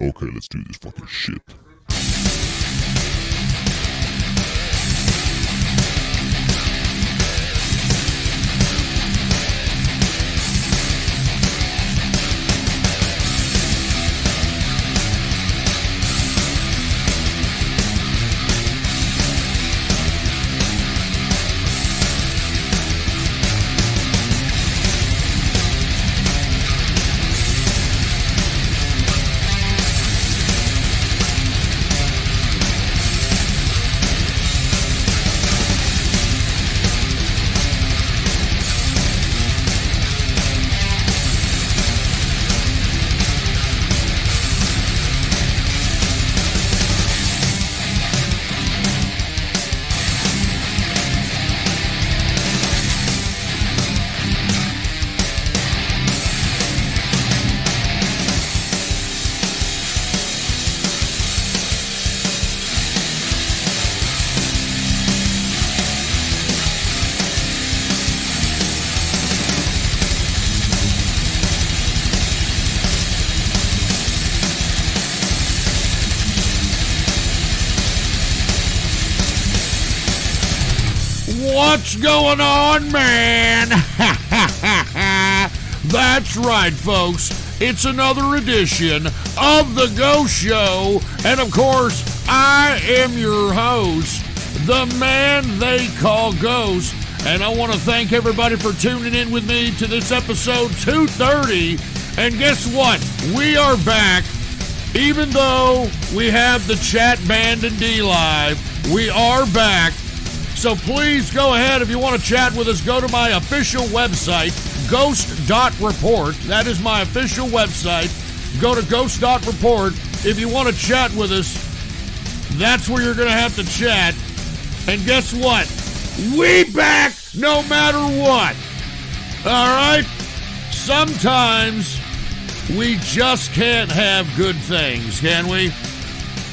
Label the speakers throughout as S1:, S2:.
S1: Okay, let's do this fucking shit.
S2: What's going on, man? That's right, folks. It's another edition of The Ghost Show. And, of course, I am your host, the man they call Ghost. And I want to thank everybody for tuning in with me to this episode 230. And guess what? We are back. Even though we have the chat banned in D-Live, we are back. So please go ahead, if you want to chat with us, go to my official website, ghost.report. That is my official website. Go to ghost.report. If you want to chat with us, that's where you're going to have to chat. And guess what? We back no matter what. All right? Sometimes we just can't have good things, can we?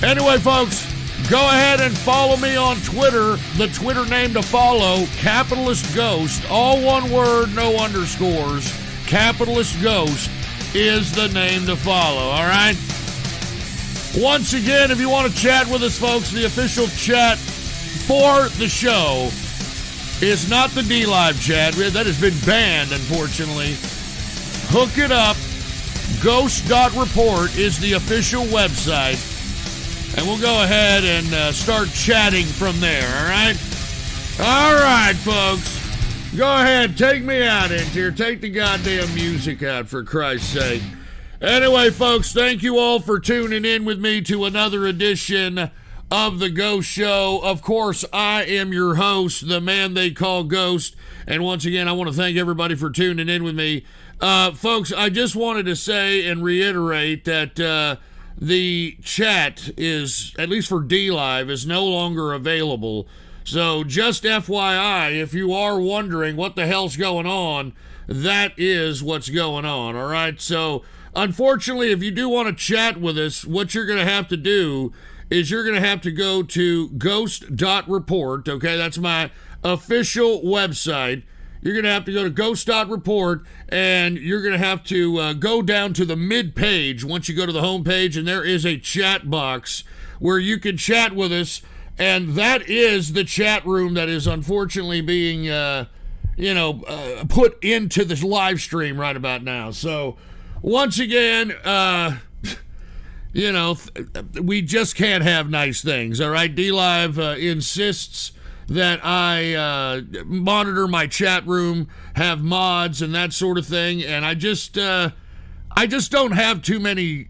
S2: Anyway, folks, go ahead and follow me on Twitter. The Twitter name to follow, Capitalist Ghost. All one word, no underscores. Capitalist Ghost is the name to follow, all right? Once again, if you want to chat with us, folks, the official chat for the show is not the D-Live chat. That has been banned, unfortunately. Hook it up. Ghost.report is the official website. And we'll go ahead and start chatting from there, all right? All right, folks. Go ahead, take me out in here. Take the goddamn music out, for Christ's sake. Anyway, folks, thank you all for tuning in with me to another edition of The Ghost Show. Of course, I am your host, the man they call Ghost. And once again, I want to thank everybody for tuning in with me. Folks, I just wanted to say and reiterate that the chat is, at least for D-Live, is no longer available. So just FYI, if you are wondering what the hell's going on, that is what's going on, all right? So unfortunately, if you do want to chat with us, what you're going to have to do is you're going to have to go to ghost.report, okay? That's my official website. You're going to have to go to ghost.report, and you're going to have to go down to the mid-page once you go to the home page, and there is a chat box where you can chat with us, and that is the chat room that is unfortunately being, put into this live stream right about now. So, once again, we just can't have nice things, all right? D-Live insists that I monitor my chat room, have mods and that sort of thing, and I just don't have too many.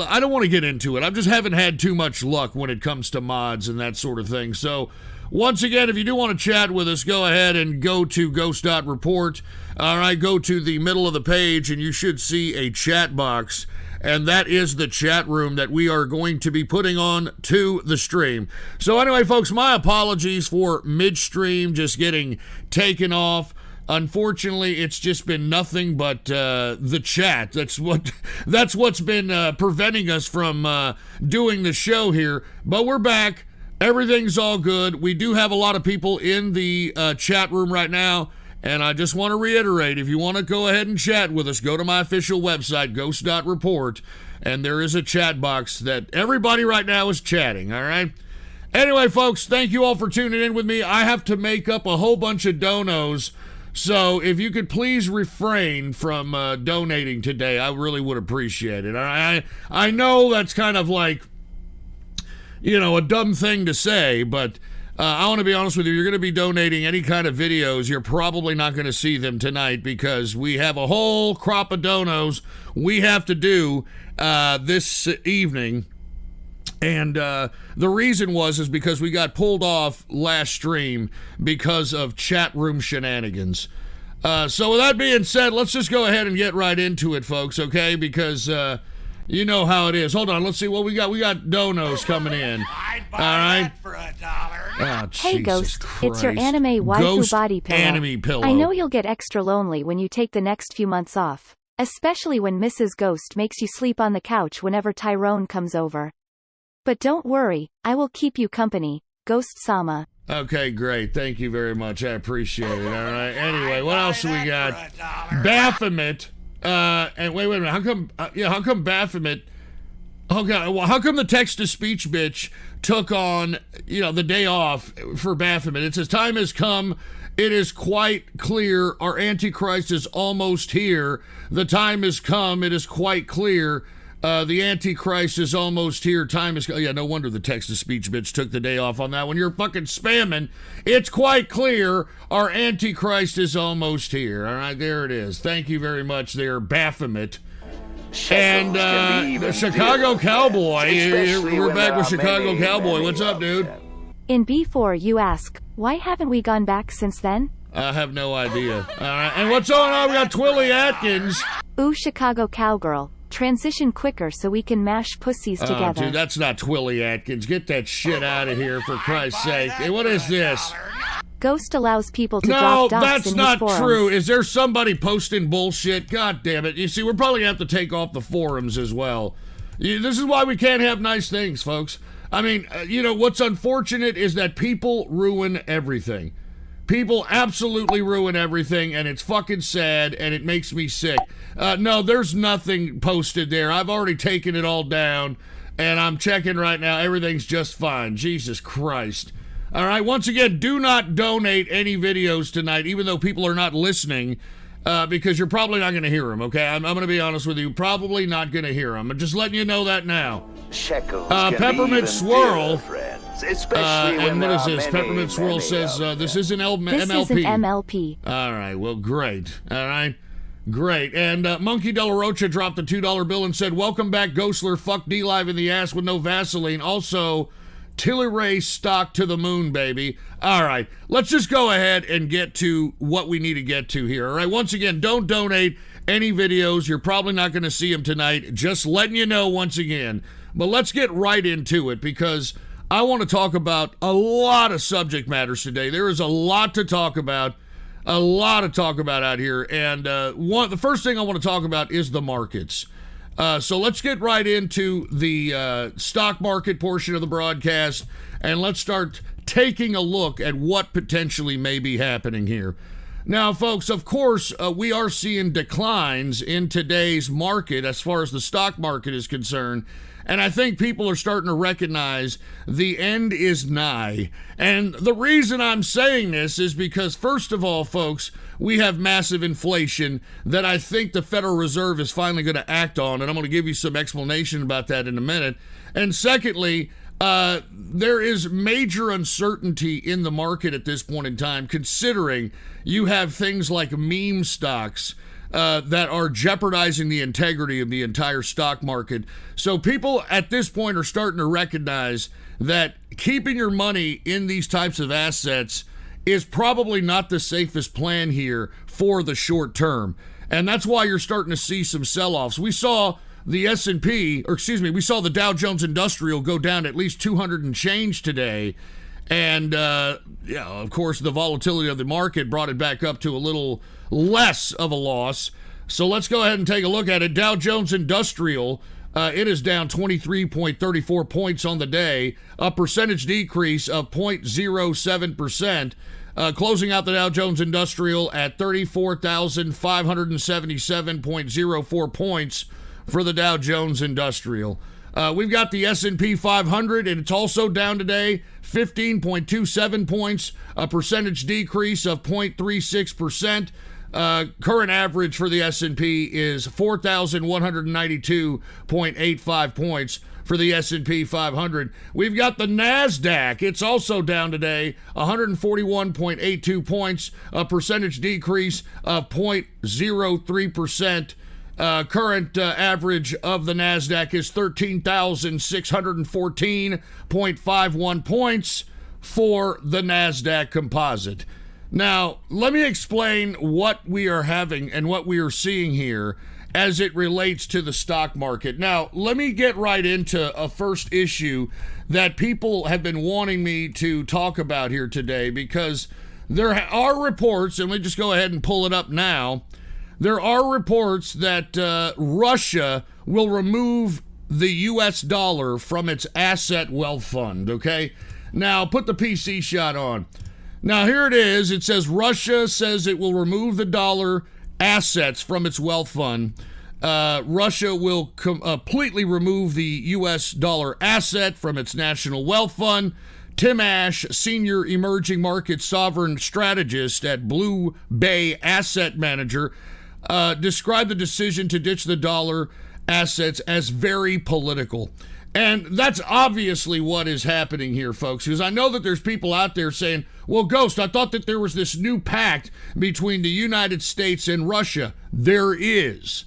S2: I don't want to get into it. I just haven't had too much luck when it comes to mods and that sort of thing. So once again, if you do want to chat with us, go ahead and go to ghost.report. All right, go to the middle of the page and you should see a chat box. And that is the chat room that we are going to be putting on to the stream. So anyway, folks, my apologies for midstream just getting taken off. Unfortunately, it's just been nothing but the chat. That's what's been preventing us from doing the show here. But we're back. Everything's all good. We do have a lot of people in the chat room right now. And I just want to reiterate, if you want to go ahead and chat with us, go to my official website, ghost.report, and there is a chat box that everybody right now is chatting, all right? Anyway, folks, thank you all for tuning in with me. I have to make up a whole bunch of donos, so if you could please refrain from donating today, I really would appreciate it. I know that's kind of like, a dumb thing to say, but I want to be honest with you. You're going to be donating any kind of videos. You're probably not going to see them tonight because we have a whole crop of donos we have to do this evening. And the reason is because we got pulled off last stream because of chat room shenanigans. So with that being said, let's just go ahead and get right into it, folks, okay? Because you know how it is. Hold on, let's see what we got. We got donos coming in.
S3: I'd buy
S2: all right.
S3: that for $1.
S2: Oh,
S4: hey,
S2: Jesus
S4: Ghost,
S2: Christ.
S4: it's your anime waifu
S2: Ghost
S4: body pillow.
S2: anime pillow.
S4: I know you'll get extra lonely when you take the next few months off, especially when Mrs. Ghost makes you sleep on the couch whenever Tyrone comes over. But don't worry, I will keep you company, Ghost-sama.
S2: Okay, great. Thank you very much. I appreciate it. All right. Anyway, what else do we got? Baphomet. And wait a minute. How come? How come Baphomet? Okay. Well, how come the text-to-speech bitch took on, the day off for Baphomet? It says time has come. It is quite clear. Our Antichrist is almost here. The time has come. It is quite clear. The Antichrist is almost here. Time is... Yeah, no wonder the text-to-speech bitch took the day off on that one. You're fucking spamming. It's quite clear. Our Antichrist is almost here. All right, there it is. Thank you very much there, Baphomet. And the Chicago Cowboy. We're back with Chicago Cowboy. What's up, dude?
S4: In B4, you ask, why haven't we gone back since then?
S2: I have no idea. All right, and what's going on? We got Twilly Atkins.
S4: Ooh, Chicago Cowgirl. Transition quicker so we can mash pussies together.
S2: Dude, that's not Twilly Atkins. Get that shit out of here, for Christ's sake. Hey, what is this?
S4: Ghost allows people to drop dots
S2: that's
S4: in
S2: not
S4: his forums.
S2: true. Is there somebody posting bullshit? God damn it. You see, we're probably going to have to take off the forums as well. This is why we can't have nice things, folks. I mean, what's unfortunate is that people ruin everything. People absolutely ruin everything, and it's fucking sad, and it makes me sick. No, there's nothing posted there. I've already taken it all down, and I'm checking right now. Everything's just fine. Jesus Christ. All right, once again, do not donate any videos tonight, even though people are not listening, because you're probably not going to hear them, okay? I'm going to be honest with you. Probably not going to hear them. I'm just letting you know that now. Peppermint Swirl. And what is this? Peppermint Swirl says this is an MLP.
S4: This is an MLP.
S2: All right, well, great. All right, great. And Monkey De La Rocha dropped a $2 bill and said, welcome back, Ghostler. Fuck D-Live in the ass with no Vaseline. Also, Tilly stock to the moon, baby. All right, let's just go ahead and get to what we need to get to here. All right, once again, don't donate any videos. You're probably not going to see them tonight. Just letting you know once again. But let's get right into it because I want to talk about a lot of subject matters today. There is a lot to talk about, out here. And the first thing I want to talk about is the markets. So let's get right into the stock market portion of the broadcast, and let's start taking a look at what potentially may be happening here. Now, folks, of course, we are seeing declines in today's market as far as the stock market is concerned. And I think people are starting to recognize the end is nigh. And the reason I'm saying this is because, first of all, folks, we have massive inflation that I think the Federal Reserve is finally going to act on. And I'm going to give you some explanation about that in a minute. And secondly, there is major uncertainty in the market at this point in time, considering you have things like meme stocks that are jeopardizing the integrity of the entire stock market. So people at this point are starting to recognize that keeping your money in these types of assets is probably not the safest plan here for the short term. And that's why you're starting to see some sell-offs. We saw the we saw the Dow Jones Industrial go down at least 200 and change today. And, of course, the volatility of the market brought it back up to a little less of a loss. So let's go ahead and take a look at it. Dow Jones Industrial, it is down 23.34 points on the day, a percentage decrease of 0.07%. closing out the Dow Jones Industrial at 34,577.04 points for the Dow Jones Industrial. We've got the S&P 500, and it's also down today, 15.27 points, a percentage decrease of 0.36%. Current average for the S&P is 4,192.85 points for the S&P 500. We've got the NASDAQ. It's also down today, 141.82 points, a percentage decrease of 0.03%. Current average of the NASDAQ is 13,614.51 points for the NASDAQ composite. Now, let me explain what we are having and what we are seeing here as it relates to the stock market. Now, let me get right into a first issue that people have been wanting me to talk about here today, because there are reports, and let me just go ahead and pull it up now. There are reports that Russia will remove the U.S. dollar from its asset wealth fund, okay? Now, put the PC shot on. Now, here it is. It says Russia says it will remove the dollar assets from its wealth fund. Russia will completely remove the U.S. dollar asset from its national wealth fund. Tim Ash, senior emerging market sovereign strategist at Blue Bay Asset Manager, described the decision to ditch the dollar assets as very political. And that's obviously what is happening here, folks, because I know that there's people out there saying, well, Ghost, I thought that there was this new pact between the United States and Russia. There is.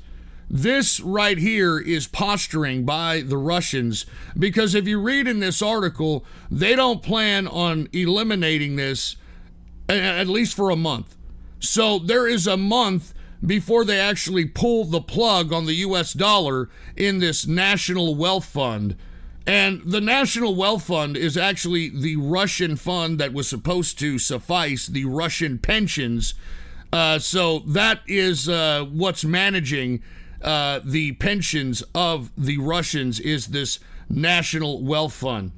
S2: This right here is posturing by the Russians, because if you read in this article, they don't plan on eliminating this, at least for a month. So there is a month before they actually pull the plug on the U.S. dollar in this national wealth fund. And the national wealth fund is actually the Russian fund that was supposed to suffice the Russian pensions. So that is what's managing the pensions of the Russians, is this national wealth fund.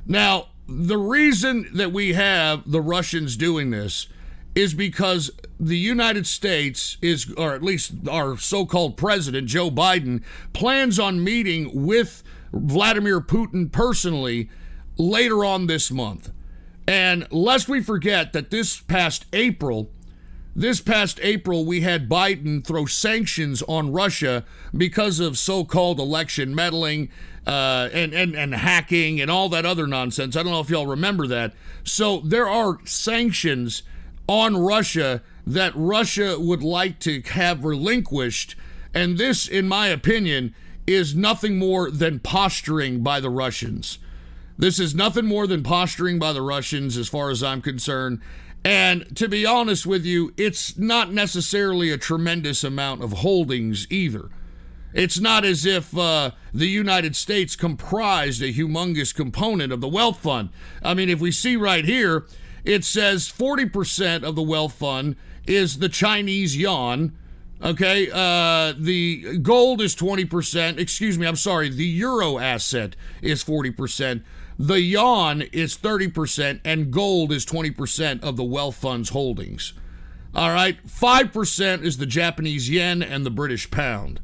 S2: Now, the reason that we have the Russians doing this is because the United States is, or at least our so-called president, Joe Biden, plans on meeting with Vladimir Putin personally later on this month. And lest we forget that this past April, we had Biden throw sanctions on Russia because of so-called election meddling and hacking and all that other nonsense. I don't know if y'all remember that. So there are sanctions on Russia that Russia would like to have relinquished. And this, in my opinion, is nothing more than posturing by the Russians. This is nothing more than posturing by the Russians as far as I'm concerned. And to be honest with you, it's not necessarily a tremendous amount of holdings either. It's not as if the United States comprised a humongous component of the wealth fund. I mean, if we see right here, it says 40% of the wealth fund is the Chinese yuan. Okay, the gold is 20%. Excuse me, I'm sorry. The euro asset is 40%. The yuan is 30%, and gold is 20% of the wealth fund's holdings. All right, 5% is the Japanese yen and the British pound.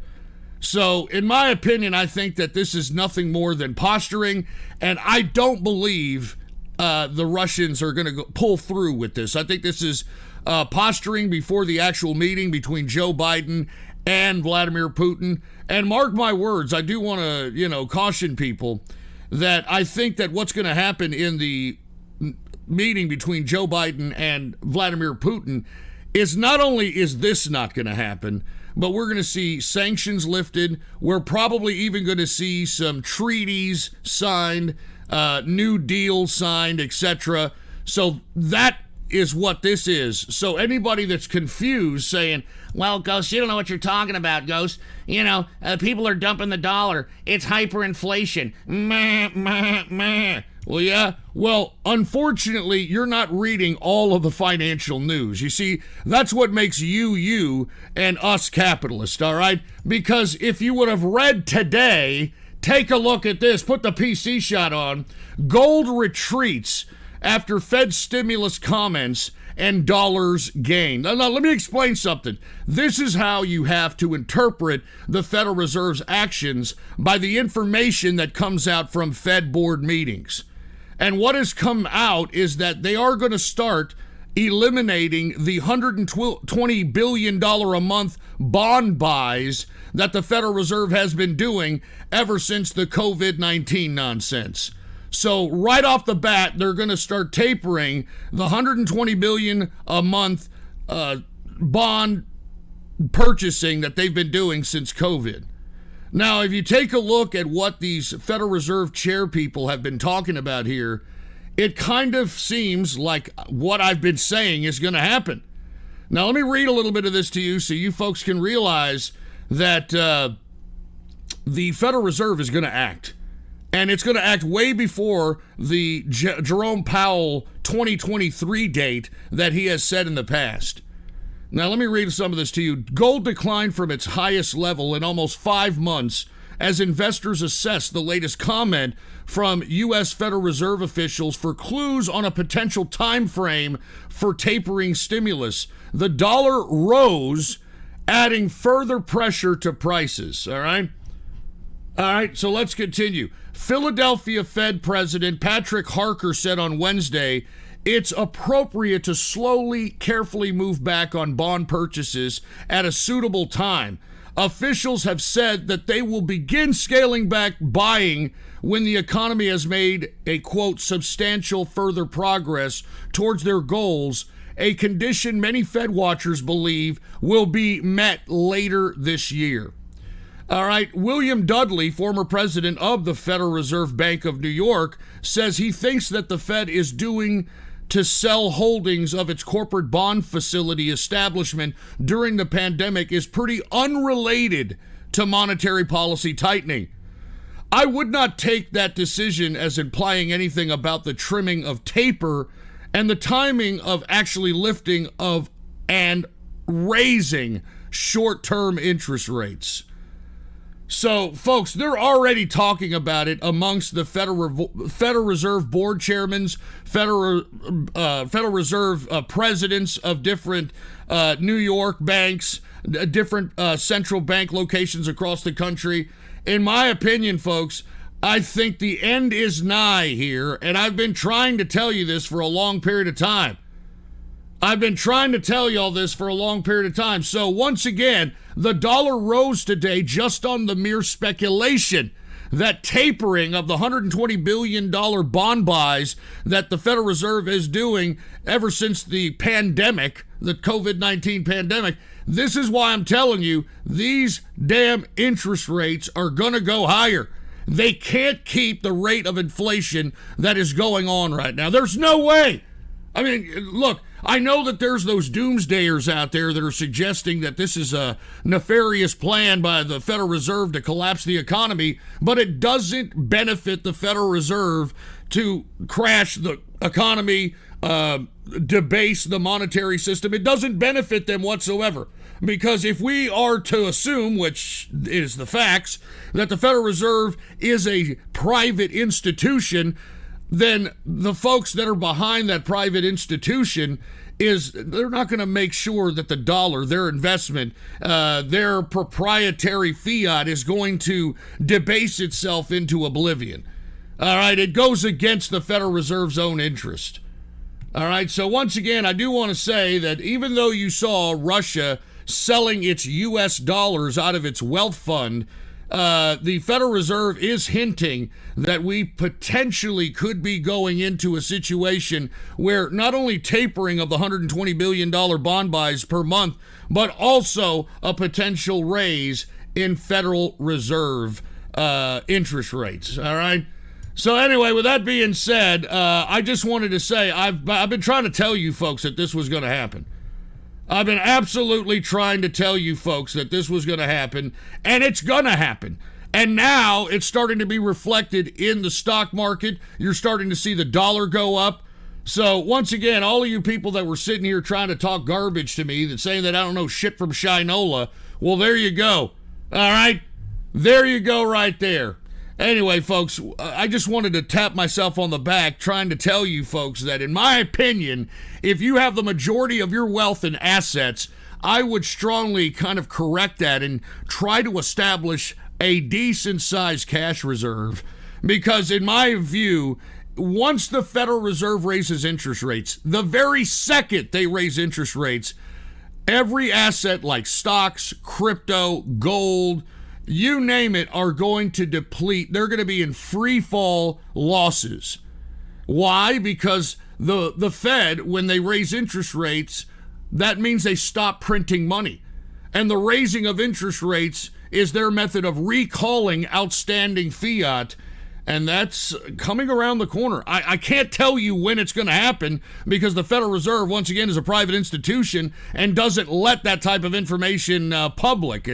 S2: So, in my opinion, I think that this is nothing more than posturing, and I don't believe the Russians are going to pull through with this. I think this is posturing before the actual meeting between Joe Biden and Vladimir Putin. And mark my words, I do want to, caution people that I think that what's going to happen in the meeting between Joe Biden and Vladimir Putin is not only is this not going to happen, but we're going to see sanctions lifted. We're probably even going to see some treaties signed, new deals signed, etc. So that is what this is. So anybody that's confused saying, well, Ghost, you don't know what you're talking about, Ghost. People are dumping the dollar. It's hyperinflation. Meh, meh, meh. Well, yeah. Well, unfortunately, you're not reading all of the financial news. You see, that's what makes you and us capitalists, all right? Because if you would have read today, take a look at this. Put the PC shot on. Gold retreats after Fed stimulus comments and dollars gained. Now, let me explain something. This is how you have to interpret the Federal Reserve's actions by the information that comes out from Fed board meetings. And what has come out is that they are going to start eliminating the $120 billion a month bond buys that the Federal Reserve has been doing ever since the COVID-19 nonsense. So right off the bat, they're going to start tapering the $120 billion a month bond purchasing that they've been doing since COVID. Now, if you take a look at what these Federal Reserve chair people have been talking about here, it kind of seems like what I've been saying is going to happen. Now, let me read a little bit of this to you so you folks can realize that the Federal Reserve is going to act. And it's going to act way before the Jerome Powell 2023 date that he has said in the past. Now, let me read some of this to you. Gold declined from its highest level in almost 5 months as investors assess the latest comment from U.S. Federal Reserve officials for clues on a potential time frame for tapering stimulus. The dollar rose, adding further pressure to prices. All right, so let's continue. Philadelphia Fed President Patrick Harker said on Wednesday, it's appropriate to slowly, carefully move back on bond purchases at a suitable time. Officials have said that they will begin scaling back buying when the economy has made a, quote, substantial further progress towards their goals, a condition many Fed watchers believe will be met later this year. All right, William Dudley, former president of the Federal Reserve Bank of New York, says he thinks that the Fed is doing to sell holdings of its corporate bond facility establishment during the pandemic is pretty unrelated to monetary policy tightening. I would not take that decision as implying anything about the trimming of taper and the timing of actually lifting of and raising short-term interest rates. So, folks, they're already talking about it amongst the Federal Reserve board chairmen, Federal Reserve presidents of different New York banks, different central bank locations across the country. In my opinion, folks, I think the end is nigh here, and I've been trying to tell you this for a long period of time. So once again, the dollar rose today just on the mere speculation that tapering of the $120 billion bond buys that the Federal Reserve is doing ever since the pandemic, the COVID-19 pandemic. This is why I'm telling you, these damn interest rates are going to go higher. They can't keep the rate of inflation that is going on right now. There's no way. I mean, look, I know that there's those doomsdayers out there that are suggesting that this is a nefarious plan by the Federal Reserve to collapse the economy, but it doesn't benefit the Federal Reserve to crash the economy, debase the monetary system. It doesn't benefit them whatsoever. Because if we are to assume, which is the facts, that the Federal Reserve is a private institution, then the folks that are behind that private institution they're not going to make sure that the dollar, their investment, their proprietary fiat is going to debase itself into oblivion. All right, it goes against the Federal Reserve's own interest. All right, so once again, I do want to say that even though you saw Russia selling its U.S. dollars out of its wealth fund, the Federal Reserve is hinting that we potentially could be going into a situation where not only tapering of the $120 billion bond buys per month, but also a potential raise in Federal Reserve interest rates. All right. So anyway, with that being said, I just wanted to say I've been trying to tell you folks that this was going to happen. I've been absolutely trying to tell you folks that this was going to happen, and it's going to happen. And now it's starting to be reflected in the stock market. You're starting to see the dollar go up. So once again, all of you people that were sitting here trying to talk garbage to me, that saying that I don't know shit from Shinola, well, there you go. All right? There you go right there. Anyway, folks, I just wanted to tap myself on the back trying to tell you folks that, in my opinion, if you have the majority of your wealth and assets, I would strongly kind of correct that and try to establish a decent-sized cash reserve. Because in my view, once the Federal Reserve raises interest rates, the very second they raise interest rates, every asset like stocks, crypto, gold, you name it, are going to deplete. They're going to be in free fall losses. Why? Because the Fed, when they raise interest rates, that means they stop printing money. And the raising of interest rates is their method of recalling outstanding fiat. And that's coming around the corner. I can't tell you when it's going to happen because the Federal Reserve, once again, is a private institution and doesn't let that type of information public.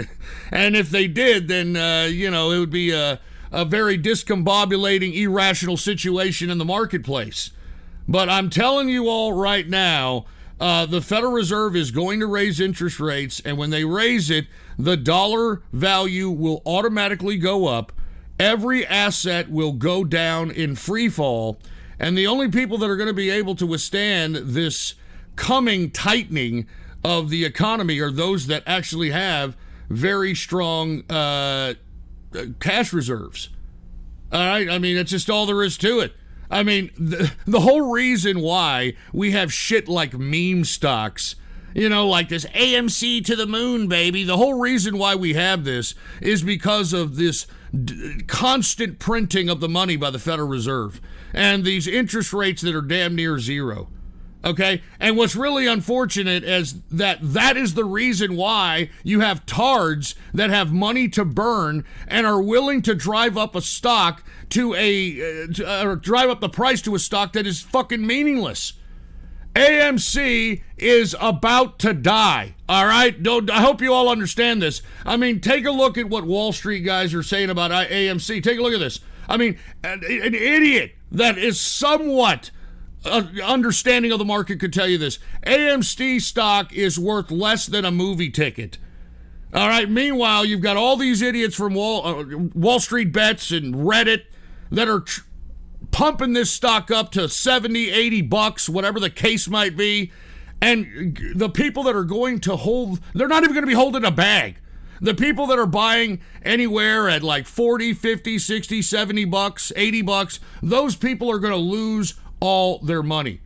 S2: And if they did, then, it would be a very discombobulating, irrational situation in the marketplace. But I'm telling you all right now, the Federal Reserve is going to raise interest rates. And when they raise it, the dollar value will automatically go up. Every asset will go down in free fall, and the only people that are going to be able to withstand this coming tightening of the economy are those that actually have very strong cash reserves. All right? I mean, that's just all there is to it. I mean, the whole reason why we have shit like meme stocks, like this AMC to the moon, baby. The whole reason why we have this is because of this constant printing of the money by the Federal Reserve and these interest rates that are damn near zero. Okay? And what's really unfortunate is that is the reason why you have tards that have money to burn and are willing to drive up a stock or drive up the price to a stock that is fucking meaningless. AMC is about to die, all right? I hope you all understand this. I mean, take a look at what Wall Street guys are saying about AMC. Take a look at this. I mean, an idiot that is somewhat understanding of the market could tell you this. AMC stock is worth less than a movie ticket. All right? Meanwhile, you've got all these idiots from Wall Street Bets and Reddit that are pumping this stock up to 70, 80 bucks, whatever the case might be. And the people that are going to hold, they're not even going to be holding a bag. The people that are buying anywhere at like 40, 50, 60, 70 bucks, 80 bucks, those people are going to lose all their money.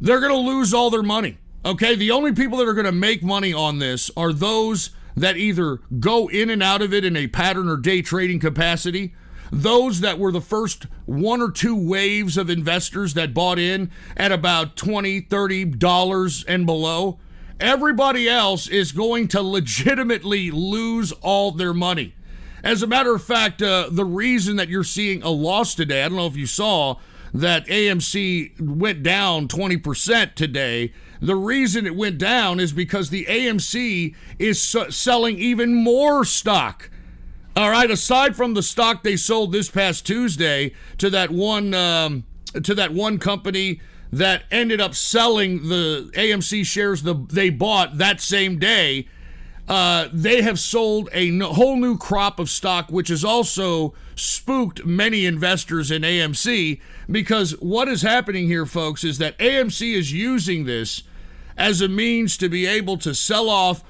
S2: They're going to lose all their money. Okay? The only people that are going to make money on this are those that either go in and out of it in a pattern or day trading capacity, those that were the first one or two waves of investors that bought in at about $20, $30 and below. Everybody else is going to legitimately lose all their money. As a matter of fact, the reason that you're seeing a loss today, I don't know if you saw that AMC went down 20% today. The reason it went down is because the AMC is selling even more stock. All right, aside from the stock they sold this past Tuesday to that one company that ended up selling the AMC shares they bought that same day, they have sold a whole new crop of stock, which has also spooked many investors in AMC, because what is happening here, folks, is that AMC is using this as a means to be able to sell off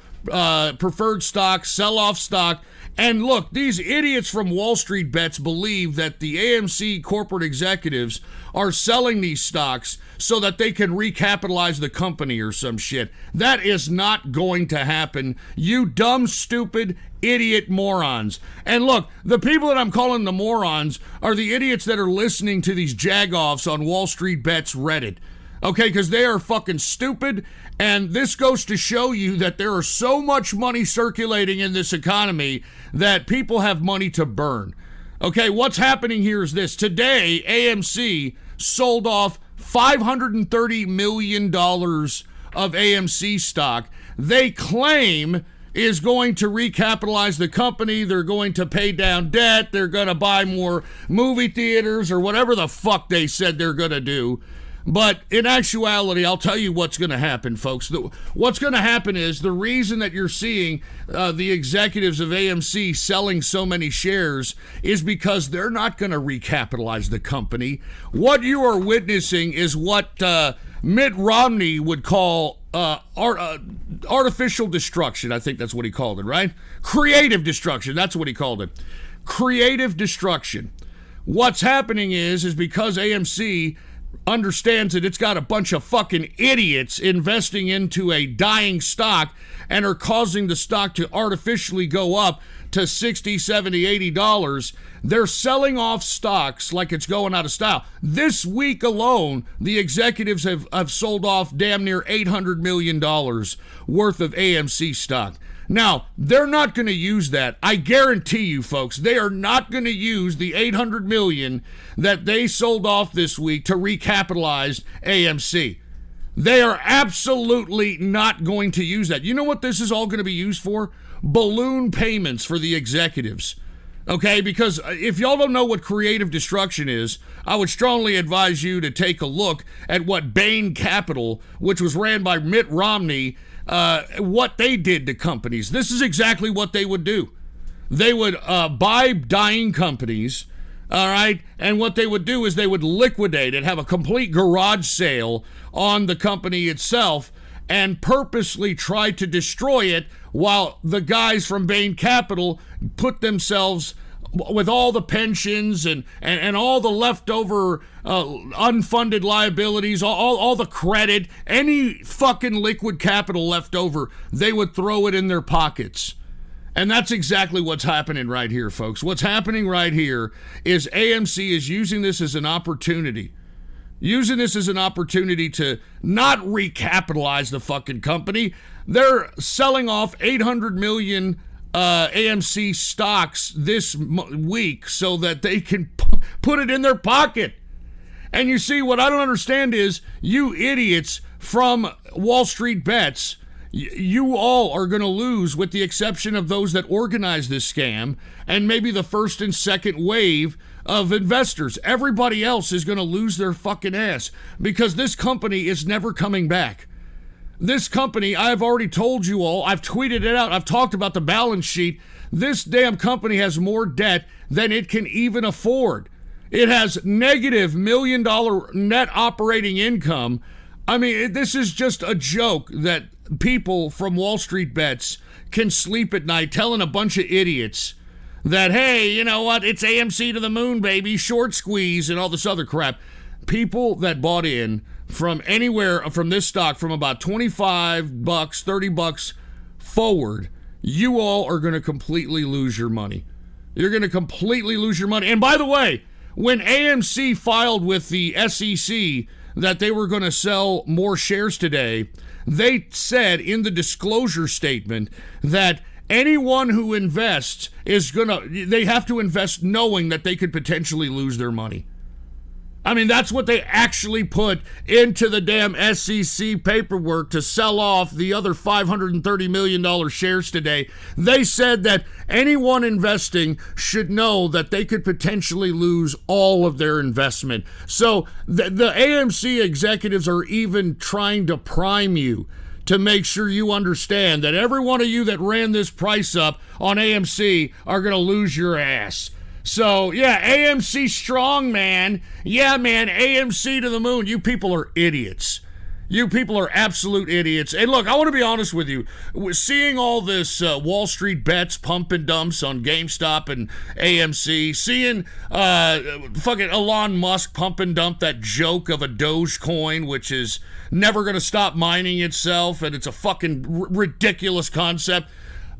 S2: preferred stock, sell off stock. And look, these idiots from Wall Street Bets believe that the AMC corporate executives are selling these stocks so that they can recapitalize the company or some shit. That is not going to happen, you dumb, stupid, idiot morons. And look, the people that I'm calling the morons are the idiots that are listening to these jagoffs on Wall Street Bets Reddit. Okay, because they are fucking stupid, and this goes to show you that there is so much money circulating in this economy that people have money to burn. Okay, what's happening here is this. Today, AMC sold off $530 million of AMC stock. They claim is going to recapitalize the company. They're going to pay down debt. They're going to buy more movie theaters or whatever the fuck they said they're going to do. But in actuality, I'll tell you what's going to happen, folks. What's going to happen is the reason that you're seeing the executives of AMC selling so many shares is because they're not going to recapitalize the company. What you are witnessing is what Mitt Romney would call artificial destruction. I think that's what he called it, right? Creative destruction. That's what he called it. Creative destruction. What's happening is because AMC understands that it's got a bunch of fucking idiots investing into a dying stock and are causing the stock to artificially go up to $60, $70, $80. They're selling off stocks like it's going out of style. This week alone, the executives have sold off damn near $800 million worth of AMC stock. Now, they're not going to use that. I guarantee you, folks, they are not going to use the $800 million that they sold off this week to recapitalize AMC. They are absolutely not going to use that. You know what this is all going to be used for? Balloon payments for the executives. Okay, because if y'all don't know what creative destruction is, I would strongly advise you to take a look at what Bain Capital, which was ran by Mitt Romney, what they did to companies. This is exactly what they would do. They would buy dying companies, all right, and what they would do is they would liquidate it, have a complete garage sale on the company itself, and purposely try to destroy it while the guys from Bain Capital put themselves with all the pensions and all the leftover unfunded liabilities, all the credit, any fucking liquid capital left over, they would throw it in their pockets. And that's exactly what's happening right here, folks. What's happening right here is AMC is using this as an opportunity. Using this as an opportunity to not recapitalize the fucking company. They're selling off 800 million AMC stocks this week so that they can put it in their pocket. And you see, what I don't understand is you idiots from Wall Street Bets, you all are going to lose, with the exception of those that organize this scam and maybe the first and second wave of investors. Everybody else is going to lose their fucking ass because this company is never coming back. This company, I've already told you all, I've tweeted it out, I've talked about the balance sheet. This damn company has more debt than it can even afford. It has negative $1 million net operating income. I mean, this is just a joke that people from Wall Street Bets can sleep at night telling a bunch of idiots that, hey, you know what, it's AMC to the moon, baby, short squeeze, and all this other crap. People that bought in from anywhere from this stock from about $25, $30 forward, you all are going to completely lose your money. You're going to completely lose your money. And by the way, when AMC filed with the SEC that they were going to sell more shares today, they said in the disclosure statement that anyone who invests they have to invest knowing that they could potentially lose their money. I mean, that's what they actually put into the damn SEC paperwork to sell off the other $530 million shares today. They said that anyone investing should know that they could potentially lose all of their investment. So the AMC executives are even trying to prime you to make sure you understand that every one of you that ran this price up on AMC are going to lose your ass. So, yeah, AMC strong, man. Yeah, man, AMC to the moon. You people are idiots. You people are absolute idiots. And look, I want to be honest with you. Seeing all this Wall Street Bets pump and dumps on GameStop and AMC, seeing fucking Elon Musk pump and dump that joke of a Dogecoin, which is never going to stop mining itself, and it's a fucking ridiculous concept.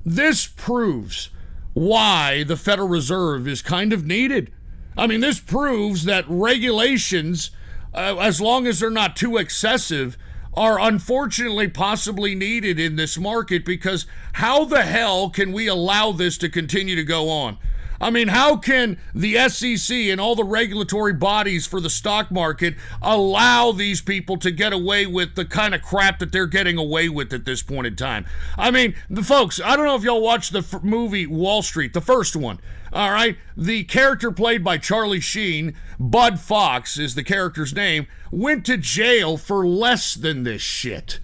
S2: This proves why the Federal Reserve is kind of needed. I mean, this proves that regulations, as long as they're not too excessive, are unfortunately possibly needed in this market, because how the hell can we allow this to continue to go on? I mean, how can the SEC and all the regulatory bodies for the stock market allow these people to get away with the kind of crap that they're getting away with at this point in time? I mean, the folks, I don't know if y'all watched the movie Wall Street, the first one. All right, the character played by Charlie Sheen, Bud Fox is the character's name, went to jail for less than this shit.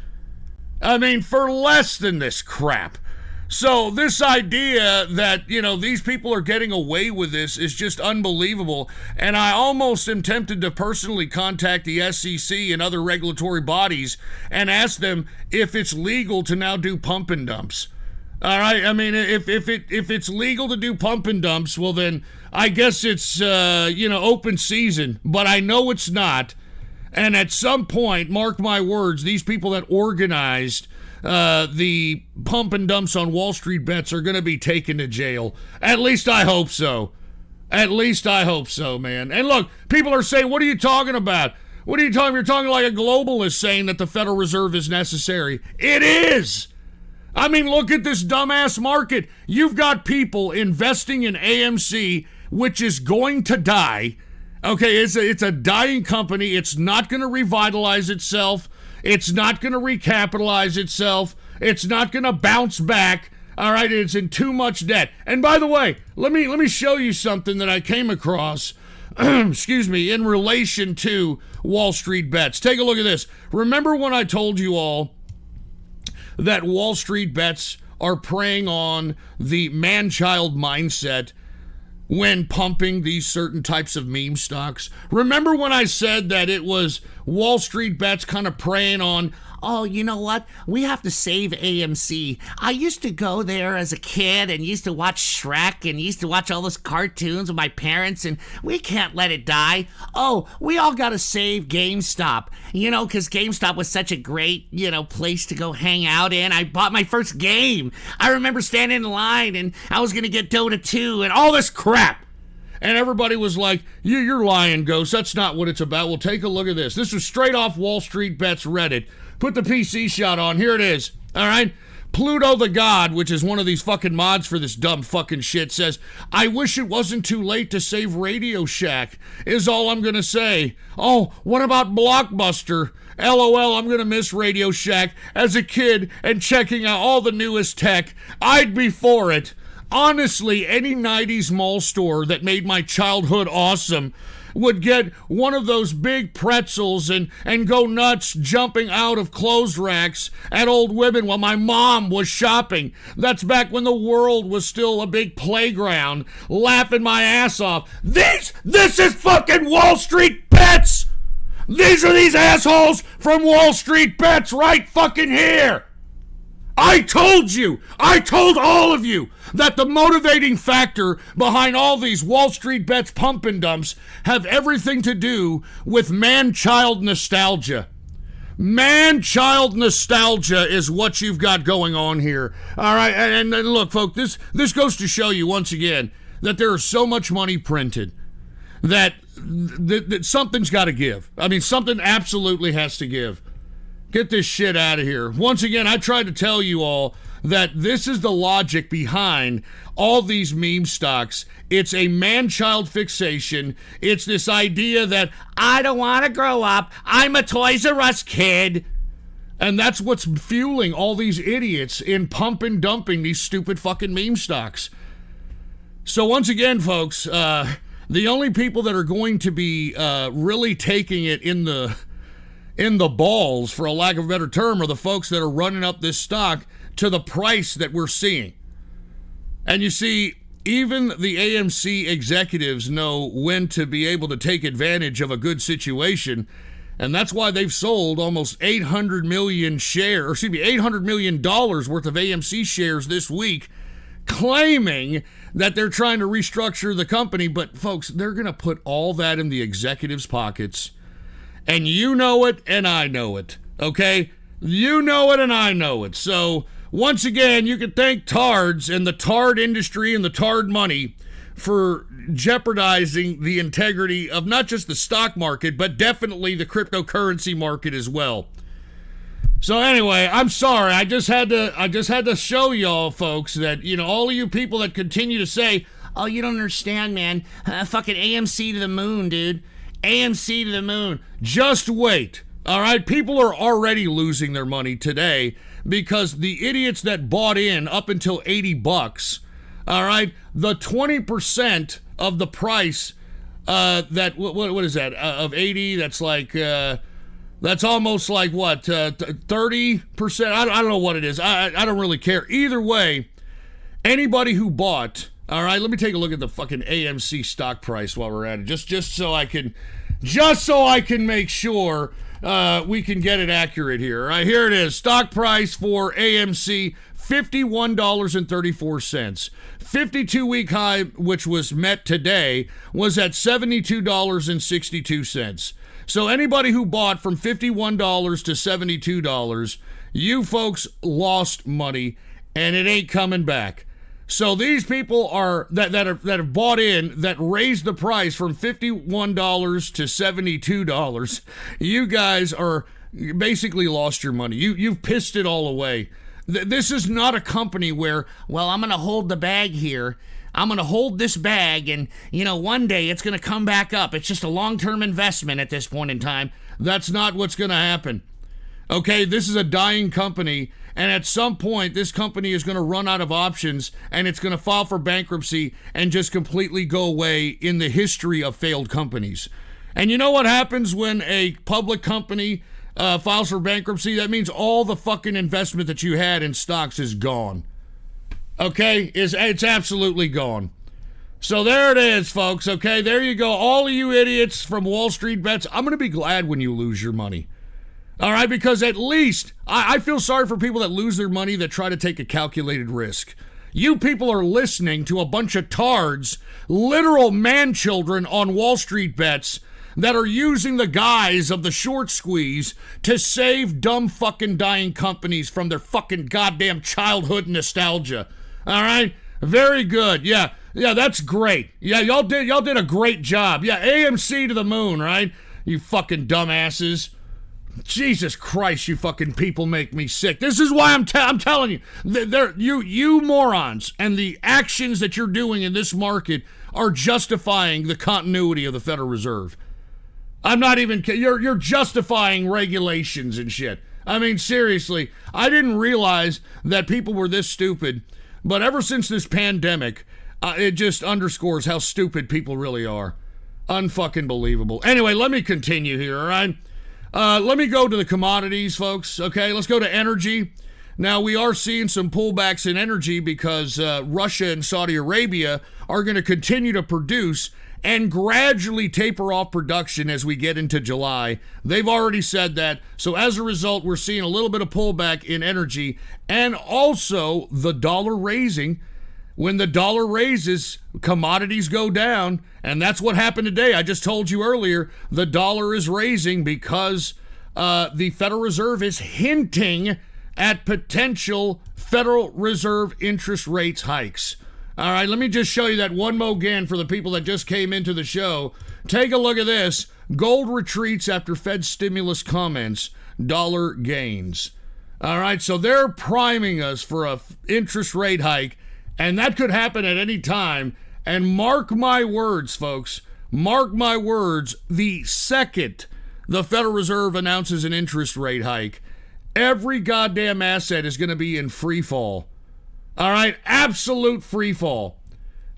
S2: I mean, for less than this crap. So this idea that, these people are getting away with this is just unbelievable. And I almost am tempted to personally contact the SEC and other regulatory bodies and ask them if it's legal to now do pump and dumps. All right, I mean, if it's legal to do pump and dumps, well then I guess it's open season. But I know it's not. And at some point, mark my words, these people that organized the pump and dumps on Wall Street bets are going to be taken to jail. At least I hope so. At least I hope so, man. And look, people are saying, what are you talking about? What are you talking? You're talking like a globalist saying that the Federal Reserve is necessary. It is. I mean, look at this dumbass market. You've got people investing in AMC, which is going to die. Okay, it's a dying company. It's not going to revitalize itself. It's not going to recapitalize itself. It's not going to bounce back. All right, it's in too much debt. And by the way, let me show you something that I came across, excuse me, in relation to Wall Street bets. Take a look at this. Remember when I told you all that Wall Street bets are preying on the man-child mindset when pumping these certain types of meme stocks? Remember when I said that it was Wall Street bets kind of preying on, oh, you know what? We have to save AMC. I used to go there as a kid and used to watch Shrek and used to watch all those cartoons with my parents, and we can't let it die. Oh, we all got to save GameStop, because GameStop was such a great, place to go hang out in. I bought my first game. I remember standing in line and I was going to get Dota 2 and all this crap. And everybody was like, you're lying, Ghost. That's not what it's about. Well, take a look at this. This was straight off Wall Street Bets Reddit. Put the PC shot on. Here it is. All right. Pluto the God, which is one of these fucking mods for this dumb fucking shit, says, I wish it wasn't too late to save Radio Shack, is all I'm going to say. Oh, what about Blockbuster? LOL, I'm going to miss Radio Shack. As a kid and checking out all the newest tech, I'd be for it. Honestly, any 90s mall store that made my childhood awesome would get one of those big pretzels and go nuts jumping out of clothes racks at old women while my mom was shopping. That's back when the world was still a big playground, laughing my ass off. This is fucking Wall Street Bets! These are these assholes from Wall Street Bets right fucking here! I told all of you that the motivating factor behind all these Wall Street Bets pump and dumps have everything to do with man-child nostalgia. Man-child nostalgia is what you've got going on here. All right, and look, folks, this goes to show you once again that there is so much money printed that something's got to give. I mean, something absolutely has to give. Get this shit out of here. Once again, I tried to tell you all that this is the logic behind all these meme stocks. It's a man-child fixation. It's this idea that I don't want to grow up. I'm a Toys R Us kid. And that's what's fueling all these idiots in pump and dumping these stupid fucking meme stocks. So once again, folks, the only people that are going to be really taking it in the balls, for a lack of a better term, are the folks that are running up this stock to the price that we're seeing. And you see, even the AMC executives know when to be able to take advantage of a good situation, and that's why they've sold almost $800 million $800 million worth of AMC shares this week, claiming that they're trying to restructure the company. But folks, they're going to put all that in the executives' pockets. And you know it, and I know it, okay? You know it, and I know it. So, once again, you can thank tards and the tard industry and the tard money for jeopardizing the integrity of not just the stock market, but definitely the cryptocurrency market as well. So anyway, I'm sorry. I just had to show y'all, folks, that, all of you people that continue to say,
S3: Oh, you don't understand, man. Fucking AMC to the moon, dude. AMC to the moon.
S2: Just wait. All right, people are already losing their money today because the idiots that bought in up until $80, all right, the 20% of the price that what is that of 80? That's like that's almost like what 30%. I don't know what it is. I don't really care either way. Anybody who bought, all right, let me take a look at the fucking AMC stock price while we're at it, just so I can make sure we can get it accurate here. All right, here it is. Stock price for AMC, $51.34. 52-week high, which was met today, was at $72.62. So anybody who bought from $51 to $72, you folks lost money, and it ain't coming back. So these people are that have bought in, that raised the price from $51 to $72. You guys are basically lost your money. You've pissed it all away. This is not a company where, well, I'm going to hold the bag here. I'm going to hold this bag and, one day it's going to come back up. It's just a long-term investment at this point in time. That's not what's going to happen. Okay, this is a dying company, and at some point, this company is going to run out of options, and it's going to file for bankruptcy and just completely go away in the history of failed companies. And you know what happens when a public company files for bankruptcy? That means all the fucking investment that you had in stocks is gone. Okay? It's absolutely gone. So there it is, folks. Okay, there you go. All of you idiots from Wall Street Bets, I'm going to be glad when you lose your money. All right, because at least I feel sorry for people that lose their money that try to take a calculated risk. You people are listening to a bunch of tards, literal man-children on Wall Street Bets that are using the guise of the short squeeze to save dumb fucking dying companies from their fucking goddamn childhood nostalgia. All right? Very good. Yeah, that's great. Yeah, y'all did a great job. Yeah, AMC to the moon, right? You fucking dumbasses. Jesus Christ, you fucking people make me sick. This is why I'm telling you, you morons and the actions that you're doing in this market are justifying the continuity of the Federal Reserve. I'm not even, you're justifying regulations and shit. I mean, seriously, I didn't realize that people were this stupid, but ever since this pandemic, it just underscores how stupid people really are. Unfucking believable. Anyway, let me continue here, all right? Let me go to the commodities, folks. Okay, let's go to energy. Now, we are seeing some pullbacks in energy because Russia and Saudi Arabia are going to continue to produce and gradually taper off production as we get into July. They've already said that. So as a result, we're seeing a little bit of pullback in energy and also the dollar raising. When the dollar raises, commodities go down, and that's what happened today. I just told you earlier, the dollar is raising because the Federal Reserve is hinting at potential Federal Reserve interest rates hikes. All right, let me just show you that one more again for the people that just came into the show. Take a look at this. Gold retreats after Fed stimulus comments, dollar gains. All right, so they're priming us for a interest rate hike, and that could happen at any time. And mark my words, folks, mark my words, the second the Federal Reserve announces an interest rate hike, every goddamn asset is going to be in free fall. All right, absolute free fall.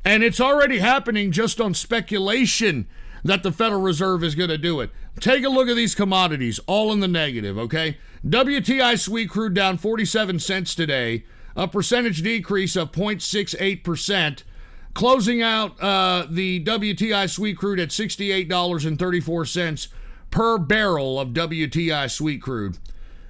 S2: And it's already happening just on speculation that the Federal Reserve is going to do it. Take a look at these commodities, all in the negative, okay? WTI sweet crude down 47 cents today, a percentage decrease of 0.68%, closing out the WTI sweet crude at $68.34 per barrel of WTI sweet crude.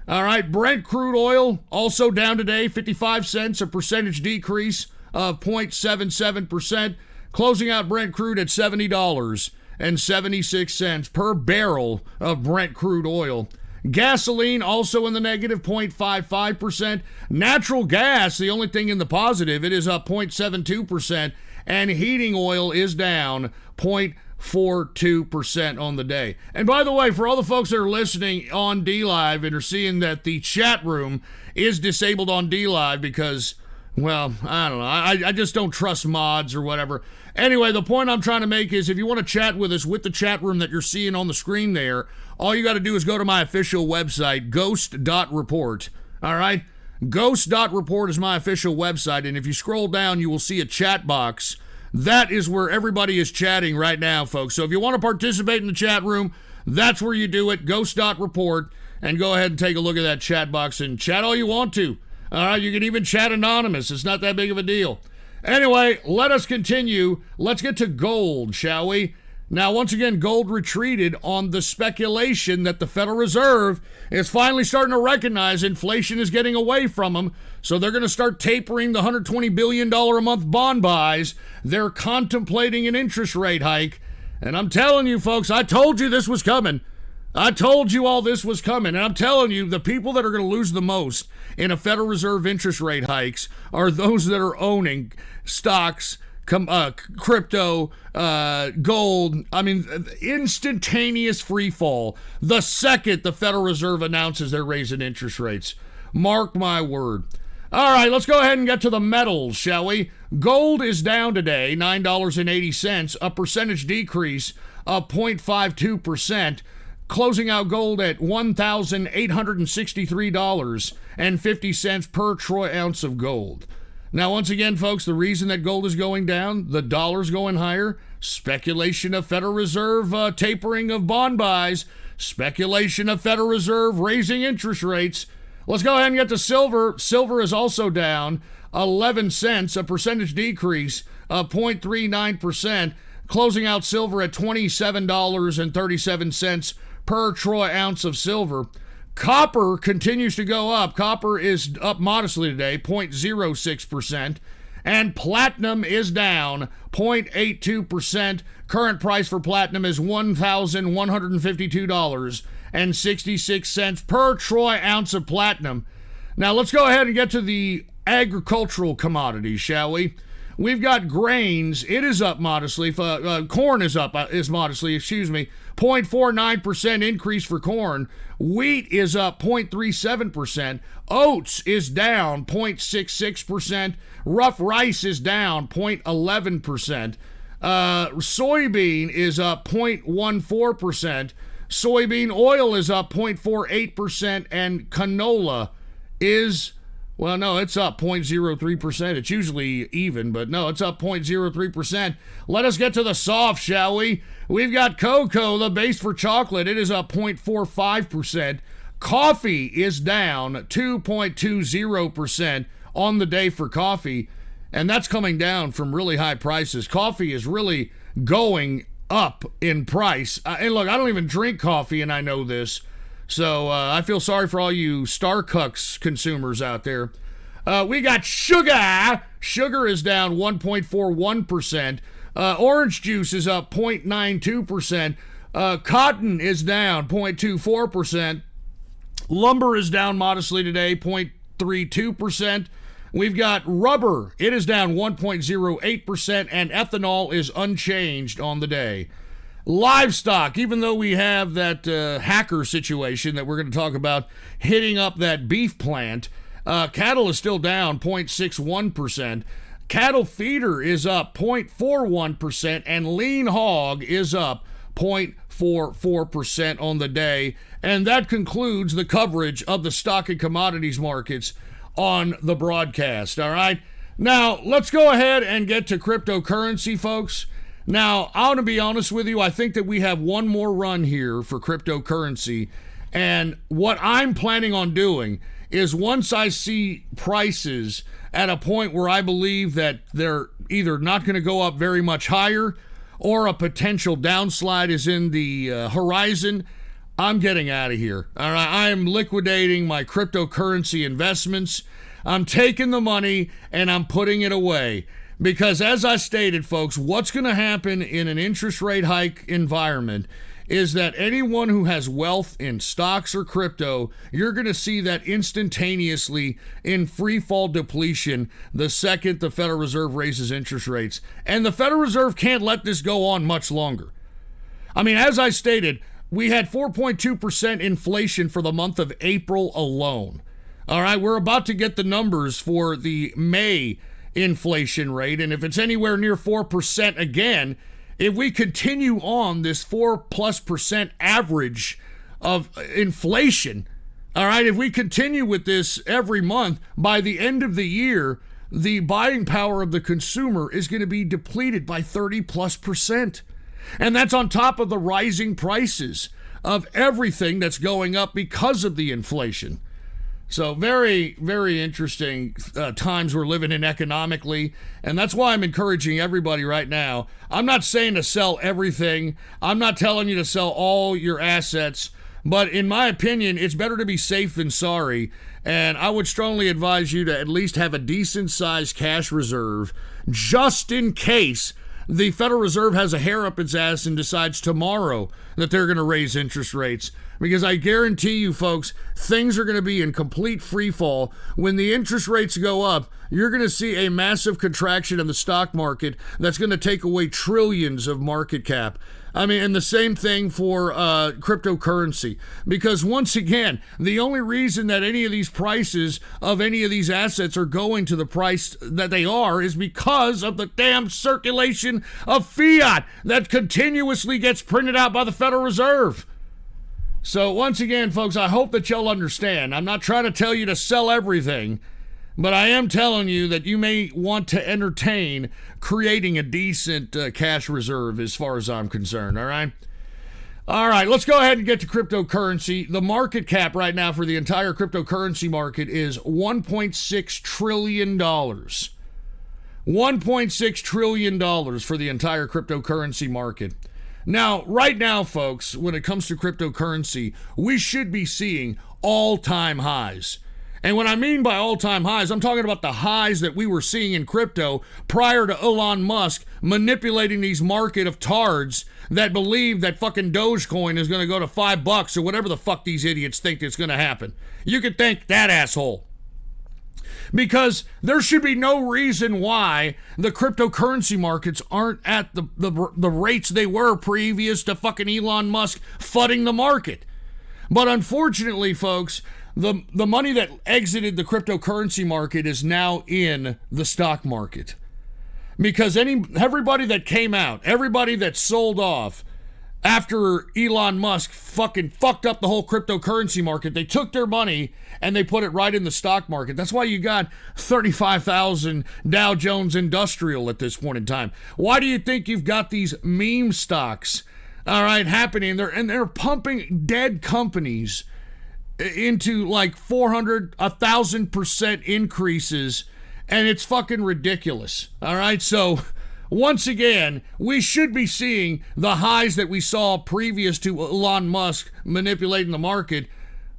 S2: All right, Brent crude oil also down today, 55 cents, a percentage decrease of 0.77%, closing out Brent crude at $70.76 per barrel of Brent crude oil. Gasoline also in the negative, 0.55%. Natural gas, the only thing in the positive, it is up 0.72%, and heating oil is down 0.42% on the day. And by the way, for all the folks that are listening on DLive and are seeing that the chat room is disabled on DLive because Well, I don't know. I just don't trust mods or whatever. Anyway, the point I'm trying to make is if you want to chat with us with the chat room that you're seeing on the screen there, all you got to do is go to my official website, ghost.report. All right? Ghost.report is my official website, and if you scroll down, you will see a chat box. That is where everybody is chatting right now, folks. So if you want to participate in the chat room, that's where you do it, ghost.report, and go ahead and take a look at that chat box and chat all you want to. All right, you can even chat anonymous. It's not that big of a deal. Anyway, let us continue. Let's get to gold, shall we? Now, once again, gold retreated on the speculation that the Federal Reserve is finally starting to recognize inflation is getting away from them, so they're going to start tapering the $120 billion a month bond buys. They're contemplating an interest rate hike, and I'm telling you, folks, I told you this was coming. I told you all this was coming, and I'm telling you, the people that are going to lose the most in a Federal Reserve interest rate hikes are those that are owning stocks, crypto, gold. I mean, instantaneous free fall the second the Federal Reserve announces they're raising interest rates. Mark my word. All right, let's go ahead and get to the metals, shall we? Gold is down today, $9.80, a percentage decrease of 0.52%. Closing out gold at $1,863.50 per troy ounce of gold. Now, once again, folks, the reason that gold is going down, the dollar's going higher, speculation of Federal Reserve tapering of bond buys, speculation of Federal Reserve raising interest rates. Let's go ahead and get to silver. Silver is also down 11 cents, a percentage decrease of 0.39%, closing out silver at $27.37 per troy ounce of silver. Copper continues to go up. Copper is up modestly today, 0.06%, and platinum is down 0.82%. Current price for platinum is $1,152.66 per troy ounce of platinum. Now let's go ahead and get to the agricultural commodities, shall we? We've got grains. It is up modestly. Corn is up, modestly, 0.49% increase for corn. Wheat is up 0.37%. Oats is down 0.66%. Rough rice is down 0.11%. Soybean is up 0.14%. Soybean oil is up 0.48%. And canola is... well, no, it's up 0.03%. It's usually even, but no, it's up 0.03%. Let us get to the soft, shall we? We've got cocoa, the base for chocolate. It is up 0.45%. Coffee is down 2.20% on the day for coffee, and that's coming down from really high prices. Coffee is really going up in price. And look, I don't even drink coffee, and I know this. So I feel sorry for all you Starbucks consumers out there. We got sugar. Sugar is down 1.41%. Orange juice is up 0.92%. Cotton is down 0.24%. Lumber is down modestly today, 0.32%. We've got rubber. It is down 1.08%, and ethanol is unchanged on the day. Livestock, even though we have that hacker situation that we're going to talk about hitting up that beef plant, cattle is still down 0.61%. Cattle feeder is up 0.41%, and lean hog is up 0.44% on the day. And that concludes the coverage of the stock and commodities markets on the broadcast. All right. Now, let's go ahead and get to cryptocurrency, folks. Now, I want to be honest with you. I think that we have one more run here for cryptocurrency. And what I'm planning on doing is once I see prices at a point where I believe that they're either not going to go up very much higher or a potential downslide is in the horizon, I'm getting out of here. All right, I am liquidating my cryptocurrency investments. I'm taking the money and I'm putting it away. Because as I stated, folks, what's going to happen in an interest rate hike environment is that anyone who has wealth in stocks or crypto, you're going to see that instantaneously in free fall depletion the second the Federal Reserve raises interest rates. And the Federal Reserve can't let this go on much longer. I mean, as I stated, we had 4.2% inflation for the month of April alone. All right, we're about to get the numbers for the May inflation rate, and if it's anywhere near 4% again, if we continue on this 4+% average of inflation, all right, if we continue with this every month, by the end of the year, the buying power of the consumer is going to be depleted by 30+%. And that's on top of the rising prices of everything that's going up because of the inflation. So very, very interesting times we're living in economically. And that's why I'm encouraging everybody right now. I'm not saying to sell everything. I'm not telling you to sell all your assets. But in my opinion, it's better to be safe than sorry. And I would strongly advise you to at least have a decent sized cash reserve just in case the Federal Reserve has a hair up its ass and decides tomorrow that they're going to raise interest rates. Because I guarantee you, folks, things are going to be in complete free fall. When the interest rates go up, you're going to see a massive contraction in the stock market that's going to take away trillions of market cap. I mean, and the same thing for cryptocurrency. Because once again, the only reason that any of these prices of any of these assets are going to the price that they are is because of the damn circulation of fiat that continuously gets printed out by the Federal Reserve. So once again, folks, I hope that y'all understand. I'm not trying to tell you to sell everything, but I am telling you that you may want to entertain creating a decent cash reserve as far as I'm concerned, all right? All right, let's go ahead and get to cryptocurrency. The market cap right now for the entire cryptocurrency market is $1.6 trillion. $1.6 trillion for the entire cryptocurrency market. Now, right now, folks, when it comes to cryptocurrency, we should be seeing all-time highs. And what I mean by all-time highs, I'm talking about the highs that we were seeing in crypto prior to Elon Musk manipulating these market of tards that believe that fucking Dogecoin is going to go to $5 or whatever the fuck these idiots think is going to happen. You could thank that asshole. Because there should be no reason why the cryptocurrency markets aren't at the rates they were previous to fucking Elon Musk fudding the market. But unfortunately, folks, the money that exited the cryptocurrency market is now in the stock market. Because everybody that came out, everybody that sold off after Elon Musk fucking fucked up the whole cryptocurrency market, they took their money and they put it right in the stock market. That's why you got 35,000 Dow Jones Industrial at this point in time. Why do you think you've got these meme stocks, all right, happening? They're pumping dead companies into like 400, 1,000% increases, and it's fucking ridiculous, all right? So once again, we should be seeing the highs that we saw previous to Elon Musk manipulating the market,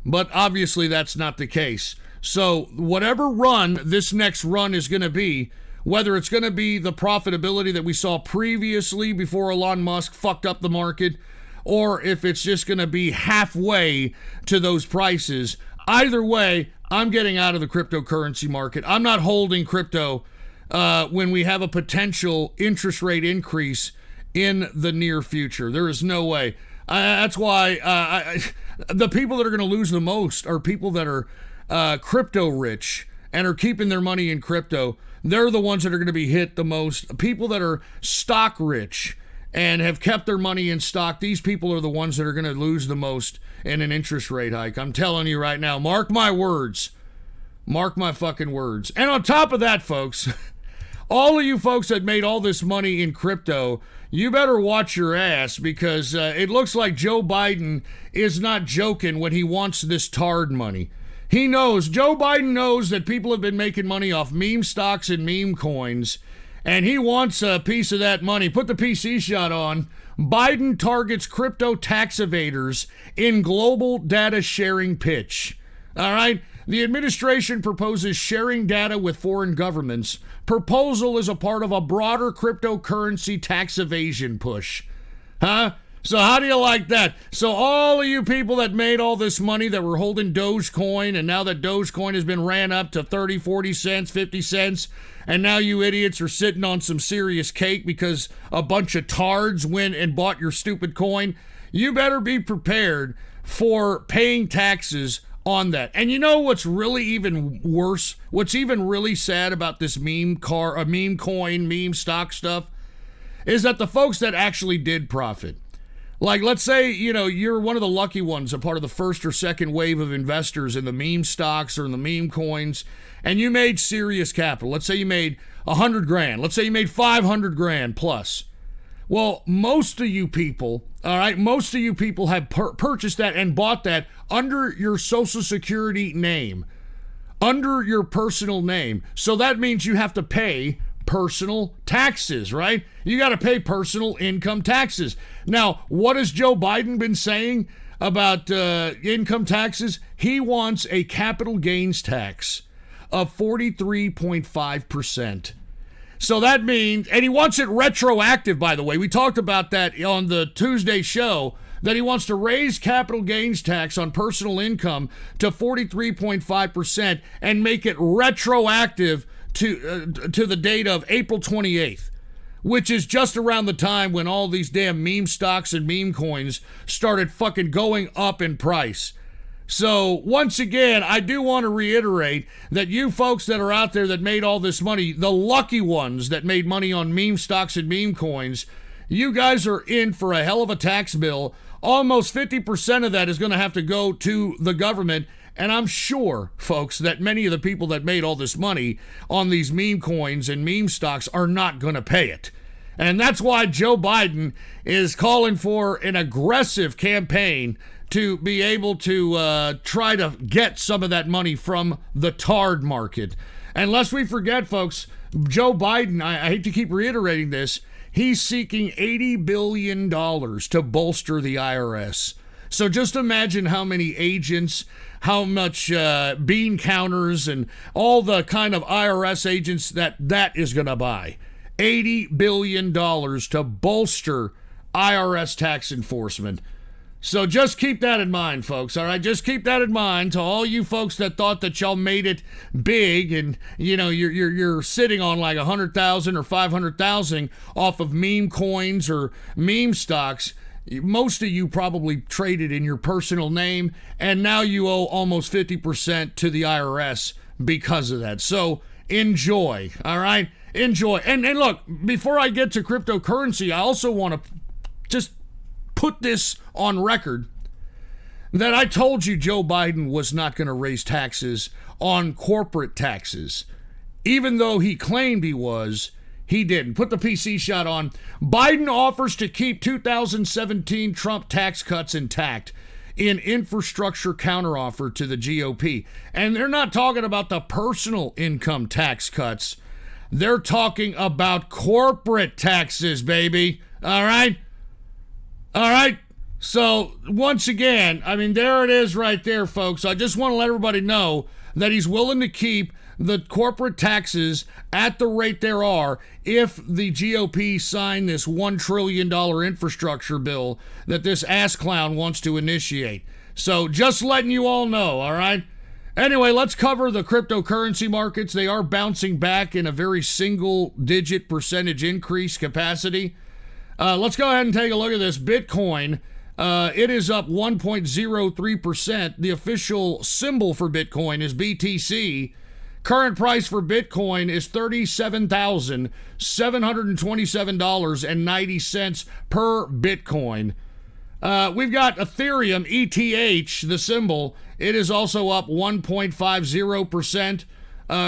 S2: but obviously that's not the case. So whatever run this next run is going to be, whether it's going to be the profitability that we saw previously before Elon Musk fucked up the market, or if it's just going to be halfway to those prices, either way, I'm getting out of the cryptocurrency market. I'm not holding crypto when we have a potential interest rate increase in the near future. There is no way. That's why the people that are going to lose the most are people that are crypto rich and are keeping their money in crypto. They're the ones that are going to be hit the most. People that are stock rich and have kept their money in stock, these people are the ones that are going to lose the most in an interest rate hike. I'm telling you right now, mark my words. Mark my fucking words. And on top of that, folks, all of you folks that made all this money in crypto, you better watch your ass, because it looks like Joe Biden is not joking when he wants this tard money. He knows, Joe Biden knows that people have been making money off meme stocks and meme coins, and he wants a piece of that money. Put the PC shot on. Biden targets crypto tax evaders in global data sharing pitch. All right? The administration proposes sharing data with foreign governments. Proposal is a part of a broader cryptocurrency tax evasion push. Huh? So how do you like that? So all of you people that made all this money that were holding Dogecoin, and now that Dogecoin has been ran up to 30, 40 cents, 50 cents, and now you idiots are sitting on some serious cake because a bunch of tards went and bought your stupid coin, you better be prepared for paying taxes on that. And you know what's really even worse? What's even really sad about this meme coin, meme stock stuff is that the folks that actually did profit, like let's say, you're one of the lucky ones, a part of the first or second wave of investors in the meme stocks or in the meme coins, and you made serious capital. Let's say you made 100 grand. Let's say you made 500 grand plus. Well, most of you people, all right, have purchased that and bought that under your Social Security name, under your personal name. So that means you have to pay personal taxes, right? You got to pay personal income taxes. Now, what has Joe Biden been saying about income taxes? He wants a capital gains tax of 43.5%. So that means, and he wants it retroactive, by the way. We talked about that on the Tuesday show, that he wants to raise capital gains tax on personal income to 43.5% and make it retroactive to the date of April 28th, which is just around the time when all these damn meme stocks and meme coins started fucking going up in price. So, once again, I do want to reiterate that you folks that are out there that made all this money, the lucky ones that made money on meme stocks and meme coins, you guys are in for a hell of a tax bill. Almost 50% of that is going to have to go to the government. And I'm sure, folks, that many of the people that made all this money on these meme coins and meme stocks are not going to pay it. And that's why Joe Biden is calling for an aggressive campaign to be able to try to get some of that money from the TARD market. And lest we forget, folks, Joe Biden, I hate to keep reiterating this, he's seeking $80 billion to bolster the IRS. So just imagine how many agents, how much bean counters, and all the kind of IRS agents that is going to buy. $80 billion to bolster IRS tax enforcement. So just keep that in mind, folks, all right? Just keep that in mind to all you folks that thought that y'all made it big and, you're sitting on like 100,000 or 500,000 off of meme coins or meme stocks. Most of you probably traded in your personal name, and now you owe almost 50% to the IRS because of that. So enjoy, all right? Enjoy. And look, before I get to cryptocurrency, I also want to just put this on record that I told you Joe Biden was not going to raise taxes on corporate taxes. Even though he claimed he was, he didn't. Put the PC shot on. Biden offers to keep 2017 Trump tax cuts intact in infrastructure counteroffer to the GOP. And they're not talking about the personal income tax cuts. They're talking about corporate taxes, baby. All right? All right? So, once again, there it is right there, folks. I just want to let everybody know that he's willing to keep the corporate taxes at the rate there are if the GOP sign this $1 trillion infrastructure bill that this ass clown wants to initiate. So, just letting you all know, all right? Anyway, let's cover the cryptocurrency markets. They are bouncing back in a very single-digit percentage increase capacity. Let's go ahead and take a look at this. Bitcoin, it is up 1.03%. The official symbol for Bitcoin is BTC. Current price for Bitcoin is $37,727.90 per Bitcoin. We've got Ethereum, ETH, the symbol. It is also up 1.50%.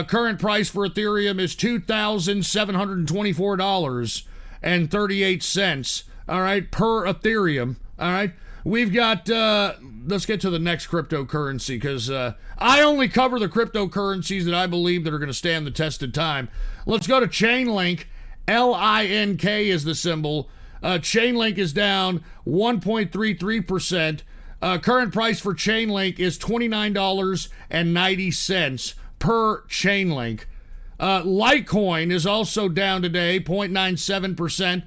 S2: Current price for Ethereum is $2,724.38. All right, per Ethereum. All right. We've got, let's get to the next cryptocurrency because I only cover the cryptocurrencies that I believe that are going to stand the test of time. Let's go to Chainlink. LINK is the symbol. Chainlink is down 1.33%. Current price for Chainlink is $29.90 per Chainlink. Litecoin is also down today, 0.97%.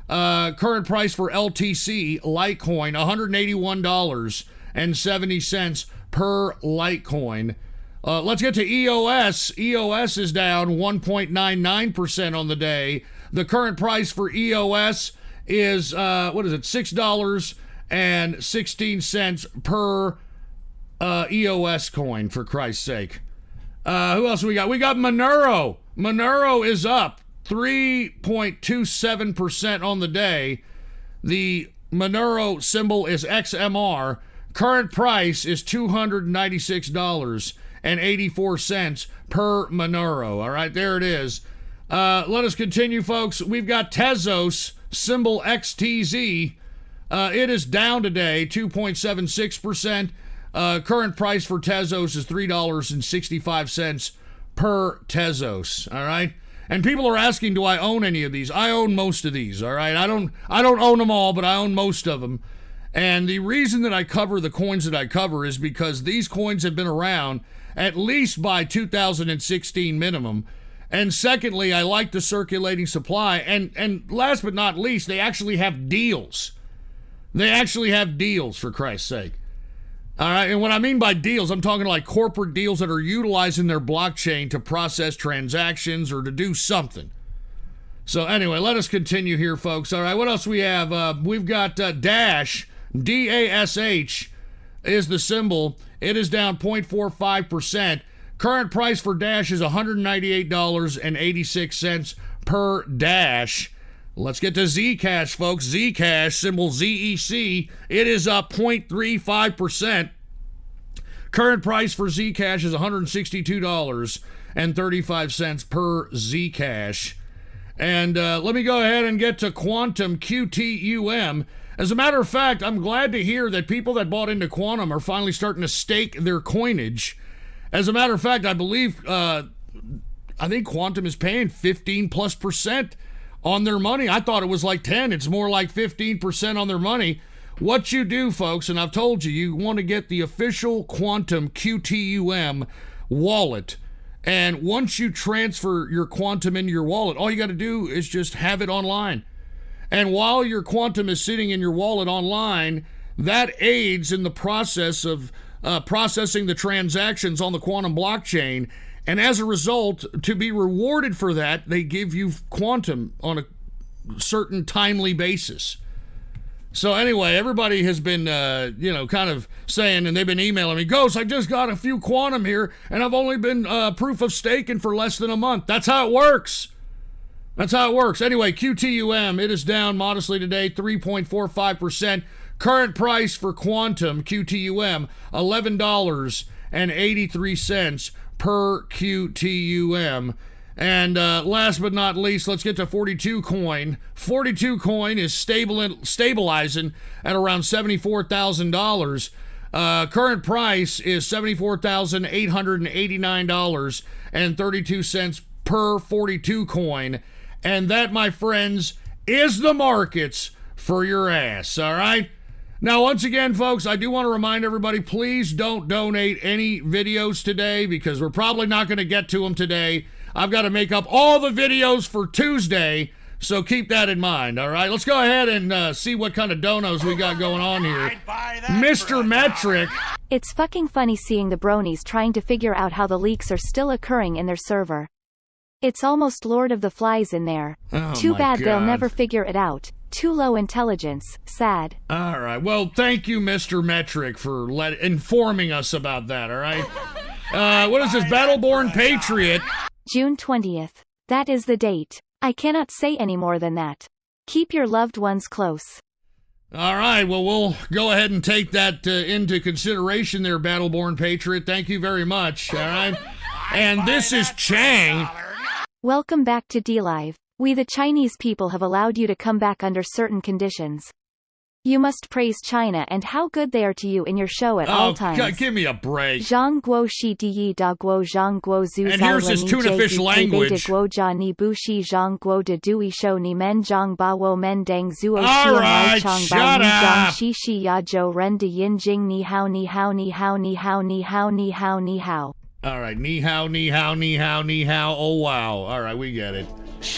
S2: Current price for LTC, Litecoin, $181.70 per Litecoin. Let's get to EOS. EOS is down 1.99% on the day. The current price for EOS is, $6.16 per EOS coin, for Christ's sake. Who else we got? We got Monero. Monero is up 3.27% on the day. The Monero symbol is XMR. Current price is $296.84 per Monero. All right, there it is. Let us continue, folks. We've got Tezos, symbol XTZ. It is down today, 2.76%. Current price for Tezos is $3.65 per Tezos. All right. And people are asking, do I own any of these? I own most of these. All right. I don't own them all, but I own most of them. And the reason that I cover the coins that I cover is because these coins have been around at least by 2016 minimum. And secondly, I like the circulating supply. And last but not least, they actually have deals. They actually have deals, for Christ's sake. All right, and what I mean by deals, I'm talking like corporate deals that are utilizing their blockchain to process transactions or to do something. So anyway, let us continue here, folks. All right, what else we have? We've got Dash, DASH is the symbol. It is down 0.45%. Current price for Dash is $198.86 per Dash. Let's get to Zcash, folks. Zcash, symbol ZEC, it is up 0.35%. Current price for Zcash is $162.35 per Zcash. And let me go ahead and get to Quantum QTUM. As a matter of fact, I'm glad to hear that people that bought into Quantum are finally starting to stake their coinage. As a matter of fact, I believe, I think Quantum is paying 15+% on their money. I thought it was like 10. It's more like 15% on their money. What you do, folks, and I've told you, you want to get the official Quantum QTUM wallet. And once you transfer your Quantum into your wallet, all you got to do is just have it online. And while your Quantum is sitting in your wallet online, that aids in the process of processing the transactions on the Quantum blockchain. And as a result, to be rewarded for that, they give you Quantum on a certain timely basis. So anyway, everybody has been, kind of saying, and they've been emailing me, Ghost, I just got a few Quantum here, and I've only been proof of staking for less than a month. That's how it works. That's how it works. Anyway, QTUM, it is down modestly today, 3.45%. Current price for Quantum QTUM, $11.83 per QTUM. And last but not least, let's get to 42 Coin. 42 Coin is stabilizing at around $74,000. Current price is $74,889.32 per 42 Coin. And that, my friends, is the markets for your ass, all right? Now, once again, folks, I do want to remind everybody, please don't donate any videos today because we're probably not going to get to them today. I've got to make up all the videos for Tuesday, so keep that in mind, all right? Let's go ahead and see what kind of donos we got going on here. Mr. Metric.
S4: It's fucking funny seeing the bronies trying to figure out how the leaks are still occurring in their server. It's almost Lord of the Flies in there.
S2: Oh,
S4: Too bad
S2: God.
S4: they'll never figure it out. Too low intelligence. Sad.
S2: All right. Well, thank you, Mr. Metric, for informing us about that, all right? What is this? Battleborn Patriot.
S4: June 20th. That is the date. I cannot say any more than that. Keep your loved ones close.
S2: All right. Well, we'll go ahead and take that into consideration there, Battleborn Patriot. Thank you very much, all right? And this is Chang.
S4: Welcome back to DLive. We the Chinese people have allowed you to come back under certain conditions. You must praise China and how good they are to you in your show at all times.
S2: God, give me a break.
S4: Zhang guo shi di da guo zhang guo zu
S2: And here's his tuna fish language.
S4: guo jia ni bu shi zhang guo de dui shou ni men zhang ba wo men dang zuo
S2: All
S4: xiao
S2: right,
S4: chang
S2: shut
S4: ba ni zhang
S2: up.
S4: shi shi ya zhou ren de yin jing ni hao ni hao ni hao ni hao ni hao ni hao ni hao.
S2: All right, ni hao, ni hao, ni hao, ni hao. Oh, wow. All right, we get it.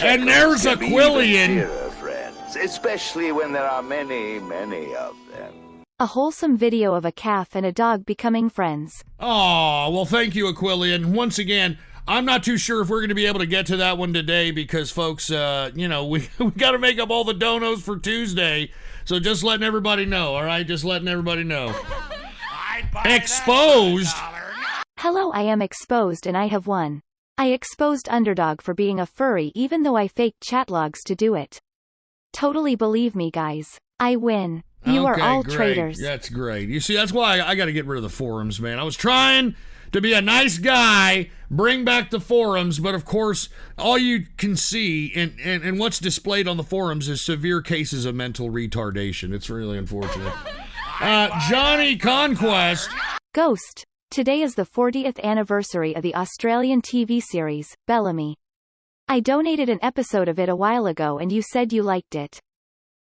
S2: And there's Aquilian.
S5: Friends, especially when there are many, many of them.
S4: A wholesome video of a calf and a dog becoming friends.
S2: Oh, well, thank you, Aquilian. Once again, I'm not too sure if we're going to be able to get to that one today because, folks, we got to make up all the donos for Tuesday. So just letting everybody know, all right? Just letting everybody know. Exposed?
S4: Hello, I am exposed and I have won. I exposed Underdog for being a furry even though I faked chat logs to do it. Totally believe me, guys. I win. You are all
S2: great.
S4: traitors.
S2: That's great. You see, that's why I got to get rid of the forums, man. I was trying to be a nice guy, bring back the forums, but of course, all you can see and what's displayed on the forums is severe cases of mental retardation. It's really unfortunate. Johnny Conquest.
S4: Ghost. Today is the 40th anniversary of the Australian TV series, Bellamy. I donated an episode of it a while ago and you said you liked it.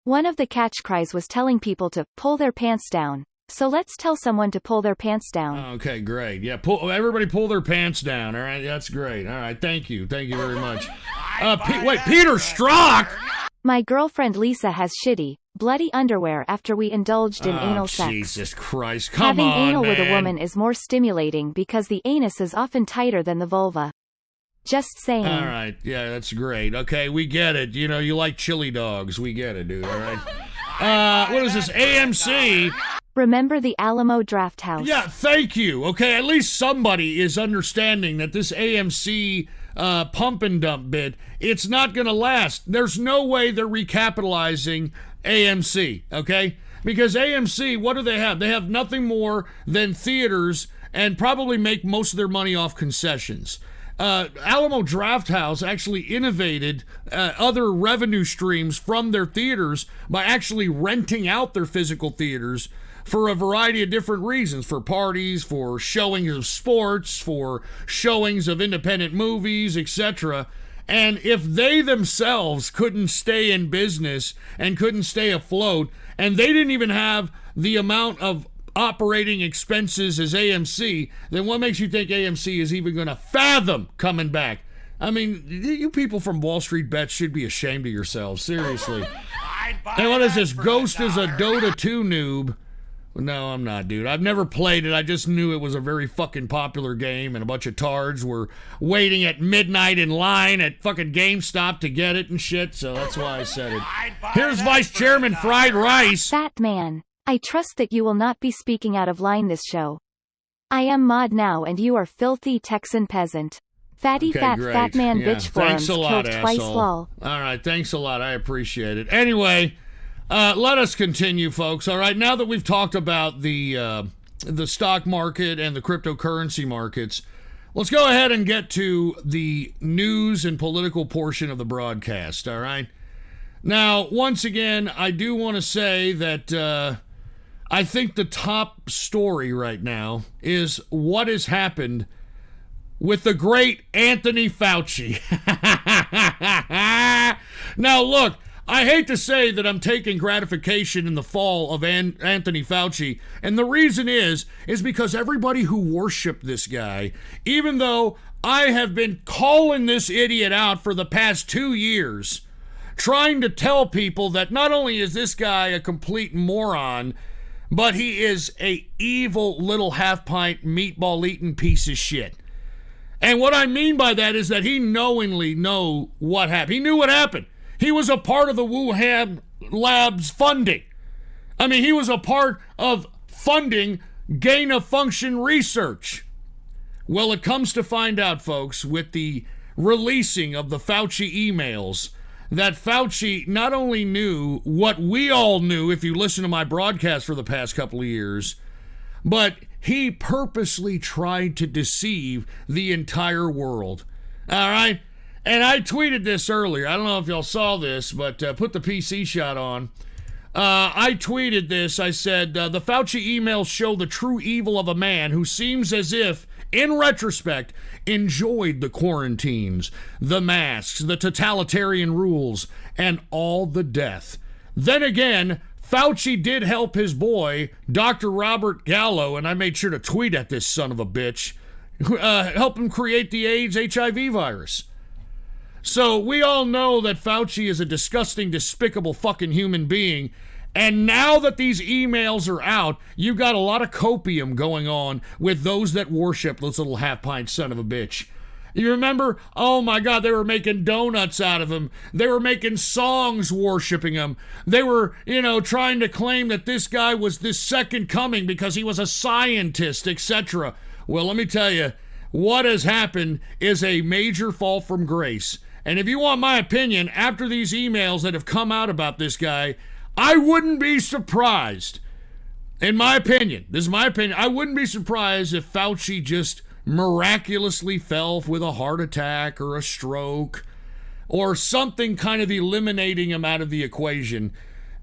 S4: One of the catch cries was telling people to pull their pants down. So let's tell someone to pull their pants down.
S2: Okay, great. Yeah, everybody pull their pants down. All right, that's great. All right, thank you. Thank you very much. Peter Strzok?
S4: My girlfriend Lisa has shitty, bloody underwear after we indulged in anal sex.
S2: Jesus Christ, come on,
S4: Having anal
S2: man.
S4: with a woman is more stimulating because the anus is often tighter than the vulva. Just saying.
S2: All right, yeah, that's great. Okay, we get it. You know, you like chili dogs. We get it, dude, all right? What is this, AMC?
S4: Remember the Alamo Draft House?
S2: Yeah, thank you. Okay, at least somebody is understanding that this AMC pump and dump bit, it's not going to last. There's no way they're recapitalizing AMC, okay? Because AMC, what do they have? They have nothing more than theaters and probably make most of their money off concessions. Alamo Drafthouse actually innovated other revenue streams from their theaters by actually renting out their physical theaters for a variety of different reasons, for parties, for showings of sports, for showings of independent movies, etc. And if they themselves couldn't stay in business and couldn't stay afloat, and they didn't even have the amount of operating expenses as AMC, then what makes you think AMC is even going to fathom coming back? I mean, you people from Wall Street Bets should be ashamed of yourselves, seriously. And what is this? Ghost is a Dota 2 noob. No, I'm not, dude. I've never played it. I just knew it was a very fucking popular game, and a bunch of tards were waiting at midnight in line at fucking GameStop to get it and shit, so that's why I said it. Here's Vice Chairman Fried Rice.
S4: Fat man. I trust that you will not be speaking out of line this show. I am Mod now and you are filthy Texan peasant. Fatty
S2: Okay,
S4: fat
S2: great.
S4: fat man
S2: Yeah,
S4: bitch forums
S2: thanks a lot,
S4: killed twice
S2: asshole.
S4: lol.
S2: All right, thanks a lot. I appreciate it. Anyway, let us continue, folks. All right, now that we've talked about the stock market and the cryptocurrency markets, let's go ahead and get to the news and political portion of the broadcast, all right? Now, once again, I do want to say that I think the top story right now is what has happened with the great Anthony Fauci. Now, look, I hate to say that I'm taking gratification in the fall of Anthony Fauci, and the reason is because everybody who worshiped this guy, even though I have been calling this idiot out for the past 2 years, trying to tell people that not only is this guy a complete moron, but he is a evil little half-pint meatball-eating piece of shit. And what I mean by that is that he knowingly know what happened. He knew what happened. He was a part of the Wuhan lab's funding. I mean, he was a part of funding gain-of-function research. Well, it comes to find out, folks, with the releasing of the Fauci emails, that Fauci not only knew what we all knew if you listen to my broadcast for the past couple of years, but he purposely tried to deceive the entire world. All right? And I tweeted this earlier. I don't know if y'all saw this, but put the PC shot on. I tweeted this. I said, the Fauci emails show the true evil of a man who seems as if, in retrospect, enjoyed the quarantines, the masks, the totalitarian rules, and all the death. Then again, Fauci did help his boy, Dr. Robert Gallo, and I made sure to tweet at this son of a bitch, help him create the AIDS HIV virus. So we all know that Fauci is a disgusting, despicable fucking human being. And now that these emails are out, you've got a lot of copium going on with those that worship this little half-pint son of a bitch. You remember? Oh my God, they were making donuts out of him. They were making songs worshiping him. They were, trying to claim that this guy was this second coming because he was a scientist, etc. Well, let me tell you, what has happened is a major fall from grace. And if you want my opinion, after these emails that have come out about this guy, I wouldn't be surprised. In my opinion, this is my opinion, I wouldn't be surprised if Fauci just miraculously fell with a heart attack or a stroke or something kind of eliminating him out of the equation.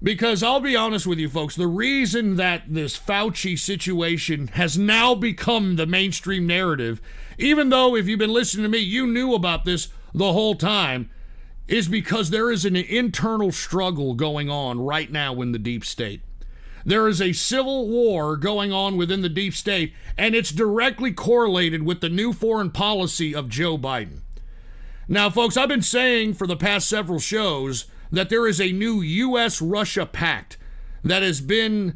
S2: Because I'll be honest with you folks, the reason that this Fauci situation has now become the mainstream narrative, even though if you've been listening to me, you knew about this the whole time, is because there is an internal struggle going on right now in the deep state. There is a civil war going on within the deep state, and it's directly correlated with the new foreign policy of Joe Biden. Now, folks, I've been saying for the past several shows that there is a new U.S.-Russia pact that has been,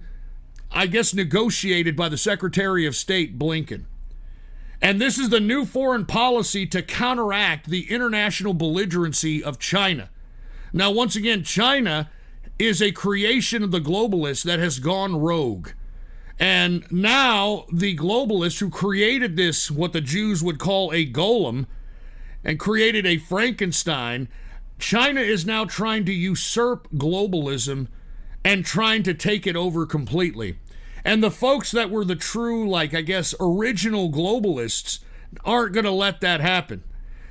S2: I guess, negotiated by the Secretary of State, Blinken. And this is the new foreign policy to counteract the international belligerency of China. Now, once again, China is a creation of the globalists that has gone rogue. And now the globalists who created this, what the Jews would call a golem, and created a Frankenstein, China is now trying to usurp globalism and trying to take it over completely. And the folks that were the true, original globalists aren't going to let that happen.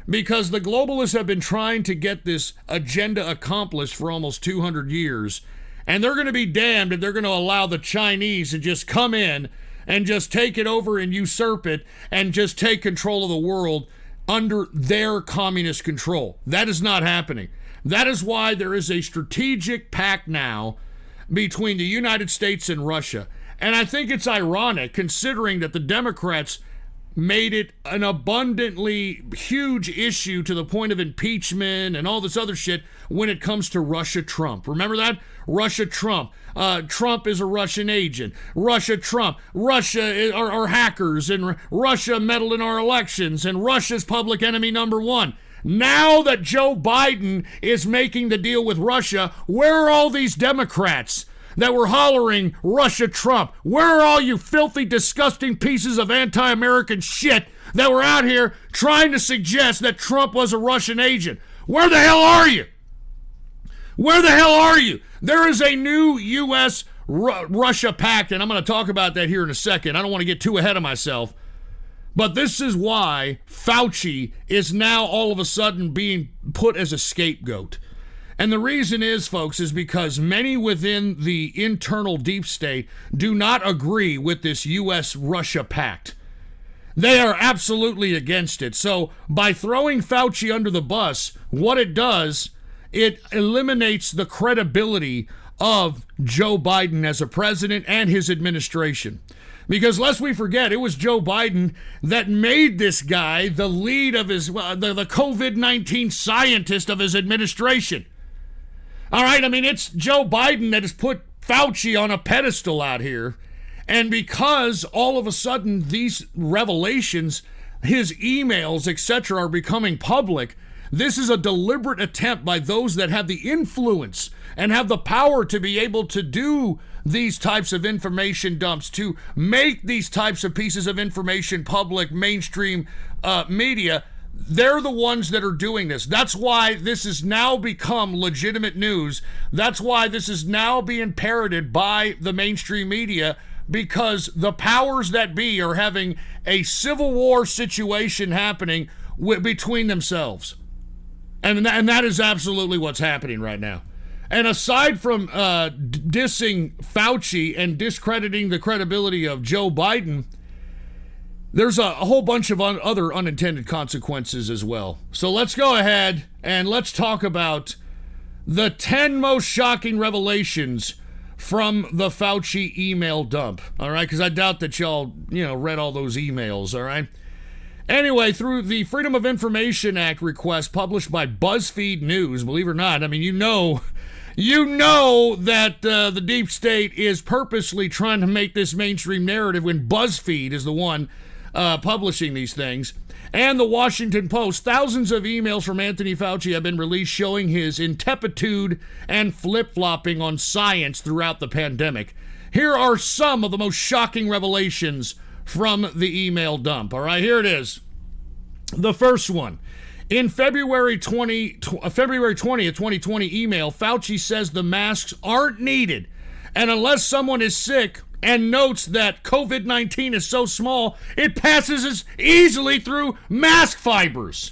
S2: Because the globalists have been trying to get this agenda accomplished for almost 200 years. And they're going to be damned if they're going to allow the Chinese to just come in and just take it over and usurp it and just take control of the world under their communist control. That is not happening. That is why there is a strategic pact now between the United States and Russia. And I think it's ironic, considering that the Democrats made it an abundantly huge issue to the point of impeachment and all this other shit when it comes to Russia-Trump. Remember that? Russia-Trump. Trump is a Russian agent. Russia-Trump. Russia are hackers, and Russia meddled in our elections, and Russia's public enemy number one. Now that Joe Biden is making the deal with Russia, where are all these Democrats that were hollering Russia-Trump? Where are all you filthy, disgusting pieces of anti-American shit that were out here trying to suggest that Trump was a Russian agent? Where the hell are you? Where the hell are you? There is a new U.S.-Russia pact, and I'm going to talk about that here in a second. I don't want to get too ahead of myself. But this is why Fauci is now all of a sudden being put as a scapegoat. And the reason is, folks, is because many within the internal deep state do not agree with this U.S.-Russia pact. They are absolutely against it. So by throwing Fauci under the bus, what it does, it eliminates the credibility of Joe Biden as a president and his administration. Because lest we forget, it was Joe Biden that made this guy the lead of his, the COVID-19 scientist of his administration. All right, I mean, it's Joe Biden that has put Fauci on a pedestal out here. And because all of a sudden these revelations, his emails, etc., are becoming public, this is a deliberate attempt by those that have the influence and have the power to be able to do these types of information dumps, to make these types of pieces of information public, mainstream media. They're the ones that are doing this. That's why this has now become legitimate news. That's why this is now being parroted by the mainstream media, because the powers that be are having a civil war situation happening between themselves. And that is absolutely what's happening right now. And aside from dissing Fauci and discrediting the credibility of Joe Biden, there's a whole bunch of other unintended consequences as well. So let's go ahead and let's talk about the 10 most shocking revelations from the Fauci email dump. All right, because I doubt that y'all, read all those emails. All right. Anyway, through the Freedom of Information Act request published by BuzzFeed News, believe it or not, I mean, you know that the deep state is purposely trying to make this mainstream narrative when BuzzFeed is the one publishing these things. and the Washington Post, thousands of emails from Anthony Fauci have been released showing his ineptitude and flip-flopping on science throughout the pandemic. Here are some of the most shocking revelations from the email dump. All right, here it is. The first one. In February 20th, 2020 email, Fauci says the masks aren't needed. And unless someone is sick and notes that COVID-19 is so small, it passes as easily through mask fibers.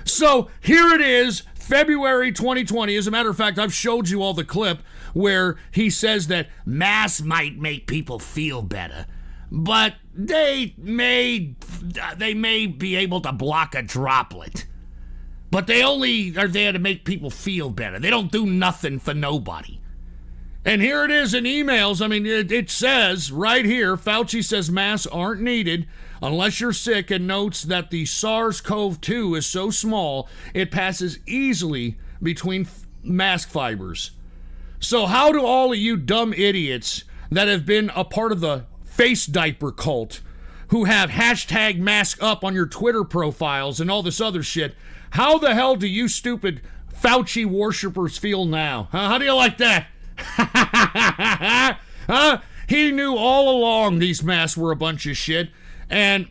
S2: So here it is, February 2020. As a matter of fact, I've showed you all the clip where he says that masks might make people feel better, but they may be able to block a droplet. But they only are there to make people feel better. They don't do nothing for nobody. And here it is in emails. I mean, it says right here, Fauci says masks aren't needed unless you're sick, and notes that the SARS-CoV-2 is so small, it passes easily between mask fibers. So how do all of you dumb idiots that have been a part of the face diaper cult, who have hashtag mask up on your Twitter profiles and all this other shit, how the hell do you stupid Fauci worshippers feel now? Huh? How do you like that? Huh? He knew all along these masks were a bunch of shit. And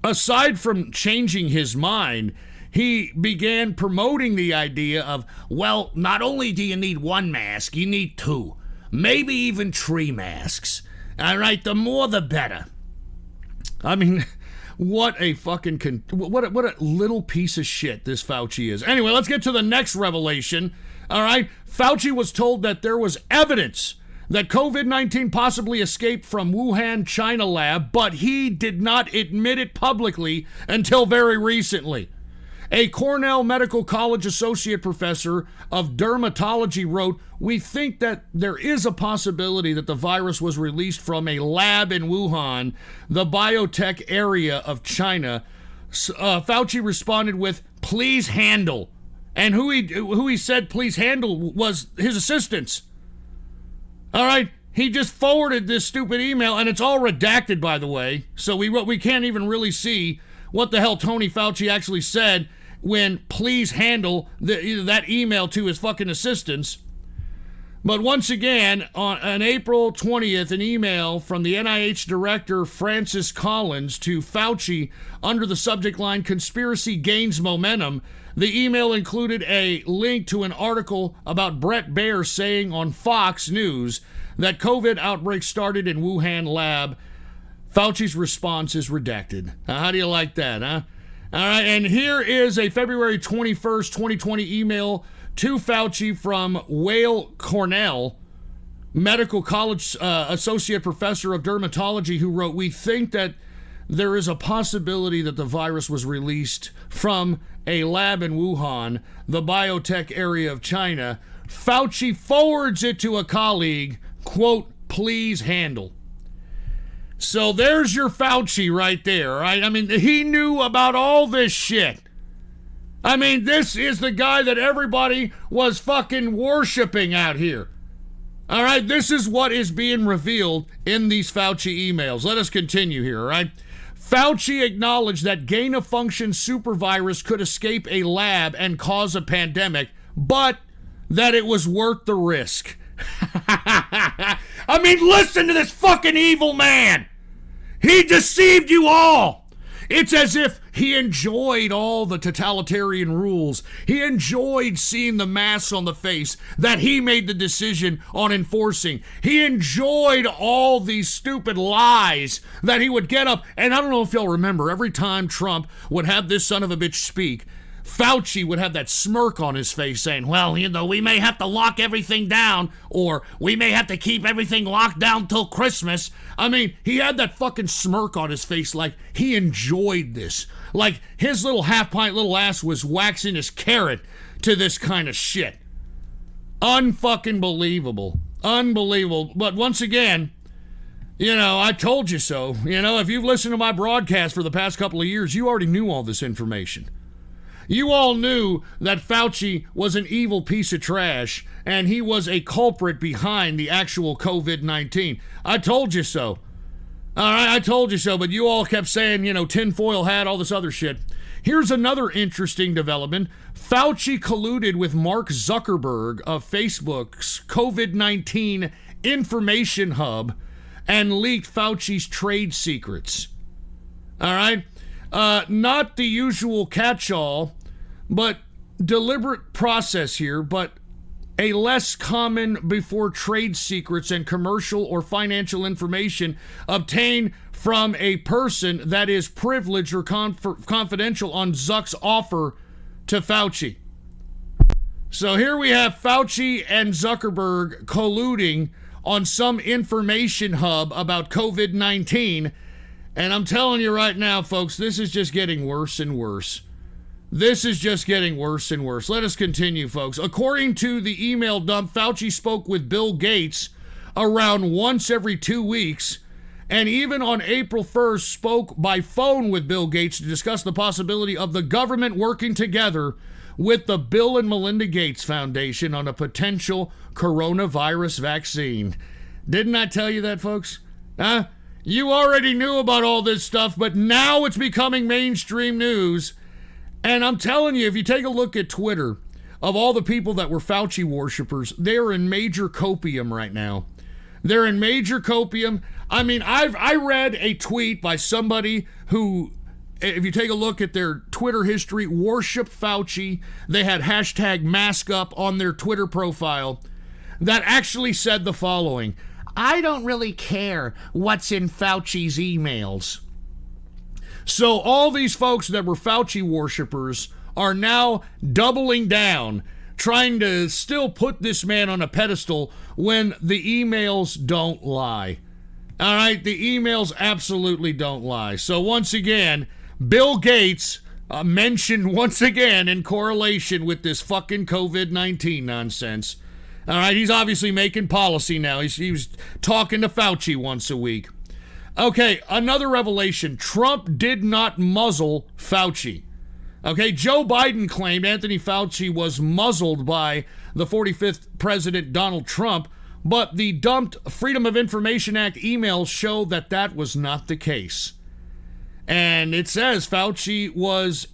S2: aside from changing his mind, he began promoting the idea of, well, not only do you need one mask, you need two, maybe even three masks. All right, the more the better. I mean, what a fucking what a little piece of shit this Fauci is. Anyway, let's get to the next revelation. All right, Fauci was told that there was evidence that COVID-19 possibly escaped from Wuhan, China lab, but he did not admit it publicly until very recently. A Cornell Medical College associate professor of dermatology wrote, "We think that there is a possibility that the virus was released from a lab in Wuhan, the biotech area of China." Fauci responded with, "Please handle." And who he said please handle was his assistants. All right, he just forwarded this stupid email, and it's all redacted, by the way, so we can't even really see what the hell Tony Fauci actually said when please handle that email to his fucking assistants. But once again, on April 20th, an email from the NIH director Francis Collins to Fauci under the subject line, "Conspiracy Gains Momentum." The email included a link to an article about Brett Baer saying on Fox News that COVID outbreak started in Wuhan lab. Fauci's response is redacted. How do you like that, huh? All right, and here is a February 21st, 2020 email to Fauci from Weill Cornell Medical College associate professor of dermatology, who wrote, "We think that there is a possibility that the virus was released from a lab in Wuhan, the biotech area of China." Fauci forwards it to a colleague, quote, "Please handle." So there's your Fauci right there, right? I mean, he knew about all this shit. I mean, this is the guy that everybody was fucking worshiping out here. All right, this is what is being revealed in these Fauci emails. Let us continue here, all right? Fauci acknowledged that gain-of-function supervirus could escape a lab and cause a pandemic, but that it was worth the risk. I mean, listen to this fucking evil man. He deceived you all. It's as if he enjoyed all the totalitarian rules. He enjoyed seeing the masks on the face that he made the decision on enforcing. He enjoyed all these stupid lies that he would get up. And I don't know if y'all remember, every time Trump would have this son of a bitch speak, Fauci would have that smirk on his face saying, well, you know, we may have to lock everything down, or we may have to keep everything locked down till Christmas. I mean, he had that fucking smirk on his face like he enjoyed this. Like his little half-pint little ass was waxing his carrot to this kind of shit. Unfucking believable. Unbelievable. But once again, you know, I told you so. You know, if you've listened to my broadcast for the past couple of years, you already knew all this information. You all knew that Fauci was an evil piece of trash, and he was a culprit behind the actual COVID-19. I told you so. All right, I told you so, but you all kept saying, tinfoil hat, all this other shit. Here's another interesting development. Fauci colluded with Mark Zuckerberg of Facebook's COVID-19 information hub and leaked Fauci's trade secrets. All right? Not the usual catch-all, but deliberate process here, but a less common before trade secrets and commercial or financial information obtained from a person that is privileged or confidential on Zuck's offer to Fauci. So here we have Fauci and Zuckerberg colluding on some information hub about COVID-19. And I'm telling you right now, folks, this is just getting worse and worse. This is just getting worse and worse. Let us continue, folks. According to the email dump, Fauci spoke with Bill Gates around once every 2 weeks, and even on April 1st spoke by phone with Bill Gates to discuss the possibility of the government working together with the Bill and Melinda Gates Foundation on a potential coronavirus vaccine. Didn't I tell you that, folks? Huh? You already knew about all this stuff, but now it's becoming mainstream news. And I'm telling you, if you take a look at Twitter, of all the people that were Fauci worshipers, they're in major copium right now. They're in major copium. I mean, I read a tweet by somebody who, if you take a look at their Twitter history, worship Fauci. They had hashtag mask up on their Twitter profile that actually said the following: I don't really care what's in Fauci's emails. So all these folks that were Fauci worshipers are now doubling down, trying to still put this man on a pedestal when the emails don't lie. All right, the emails absolutely don't lie. So once again, Bill Gates mentioned once again in correlation with this fucking COVID-19 nonsense. All right, he's obviously making policy now. He was talking to Fauci once a week. Okay, another revelation. Trump did not muzzle Fauci. Okay, Joe Biden claimed Anthony Fauci was muzzled by the 45th President Donald Trump, but the dumped Freedom of Information Act emails show that that was not the case. And it says Fauci was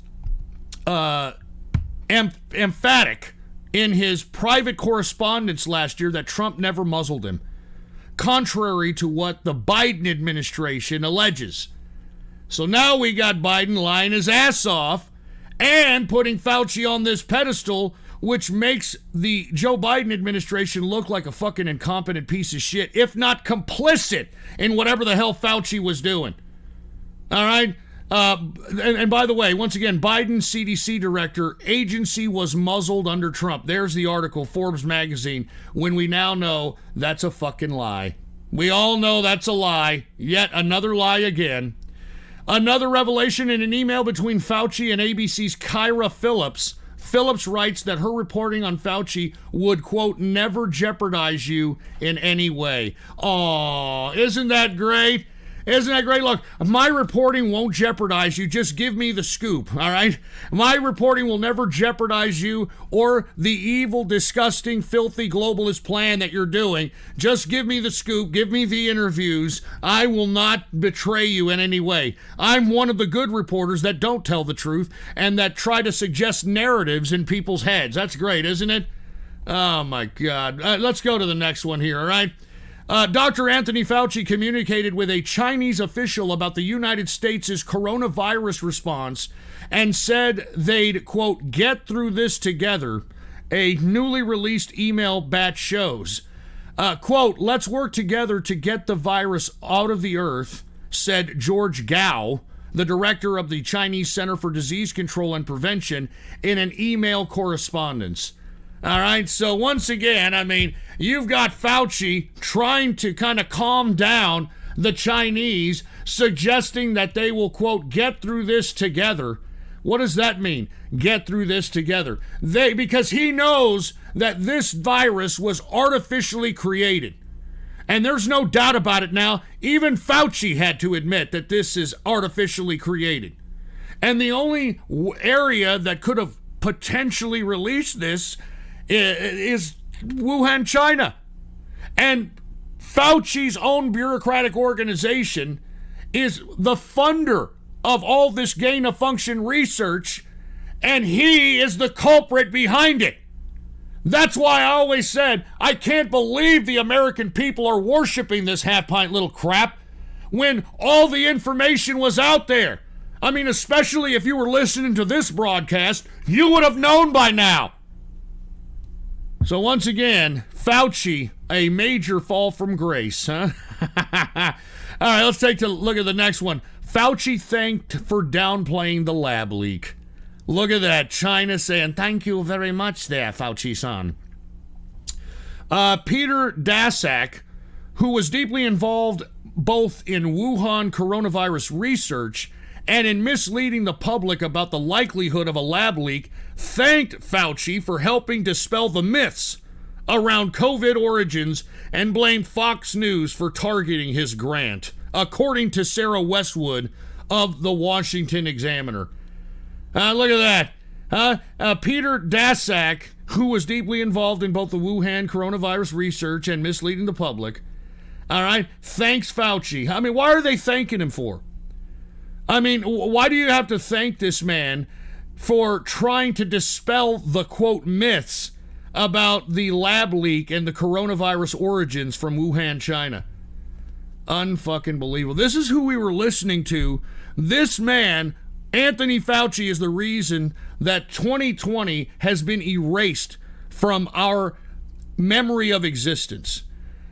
S2: emphatic in his private correspondence last year that Trump never muzzled him, contrary to what the Biden administration alleges. So now we got Biden lying his ass off and putting Fauci on this pedestal, which makes the Joe Biden administration look like a fucking incompetent piece of shit, if not complicit in whatever the hell Fauci was doing. All right? And by the way, once again, Biden CDC director, agency was muzzled under Trump. There's the article, Forbes magazine, when we now know that's a fucking lie. We all know that's a lie. Yet another lie again. Another revelation in an email between Fauci and ABC's Kyra Phillips. Phillips writes that her reporting on Fauci would, quote, never jeopardize you in any way. Aw, isn't that great? Isn't that great? Look, my reporting won't jeopardize you. Just give me the scoop, all right? My reporting will never jeopardize you or the evil, disgusting, filthy globalist plan that you're doing. Just give me the scoop. Give me the interviews. I will not betray you in any way. I'm one of the good reporters that don't tell the truth and that try to suggest narratives in people's heads. That's great, isn't it? Oh, my God. Let's go to the next one here, all right? Dr. Anthony Fauci communicated with a Chinese official about the United States' coronavirus response and said they'd, quote, get through this together, a newly released email batch shows. Quote, let's work together to get the virus out of the earth, said George Gao, the director of the Chinese Center for Disease Control and Prevention, in an email correspondence. All right, so once again, I mean, you've got Fauci trying to kind of calm down the Chinese, suggesting that they will, quote, get through this together. What does that mean, get through this together? Because he knows that this virus was artificially created. And there's no doubt about it now. Even Fauci had to admit that this is artificially created. And the only area that could have potentially released this is Wuhan, China. And Fauci's own bureaucratic organization is the funder of all this gain-of-function research, and he is the culprit behind it. That's why I always said, I can't believe the American people are worshiping this half-pint little crap when all the information was out there. I mean, especially if you were listening to this broadcast, you would have known by now. So once again, Fauci, a major fall from grace, huh? All right, let's take a look at the next one. Fauci thanked for downplaying the lab leak. Look at that. China saying, thank you very much there, Fauci-san. Peter Daszak, who was deeply involved both in Wuhan coronavirus research and in misleading the public about the likelihood of a lab leak, thanked Fauci for helping dispel the myths around COVID origins and blamed Fox News for targeting his grant, according to Sarah Westwood of the Washington Examiner. Look at that. Peter Daszak, who was deeply involved in both the Wuhan coronavirus research and misleading the public, all right, thanks Fauci. I mean, why are they thanking him for? I mean, why do you have to thank this man for trying to dispel the, quote, myths about the lab leak and the coronavirus origins from Wuhan, China? Unfucking believable. This is who we were listening to. This man, Anthony Fauci, is the reason that 2020 has been erased from our memory of existence.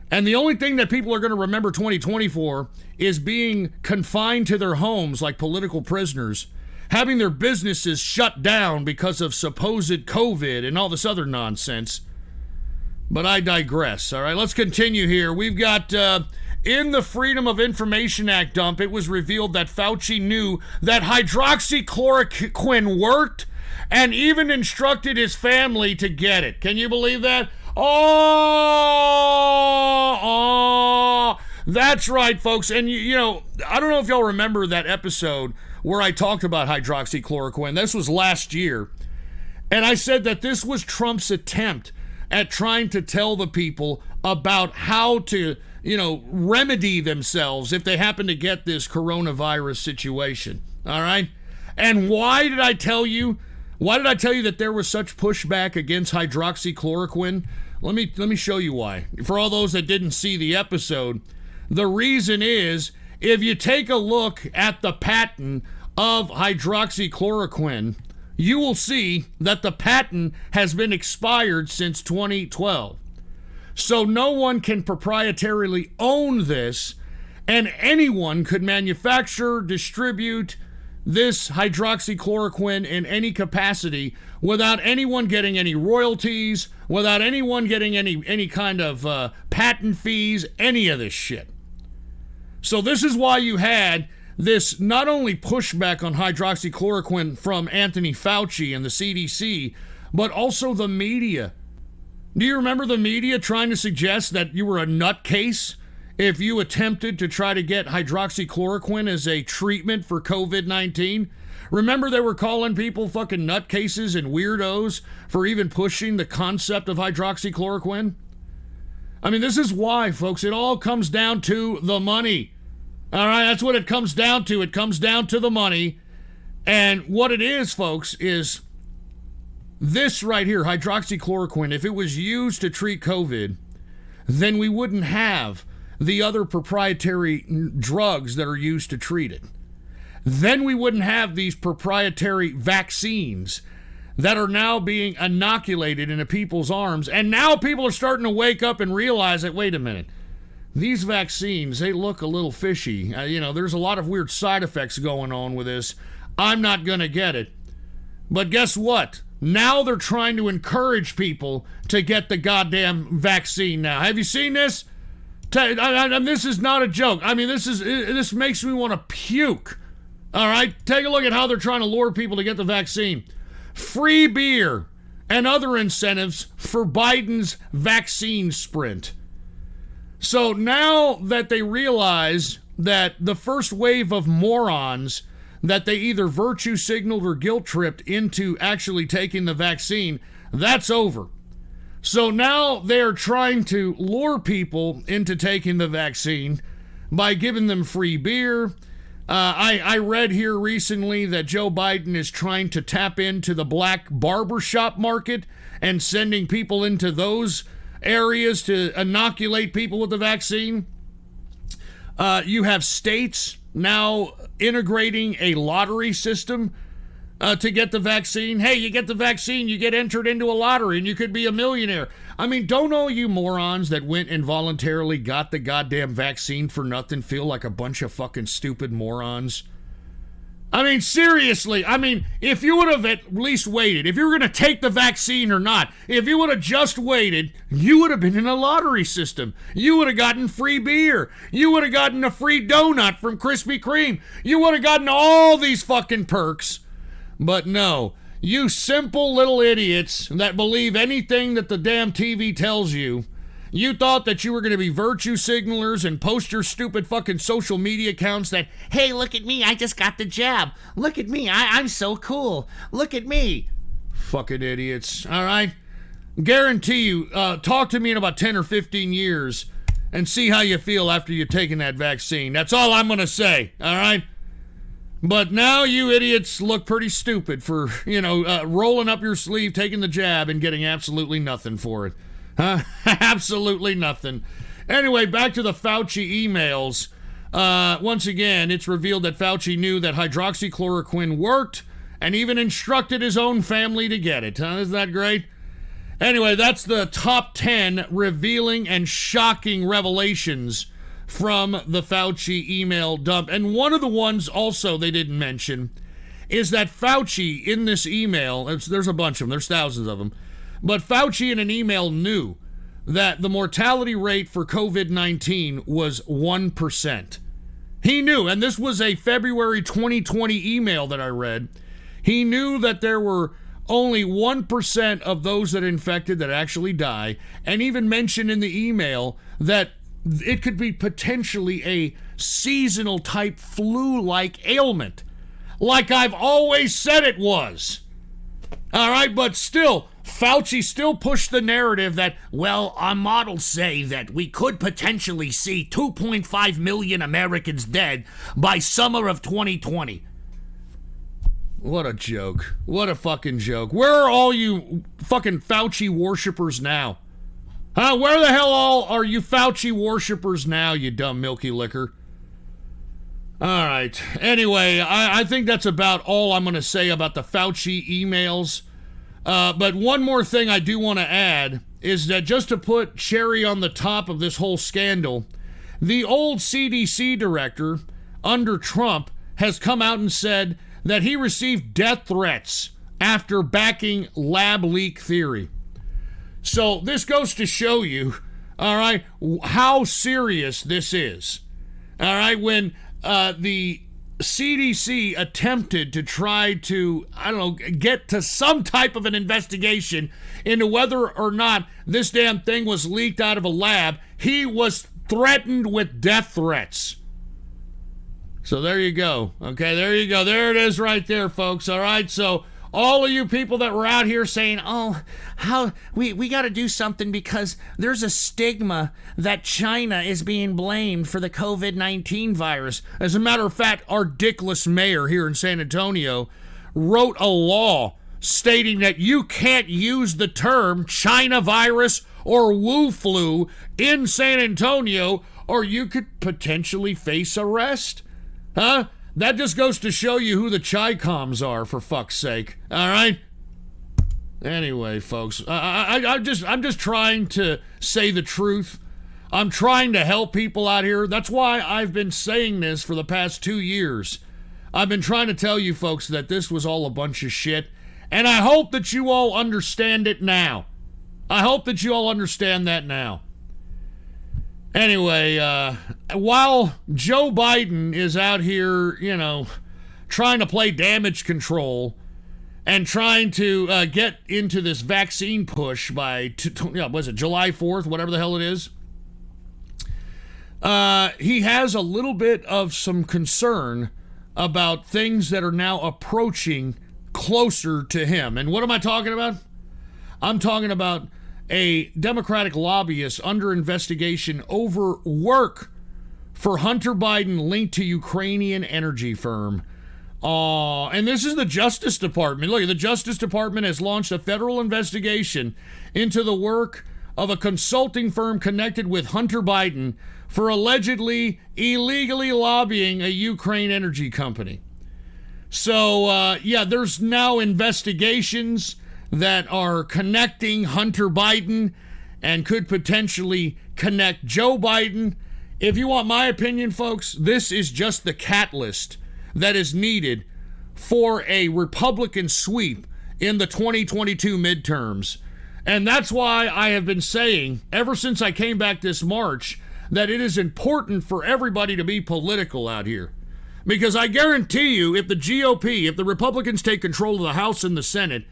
S2: And the only thing that people are going to remember 2020 for is being confined to their homes like political prisoners, having their businesses shut down because of supposed COVID and all this other nonsense. But I digress. All right, let's continue here. We've got, in the Freedom of Information Act dump, it was revealed that Fauci knew that hydroxychloroquine worked and even instructed his family to get it. Can you believe that? Oh, that's right, folks. And, you know, I don't know if y'all remember that episode where I talked about hydroxychloroquine. This was last year. And I said that this was Trump's attempt at trying to tell the people about how to, you know, remedy themselves if they happen to get this coronavirus situation. All right? And why did I tell you? Why did I tell you that there was such pushback against hydroxychloroquine? Let me show you why. For all those that didn't see the episode, the reason is if you take a look at the patent of hydroxychloroquine, you will see that the patent has been expired since 2012. So no one can proprietarily own this, and anyone could manufacture, distribute this hydroxychloroquine in any capacity without anyone getting any royalties, without anyone getting any kind of patent fees, any of this shit. So this is why you had this not only pushback on hydroxychloroquine from Anthony Fauci and the CDC, but also the media. Do you remember the media trying to suggest that you were a nutcase if you attempted to try to get hydroxychloroquine as a treatment for COVID-19? Remember they were calling people fucking nutcases and weirdos for even pushing the concept of hydroxychloroquine? I mean, this is why, folks, it all comes down to the money. All right, that's what it comes down to. It comes down to the money. And what it is, folks, is this right here, hydroxychloroquine. If it was used to treat COVID, then we wouldn't have the other proprietary drugs that are used to treat it. Then we wouldn't have these proprietary vaccines that are now being inoculated into people's arms. And now people are starting to wake up and realize that, wait a minute, these vaccines, they look a little fishy. There's a lot of weird side effects going on with this. I'm not going to get it. But guess what? Now they're trying to encourage people to get the goddamn vaccine now. Have you seen this? This is not a joke. I mean, this makes me want to puke. All right? Take a look at how they're trying to lure people to get the vaccine. Free beer and other incentives for Biden's vaccine sprint. So now that they realize that the first wave of morons that they either virtue signaled or guilt tripped into actually taking the vaccine, that's over. So now they're trying to lure people into taking the vaccine by giving them free beer. I read here recently that Joe Biden is trying to tap into the black barbershop market and sending people into those areas to inoculate people with the vaccine. You have states now integrating a lottery system to get the vaccine. Hey, you get the vaccine, you get entered into a lottery, and you could be a millionaire. I mean, don't all you morons that went and voluntarily got the goddamn vaccine for nothing feel like a bunch of fucking stupid morons? I mean, seriously, if you would have at least waited, if you were going to take the vaccine or not, if you would have just waited, you would have been in a lottery system. You would have gotten free beer. You would have gotten a free donut from Krispy Kreme. You would have gotten all these fucking perks. But no, you simple little idiots that believe anything that the damn TV tells you. You thought that you were going to be virtue signalers and post your stupid fucking social media accounts that,
S3: Hey, look at me, I just got the jab. Look at me, I'm so cool. Look at me.
S2: fucking idiots, all right? Guarantee you, talk to me in about 10 or 15 years and see how you feel after you've taken that vaccine. That's all I'm going to say, all right? But now you idiots look pretty stupid for, rolling up your sleeve, taking the jab, and getting absolutely nothing for it. Huh? Absolutely nothing. Anyway, back to the Fauci emails. Once again, it's revealed that Fauci knew that hydroxychloroquine worked and even instructed his own family to get it. Huh? Isn't that great? Anyway, that's the top 10 revealing and shocking revelations from the Fauci email dump. And one of the ones also they didn't mention is that Fauci in this email, there's a bunch of them, there's thousands of them, but Fauci in an email knew that the mortality rate for COVID-19 was 1%. He knew, and this was a February 2020 email that I read, he knew that there were only 1% of those that are infected that actually die, and even mentioned in the email that it could be potentially a seasonal type flu-like ailment, like I've always said it was. All right, but still, Fauci still pushed the narrative that, well, our models say that we could potentially see 2.5 million Americans dead by summer of 2020. What a joke. What a fucking joke. Where are all you fucking Fauci worshippers now? Huh? Where the hell all are you Fauci worshippers now, you dumb milky liquor? All right. Anyway, I think that's about all I'm going to say about the Fauci emails. But one more thing I do want to add is that just to put cherry on the top of this whole scandal, the old CDC director under Trump has come out and said that he received death threats after backing lab leak theory. So this goes to show you, all right, how serious this is. All right, when the CDC attempted to try to, get to some type of an investigation into whether or not this damn thing was leaked out of a lab, he was threatened with death threats. So there you go. Okay, there you go. There it is right there, folks. All right, so all of you people that were out here saying, we got to do something because there's a stigma that China is being blamed for the COVID-19 virus. As a matter of fact, our dickless mayor here in San Antonio wrote a law stating that you can't use the term China virus or Wu flu in San Antonio or you could potentially face arrest. Huh? That just goes to show you who the Chi-Coms are, for fuck's sake. All right? Anyway, folks, I'm just trying to say the truth. I'm trying to help people out here. That's why I've been saying this for the past 2 years. I've been trying to tell you folks that this was all a bunch of shit, and I hope that you all understand it now. I hope that you all understand that now. Anyway, while Joe Biden is out here, trying to play damage control and trying to get into this vaccine push by, was it July 4th, whatever the hell it is, he has a little bit of some concern about things that are now approaching closer to him. And what am I talking about? I'm talking about a Democratic lobbyist under investigation over work for Hunter Biden linked to Ukrainian energy firm. And this is the Justice Department. Look, the Justice Department has launched a federal investigation into the work of a consulting firm connected with Hunter Biden for allegedly illegally lobbying a Ukraine energy company. So, there's now investigations that are connecting Hunter Biden and could potentially connect Joe Biden. If you want my opinion, folks, this is just the catalyst that is needed for a Republican sweep in the 2022 midterms. And that's why I have been saying, ever since I came back this March, that it is important for everybody to be political out here. Because I guarantee you, if the GOP, if the Republicans take control of the House and the Senate,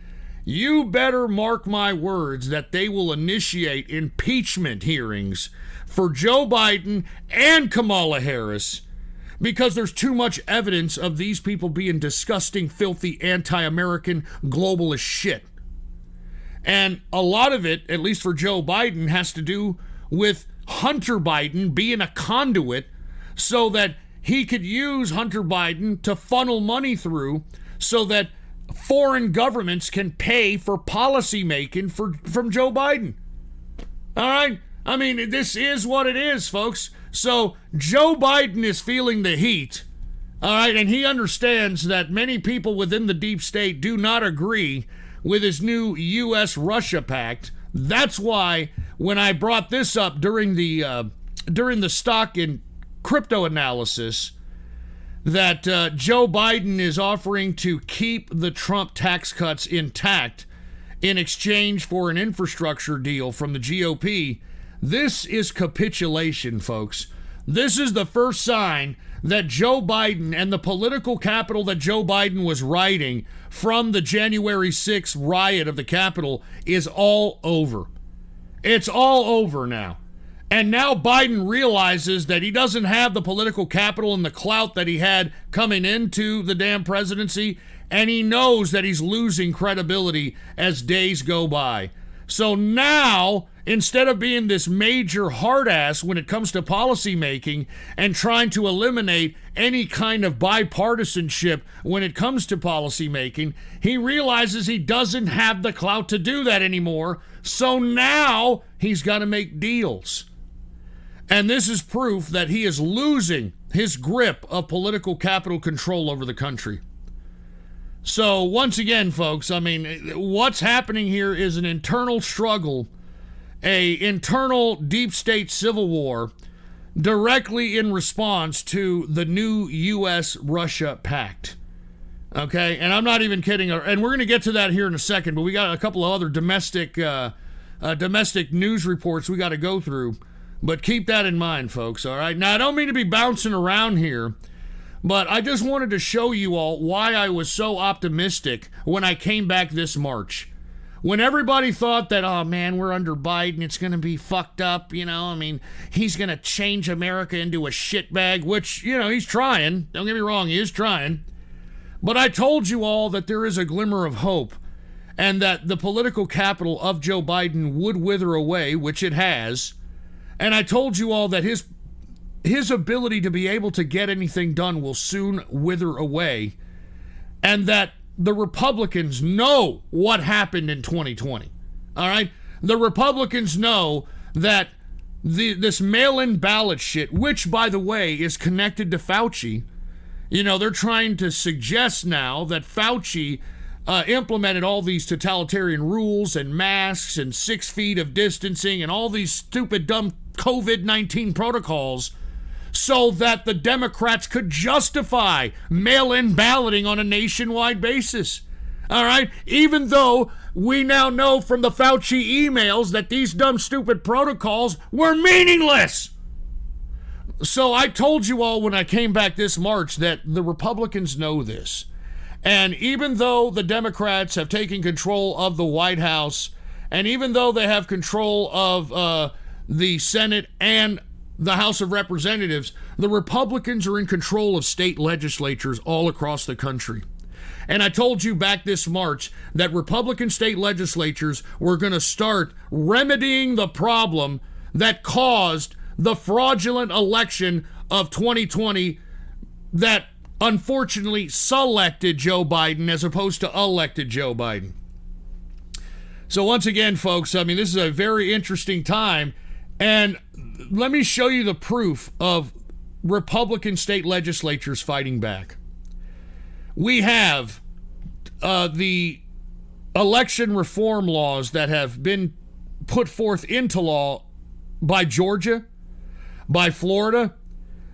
S2: you better mark my words that they will initiate impeachment hearings for Joe Biden and Kamala Harris, because there's too much evidence of these people being disgusting, filthy, anti-American, globalist shit. And a lot of it, at least for Joe Biden, has to do with Hunter Biden being a conduit so that he could use Hunter Biden to funnel money through so that foreign governments can pay for policy making from Joe Biden. All right? I mean, this is what it is, folks. So Joe Biden is feeling the heat, all right, and he understands that many people within the deep state do not agree with his new U.S.-Russia pact. That's why when I brought this up during the stock and crypto analysis, that Joe Biden is offering to keep the Trump tax cuts intact in exchange for an infrastructure deal from the GOP, this is capitulation, folks. This is the first sign that Joe Biden and the political capital that Joe Biden was riding from the January 6th riot of the Capitol is all over. It's all over now. And now Biden realizes that he doesn't have the political capital and the clout that he had coming into the damn presidency, and he knows that he's losing credibility as days go by. So now, instead of being this major hard ass when it comes to policy making and trying to eliminate any kind of bipartisanship when it comes to policy making, he realizes he doesn't have the clout to do that anymore. So now he's got to make deals. And this is proof that he is losing his grip of political capital control over the country. So once again, folks, I mean, what's happening here is an internal struggle, a internal deep state civil war directly in response to the new U.S.-Russia pact. Okay, and I'm not even kidding, and we're going to get to that here in a second, but we got a couple of other domestic news reports we got to go through. But keep that in mind, folks, all right? Now, I don't mean to be bouncing around here, but I just wanted to show you all why I was so optimistic when I came back this March. When everybody thought that, oh, man, we're under Biden, it's going to be fucked up, you know? I mean, he's going to change America into a shitbag, which, you know, he's trying. Don't get me wrong, he is trying. But I told you all that there is a glimmer of hope and that the political capital of Joe Biden would wither away, which it has. And I told you all that his ability to be able to get anything done will soon wither away, and that the Republicans know what happened in 2020. All right? The Republicans know that this mail-in ballot shit, which, by the way, is connected to Fauci, you know, they're trying to suggest now that Fauci implemented all these totalitarian rules and masks and 6 feet of distancing and all these stupid, dumb COVID-19 protocols so that the Democrats could justify mail-in balloting on a nationwide basis. All right? Even though we now know from the Fauci emails that these dumb, stupid protocols were meaningless. So I told you all when I came back this March that the Republicans know this. And even though the Democrats have taken control of the White House, and even though they have control of the Senate and the House of Representatives, the Republicans are in control of state legislatures all across the country. And I told you back this March that Republican state legislatures were going to start remedying the problem that caused the fraudulent election of 2020 that unfortunately selected Joe Biden as opposed to elected Joe Biden. So once again, folks, I mean, this is a very interesting time. And let me show you the proof of Republican state legislatures fighting back. We have the election reform laws that have been put forth into law by Georgia, by Florida.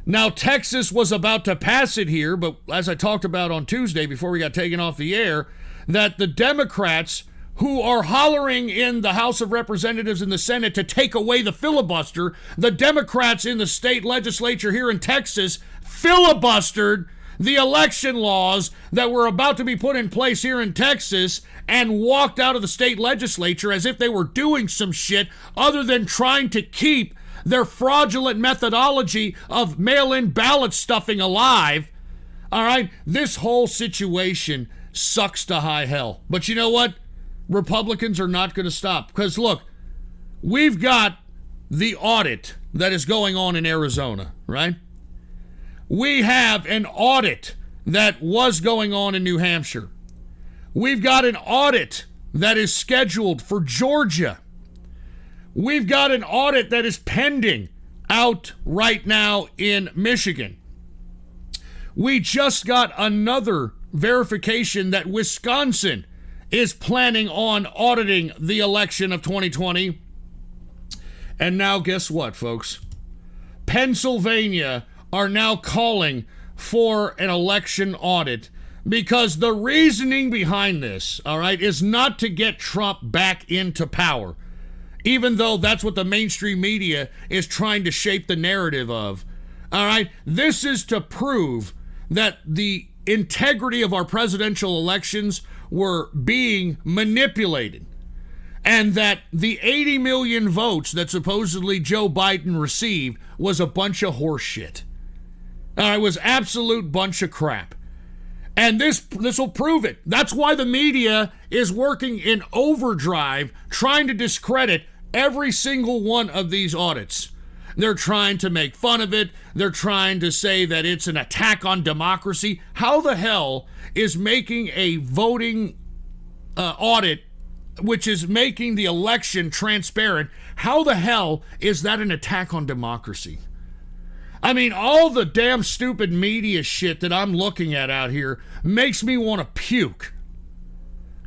S2: Now, Texas was about to pass it here, but as I talked about on Tuesday before we got taken off the air, that the Democrats who are hollering in the House of Representatives and the Senate to take away the filibuster, the Democrats in the state legislature here in Texas filibustered the election laws that were about to be put in place here in Texas and walked out of the state legislature as if they were doing some shit other than trying to keep their fraudulent methodology of mail-in ballot stuffing alive. All right, this whole situation sucks to high hell. But you know what? Republicans are not going to stop. Because look, we've got the audit that is going on in Arizona, right? We have an audit that was going on in New Hampshire. We've got an audit that is scheduled for Georgia. We've got an audit that is pending out right now in Michigan. We just got another verification that Wisconsin is planning on auditing the election of 2020. And now guess what, folks? Pennsylvania are now calling for an election audit because the reasoning behind this, all right, is not to get Trump back into power, even though that's what the mainstream media is trying to shape the narrative of. All right, this is to prove that the integrity of our presidential elections were being manipulated and that the 80 million votes that supposedly Joe Biden received was a bunch of horse shit. It was absolute bunch of crap. And this will prove it. That's why the media is working in overdrive trying to discredit every single one of these audits. They're trying to make fun of it. They're trying to say that it's an attack on democracy. How the hell is making a voting audit, which is making the election transparent, how the hell is that an attack on democracy? I mean, all the damn stupid media shit that I'm looking at out here makes me want to puke.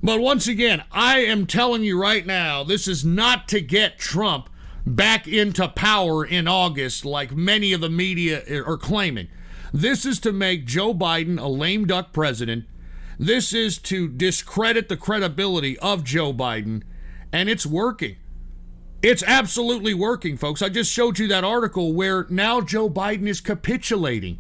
S2: But once again, I am telling you right now, this is not to get Trump back into power in August like many of the media are claiming. This is to make Joe Biden a lame duck president. This is to discredit the credibility of Joe Biden, and it's working. It's absolutely working, folks. I just showed you that article where now Joe Biden is capitulating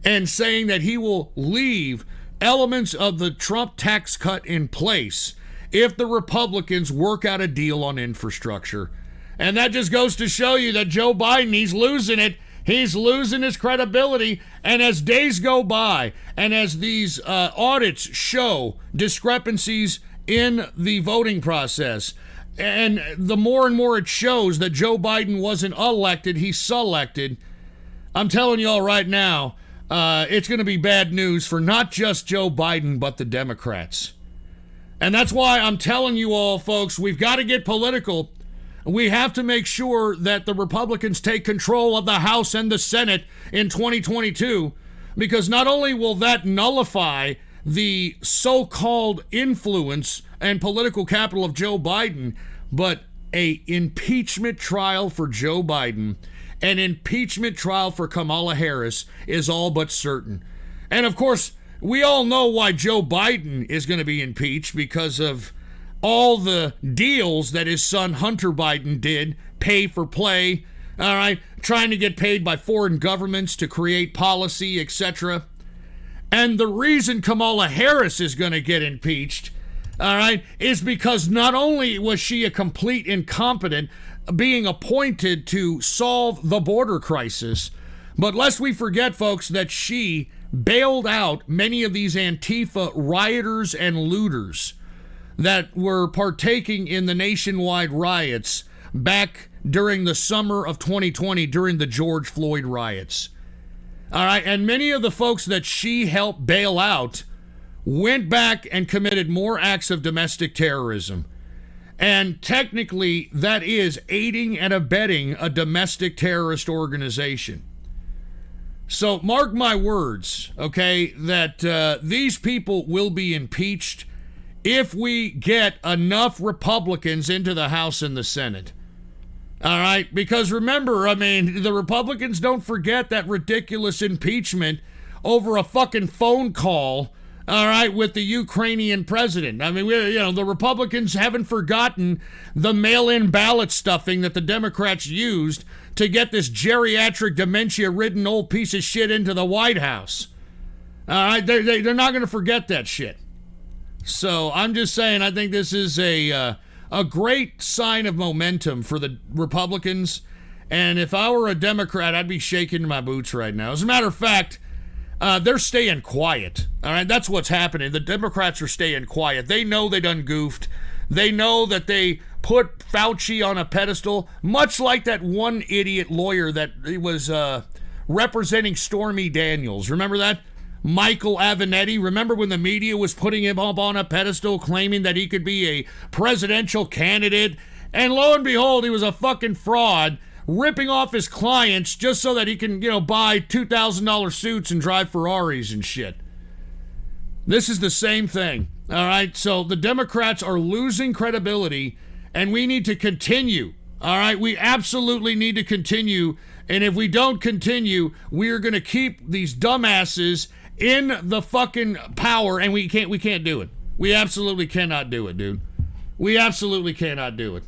S2: and saying that he will leave elements of the Trump tax cut in place if the Republicans work out a deal on infrastructure. And that just goes to show you that Joe Biden, he's losing it. He's losing his credibility. And as days go by, and as these audits show discrepancies in the voting process, and the more and more it shows that Joe Biden wasn't elected, he's selected, I'm telling you all right now, it's going to be bad news for not just Joe Biden, but the Democrats. And that's why I'm telling you all, folks, we've got to get political. We have to make sure that the Republicans take control of the House and the Senate in 2022, because not only will that nullify the so-called influence and political capital of Joe Biden, but a impeachment trial for Joe Biden, an impeachment trial for Kamala Harris is all but certain. And of course, we all know why Joe Biden is going to be impeached, because of all the deals that his son Hunter Biden did, pay for play, all right, trying to get paid by foreign governments to create policy, etc. And the reason Kamala Harris is going to get impeached, all right, is because not only was she a complete incompetent being appointed to solve the border crisis, but lest we forget, folks, that she bailed out many of these Antifa rioters and looters that were partaking in the nationwide riots back during the summer of 2020 during the George Floyd riots. All right, and many of the folks that she helped bail out went back and committed more acts of domestic terrorism. And technically, that is aiding and abetting a domestic terrorist organization. So mark my words, okay, that these people will be impeached if we get enough Republicans into the House and the Senate. All right, because remember, I mean, the Republicans don't forget that ridiculous impeachment over a fucking phone call, all right, with the Ukrainian president. I mean, the Republicans haven't forgotten the mail-in ballot stuffing that the Democrats used to get this geriatric, dementia-ridden old piece of shit into the White House. All right, they're not going to forget that shit. So I'm just saying, I think this is a great sign of momentum for the Republicans. And if I were a Democrat, I'd be shaking my boots right now. As a matter of fact, they're staying quiet. All right, that's what's happening. The Democrats are staying quiet. They know they done goofed. They know that they put Fauci on a pedestal, much like that one idiot lawyer that was representing Stormy Daniels. Remember that? Michael Avenatti. Remember when the media was putting him up on a pedestal, claiming that he could be a presidential candidate? And lo and behold, he was a fucking fraud, ripping off his clients just so that he can, buy $2,000 suits and drive Ferraris and shit. This is the same thing, all right? So the Democrats are losing credibility, and we need to continue, all right? We absolutely need to continue, and if we don't continue, we are going to keep these dumbasses in the fucking power, and we can't do it. We absolutely cannot do it, dude. We absolutely cannot do it.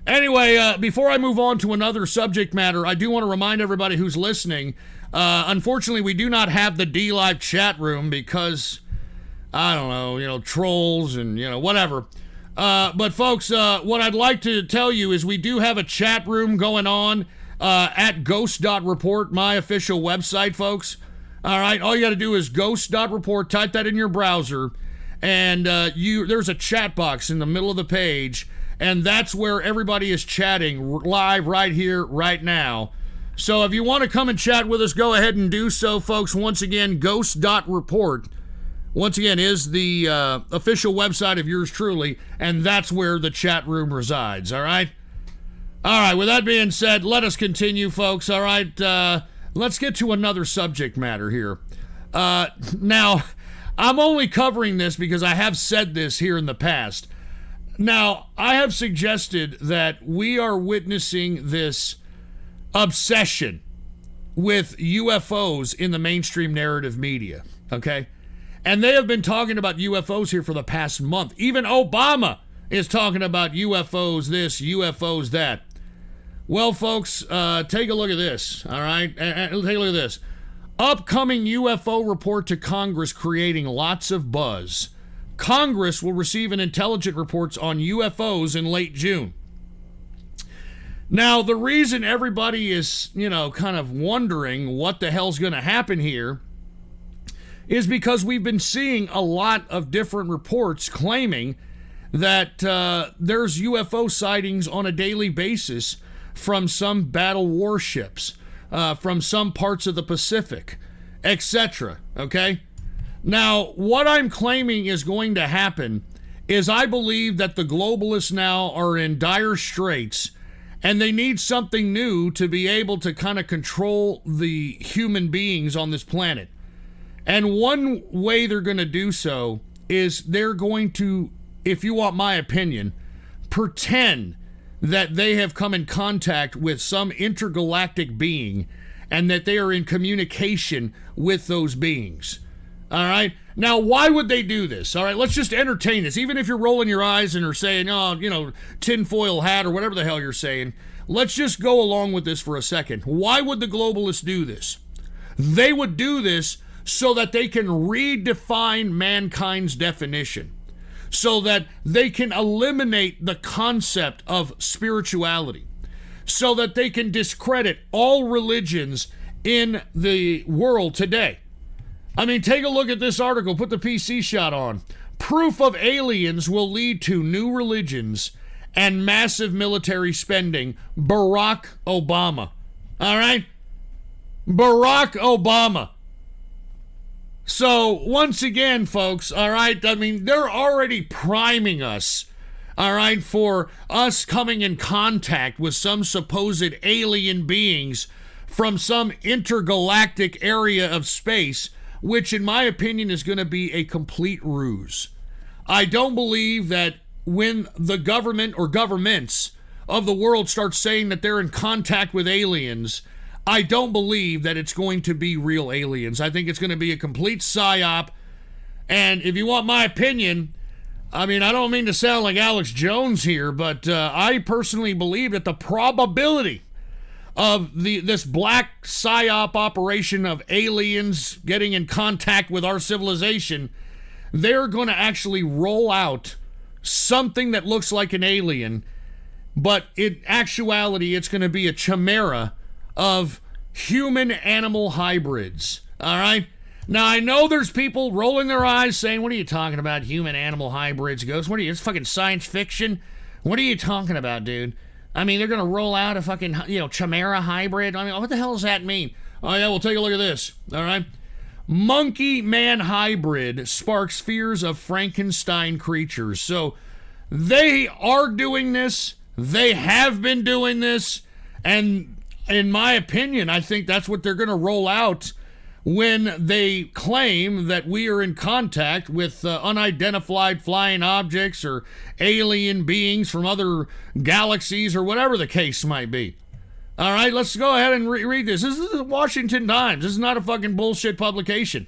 S2: Anyway, before I move on to another subject matter, I do want to remind everybody who's listening, unfortunately, we do not have the D-Live chat room because, I don't know, trolls and, whatever. But folks, what I'd like to tell you is we do have a chat room going on at ghost.report, my official website, folks. All right, all you got to do is ghost.report, type that in your browser, and there's a chat box in the middle of the page, and that's where everybody is chatting live right here, right now. So if you want to come and chat with us, go ahead and do so, folks. Once again, ghost.report, once again, is the official website of yours truly, and that's where the chat room resides, all right? All right, with that being said, let us continue, folks, all right? Let's get to another subject matter here. Now, I'm only covering this because I have said this here in the past. Now, I have suggested that we are witnessing this obsession with UFOs in the mainstream narrative media, okay? And they have been talking about UFOs here for the past month. Even Obama is talking about UFOs this, UFOs that. Well, folks, take a look at this, all right? Take a look at this. Upcoming UFO report to Congress creating lots of buzz. Congress will receive an intelligence reports on UFOs in late June. Now, the reason everybody is, kind of wondering what the hell's going to happen here is because we've been seeing a lot of different reports claiming that there's UFO sightings on a daily basis from some battle warships, from some parts of the Pacific, etc., okay? Now, what I'm claiming is going to happen is I believe that the globalists now are in dire straits and they need something new to be able to kind of control the human beings on this planet. And one way they're going to do so is they're going to, if you want my opinion, pretend that they have come in contact with some intergalactic being and that they are in communication with those beings. All right? Now, why would they do this? All right, let's just entertain this. Even if you're rolling your eyes and are saying, tinfoil hat or whatever the hell you're saying, let's just go along with this for a second. Why would the globalists do this? They would do this so that they can redefine mankind's definition, so that they can eliminate the concept of spirituality, so that they can discredit all religions in the world today. I mean, take a look at this article. Put the PC shot on. Proof of aliens will lead to new religions and massive military spending, Barack Obama. All right? Barack Obama. So, once again, folks, all right, I mean, they're already priming us, all right, for us coming in contact with some supposed alien beings from some intergalactic area of space, which, in my opinion, is going to be a complete ruse. I don't believe that when the government or governments of the world start saying that they're in contact with aliens, I don't believe that it's going to be real aliens. I think it's going to be a complete psyop. And if you want my opinion, I mean, I don't mean to sound like Alex Jones here, but I personally believe that the probability of this black psyop operation of aliens getting in contact with our civilization, they're going to actually roll out something that looks like an alien, but in actuality, it's going to be a chimera of human-animal hybrids, all right? Now, I know there's people rolling their eyes saying, what are you talking about, human-animal hybrids, Ghost? What are you, it's fucking science fiction? What are you talking about, dude? I mean, they're going to roll out a fucking, chimera hybrid? I mean, what the hell does that mean? Oh, yeah, well, take a look at this, all right? Monkey-man hybrid sparks fears of Frankenstein creatures. So, they are doing this. They have been doing this. And in my opinion, I think that's what they're going to roll out when they claim that we are in contact with unidentified flying objects or alien beings from other galaxies or whatever the case might be. All right, let's go ahead and read this. This is the Washington Times. This is not a fucking bullshit publication.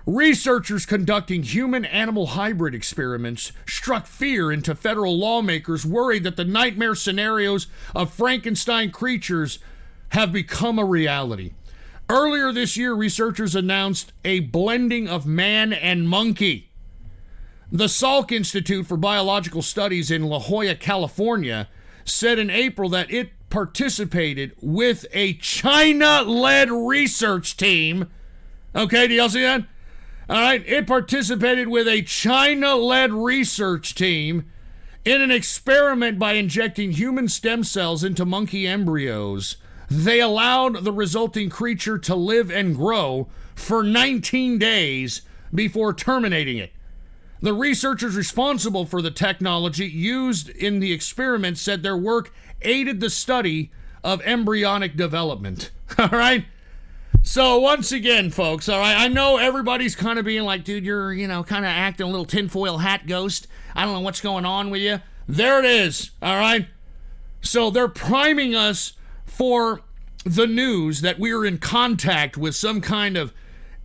S2: Researchers conducting human-animal hybrid experiments struck fear into federal lawmakers worried that the nightmare scenarios of Frankenstein creatures have become a reality. Earlier this year, researchers announced a blending of man and monkey. The Salk Institute for Biological Studies in La Jolla, California, said in April that it participated with a China-led research team. Okay, do y'all see that? All right, it participated with a China-led research team in an experiment by injecting human stem cells into monkey embryos. They allowed the resulting creature to live and grow for 19 days before terminating it. The researchers responsible for the technology used in the experiment said their work aided the study of embryonic development. All right? So once again, folks, all right, I know everybody's kind of being like, dude, you're, kind of acting a little tinfoil hat ghost. I don't know what's going on with you. There it is, all right? So they're priming us for the news that we're in contact with some kind of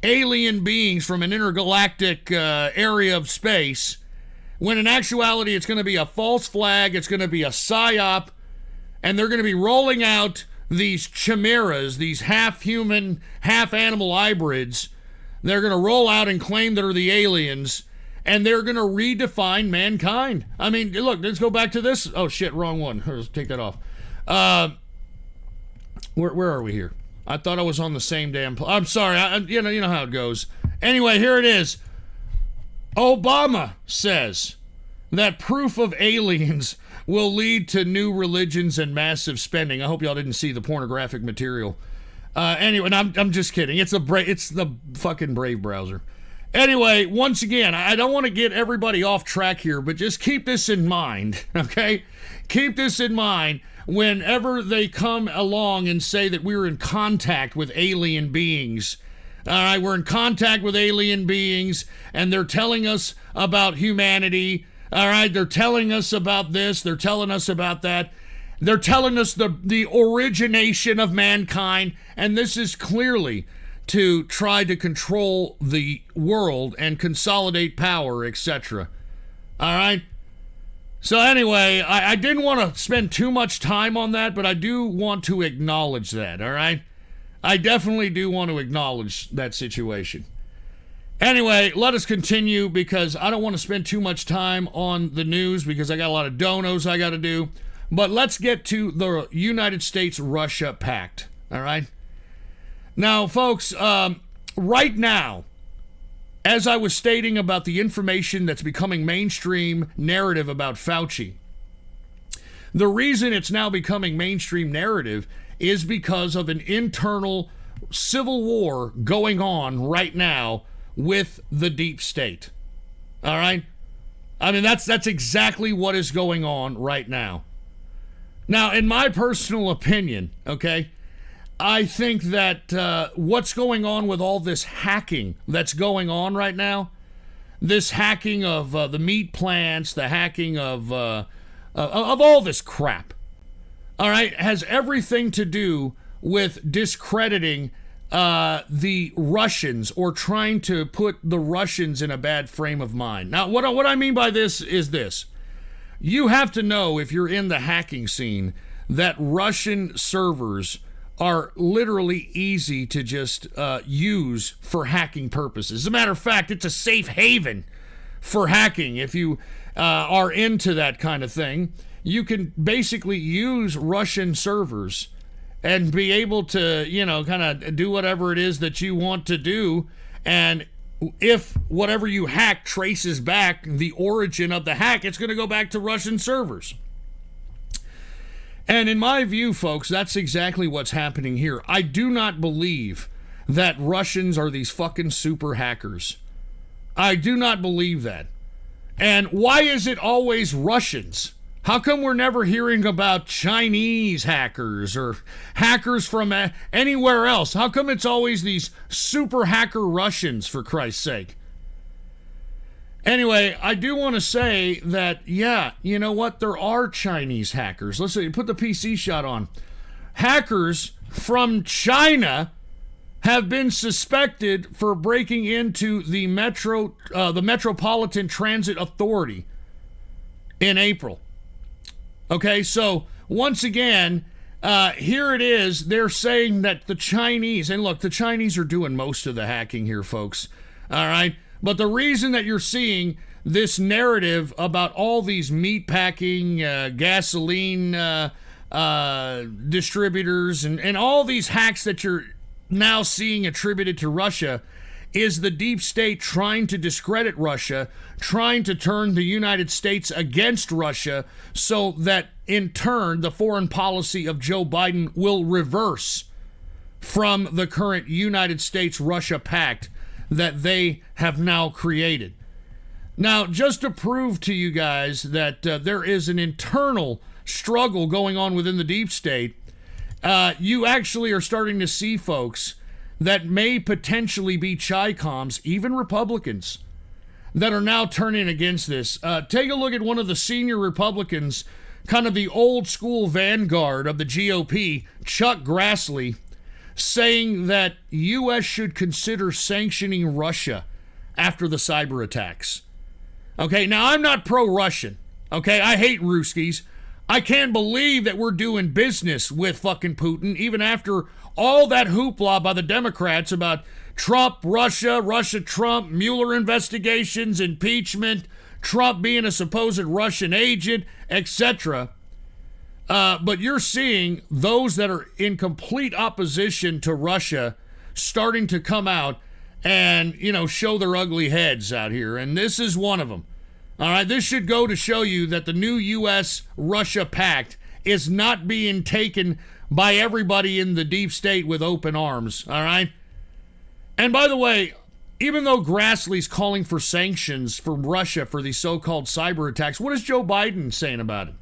S2: alien beings from an intergalactic area of space, when in actuality it's going to be a false flag, it's going to be a psyop, and they're going to be rolling out these chimeras, these half-human, half-animal hybrids. They're going to roll out and claim that are the aliens, and they're going to redefine mankind. I mean, look, let's go back to this. Oh, shit, wrong one. Let's take that off. Where are we here? I thought I was on the same damn... I'm sorry. You know how it goes. Anyway, here it is. Obama says that proof of aliens will lead to new religions and massive spending. I hope y'all didn't see the pornographic material. Anyway, I'm just kidding. It's the fucking Brave browser. Anyway, once again, I don't want to get everybody off track here, but just keep this in mind, okay? Keep this in mind whenever they come along and say that we're in contact with alien beings. All right, we're in contact with alien beings, and they're telling us about humanity. All right, they're telling us about this. They're telling us about that. They're telling us the origination of mankind, and this is clearly to try to control the world and consolidate power, etc. All right? So anyway, I didn't want to spend too much time on that, but I do want to acknowledge that, all right? I definitely do want to acknowledge that situation. Anyway, let us continue because I don't want to spend too much time on the news because I got a lot of donos I got to do. But let's get to the United States-Russia pact, all right? Now, folks, right now, as I was stating about the information that's becoming mainstream narrative about Fauci, The reason it's now becoming mainstream narrative is because of an internal civil war going on right now with the deep state. All right? I mean, that's exactly what is going on right now. Now, in my personal opinion, okay, I think that what's going on with all this hacking that's going on right now, this hacking of the meat plants, the hacking of all this crap, all right, has everything to do with discrediting the Russians or trying to put the Russians in a bad frame of mind. Now, what I mean by this is this. You have to know, if you're in the hacking scene, that Russian servers are literally easy to just use for hacking purposes. As a matter of fact, it's a safe haven for hacking. If you are into that kind of thing, you can basically use Russian servers and be able to, kind of do whatever it is that you want to do. And if whatever you hack traces back the origin of the hack, it's going to go back to Russian servers. And in my view, folks, that's exactly what's happening here. I do not believe that Russians are these fucking super hackers. I do not believe that. And why is it always Russians? How come we're never hearing about Chinese hackers or hackers from anywhere else? How come it's always these super hacker Russians, for Christ's sake? Anyway, I do want to say that, yeah, you know what? There are Chinese hackers. Let's see, put the PC shot on. Hackers from China have been suspected for breaking into the Metropolitan Transit Authority in April. Okay, so once again, here it is. They're saying that the Chinese, and look, the Chinese are doing most of the hacking here, folks. All right. But the reason that you're seeing this narrative about all these meatpacking, gasoline distributors, and all these hacks that you're now seeing attributed to Russia is the deep state trying to discredit Russia, trying to turn the United States against Russia so that, in turn, the foreign policy of Joe Biden will reverse from the current United States-Russia pact that they have now created. Now, just to prove to you guys that there is an internal struggle going on within the deep state, you actually are starting to see folks that may potentially be Chi-Coms, even Republicans, that are now turning against this. Take a look at one of the senior Republicans, kind of the old school vanguard of the GOP, Chuck Grassley, saying that U.S. should consider sanctioning Russia after the cyber attacks. Okay, now I'm not pro-Russian. Okay, I hate Ruskies. I can't believe that we're doing business with fucking Putin, even after all that hoopla by the Democrats about Trump, Russia, Trump, Mueller investigations, impeachment, Trump being a supposed Russian agent, etc. But you're seeing those that are in complete opposition to Russia starting to come out and, show their ugly heads out here. And this is one of them. All right, this should go to show you that the new U.S.-Russia pact is not being taken by everybody in the deep state with open arms. All right? And by the way, even though Grassley's calling for sanctions from Russia for these so-called cyber attacks, what is Joe Biden saying about it?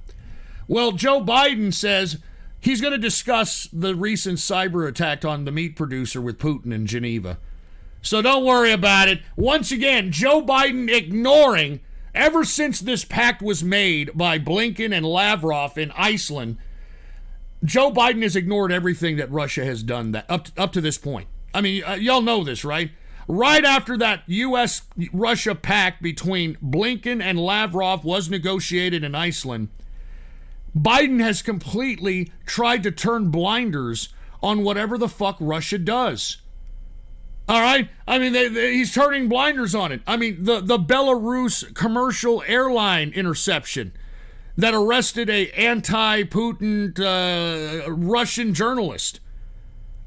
S2: Well, Joe Biden says he's going to discuss the recent cyber attack on the meat producer with Putin in Geneva. So don't worry about it. Once again, Joe Biden ignoring, ever since this pact was made by Blinken and Lavrov in Iceland, Joe Biden has ignored everything that Russia has done that up to this point. I mean, y'all know this, right? Right after that U.S.-Russia pact between Blinken and Lavrov was negotiated in Iceland, Biden has completely tried to turn blinders on whatever the fuck Russia does. All right? I mean, he's turning blinders on it. I mean, the Belarus commercial airline interception that arrested a anti-Putin Russian journalist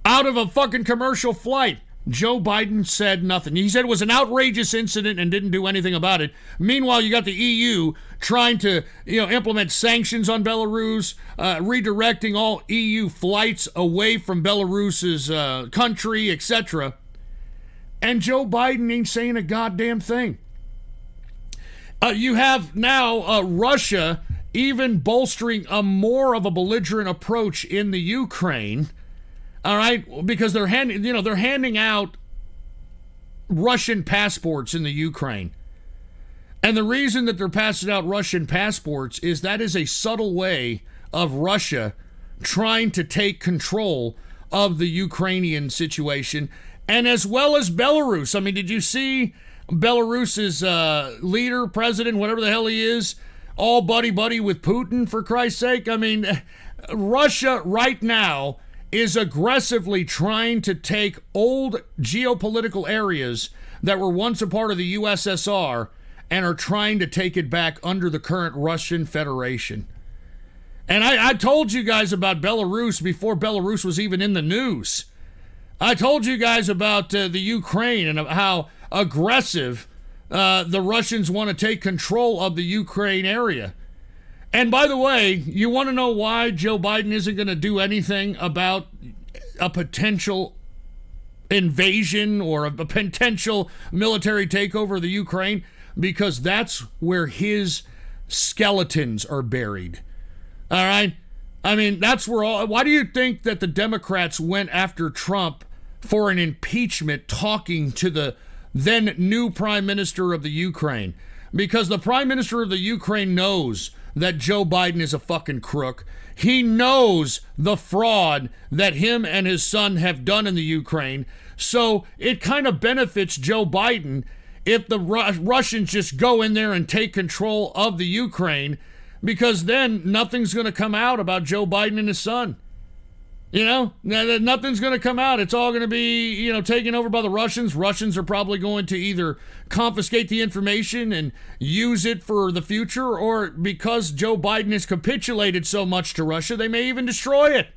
S2: out of a fucking commercial flight. Joe Biden said nothing. He said it was an outrageous incident and didn't do anything about it. Meanwhile, you got the EU trying to, implement sanctions on Belarus, redirecting all EU flights away from Belarus's country, etc. And Joe Biden ain't saying a goddamn thing. You have now Russia even bolstering a more of a belligerent approach in the Ukraine. All right, because they're handing out Russian passports in the Ukraine. And the reason that they're passing out Russian passports is that is a subtle way of Russia trying to take control of the Ukrainian situation, and as well as Belarus. I mean, did you see Belarus's leader, president, whatever the hell he is, all buddy-buddy with Putin, for Christ's sake? I mean, Russia right now is aggressively trying to take old geopolitical areas that were once a part of the USSR and are trying to take it back under the current Russian Federation. And I told you guys about Belarus before Belarus was even in the news. I told you guys about the Ukraine and how aggressive the Russians want to take control of the Ukraine area. And by the way, you want to know why Joe Biden isn't going to do anything about a potential invasion or a potential military takeover of the Ukraine? Because that's where his skeletons are buried. All right? I mean, that's where why do you think that the Democrats went after Trump for an impeachment, talking to the then new prime minister of the Ukraine? Because the prime minister of the Ukraine knows that Joe Biden is a fucking crook. He knows the fraud that him and his son have done in the Ukraine. So it kind of benefits Joe Biden if the Russians just go in there and take control of the Ukraine, because then nothing's going to come out about Joe Biden and his son. Nothing's going to come out. It's all going to be, taken over by the Russians. Russians are probably going to either confiscate the information and use it for the future, or because Joe Biden has capitulated so much to Russia, they may even destroy it.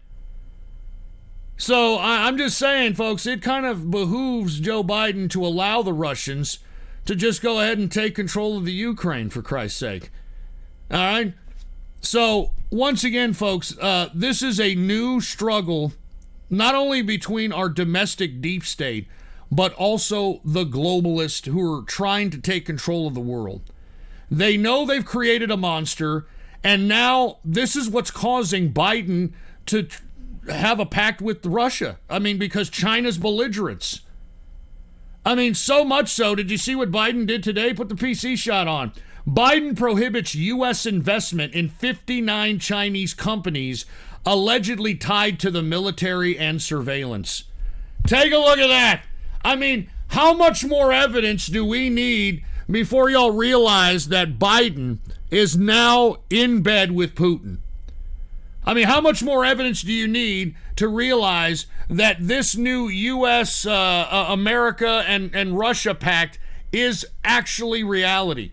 S2: So I'm just saying, folks, it kind of behooves Joe Biden to allow the Russians to just go ahead and take control of the Ukraine, for Christ's sake. All right? So, once again, folks, this is a new struggle, not only between our domestic deep state, but also the globalists who are trying to take control of the world. They know they've created a monster, and now this is what's causing Biden to have a pact with Russia. I mean, because China's belligerence. I mean, so much so, did you see what Biden did today? Put the PC shot on. Biden prohibits U.S. investment in 59 Chinese companies allegedly tied to the military and surveillance. Take a look at that. I mean, how much more evidence do we need before y'all realize that Biden is now in bed with Putin? I mean, how much more evidence do you need to realize that this new U.S., America, and Russia pact is actually reality?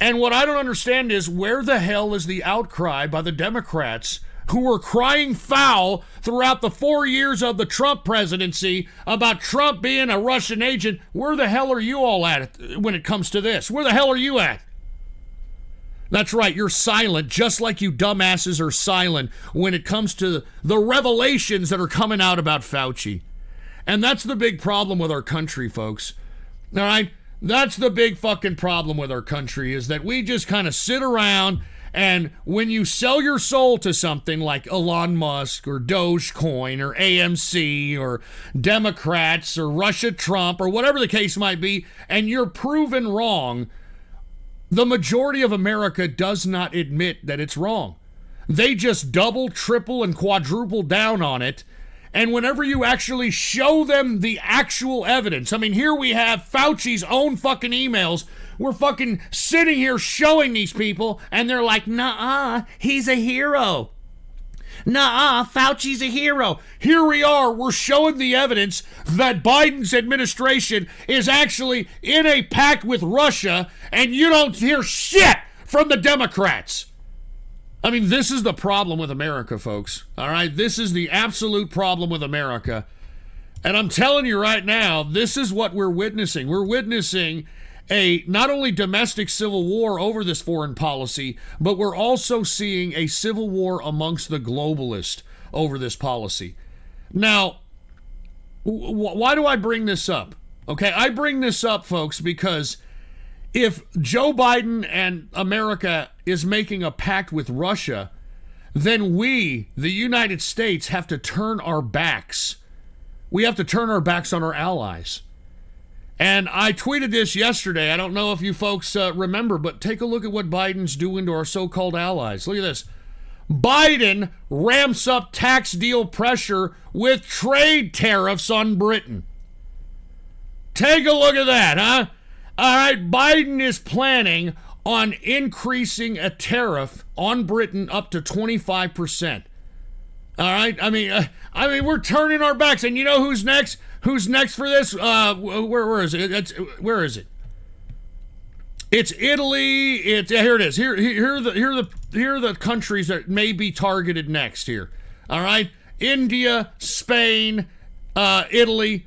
S2: And what I don't understand is, where the hell is the outcry by the Democrats who were crying foul throughout the 4 years of the Trump presidency about Trump being a Russian agent? Where the hell are you all at when it comes to this? Where the hell are you at? That's right, you're silent, just like you dumbasses are silent when it comes to the revelations that are coming out about Fauci. And that's the big problem with our country, folks. All right? That's the big fucking problem with our country, is that we just kind of sit around, and when you sell your soul to something like Elon Musk or Dogecoin or AMC or Democrats or Russia Trump or whatever the case might be, and you're proven wrong, the majority of America does not admit that it's wrong. They just double, triple, and quadruple down on it. And whenever you actually show them the actual evidence, I mean, here we have Fauci's own fucking emails. We're fucking sitting here showing these people, and they're like, nuh-uh, he's a hero. Nuh-uh, Fauci's a hero. Here we are, we're showing the evidence that Biden's administration is actually in a pact with Russia, and you don't hear shit from the Democrats. I mean, this is the problem with America, folks. All right? This is the absolute problem with America. And I'm telling you right now, this is what we're witnessing. We're witnessing a not only domestic civil war over this foreign policy, but we're also seeing a civil war amongst the globalists over this policy. Now, why do I bring this up? Okay, I bring this up, folks, because if Joe Biden and America is making a pact with Russia, then we, the United States, have to turn our backs. We have to turn our backs on our allies. And I tweeted this yesterday. I don't know if you folks remember, but take a look at what Biden's doing to our so-called allies. Look at this. Biden ramps up tax deal pressure with trade tariffs on Britain. Take a look at that, huh? All right, Biden is planning on increasing a tariff on Britain up to 25%. All right, I mean, we're turning our backs, and you know who's next? Who's next for this? Where is it? Where is it? It's Italy. Here it is. Here are the countries that may be targeted next here. All right, India, Spain, Italy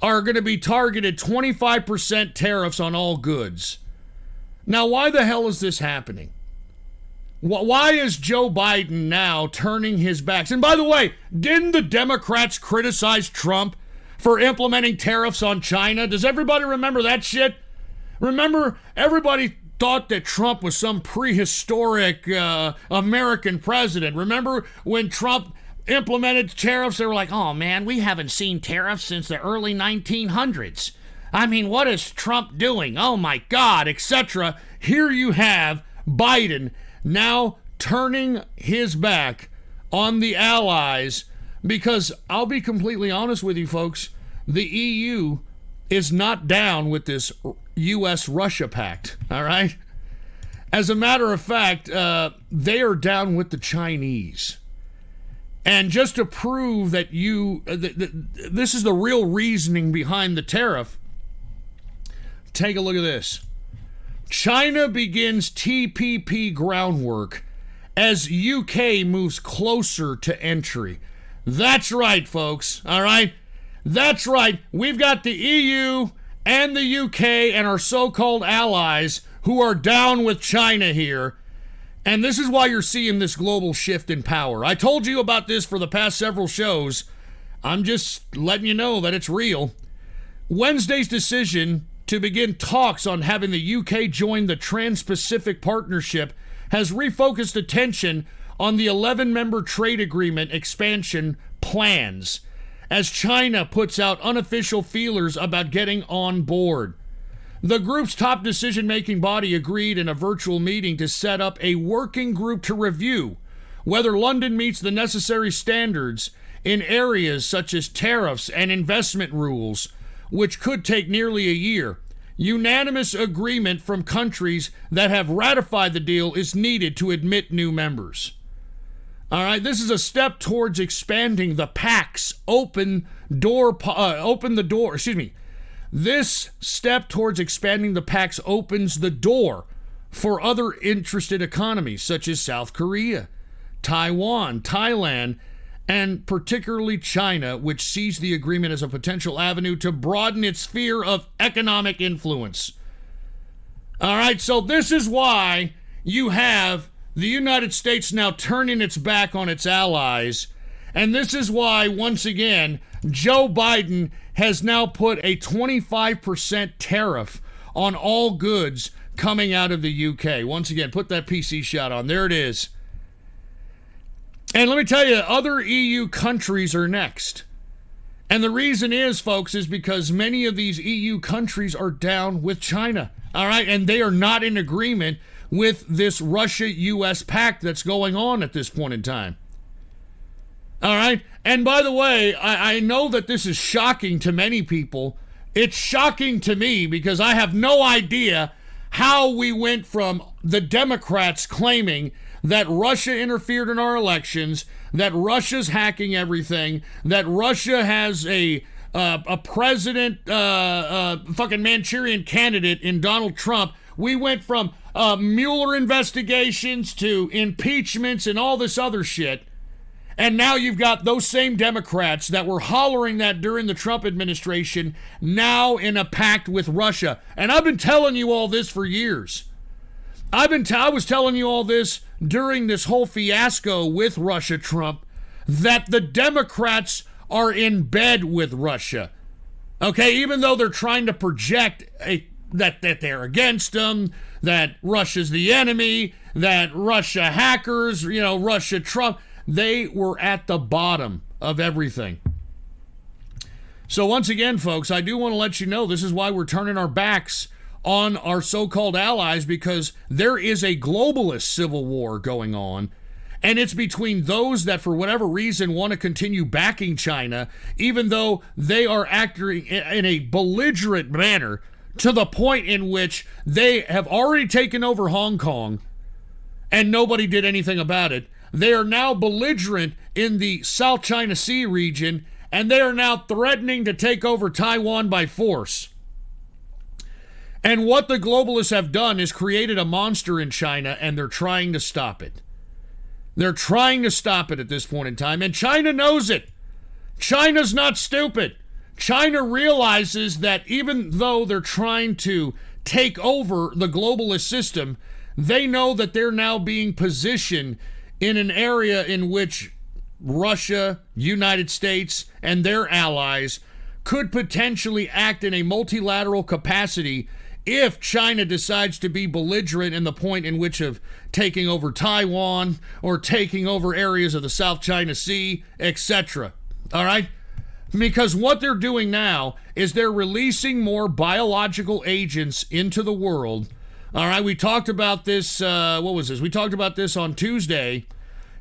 S2: are going to be targeted 25% tariffs on all goods. Now, why the hell is this happening? Why is Joe Biden now turning his backs? And by the way, didn't the Democrats criticize Trump for implementing tariffs on China? Does everybody remember that shit? Remember, everybody thought that Trump was some prehistoric American president. Remember when Trump implemented tariffs? They were like, oh man, we haven't seen tariffs since the early 1900s. I mean, what is Trump doing? Oh my God, etc. Here you have Biden now turning his back on the allies because I'll be completely honest with you folks, the EU is not down with this U.S.-Russia pact, all right? As a matter of fact, they are down with the Chinese. And just to prove that this is the real reasoning behind the tariff, take a look at this. China begins TPP groundwork as UK moves closer to entry. That's right, folks. All right? That's right. We've got the EU and the UK and our so-called allies who are down with China here. And this is why you're seeing this global shift in power. I told you about this for the past several shows. I'm just letting you know that it's real. Wednesday's decision to begin talks on having the UK join the Trans-Pacific Partnership has refocused attention on the 11-member trade agreement expansion plans as China puts out unofficial feelers about getting on board. The group's top decision-making body agreed in a virtual meeting to set up a working group to review whether London meets the necessary standards in areas such as tariffs and investment rules, which could take nearly a year. Unanimous agreement from countries that have ratified the deal is needed to admit new members. All right, this is a step towards expanding the PAC's This step towards expanding the PAC's opens the door for other interested economies such as South Korea, Taiwan, Thailand, and particularly China, which sees the agreement as a potential avenue to broaden its sphere of economic influence. All right, so this is why you have the United States now turning its back on its allies, and this is why, once again, Joe Biden has now put a 25% tariff on all goods coming out of the UK. Once again, put that PC shot on. There it is. And let me tell you, other EU countries are next. And the reason is, folks, is because many of these EU countries are down with China. All right? And they are not in agreement with this Russia-US pact that's going on at this point in time. All right? And by the way, I know that this is shocking to many people. It's shocking to me because I have no idea how we went from the Democrats claiming that Russia interfered in our elections, that Russia's hacking everything, that Russia has a president, fucking Manchurian candidate in Donald Trump. We went from Mueller investigations to impeachments and all this other shit. And now you've got those same Democrats that were hollering that during the Trump administration now in a pact with Russia. And I've been telling you all this for years. I was telling you all this during this whole fiasco with Russia Trump, that the Democrats are in bed with Russia. Okay, even though they're trying to project that they're against them, that Russia's the enemy, that Russia hackers, Russia Trump, they were at the bottom of everything. So once again, folks, I do want to let you know this is why we're turning our backs on our so-called allies, because there is a globalist civil war going on, and it's between those that for whatever reason want to continue backing China, even though they are acting in a belligerent manner to the point in which they have already taken over Hong Kong and nobody did anything about it. They are now belligerent in the South China Sea region, and they are now threatening to take over Taiwan by force. And what the globalists have done is created a monster in China, and they're trying to stop it. They're trying to stop it at this point in time, and China knows it. China's not stupid. China realizes that even though they're trying to take over the globalist system, they know that they're now being positioned in an area in which Russia, United States, and their allies could potentially act in a multilateral capacity if China decides to be belligerent in the point in which of taking over Taiwan or taking over areas of the South China Sea, etc. All right? Because what they're doing now is they're releasing more biological agents into the world. All right, we talked about this, We talked about this on Tuesday.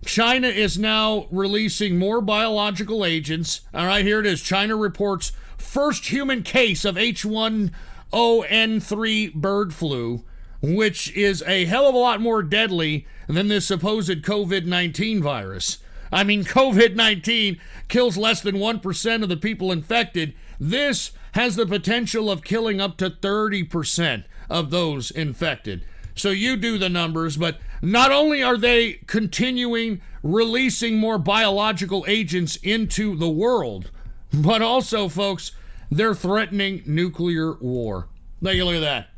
S2: China is now releasing more biological agents. All right, here it is. China reports first human case of H1N1 bird flu, which is a hell of a lot more deadly than this supposed COVID-19 virus. I mean, COVID-19 kills less than 1% of the people infected. This has the potential of killing up to 30% of those infected. So you do the numbers, but not only are they continuing releasing more biological agents into the world, but also, folks, they're threatening nuclear war. Take a look at that.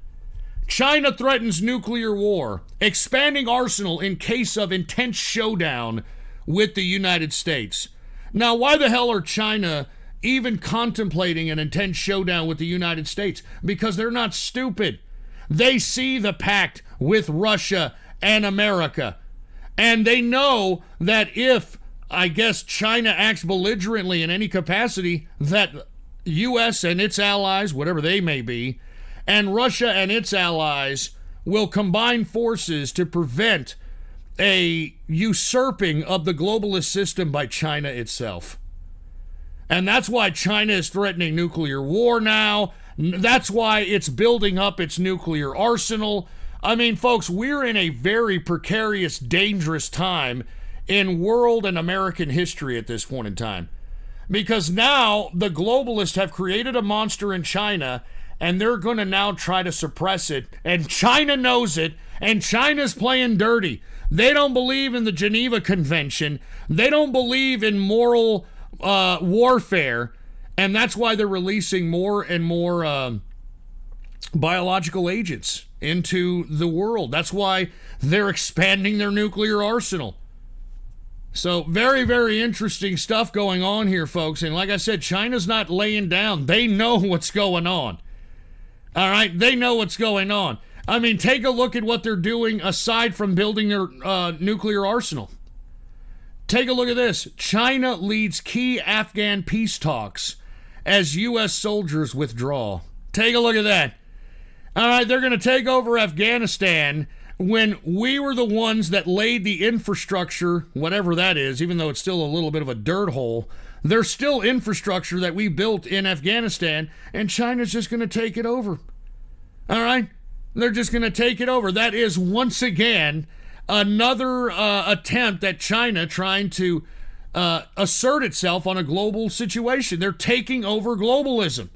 S2: China threatens nuclear war, expanding arsenal in case of intense showdown with the United States. Now, why the hell are China even contemplating an intense showdown with the United States? Because they're not stupid. They see the pact with Russia and America. And they know that if, China acts belligerently in any capacity, that U.S. and its allies, whatever they may be, and Russia and its allies will combine forces to prevent a usurping of the globalist system by China itself. And that's why China is threatening nuclear war now. That's why it's building up its nuclear arsenal. I mean, folks, we're in a very precarious, dangerous time in world and American history at this point in time. Because now the globalists have created a monster in China, and they're going to now try to suppress it. And China knows it, and China's playing dirty. They don't believe in the Geneva Convention. They don't believe in moral warfare. And that's why they're releasing more and more biological agents into the world. That's why they're expanding their nuclear arsenal. So very, very interesting stuff going on here, folks. And like I said, China's not laying down. They know what's going on. All right? They know what's going on. I mean, take a look at what they're doing aside from building their nuclear arsenal. Take a look at this. China leads key Afghan peace talks as U.S. soldiers withdraw. Take a look at that. All right, they're going to take over Afghanistan when we were the ones that laid the infrastructure, whatever that is, even though it's still a little bit of a dirt hole. There's still infrastructure that we built in Afghanistan, and China's just going to take it over. All right? They're just going to take it over. That is, once again, another attempt at China trying to assert itself on a global situation. They're taking over globalism.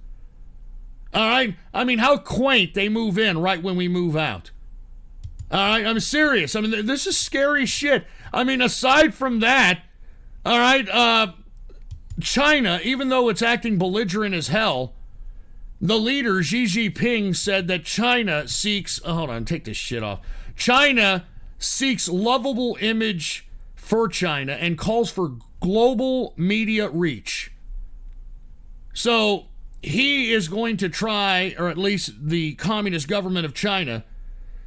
S2: All right? I mean, how quaint they move in right when we move out. All right? I'm serious. I mean, this is scary shit. I mean, aside from that, All right, China, even though it's acting belligerent as hell, the leader, Xi Jinping, said that China seeks... Oh, hold on, take this shit off. China seeks lovable image for China and calls for global media reach. So he is going to try, or at least the Communist government of China,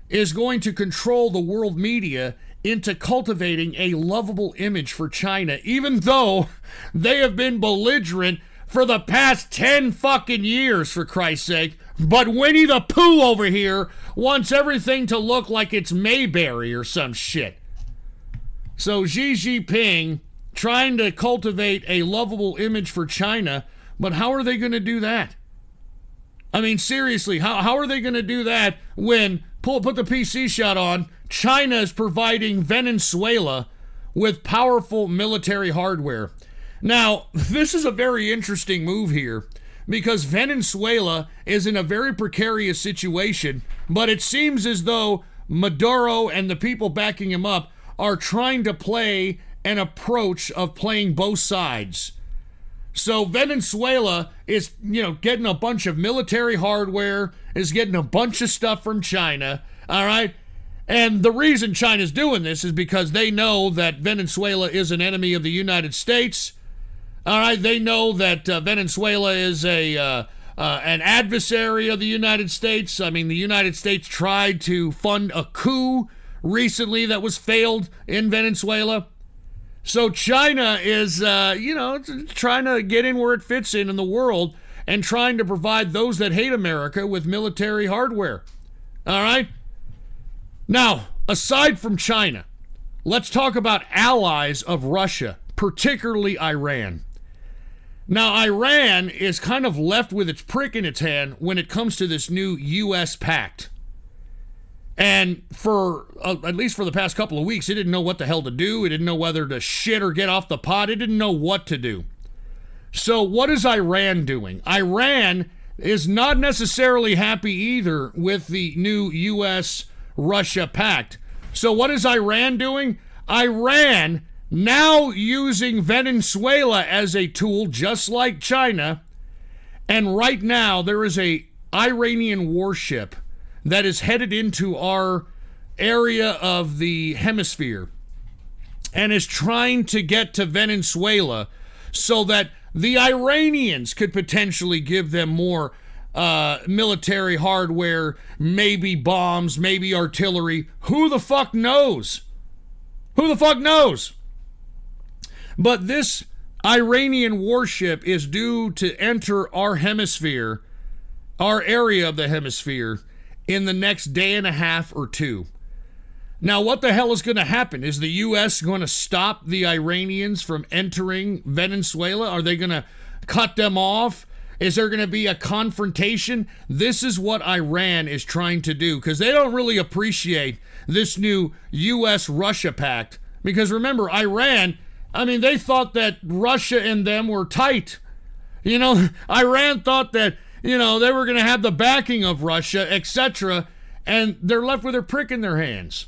S2: is going to control the world media into cultivating a lovable image for China, even though they have been belligerent for the past 10 fucking years, for Christ's sake. But Winnie the Pooh over here wants everything to look like it's Mayberry or some shit. So Xi Jinping trying to cultivate a lovable image for China, but how are they going to do that? I mean, seriously, how are they going to do that when, put the PC shot on, China is providing Venezuela with powerful military hardware? Now, this is a very interesting move here because Venezuela is in a very precarious situation, but it seems as though Maduro and the people backing him up are trying to play an approach of playing both sides. So Venezuela is, getting a bunch of military hardware, is getting a bunch of stuff from China, all right? And the reason China's doing this is because they know that Venezuela is an enemy of the United States. All right, they know that Venezuela is an adversary of the United States. I mean, the United States tried to fund a coup recently that was failed in Venezuela. So China is, trying to get in where it fits in the world and trying to provide those that hate America with military hardware. All right? Now, aside from China, let's talk about allies of Russia, particularly Iran. Now, Iran is kind of left with its prick in its hand when it comes to this new U.S. pact. And for, at least for the past couple of weeks, it didn't know what the hell to do. It didn't know whether to shit or get off the pot. It didn't know what to do. So what is Iran doing? Iran is not necessarily happy either with the new U.S.-Russia pact. So what is Iran doing? Iran now using Venezuela as a tool, just like China. And right now, there is a Iranian warship that is headed into our area of the hemisphere and is trying to get to Venezuela so that the Iranians could potentially give them more military hardware, maybe bombs, maybe artillery. Who the fuck knows? Who the fuck knows? But this Iranian warship is due to enter our hemisphere, our area of the hemisphere, in the next day and a half or two. Now, what the hell is going to happen? Is the U.S. going to stop the Iranians from entering Venezuela? Are they going to cut them off? Is there going to be a confrontation? This is what Iran is trying to do, because they don't really appreciate this new U.S.-Russia pact. Because remember, Iran, they thought that Russia and them were tight. Iran thought that, they were going to have the backing of Russia, etc., and they're left with their prick in their hands.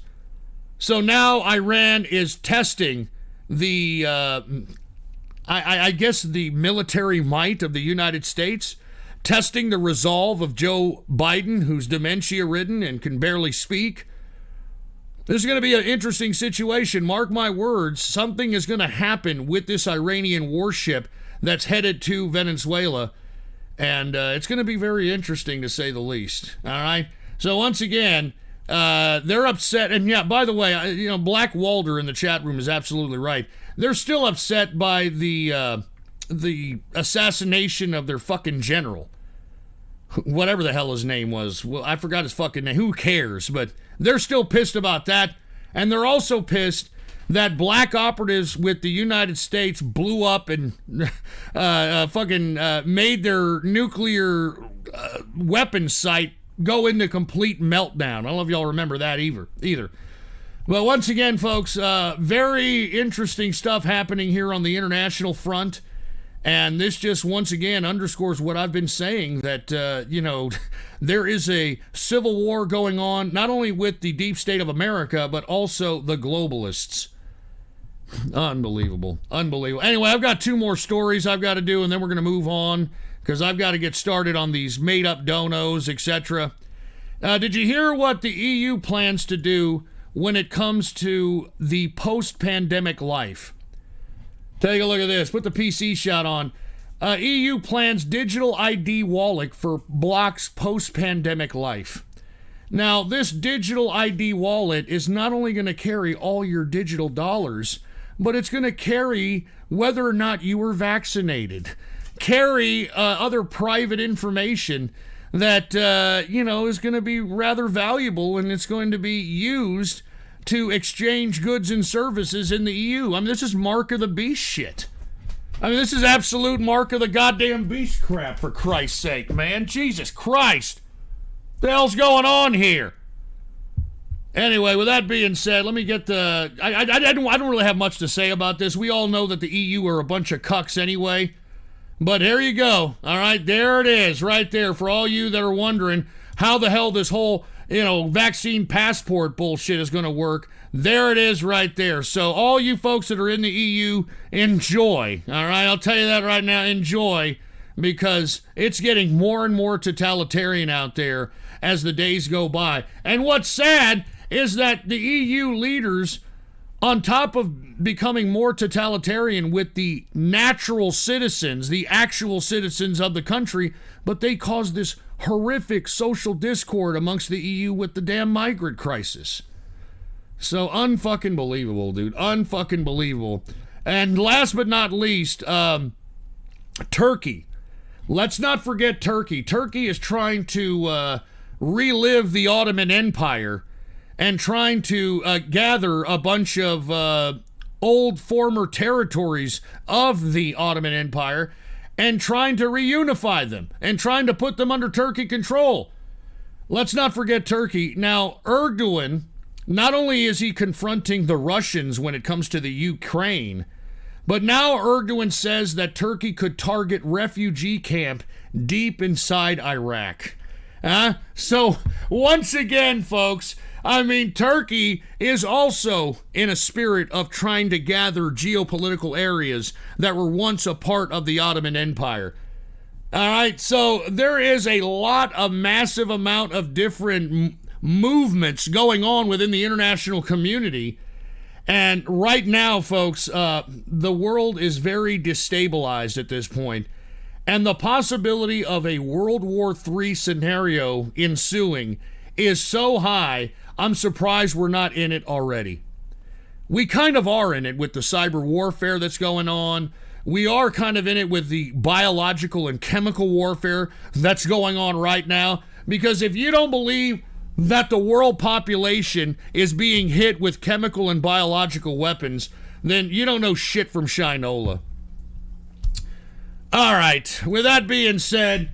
S2: So now Iran is testing the, I guess, the military might of the United States, testing the resolve of Joe Biden, who's dementia-ridden and can barely speak. This is going to be an interesting situation. Mark my words, something is going to happen with this Iranian warship that's headed to Venezuela. And it's going to be very interesting, to say the least. All right? So once again, they're upset. And yeah, by the way, Black Walder in the chat room is absolutely right. They're still upset by the assassination of their fucking general. Whatever the hell his name was. Well, I forgot his fucking name. Who cares? But they're still pissed about that. And they're also pissed that black operatives with the United States blew up and made their nuclear weapons site go into complete meltdown. I don't know if y'all remember that either. But once again, folks, very interesting stuff happening here on the international front. And this just once again underscores what I've been saying, that, there is a civil war going on, not only with the deep state of America, but also the globalists. Unbelievable. Unbelievable. Anyway, I've got 2 more stories I've got to do, and then we're going to move on because I've got to get started on these made-up donos, etc. Did you hear what the EU plans to do when it comes to the post-pandemic life? Take a look at this. Put the PC shot on. EU plans digital ID wallet for blocks post-pandemic life. Now, this digital ID wallet is not only going to carry all your digital dollars, but it's going to carry whether or not you were vaccinated, carry other private information that, is going to be rather valuable, and it's going to be used to exchange goods and services in the EU. I mean, this is mark of the beast shit. I mean, this is absolute mark of the goddamn beast crap, for Christ's sake, man. Jesus Christ. What the hell's going on here? Anyway, with that being said, let me get the... I don't really have much to say about this. We all know that the EU are a bunch of cucks anyway. But here you go. All right, there it is, right there. For all you that are wondering how the hell this whole, vaccine passport bullshit is going to work, there it is right there. So all you folks that are in the EU, enjoy. All right, I'll tell you that right now, enjoy. Because it's getting more and more totalitarian out there as the days go by. And what's sad is that the EU leaders, on top of becoming more totalitarian with the natural citizens, the actual citizens of the country, but they cause this horrific social discord amongst the EU with the damn migrant crisis. So unfucking believable, dude. Unfucking believable. And last but not least, Turkey. Let's not forget Turkey. Turkey is trying to relive the Ottoman Empire and trying to gather a bunch of old former territories of the Ottoman Empire and trying to reunify them and trying to put them under Turkey control. Let's not forget Turkey. Now, Erdogan, not only is he confronting the Russians when it comes to the Ukraine, but now Erdogan says that Turkey could target refugee camp deep inside Iraq. So, once again, folks, I mean, Turkey is also in a spirit of trying to gather geopolitical areas that were once a part of the Ottoman Empire. All right, so there is a massive amount of different movements going on within the international community. And right now, folks, the world is very destabilized at this point. And the possibility of a World War III scenario ensuing is so high, I'm surprised we're not in it already. We kind of are in it with the cyber warfare that's going on. We are kind of in it with the biological and chemical warfare that's going on right now. Because if you don't believe that the world population is being hit with chemical and biological weapons, then you don't know shit from Shinola. All right, with that being said,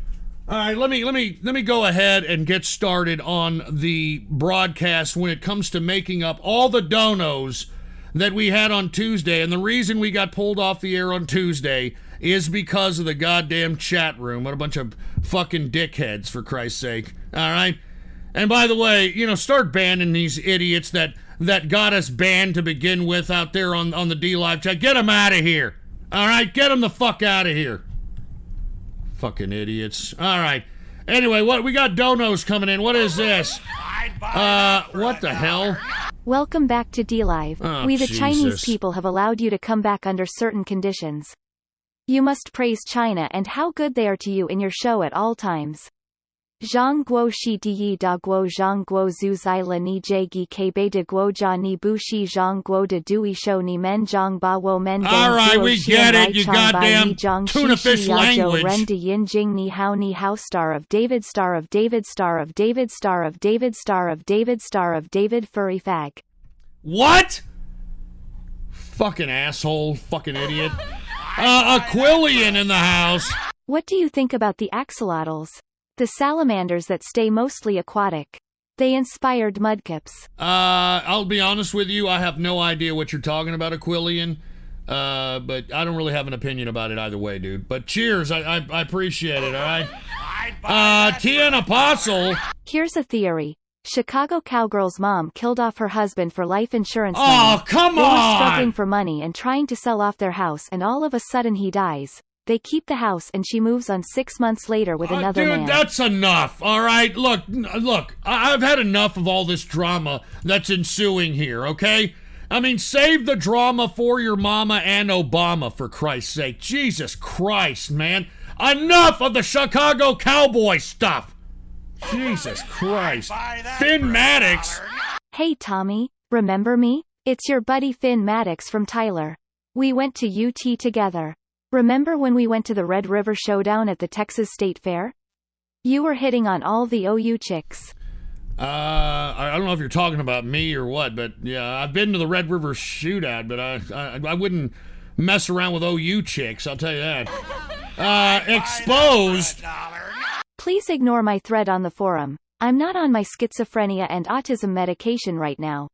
S2: all right, let me go ahead and get started on the broadcast when it comes to making up all the donos that we had on Tuesday. And the reason we got pulled off the air on Tuesday is because of the goddamn chat room. What a bunch of fucking dickheads, for Christ's sake. All right? And by the way, start banning these idiots that got us banned to begin with out there on the D-Live chat. Get them out of here. All right? Get them the fuck out of here. Fucking idiots. All right. Anyway, we got donos coming in. What is this? What the hell?
S4: Welcome back to D-Live.
S2: Oh,
S4: We the
S2: Jesus.
S4: Chinese people have allowed you to come back under certain conditions. You must praise China and how good they are to you in your show at all times. Zhang guo shi di da guo zhang guo zhu zai la ni jie gi ke bei de guo jia ni bu shi zhang guo de dui shou ni men zhang ba wo men gang
S2: All right,
S4: guo
S2: we
S4: xian
S2: get
S4: lai
S2: it, you
S4: chang bai
S2: goddamn
S4: ni zhang
S2: tuna
S4: shi
S2: fish
S4: shi ya zhou
S2: language.
S4: ren de yin jing ni hao star of David star of David star of David star of David star of David star of David furry fag.
S2: What? Fucking asshole, fucking idiot. Aquilian in the house.
S4: What do you think about the axolotls? The salamanders that stay mostly aquatic. They inspired mudkips.
S2: I'll be honest with you, I have no idea what you're talking about, Aquilian. But I don't really have an opinion about it either way, dude. But cheers, I appreciate it, alright? Tien Apostle.
S4: Here's a theory. Chicago cowgirl's mom killed off her husband for life insurance
S2: Oh,
S4: money.
S2: come
S4: They were struggling
S2: on!
S4: for money and trying to sell off their house, and all of a sudden he dies. They keep the house and she moves on 6 months later with another
S2: Dude,
S4: man.
S2: that's enough, all right? Look, I've had enough of all this drama that's ensuing here, okay? I mean, save the drama for your mama and Obama, for Christ's sake. Jesus Christ, man. Enough of the Chicago cowboy stuff. Jesus Christ. Finn Maddox.
S4: Hey Tommy, remember me? It's your buddy Finn Maddox from Tyler. We went to UT together. Remember when we went to the Red River Showdown at the Texas State Fair? You were hitting on all the OU chicks.
S2: I don't know if you're talking about me or what, but yeah, I've been to the Red River Shootout, but I wouldn't mess around with OU chicks, I'll tell you that. Exposed.
S4: Please ignore my thread on the forum. I'm not on my schizophrenia and autism medication right now.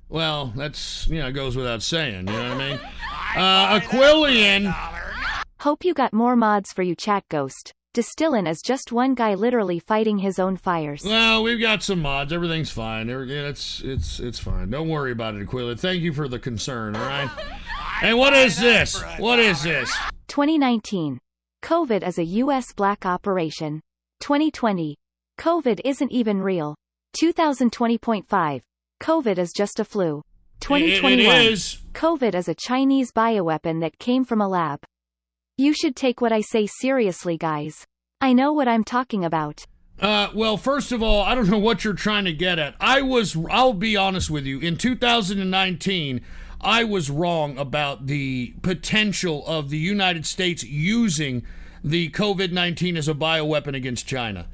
S2: Well, that's, goes without saying, you know what I mean? Aquilian.
S4: Hope you got more mods for you, chat ghost. Distillin is just one guy literally fighting his own fires.
S2: Well, we've got some mods. Everything's fine. It's fine. Don't worry about it, Aquilian. Thank you for the concern, all right? And what is this? What is this?
S4: 2019. COVID is a U.S. black operation. 2020. COVID isn't even real. 2020.5. COVID is just a flu. 2021.
S2: It is.
S4: COVID is a Chinese bioweapon that came from a lab. You should take what I say seriously, guys. I know what I'm talking about.
S2: Well, first of all, I don't know what you're trying to get at. I'll be honest with you, in 2019, I was wrong about the potential of the United States using the COVID-19 as a bioweapon against China.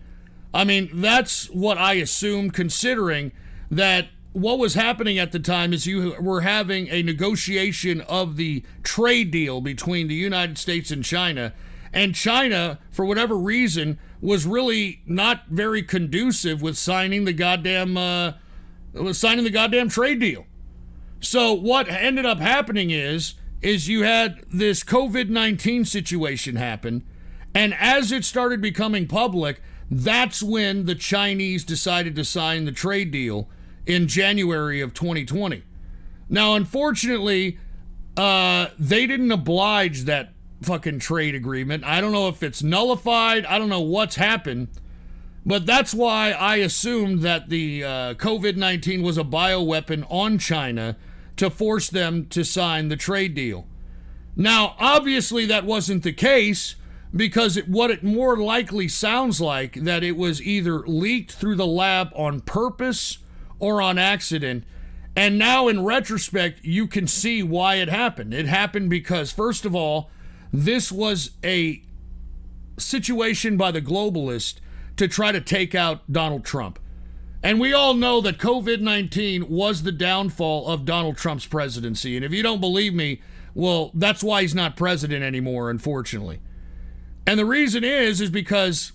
S2: I mean, that's what I assumed, considering that what was happening at the time is you were having a negotiation of the trade deal between the United States and China, and China, for whatever reason, was really not very conducive with signing the goddamn trade deal. So what ended up happening is you had this COVID-19 situation happen, and as it started becoming public, that's when the Chinese decided to sign the trade deal in January of 2020. Now, unfortunately, they didn't oblige that fucking trade agreement. I don't know if it's nullified. I don't know what's happened. But that's why I assumed that the COVID-19 was a bioweapon on China to force them to sign the trade deal. Now, obviously, that wasn't the case, because what it more likely sounds like that it was either leaked through the lab on purpose or on accident. And now in retrospect, you can see why it happened. It happened because, first of all, this was a situation by the globalists to try to take out Donald Trump. And we all know that COVID-19 was the downfall of Donald Trump's presidency. And if you don't believe me, well, that's why he's not president anymore, unfortunately. And the reason is because,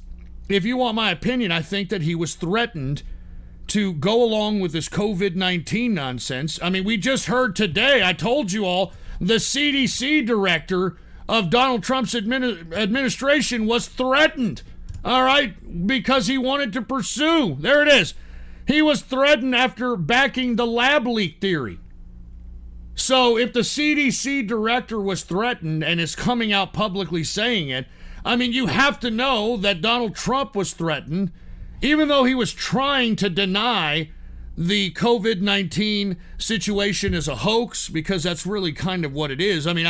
S2: if you want my opinion, I think that he was threatened to go along with this COVID-19 nonsense. I mean, we just heard today, I told you all, the CDC director of Donald Trump's administration was threatened, all right, because he wanted to pursue. There it is. He was threatened after backing the lab leak theory. So if the CDC director was threatened and is coming out publicly saying it, I mean, you have to know that Donald Trump was threatened, even though he was trying to deny the COVID-19 situation as a hoax, because that's really kind of what it is. I mean,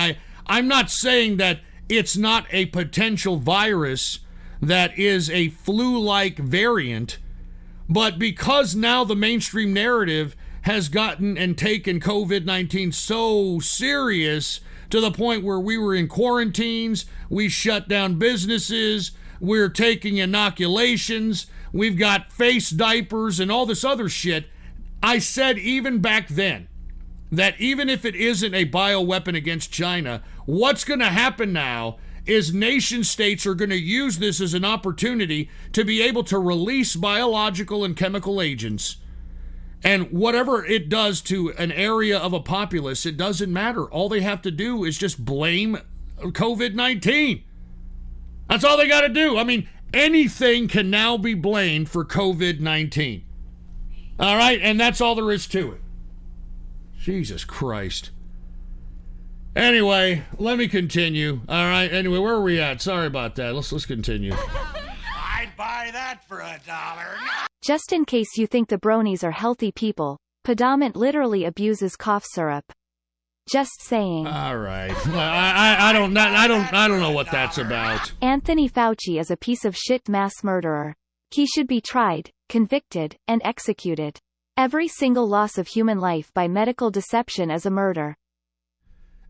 S2: I'm not saying that it's not a potential virus that is a flu-like variant, but because now the mainstream narrative has gotten and taken COVID-19 so serious to the point where we were in quarantines, we shut down businesses, we're taking inoculations, we've got face diapers and all this other shit. I said even back then that even if it isn't a bioweapon against China, what's going to happen now is nation states are going to use this as an opportunity to be able to release biological and chemical agents. And whatever it does to an area of a populace, it doesn't matter. All they have to do is just blame COVID-19. That's all they got to do. I mean, anything can now be blamed for COVID-19. All right, and that's all there is to it. Jesus Christ. Anyway, let me continue. All right, anyway, where are we at? Sorry about that. Let's continue.
S6: I'd buy that for $1.
S4: Just in case you think the bronies are healthy people, Pedament literally abuses cough syrup. Just saying.
S2: All right. Well, I don't know what that's about.
S4: Anthony Fauci is a piece of shit mass murderer. He should be tried, convicted, and executed. Every single loss of human life by medical deception is a murder.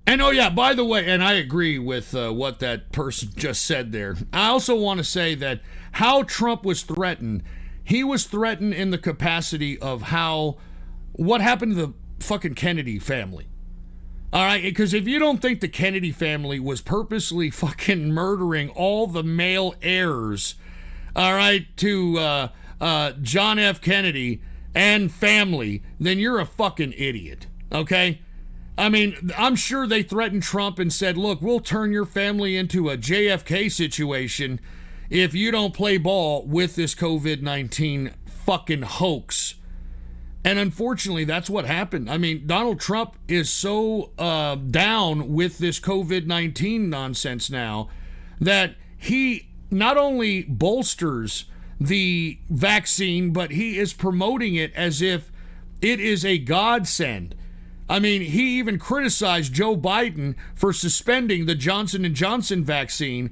S2: And oh yeah, by the way, and I agree with what that person just said there. I also want to say that how Trump was threatened, he was threatened in the capacity of what happened to the fucking Kennedy family. All right, because if you don't think the Kennedy family was purposely fucking murdering all the male heirs, all right, to John F. Kennedy and family, then you're a fucking idiot, okay? I mean, I'm sure they threatened Trump and said, look, we'll turn your family into a JFK situation if you don't play ball with this COVID-19 fucking hoax. And unfortunately, that's what happened. I mean, Donald Trump is so down with this COVID-19 nonsense now that he not only bolsters the vaccine, but he is promoting it as if it is a godsend. I mean, he even criticized Joe Biden for suspending the Johnson & Johnson vaccine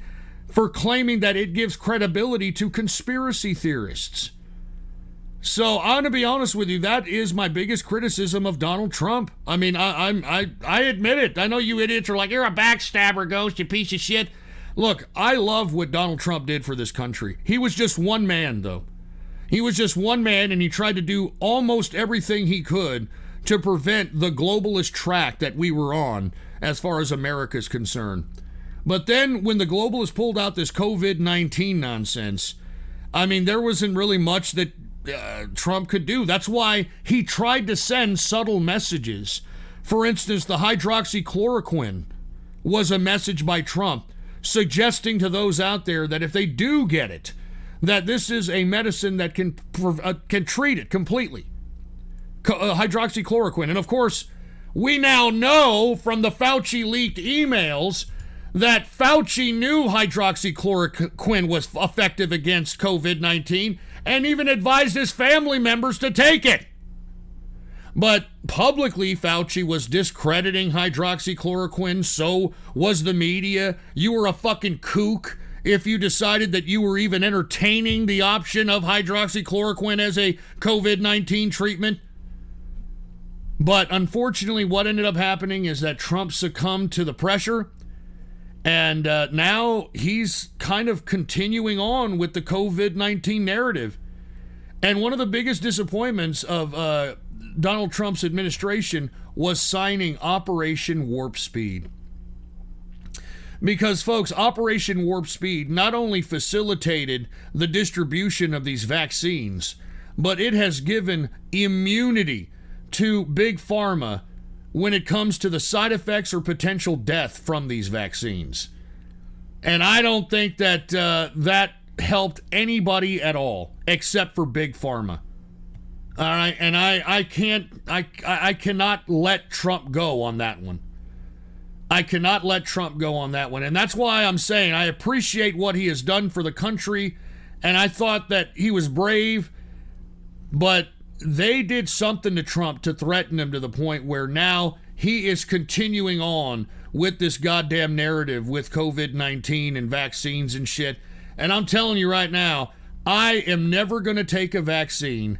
S2: for claiming that it gives credibility to conspiracy theorists. So I'm going to be honest with you, that is my biggest criticism of Donald Trump. I mean, I admit it. I know you idiots are like, you're a backstabber, Ghost, you piece of shit. Look, I love what Donald Trump did for this country. He was just one man, though. He was just one man, and he tried to do almost everything he could to prevent the globalist track that we were on as far as America is concerned. But then when the globalists pulled out this COVID-19 nonsense, I mean, there wasn't really much that Trump could do. That's why he tried to send subtle messages. For instance, the hydroxychloroquine was a message by Trump suggesting to those out there that if they do get it, that this is a medicine that can treat it completely. Hydroxychloroquine. And of course, we now know from the Fauci leaked emails that Fauci knew hydroxychloroquine was effective against COVID-19 and even advised his family members to take it. But publicly, Fauci was discrediting hydroxychloroquine. So was the media. You were a fucking kook if you decided that you were even entertaining the option of hydroxychloroquine as a COVID-19 treatment. But unfortunately, what ended up happening is that Trump succumbed to the pressure. And now he's kind of continuing on with the COVID-19 narrative. And one of the biggest disappointments of Donald Trump's administration was signing Operation Warp Speed. Because, folks, Operation Warp Speed not only facilitated the distribution of these vaccines, but it has given immunity to Big Pharma when it comes to the side effects or potential death from these vaccines. And I don't think that that helped anybody at all, except for Big Pharma. All right, and I cannot let Trump go on that one. I cannot let Trump go on that one. And that's why I'm saying I appreciate what he has done for the country, and I thought that he was brave, but they did something to Trump to threaten him to the point where now he is continuing on with this goddamn narrative with COVID-19 and vaccines and shit. And I'm telling you right now, I am never going to take a vaccine.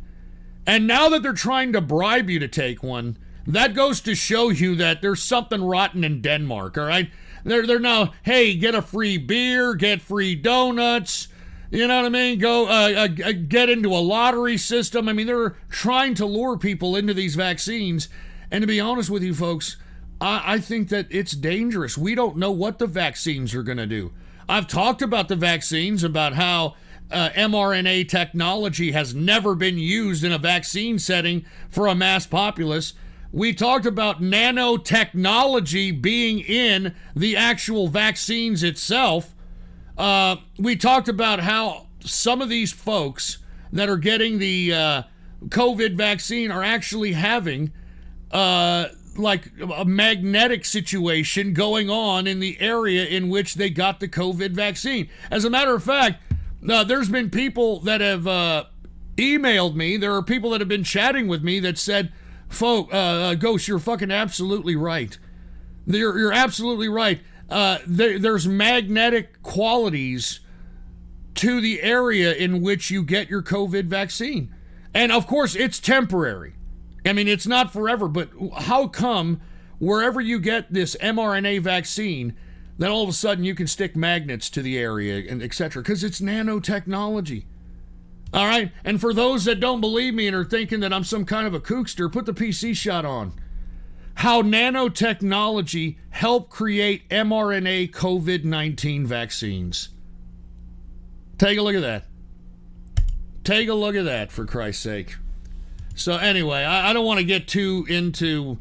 S2: And now that they're trying to bribe you to take one, that goes to show you that there's something rotten in Denmark, all right? They're now, hey, get a free beer, get free donuts. You know what I mean? Go get into a lottery system. I mean, they're trying to lure people into these vaccines. And to be honest with you, folks, I think that it's dangerous. We don't know what the vaccines are going to do. I've talked about the vaccines, about how mRNA technology has never been used in a vaccine setting for a mass populace. We talked about nanotechnology being in the actual vaccines itself. We talked about how some of these folks that are getting the COVID vaccine are actually having like a magnetic situation going on in the area in which they got the COVID vaccine. As a matter of fact, there's been people that have emailed me. There are people that have been chatting with me that said, Ghost, you're fucking absolutely right. You're absolutely right. There's magnetic qualities to the area in which you get your COVID vaccine. And of course, it's temporary. I mean, it's not forever, but how come wherever you get this mRNA vaccine, then all of a sudden you can stick magnets to the area and etc. Because it's nanotechnology. All right? And for those that don't believe me and are thinking that I'm some kind of a kookster, put the PC shot on. How nanotechnology helped create mRNA COVID-19 vaccines. Take a look at that. Take a look at that, for Christ's sake. So anyway, I don't want to get too into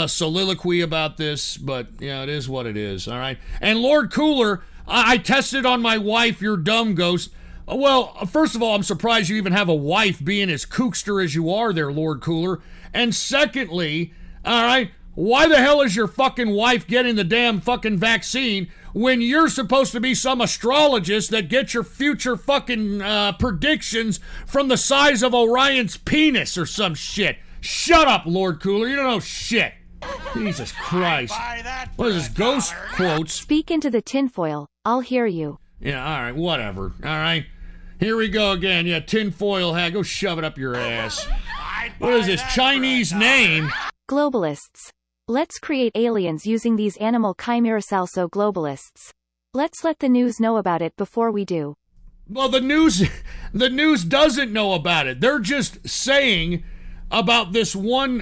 S2: soliloquy about this, but yeah, it is what it is, all right? And Lord Cooler, I tested on my wife, your dumb ghost. Well, first of all, I'm surprised you even have a wife being as kookster as you are there, Lord Cooler. And secondly, all right, why the hell is your fucking wife getting the damn fucking vaccine when you're supposed to be some astrologist that gets your future fucking predictions from the size of Orion's penis or some shit? Shut up, Lord Cooler. You don't know shit. Jesus Christ. What is this, ghost quotes?
S4: Speak into the tinfoil. I'll hear you.
S2: Yeah, all right, whatever. All right. Here we go again. Yeah, tinfoil hat. Go shove it up your ass. What is this, Chinese name?
S4: Globalists. Let's create aliens using these animal chimeras. Also globalists. Let's let the news know about it before we do.
S2: Well, the news doesn't know about it. They're just saying about this one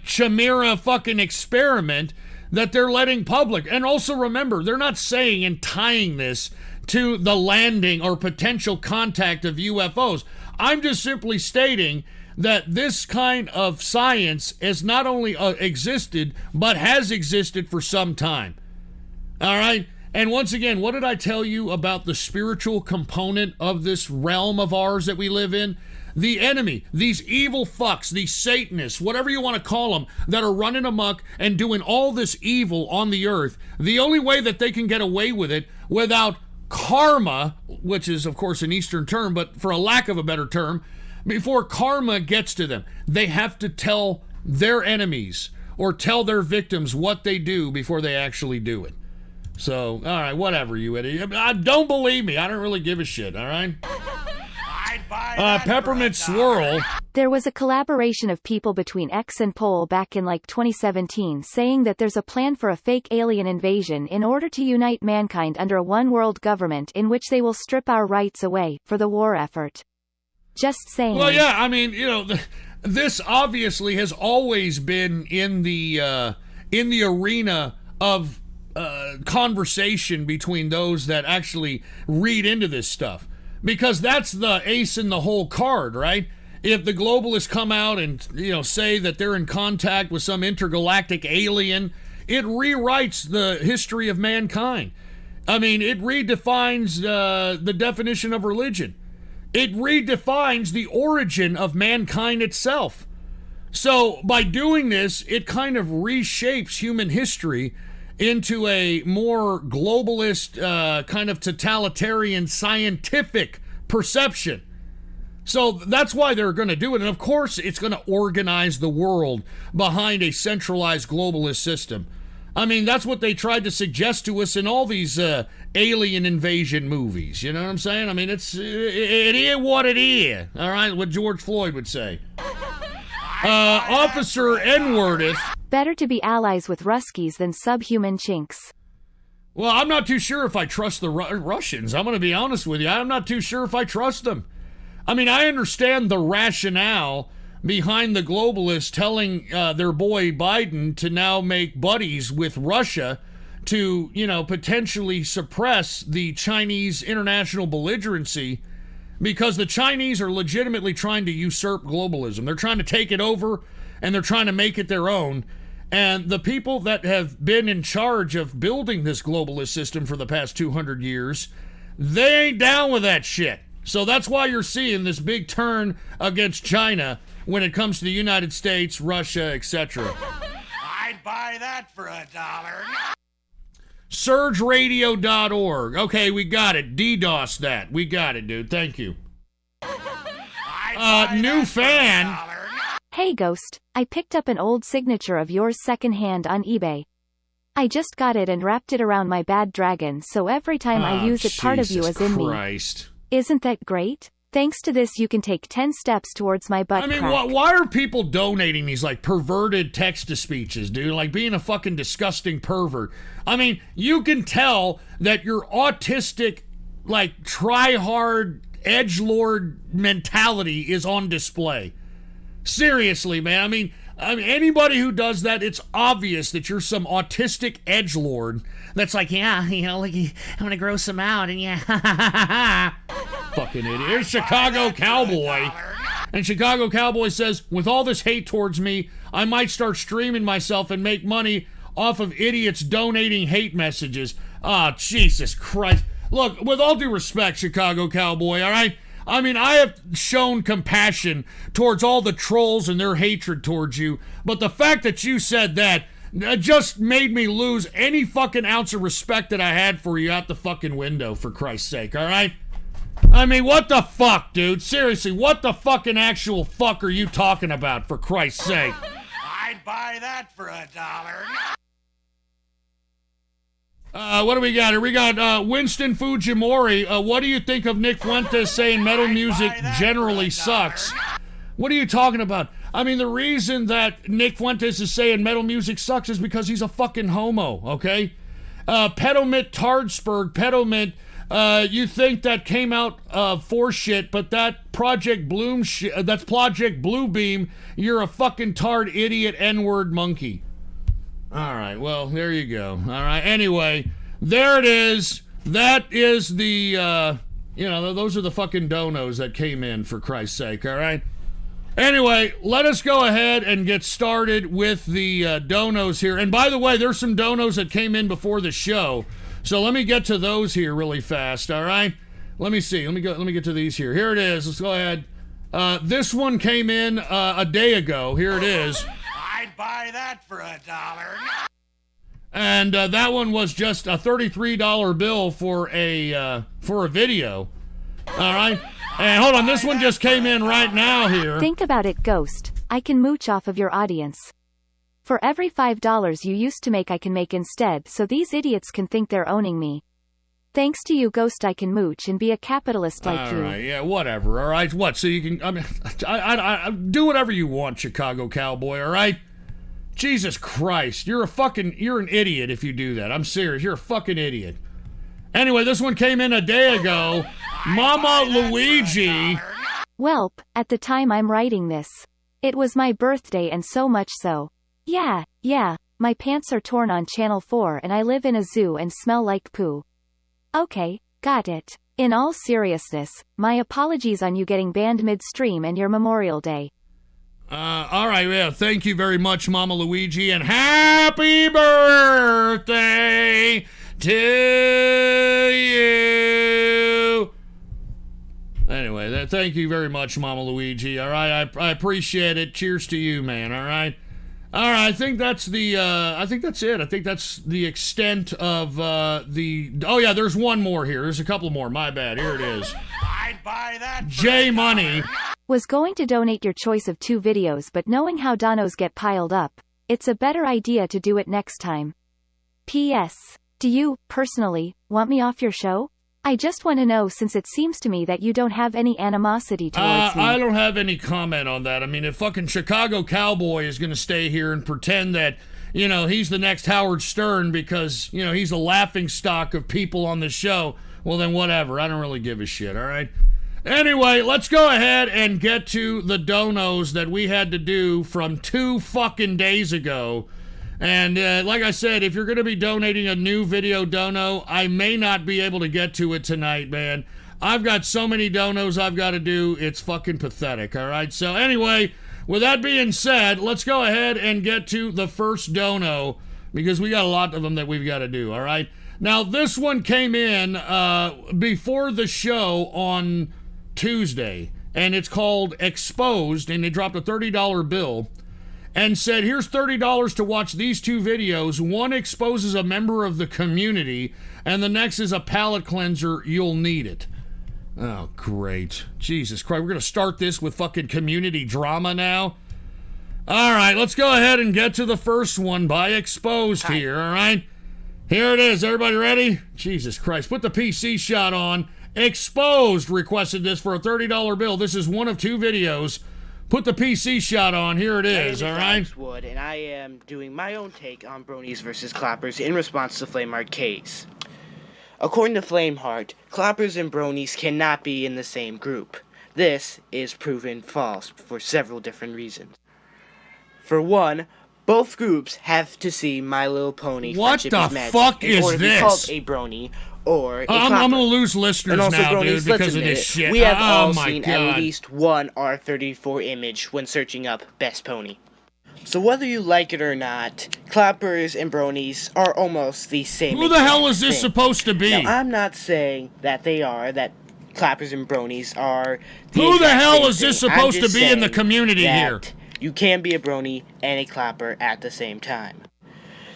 S2: chimera fucking experiment that they're letting public. And also remember, they're not saying and tying this to the landing or potential contact of UFOs. I'm just simply stating that this kind of science has not only existed, but has existed for some time. All right? And once again, what did I tell you about the spiritual component of this realm of ours that we live in? The enemy, these evil fucks, these Satanists, whatever you want to call them, that are running amok and doing all this evil on the earth, the only way that they can get away with it without karma, which is, of course, an Eastern term, but for a lack of a better term, before karma gets to them, they have to tell their enemies or tell their victims what they do before they actually do it. So, all right, whatever, you idiot. Don't believe me. I don't really give a shit, all right? Peppermint Swirl.
S4: There was a collaboration of people between X and Pol back in like 2017 saying that there's a plan for a fake alien invasion in order to unite mankind under a one-world government in which they will strip our rights away for the war effort. Just saying.
S2: Well, yeah, I mean, you know, this obviously has always been in the arena of conversation between those that actually read into this stuff. Because that's the ace in the whole card, right? If the globalists come out and, you know, say that they're in contact with some intergalactic alien, it rewrites the history of mankind. I mean, it redefines the definition of religion. It redefines the origin of mankind itself. So by doing this, it kind of reshapes human history into a more globalist, kind of totalitarian scientific perception. So that's why they're going to do it. And of course, it's going to organize the world behind a centralized globalist system. I mean, that's what they tried to suggest to us in all these alien invasion movies. You know what I'm saying? I mean, it is what it is. All right, what George Floyd would say. Officer N-Wordeth.
S4: Better to be allies with Ruskies than subhuman chinks.
S2: Well, I'm not too sure if I trust the Russians. I'm going to be honest with you. I'm not too sure if I trust them. I mean, I understand the rationale behind the globalists telling their boy Biden to now make buddies with Russia to, you know, potentially suppress the Chinese international belligerency, because the Chinese are legitimately trying to usurp globalism. They're trying to take it over, and they're trying to make it their own. And the people that have been in charge of building this globalist system for the past 200 years, they ain't down with that shit. So that's why you're seeing this big turn against China when it comes to the United States, Russia, etc.
S6: I'd buy that for $1.
S2: SurgeRadio.org. Okay, we got it. DDoS that. We got it, dude. Thank you. New fan.
S4: Hey Ghost, I picked up an old signature of yours secondhand on eBay. I just got it and wrapped it around my bad dragon, so every time I use it, part of you is in me. Isn't that great? Thanks to this, you can take 10 steps towards my butt crack.
S2: Why are people donating these, like, perverted text-to-speeches, dude? Like, being a fucking disgusting pervert. I mean, you can tell that your autistic, like, try-hard, edgelord mentality is on display. Seriously, man. I mean, anybody who does that, it's obvious that you're some autistic edgelord that's like, yeah, like, I'm gonna gross them out, and yeah, fucking idiot. Here's Chicago Cowboy. And Chicago Cowboy says, with all this hate towards me, I might start streaming myself and make money off of idiots donating hate messages. Oh, Jesus Christ. Look, with all due respect, Chicago Cowboy, all right? I mean, I have shown compassion towards all the trolls and their hatred towards you, but the fact that you said that just made me lose any fucking ounce of respect that I had for you out the fucking window, for Christ's sake, all right? I mean, what the fuck, dude? Seriously, what the fucking actual fuck are you talking about, for Christ's sake?
S6: I'd buy that for $1.
S2: What do we got here? We got Winston Fujimori. What do you think of Nick Fuentes saying metal music generally sucks? What are you talking about? I mean, the reason that Nick Fuentes is saying metal music sucks is because he's a fucking homo, okay? Pedalmint Tardsburg, Pedalmint, you think that came out for shit, but that Project Bloom shit, that's Project Bluebeam, you're a fucking tard idiot N-word monkey. All right, well, there you go. All right, anyway, there it is. That is the, those are the fucking donos that came in, for Christ's sake, all right? Anyway, let us go ahead and get started with the donos here. And by the way, there's some donos that came in before the show, so let me get to those here really fast, all right? Let me see. Let me get to these here. Here it is. Let's go ahead. This one came in a day ago. Here it is.
S6: I'd buy that for $1.
S2: And that one was just a $33 bill for a video. All right. And hold on, this one just came in right now here.
S4: Think about it, Ghost. I can mooch off of your audience. For every $5 you used to make, I can make instead, so these idiots can think they're owning me. Thanks to you, Ghost, I can mooch and be a capitalist like you.
S2: All right, yeah, whatever, all right? What, so you can, I do whatever you want, Chicago Cowboy, all right? Jesus Christ, you're an idiot if you do that. I'm serious, you're a fucking idiot. Anyway, this one came in a day ago. Mama Luigi.
S4: Welp, at the time I'm writing this, it was my birthday, and so much so. Yeah, my pants are torn on Channel 4 and I live in a zoo and smell like poo. Okay, got it. In all seriousness, my apologies on you getting banned midstream and your Memorial Day.
S2: All right, yeah, thank you very much, Mama Luigi, and happy birthday to you. Anyway, thank you very much, Mama Luigi, all right? I appreciate it. Cheers to you, man, all right? All right, I think that's it. I think that's the extent of oh, yeah, there's one more here. There's a couple more. My bad. Here it is.
S6: I'd buy that.
S2: J Money.
S4: Was going to donate your choice of 2 videos, but knowing how donos get piled up, it's a better idea to do it next time. P.S. Do you, personally, want me off your show? I just want to know, since it seems to me that you don't have any animosity towards me.
S2: I don't have any comment on that. I mean, if fucking Chicago Cowboy is going to stay here and pretend that, he's the next Howard Stern because, he's a laughingstock of people on the show, well, then whatever. I don't really give a shit, all right? Anyway, let's go ahead and get to the donos that we had to do from 2 fucking days ago. And like I said, if you're going to be donating a new video dono, I may not be able to get to it tonight, man. I've got so many donos I've got to do, it's fucking pathetic, all right? So anyway, with that being said, let's go ahead and get to the first dono, because we got a lot of them that we've got to do, all right? Now, this one came in before the show on Tuesday, and it's called Exposed, and they dropped a $30 bill and said, here's $30 to watch these two videos. One exposes a member of the community, and the next is a palate cleanser. You'll need it. Oh, great. Jesus Christ, we're going to start this with fucking community drama now? All right, let's go ahead and get to the first one by Exposed here, all right? Here it is. Everybody ready? Jesus Christ. Put the PC shot on. Exposed requested this for a $30 bill. This is one of two videos. Put the PC shot on. Here it is, all right?
S7: Wood, and I am doing my own take on bronies versus clappers in response to Flameheart case. According to Flameheart, clappers and bronies cannot be in the same group. This is proven false for several different reasons. For one, both groups have to see My Little Pony.
S2: What the fuck is this?
S7: In order to be called a brony or a clapper.
S2: I'm gonna lose listeners now, dude, because of this shit.
S7: We have all seen at least one R34 image when searching up Best Pony. So whether you like it or not, clappers and bronies are almost the same.
S2: Who the hell is this supposed to be?
S7: Now, I'm not saying that they are, that clappers and bronies are the
S2: Who the
S7: exact
S2: hell
S7: same
S2: is this
S7: thing.
S2: supposed
S7: I'm
S2: to
S7: just
S2: be in the
S7: saying
S2: community
S7: that
S2: here?
S7: You can be a brony and a clapper at the same time.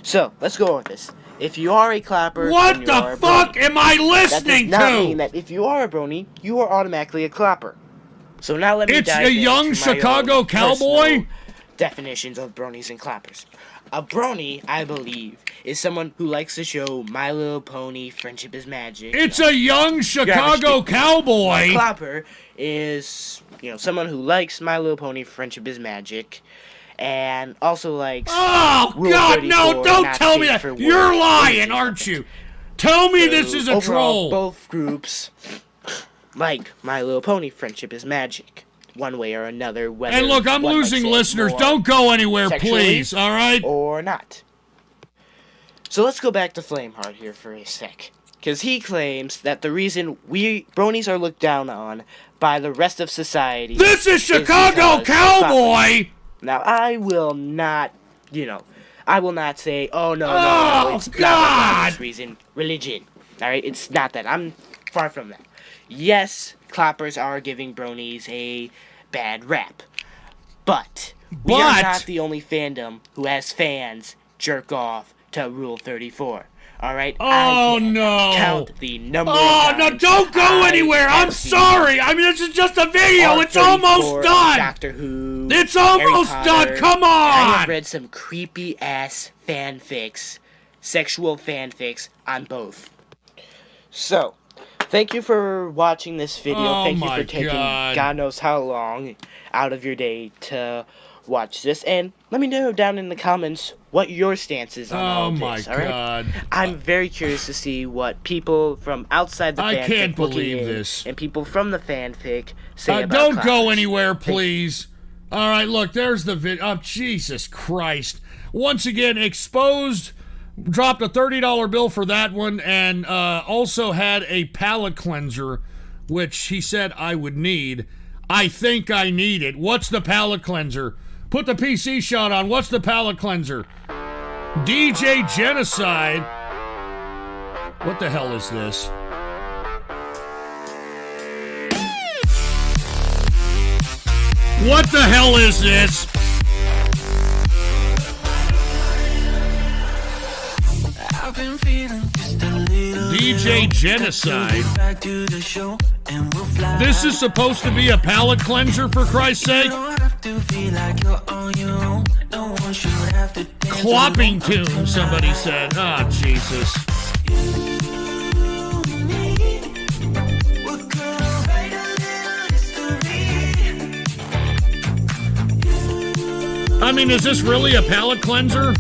S7: So, let's go over this. If you are a clapper,
S2: What
S7: then you
S2: the
S7: are a
S2: fuck
S7: brony.
S2: am I
S7: That
S2: listening
S7: does not
S2: to?
S7: mean that if you are a brony, you are automatically a clapper. So now let me
S2: It's
S7: dive
S2: a young
S7: into my
S2: Chicago
S7: own
S2: cowboy?
S7: personal definitions of bronies and clappers. A brony, I believe, is someone who likes to show My Little Pony, Friendship is Magic.
S2: It's a young Chicago
S7: A
S2: cowboy.
S7: clapper is, someone who likes My Little Pony, Friendship is Magic, and also likes.
S2: Oh,
S7: Rule
S2: God, no,
S7: 34,
S2: don't
S7: not
S2: tell me
S7: safe
S2: that.
S7: for
S2: You're
S7: work.
S2: lying, aren't you? Tell me this is a troll.
S7: Overall, both groups like My Little Pony, Friendship is Magic, one way or another. Whether
S2: And look, I'm
S7: one
S2: losing
S7: likes it
S2: listeners.
S7: more
S2: Don't go anywhere,
S7: sexually
S2: please, all right?
S7: or not. So let's go back to Flameheart here for a sec. Because he claims that the reason we bronies are looked down on by the rest of society.
S2: This is Chicago
S7: because
S2: cowboy.
S7: Now, I will not, I will not say, oh, no,
S2: Oh,
S7: it's
S2: God.
S7: not this reason. Religion. Alright, it's not that. I'm far from that. Yes, clappers are giving bronies a bad rap. But we are
S2: But-
S7: not the only fandom who has fans jerk off to Rule 34. Alright?
S2: Oh, no.
S7: Count the number
S2: Oh,
S7: of
S2: no,
S7: times
S2: don't go
S7: I
S2: anywhere.
S7: have
S2: I'm
S7: seen
S2: sorry. I mean, this is just a video. It's
S7: R34,
S2: almost done.
S7: Doctor Who.
S2: It's
S7: Harry
S2: almost
S7: Potter,
S2: done. Come
S7: and I have
S2: on.
S7: read some creepy ass fanfics, sexual fanfics on both. So, thank you for watching this video.
S2: Oh
S7: Thank you
S2: my
S7: for taking
S2: God.
S7: God knows how long out of your day to watch this. And let me know down in the comments what your stance is on all
S2: Oh,
S7: this.
S2: my
S7: all right?
S2: God.
S7: I'm very curious to see what people from outside the
S2: I
S7: fanfic
S2: can't
S7: looking
S2: believe
S7: in
S2: this.
S7: and people from the fanfic say about
S2: Don't go
S7: clappers.
S2: anywhere, please. All right, look, there's the video. Oh, Jesus Christ. Once again, Exposed dropped a $30 bill for that one and also had a palate cleanser, which he said I would need. I think I need it. What's the palate cleanser? Put the PC shot on. What's the palate cleanser? DJ Genocide. What the hell is this? What the hell is this? DJ Genocide. This is supposed to be a palate cleanser, for Christ's sake. Clopping tune, somebody said. Oh, Jesus. I mean, is this really a palate cleanser?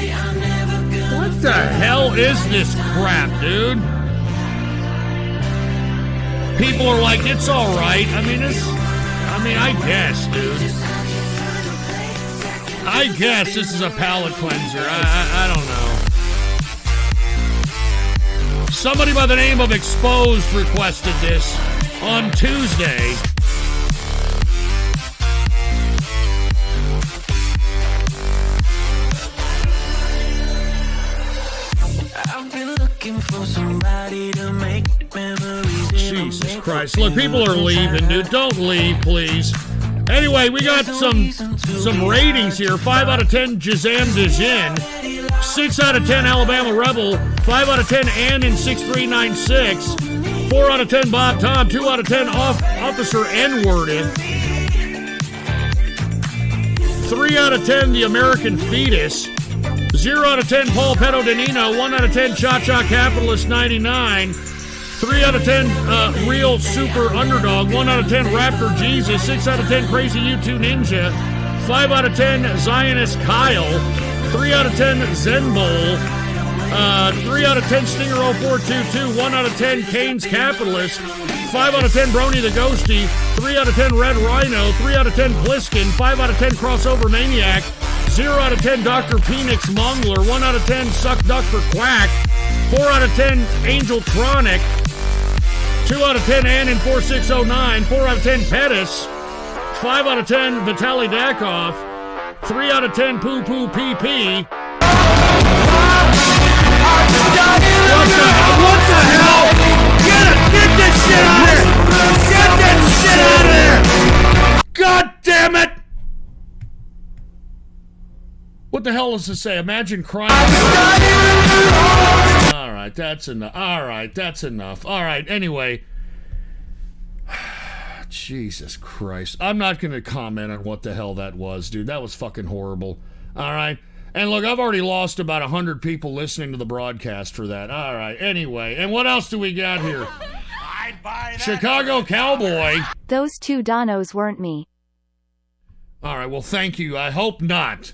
S2: What the hell is this crap, dude? People are like, it's alright. I guess, dude. I guess this is a palate cleanser. I don't know. Somebody by the name of Exposed requested this on Tuesday.
S8: I've been looking for somebody to make memories.
S2: Jesus Christ. Look, people are leaving, dude. Don't leave, please. Anyway, we got some ratings here. 5 out of 10, Jazam Dejin. 6 out of 10, Alabama Rebel. 5 out of 10, Ann in 6396. 4 out of 10, Bob Tom. 2 out of 10, Officer N-worded. 3 out of 10, The American Fetus. 0 out of 10, Paul Petto Danino. 1 out of 10, Cha-Cha Capitalist 99. 3 out of 10, Real Super Underdog. 1 out of 10, Raptor Jesus. 6 out of 10, Crazy U2 Ninja. 5 out of 10, Zionist Kyle. 3 out of 10, Zen Bowl. 3 out of 10, Stinger 0422. 1 out of 10, Kane's Capitalist. 5 out of 10, Brony the Ghosty. 3 out of 10, Red Rhino. 3 out of 10, Pliskin. 5 out of 10, Crossover Maniac. 0 out of 10, Dr. Penix Mongler. 1 out of 10, Suck Duck for Quack. 4 out of 10, Angel Tronic. 2 out of 10, Ann in 4609. 4 out of 10, Pettis. 5 out of 10, Vitaly Dakov. 3 out of 10, Poo Poo PP. What the hell? Get this shit out of here! Get that shit out of here! God damn it! What the hell does it say? Imagine crying. All right, that's enough. All right, that's enough. All right, anyway. Jesus Christ. I'm not going to comment on what the hell that was, dude. That was fucking horrible. All right. And look, I've already lost about 100 people listening to the broadcast for that. All right. Anyway, and what else do we got here?
S6: I'd buy that.
S2: Chicago Cowboy.
S4: Those two Donos weren't me.
S2: All right. Well, thank you. I hope not.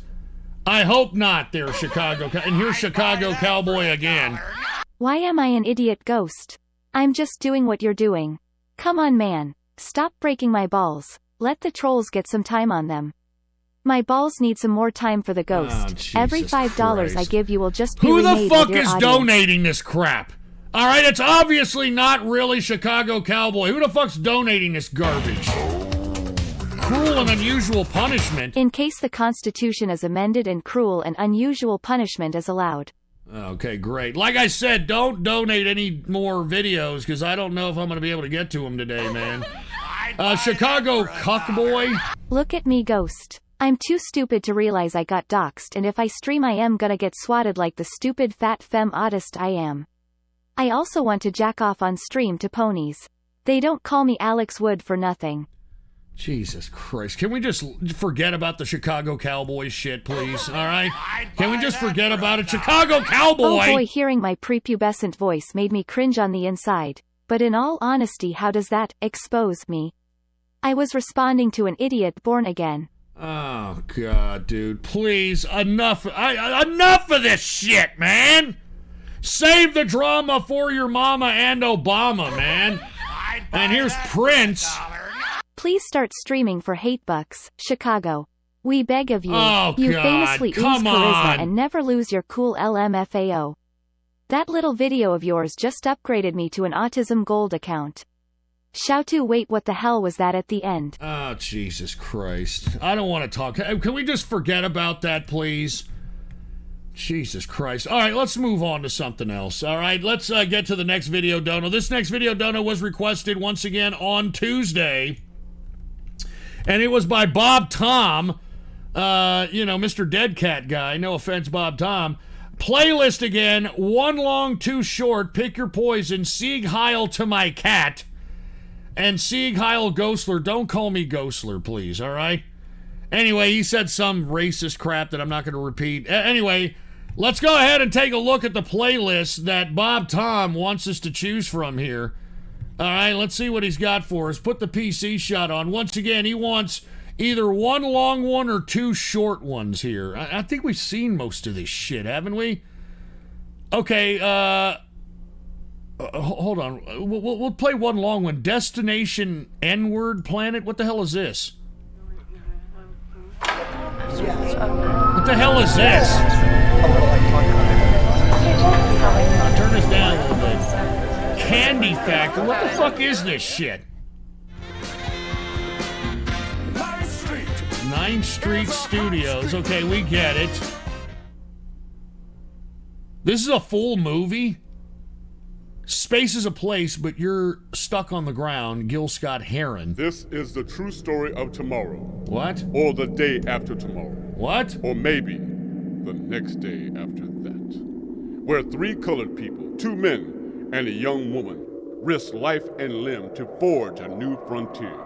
S2: I hope not there, Chicago. And here's Chicago Cowboy again.
S4: Why am I an idiot ghost? I'm just doing what you're doing. Come on, man. Stop breaking my balls. Let the trolls get some time on them. My balls need some more time for the ghost. Every $5
S2: Christ.
S4: I give you will just be
S2: Who
S4: remade
S2: the fuck
S4: with your
S2: is
S4: audience.
S2: donating this crap? All right, it's obviously not really Chicago Cowboy. Who the fuck's donating this garbage? Cruel and unusual punishment.
S4: In case the Constitution is amended and cruel and unusual punishment is allowed.
S2: Okay, great. Like I said, don't donate any more videos because I don't know if I'm going to be able to get to them today, man. Chicago Cuckboy.
S4: Look at me, ghost. I'm too stupid to realize I got doxxed, and if I stream I am gonna get swatted like the stupid fat femme autist I am. I also want to jack off on stream to ponies. They don't call me Alex Wood for nothing.
S2: Jesus Christ. Can we just forget about the Chicago Cowboy shit, please? All right? Can we just forget about it? Chicago Cowboy!
S4: Oh boy, hearing my prepubescent voice made me cringe on the inside. But in all honesty, how does that expose me? I was responding to an idiot born again.
S2: Oh, God, dude. Please, enough. Enough of this shit, man! Save the drama for your mama and Obama, man. And here's Prince.
S4: Please start streaming for $8, Chicago. We beg of you.
S2: Oh,
S4: you
S2: God,
S4: famously ooze
S2: come
S4: charisma
S2: on.
S4: and never lose your cool LMFAO. That little video of yours just upgraded me to an Autism Gold account. Shout to wait, what the hell was that at the end?
S2: Oh, Jesus Christ. I don't want to talk. Can we just forget about that, please? Jesus Christ. All right, let's move on to something else. All right, let's get to the next video dono. This next video dono was requested once again on Tuesday. And it was by Bob Tom. Mr. Dead Cat guy. No offense, Bob Tom. Playlist again. One long, two short. Pick your poison. Sieg Heil to my cat. And Sieg Heil Ghostler. Don't call me Ghostler, please, all right? Anyway, he said some racist crap that I'm not going to repeat. Anyway, let's go ahead and take a look at the playlist that Bob Tom wants us to choose from here. All right, let's see what he's got for us. Put the PC shot on. Once again, he wants either one long one or two short ones here. I think we've seen most of this shit, haven't we? Okay, hold on. We'll play one long one. Destination N-word planet? What the hell is this? What the hell is this? I'll turn this down a little bit. Candy Factory. What the fuck is this shit? 9th Street Studios. Okay, we get it. This is a full movie? Space is a place, but you're stuck on the ground, Gil Scott Heron.
S1: This is the true story of tomorrow.
S2: What?
S1: Or the day after tomorrow.
S2: What?
S1: Or maybe the next day after that. Where 3 colored people, 2 men, and a young woman risk life and limb to forge a new frontier.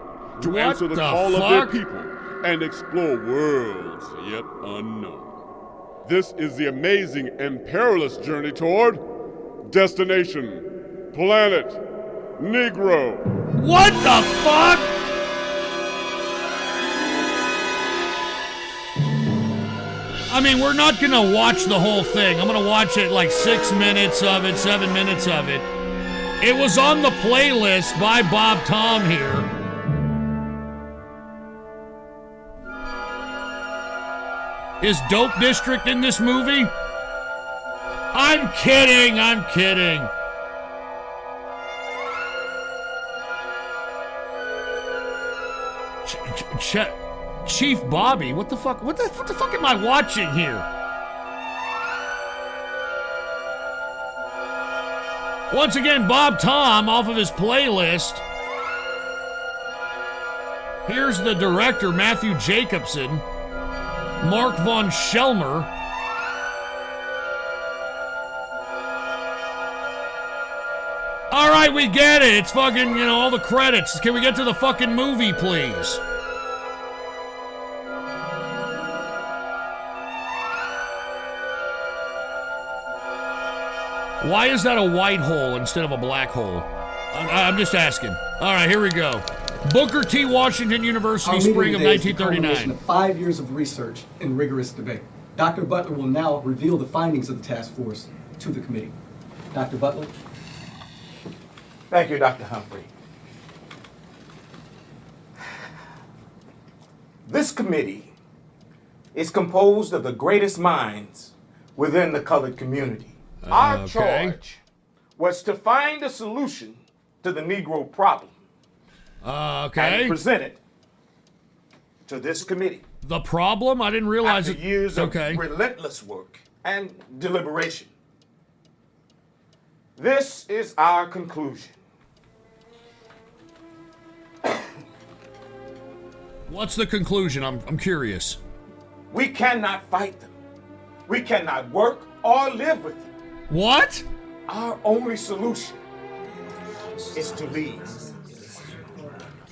S1: To
S2: What
S1: answer the
S2: the
S1: call
S2: fuck?
S1: of their people and explore worlds yet unknown. This is the amazing and perilous journey toward Destination Planet Negro.
S2: What the fuck? I mean, we're not gonna watch the whole thing. I'm gonna watch it like 6 minutes of it, 7 minutes of it. It was on the playlist by Bob Tom here. Is Dope District in this movie? I'm kidding, I'm kidding. Chief Bobby, what the fuck? What the fuck am I watching here? Once again, Bob Tom off of his playlist. Here's the director, Matthew Jacobson, Mark von Schelmer. All right, we get it. It's fucking, you know, all the credits. Can we get to the fucking movie, please? Why is that a white hole instead of a black hole? I'm just asking. All right, here we go. Booker T. Washington University, spring of 1939.
S9: 5 years of research and rigorous debate. Dr. Butler will now reveal the findings of the task force to the committee. Dr. Butler.
S10: Thank you, Dr. Humphrey. This committee is composed of the greatest minds within the colored community. Our charge was to find a solution to the Negro problem. And present it to this committee.
S2: The problem? I didn't realize
S10: After
S2: it.
S10: years of relentless work and deliberation. This is our conclusion.
S2: What's the conclusion? I'm curious.
S10: We cannot fight them. We cannot work or live with them.
S2: What?
S10: Our only solution is to leave.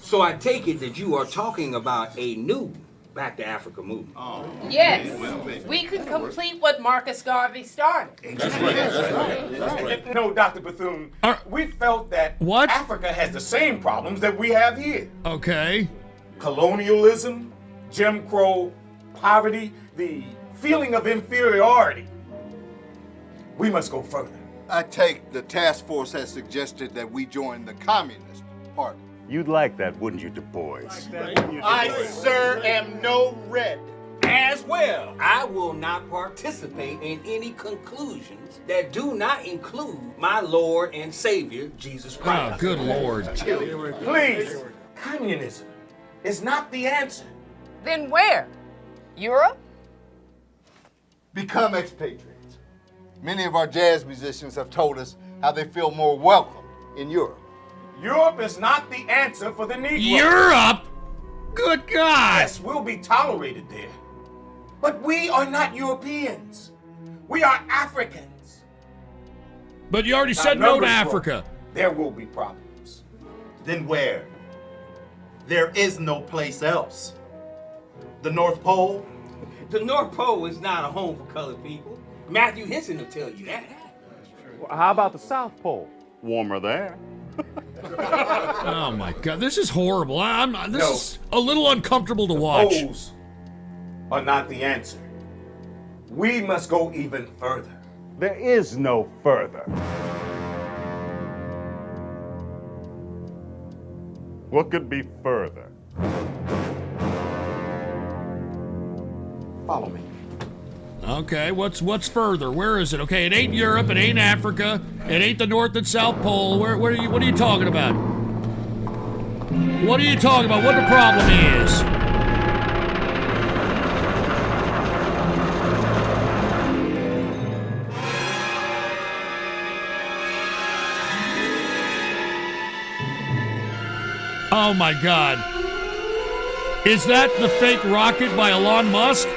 S11: So I take it that you are talking about a new Back to Africa movement.
S12: Yes, we can complete what Marcus Garvey started.
S10: No, Dr. Bethune, we felt that Africa has the same problems that we have here.
S2: Okay.
S10: Colonialism, Jim Crow, poverty, the feeling of inferiority. We must go further.
S13: I take the task force has suggested that we join the Communist Party.
S14: You'd like that, wouldn't you, Du Bois?
S11: I, sir, am no red. As well, I will not participate in any conclusions that do not include my Lord and Savior, Jesus Christ.
S2: Oh, good Lord.
S10: Please, communism is not the answer.
S12: Then where? Europe?
S13: Become expatriates. Many of our jazz musicians have told us how they feel more welcome in Europe.
S10: Europe is not the answer for the Negro.
S2: Europe? Good God.
S10: Yes, we'll be tolerated there. But we are not Europeans. We are Africans.
S2: But you already said no to Africa.
S10: There will be problems.
S15: Then where? There is no place else. The North Pole?
S11: The North Pole is not a home for colored people. Matthew Henson will tell you that.
S14: Well, how about the South Pole? Warmer there.
S2: Oh my God, this is horrible. This is a little uncomfortable to watch.
S10: Poles are not the answer. We must go even further.
S14: There is no further. What could be further?
S10: Follow me.
S2: Okay, what's further? Where is it? Okay, it ain't Europe, it ain't Africa, it ain't the North and South Pole. What are you talking about? What are you talking about? What the problem is? Oh my God. Is that the fake rocket by Elon Musk?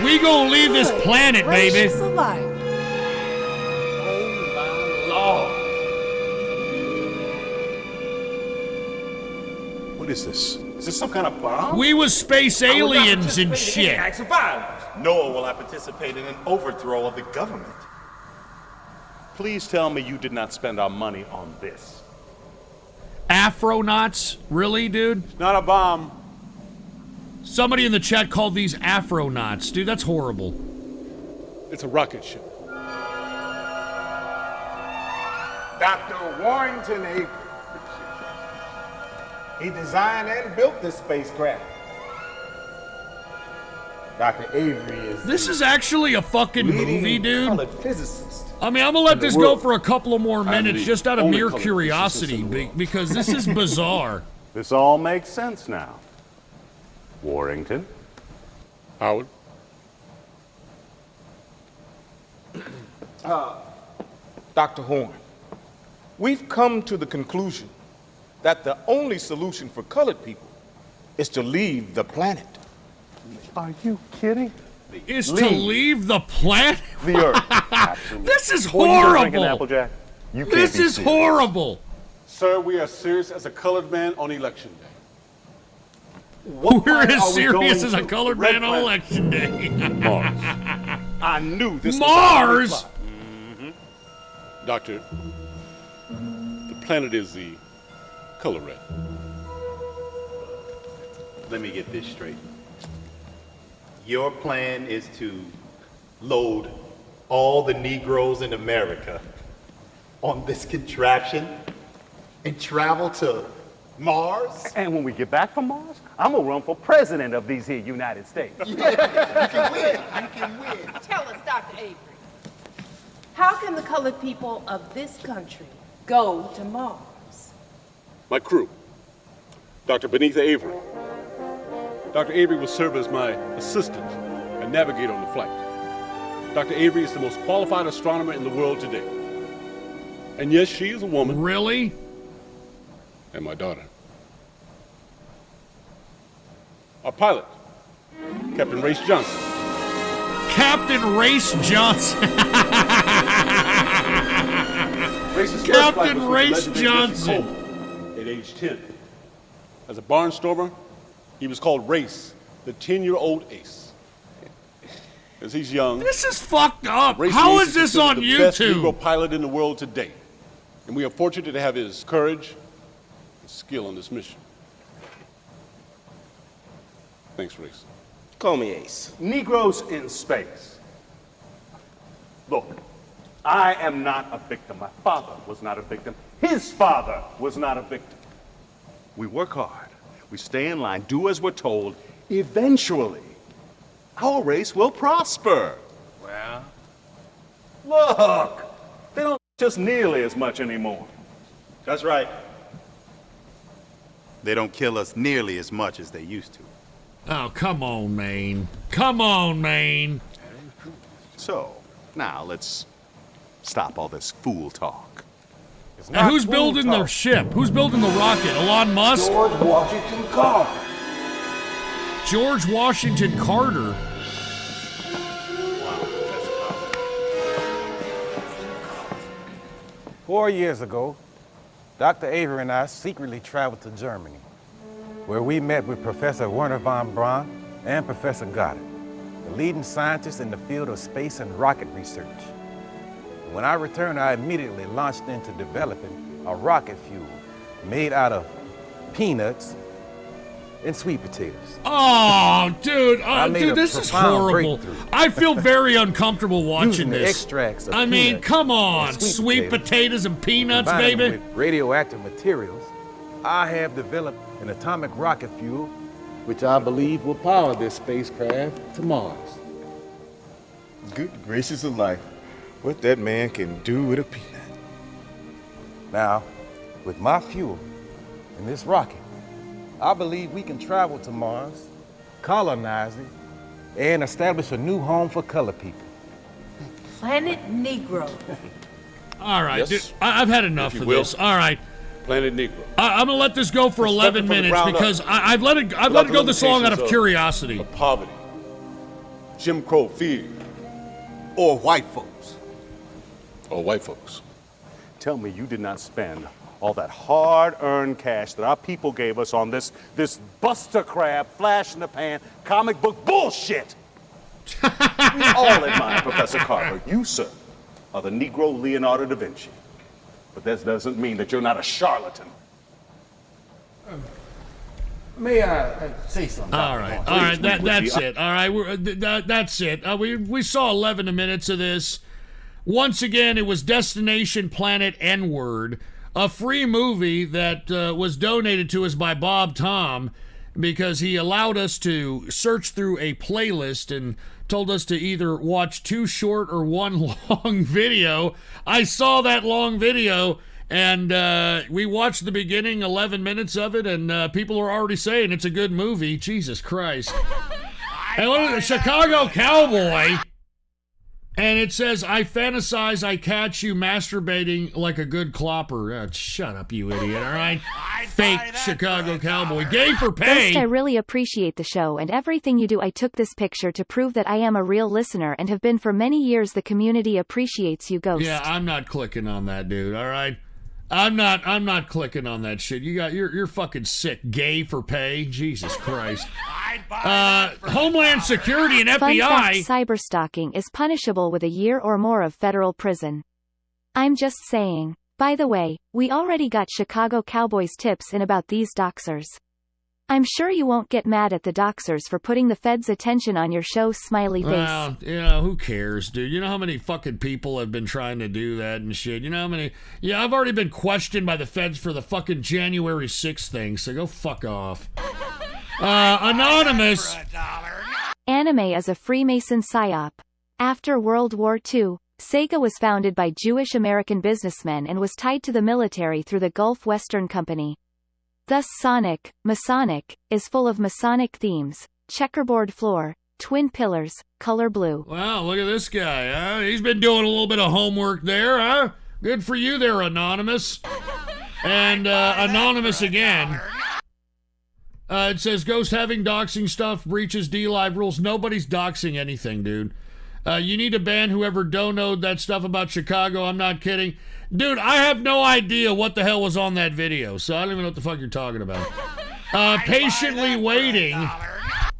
S2: We gonna leave this planet, baby.
S16: Gracious alive.
S17: What is this? Is this some kind of bomb?
S2: We was space aliens and shit.
S15: Acts of violence. Nor will I participate in an overthrow of the government.
S17: Please tell me you did not spend our money on this.
S2: Afronauts? Really, dude?
S17: Not a bomb.
S2: Somebody in the chat called these Afronauts. Dude, that's horrible.
S17: It's a rocket ship.
S10: Dr. Warrington Avery. He designed and built this spacecraft. Dr. Avery is.
S2: This is actually a fucking movie, dude.
S10: Colored physicist.
S2: I mean, I'm gonna let this go for a couple of more minutes just out of mere curiosity because this is bizarre.
S14: This all makes sense now. Warrington.
S17: Howard.
S10: Dr. Horn, we've come to the conclusion that the only solution for colored people is to leave the planet.
S14: Are you kidding?
S2: Is to leave the planet?
S14: The Earth. Absolutely.
S2: This is
S14: Boy, you drinking
S2: horrible.
S14: Applejack? You can't
S2: This
S14: be
S2: is
S14: serious.
S2: horrible.
S17: Sir, we are serious as a colored man on election day.
S2: We're as
S17: are we
S2: serious
S17: going
S2: as a
S17: to?
S2: colored
S17: Red
S2: man on
S17: planet.
S2: election day.
S17: Mars. I knew this
S2: Mars?
S17: was a Doctor, the planet is the color red.
S15: Let me get this straight. Your plan is to load all the Negroes in America on this contraption and travel to Mars?
S14: And when we get back from Mars, I'm gonna run for president of these here United States.
S15: You can win. You can win.
S12: Tell us, Dr. Avery, how can the colored people of this country go to Mars?
S17: My crew, Dr. Benitha Avery. Dr. Avery will serve as my assistant and navigate on the flight. Dr. Avery is the most qualified astronomer in the world today. And yes, she is a woman.
S2: Really?
S17: And my daughter. Our pilot, Captain Race Johnson.
S2: Captain Race Johnson.
S17: Race's first flight
S2: Captain
S17: was with
S2: Race
S17: legendary
S2: Johnson.
S17: Jesse Coleman at age 10. As a barnstormer, he was called Race, the 10-year-old ace. As he's young,
S2: This is fucked up.
S17: Race
S2: How
S17: Reese
S2: is this
S17: considered
S2: on
S17: the best
S2: YouTube?
S17: Negro pilot in the world today. And we are fortunate to have his courage and skill on this mission. Thanks, Race.
S10: Call me Ace.
S14: Negroes in space. Look, I am not a victim. My father was not a victim. His father was not a victim. We work hard. We stay in line, do as we're told. Eventually, our race will prosper.
S15: Well,
S14: Look, they don't just nearly as much anymore.
S15: that's right. They don't kill us nearly as much as they used to.
S2: Oh, come on, Maine. Come on, Maine.
S14: So, now let's stop all this fool talk.
S2: And who's building the ship? Who's building the rocket? Elon Musk?
S5: George Washington Carver.
S2: George Washington Carter.
S18: 4 years ago, Dr. Avery and I secretly traveled to Germany, where we met with Professor Werner von Braun and Professor Goddard, the leading scientists in the field of space and rocket research. When I returned, I immediately launched into developing a rocket fuel made out of peanuts and sweet potatoes.
S2: Oh, dude,
S18: I made
S2: dude,
S18: a
S2: this is
S18: profound
S2: horrible.
S18: breakthrough.
S2: I feel very uncomfortable watching
S18: Using the
S2: this.
S18: extracts of
S2: I mean,
S18: peanuts
S2: come on,
S18: and
S2: sweet potatoes and peanuts,
S18: Combining
S2: baby.
S18: with radioactive materials, I have developed an atomic rocket fuel, which I believe will power this spacecraft to Mars.
S10: Good gracious of life. What that man can do with a peanut.
S18: Now, with my fuel and this rocket, I believe we can travel to Mars, colonize it, and establish a new home for colored people.
S12: Planet Negro.
S2: All right,
S17: Yes,
S2: dude, I've had enough
S17: if you
S2: of
S17: will.
S2: this. All right.
S17: Planet Negro.
S2: I'm gonna let this go for 11
S17: From the
S2: minutes
S17: ground
S2: because
S17: up.
S2: I've let it
S17: Without the
S2: go this long out of
S17: limitations
S2: curiosity.
S17: Of poverty, Jim Crow fear,
S13: Or white folks.
S17: or white folks. Tell me you did not spend all that hard-earned cash that our people gave us on this Buster Crab, flash in the pan, comic book bullshit. We all admire Professor Carver. You, sir, are the Negro Leonardo da Vinci. But that doesn't mean that you're not a charlatan.
S18: May I say something?
S2: All right, that's it. All right, that's it. We saw 11 minutes of this. Once again, it was Destination Planet N-Word, a free movie that was donated to us by Bob Tom because he allowed us to search through a playlist and told us to either watch 2 short or 1 long video. I saw that long video. And we watched the beginning, 11 minutes of it, and people are already saying it's a good movie. Jesus Christ. And what is it? Chicago Cowboy. And it says, I fantasize I catch you masturbating like a good clopper. Shut up, you idiot, all right? Fake Chicago Cowboy. Gay for pay.
S4: Ghost, I really appreciate the show and everything you do. I took this picture to prove that I am a real listener and have been for many years. The community appreciates you, Ghost.
S2: Yeah, I'm not clicking on that, dude, all right? I'm not clicking on that shit. You're fucking sick. Gay for pay. Jesus Christ. Homeland Security and FBI.
S4: Fun fact, cyberstalking is punishable with a year or more of federal prison. I'm just saying. By the way, we already got Chicago Cowboys tips in about these doxers. I'm sure you won't get mad at the doxers for putting the feds' attention on your show, smiley face.
S2: Well, who cares, dude? You know how many fucking people have been trying to do that and shit? You know how many... Yeah, I've already been questioned by the feds for the fucking January 6th thing, so go fuck off. Anonymous.
S4: Anime is a Freemason psyop. After World War II, Sega was founded by Jewish American businessmen and was tied to the military through the Gulf Western Company. Thus Sonic, Masonic, is full of Masonic themes, checkerboard floor, twin pillars, color blue.
S2: Wow, look at this guy, huh? He's been doing a little bit of homework there, huh? Good for you there, Anonymous. And, Anonymous again. It says, Ghost having doxing stuff breaches D-Live rules. Nobody's doxing anything, dude. You need to ban whoever donoed that stuff about Chicago. I'm not kidding. Dude, I have no idea what the hell was on that video, so I don't even know what the fuck you're talking about. Patiently waiting.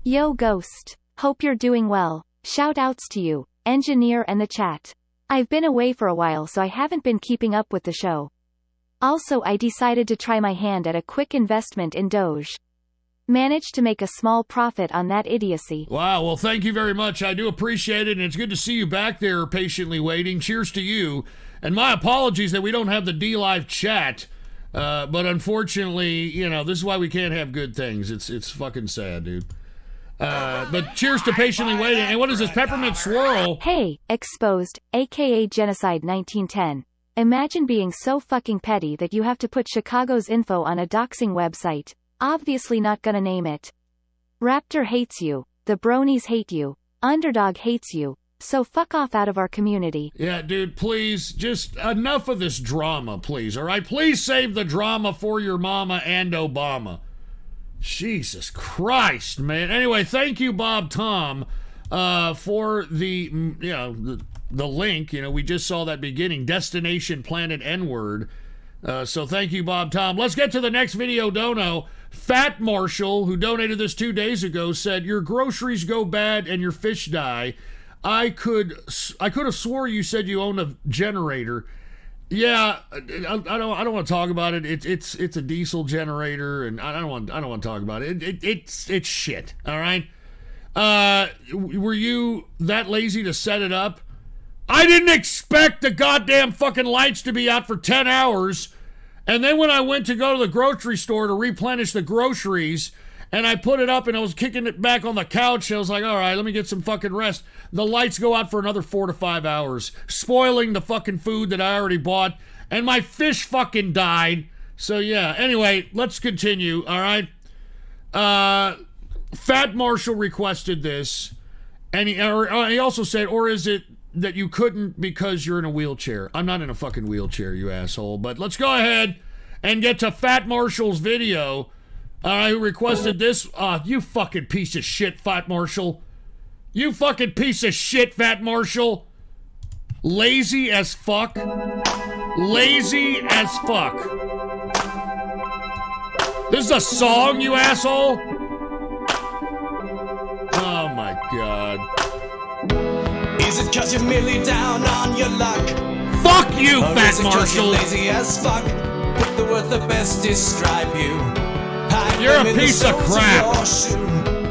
S4: Yo, Ghost. Hope you're doing well. Shout outs to you, engineer and the chat. I've been away for a while, so I haven't been keeping up with the show. Also, I decided to try my hand at a quick investment in Doge. Managed to make a small profit on that idiocy.
S2: Wow, well, thank you very much. I do appreciate it, and it's good to see you back there patiently waiting. Cheers to you. And my apologies that we don't have the D-Live chat. But unfortunately, this is why we can't have good things. It's fucking sad, dude. But cheers to patiently waiting. And what is this, Peppermint Swirl?
S4: Hey, Exposed, aka Genocide 1910. Imagine being so fucking petty that you have to put Chicago's info on a doxing website. Obviously not gonna name it. Raptor hates you. The bronies hate you. Underdog hates you. So fuck off out of our community.
S2: Yeah, dude, please, just enough of this drama, please, all right? Please save the drama for your mama and Obama. Jesus Christ, man. Anyway, thank you, Bob Tom, for the link. We just saw that beginning. Destination Planet N-Word. So thank you, Bob Tom. Let's get to the next video dono. Fat Marshall, who donated this 2 days ago, said, your groceries go bad and your fish die. I could have swore you said you own a generator. Yeah, I don't want to talk about it. It's a diesel generator, and I don't want to talk about it. It's shit. All right. Were you that lazy to set it up? I didn't expect the goddamn fucking lights to be out for 10 hours. And then when I went to go to the grocery store to replenish the groceries, and I put it up and I was kicking it back on the couch, I was like, all right, let me get some fucking rest. The lights go out for another 4 to 5 hours, spoiling the fucking food that I already bought, and my fish fucking died. So yeah, anyway, let's continue, all right? Fat Marshall requested this. And he also said, or is it that you couldn't because you're in a wheelchair? I'm not in a fucking wheelchair, you asshole. But let's go ahead and get to Fat Marshall's video. Who requested this? You fucking piece of shit, Fat Marshall. You fucking piece of shit, Fat Marshall. Lazy as fuck. Lazy as fuck. This is a song, you asshole? Oh my god.
S8: Is it cause you're merely down on your luck?
S2: Fuck you,
S8: or
S2: Fat
S8: is it 'cause
S2: Marshall.
S8: you're lazy as fuck? Put the words that best describe you. Hide
S2: You're
S8: them
S2: a
S8: in the
S2: piece of
S8: soles
S2: crap.
S8: your shoe.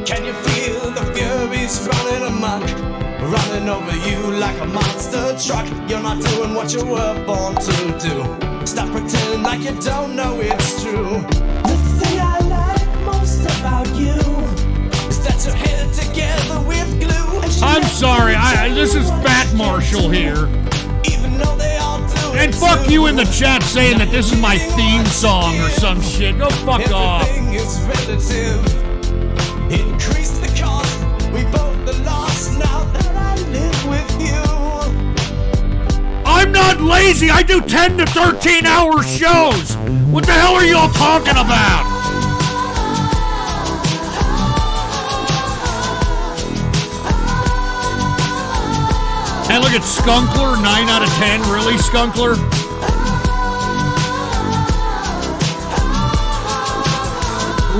S8: Can you feel the furies running amok? Running over you like a monster truck. You're not doing what you were born to do. Stop pretending like you don't know it's true. The thing I like most about you is that you're held together with glue.
S2: I'm sorry, this is Fat Marshall here.
S8: Even though they all do
S2: And fuck you in the chat saying that this is my theme song or some shit. Go fuck off.
S8: Everything is relative. Increase the cost. We both are lost now that I live with you.
S2: I'm not lazy. I do 10 to 13 hour shows. What the hell are y'all talking about? Hey, look at Skunkler, 9 out of 10. Really, Skunkler?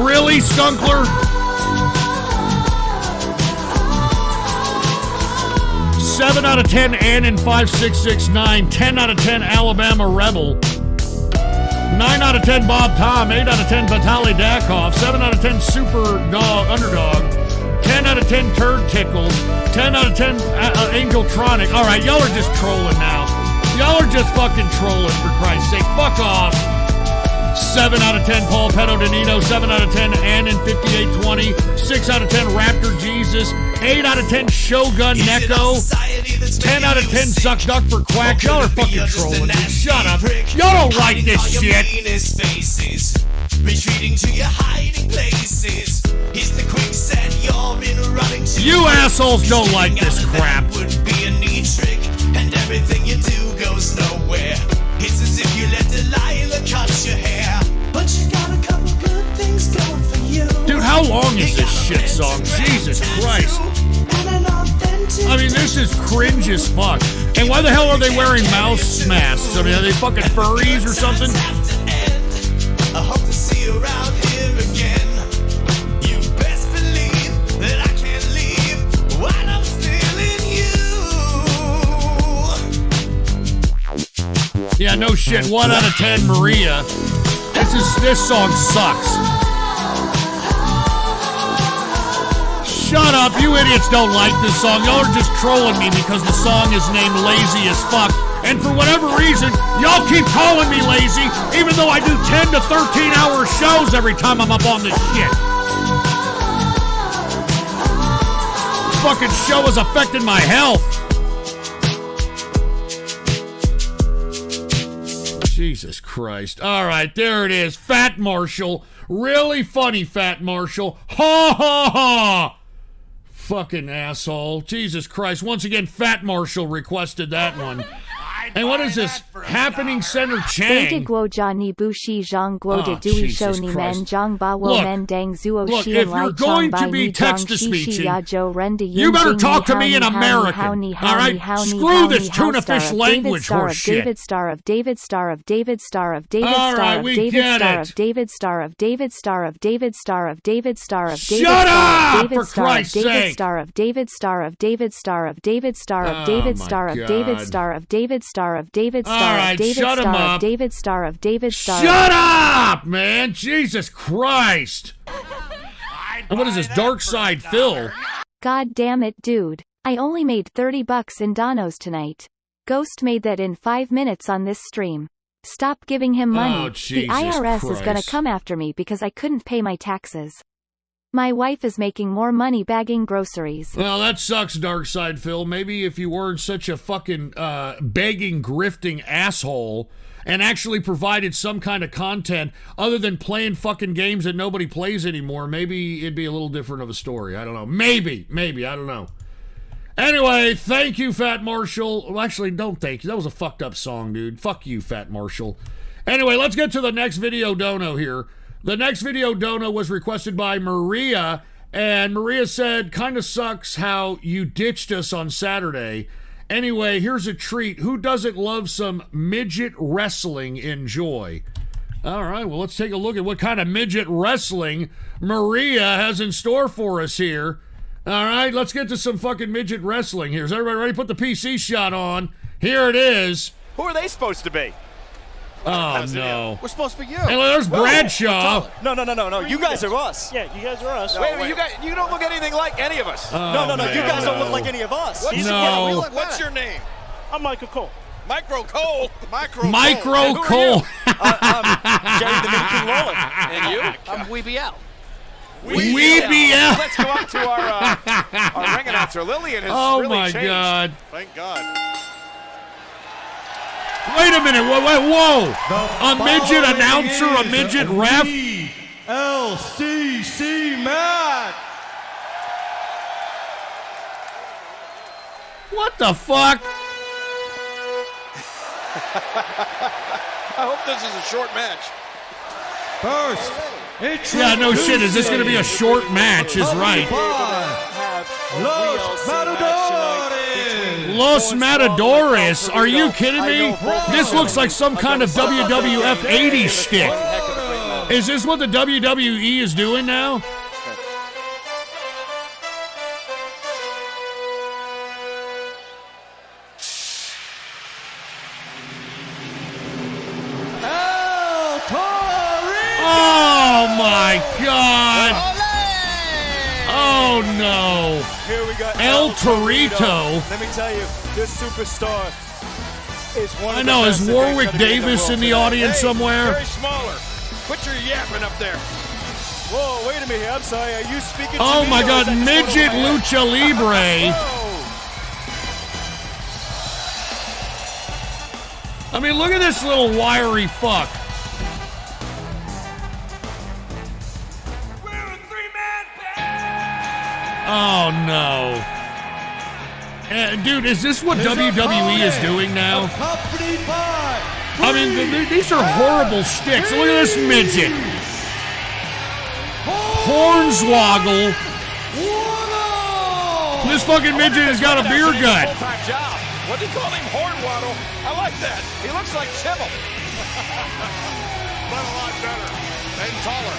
S2: Really, Skunkler? 7 out of 10, Ann 5669. 10 out of 10, Alabama Rebel. 9 out of 10, Bob Tom. 8 out of 10, Vitaly Dakov. 7 out of 10, Super Dog Underdog. 10 out of 10, Turd Tickle. 10 out of 10, Angeltronic. All right, y'all are just trolling now. Y'all are just fucking trolling, for Christ's sake. Fuck off. 7 out of 10, Paul Pedodonino. 7 out of 10, Ann 5820. 6 out of 10, Raptor Jesus. 8 out of 10, Shogun Neko. 10 out of 10, Suck Duck for Quack. Y'all are fucking trolling, dude. Shut up. Y'all don't like this shit.
S8: Retreating to your hiding places. Here's the quicksand you're in running to.
S2: You assholes don't like this crap.
S8: Would be a neat trick, and everything you do goes nowhere. It's as if you let Delilah cut your hair. But you got a couple good things going for you.
S2: Dude, how long is this shit song? Jesus Christ. I mean, this is cringe as fuck. And why the hell are they wearing mouse masks? I mean, are they fucking furries or something?
S8: I hope to see you around here again. You best believe that I can't leave while I'm still in you.
S2: Yeah, no shit. 1 out of 10, Maria. This song sucks. Shut up, you idiots don't like this song. Y'all are just trolling me because the song is named Lazy as Fuck. And for whatever reason, y'all keep calling me lazy, even though I do 10 to 13 hour shows every time I'm up on this shit. This fucking show has affected my health. Jesus Christ. All right, there it is. Fat Marshall. Really funny, Fat Marshall. Ha ha ha. Fucking asshole. Jesus Christ. Once again, Fat Marshall requested that one. And what is this? Happening Center Chang.
S4: Guo Johnny Bushi Zhang Guo de Dui Shou Ni Men Zhang Ba Wo Men Dang Zuo
S2: Look,
S4: Xian
S2: if
S4: Lai
S2: you're going
S4: Chang
S2: to be
S4: Bai Ni Zhang
S2: text-to-speeching,
S4: Shi Ya Zhou Ren De
S2: you
S4: Yin
S2: better
S4: Jing
S2: talk
S4: Ni
S2: to me in
S4: Hao Ni
S2: American.
S4: Hao Ni
S2: All
S4: Hao
S2: right?
S4: Ni Hao Ni
S2: Screw
S4: Hao
S2: this
S4: Ni Hao
S2: tuna
S4: Star
S2: fish
S4: of
S2: language
S4: David
S2: horse
S4: David
S2: shit.
S4: Star of David Star of David Star of David
S2: All
S4: Star
S2: right,
S4: of
S2: we
S4: David
S2: get
S4: Star
S2: it.
S4: of David Star of David Star of David Star of David Star of David
S2: Shut
S4: Star
S2: up,
S4: of David
S2: for
S4: Star of
S2: Christ's
S4: David
S2: sake.
S4: Star of David Star of David Star of David Star of
S2: Oh,
S4: David
S2: my
S4: Star of David
S2: God.
S4: Star of David Star of David
S2: All
S4: Star
S2: right,
S4: of David
S2: shut 'em
S4: Star
S2: up.
S4: of David Star of David Star.
S2: Shut up, man. Jesus Christ. And what is this? Dark Side Phil.
S4: God damn it, dude. I only made $30 in donos tonight. Ghost made that in 5 minutes on this stream. Stop giving him money.
S2: Oh,
S4: The
S2: Jesus
S4: IRS is gonna
S2: Christ.
S4: come after me because I couldn't pay my taxes. My wife is making more money bagging groceries.
S2: Well, that sucks, Dark Side Phil. Maybe if you weren't such a fucking begging, grifting asshole and actually provided some kind of content other than playing fucking games that nobody plays anymore, maybe it'd be a little different of a story. I don't know. Maybe, I don't know. Anyway, thank you, Fat Marshall. Well, actually, don't thank you. That was a fucked up song, dude. Fuck you, Fat Marshall. Anyway, let's get to the next video dono here. The next video dono was requested by Maria, and Maria said, kind of sucks how you ditched us on Saturday. Anyway, here's a treat. Who doesn't love some midget wrestling? Enjoy. All right, well, let's take a look at what kind of midget wrestling Maria has in store for us here. All right, let's get to some fucking midget wrestling here. Is everybody ready? Put the PC shot on. Here it is.
S16: Who are they supposed to be?
S2: Oh, no.
S16: We're supposed to be you.
S2: Hey, there's Bradshaw.
S16: No. You guys are us.
S19: Yeah, you guys are us.
S16: Wait a minute, you don't look anything like any of us.
S2: Oh,
S16: no.
S2: man.
S16: You guys don't look like any of us.
S19: What's
S16: your name?
S19: I'm Michael Cole.
S16: Micro Cole.
S2: Micro Cole.
S16: I'm Jerry the Mini King Roller. And you?
S19: I'm Weeby Al.
S2: Weeby Al.
S16: Let's go out to our ring announcer. Lillian has
S2: Oh,
S16: really
S2: my
S16: changed.
S2: God.
S16: Thank God.
S2: Wait a minute. Whoa. A midget announcer, a midget ref.
S8: LCC match.
S2: What the fuck?
S16: I hope this is a short match.
S8: First,
S2: Yeah, no shit. Is this going to be a short match? Is right.
S8: Los Matadores.
S2: Los Matadores. Are you kidding me? This looks like some kind of WWF 80s shtick. Is this what the WWE is doing now? Oh my God! Oh no!
S16: Here we got
S2: El Torito.
S16: Let me tell you, this superstar is one
S2: I
S16: of
S2: know.
S16: the
S2: Is
S16: best
S2: Warwick
S16: that they could
S2: Davis
S16: be
S2: in the
S16: world
S2: audience
S16: today.
S2: somewhere?
S16: Very smaller. Put your yapping up there. Whoa, wait a minute. I'm sorry. Are you speaking to
S2: Oh
S16: me,
S2: my
S16: or
S2: God!
S16: is that just
S2: Midget
S16: one of my-
S2: Lucha Libre. I mean, look at this little wiry fuck. Oh no. Dude, is this what WWE is doing now? I mean, these are horrible sticks. Look at this midget. Hornswoggle. This fucking midget has got a beer gut.
S16: Full-time job. What do you call him? Hornwaddle. I like that. He looks like Kimmel. But a lot better and taller.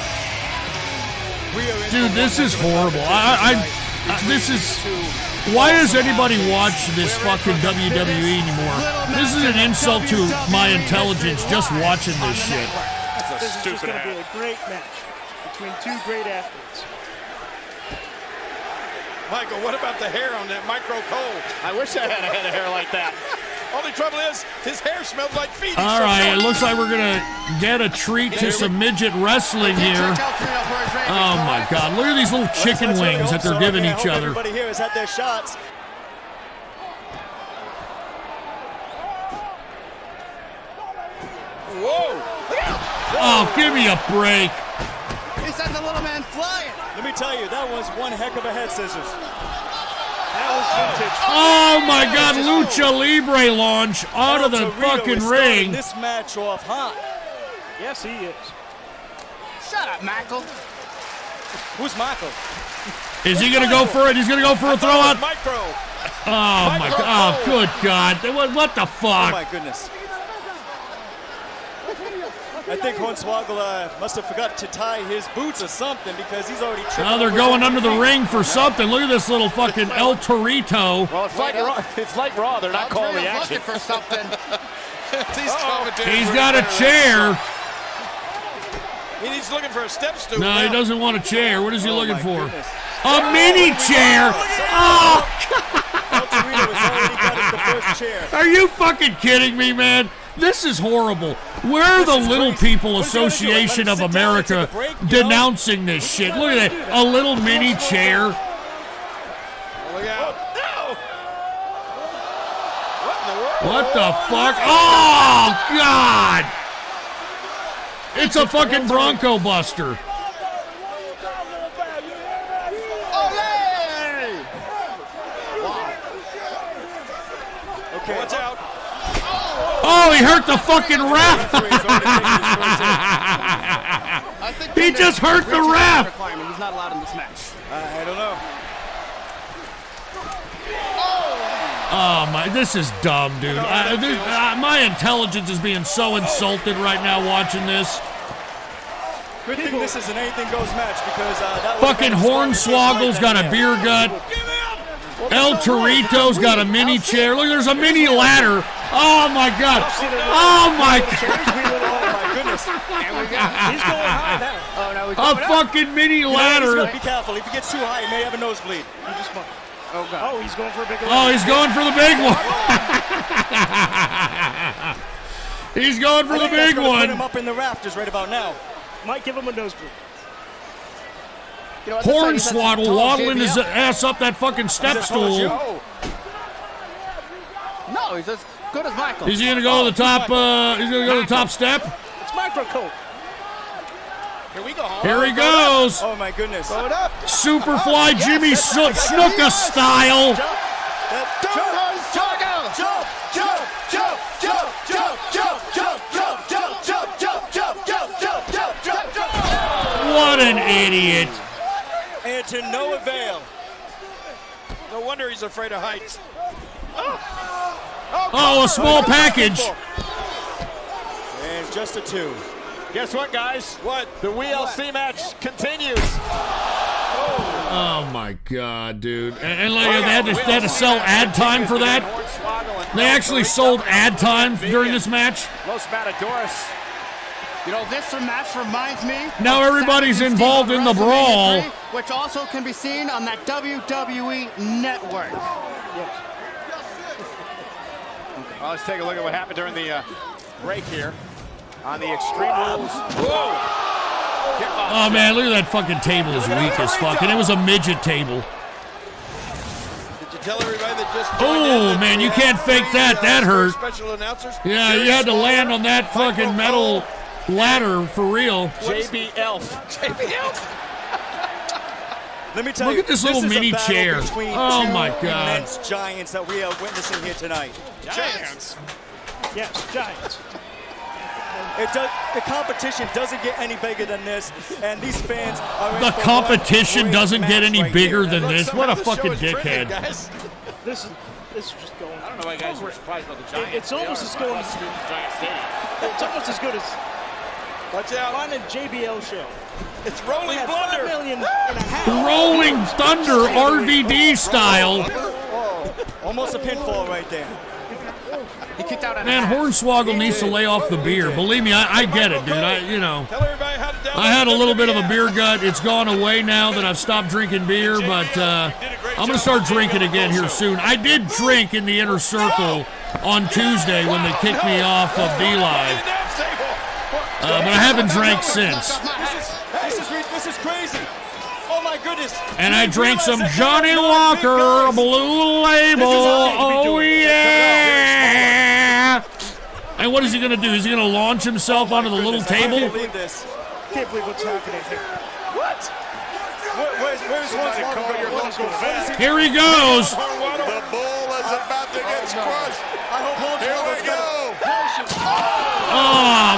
S2: Dude, this is horrible. This is. Why does anybody watch this fucking WWE anymore? This is an insult to my intelligence just watching this shit.
S19: This is just going to be a great match between two great athletes.
S16: Michael, what about the hair on that Micro Cole?
S11: I wish I had a head of hair like that.
S16: Only trouble is, his hair smells like feet.
S2: All right, it looks like we're gonna get a treat to some midget wrestling here. Oh my God! Look at these little chicken wings that they're giving each other.
S16: Everybody here has had their shots. Whoa!
S2: Oh, give me a break!
S16: He sent the little man flying. Let me tell you, that was one heck of a head scissors. That was vintage.
S2: Oh my God! Lucha Libre launch out of the
S16: El Torito
S2: fucking
S16: is starting
S2: ring.
S16: This match off hot.
S19: Yes, he is.
S16: Shut up, Michael. Who's Michael?
S2: Is he gonna go for it? He's gonna go for a throw out.
S16: Micro.
S2: Oh my God! Oh, good God! What the
S16: Oh
S2: fuck?
S16: my goodness. I think Hornswoggle must have forgot to tie his boots or something because he's already tripping.
S2: Now they're going under the ring for something. Look at this little fucking El Torito.
S11: Well, it's like Raw. They're not calling the action.
S5: Looking for something.
S2: He's got a chair.
S16: He's looking for a step stool.
S2: No, he
S16: now.
S2: doesn't want a chair. What is he looking for?
S16: goodness.
S2: A mini chair. Oh,
S16: El Torito has already got the first chair.
S2: are you fucking kidding me, man? This is horrible. Where are the Little People Association of America denouncing this shit? Look at that. A little mini chair.
S16: Look out. No! What in the world?
S2: What the fuck? Oh, God. It's a fucking Bronco Buster.
S16: Okay. Watch out.
S2: Oh, he hurt the fucking ref. He just hurt the ref.
S19: He's not allowed in this match.
S16: I don't know.
S2: Oh my, this is dumb, dude. My intelligence is being so insulted right now watching this.
S16: Good thing this is an anything goes match because that
S2: Fucking Hornswoggle's got a beer gut. El Torito's got a mini chair. Look, there's a mini ladder. Oh my god. Oh my god.
S16: Goodness. He's going high now. Oh, no, he's
S2: a fucking mini ladder.
S16: Be careful. If he gets too high, he may have a nosebleed.
S19: Oh, God. Oh, he's going for a big one.
S2: Oh, he's going for the big one. He's going for the big one.
S16: Put him up in the rafters right about now.
S19: Might give him a nosebleed.
S2: Hornswoggle waddling his ass up that fucking step stool.
S19: No, he's as good as Michael.
S2: Is he gonna go to the top? He's gonna go to the top step.
S19: It's microcode.
S16: Here we go.
S2: Here he goes.
S16: Oh my goodness.
S19: Throw it up.
S2: Superfly Jimmy Snuka style. What an idiot.
S16: And to no avail. No wonder he's afraid of heights.
S2: Oh, a small package.
S16: And just a 2. Guess what, guys? What? The WLC match continues.
S2: Oh my god, dude. And like they had to sell ad time for that? They actually sold ad time during this match?
S16: Los Matadores.
S19: You know, this match reminds me.
S2: Now everybody's involved in the brawl.
S19: Which also can be seen on that WWE network.
S16: Well, let's take a look at what happened during the break here on the Extreme Rules. Whoa!
S2: Oh man, look at that fucking table is weak as fuck. And it was a midget table.
S16: Did you tell everybody that just
S2: Oh man, you can't fake that. That hurt.
S16: Special announcers?
S2: Yeah, you had to land on that fucking metal ladder for real.
S16: JB Elf. JB Elf. Let me tell
S2: Look
S16: you,
S2: at this little
S16: is a
S2: mini
S16: battle
S2: chair.
S16: between
S2: Oh
S16: two
S2: my god.
S16: immense giants that we are witnessing here tonight. Giants.
S19: Yes, giants.
S16: The competition doesn't get any bigger than this, and these fans are in
S2: The
S16: for
S2: competition
S16: one
S2: doesn't get
S16: great
S2: any
S16: match
S2: bigger
S16: right
S2: than
S16: here.
S2: this. What a fucking dickhead.
S19: This is just going.
S16: I don't know why guys were surprised about the Giants.
S19: It's almost as good as
S16: Giant Stadium.
S19: It's almost as good as
S16: Watch out.
S19: on a JBL show.
S16: It's Rolling
S19: $5
S16: Thunder.
S19: million and a half.
S2: Rolling Thunder RVD style.
S16: Almost a pinfall right there.
S19: He kicked out
S2: Man, Hornswoggle needs to lay off the beer. Believe me, I get it, dude. I had a little bit of a beer gut. It's gone away now that I've stopped drinking beer, but I'm going to start drinking again here soon. I did drink in the inner circle on Tuesday when they kicked me off of D-Live, but I haven't drank since.
S16: This is crazy. Oh my goodness.
S2: And I drank some Johnny Walker Blue Label. Oh yeah. And what is he going to do? Is he going to launch himself onto the little table?
S16: I can't believe this. Can't believe what's happening here. What? Where's Hornswoggle?
S2: Here he goes.
S16: The bull is about to get crushed. I hope Hornswoggle's
S2: Oh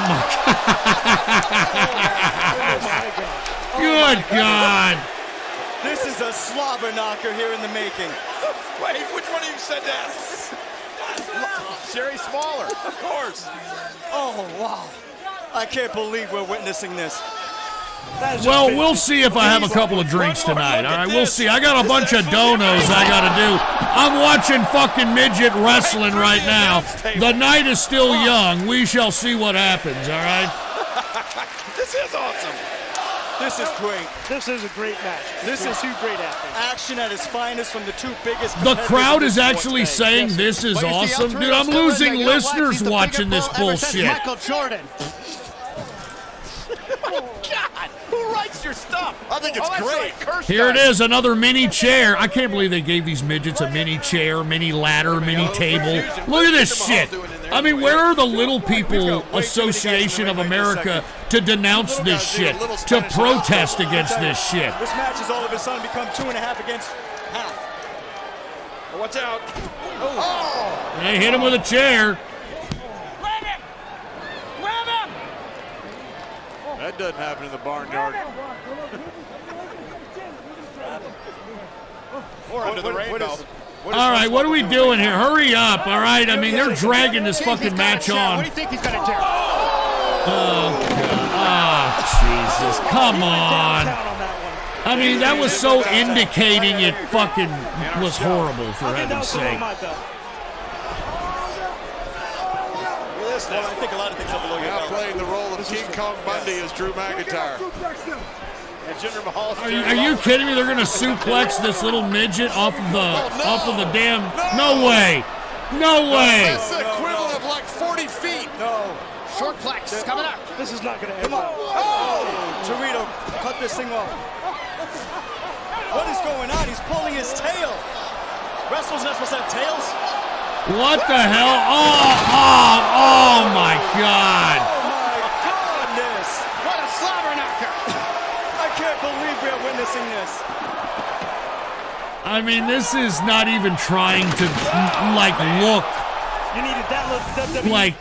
S2: my God. Good God.
S16: This is a slobber knocker here in the making. Wait, which one of you said that? Sherry Smaller, of course. Oh, wow. I can't believe we're witnessing this.
S2: Well, we'll see if I have a couple of drinks tonight. All right, we'll see. I got a bunch of donos I got to do. I'm watching fucking midget wrestling right now. The night is still young. We shall see what happens, all right?
S16: This is awesome. This is great.
S19: This is a great match.
S16: This is
S19: two great athletes.
S16: Action at its finest from the two biggest.
S2: The crowd is actually saying this is awesome. Dude, I'm losing listeners watching this bullshit.
S19: Michael Jordan.
S16: God, who writes your stuff? I think it's great.
S2: Here it is, another mini chair. I can't believe they gave these midgets a mini chair, mini ladder, mini table. Look at this shit. I mean, where are the Little People Association of America to denounce this shit, to protest against this shit?
S16: This match has all of a sudden become 2.5 against half.
S20: Watch out.
S2: Oh. They hit him with a chair.
S6: Grab him! Grab him!
S20: That doesn't happen in the barnyard. Or under the rainbow.
S2: All right, what are we doing here? Hurry up, all right? I mean, they're dragging this fucking match on.
S19: What do you think he's going to do?
S2: Oh, God. Oh, Jesus. Come on. I mean, that was so indicating it fucking was horrible, for heaven's sake.
S20: This one, I think a lot of things are below your belt. Playing the role of King Kong Bundy as Drew McIntyre. And Jinder Mahal.
S2: Are you kidding me? They're gonna suplex this little midget off of the damn. No way! No way!
S20: That's the equivalent of like 40 feet.
S19: No.
S6: Short plex coming up.
S19: This is not going to end.
S16: Come on. Oh! Torito, cut this thing off. What is going on? He's pulling his tail. Wrestlers not supposed to have tails.
S2: What the hell? Oh my God!
S16: Oh my goodness!
S6: What a slobber knocker!
S16: I can't believe we are witnessing this.
S2: I mean, this is not even trying to like look
S19: You needed that look. WWE.
S2: like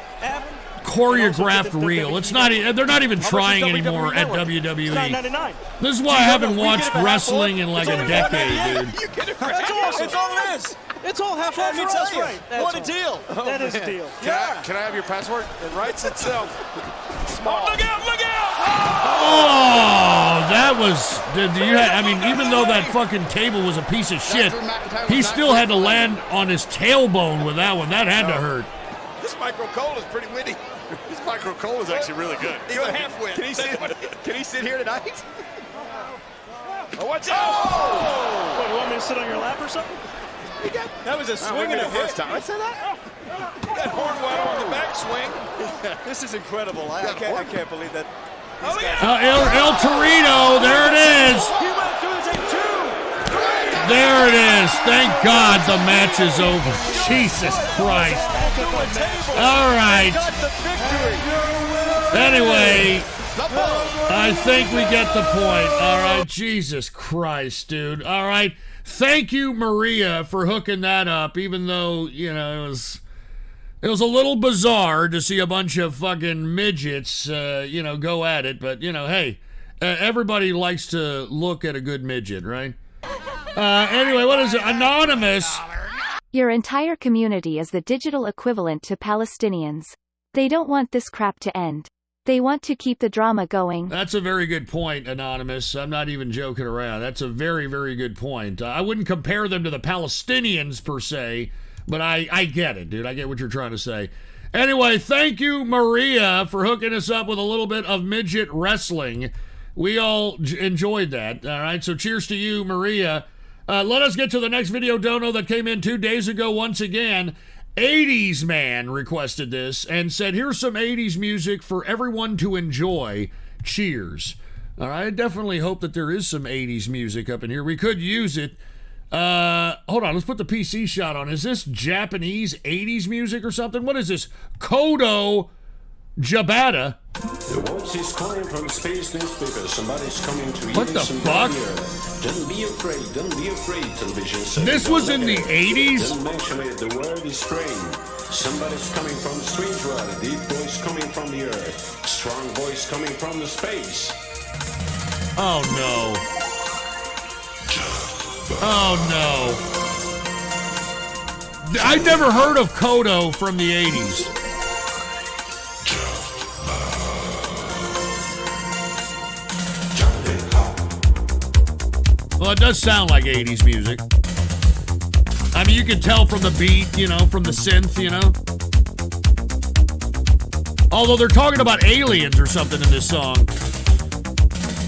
S2: choreographed real. It's not. They're not even trying anymore at WWE.
S19: $9.99.
S2: This is why I haven't watched wrestling in like a decade, dude.
S16: That's awesome. It's all it is. It's all half off. That's right. What a deal.
S19: That is a deal.
S20: Can I have your password? It writes itself. Small.
S6: Look out! Look out!
S2: Oh, that was. I mean, even though that fucking table was a piece of shit, he still had to land on his tailbone with that one. That had to hurt.
S20: This micro cola is pretty witty. This micro cola is actually really good. Even half wit. Can he sit here tonight? Oh, watch out!
S19: Oh! What, you want me to sit on your lap or something?
S16: That was a swing and a hit.
S20: I said that? You got Hornwell on the back swing.
S16: This is incredible. I can't believe that.
S2: El Torito, there it is.
S16: He went through the thing too.
S2: There it is. Thank God the match is over. Jesus Christ. All right. Anyway, I think we get the point. All right. Jesus Christ, dude. All right. Thank you, Maria, for hooking that up, even though, you know, it was a little bizarre to see a bunch of fucking midgets, go at it. But, hey, everybody likes to look at a good midget, right? Anyway, what is it? Anonymous.
S4: Your entire community is the digital equivalent to Palestinians. They don't want this crap to end. They want to keep the drama going.
S2: That's a very good point, Anonymous. I'm not even joking around. That's a very, very good point. I wouldn't compare them to the Palestinians, per se, but I get it, dude. I get what you're trying to say. Anyway, thank you, Maria, for hooking us up with a little bit of midget wrestling. We all enjoyed that. All right, so cheers to you, Maria. Let us get to the next video dono that came in 2 days ago once again. 80s Man requested this and said, here's some 80s music for everyone to enjoy. Cheers. All right, I definitely hope that there is some 80s music up in here. We could use it. Hold on, let's put the PC shot on. Is this Japanese 80s music or something? What is this? Kodo Jabata.
S21: The voice is calling from space newspaper. Somebody's coming to
S2: what the fuck?
S21: Don't be afraid, television.
S2: This was in the 80s?
S21: Don't mention it, the world is strange. Somebody's coming from the strange world. Deep voice coming from the earth. Strong voice coming from the space.
S2: Oh no. Oh no. I've never heard of Kodo from the 80s. Well, it does sound like 80s music. I mean, you can tell from the beat, from the synth, Although they're talking about aliens or something in this song.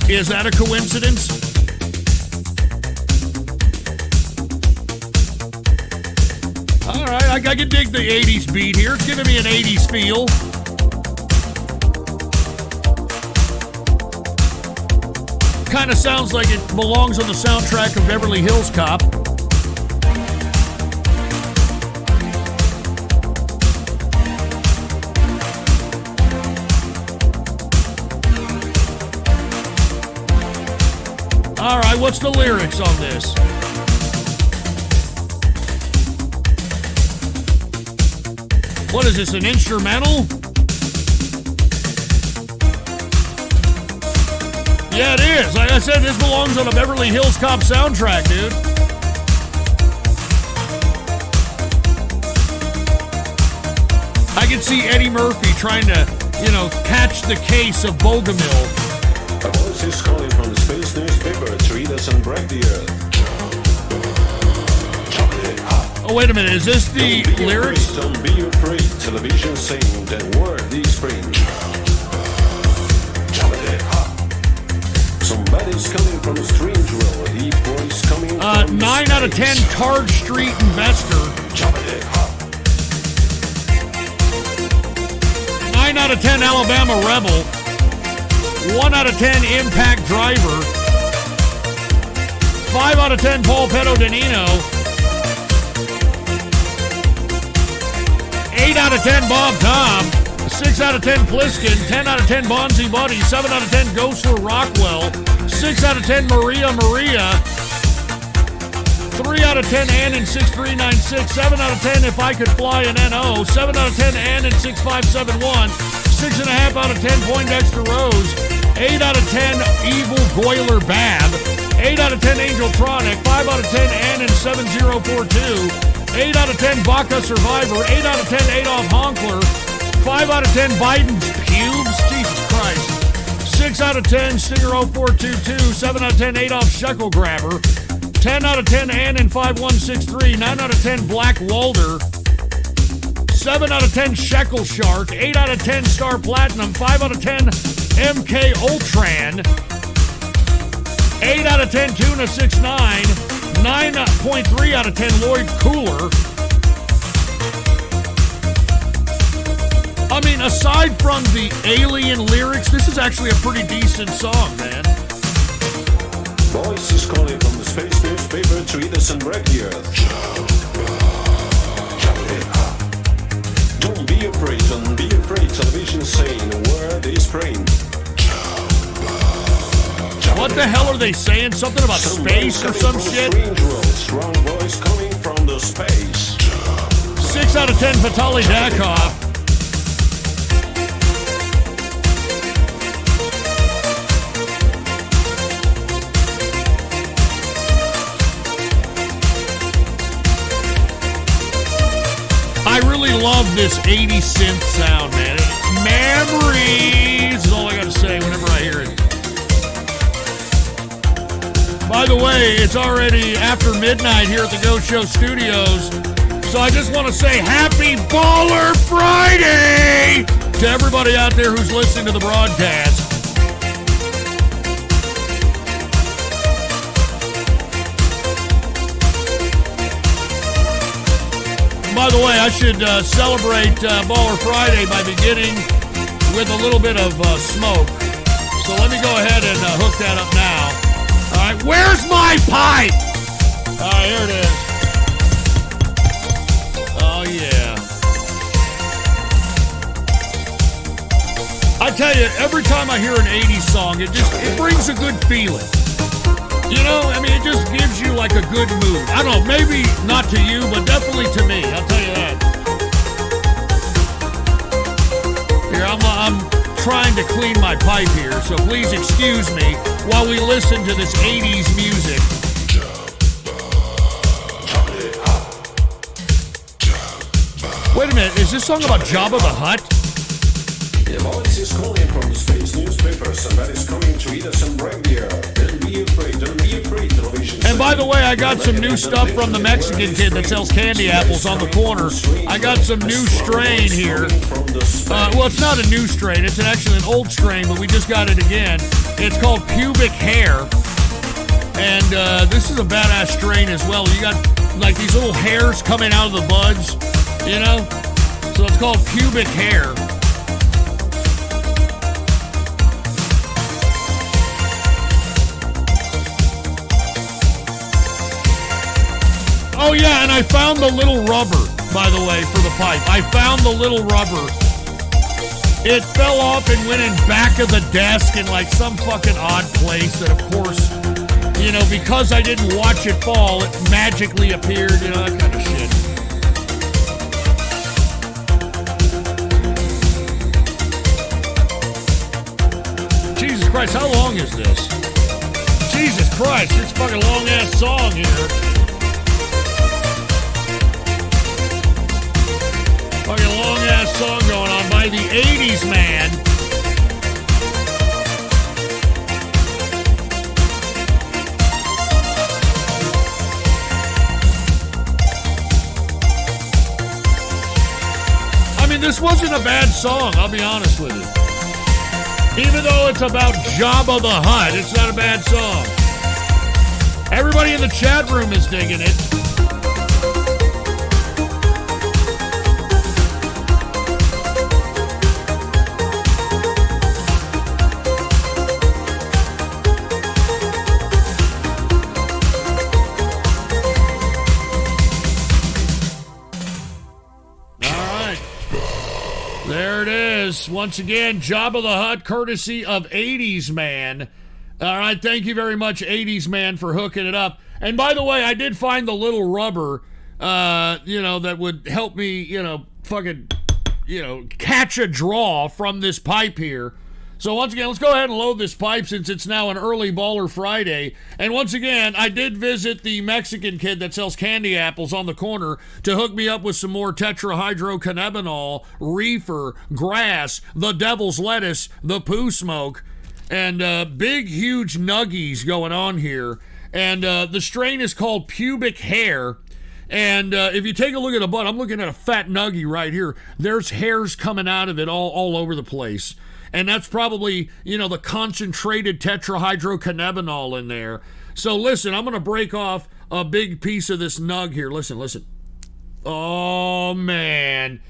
S2: Is that a coincidence? All right, I can dig the 80s beat here. It's giving me an 80s feel. Kind of sounds like it belongs on the soundtrack of Beverly Hills Cop. All right, what's the lyrics on this? What is this, an instrumental? Yeah, it is. Like I said, this belongs on a Beverly Hills Cop soundtrack, dude. I can see Eddie Murphy trying to, catch the case of Bogomil.
S21: A voice is calling from the space newspaper to read us and break the earth.
S2: Oh, wait a minute. Is this the lyrics?
S21: Don't be afraid. Television saying that word this spring. Somebody's coming from a strange world. He voice coming from
S2: 9 out of 10 Tard Street Investor. 9 out of 10 Alabama Rebel. 1 out of 10 Impact Driver. 5 out of 10 Paul Petto Danino. 8 out of 10 Bob Tom. 6 out of 10 Pliskin. 10 out of 10 Bonzi Buddy. 7 out of 10 Ghostler Rockwell. 6 out of 10 Maria. 3 out of 10 Ann in 6396. 7 out of 10 If I Could Fly in NO. 7 out of 10 Ann in 6571. 6.5 out of 10 Poindexter Rose. 8 out of 10 Evil Goiler Bab. 8 out of 10 Angeltronic. 5 out of 10 Ann in 7042. 8 out of 10 Baca Survivor. 8 out of 10 Adolf Honkler. 5 out of 10 Biden's Pubes. Jesus Christ. 6 out of 10 Stinger 0422. 7 out of 10 Adolf Shekel Grabber. 10 out of 10 Ann in 5163. 9 out of 10 Black Walder. 7 out of 10 Shekel Shark. 8 out of 10 Star Platinum. 5 out of 10 MK Ultran. 8 out of 10 Tuna 69. 9.3 out of 10 Lloyd Cooler. I mean, aside from the alien lyrics, this is actually a pretty decent song, man.
S21: Voice is calling from the space newspaper to read us and break the earth. Don't be afraid, don't be afraid. Television is saying the word is praying.
S2: What the hell are they saying? Something about space or some shit?
S21: Strong voice coming from the space.
S2: 6 out of 10 Vitaly Dakov. I really love this 80 synth sound, man. Memories is all I gotta say whenever I hear it. By the way, it's already after midnight here at the Ghost Show Studios, so I just want to say Happy Baller Friday to everybody out there who's listening to the broadcast. By the way, I should celebrate Baller Friday by beginning with a little bit of smoke. So let me go ahead and hook that up now. All right, where's my pipe? All right, here it is. Oh, yeah. I tell you, every time I hear an 80s song, it brings a good feeling. You know, I mean, it just gives you like a good mood. I don't know, maybe not to you, but definitely to me. I'll tell you that. Here, I'm trying to clean my pipe here, so please excuse me while we listen to this 80s music. Wait a minute, is this song about Jabba the Hutt?
S21: The voice is calling from the space newspaper. Somebody's coming to read us and break the earth. Don't be afraid, don't be afraid. Television.
S2: And by the way, I got some new stuff from the Mexican kid that sells candy apples on the corner. I got some new strain here. Well, it's not a new strain. It's actually an old strain, but we just got it again. It's called Pubic Hair. And this is a badass strain as well. You got like these little hairs coming out of the buds, you know? So it's called Pubic Hair. Oh, yeah, and I found the little rubber, by the way, for the pipe. I found the little rubber. It fell off and went in back of the desk in, like, some fucking odd place that, of course, you know, because I didn't watch it fall, it magically appeared, you know, that kind of shit. Christ, how long is this? Jesus Christ, it's a fucking long-ass song here. Fucking long-ass song going on by the 80s man. I mean, this wasn't a bad song, I'll be honest with you. Even though it's about Jabba the Hutt, it's not a bad song. Everybody in the chat room is digging it. There it is. Once again, Jabba the Hutt, courtesy of 80s Man. All right, thank you very much, 80s Man, for hooking it up. And by the way, I did find the little rubber, that would help me, catch a draw from this pipe here. So once again, let's go ahead and load this pipe since it's now an early Baller Friday. And once again, I did visit the Mexican kid that sells candy apples on the corner to hook me up with some more tetrahydrocannabinol, reefer, grass, the devil's lettuce, the poo smoke, and big, huge nuggies going on here. And the strain is called pubic hair. And if you take a look at a butt, I'm looking at a fat nuggie right here. There's hairs coming out of it all over the place. And that's probably, the concentrated tetrahydrocannabinol in there. So listen, I'm going to break off a big piece of this nug here. Listen. Oh, man.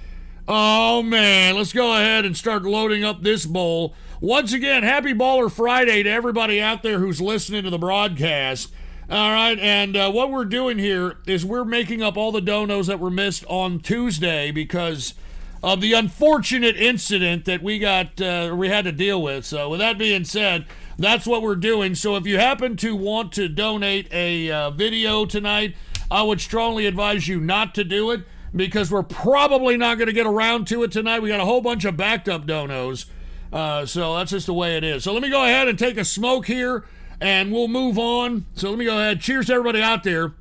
S2: Let's go ahead and start loading up this bowl. Once again, happy Baller Friday to everybody out there who's listening to the broadcast. All right, and what we're doing here is we're making up all the donos that were missed on Tuesday because of the unfortunate incident that we had to deal with. So with that being said, that's what we're doing. So if you happen to want to donate a video tonight, I would strongly advise you not to do it because we're probably not going to get around to it tonight. We got a whole bunch of backed up donos. So that's just the way it is. So let me go ahead and take a smoke here and we'll move on. So let me go ahead. Cheers to everybody out there.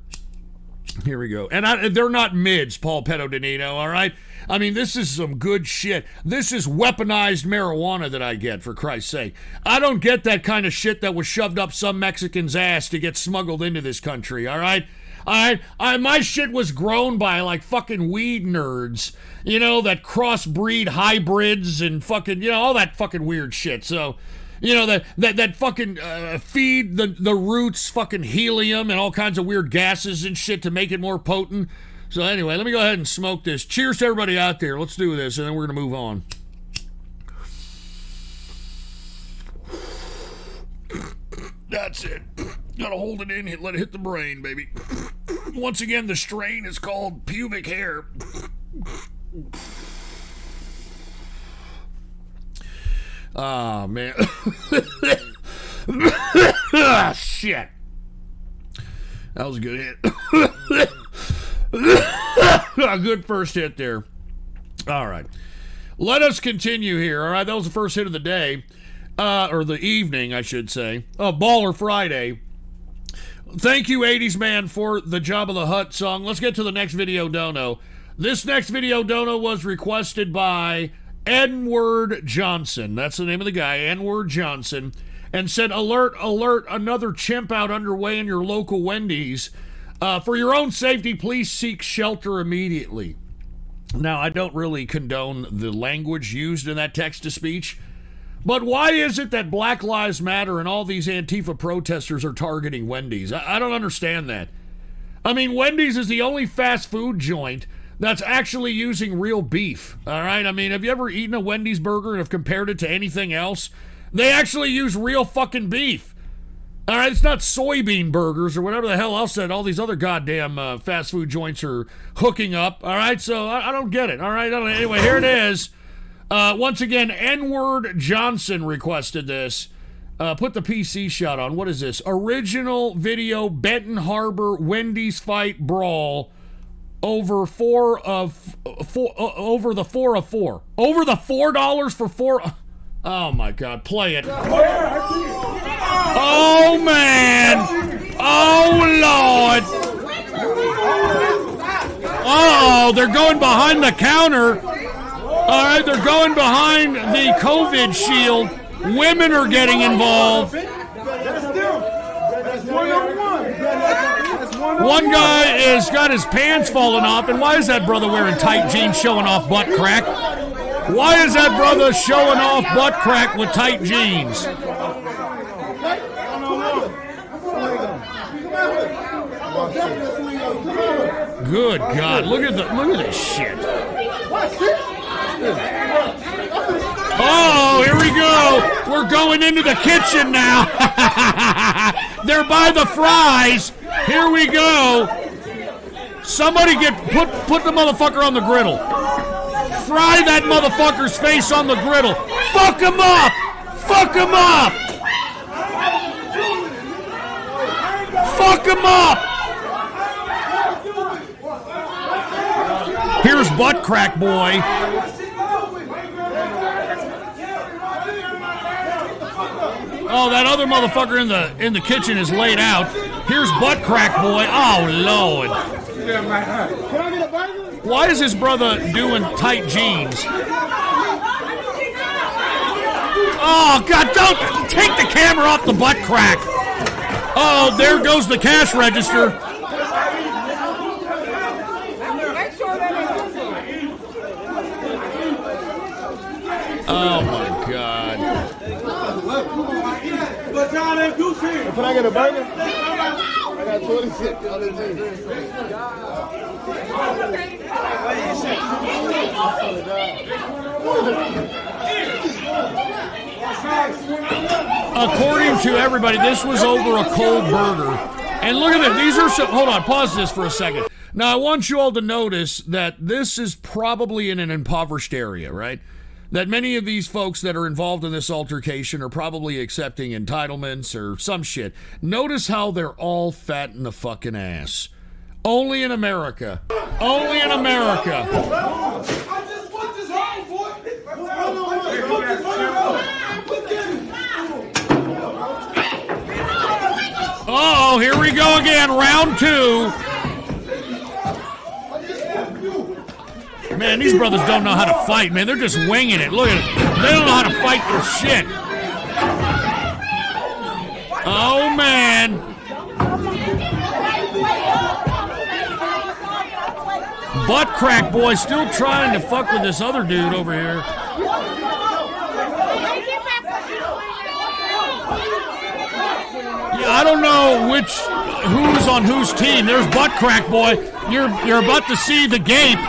S2: Here we go. And they're not mids, Paul Petodonino, all right? I mean, this is some good shit. This is weaponized marijuana that I get, for Christ's sake. I don't get that kind of shit that was shoved up some Mexican's ass to get smuggled into this country, all right? My shit was grown by, like, fucking weed nerds, that crossbreed hybrids and fucking, all that fucking weird shit. So, that fucking feed the roots fucking helium and all kinds of weird gases and shit to make it more potent. So anyway, let me go ahead and smoke this. Cheers to everybody out there. Let's do this, and then we're going to move on. That's it. Gotta hold it in, let it hit the brain, baby. Once again, the strain is called pubic hair. Ah, man. Ah, shit. That was a good hit. A good first hit there. All right. Let us continue here. All right, that was the first hit of the day. Or the evening, I should say. Baller Friday. Thank you, 80s Man, for the Jabba the Hutt song. Let's get to the next video dono. This next video dono was requested by N-Word Johnson. That's the name of the guy, N-Word Johnson. And said, alert, alert, another chimp out underway in your local Wendy's. For your own safety, please seek shelter immediately. Now, I don't really condone the language used in that text-to-speech, but why is it that Black Lives Matter and all these Antifa protesters are targeting Wendy's? I don't understand that. I mean, Wendy's is the only fast food joint that's actually using real beef, all right? I mean, have you ever eaten a Wendy's burger and have compared it to anything else? They actually use real fucking beef. All right, it's not soybean burgers or whatever the hell else that all these other goddamn fast food joints are hooking up. All right, so I don't get it. All right, anyway, here it is. Once again, N-Word Johnson requested this. Put the PC shot on. What is this? Original video Benton Harbor Wendy's fight brawl over over the $4 for four. Oh my God, play it. Oh man! Oh Lord! Oh, they're going behind the counter. All right, they're going behind the COVID shield. Women are getting involved. One guy has got his pants falling off, and why is that brother wearing tight jeans showing off butt crack? Why is that brother showing off butt crack with tight jeans? Good God, look at this shit. Oh, here we go. We're going into the kitchen now. They're by the fries. Here we go. Somebody put the motherfucker on the griddle. Fry that motherfucker's face on the griddle. Fuck him up. Fuck him up. Fuck him up. Here's butt crack boy. Oh, that other motherfucker in the kitchen is laid out. Here's butt crack boy. Oh Lord. Why is his brother doing tight jeans? Oh God, don't take the camera off the butt crack. Oh, there goes the cash register. Oh my God.
S3: Can I get a burger? I got 26.
S2: According to everybody, this was over a cold burger. And look at it. These are so. Hold on. Pause this for a second. Now, I want you all to notice that this is probably in an impoverished area, right? That many of these folks that are involved in this altercation are probably accepting entitlements or some shit. Notice how they're all fat in the fucking ass. Only in America. Only in America. Uh-oh, here we go again, round two. Man, these brothers don't know how to fight, man. They're just winging it. Look at it. They don't know how to fight for shit. Oh, man. Butt crack boy still trying to fuck with this other dude over here. Yeah, I don't know who's on whose team. There's butt crack boy. You're about to see the gape.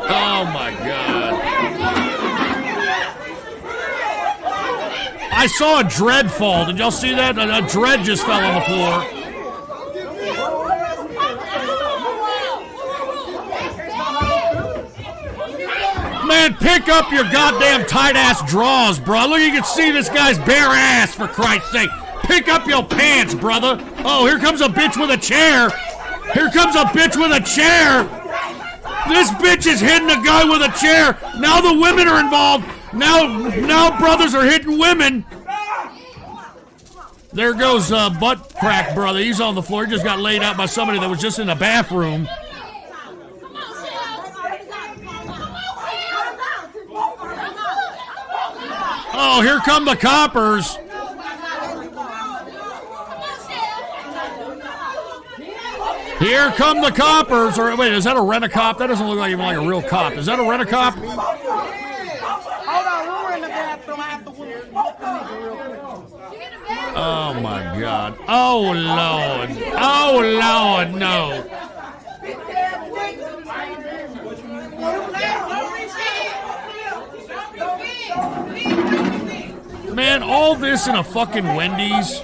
S2: Oh my God. I saw a dread fall. Did y'all see that? A dread just fell on the floor. Man, pick up your goddamn tight-ass drawers, bro. Look, you can see this guy's bare ass, for Christ's sake. Pick up your pants, brother. Oh, here comes a bitch with a chair. Here comes a bitch with a chair. This bitch is hitting a guy with a chair. Now the women are involved. Now brothers are hitting women. There goes butt crack brother. He's on the floor. He just got laid out by somebody that was just in the bathroom. Oh, here come the coppers. Here come the coppers. Or wait, is that a rent-a-cop? That doesn't look like even like a real cop. Is that a rent-a-cop?
S6: Hold on, we're in the bathroom. I have to work.
S2: Oh my God. Oh Lord. Oh Lord, no. Man, all this in a fucking Wendy's.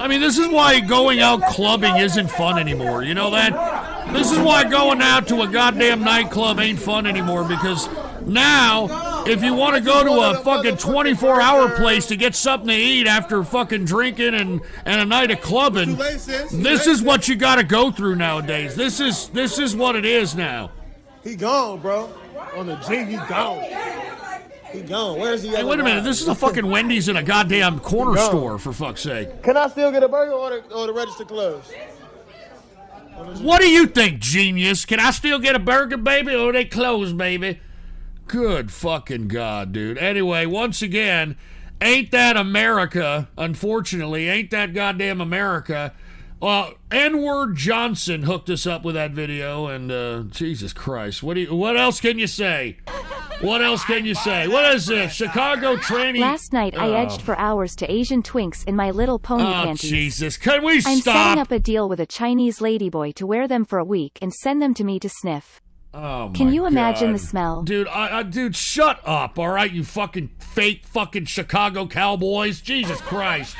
S2: I mean, this is why going out clubbing isn't fun anymore. You know that? This is why going out to a goddamn nightclub ain't fun anymore, because now if you want to go to a fucking 24-hour place to get something to eat after fucking drinking and a night of clubbing, this is what you got to go through nowadays. This is what it is now.
S3: He gone, bro. On the G, he gone. He gone. Where's he?
S2: Hey, wait a minute. This is a fucking Wendy's in a goddamn corner store, for fuck's sake.
S3: Can I still get a burger or the register closed?
S2: What do you think, genius? Can I still get a burger, baby, or they closed, baby? Good fucking God, dude. Anyway, once again, ain't that America, unfortunately. Ain't that goddamn America. N-Word Johnson hooked us up with that video, and Jesus Christ. What else can you say? What else can you say? What is this? Chicago tranny?
S4: Last night I edged for hours to Asian twinks in My Little Pony panties.
S2: Jesus. Can we stop?
S4: I'm setting up a deal with a Chinese ladyboy to wear them for a week and send them to me to sniff.
S2: Oh,
S4: Can you imagine
S2: God.
S4: the smell?
S2: Dude, dude, shut up, all right, you fucking fake fucking Chicago Cowboys. Jesus Christ.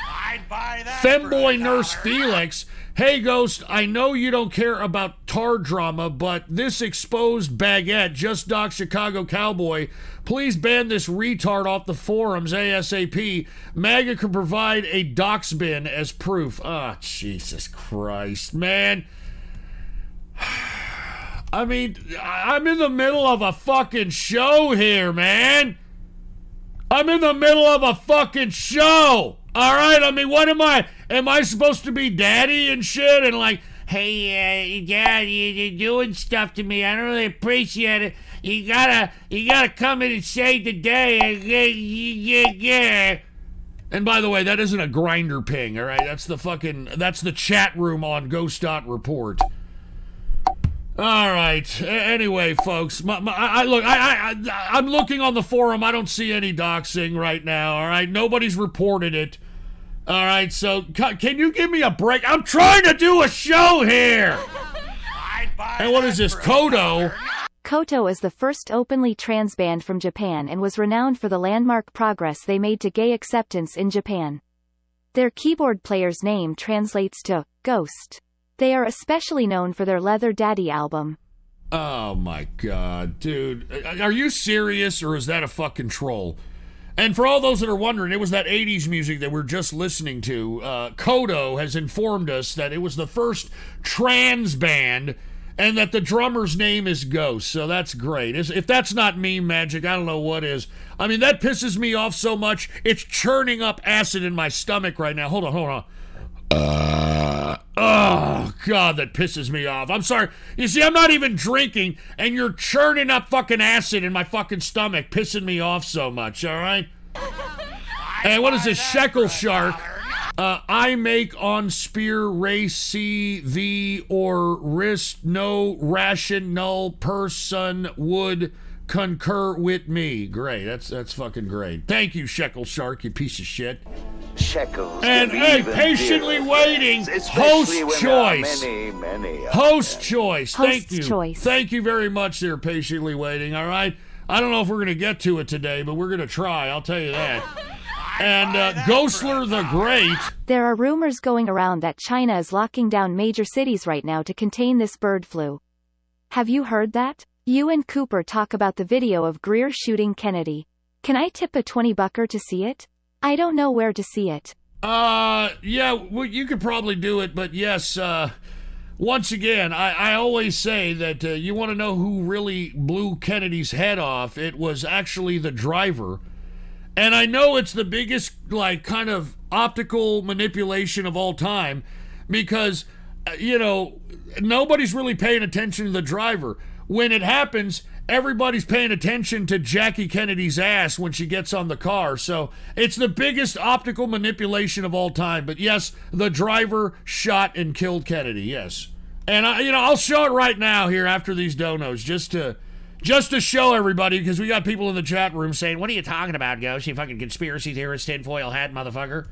S2: Femboy Nurse Felix. Hey, Ghost, I know you don't care about tar drama, but this exposed baguette just docked Chicago Cowboy. Please ban this retard off the forums ASAP. MAGA can provide a dox bin as proof. Ah, Jesus Christ, man. I mean, I'm in the middle of a fucking show here, man. I'm in the middle of a fucking show. All right, I mean, what am I? Am I supposed to be daddy and shit? And like, hey, Dad, you're doing stuff to me. I don't really appreciate it. You gotta come in and save the day. Yeah. And by the way, that isn't a grinder ping. All right, that's the chat room on Ghost.report. All right. Anyway, folks, I'm looking on the forum. I don't see any doxing right now. All right, nobody's reported it. All right, so can you give me a break? I'm trying to do a show here. And what is this, Kodo?
S4: Koto is the first openly trans band from Japan and was renowned for the landmark progress they made to gay acceptance in Japan. Their keyboard player's name translates to ghost. They are especially known for their Leather Daddy album.
S2: Oh my God, dude. Are you serious, or is that a fucking troll? And for all those that are wondering, it was that 80s music that we're just listening to. Kodo has informed us that it was the first trans band and that the drummer's name is Ghost. So that's great. If that's not meme magic, I don't know what is. I mean, that pisses me off so much, it's churning up acid in my stomach right now. Hold on. Oh, God, that pisses me off. I'm sorry. You see, I'm not even drinking, and you're churning up fucking acid in my fucking stomach, pissing me off so much, all right? And what is this, Shekel Shark? I make on spear race C, the, or wrist, no ration, null person would concur with me. Great, that's fucking great. Thank you, Shekel Shark, you piece of shit.
S5: Shekels.
S2: And hey, patiently waiting, host choice. Host choice. Thank you. Thank you very much there, patiently waiting, all right? I don't know if we're going to get to it today, but we're going to try, I'll tell you that. And Ghostler the Great.
S4: There are rumors going around that China is locking down major cities right now to contain this bird flu. Have you heard that? You and Cooper talk about the video of Greer shooting Kennedy. Can I tip a $20 to see it? I don't know where to see it.
S2: Yeah, well, you could probably do it, but yes, once again, I always say that you want to know who really blew Kennedy's head off. It was actually the driver. And I know it's the biggest, like, kind of optical manipulation of all time because, nobody's really paying attention to the driver. When it happens, everybody's paying attention to Jackie Kennedy's ass when she gets on the car. So it's the biggest optical manipulation of all time. But yes, the driver shot and killed Kennedy. Yes. And I'll show it right now here after these donos just to show everybody, because we got people in the chat room saying, what are you talking about, Ghost? You fucking conspiracy theorist, tinfoil hat, motherfucker.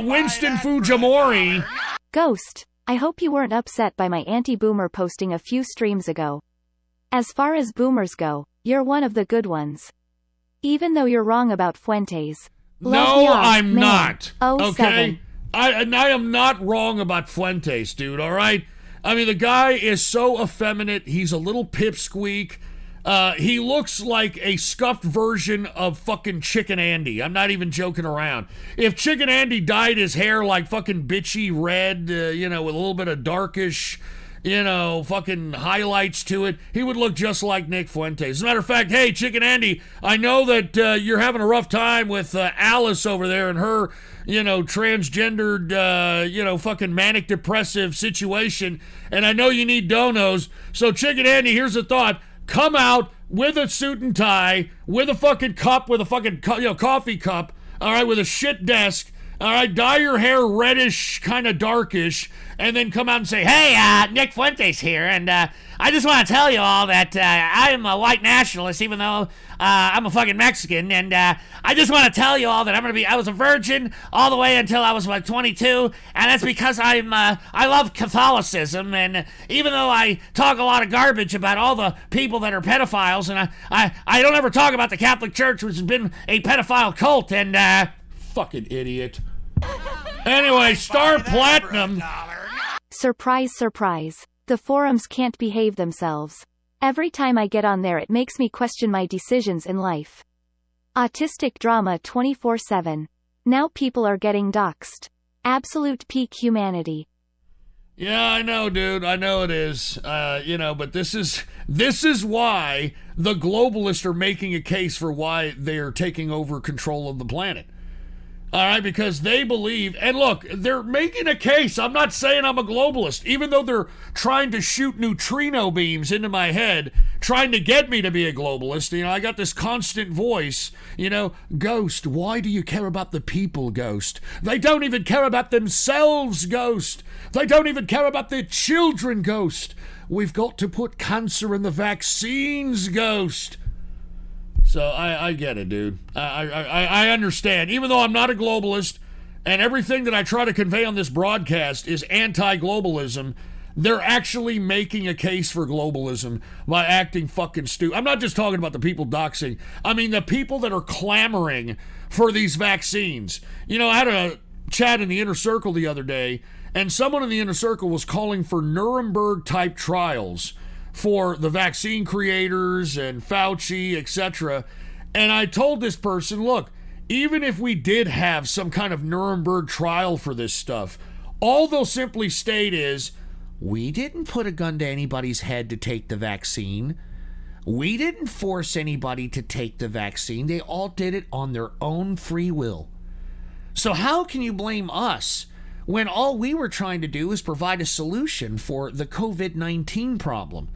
S2: Winston Fujimori.
S4: Ghost, I hope you weren't upset by my anti-boomer posting a few streams ago. As far as boomers go, you're one of the good ones. Even though you're wrong about Fuentes.
S2: No, I'm not.
S4: Okay?
S2: I am not wrong about Fuentes, dude, all right? I mean, the guy is so effeminate. He's a little pipsqueak. He looks like a scuffed version of fucking Chicken Andy. I'm not even joking around. If Chicken Andy dyed his hair like fucking bitchy red, with a little bit of darkish, fucking highlights to it, he would look just like Nick Fuentes. As a matter of fact, hey, Chicken Andy, I know that you're having a rough time with Alice over there and her, transgendered, fucking manic depressive situation, and I know you need donos. So, Chicken Andy, here's a thought. Come out with a suit and tie, with a fucking cup, with a fucking coffee cup, all right, with a shit desk, all right, dye your hair reddish, kind of darkish, and then come out and say, hey, Nick Fuentes here, and I just want to tell you all that I am a white nationalist, even though I'm a fucking Mexican, and I just want to tell you all that I was a virgin all the way until I was like 22, and that's because I love Catholicism, and even though I talk a lot of garbage about all the people that are pedophiles, and I don't ever talk about the Catholic Church, which has been a pedophile cult, and fucking idiot. Anyway, Star Platinum.
S4: Surprise, surprise. The forums can't behave themselves. Every time I get on there it makes me question my decisions in life. Autistic drama 24/7. Now people are getting doxxed. Absolute peak humanity.
S2: Yeah, I know, dude. I know it is. But this is why the globalists are making a case for why they are taking over control of the planet. All right, because they believe, and look, they're making a case. I'm not saying I'm a globalist, even though they're trying to shoot neutrino beams into my head, trying to get me to be a globalist. I got this constant voice, Ghost, why do you care about the people, Ghost? They don't even care about themselves, Ghost. They don't even care about their children, Ghost. We've got to put cancer in the vaccines, Ghost. So I get it, dude. I understand. Even though I'm not a globalist, and everything that I try to convey on this broadcast is anti-globalism, they're actually making a case for globalism by acting fucking stupid. I'm not just talking about the people doxing. I mean the people that are clamoring for these vaccines. I had a chat in the Inner Circle the other day, and someone in the Inner Circle was calling for Nuremberg-type trials for the vaccine creators and Fauci, etc. And I told this person, look, even if we did have some kind of Nuremberg trial for this stuff, all they'll simply state is, we didn't put a gun to anybody's head to take the vaccine. We didn't force anybody to take the vaccine. They all did it on their own free will. So how can you blame us when all we were trying to do is provide a solution for the COVID-19 problem?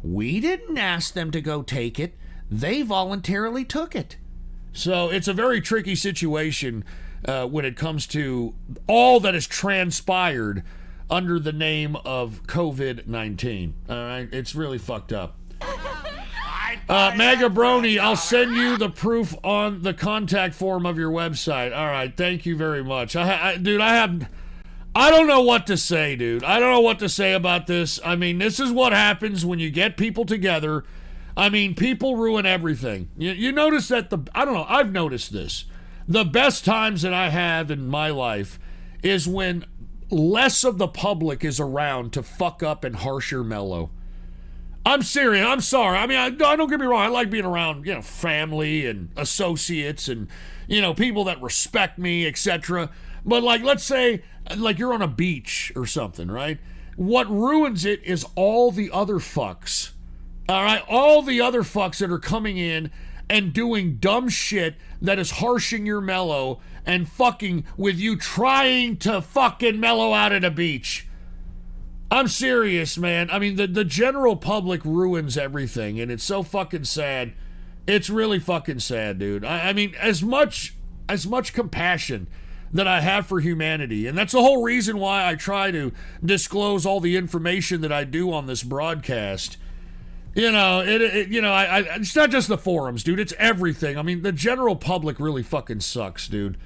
S2: We didn't ask them to go take it. They voluntarily took it. So it's a very tricky situation when it comes to all that has transpired under the name of COVID-19. All right? It's really fucked up. Mega Brony, I'll send you the proof on the contact form of your website. All right. Thank you very much. I don't know what to say, dude. I don't know what to say about this. I mean, this is what happens when you get people together. I mean, people ruin everything. You notice that I've noticed this. The best times that I have in my life is when less of the public is around to fuck up and harsh your mellow. I'm serious. I'm sorry. I mean, I don't get me wrong. I like being around, family and associates and, people that respect me, etc. But let's say, you're on a beach or something, right? What ruins it is all the other fucks. All right? All the other fucks that are coming in and doing dumb shit that is harshing your mellow and fucking with you trying to fucking mellow out at a beach. I'm serious, man. I mean, the general public ruins everything, and it's so fucking sad. It's really fucking sad, dude. I mean, as much compassion that I have for humanity, and that's the whole reason why I try to disclose all the information that I do on this broadcast. It's not just the forums, dude. It's everything. I mean, the general public really fucking sucks, dude.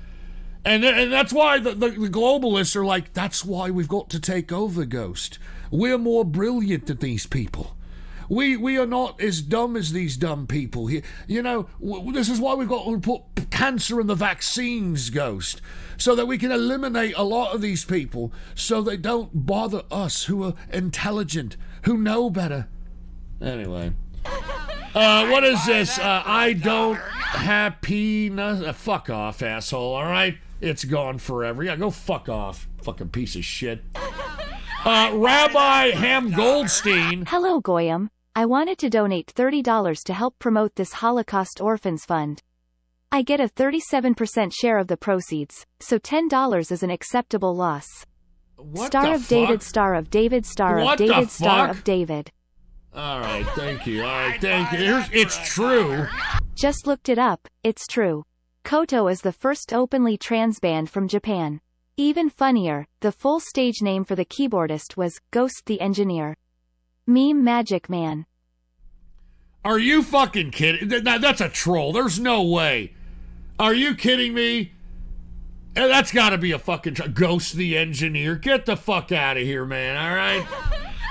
S2: And that's why the globalists are like, that's why we've got to take over, Ghost. We're more brilliant than these people. We are not as dumb as these dumb people here. This is why we've got to put cancer in the vaccines, Ghost, so that we can eliminate a lot of these people so they don't bother us who are intelligent, who know better. Anyway. What is this? I don't happiness. Fuck off, asshole. All right, it's gone forever. Yeah, go fuck off, fucking piece of shit. Rabbi Ham Goldstein.
S4: Hello, Goyam. I wanted to donate $30 to help promote this Holocaust Orphans Fund. I get a 37% share of the proceeds, so $10 is an acceptable loss.
S2: What
S4: Star
S2: the
S4: of
S2: fuck?
S4: David, Star of David, Star
S2: What
S4: of
S2: the
S4: David, Star
S2: fuck?
S4: of David.
S2: All right, thank you. All right, thank you. It's true.
S4: Just looked it up, it's true. Koto is the first openly trans band from Japan. Even funnier, the full stage name for the keyboardist was Ghost the Engineer. Meme Magic Man.
S2: Are you fucking kidding? That's a troll. There's no way. Are you kidding me? That's got to be a fucking Ghost the Engineer. Get the fuck out of here, man. All right.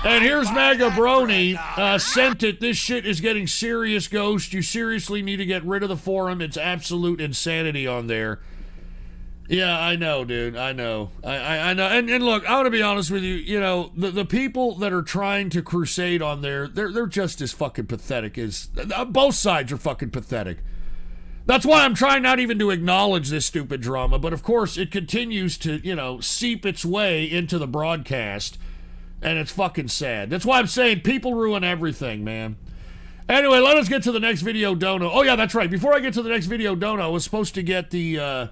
S2: And here's Mega Brony. Sent it. This shit is getting serious, Ghost. You seriously need to get rid of the forum. It's absolute insanity on there. Yeah, I know, dude. I know. I know. And look, I want to be honest with you. You know, the people that are trying to crusade on there, they're just as fucking pathetic as both sides are fucking pathetic. That's why I'm trying not even to acknowledge this stupid drama. But of course, it continues to, you know, seep its way into the broadcast, and it's fucking sad. That's why I'm saying people ruin everything, man. Anyway, let us get to the next video dono. Oh yeah, that's right. Before I get to the next video dono, I was supposed to get the.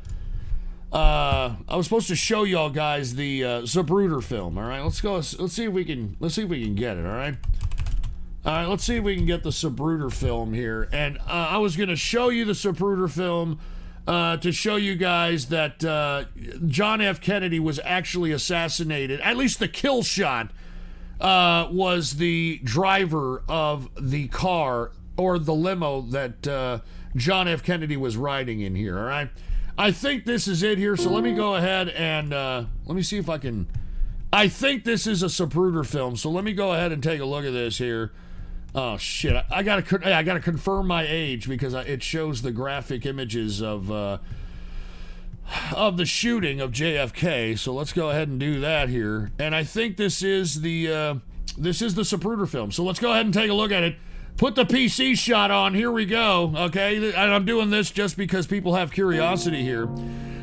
S2: I was supposed to show y'all guys the Zapruder film. All right, let's go. Let's see if we can get it. All right. All right, let's see if we can get the Zapruder film here. And I was going to show you the Zapruder film to show you guys that John F. Kennedy was actually assassinated. At least the kill shot was the driver of the car or the limo that John F. Kennedy was riding in here, all right? I think this is it here, so let me go ahead and let me see if I can... I think this is a Zapruder film, so let me go ahead and take a look at this here. Oh shit! I gotta confirm my age because it shows the graphic images of the shooting of JFK. So let's go ahead and do that here. And I think this is the Zapruder film. So let's go ahead and take a look at it. Put the PC shot on. Here we go. Okay, and I'm doing this just because people have curiosity here.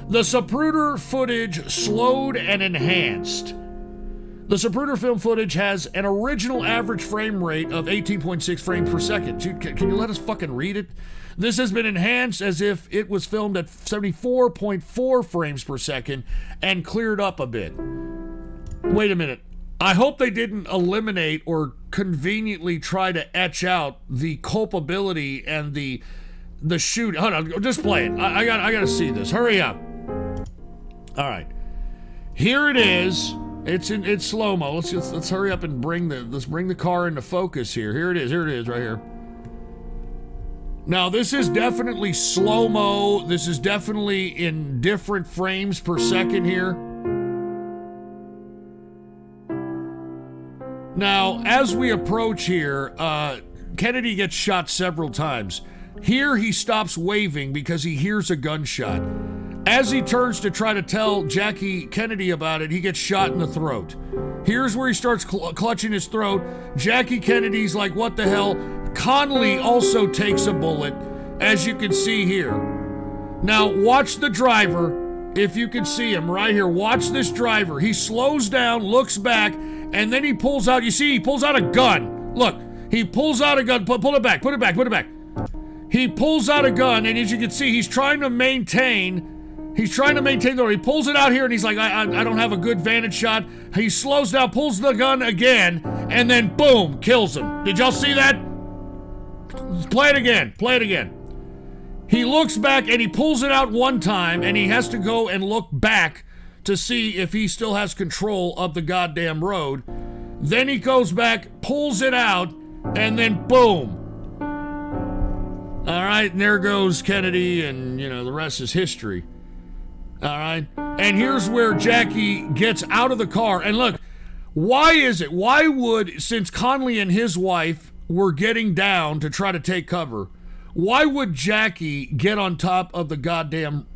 S2: The Zapruder footage slowed and enhanced. The Zapruder film footage has an original average frame rate of 18.6 frames per second. Dude, can you let us fucking read it? This has been enhanced as if it was filmed at 74.4 frames per second and cleared up a bit. Wait a minute. I hope they didn't eliminate or conveniently try to etch out the culpability and the shoot. Hold on, just play it. I gotta see this. Hurry up. All right. Here it is. It's slow-mo. Let's hurry up and bring the car into focus here. Here it is right here. Now this is definitely slow-mo. This is definitely in different frames per second here. Now, as we approach here, Kennedy gets shot several times. Here he stops waving because he hears a gunshot. As he turns to try to tell Jackie Kennedy about it, he gets shot in the throat. Here's where he starts clutching his throat. Jackie Kennedy's like, what the hell? Connolly also takes a bullet, as you can see here. Now, watch the driver, if you can see him right here. Watch this driver. He slows down, looks back, and then he pulls out, you see, he pulls out a gun. Look, he pulls out a gun. Pull it back. He pulls out a gun, and as you can see, he's trying to maintain the door. He pulls it out here, and he's like, I don't have a good vantage shot. He slows down, pulls the gun again, and then boom, kills him. Did y'all see that? Play it again. He looks back, and he pulls it out one time, and he has to go and look back to see if he still has control of the goddamn road. Then he goes back, pulls it out, and then boom. All right, and there goes Kennedy, and, you know, the rest is history. All right, and here's where Jackie gets out of the car. And look, why would, since Connolly and his wife were getting down to try to take cover, why would Jackie get on top of the goddamn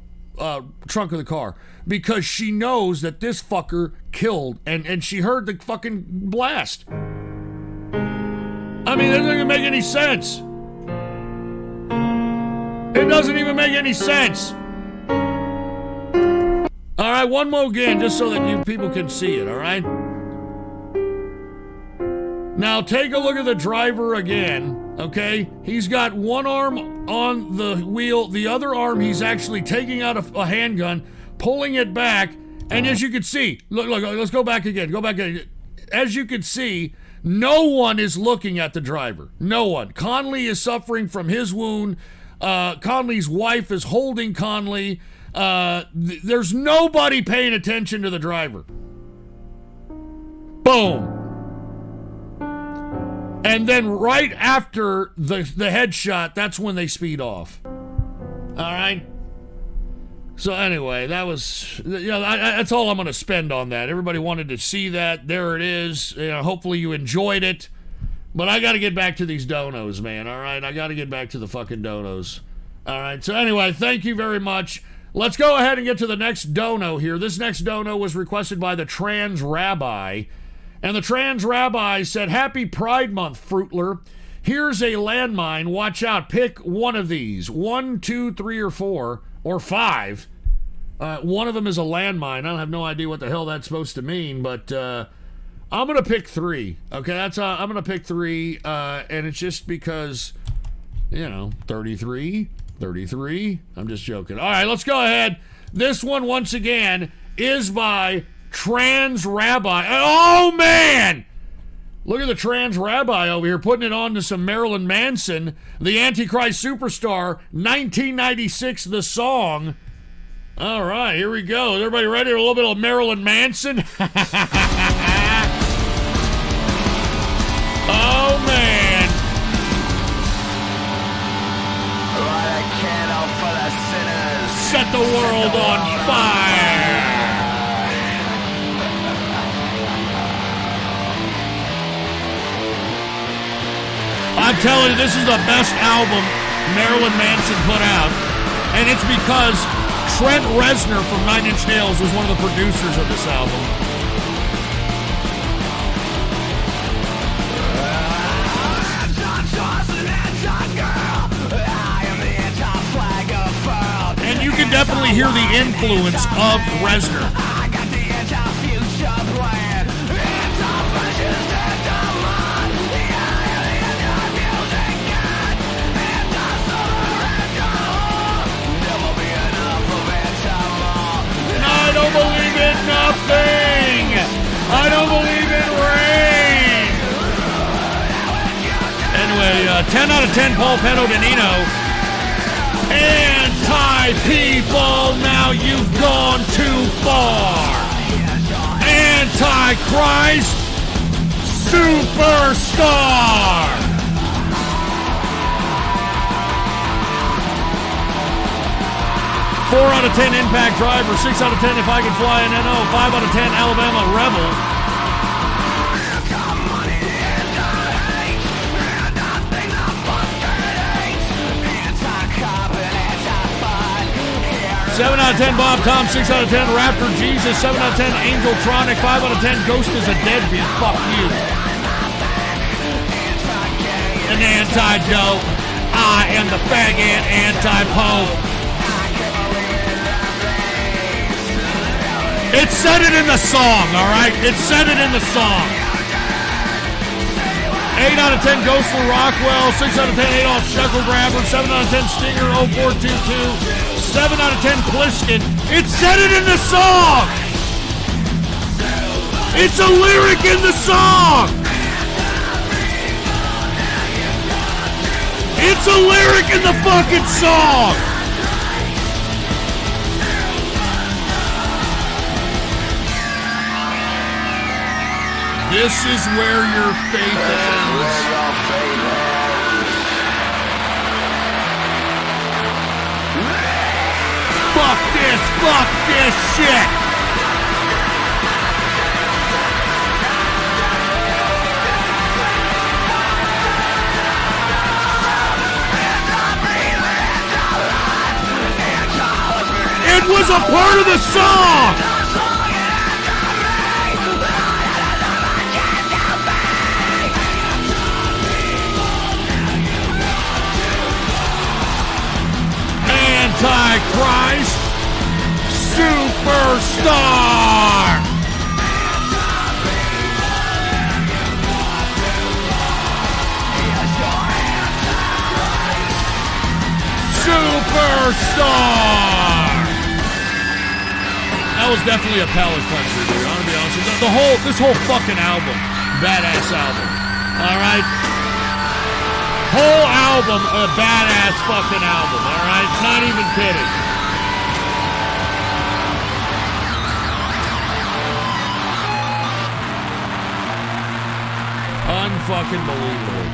S2: trunk of the car? Because she knows that this fucker killed, and she heard the fucking blast. I mean, that doesn't make any sense. It doesn't even make any sense. All right, one more again, just so that you people can see it, all right? Now, take a look at the driver again, okay? He's got one arm on the wheel. The other arm, he's actually taking out a handgun, pulling it back, and as you can see, look, let's go back again. Go back again. As you can see, no one is looking at the driver. No one. Conley is suffering from his wound. Conley's wife is holding Conley. There's nobody paying attention to the driver. Boom. And then right after the headshot, that's when they speed off. All right? So anyway, that was, that's all I'm going to spend on that. Everybody wanted to see that. There it is. Hopefully you enjoyed it. But I got to get back to these donos, man. All right? I got to get back to the fucking donos. All right? So anyway, thank you very much. Let's go ahead and get to the next dono here. This next dono was requested by the Trans Rabbi. And the Trans Rabbi said, Happy Pride Month, Fruitler. Here's a landmine. Watch out. Pick one of these. 1, 2, 3, or 4, or 5. One of them is a landmine. I have no idea what the hell that's supposed to mean, but I'm going to pick 3. Okay, I'm going to pick 3, and it's just because, 33. I'm just joking. All right, let's go ahead. This one, once again, is by Trans Rabbi. Oh, man! Look at the Trans Rabbi over here putting it on to some Marilyn Manson, the Antichrist Superstar, 1996, the song. All right, here we go. Is everybody ready? A little bit of Marilyn Manson? Oh, man. Set the world on fire. I'm telling you, this is the best album Marilyn Manson put out. And it's because Trent Reznor from 9 Inch Nails was one of the producers of this album. And you can definitely hear the influence of Reznor. I don't believe in nothing. I don't believe in rain. Anyway, 10 out of 10, Paul Peno-Danino. Anti-people, now you've gone too far. Antichrist Superstar. 4 out of 10 Impact Driver, 6 out of 10 If I Can Fly an NO, 5 out of 10 Alabama Rebel. Seven out of 10 Bob Tom, 6 out of 10 Raptor Jesus, 7 out of 10 Angeltronic, 5 out of 10 Ghost is a deadbeat. Fuck you. An antidote. I am the faggot anti-pope. It said it in the song, all right? It said it in the song. 8 out of 10 Ghostly Rockwell, 6 out of 10 Adolf Shekel Grabber, 7 out of 10 Stinger 0422, 7 out of 10 Pliskin. It said it in the song! It's a lyric in the song! It's a lyric in the fucking song! This is where your faith ends. Fuck this shit. It was a part of the song. Antichrist Superstar. Superstar. That was definitely a palate cleanser, dude. I'm gonna be honest with you. This whole fucking album, badass album. All right, whole album, a badass fucking album. All right, not even kidding. Unfucking believable.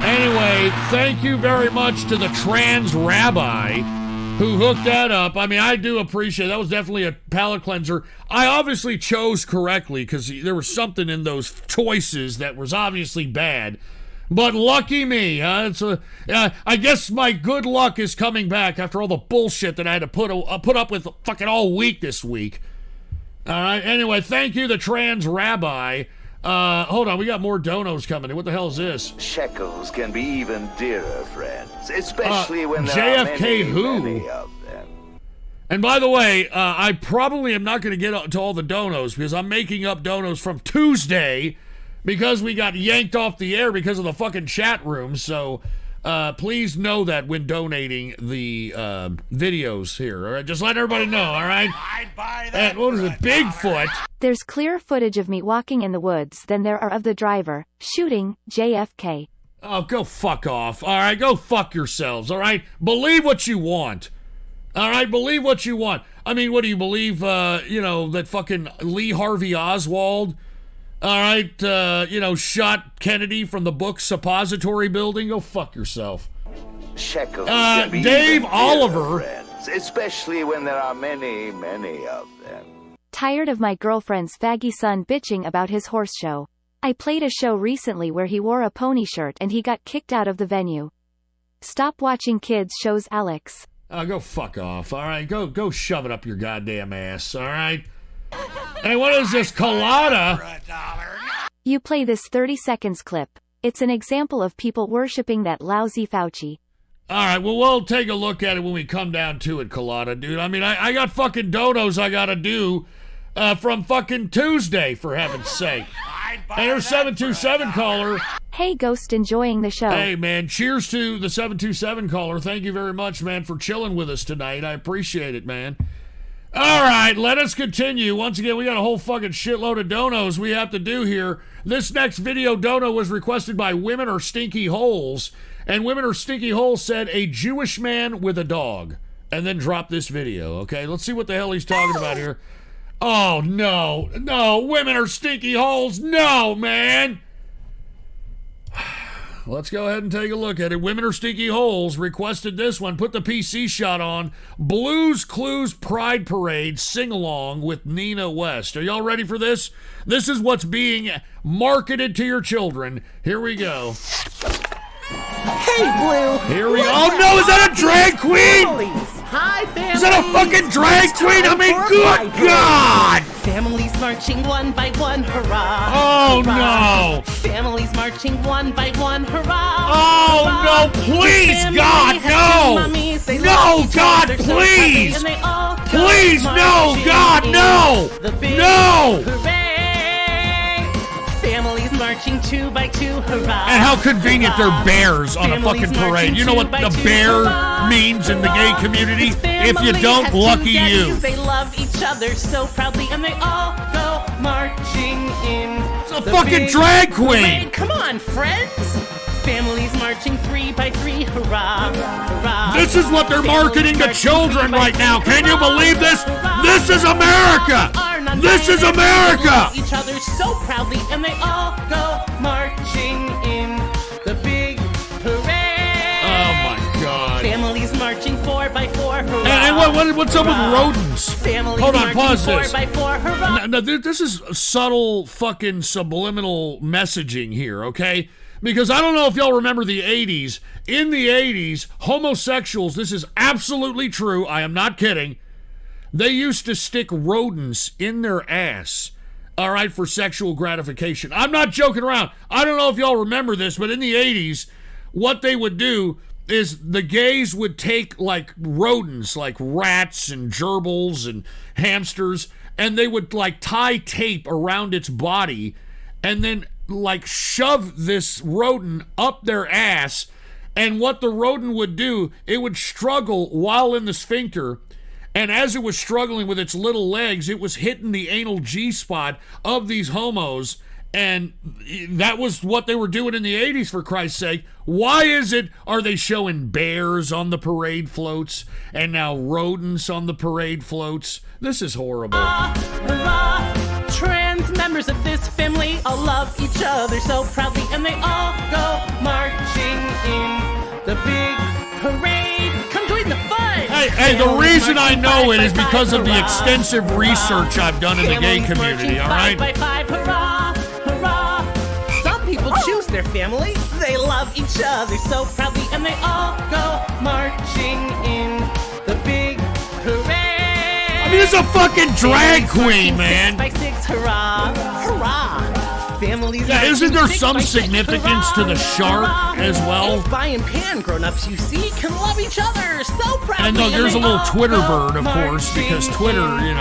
S2: Anyway, thank you very much to the trans rabbi who hooked that up. I mean, I do appreciate it. That was definitely a palate cleanser. I obviously chose correctly because there was something in those choices that was obviously bad. But lucky me, huh? I guess my good luck is coming back after all the bullshit that I had to put up with fucking all week this week. All right. Anyway, thank you, the trans rabbi. Hold on, we got more donos coming in. What the hell is this?
S5: Shekels can be even dearer, friends, especially when there
S2: JFK
S5: are many,
S2: who?
S5: many of them.
S2: And by the way, I probably am not going to get to all the donos because I'm making up donos from Tuesday because we got yanked off the air because of the fucking chat room. So please know that when donating the videos here. All right? Just let everybody know, all right? And what is it, Bigfoot?
S4: There's clearer footage of me walking in the woods than there are of the driver shooting JFK.
S2: Oh, go fuck off. All right, go fuck yourselves, all right? Believe what you want. All right, believe what you want. I mean, what do you believe, that fucking Lee Harvey Oswald, all right, shot Kennedy from the book Suppository Building? Go fuck yourself.
S5: Shekels can be
S2: Dave
S5: even
S2: Oliver.
S5: dearer, friends, especially when there are many, many of them.
S4: Tired of my girlfriend's faggy son bitching about his horse show. I played a show recently where he wore a pony shirt and he got kicked out of the venue. Stop watching kids shows, Alex.
S2: Go fuck off, all right? Go shove it up your goddamn ass, all right? Hey, what is this, colada?
S4: You play this 30 seconds clip. It's an example of people worshipping that lousy Fauci.
S2: All right, well, we'll take a look at it when we come down to it, colada, dude. I mean, I got fucking donos I gotta do from fucking Tuesday, for heaven's sake. Hey, there's 727 caller.
S4: Hey, Ghost, enjoying the show.
S2: Hey, man, cheers to the 727 caller. Thank you very much, man, for chilling with us tonight. I appreciate it, man. All right, let us continue. Once again, we got a whole fucking shitload of donos we have to do here. This next video dono was requested by Women Are Stinky Holes, and Women Are Stinky Holes said, a Jewish man with a dog, and then dropped this video, okay? Let's see what the hell he's talking about here. Oh, no, Women Are Stinky Holes, no, man. Let's go ahead and take a look at it. Women Are Stinky Holes requested this one. Put the PC shot on. Blues Clues Pride Parade sing-along with Nina West. Are y'all ready for this? This is what's being marketed to your children. Here we go.
S6: Hey, Blue.
S2: Here we go. Oh, no, is that a drag queen?
S6: Hi, families.
S2: Is that a fucking drag queen? I mean, good God.
S6: Families marching one by one, hurrah.
S2: Oh,
S6: hurrah.
S2: no.
S6: Families marching one by one, hurrah.
S2: Oh,
S6: hurrah.
S2: no, please, God, no. No, God, please. Please, no, God, no. No.
S6: Families marching two by two, hurrah.
S2: And how convenient they're bears on a fucking parade. You know what the bear means in the gay community? If you don't, lucky you.
S6: They love each other so proudly, and they all go marching in.
S2: It's a fucking drag queen.
S6: Come on, friends. Families marching three by three, hurrah, hurrah.
S2: This is what they're marketing to children right now. Can you believe this? This is America. This is America.
S6: Each other so proudly, and they all go marching in the big parade.
S2: Oh my God!
S6: Families marching 4 by 4, hurrah!
S2: And what's up with rodents?
S6: Families
S2: Hold on, pause
S6: 4
S2: this.
S6: by 4, hurrah!
S2: Now, this is subtle fucking subliminal messaging here, okay? Because I don't know if y'all remember the 80s. In the 80s, homosexuals, this is absolutely true, I am not kidding, they used to stick rodents in their ass, all right, for sexual gratification. I'm not joking around. I don't know if y'all remember this, but in the 80s, what they would do is the gays would take like rodents, like rats and gerbils and hamsters, and they would like tie tape around its body and then like shove this rodent up their ass. And what the rodent would do, it would struggle while in the sphincter. And as it was struggling with its little legs, it was hitting the anal G-spot of these homos. And that was what they were doing in the 80s, for Christ's sake. Why are they showing bears on the parade floats and now rodents on the parade floats? This is horrible.
S6: Trans members of this family all love each other so proudly, and they all go marching in the big parade. Come join the fun.
S2: Hey, the reason I know it is because of the extensive research I've done in the gay community, all right?
S6: 5 by 5, hurrah, hurrah. Some people choose their family. They love each other so proudly, and they all go marching in the big parade.
S2: I mean, it's a fucking drag queen, man.
S6: 6 by 6, hurrah, hurrah. Families.
S2: Yeah, isn't there some significance to the shark as well?
S6: Bi and pan grown-ups, you see, can love each other so proudly.
S2: And no, there's a little Twitter bird, of course, because Twitter, you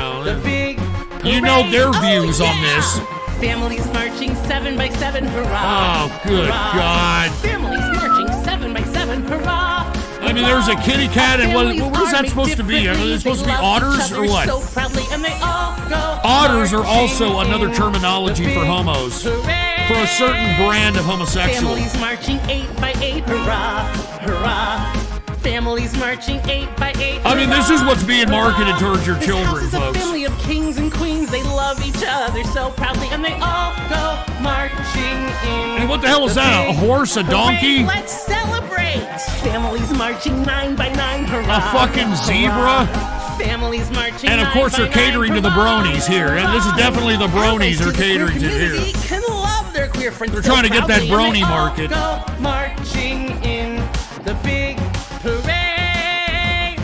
S2: know their views on this.
S6: Families marching 7 by 7, hurrah.
S2: Oh, good God.
S6: Families marching 7 by 7, hurrah.
S2: I mean, there's a kitty cat, and what is that supposed to be? Are they supposed to be otters or what?
S6: So proudly, and they all go
S2: otters are also another terminology for homos, for a certain brand of homosexual.
S6: Families marching 8 by 8, hurrah, hurrah. Families marching 8 by 8.
S2: I mean, this is what's being marketed towards your children,
S6: This house is
S2: folks.
S6: a family of kings and queens. They love each other so proudly, and they all go marching in.
S2: And what the hell is that? A horse? A donkey?
S6: Let's celebrate! Families marching 9 by 9, hurrah!
S2: A fucking zebra?
S6: Families marching.
S2: And of course, they're catering to the bronies here, and this is definitely the bronies are catering to here.
S6: Can love their queer friends.
S2: They're trying to get that brony market.
S6: Go marching in the big parade.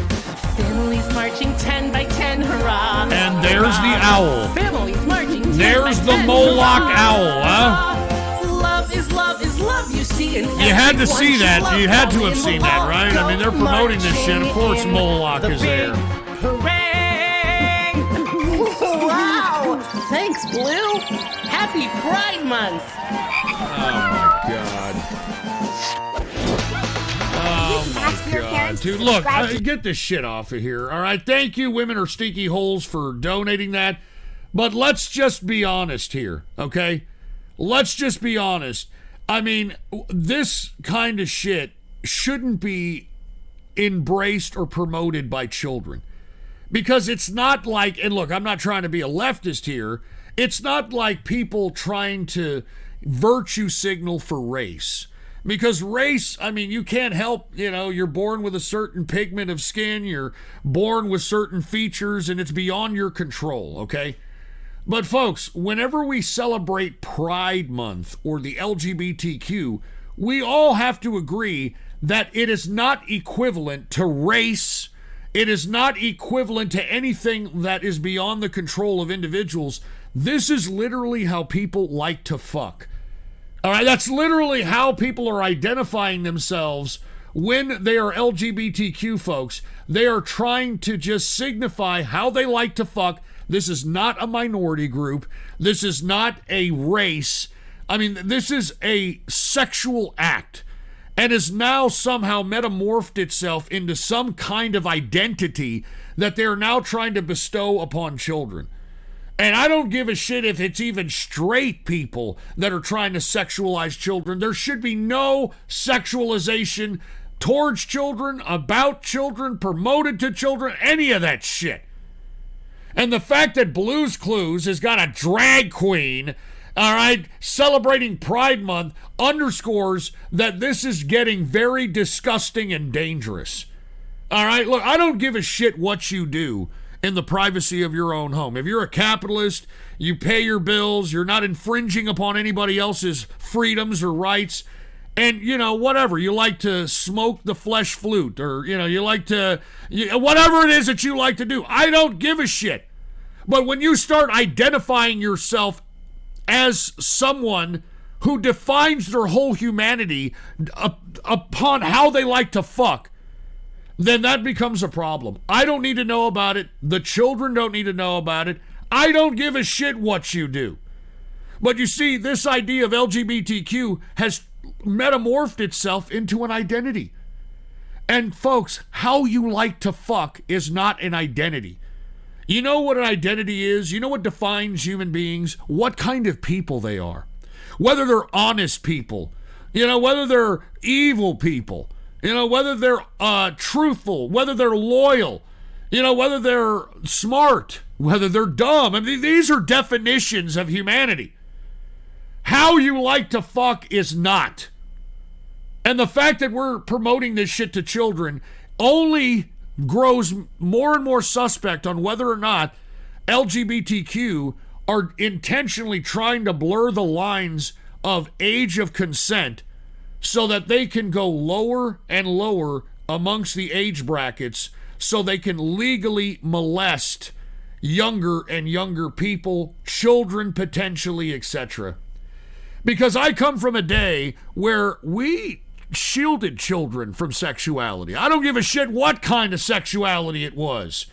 S6: Families marching 10 by 10, hurrah!
S2: And there's the owl.
S6: Families marching 10
S2: There's
S6: by
S2: the
S6: 10,
S2: Moloch
S6: hurrah.
S2: owl, huh?
S6: Love is love is love, you see. And
S2: You had to see
S6: everyone
S2: that.
S6: should love
S2: You had to
S6: love,
S2: have
S6: and
S2: seen
S6: we'll
S2: that, right? I mean, they're
S6: all
S2: promoting this shit. Of course,
S6: marching
S2: Moloch
S6: in
S2: is
S6: the
S2: there.
S6: big parade. Wow! Thanks, Blue. Happy Pride Month.
S2: Oh my God. Oh my God, dude! Look, get this shit off of here. All right, thank you, women are stinky holes, for donating that. But let's just be honest here, okay? Let's just be honest. I mean, this kind of shit shouldn't be embraced or promoted by children. Because it's not like, and look, I'm not trying to be a leftist here, it's not like people trying to virtue signal for race. Because race, I mean, you can't help, you're born with a certain pigment of skin, you're born with certain features, and it's beyond your control, okay? But folks, whenever we celebrate Pride Month or the LGBTQ, we all have to agree that it is not equivalent to race. It is not equivalent to anything that is beyond the control of individuals. This is literally how people like to fuck. All right, that's literally how people are identifying themselves when they are LGBTQ folks. They are trying to just signify how they like to fuck. This is not a minority group. This is not a race. I mean, this is a sexual act and has now somehow metamorphed itself into some kind of identity that they're now trying to bestow upon children. And I don't give a shit if it's even straight people that are trying to sexualize children. There should be no sexualization towards children, about children, promoted to children, any of that shit. And the fact that Blue's Clues has got a drag queen, all right, celebrating Pride Month underscores that this is getting very disgusting and dangerous. All right, look, I don't give a shit what you do in the privacy of your own home. If you're a capitalist, you pay your bills, you're not infringing upon anybody else's freedoms or rights, and, whatever, you like to smoke the flesh flute, or, you like to, whatever it is that you like to do, I don't give a shit. But when you start identifying yourself as someone who defines their whole humanity upon how they like to fuck, then that becomes a problem. I don't need to know about it. The children don't need to know about it. I don't give a shit what you do. But you see, this idea of LGBTQ has metamorphed itself into an identity. And folks, how you like to fuck is not an identity. You know what an identity is? You know what defines human beings? What kind of people they are. Whether they're honest people, whether they're evil people, whether they're truthful, whether they're loyal, whether they're smart, whether they're dumb. I mean, these are definitions of humanity. How you like to fuck is not. And the fact that we're promoting this shit to children only grows more and more suspect on whether or not LGBTQ are intentionally trying to blur the lines of age of consent so that they can go lower and lower amongst the age brackets so they can legally molest younger and younger people, children potentially, etc. Because I come from a day where we shielded children from sexuality. I don't give a shit what kind of sexuality it was.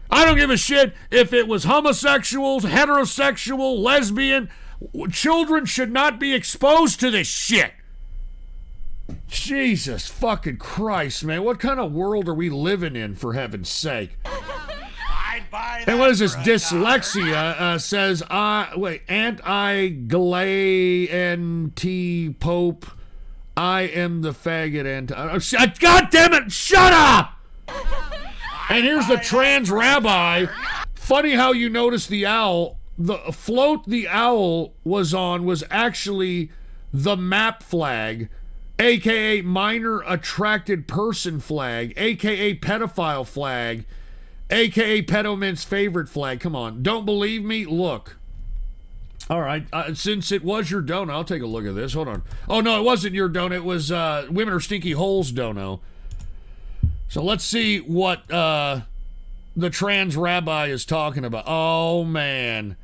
S2: I don't give a shit if it was homosexuals, heterosexual, lesbian. Children should not be exposed to this shit. Jesus fucking Christ, man. What kind of world are we living in, for heaven's sake? And what is this? Dyslexia says, anti-glay-N-T Pope, I am the faggot and... God damn it, shut up! And here's the trans rabbi. Funny how you notice the owl. The float the owl was on was actually the MAP flag, a.k.a. minor attracted person flag, a.k.a. pedophile flag, a.k.a. pedoman's favorite flag. Come on, don't believe me? Look. All right, since it was your dono, I'll take a look at this. Hold on. Oh, no, it wasn't your dono. It was Women Are Stinky Holes dono. So let's see what the trans rabbi is talking about. Oh, man.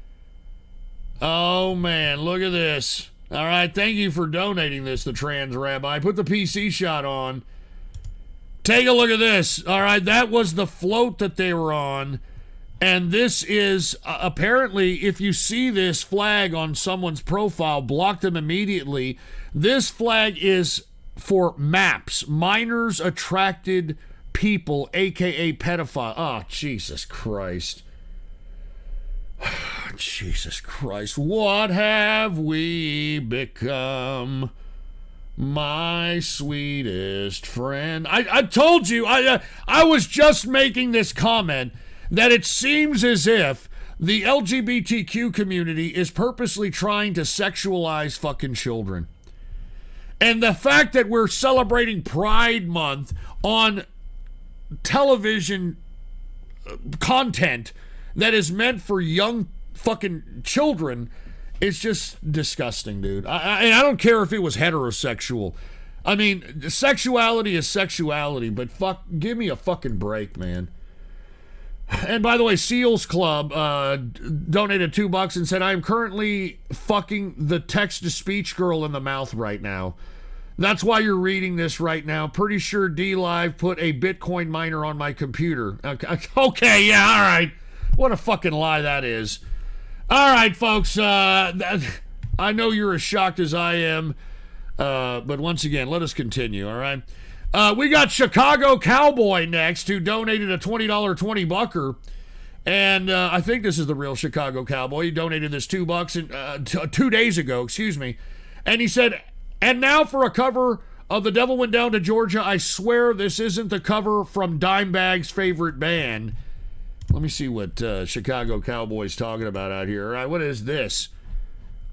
S2: Oh, man, look at this. All right, thank you for donating this, the trans rabbi. Put the PC shot on. Take a look at this. All right, that was the float that they were on. And this is, apparently, if you see this flag on someone's profile, block them immediately. This flag is for MAPS, Minors Attracted People, a.k.a. pedophile. Oh, Jesus Christ. Jesus Christ. What have we become? My sweetest friend. I told you, I was just making this comment that it seems as if the LGBTQ community is purposely trying to sexualize fucking children. And the fact that we're celebrating Pride Month on television content that is meant for young fucking children is just disgusting, dude. I don't care if it was heterosexual. I mean, sexuality is sexuality, but give me a fucking break, man. And by the way, Seals Club donated $2 and said, I am currently fucking the text-to-speech girl in the mouth right now. That's why you're reading this right now. Pretty sure D-Live put a Bitcoin miner on my computer. Okay, yeah, all right. What a fucking lie that is. All right, folks. I know you're as shocked as I am. But once again, let us continue, all right? We got Chicago Cowboy next, who donated a $20 20-bucker. And I think this is the real Chicago Cowboy. He donated this $2 2 days ago, excuse me. And he said, and now for a cover of The Devil Went Down to Georgia. I swear this isn't the cover from Dimebag's favorite band. Let me see what Chicago Cowboy's talking about out here. All right, what is this?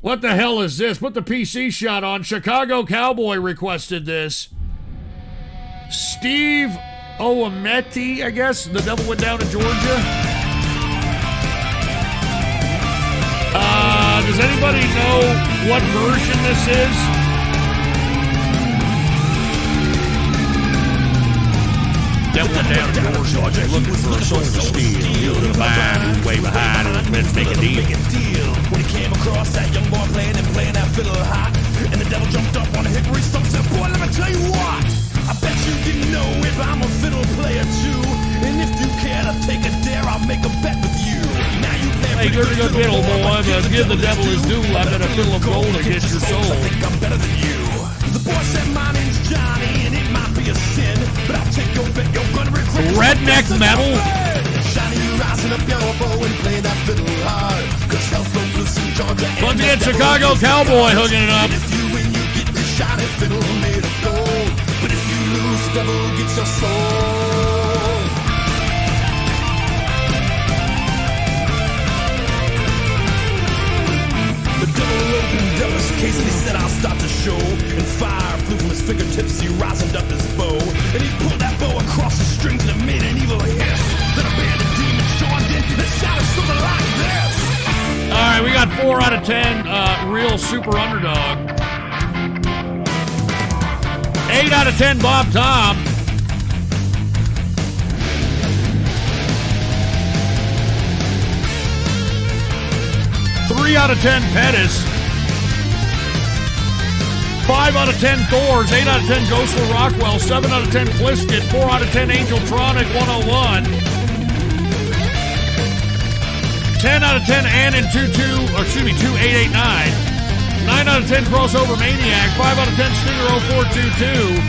S2: What the hell is this? Put the PC shot on. Chicago Cowboy requested this. Steve Oameti, I guess. The Devil Went Down to Georgia. Does anybody know what version this is? Devil Went Down to Georgia, looking for a soul to steal. He'll divine who's way behind and let's make a deal.
S8: When he came across that young boy playing that fiddle hot,
S2: Hey, you're a good fiddle, boy, but give the devil his due. I bet a fiddle of gold against your soul.
S8: I'm better than you. The boy said my name's Johnny, and it might be a sin, but I'll take your bet you're gonna regret it.
S2: Redneck metal?
S8: Johnny, you rising up your bow and play that fiddle hard, 'cause hell's broke loose in Georgia.
S2: Once again, Chicago Cowboy hooking it up.
S8: If you win, you get the shiny fiddle made of gold, but if you lose, the devil gets your soul. The devil opened up his case and he said, I'll start the show. And fire flew from his fingertips, he rosined up his bow. And he pulled that bow across the strings and it made an evil hiss. Then a band of demons joined in and shouted something like this.
S2: All right, we got 4 out of 10 real super underdog. 8 out of 10 Bob Tom. 3 out of 10 Pettis. 5 out of 10 Thors. 8 out of 10 Ghostly Rockwell. 7 out of 10 Plisket. 4 out of 10 Angeltronic 101. 10 out of 10 Ann 2889. 9 out of 10 Crossover Maniac. 5 out of 10 Stinger 0422.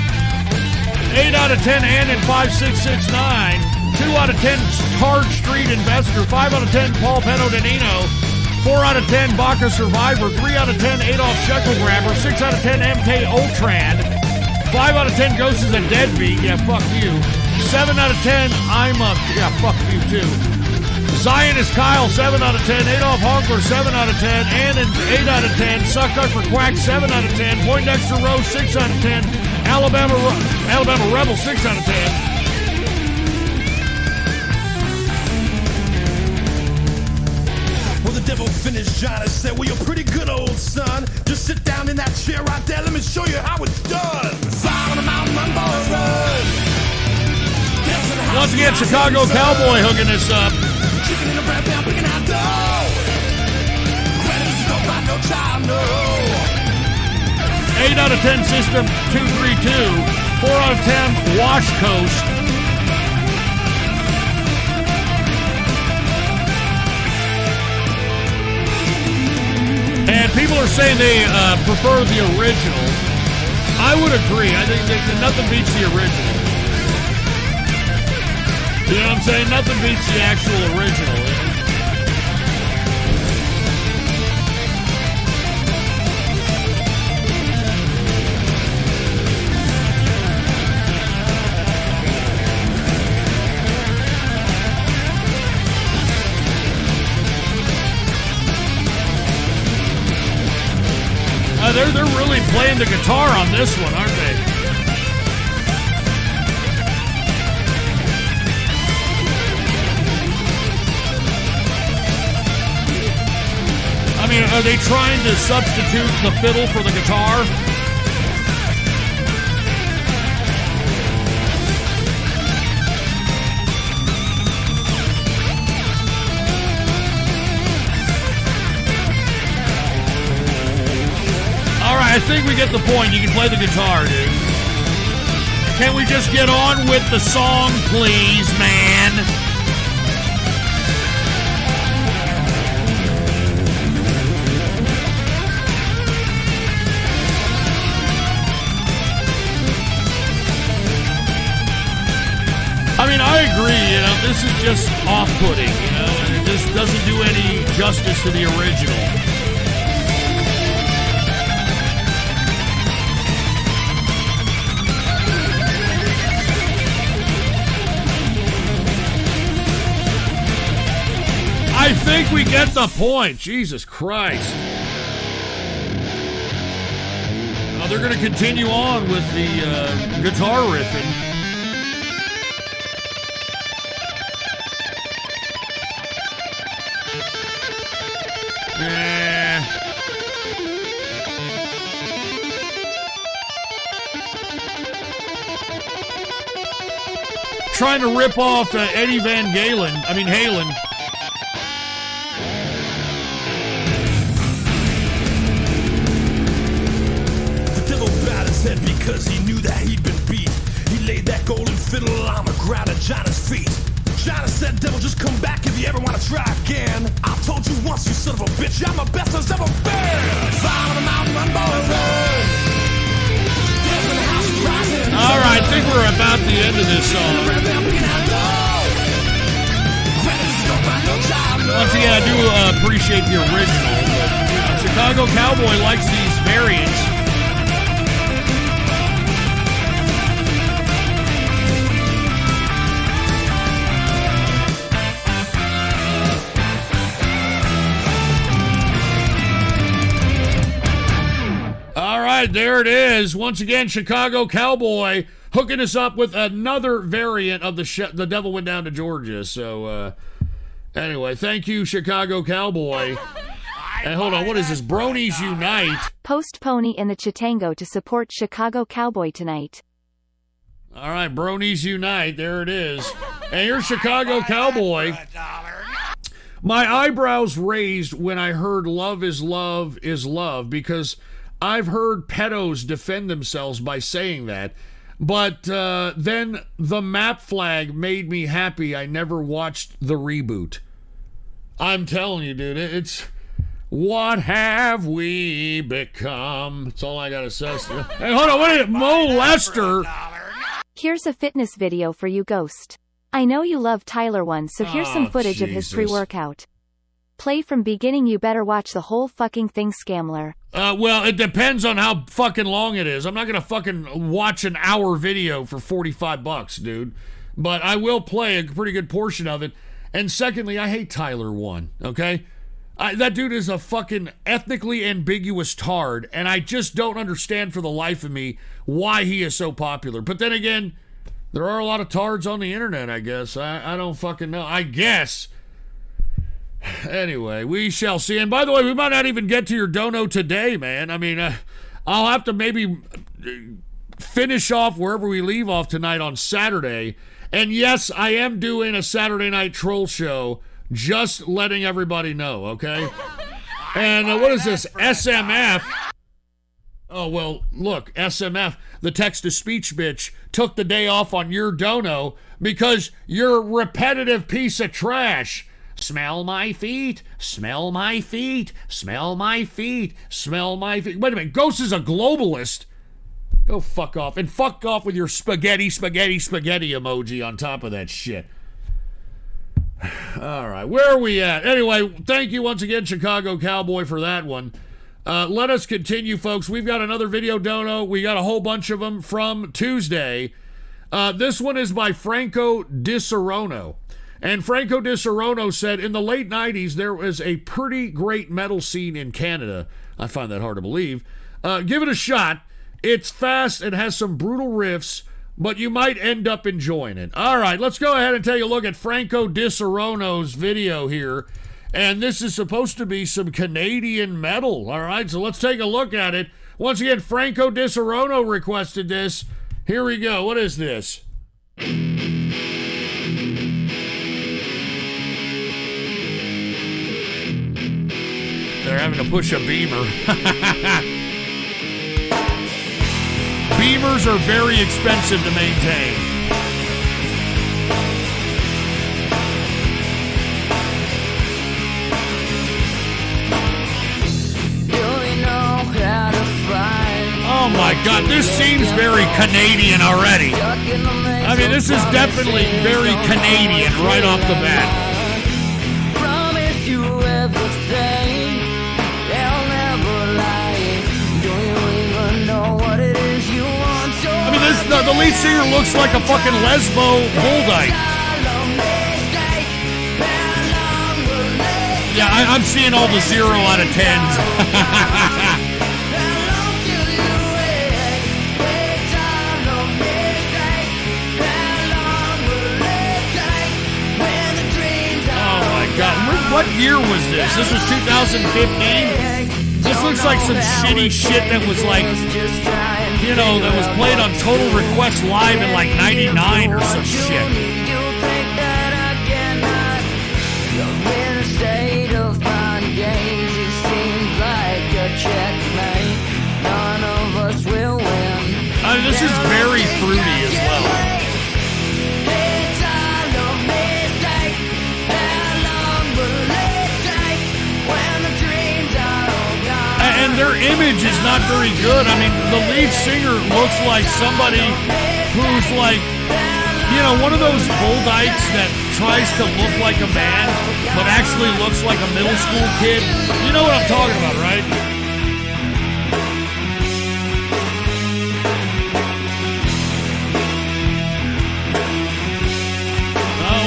S2: 8 out of 10 Ann 5669. 2 out of 10 Card Street Investor. 5 out of 10 Paul Peno Danino. 4 out of 10 Baca Survivor. 3 out of 10 Adolf Shekel Grabber. 6 out of 10 MK Ultran. 5 out of 10 Ghost is a deadbeat. Yeah, fuck you. 7 out of 10 I'm a... Yeah, fuck you too. Zion is Kyle, 7 out of 10. Adolf Honkler, 7 out of 10. Annan, 8 out of 10. Suck Up for Quack, 7 out of 10. Poindexter Rose, 6 out of 10. Alabama Rebel, 6 out of 10.
S8: Well, the devil finished John and said, well, you're pretty good, old son. Just sit down in that chair right there. Let me show you how it's done. Fly on the mountain, run, boys, run.
S2: Once again, Chicago Cowboy hooking this up.
S8: Chicken in a bread pan, picking out dough. Granted, you don't buy no child, no.
S2: 8 out of 10 System 232. 4 out of 10 Wash Coast. And people are saying they prefer the original. I would agree. I think nothing beats the original. You know what I'm saying? Nothing beats the actual original. They're really playing the guitar on this one, aren't they? I mean, are they trying to substitute the fiddle for the guitar? I think we get the point. You can play the guitar, dude. Can we just get on with the song, please, man? I mean, I agree, you know, this is just off-putting, you know, and it just doesn't do any justice to the original. I think we get the point. Jesus Christ. Now they're going to continue on with the guitar riffing. Trying to rip off Eddie Van Halen.
S8: Because he knew that he'd been beat. He laid that golden fiddle on the ground at Johnny's feet. China said, devil, just come back if you ever want to try again. I told you once, you son of a bitch, I'm the best there's ever been. Flying on the mountain, run, boy, run.
S2: All right, I think we're about the end of this song. Once again, I do appreciate the original, but Chicago Cowboy likes these variants. All right, there it is. Once again, Chicago Cowboy hooking us up with another variant of the Devil Went Down to Georgia. So, anyway, thank you, Chicago Cowboy. And hold on, what is this? Bronies Unite.
S4: Post Pony in the Chitango to support Chicago Cowboy tonight.
S2: All right, Bronies Unite. There it is. And here's Chicago Cowboy. My eyebrows raised when I heard love is love is love, because I've heard pedos defend themselves by saying that. But then the map flag made me happy I never watched the reboot. I'm telling you, dude, it's... What have we become? That's all I gotta say. Hey, hold on, what is it? Mo Lester.
S4: Here's a fitness video for you, Ghost. I know you love Tyler one, so here's some footage of his pre-workout. Play from beginning. You better watch the whole fucking thing, Scamler.
S2: Well, it depends on how fucking long it is. I'm not gonna fucking watch an hour video for $45, dude. But I will play a pretty good portion of it. And secondly, I hate Tyler one, okay? That dude is a fucking ethnically ambiguous tard, and I just don't understand for the life of me why he is so popular. But then again, there are a lot of tards on the internet, I guess. I don't fucking know. I guess. Anyway, we shall see. And by the way, we might not even get to your dono today, man. I mean, I'll have to maybe finish off wherever we leave off tonight on Saturday. And yes, I am doing a Saturday night troll show. Just letting everybody know, okay? And what is this? SMF. Oh, well, look, SMF, the text-to-speech bitch, took the day off on your dono because you're a repetitive piece of trash. Smell my feet, smell my feet, smell my feet, smell my feet. Wait a minute, Ghost is a globalist. Go fuck off. And fuck off with your spaghetti emoji on top of that shit. All right, where are we at? Anyway, thank you once again, Chicago Cowboy, for that one. Let us continue, folks. We've got another video dono. We got a whole bunch of them from Tuesday. This one is by Franco Di Serono. And Franco Di Serono said, in the late 90s, there was a pretty great metal scene in Canada. I find that hard to believe. Give it a shot. It's fast and has some brutal riffs, but you might end up enjoying it. All right, let's go ahead and take a look at Franco Di Serono's video here. And this is supposed to be some Canadian metal. All right, so let's take a look at it. Once again, Franco Di Serono requested this. Here we go. What is this? They're having to push a Beamer. Beamers are very expensive to maintain. Oh my God, this seems very Canadian already. I mean, this is definitely very Canadian right off the bat.
S8: Promise you everything, they'll never lie. Do you even know what it is you want?
S2: I mean, the lead singer looks like a fucking lesbo bulldyke. Yeah, I'm seeing all the 0 out of 10s. God, what year was this? This was 2015? This looks like some shitty shit that was like, you know, that was played on Total Request Live in like 99 or some shit. I mean, this is very fruity as well. image is not very good. I mean, the lead singer looks like somebody who's like, you know, one of those bull dykes that tries to look like a man, but actually looks like a middle school kid. You know what I'm talking about, right?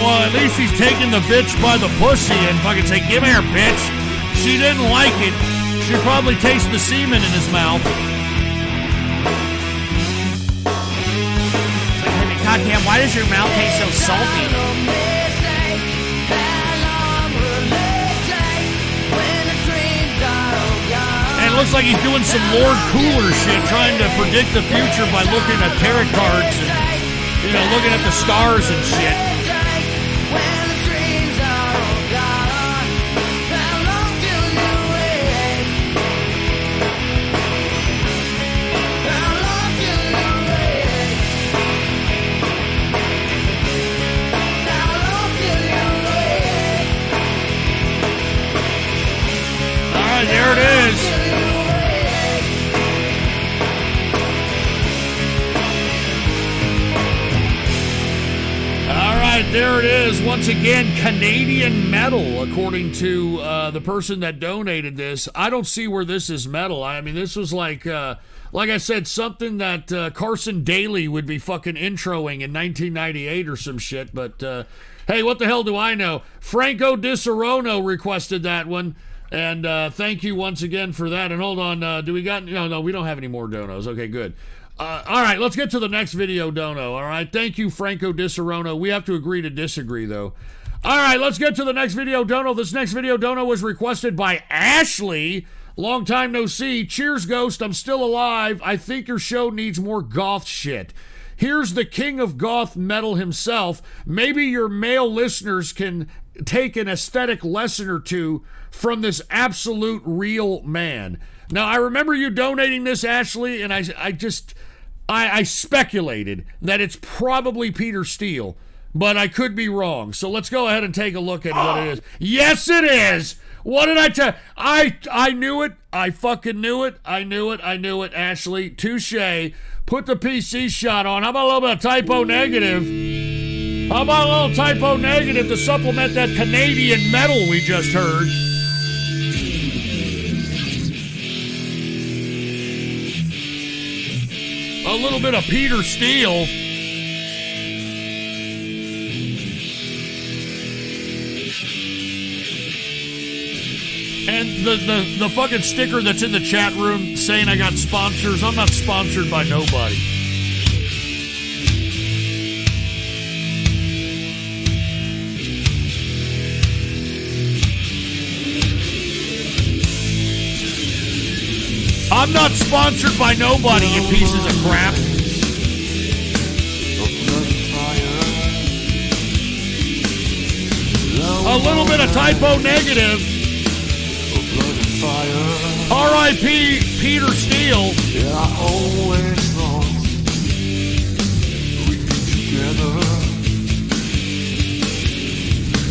S2: Well, at least he's taking the bitch by the pussy and fucking say, "Give here, bitch." She didn't like it. She probably tasted the semen in his mouth. Goddamn, why does your mouth taste so salty? And it looks like he's doing some Lord Cooler shit, trying to predict the future by looking at tarot cards and, you know, looking at the stars and shit. There it is. All right, there it is. Once again, Canadian metal, according to the person that donated this. I don't see where this is metal. I mean, this was like I said, something that Carson Daly would be fucking introing in 1998 or some shit. But hey, what the hell do I know? Franco Disarono requested that one. And thank you once again for that. And hold on, do we got... No, we don't have any more donos. Okay, good. All right, let's get to the next video dono, all right? Thank you, Franco Disarono. We have to agree to disagree, though. All right, let's get to the next video dono. This next video dono was requested by Ashley. Long time no see. Cheers, Ghost. I'm still alive. I think your show needs more goth shit. Here's the king of goth metal himself. Maybe your male listeners can take an aesthetic lesson or two from this absolute real man. Now, I remember you donating this, Ashley, and I speculated that it's probably Peter Steele, but I could be wrong. So let's go ahead and take a look at what it is. Yes, it is! What did I tell? I knew it. I fucking knew it. I knew it, Ashley. Touche. Put the PC shot on. How about a little bit of typo negative? How about a little typo negative to supplement that Canadian metal we just heard? A little bit of Peter Steele. And the fucking sticker that's in the chat room saying I got sponsors. I'm not sponsored by nobody. I'm not sponsored by nobody, you pieces of crap. A little bit of typo negative. R.I.P. Peter Steele.
S8: Yeah, I always thought we'd be together,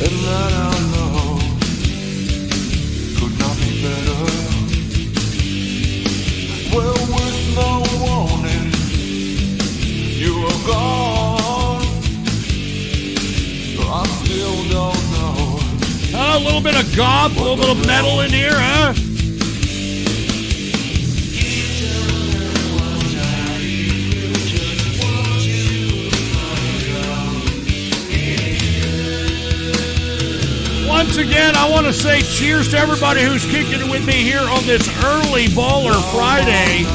S8: and that our love could not be better. Well, with no warning, you were gone. I still don't know.
S2: A little bit of goth, a little bit of metal in here, huh? Once again, I want to say cheers to everybody who's kicking it with me here on this early Baller Friday.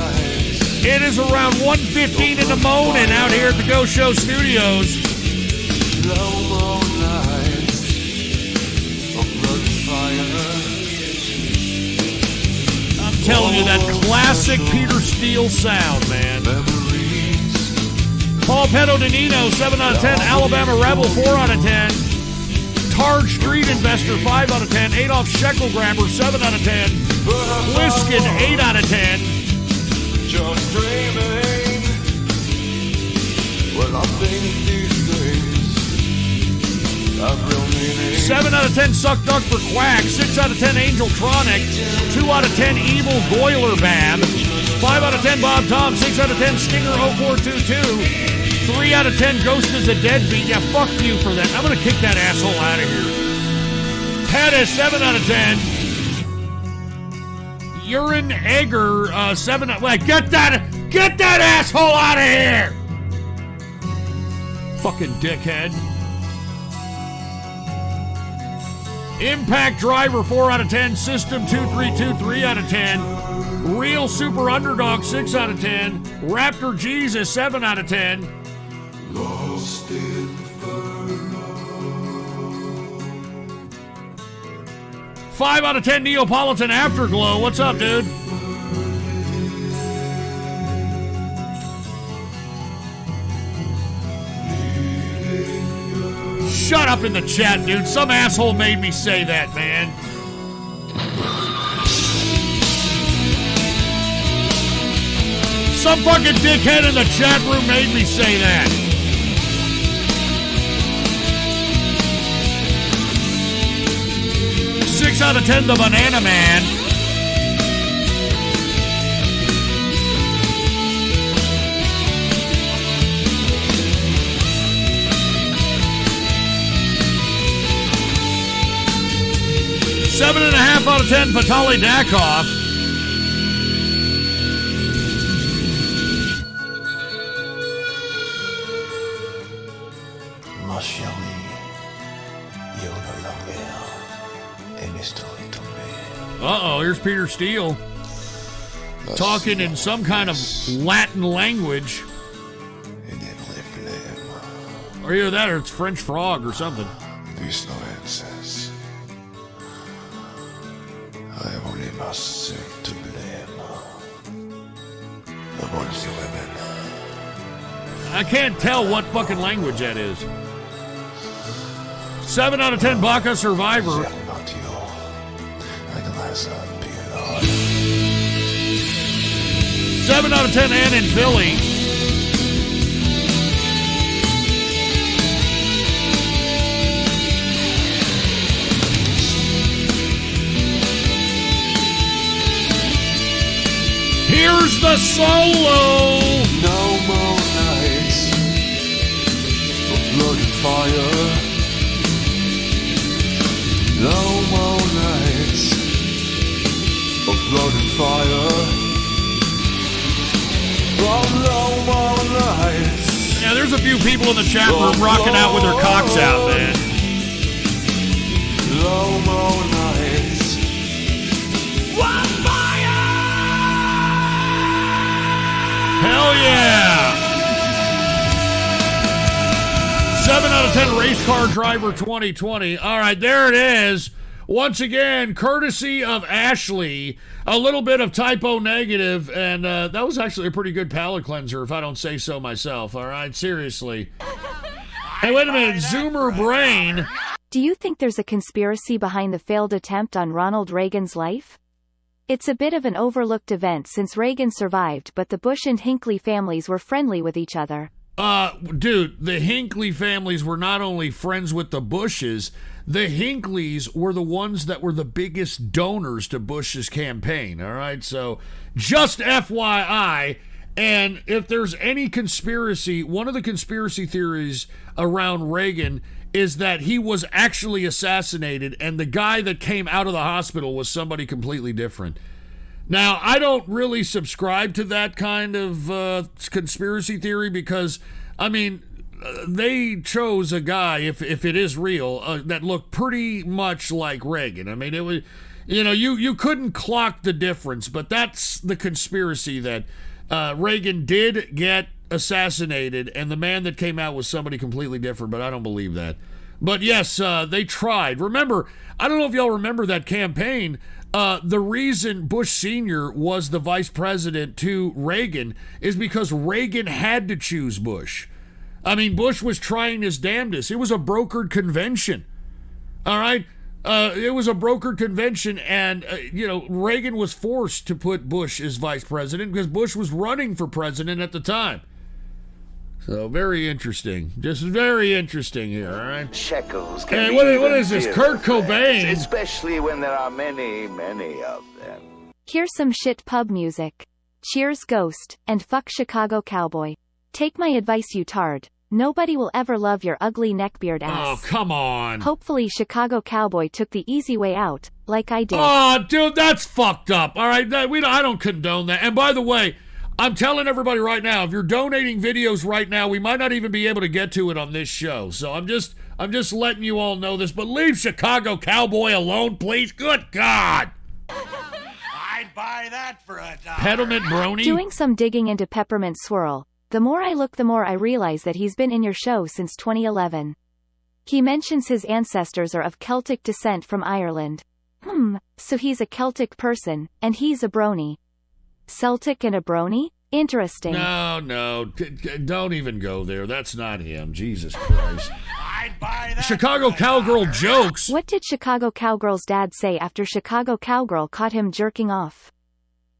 S2: It is around 1:15 in the morning out here at the Go Show Studios. I'm telling you, that classic Peter Steele sound, man. Paul Pedodinino, 7 out of 10. Alabama Rebel, 4 out of 10. Targ Street Investor, 5 out of 10. Adolf Shekel Grabber, 7 out of 10. Bliskin, 8 out of 10.
S8: Just dreaming. Well, I think these days
S2: 7 out of 10 Suck Duck for Quack. 6 out of 10 Angel Tronic. 2 out of 10 Evil Goiler Bab. 5 out of 10 Bob Tom. 6 out of 10 Stinger 0422. 3 out of 10 Ghost is a deadbeat. Yeah, fuck you for that. I'm going to kick that asshole out of here. Pettis, 7 out of 10. Urine Egger, 7 out of 10. Get that asshole out of here! Fucking dickhead. Impact Driver, 4 out of 10. System 232, 3 out of 10. Real Super Underdog, 6 out of 10. Raptor Jesus, 7 out of 10.
S8: Lost in
S2: 5 out of 10 Neapolitan Afterglow. What's up, dude? Shut up in the chat, dude. Some asshole made me say that, man. Some fucking dickhead in the chat room made me say that. Six out of 10, the Banana Man. Seven and a half out of 10, Vitaly Dakov.
S8: Ma chérie, you're no longer a mystery to me.
S2: Uh-oh, here's Peter Steele. Talking in some kind of Latin language. Or either that or it's French frog or something.
S8: There's no answers. I have only myself to blame. Amongst the women.
S2: I can't tell what fucking language that is. 7 out of 10 Baka Survivor. 7 out of 10 Ann in Philly. Here's the solo.
S8: No more nights of blood and fire. No more nights of blood and fire. Oh, no more nights.
S2: Yeah, there's a few people in the chat room rocking out with their cocks out, man.
S8: No more nights. One fire!
S2: Hell yeah! 7 out of 10 Race Car Driver 2020. All right, there it is. Once again, courtesy of Ashley, a little bit of typo negative, and that was actually a pretty good palate cleanser, if I don't say so myself. All right, seriously. Hey, wait a minute, Zoomer Brain.
S4: Do you think there's a conspiracy behind the failed attempt on Ronald Reagan's life? It's a bit of an overlooked event since Reagan survived, but the Bush and Hinckley families were friendly with each other.
S2: Dude, the Hinckley families were not only friends with the Bushes, the Hinkleys were the ones that were the biggest donors to Bush's campaign, all right? So, just FYI, and if there's any conspiracy, one of the conspiracy theories around Reagan is that he was actually assassinated, and the guy that came out of the hospital was somebody completely different. Now, I don't really subscribe to that kind of conspiracy theory because, I mean, they chose a guy, if it is real, that looked pretty much like Reagan. I mean, it was, you know, you couldn't clock the difference, but that's the conspiracy that Reagan did get assassinated, and the man that came out was somebody completely different, but I don't believe that. But yes, they tried. Remember, I don't know if y'all remember that campaign. The reason Bush Sr. was the vice president to Reagan is because Reagan had to choose Bush. I mean, Bush was trying his damnedest. It was a brokered convention. All right? It was a brokered convention, and, you know, Reagan was forced to put Bush as vice president because Bush was running for president at the time. So very interesting. Just very interesting here, all right?
S5: Shekels
S2: Hey,
S5: can
S2: what
S5: be
S2: is
S5: even
S2: this, Kurt
S5: dearer
S2: Cobain?
S5: friends, especially when there are many, many of them.
S4: Here's some shit pub music. Cheers, Ghost, and fuck Chicago Cowboy. Take my advice, you tard. Nobody will ever love your ugly neckbeard ass.
S2: Oh, come on.
S4: Hopefully Chicago Cowboy took the easy way out, like I did.
S2: Oh, dude, that's fucked up. All right, I don't condone that. And by the way, I'm telling everybody right now, if you're donating videos right now, we might not even be able to get to it on this show. So I'm just letting you all know this. But leave Chicago Cowboy alone, please. Good God.
S16: I'd buy that for $1.
S2: Pedalment Brony.
S4: Doing some digging into Peppermint Swirl. The more I look, the more I realize that he's been in your show since 2011. He mentions his ancestors are of Celtic descent from Ireland. So he's a Celtic person, and he's a brony. Celtic and a brony? Interesting.
S2: No, don't even go there. That's not him. Jesus Christ. Chicago Cowgirl jokes.
S4: What did Chicago Cowgirl's dad say after Chicago Cowgirl caught him jerking off?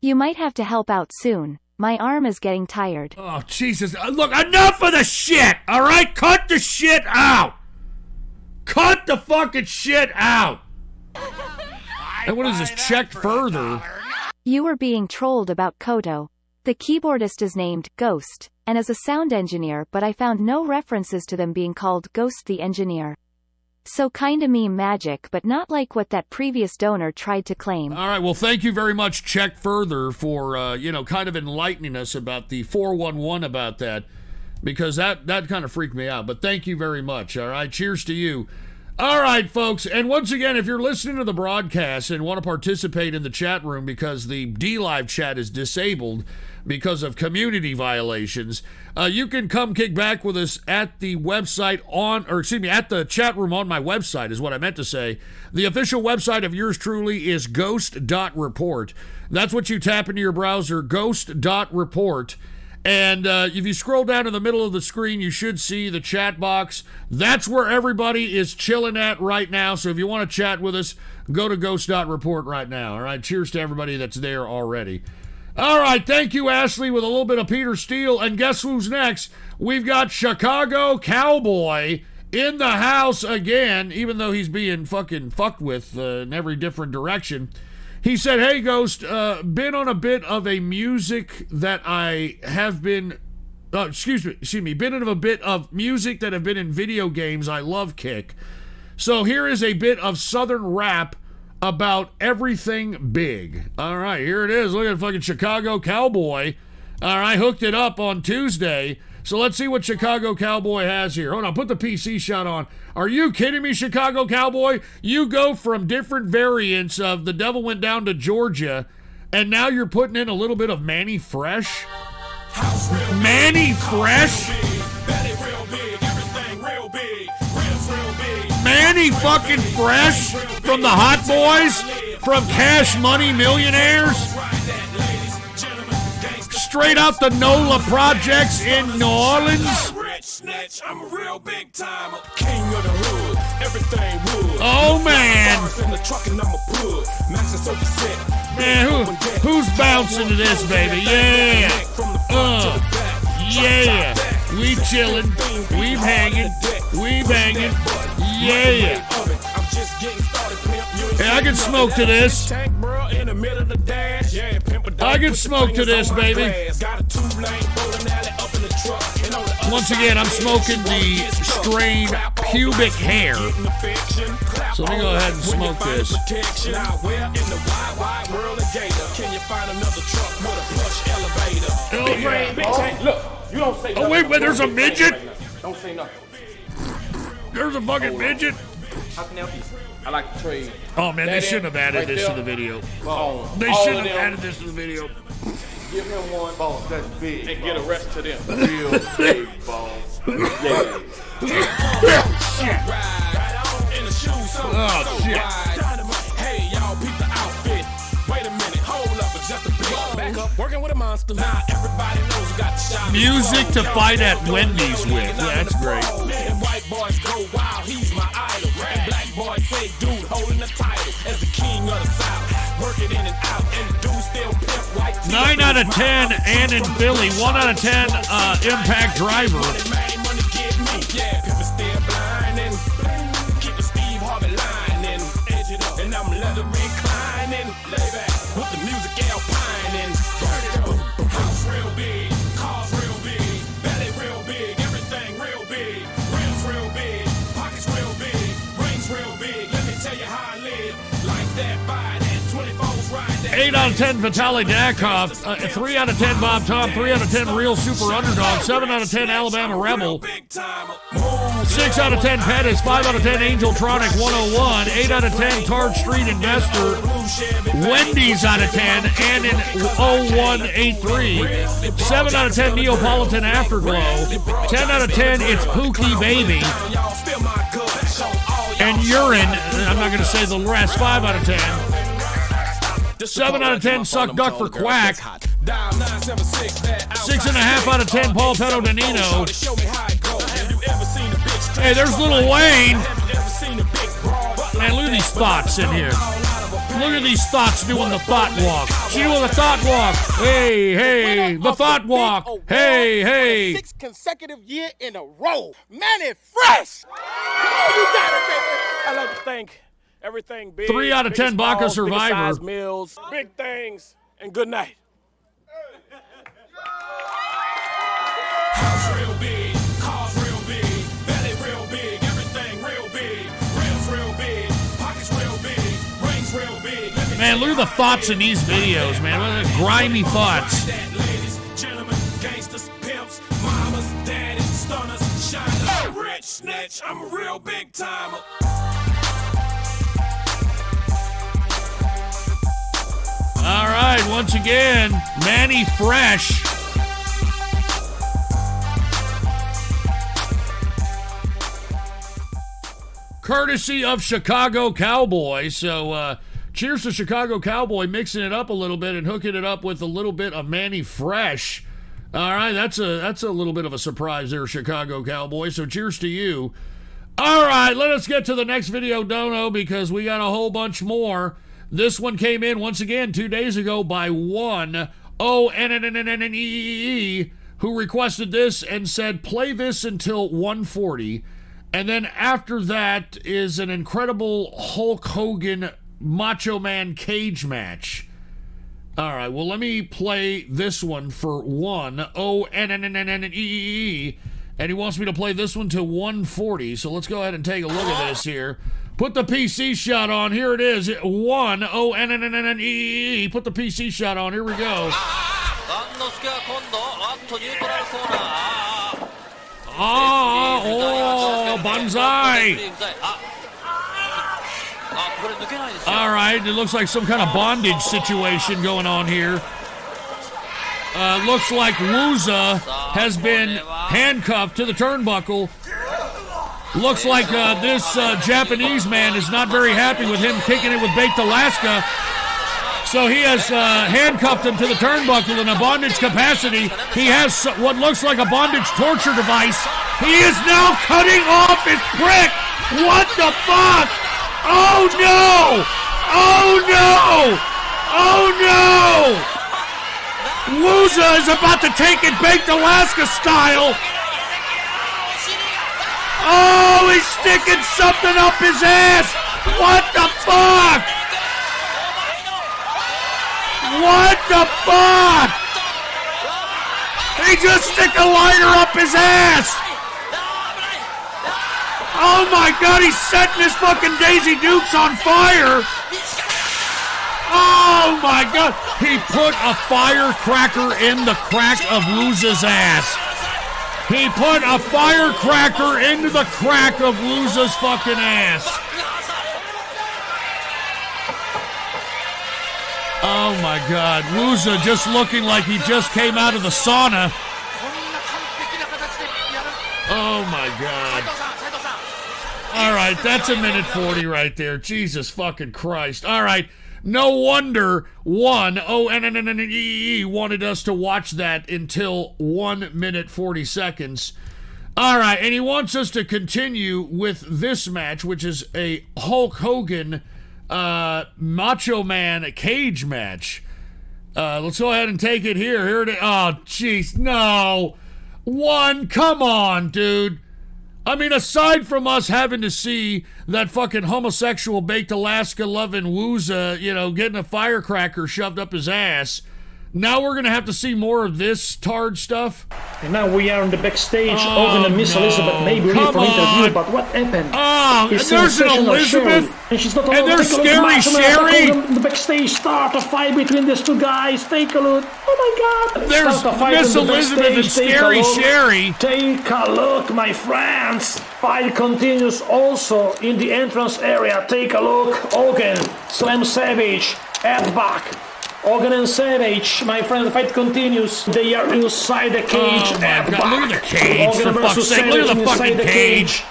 S4: You might have to help out soon. My arm is getting tired.
S2: Oh, Jesus. Look, enough of the shit, all right? Cut the shit out. Cut the fucking shit out. And what is this? Checked further.
S4: You were being trolled about Koto. The keyboardist is named Ghost, and is a sound engineer, but I found no references to them being called Ghost the Engineer. So kinda meme magic, but not like what that previous donor tried to claim.
S2: All right, well, thank you very much, Check Further, for, kind of enlightening us about the 411 about that, because that kind of freaked me out. But thank you very much, all right? Cheers to you. All right, folks, and once again, if you're listening to the broadcast and want to participate in the chat room because the D-Live chat is disabled because of community violations, you can come kick back with us at the website at the chat room on my website is what I meant to say. The official website of yours truly is ghost.report. That's what you tap into your browser, ghost.report. And if you scroll down in the middle of the screen, you should see the chat box. That's where everybody is chilling at right now. So if you want to chat with us, go to ghost.report right now. All right, cheers to everybody that's there already. All right, thank you, Ashley, with a little bit of Peter Steele. And guess who's next? We've got Chicago Cowboy in the house again, even though he's being fucking fucked with in every different direction. He said, hey, Ghost, been on a bit of a music that I have been, been in a bit of music that have been in video games I love kick. So here is a bit of Southern rap about everything big. All right, here it is. Look at fucking Chicago Cowboy. All right, hooked it up on Tuesday. So let's see what Chicago Cowboy has here. Hold on, put the PC shot on. Are you kidding me, Chicago Cowboy? You go from different variants of The Devil Went Down to Georgia, and now you're putting in a little bit of Manny Fresh? Manny Fresh? Manny fucking Fresh from the Hot Boys? From Cash Money Millionaires? Straight out the NOLA projects in New Orleans?
S8: I'm a real big time king of the hood. Everything wood.
S2: Oh man. Man, who's bouncing to this, baby? Yeah. Yeah. We chillin'. We hanging. We banging. Yeah. Hey, I can smoke to this. I can smoke to this, baby. Once again, I'm smoking the strain pubic hair. So let me go ahead and smoke this. Oh, wait, there's a midget?
S10: Don't say nothing.
S2: There's a fucking midget?
S10: How can I help you? I like to trade.
S2: Oh, man, they shouldn't have added this to the video. They shouldn't have added this to the video.
S10: Give him one ball that's big. And get a rest to them.
S2: Real
S10: big balls. Yeah.
S2: Oh, shit.
S8: Hey, y'all, peep the outfit. Wait a minute, hold up, it's just a big back up, working with a monster. Now everybody knows we got the shot.
S2: Music to fight at Wendy's with. Yeah, that's great.
S8: And white boys go wild, he's my idol. And black boys say, dude, holding the title as the king of the South. Work it in and out, and the dude still pimp white.
S2: 9 out of 10, and in Philly. 1 out of 10, Impact Driver.
S8: Money get me, yeah. Pimp is still blind and keep the Steve Harvey line and edge it up, and I'm leather reclining. Lay back with the music alpine and turn it up. House real big, cars real big, belly real big, everything real big, rims real big, pockets real big, rings real big. Let me tell you how I live like that. Buy that 24s ride that.
S2: 8 out of 10, Vitaly Dakoff. 3 out of 10, Bob Tom. 3 out of 10, Real Super Underdog. 7 out of 10, Alabama Rebel. 6 out of 10, Pettis. 5 out of 10, Angel Tronic 101. 8 out of 10, Tard Street Investor. Wendy's out of 10, and in 0183. 7 out of 10, Neapolitan Afterglow. 10 out of 10, it's Pookie Baby. And Urine, I'm not going to say the rest, 5 out of 10. 7 out of 10, Suck Duck for Quack. 6.5 out of 10, Paul Petto Danino. Hey, there's Lil Wayne. Man, look at these thoughts in here. Look at these thoughts doing the thought walk. She doing the thought walk. Hey, hey, the thought walk. Hey, hey.
S7: 6 consecutive year in a row. Manny Fresh. Come on, you got it, baby.
S22: I like to think everything big.
S2: 3 out of 10, Baca Survivor.
S22: Meals, big things, and good night.
S8: House real big, cars real big, belly real big, everything real big, rims real big, pockets real big, rings real big.
S2: Man, look at the thoughts in these videos, man. What are the grimy thoughts.
S8: Ladies, gentlemen, gangsters, pimps, mamas, daddies, stunners, shiners, rich snitch, I'm a real big timer.
S2: All right, once again, Manny Fresh. Courtesy of Chicago Cowboy. So, cheers to Chicago Cowboy, mixing it up a little bit and hooking it up with a little bit of Manny Fresh. All right, that's a little bit of a surprise there, Chicago Cowboy. So, cheers to you. All right, let us get to the next video, Dono, because we got a whole bunch more. This one came in once again 2 days ago by one ONNNNNEE, who requested this and said, play this until 140. And then after that is an incredible Hulk Hogan Macho Man cage match. All right, well, let me play this one for one ONNNNEE. And he wants me to play this one to 140. So let's go ahead and take a look at this here. Put the PC shot on. Here it is. One ONNNNEE. Put the PC shot on. Here we go. Oh, banzai. All right, it looks like some kind of bondage situation going on here. Looks like Wuza has been handcuffed to the turnbuckle. Looks like this Japanese man is not very happy with him kicking it with Baked Alaska. So he has handcuffed him to the turnbuckle in a bondage capacity. He has what looks like a bondage torture device. He is now cutting off his prick. What the fuck? Oh no! Oh no! Oh no! Wuza is about to take it Baked Alaska style. Oh, he's sticking something up his ass! What the fuck? What the fuck? He just stick a lighter up his ass! Oh my god, he's setting his fucking Daisy Dukes on fire! Oh my god! He put a firecracker in the crack of Wuza's ass. He put a firecracker into the crack of Wuza's fucking ass. Oh my god. Wuza just looking like he just came out of the sauna. Oh my god. Alright, that's a minute 40 right there. Jesus fucking Christ. Alright. No wonder one ONNNEE wanted us to watch that until 1 minute 40 seconds. All right, and he wants us to continue with this match, which is a Hulk Hogan Macho Man cage match. Let's go ahead and take it here. Here it is. Oh, jeez, no. One, come on, dude. I mean, aside from us having to see that fucking homosexual baked Alaska loving Wooza, getting a firecracker shoved up his ass, now we're going to have to see more of this tard stuff.
S1: And now we are on the backstage. Hogan and Miss Elizabeth may be ready for interview, but what happened?
S2: There's an Elizabeth,
S1: and she's not alone.
S2: and there's
S1: Take a look,
S2: Scary
S1: Macho Man
S2: Sherry.
S1: Hogan in the backstage start a fight between these two guys. Take a look. Oh my God!
S2: There's
S1: Start a fight
S2: Miss
S1: in the
S2: Elizabeth and
S1: backstage. Take a
S2: Scary
S1: look.
S2: Sherry.
S1: Take a look, my friends. Fight continues also in the entrance area. Take a look. Hogan, Slam Savage, at back. Hogan and Savage, my friend, the fight continues. They are inside the cage.
S2: Oh my God, look at the cage,
S1: Hogan
S2: for fuck's
S1: versus
S2: sake, look at the
S1: Savage
S2: fucking
S1: inside the
S2: cage.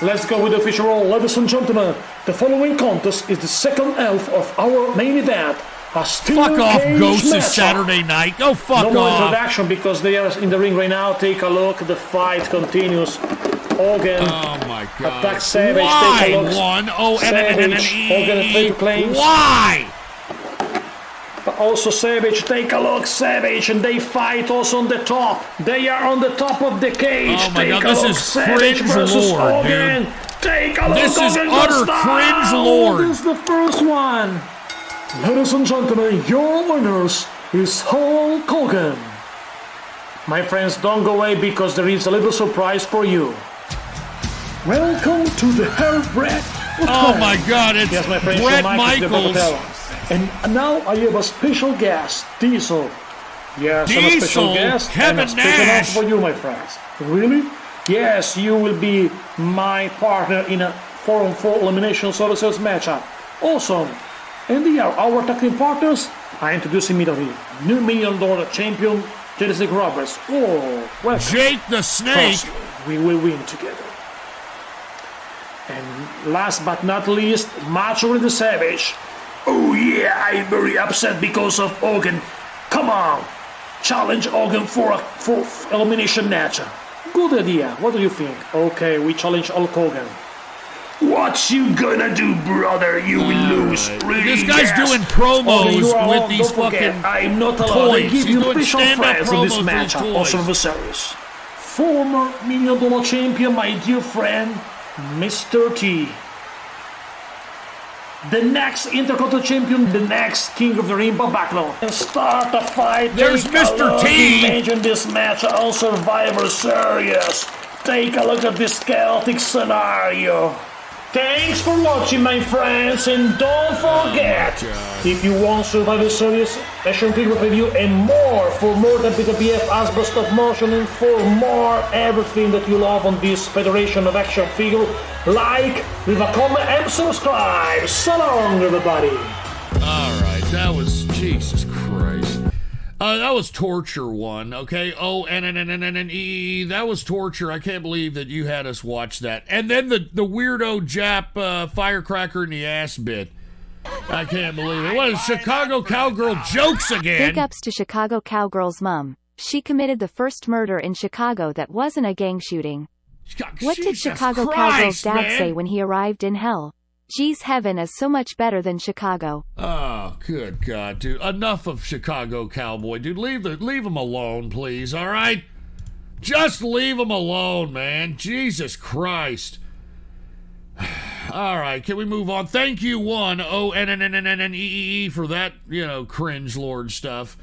S1: Let's go with the official roll. Ladies and gentlemen, the following contest is the second half of our main event. A steel
S2: Fuck off,
S1: cage
S2: Ghost, this
S1: matchup.
S2: Saturday night. Go fuck
S1: no more
S2: off.
S1: introduction because they are in the ring right now. Take a look. The fight continues. Hogan.
S2: Oh my God.
S1: Attack Savage.
S2: Why
S1: Take a look.
S2: one? Oh,
S1: Savage. Hogan and Fatal Claims.
S2: Why?
S1: But also Savage, take a look, Savage, and they fight also on the top. They are on the top of the cage.
S2: Oh my
S1: take
S2: God,
S1: a
S2: this
S1: look,
S2: is
S1: Savage
S2: cringe
S1: versus
S2: lord,
S1: Hogan.
S2: dude.
S1: Take a look,
S2: This is
S1: Hogan
S2: utter
S1: goes down.
S2: cringe lord.
S1: This is the first one. Ladies and gentlemen, your winners is Hulk Hogan. My friends, don't go away because there is a little surprise for you. Welcome to the Hairbread.
S2: Oh my God, it's
S1: yes, my friend,
S2: Bret
S1: Shawn Michaels,
S2: Michaels.
S1: And now I have a special guest, Diesel. Yes, I'm a special
S2: Diesel?
S1: guest.
S2: Kevin
S1: and a special
S2: Nash?
S1: offer for you, my friends. Really? Yes, you will be my partner in a 4-on-4 elimination services matchup. Awesome. And they are our tag team partners. I introduce immediately new $1 million champion, Jake Roberts. Oh, welcome.
S2: Jake the Snake.
S1: Trust me, we will win together. And last but not least, Macho Man the Savage. Oh yeah, I'm very upset because of Hogan. Come on, challenge Hogan for a fourth elimination match. Good idea. What do you think? Okay, we challenge Hulk Hogan. What you gonna do, brother? You will lose. Really
S2: This guy's
S1: fast.
S2: doing promos
S1: Hogan, you are
S2: with
S1: alone.
S2: these
S1: Don't forget,
S2: fucking
S1: I'm not allowed to
S2: toys.
S1: give
S2: He's
S1: you
S2: doing
S1: special
S2: stand-up
S1: friends in this
S2: promos for
S1: match
S2: these
S1: of
S2: toys.
S1: Survivor Series. Former $1 million champion, my dear friend, Mr. T. The next Intercontinental Champion, the next King of the Ring, Bob Backlund. And start a fight.
S2: There's
S1: Take a
S2: Mr.
S1: look.
S2: T.
S1: Imagine this match on Survivor Series. Take a look at this chaotic scenario. Thanks for watching, my friends, and don't forget, if you want Survivor Series, action figure review, and more for more than BWF, Hasbro Stop Motion, and for more everything that you love on this Federation of Action Figure, like, leave a comment, and subscribe. So long, everybody.
S2: All right, that was Jesus Christ. That was torture one, okay? Oh, and that was torture. I can't believe that you had us watch that. And then the weirdo Jap firecracker in the ass bit. I can't believe it. What is Chicago Cowgirl jokes again?
S4: Big ups to Chicago Cowgirl's mom. She committed the first murder in Chicago that wasn't a gang shooting. What did
S2: Jesus
S4: Chicago
S2: Christ,
S4: Cowgirl's dad
S2: man.
S4: say when he arrived in hell? Geez, heaven is so much better than Chicago.
S2: Oh, good God, dude. Enough of Chicago Cowboy, dude. Leave him alone, please, all right? Just leave him alone, man. Jesus Christ. All right, can we move on? Thank you, one O-N-N-N-N-N-E-E for that, cringe lord stuff.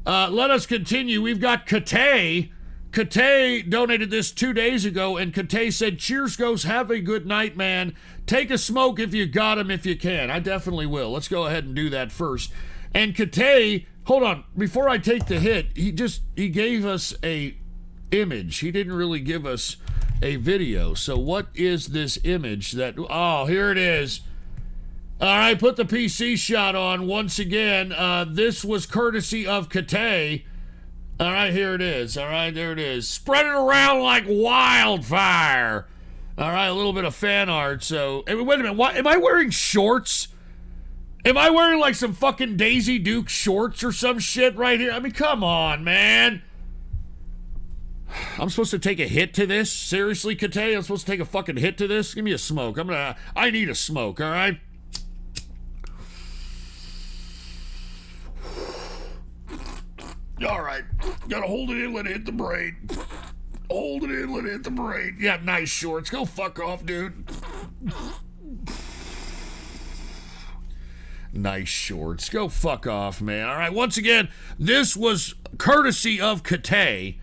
S2: Let us continue. We've got Kate. Kate donated this 2 days ago, and Kate said, cheers, Ghost. Have a good night, man. Take a smoke if you got him, if you can. I definitely will. Let's go ahead and do that first. And Kate, hold on. Before I take the hit, he gave us a image. He didn't really give us a video. So what is this image that... Oh, here it is. All right, put the PC shot on once again. This was courtesy of Kate. All right, here it is. All right, there it is. Spread it around like wildfire. All right, a little bit of fan art. So, wait a minute. What, am I wearing shorts? Am I wearing like some fucking Daisy Duke shorts or some shit right here? I mean, come on, man. I'm supposed to take a hit to this? Seriously, Kate? I'm supposed to take a fucking hit to this? Give me a smoke. I need a smoke, all right? All right. Gotta hold it in, let it hit the brain. Hold it in, let it hit the brain. Yeah, nice shorts. Go fuck off, dude. Nice shorts. Go fuck off, man. All right, once again, this was courtesy of Kate.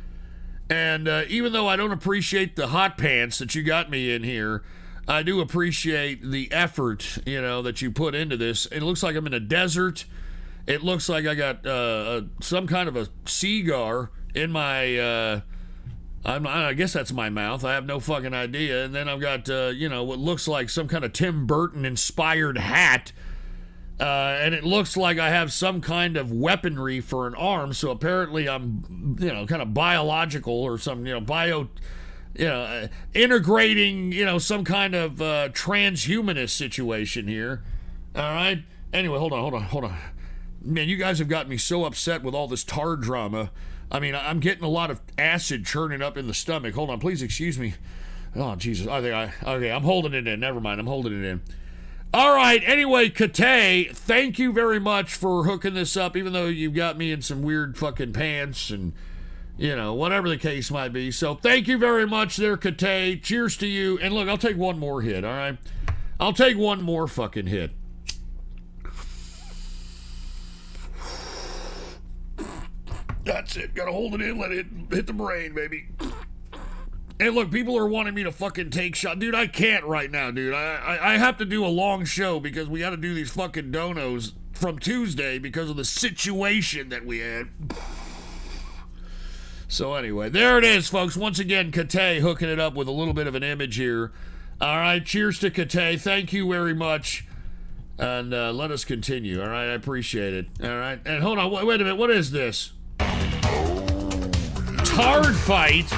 S2: And even though I don't appreciate the hot pants that you got me in here, I do appreciate the effort, that you put into this. It looks like I'm in a desert. It looks like I got some kind of a cigar in my, I guess that's my mouth. I have no fucking idea. And then I've got, what looks like some kind of Tim Burton-inspired hat. And it looks like I have some kind of weaponry for an arm, so apparently I'm, kind of biological or some, integrating, some kind of transhumanist situation here. All right? Anyway, hold on. Man, you guys have got me so upset with all this tar drama. I mean, I'm getting a lot of acid churning up in the stomach. Hold on, please excuse me. Oh, Jesus. Okay, I'm holding it in. Never mind, I'm holding it in. All right, anyway, Kate, thank you very much for hooking this up, even though you got me in some weird fucking pants and, whatever the case might be. So thank you very much there, Kate. Cheers to you. And look, I'll take one more hit, all right? I'll take one more fucking hit. That's it. Gotta hold it in, let it hit the brain, baby. Hey, look, people are wanting me to fucking take shots. Dude, I can't right now, dude. I have to do a long show because we got to do these fucking donos from Tuesday because of the situation that we had. So anyway, there it is, folks. Once again, Kate hooking it up with a little bit of an image here. All right, cheers to Kate. Thank you very much. And let us continue, all right? I appreciate it, all right? And hold on, wait a minute. What is this? Tard fight?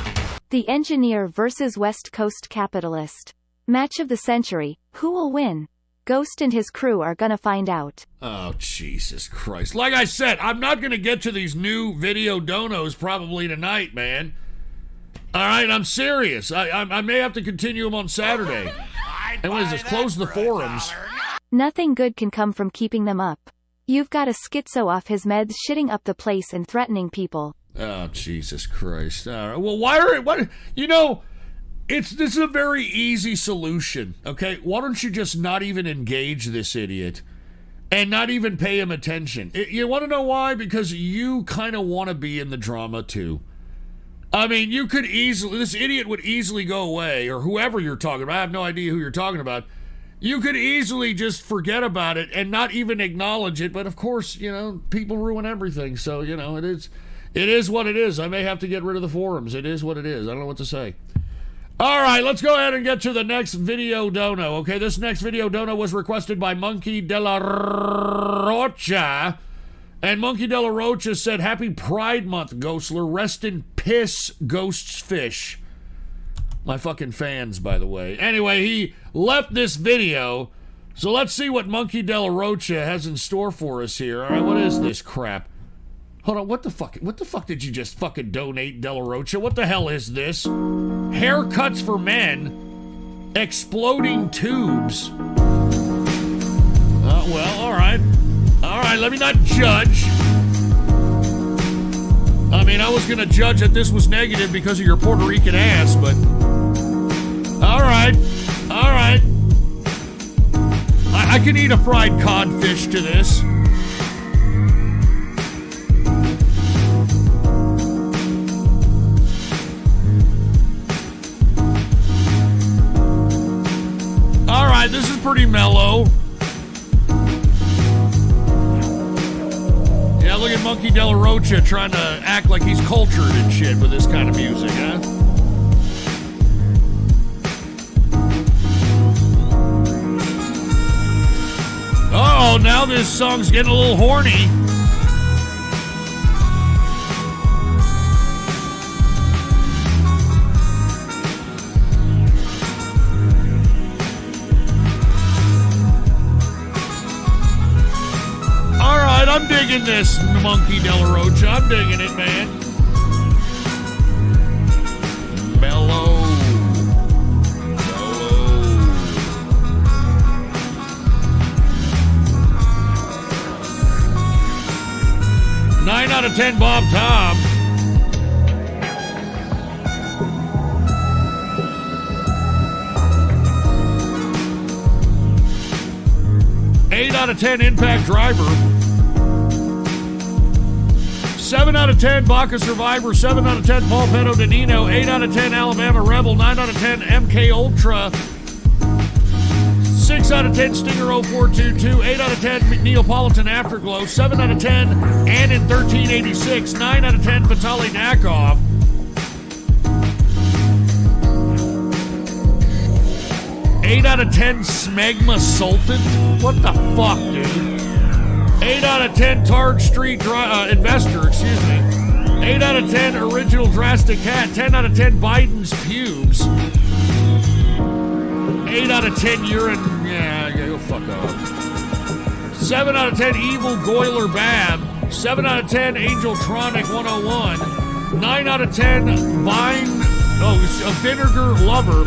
S4: The Engineer versus West Coast Capitalist. Match of the century. Who will win? Ghost and his crew are gonna find out.
S2: Oh, Jesus Christ. Like I said, I'm not gonna get to these new video donos probably tonight, man. All right, I'm serious. I may have to continue them on Saturday. And what is this? Close the forums.
S4: Nothing good can come from keeping them up. You've got a schizo off his meds shitting up the place and threatening people.
S2: Oh, Jesus Christ. All right. Well, this is a very easy solution, okay? Why don't you just not even engage this idiot and not even pay him attention? You want to know why? Because you kind of want to be in the drama, too. I mean, this idiot would easily go away, or whoever you're talking about. I have no idea who you're talking about. You could easily just forget about it and not even acknowledge it, but of course, people ruin everything, so, it is what it is. I may have to get rid of the forums. It is what it is. I don't know what to say. All right, let's go ahead and get to the next video dono. Okay, this next video dono was requested by Monkey de la Rocha. And Monkey de la Rocha said, Happy Pride Month, Ghostler. Rest in piss, ghosts fish. My fucking fans, by the way. Anyway, he left this video. So let's see what Monkey de la Rocha has in store for us here. All right, what is this crap? Hold on, what the fuck did you just fucking donate, De La Rocha? What the hell is this? Haircuts for men. Exploding tubes. Well, all right. All right, let me not judge. I mean, I was going to judge that this was negative because of your Puerto Rican ass, but... All right. All right. I can eat a fried codfish to this. All right, this is pretty mellow. Yeah, look at Monkey de la Rocha trying to act like he's cultured and shit with this kind of music, huh? Uh-oh, now this song's getting a little horny. I'm digging this, Monkey de la Rocha. I'm digging it, man. Mellow. 9 out of 10, Bob Tom. Eight out of 10, Impact Driver. 7 out of 10, Baca Survivor. 7 out of 10, Paul Petto Danino. 8 out of 10, Alabama Rebel. 9 out of 10, MK Ultra. 6 out of 10, Stinger 0422. 8 out of 10, Neapolitan Afterglow. 7 out of 10, Ann 1386. 9 out of 10, Vitaly Nakov. 8 out of 10, Smegma Sultan. What the fuck, dude? 8 out of 10, Tard Street Investor, excuse me. 8 out of 10, Original Drastic Cat. 10 out of 10, Biden's Pubes. 8 out of 10, Urine. Yeah, go fuck off. 7 out of 10, Evil Goiler Bab. 7 out of 10, Angeltronic 101. 9 out of 10, Vinegar Lover.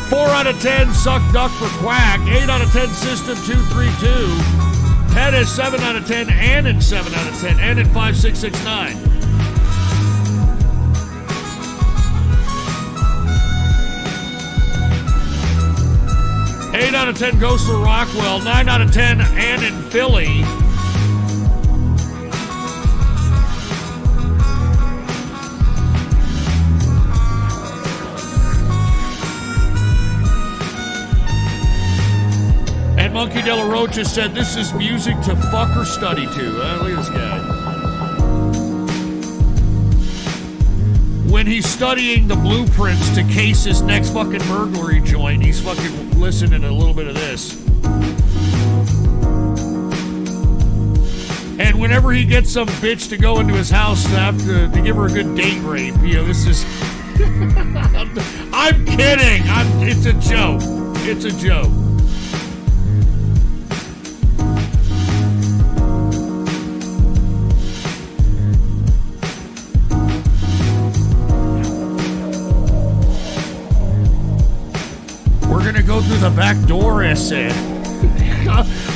S2: 4 out of 10, Suck Duck for Quack. 8 out of 10, System 232. Pettis, 7 out of 10. Annan, 7 out of 10. Annan, 5669. Eight out of 10, Ghostler Rockwell. 9 out of 10, Annan, Philly. Monkey De La Rocha said, this is music to fuck or study to. Look at this guy. When he's studying the blueprints to case his next fucking burglary joint, he's fucking listening to a little bit of this. And whenever he gets some bitch to go into his house to give her a good date rape, this is... I'm kidding. It's a joke. It's a joke. Go through the back door, I said.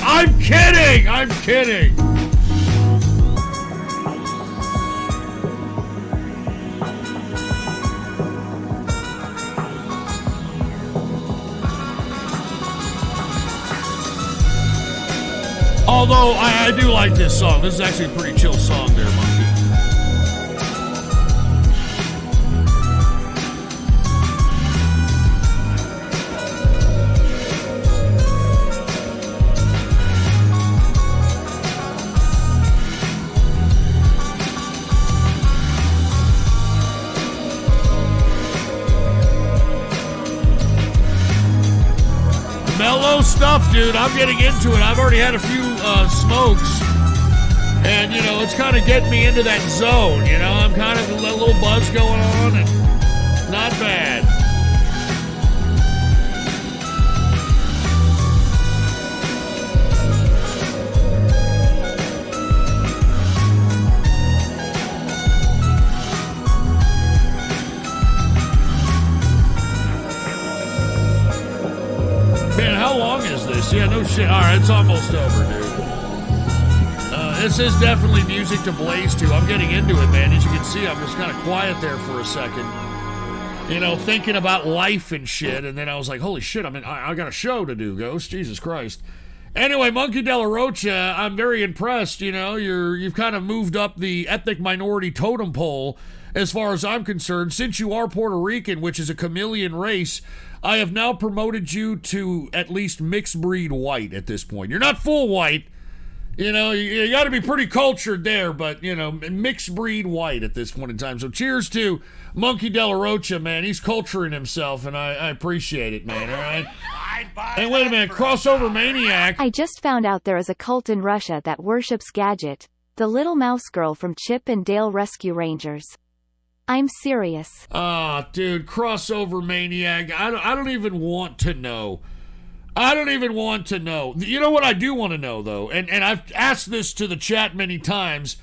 S2: I'm kidding! I'm kidding! Although, I do like this song. This is actually a pretty chill song there, Monkey. Stuff, dude. I'm getting into it. I've already had a few smokes, and it's kind of getting me into that zone. I'm kind of a little buzz going on, and not bad. How long is this? Yeah, no shit. All right, it's almost over, dude. This is definitely music to blaze to. I'm getting into it, man. As you can see, I'm just kind of quiet there for a second. Thinking about life and shit, and then I was like, holy shit, I got a show to do, Ghost. Jesus Christ. Anyway, Monkey De La Rocha, I'm very impressed. You've kind of moved up the ethnic minority totem pole as far as I'm concerned. Since you are Puerto Rican, which is a chameleon race, I have now promoted you to at least mixed breed white at this point. You're not full white. You got to be pretty cultured there, but, mixed breed white at this point in time. So cheers to Monkey De La Rocha, man. He's culturing himself, and I appreciate it, man, all right? Hey, wait a minute. Crossover Maniac.
S4: I just found out there is a cult in Russia that worships Gadget, the little mouse girl from Chip and Dale Rescue Rangers. I'm serious.
S2: Dude, Crossover Maniac. I don't even want to know. I don't even want to know. You know what I do want to know, though? And I've asked this to the chat many times,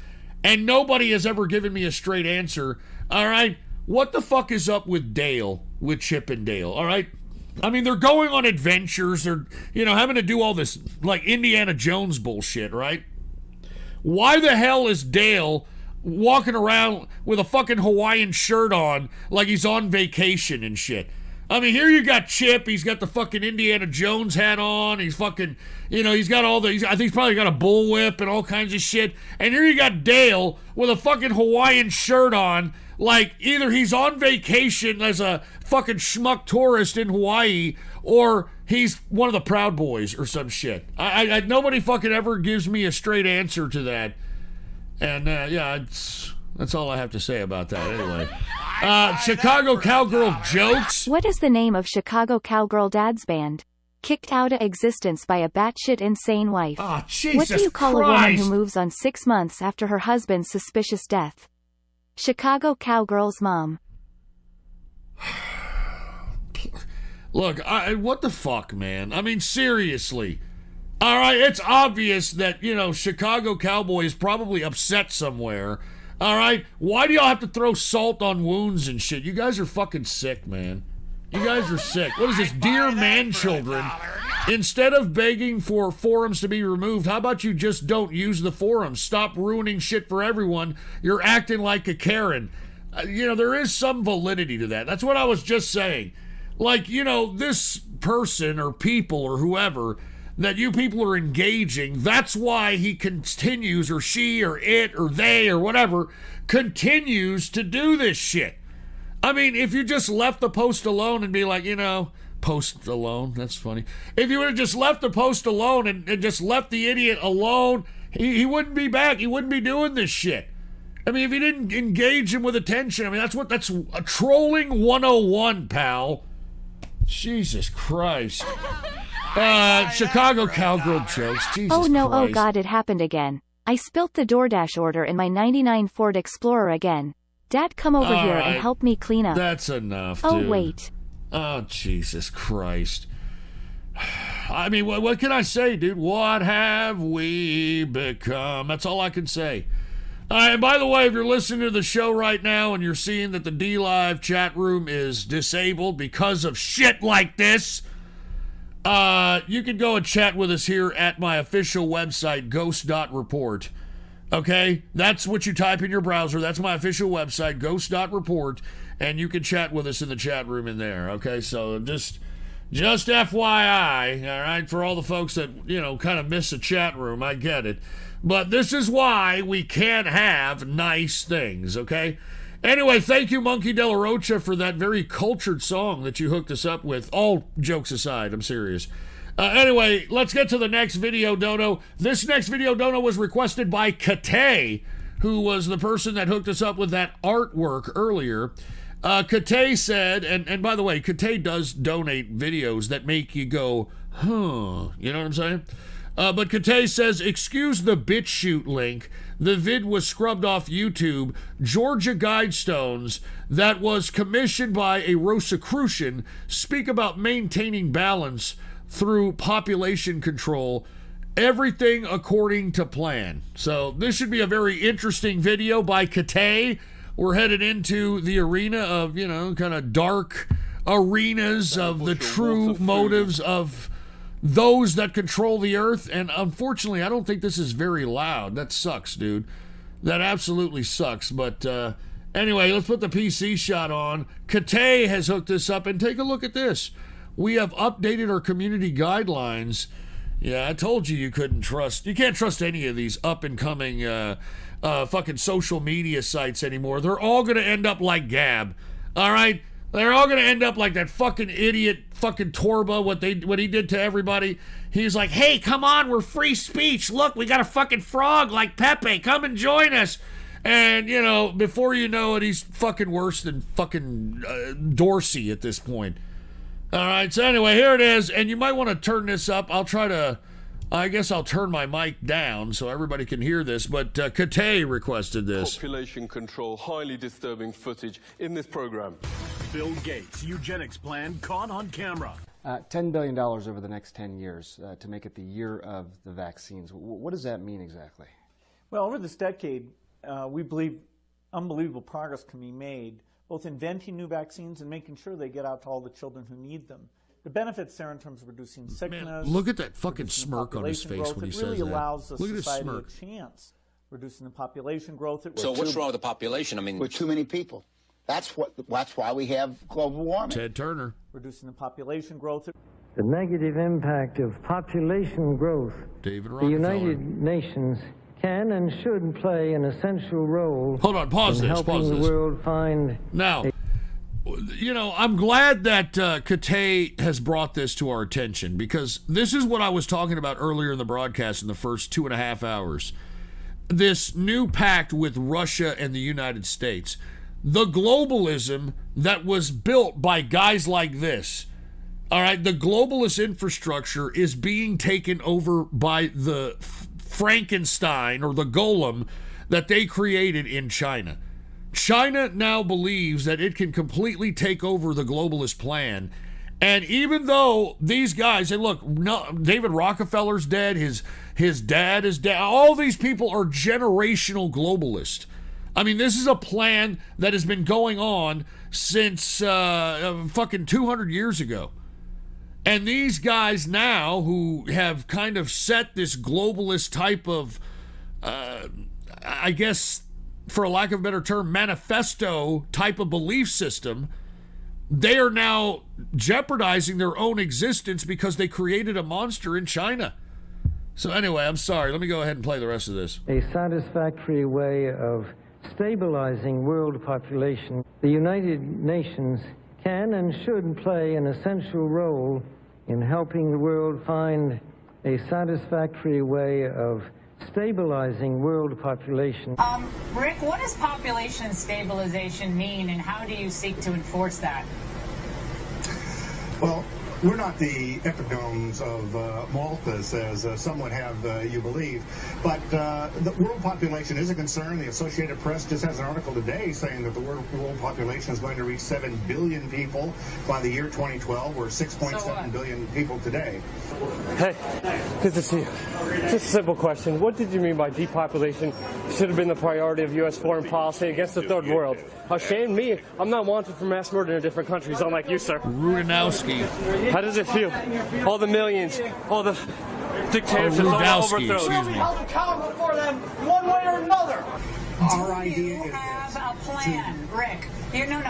S2: and nobody has ever given me a straight answer. All right? What the fuck is up with Dale, with Chip and Dale? All right? They're going on adventures. They're, having to do all this, like, Indiana Jones bullshit, right? Why the hell is Dale walking around with a fucking Hawaiian shirt on like he's on vacation and shit? I mean, here you got Chip. He's got the fucking Indiana Jones hat on. He's fucking, he's got all the, I think he's probably got a bullwhip and all kinds of shit. And here you got Dale with a fucking Hawaiian shirt on, like either he's on vacation as a fucking schmuck tourist in Hawaii, or he's one of the Proud Boys or some shit. I nobody fucking ever gives me a straight answer to that. And that's all I have to say about that anyway. Chicago Cowgirl jokes.
S4: What is the name of Chicago Cowgirl dad's band? Kicked out of existence by a batshit insane wife.
S2: Oh, Jesus
S4: What do you call
S2: Christ.
S4: a woman who moves on 6 months after her husband's suspicious death? Chicago Cowgirl's mom.
S2: Look, what the fuck, man? I mean, seriously. All right, it's obvious that, Chicago Cowboy is probably upset somewhere. All right? Why do y'all have to throw salt on wounds and shit? You guys are fucking sick, man. You guys are sick. What is this, dear man children? Instead of begging for forums to be removed, how about you just don't use the forums? Stop ruining shit for everyone. You're acting like a Karen. There is some validity to that. That's what I was just saying. Like, this person or people or whoever that you people are engaging, that's why he continues, or she or it or they or whatever, continues to do this shit. I mean, if you just left the post alone and be like, post alone, that's funny. If you would have just left the post alone and just left the idiot alone, he wouldn't be back. He wouldn't be doing this shit. I mean, if you didn't engage him with attention, I mean, that's a trolling 101, pal. Jesus Christ. Chicago Cowgirl jokes. Jesus
S4: Oh no,
S2: Christ.
S4: oh god, it happened again. I spilt the DoorDash order in my 99 Ford Explorer again. Dad, come over
S2: All
S4: here
S2: right.
S4: and help me clean up.
S2: That's enough,
S4: Oh,
S2: dude.
S4: wait.
S2: Oh, Jesus Christ. I mean, what can I say, dude? What have we become? That's all I can say. And by the way, if you're listening to the show right now and you're seeing that the D-Live chat room is disabled because of shit like this, you can go and chat with us here at my official website, ghost.report. Okay? That's what you type in your browser. That's my official website, ghost.report, and you can chat with us in the chat room in there. Okay? So just FYI, all right, for all the folks that, kind of miss a chat room, I get it. But this is why we can't have nice things, okay? Anyway, thank you, Monkey De La Rocha, for that very cultured song that you hooked us up with. All jokes aside, I'm serious. Anyway, let's get to the next video, Dono. This next video, Dono, was requested by Kate, who was the person that hooked us up with that artwork earlier. Kate said, and by the way, Kate does donate videos that make you go, huh, you know what I'm saying? But Kate says, excuse the BitChute link. The vid was scrubbed off YouTube. Georgia Guidestones that was commissioned by a Rosicrucian speak about maintaining balance through population control. Everything according to plan. So this should be a very interesting video by Kate. We're headed into the arena of, kind of dark arenas of the true motives of those that control the earth. And unfortunately, I don't think this is very loud. That sucks, dude. That absolutely sucks. But anyway, let's put the PC shot on. Kate has hooked this up, and take a look at this. We have updated our community guidelines. Yeah, I told you you can't trust any of these up and coming fucking social media sites anymore. They're all going to end up like Gab. All right? They're all going to end up like that fucking idiot fucking Torba, what he did to everybody. He's like, hey, come on, we're free speech. Look, we got a fucking frog like Pepe. Come and join us. And, before you know it, he's fucking worse than fucking Dorsey at this point. All right, so anyway, here it is. And you might want to turn this up. I guess I'll turn my mic down so everybody can hear this, but Kate requested this.
S21: Population control, highly disturbing footage in this program.
S9: Bill Gates' eugenics plan caught on camera.
S15: $10 billion over the next 10 years to make it the year of the vaccines. What does that mean exactly?
S23: Well, over this decade, we believe unbelievable progress can be made, both inventing new vaccines and making sure they get out to all the children who need them. The benefits there in terms of reducing sickness.
S2: Man, look at that fucking smirk on his face
S23: growth,
S2: when he
S23: it
S2: says
S23: really
S2: that.
S23: allows the
S2: Look at his
S23: society
S2: smirk.
S23: a chance reducing the population growth.
S12: So what's wrong with the population? I mean,
S13: we're too many people. That's why we have global warming.
S2: Ted Turner.
S23: Reducing the population growth.
S14: The negative impact of population growth.
S2: David
S14: The
S2: Rockefeller.
S14: United Nations can and should play an essential role.
S2: Hold on, pause
S14: in
S2: this.
S14: helping
S2: Pause
S14: the
S2: this.
S14: world find.
S2: Now, you know, I'm glad that Kate has brought this to our attention, because this is what I was talking about earlier in the broadcast in the first 2.5 hours. This new pact with Russia and the United States. The globalism that was built by guys like this. All right, the globalist infrastructure is being taken over by the Frankenstein or the golem that they created in China. China now believes that it can completely take over the globalist plan. And even though these guys, and look, no, David Rockefeller's dead, his dad is dead, all these people are generational globalists. I mean, this is a plan that has been going on since fucking 200 years ago. And these guys now who have kind of set this globalist type of, I guess, for a lack of a better term, manifesto type of belief system, they are now jeopardizing their own existence because they created a monster in China. So anyway, I'm sorry. Let me go ahead and play the rest of this.
S14: A satisfactory way of stabilizing world population. The United Nations can and should play an essential role in helping the world find a satisfactory way of stabilizing world population.
S24: Rick, what does population stabilization mean, and how do you seek to enforce that?
S25: Well, we're not the epigones of Malthus, as some would have you believe, but the world population is a concern. The Associated Press just has an article today saying that the world population is going to reach 7 billion people by the year 2012. We're 6.7 billion people today.
S26: Hey, good to see you. Just a simple question. What did you mean by depopulation should have been the priority of U.S. foreign policy against the third world? Shame me. I'm not wanted for mass murder in different countries, unlike you, sir.
S2: Rudanowski.
S26: How does it feel? All the millions, all the dictatorships, all the overthrows.
S2: Excuse me.
S24: held accountable for them one way or another.
S25: Our
S24: Do
S25: idea
S24: you
S25: is
S24: have a plan, Rick?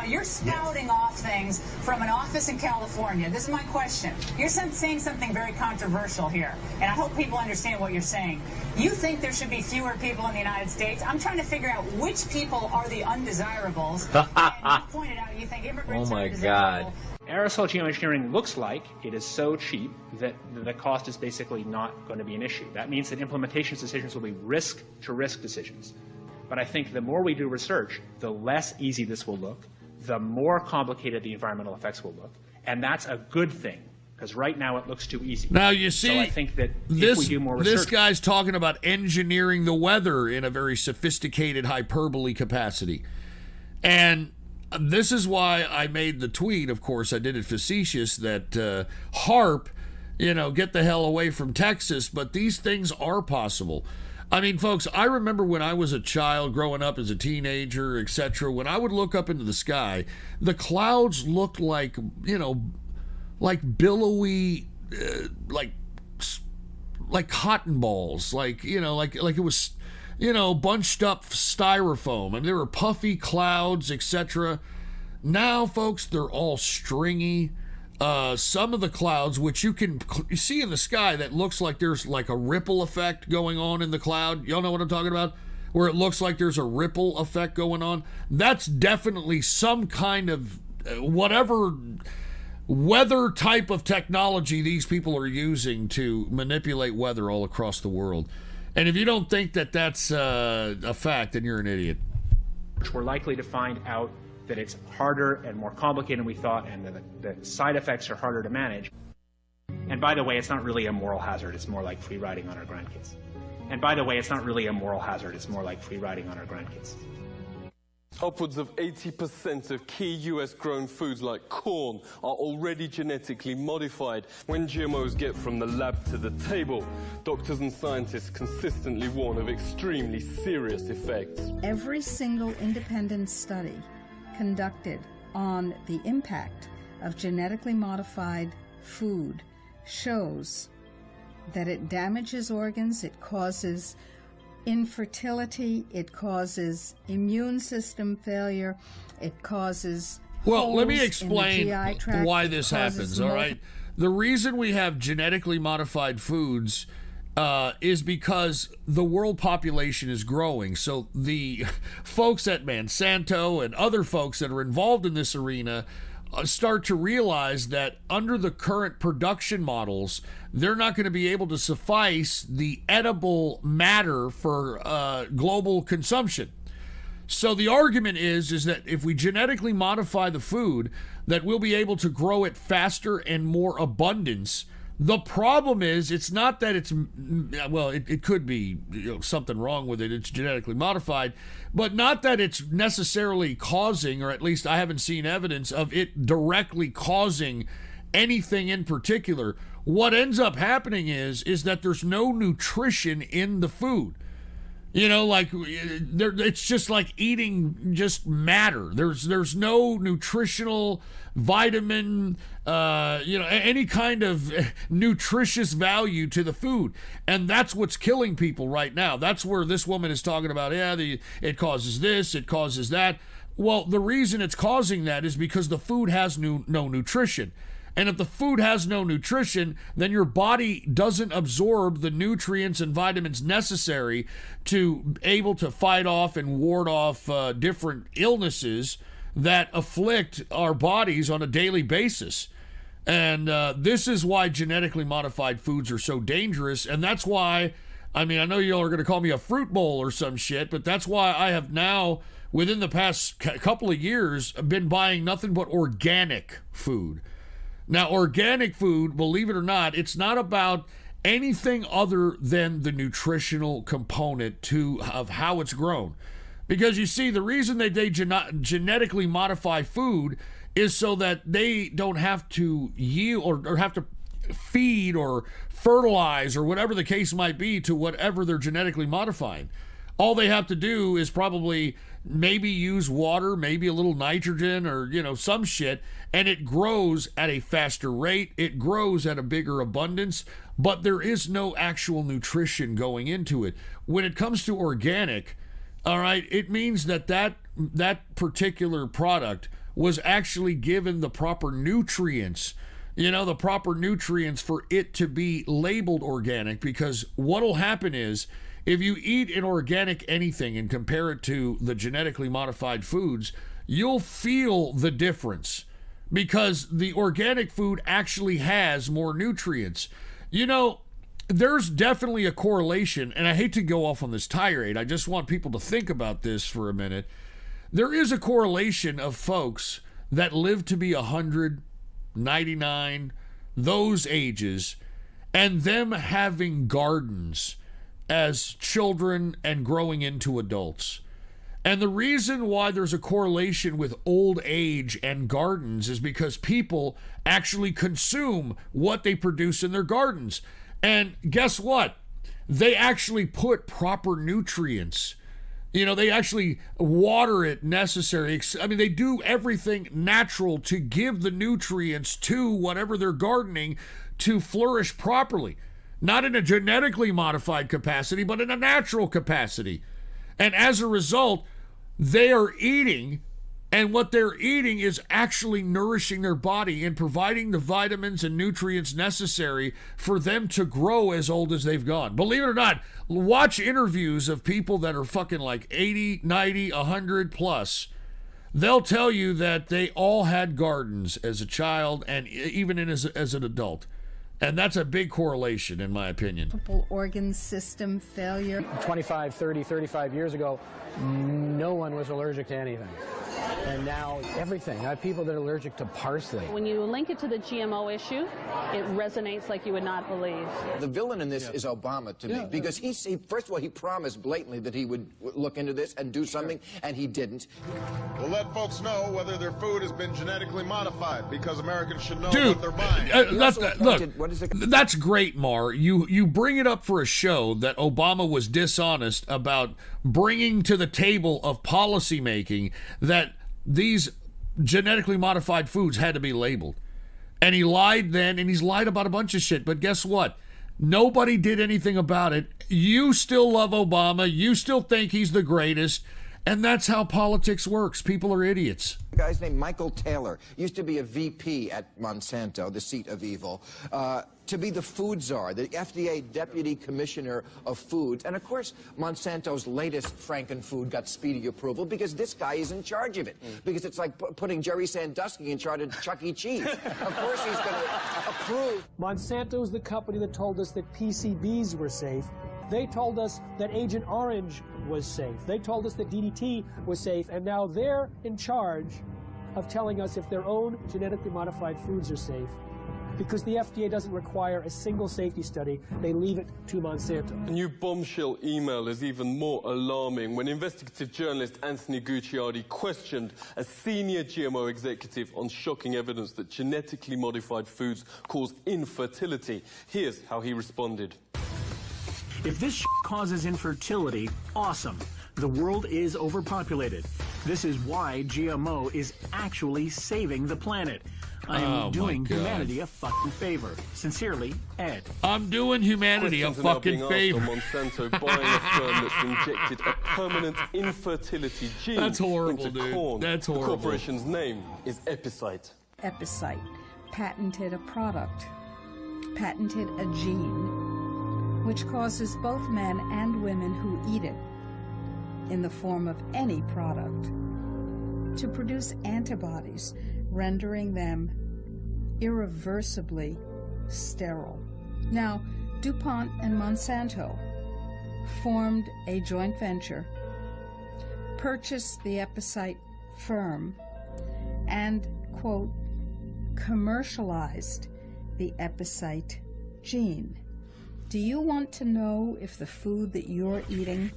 S24: You're spouting off things from an office in California. This is my question. You're saying something very controversial here, and I hope people understand what you're saying. You think there should be fewer people in the United States? I'm trying to figure out which people are the undesirables. And you pointed out you think immigrants are desirable.
S27: Aerosol geoengineering looks like it is so cheap that the cost is basically not going to be an issue. That means that implementation decisions will be risk-to-risk decisions. But I think the more we do research, the less easy this will look, the more complicated the environmental effects will look. And that's a good thing, because right now it looks too easy.
S2: Now, you see,
S27: so I think that if we do more research...
S2: This guy's talking about engineering the weather in a very sophisticated hyperbole capacity. And this is why I made the tweet, of course, I did it facetious, that HARP, get the hell away from Texas, but these things are possible. I mean, folks, I remember when I was a child growing up as a teenager, etc., when I would look up into the sky, the clouds looked like, like billowy, like cotton balls, like it was, bunched up styrofoam. I mean, there were puffy clouds, etc. Now, folks, they're all stringy. Some of the clouds, which you can see in the sky, that looks like there's like a ripple effect going on in the cloud. Y'all know what I'm talking about? Where it looks like there's a ripple effect going on. That's definitely some kind of whatever weather type of technology these people are using to manipulate weather all across the world. And if you don't think that that's a fact, then you're an idiot.
S27: We're likely to find out that it's harder and more complicated than we thought, and the side effects are harder to manage. And by the way, it's not really a moral hazard. It's more like free riding on our grandkids. And by the way, it's not really a moral hazard. It's more like free riding on our grandkids.
S28: Upwards of 80% of key US grown foods like corn are already genetically modified. When GMOs get from the lab to the table, doctors and scientists consistently warn of extremely serious effects.
S29: Every single independent study conducted on the impact of genetically modified food shows that it damages organs, it causes infertility, it causes immune system failure, it causes
S2: Well, let me
S29: holes in the
S2: explain
S29: GI tract,
S2: why
S29: it
S2: this
S29: causes
S2: happens, all right? The reason we have genetically modified foods is because the world population is growing. So the folks at Monsanto and other folks that are involved in this arena start to realize that under the current production models, they're not going to be able to suffice the edible matter for global consumption. So the argument is that if we genetically modify the food, that we'll be able to grow it faster and more abundance. The problem is, it's not that it's, well, it could be something wrong with it. It's genetically modified, but not that it's necessarily causing, or at least I haven't seen evidence of it directly causing anything in particular. What ends up happening is that there's no nutrition in the food. You know, like it's just like eating just matter. There's no nutritional vitamin, any kind of nutritious value to the food, and that's what's killing people right now. That's where this woman is talking about. It causes this, it causes that. Well, the reason it's causing that is because the food has no nutrition. And if the food has no nutrition, then your body doesn't absorb the nutrients and vitamins necessary to able to fight off and ward off different illnesses that afflict our bodies on a daily basis. And this is why genetically modified foods are so dangerous. And that's why, I mean, I know y'all are going to call me a fruit bowl or some shit, but that's why I have now, within the past couple of years, been buying nothing but organic food. Now, organic food, believe it or not, it's not about anything other than the nutritional component of how it's grown. Because you see, the reason they genetically modify food is so that they don't have to yield or have to feed or fertilize or whatever the case might be to whatever they're genetically modifying. All they have to do is probably maybe use water, maybe a little nitrogen or, some shit, and it grows at a faster rate. It grows at a bigger abundance, but there is no actual nutrition going into it. When it comes to organic, all right, it means that particular product was actually given the proper nutrients, the proper nutrients for it to be labeled organic, because what'll happen is, if you eat an organic anything and compare it to the genetically modified foods, you'll feel the difference because the organic food actually has more nutrients. There's definitely a correlation, and I hate to go off on this tirade. I just want people to think about this for a minute. There is a correlation of folks that live to be 100, 99, those ages, and them having gardens as children and growing into adults. And the reason why there's a correlation with old age and gardens is because people actually consume what they produce in their gardens. And guess what? They actually put proper nutrients. They actually water it necessary. I mean, they do everything natural to give the nutrients to whatever they're gardening to flourish properly. Not in a genetically modified capacity, but in a natural capacity. And as a result, they are eating, and what they're eating is actually nourishing their body and providing the vitamins and nutrients necessary for them to grow as old as they've gone. Believe it or not, watch interviews of people that are fucking like 80, 90, 100 plus. They'll tell you that they all had gardens as a child and even as an adult. And that's a big correlation, in my opinion.
S29: Multiple organ system failure.
S3: 25, 30, 35 years ago, no one was allergic to anything. And now everything. I have people that are allergic to parsley.
S5: When you link it to the GMO issue, it resonates like you would not believe.
S13: The villain in this is Obama to me, because he first of all, he promised blatantly that he would look into this and do something, and he didn't.
S6: We'll let folks know whether their food has been genetically modified, because Americans should know
S2: Dude,
S6: what they're buying.
S2: That's great, Mar. You bring it up for a show that Obama was dishonest about bringing to the table of policy making that these genetically modified foods had to be labeled. And he lied then, and he's lied about a bunch of shit. But guess what? Nobody did anything about it. You still love Obama. You still think he's the greatest. And that's how politics works. People are idiots.
S13: A guy's named Michael Taylor, used to be a VP at Monsanto, the seat of evil, to be the food czar, the FDA deputy commissioner of foods. And of course, Monsanto's latest Frankenfood got speedy approval because this guy is in charge of it. Because it's like putting Jerry Sandusky in charge of Chuck E. Cheese. Of course he's going to approve.
S7: Monsanto's the company that told us that PCBs were safe. They told us that Agent Orange was safe. They told us that DDT was safe, and now they're in charge of telling us if their own genetically modified foods are safe. Because the FDA doesn't require a single safety study, they leave it to Monsanto.
S28: A new bombshell email is even more alarming when investigative journalist Anthony Gucciardi questioned a senior GMO executive on shocking evidence that genetically modified foods cause infertility. Here's how he responded.
S9: If this causes infertility, awesome. The world is overpopulated. This is why GMO is actually saving the planet. I am doing humanity a fucking favor. Sincerely, Ed.
S2: I'm doing humanity a fucking favor.
S28: Monsanto buying a firm that's injected a permanent infertility gene
S2: That's horrible,
S28: into
S2: dude.
S28: corn.
S2: That's horrible.
S28: The corporation's name is Epicite.
S29: Epicite patented a product, patented a gene, which causes both men and women who eat it, in the form of any product, to produce antibodies, rendering them irreversibly sterile. Now, DuPont and Monsanto formed a joint venture, purchased the Epicite firm, and, quote, commercialized the Epicite gene. Do you want to know if the food that you're eating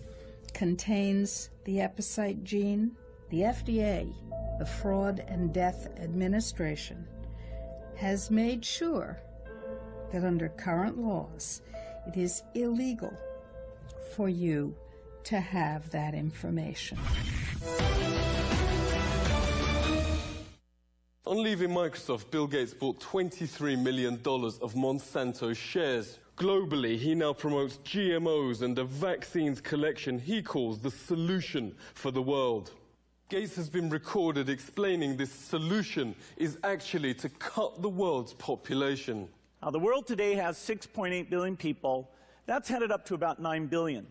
S29: contains the Epicite gene? The FDA, the Fraud and Death Administration, has made sure that under current laws, it is illegal for you to have that information.
S28: On leaving Microsoft, Bill Gates bought $23 million of Monsanto shares. Globally, he now promotes GMOs and a vaccines collection he calls the solution for the world. Gates has been recorded explaining this solution is actually to cut the world's population.
S23: Now, the world today has 6.8 billion people. That's headed up to about 9 billion.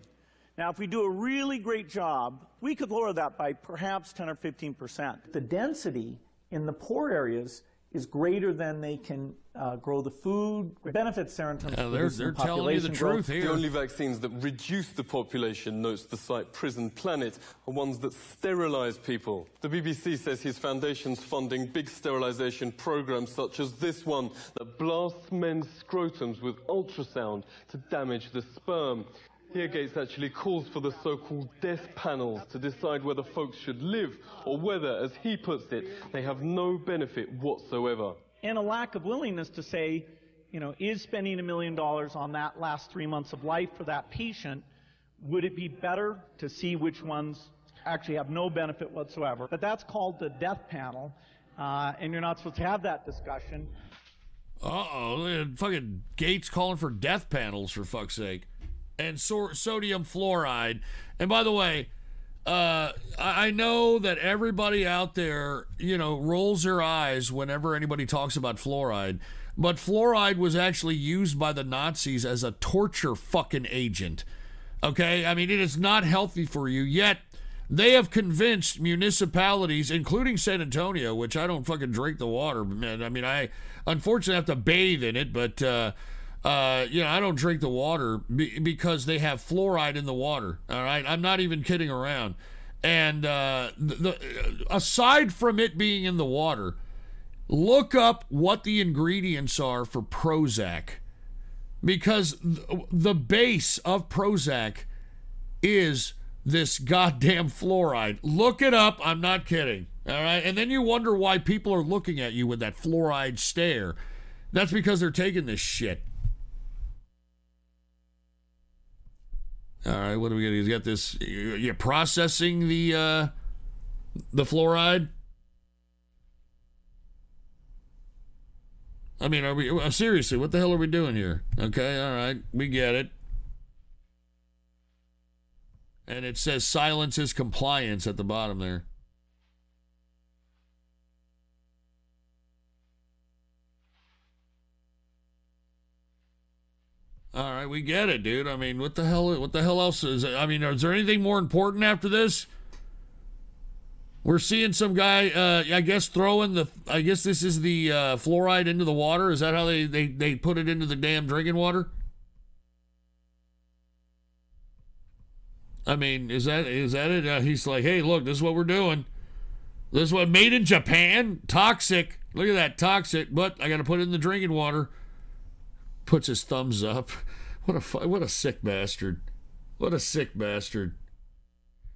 S23: Now, if we do a really great job, we could lower that by perhaps 10 or 15%. The density in the poor areas is greater than they can grow the food. Benefits there in terms of
S2: they're telling you the truth here.
S28: The only vaccines that reduce the population, notes the site Prison Planet, are ones that sterilize people. The BBC says his foundation's funding big sterilization programs such as this one that blasts men's scrotums with ultrasound to damage the sperm. Here Gates actually calls for the so-called death panels to decide whether folks should live or whether, as he puts it, they have no benefit whatsoever.
S23: And a lack of willingness to say, you know, is spending $1 million on that last 3 months of life for that patient, would it be better to see which ones actually have no benefit whatsoever? But that's called the death panel, and you're not supposed to have that discussion.
S2: Uh-oh, fucking Gates calling for death panels, for fuck's sake. And sodium fluoride. And by the way, I know that everybody out there, you know, rolls their eyes whenever anybody talks about fluoride. But fluoride was actually used by the Nazis as a torture fucking agent. Okay? I mean, it is not healthy for you. Yet, they have convinced municipalities, including San Antonio, which I don't fucking drink the water, man. I mean, I unfortunately have to bathe in it, but... you know, I don't drink the water because they have fluoride in the water. All right, I'm not even kidding around. And aside from it being in the water, look up what the ingredients are for Prozac, because the base of Prozac is this goddamn fluoride. Look it up. I'm not kidding. All right, and then you wonder why people are looking at you with that fluoride stare. That's because they're taking this shit. All right, what do we get? He's got this. You're processing the fluoride. I mean, are we seriously? What the hell are we doing here? Okay, all right, we get it. And it says silence is compliance at the bottom there. All right, we get it, dude. I mean, what the hell else is it? I mean, is there anything more important after this? We're seeing some guy, I guess, I guess this is the fluoride into the water. Is that how they put it into the damn drinking water? I mean, is that it? He's like, hey, look, this is what we're doing. This is what made in Japan. Toxic. Look at that, toxic. But I got to put it in the drinking water. Puts his thumbs up. What a sick bastard. What a sick bastard.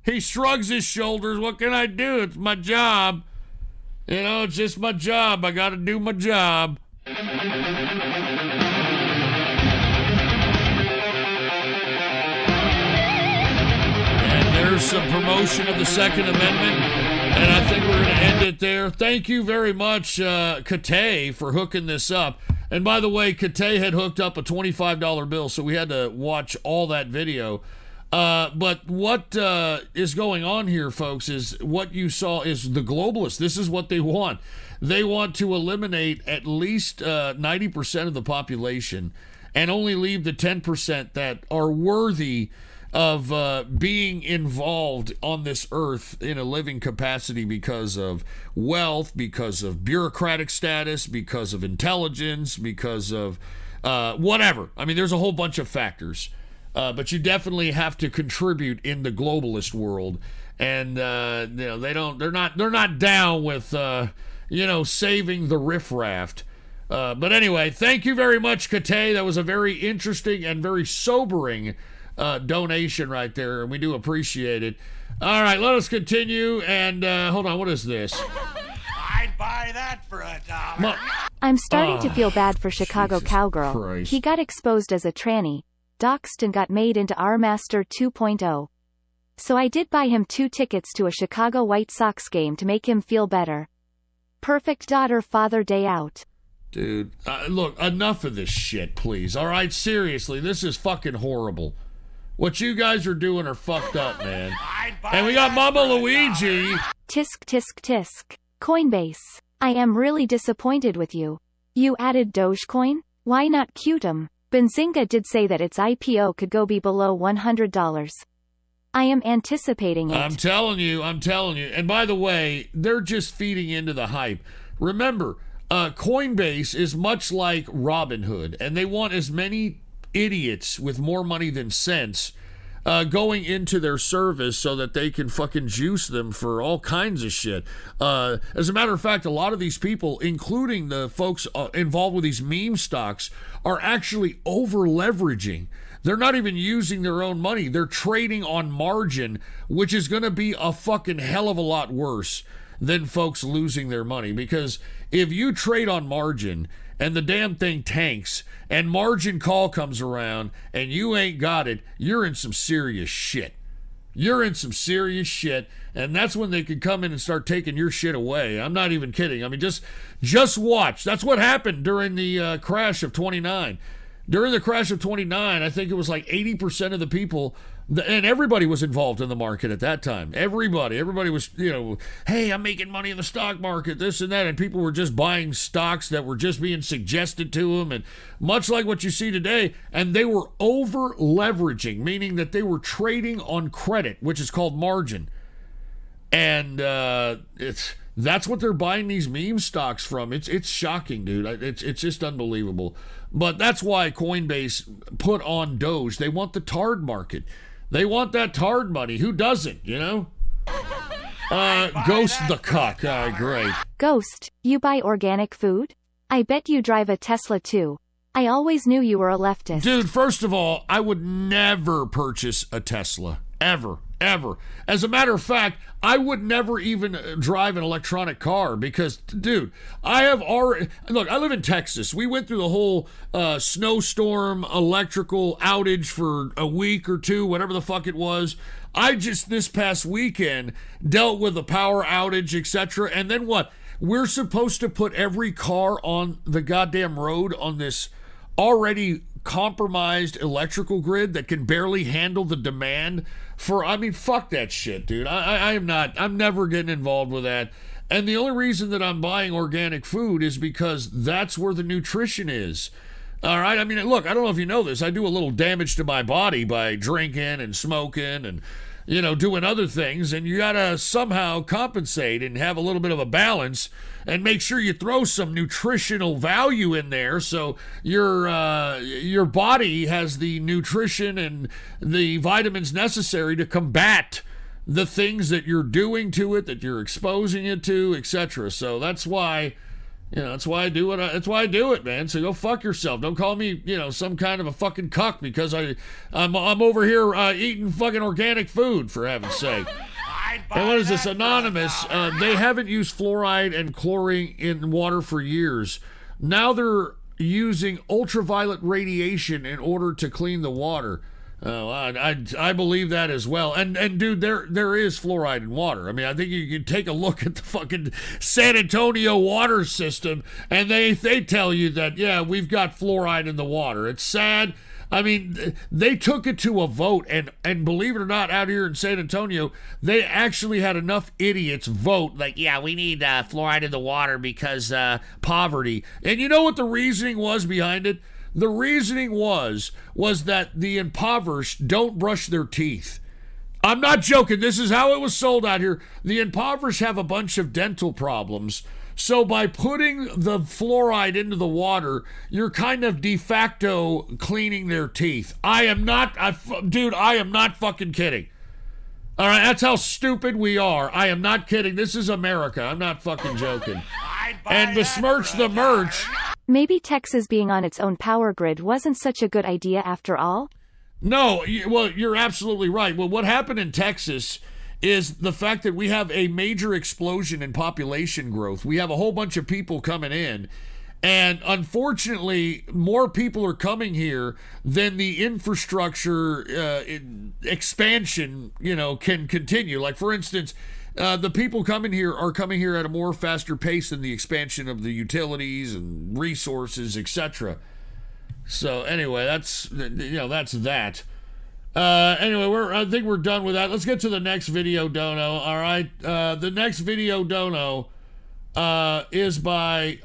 S2: He shrugs his shoulders. What can I do? It's my job. You know, it's just my job. I got to do my job. And there's some promotion of the Second Amendment. And I think we're going to end it there. Thank you very much, Kate, for hooking this up. And by the way, Kate had hooked up a $25 bill, so we had to watch all that video. But what is going on here, folks, is what you saw is the globalists. This is what they want. They want to eliminate at least 90% of the population and only leave the 10% that are worthy of being involved on this earth in a living capacity because of wealth, because of bureaucratic status, because of intelligence, because of whatever. I mean, there's a whole bunch of factors. But you definitely have to contribute in the globalist world, and you know they're not down with saving the riffraff. But anyway, thank you very much, Kate. That was a very interesting and very sobering donation right there, and we do appreciate it. All right, let us continue. And hold on, what is this?
S8: I'd buy that for $1.
S4: I'm starting to feel bad for Chicago
S2: Jesus
S4: Cowgirl.
S2: Christ.
S4: He got exposed as a tranny, doxed, and got made into our Master 2.0. So I did buy him 2 tickets to a Chicago White Sox game to make him feel better. Perfect daughter-father day out.
S2: Dude, look, enough of this shit, please. All right, seriously, this is fucking horrible. What you guys are doing are fucked up, man. And we got Mama Luigi.
S4: Tisk tisk tisk. Coinbase. I am really disappointed with you. You added Dogecoin? Why not Qtum? Benzinga did say that its IPO could go be below $100. I am anticipating it.
S2: I'm telling you. And by the way, they're just feeding into the hype. Remember, Coinbase is much like Robinhood, and they want as many idiots with more money than sense going into their service so that they can fucking juice them for all kinds of shit. As a matter of fact, a lot of these people, including the folks involved with these meme stocks, are actually over leveraging. They're not even using their own money. They're trading on margin, which is going to be a fucking hell of a lot worse than folks losing their money. Because if you trade on margin and the damn thing tanks and margin call comes around and you ain't got it, you're in some serious shit. You're in some serious shit, and that's when they can come in and start taking your shit away. I'm not even kidding. I mean, just watch. That's what happened during the crash of 29. During the crash of 29, I think it was like 80% of the people, and everybody was involved in the market at that time. Everybody was, hey, I'm making money in the stock market, this and that, and people were just buying stocks that were just being suggested to them, and much like what you see today, and they were over leveraging, meaning that they were trading on credit, which is called margin. And that's what they're buying these meme stocks from. It's shocking, dude. It's just unbelievable. But that's why Coinbase put on Doge. They want the tard market. They want that tard money. Who doesn't, Ghost the cuck. All right, great.
S4: Ghost, you buy organic food? I bet you drive a Tesla too. I always knew you were a leftist.
S2: Dude, first of all, I would never purchase a Tesla. Ever. As a matter of fact, I would never even drive an electronic car because, dude, I live in Texas. We went through the whole snowstorm, electrical outage for a week or two, whatever the fuck it was. I just, this past weekend, dealt with a power outage, etc. And then what? we're supposed to put every car on the goddamn road on this already compromised electrical grid that can barely handle the demand for, I mean, fuck that shit, dude. I'm never getting involved with that. And the only reason that I'm buying organic food is because that's where the nutrition is. All right. I mean, look, I don't know if you know this. I do a little damage to my body by drinking and smoking and, you know, doing other things. And you got to somehow compensate and have a little bit of a balance and make sure you throw some nutritional value in there so your body has the nutrition and the vitamins necessary to combat the things that you're doing to it, that you're exposing it to, etc. So that's why. You know, that's why I do it. That's why I do it, man. So go fuck yourself. Don't call me, you know, some kind of a fucking cuck because I'm over here eating fucking organic food, for heaven's sake. And what is this? Anonymous. They haven't used fluoride and chlorine in water for years. Now they're using ultraviolet radiation in order to clean the water. Oh, I believe that as well. And dude, there is fluoride in water. I mean, I think you can take a look at the fucking San Antonio water system, and they tell you that, yeah, we've got fluoride in the water. It's sad. I mean, they took it to a vote, and believe it or not, out here in San Antonio, they actually had enough idiots vote, like, yeah, we need fluoride in the water because poverty. And you know what the reasoning was behind it? The reasoning was that the impoverished don't brush their teeth. I'm not joking. This is how it was sold out here. The impoverished have a bunch of dental problems. So by putting the fluoride into the water, you're kind of de facto cleaning their teeth. I am not fucking kidding. All right, that's how stupid we are. I am not kidding. This is America. I'm not fucking joking. And besmirch the merch.
S4: Maybe Texas being on its own power grid wasn't such a good idea after all?
S2: No, well, you're absolutely right. Well, what happened in Texas is the fact that we have a major explosion in population growth. We have a whole bunch of people coming in, and unfortunately, more people are coming here than the infrastructure expansion, you know, can continue. Like, for instance, the people coming here are coming here at a more faster pace than the expansion of the utilities and resources, etc. So anyway, that's that. Anyway, I think we're done with that. Let's get to the next video, Dono. All right, the next video, Dono, is by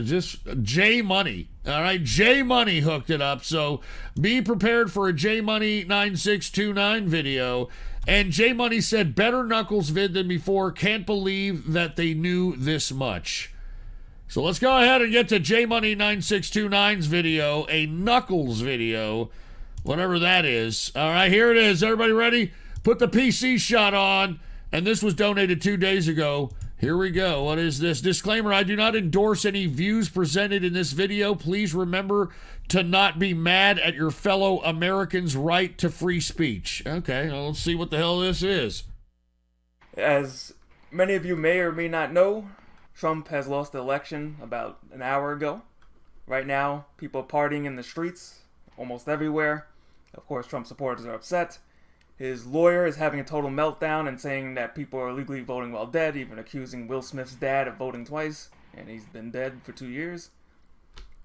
S2: just J Money. All right, J Money hooked it up. So be prepared for a J Money 9629 video. And J Money said, better Knuckles vid than before. Can't believe that they knew this much. So let's go ahead and get to J Money 9629's video, a Knuckles video, whatever that is. All right, here it is. Everybody ready? Put the PC shot on. And this was donated 2 days ago. Here we go. What is this? Disclaimer, I do not endorse any views presented in this video. Please remember to not be mad at your fellow Americans' right to free speech. Okay, well, let's see what the hell this is.
S1: As many of you may or may not know, Trump has lost the election about an hour ago. Right now, people are partying in the streets almost everywhere. Of course, Trump supporters are upset. His lawyer is having a total meltdown and saying that people are illegally voting while dead, even accusing Will Smith's dad of voting twice, and he's been dead for 2 years.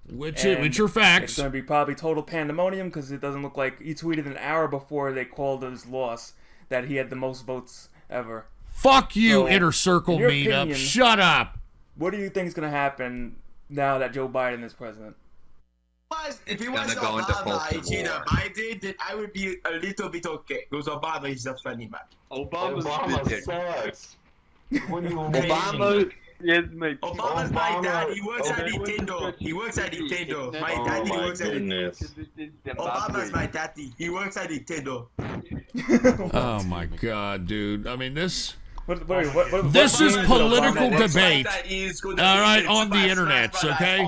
S2: Which are facts.
S1: It's going to be probably total pandemonium because it doesn't look like he tweeted an hour before they called his loss that he had the most votes ever.
S2: Fuck you,
S1: So,
S2: Inner Circle
S1: in your
S2: meetup.
S1: opinion,
S2: Shut up.
S1: What do you think is going to happen now that Joe Biden is president?
S10: If it was Obama, it's either Biden, then I would be a little bit okay. Because Obama is a funny man.
S11: Obama sucks. What do you mean?
S10: Obama's my dad. He works at Nintendo. He works at Nintendo. My daddy works at Nintendo. Obama's my daddy. He works at Nintendo.
S2: Oh my God, dude. I mean, this...
S10: This
S2: is political debate. All right, on the internet, okay?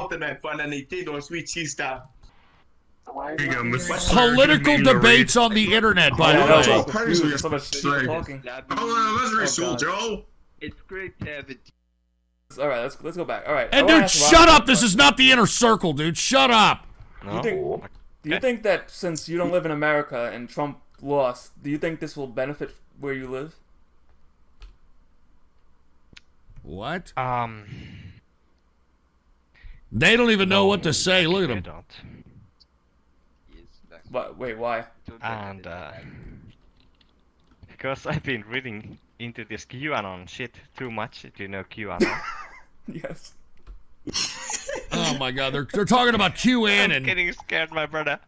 S2: Political debates on the internet, by the way.
S10: Joe.
S11: It's great to have it.
S1: All right, let's go back. All right.
S2: And dude, shut up. This is not the Inner Circle, dude. Shut up.
S1: Do you think that since you don't live in America and Trump lost, do you think this will benefit where you live?
S2: What? They don't even know what to say. Look at them.
S1: What? Wait, why?
S12: And because I've been reading into this QAnon shit too much. Do you know QAnon?
S1: Yes.
S2: Oh my God, they're talking about QAnon.
S12: I'm getting scared, my brother.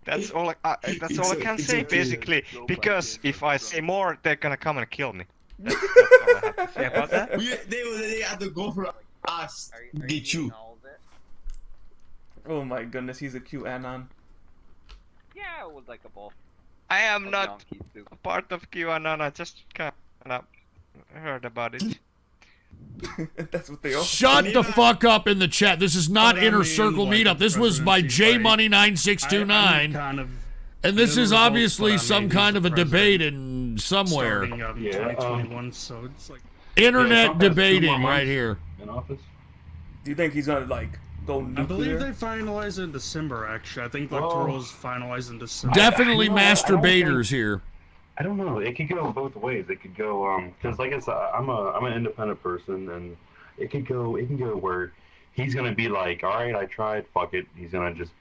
S12: That's all. I can say, basically. Because if I say more, they're gonna come and kill me. That's all I have to say about that.
S10: They had to go for us. Get you.
S1: Oh my goodness, he's a QAnon.
S15: Yeah, I would like a ball.
S12: I am not part of QAnon. I just kind of heard about it.
S1: That's what they all.
S2: Shut the fuck up in the chat. This is not Inner Circle Meetup. This was by JMoney9629. And this is obviously some kind of a debate in somewhere.
S16: 2021, so it's like
S2: Internet debating right here.
S16: in office.
S1: Do you think he's gonna like go nuclear?
S16: I believe they finalize in December. Actually, I think electoral's finalized in December.
S2: Definitely masturbators here.
S11: I don't know. It could go both ways. It could go because like I said, I'm an independent person, and it can go where he's gonna be like, all right, I tried, fuck it. He's gonna just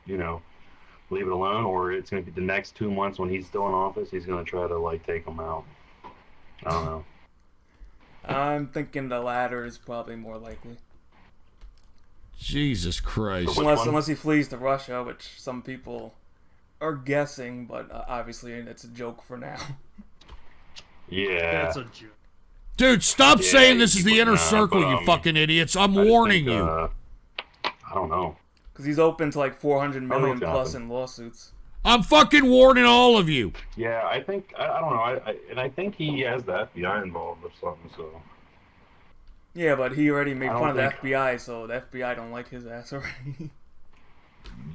S11: leave it alone, or it's gonna be the next 2 months when he's still in office. He's gonna try to like take him out. I don't know.
S1: I'm thinking the latter is probably more likely.
S2: Jesus Christ.
S1: Unless he flees to Russia, which some people are guessing, but obviously it's a joke for now.
S11: Yeah.
S16: That's a joke.
S2: Dude, stop saying this is the Inner Circle, you fucking idiots. I'm warning you.
S11: I don't know.
S1: Because he's open to like 400 million plus in lawsuits.
S2: I'm fucking warning all of you.
S11: Yeah, I think I don't know. I think he has the FBI involved or something. So.
S1: Yeah, but he already made
S11: I
S1: fun of the
S11: don't
S1: FBI, so the FBI don't like his ass already.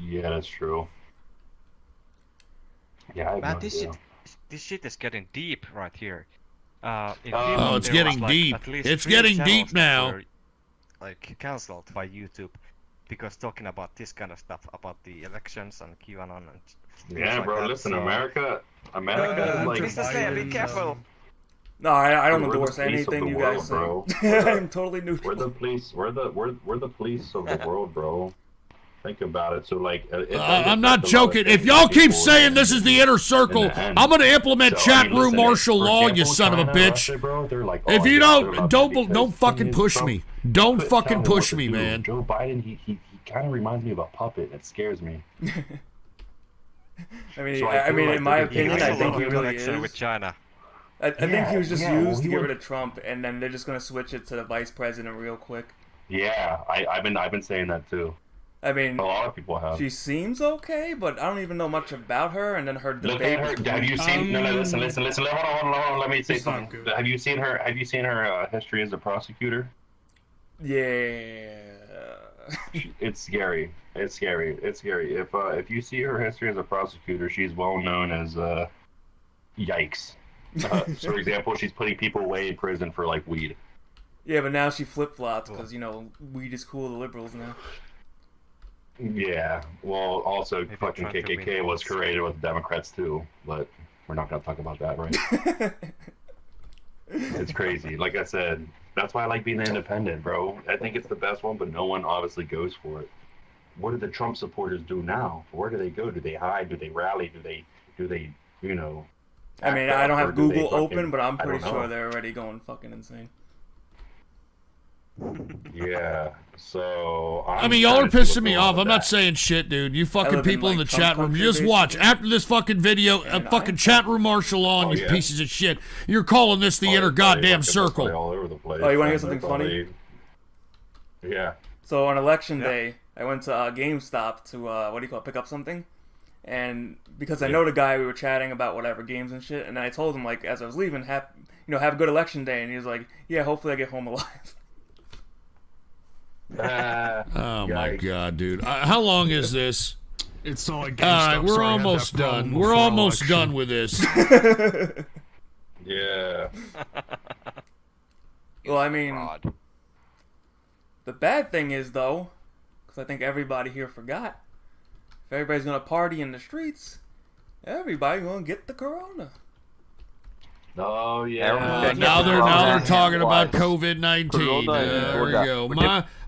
S11: Yeah, that's true. Yeah, I have
S12: Man,
S11: no
S12: this
S11: idea.
S12: shit is getting deep right here.
S2: Oh, it's getting deep. It's getting deep now.
S12: Were, like cancelled by YouTube because talking about this kind of stuff about the elections and QAnon and
S11: Yeah,
S12: like
S11: bro.
S12: that,
S11: listen,
S12: so...
S11: America is like.
S12: Mr. Slayer, be careful.
S1: No, I don't
S11: We're the
S1: endorse
S11: police of
S1: anything
S11: the
S1: you
S11: world,
S1: guys say.
S11: bro.
S1: I'm totally neutral.
S11: We're the police. We're the police of the world, bro. Think about it. So like,
S2: I'm not joking. If y'all keep saying this is the Inner Circle, I'm gonna implement chat room martial law, you son of a bitch. If you don't fucking push me. Don't fucking push me, man.
S11: Joe Biden, he kind of reminds me of a puppet. It scares me.
S1: I mean, in my opinion, I think he really is.
S12: With China.
S1: I think he was just used to get rid of Trump, and then they're just gonna switch it to the vice president real quick.
S11: Yeah, I've been saying that too.
S1: I mean,
S11: a lot of people have.
S1: She seems okay, but I don't even know much about her. And then her debate.
S11: Look at her. Have you seen? No, listen. Hold on. Let me say something. Have you seen her? Have you seen her history as a prosecutor?
S1: Yeah.
S11: It's scary. It's scary. If you see her history as a prosecutor, she's well known as yikes. For example, she's putting people away in prison for like weed.
S1: Yeah, but now she flip flops because weed is cool to liberals now.
S11: Yeah, well, also fucking KKK was created with the Democrats too, but we're not gonna talk about that, right? It's crazy. Like I said, that's why I like being independent, bro. I think it's the best one, but no one obviously goes for it. What do the Trump supporters do now? Where do they go? Do they hide? Do they rally? Do they?
S1: I mean, I don't have Google open, but I'm pretty sure they're already going fucking insane.
S11: Yeah, so
S2: I mean, y'all are pissing me off. I'm not saying shit, dude. You fucking people in the chat room, you just watch. After this fucking video, fucking chat room martial on, you pieces of shit. You're calling this the Inner Goddamn Circle.
S11: All over the place.
S1: Oh, you want to hear something funny?
S11: Yeah.
S1: So on election day, I went to GameStop to pick up something, and because I know the guy, we were chatting about whatever games and shit, and I told him like as I was leaving, have a good election day, and he was like, yeah, hopefully I get home alive.
S2: Oh my God, dude! How long is this?
S16: It's all like
S2: all right, we're almost done. We're almost done with this.
S11: Yeah.
S1: Well, I mean, the bad thing is though, because I think everybody here forgot, if everybody's gonna party in the streets, everybody's gonna get the corona.
S11: Oh yeah.
S2: Now they're talking about COVID-19. There we go.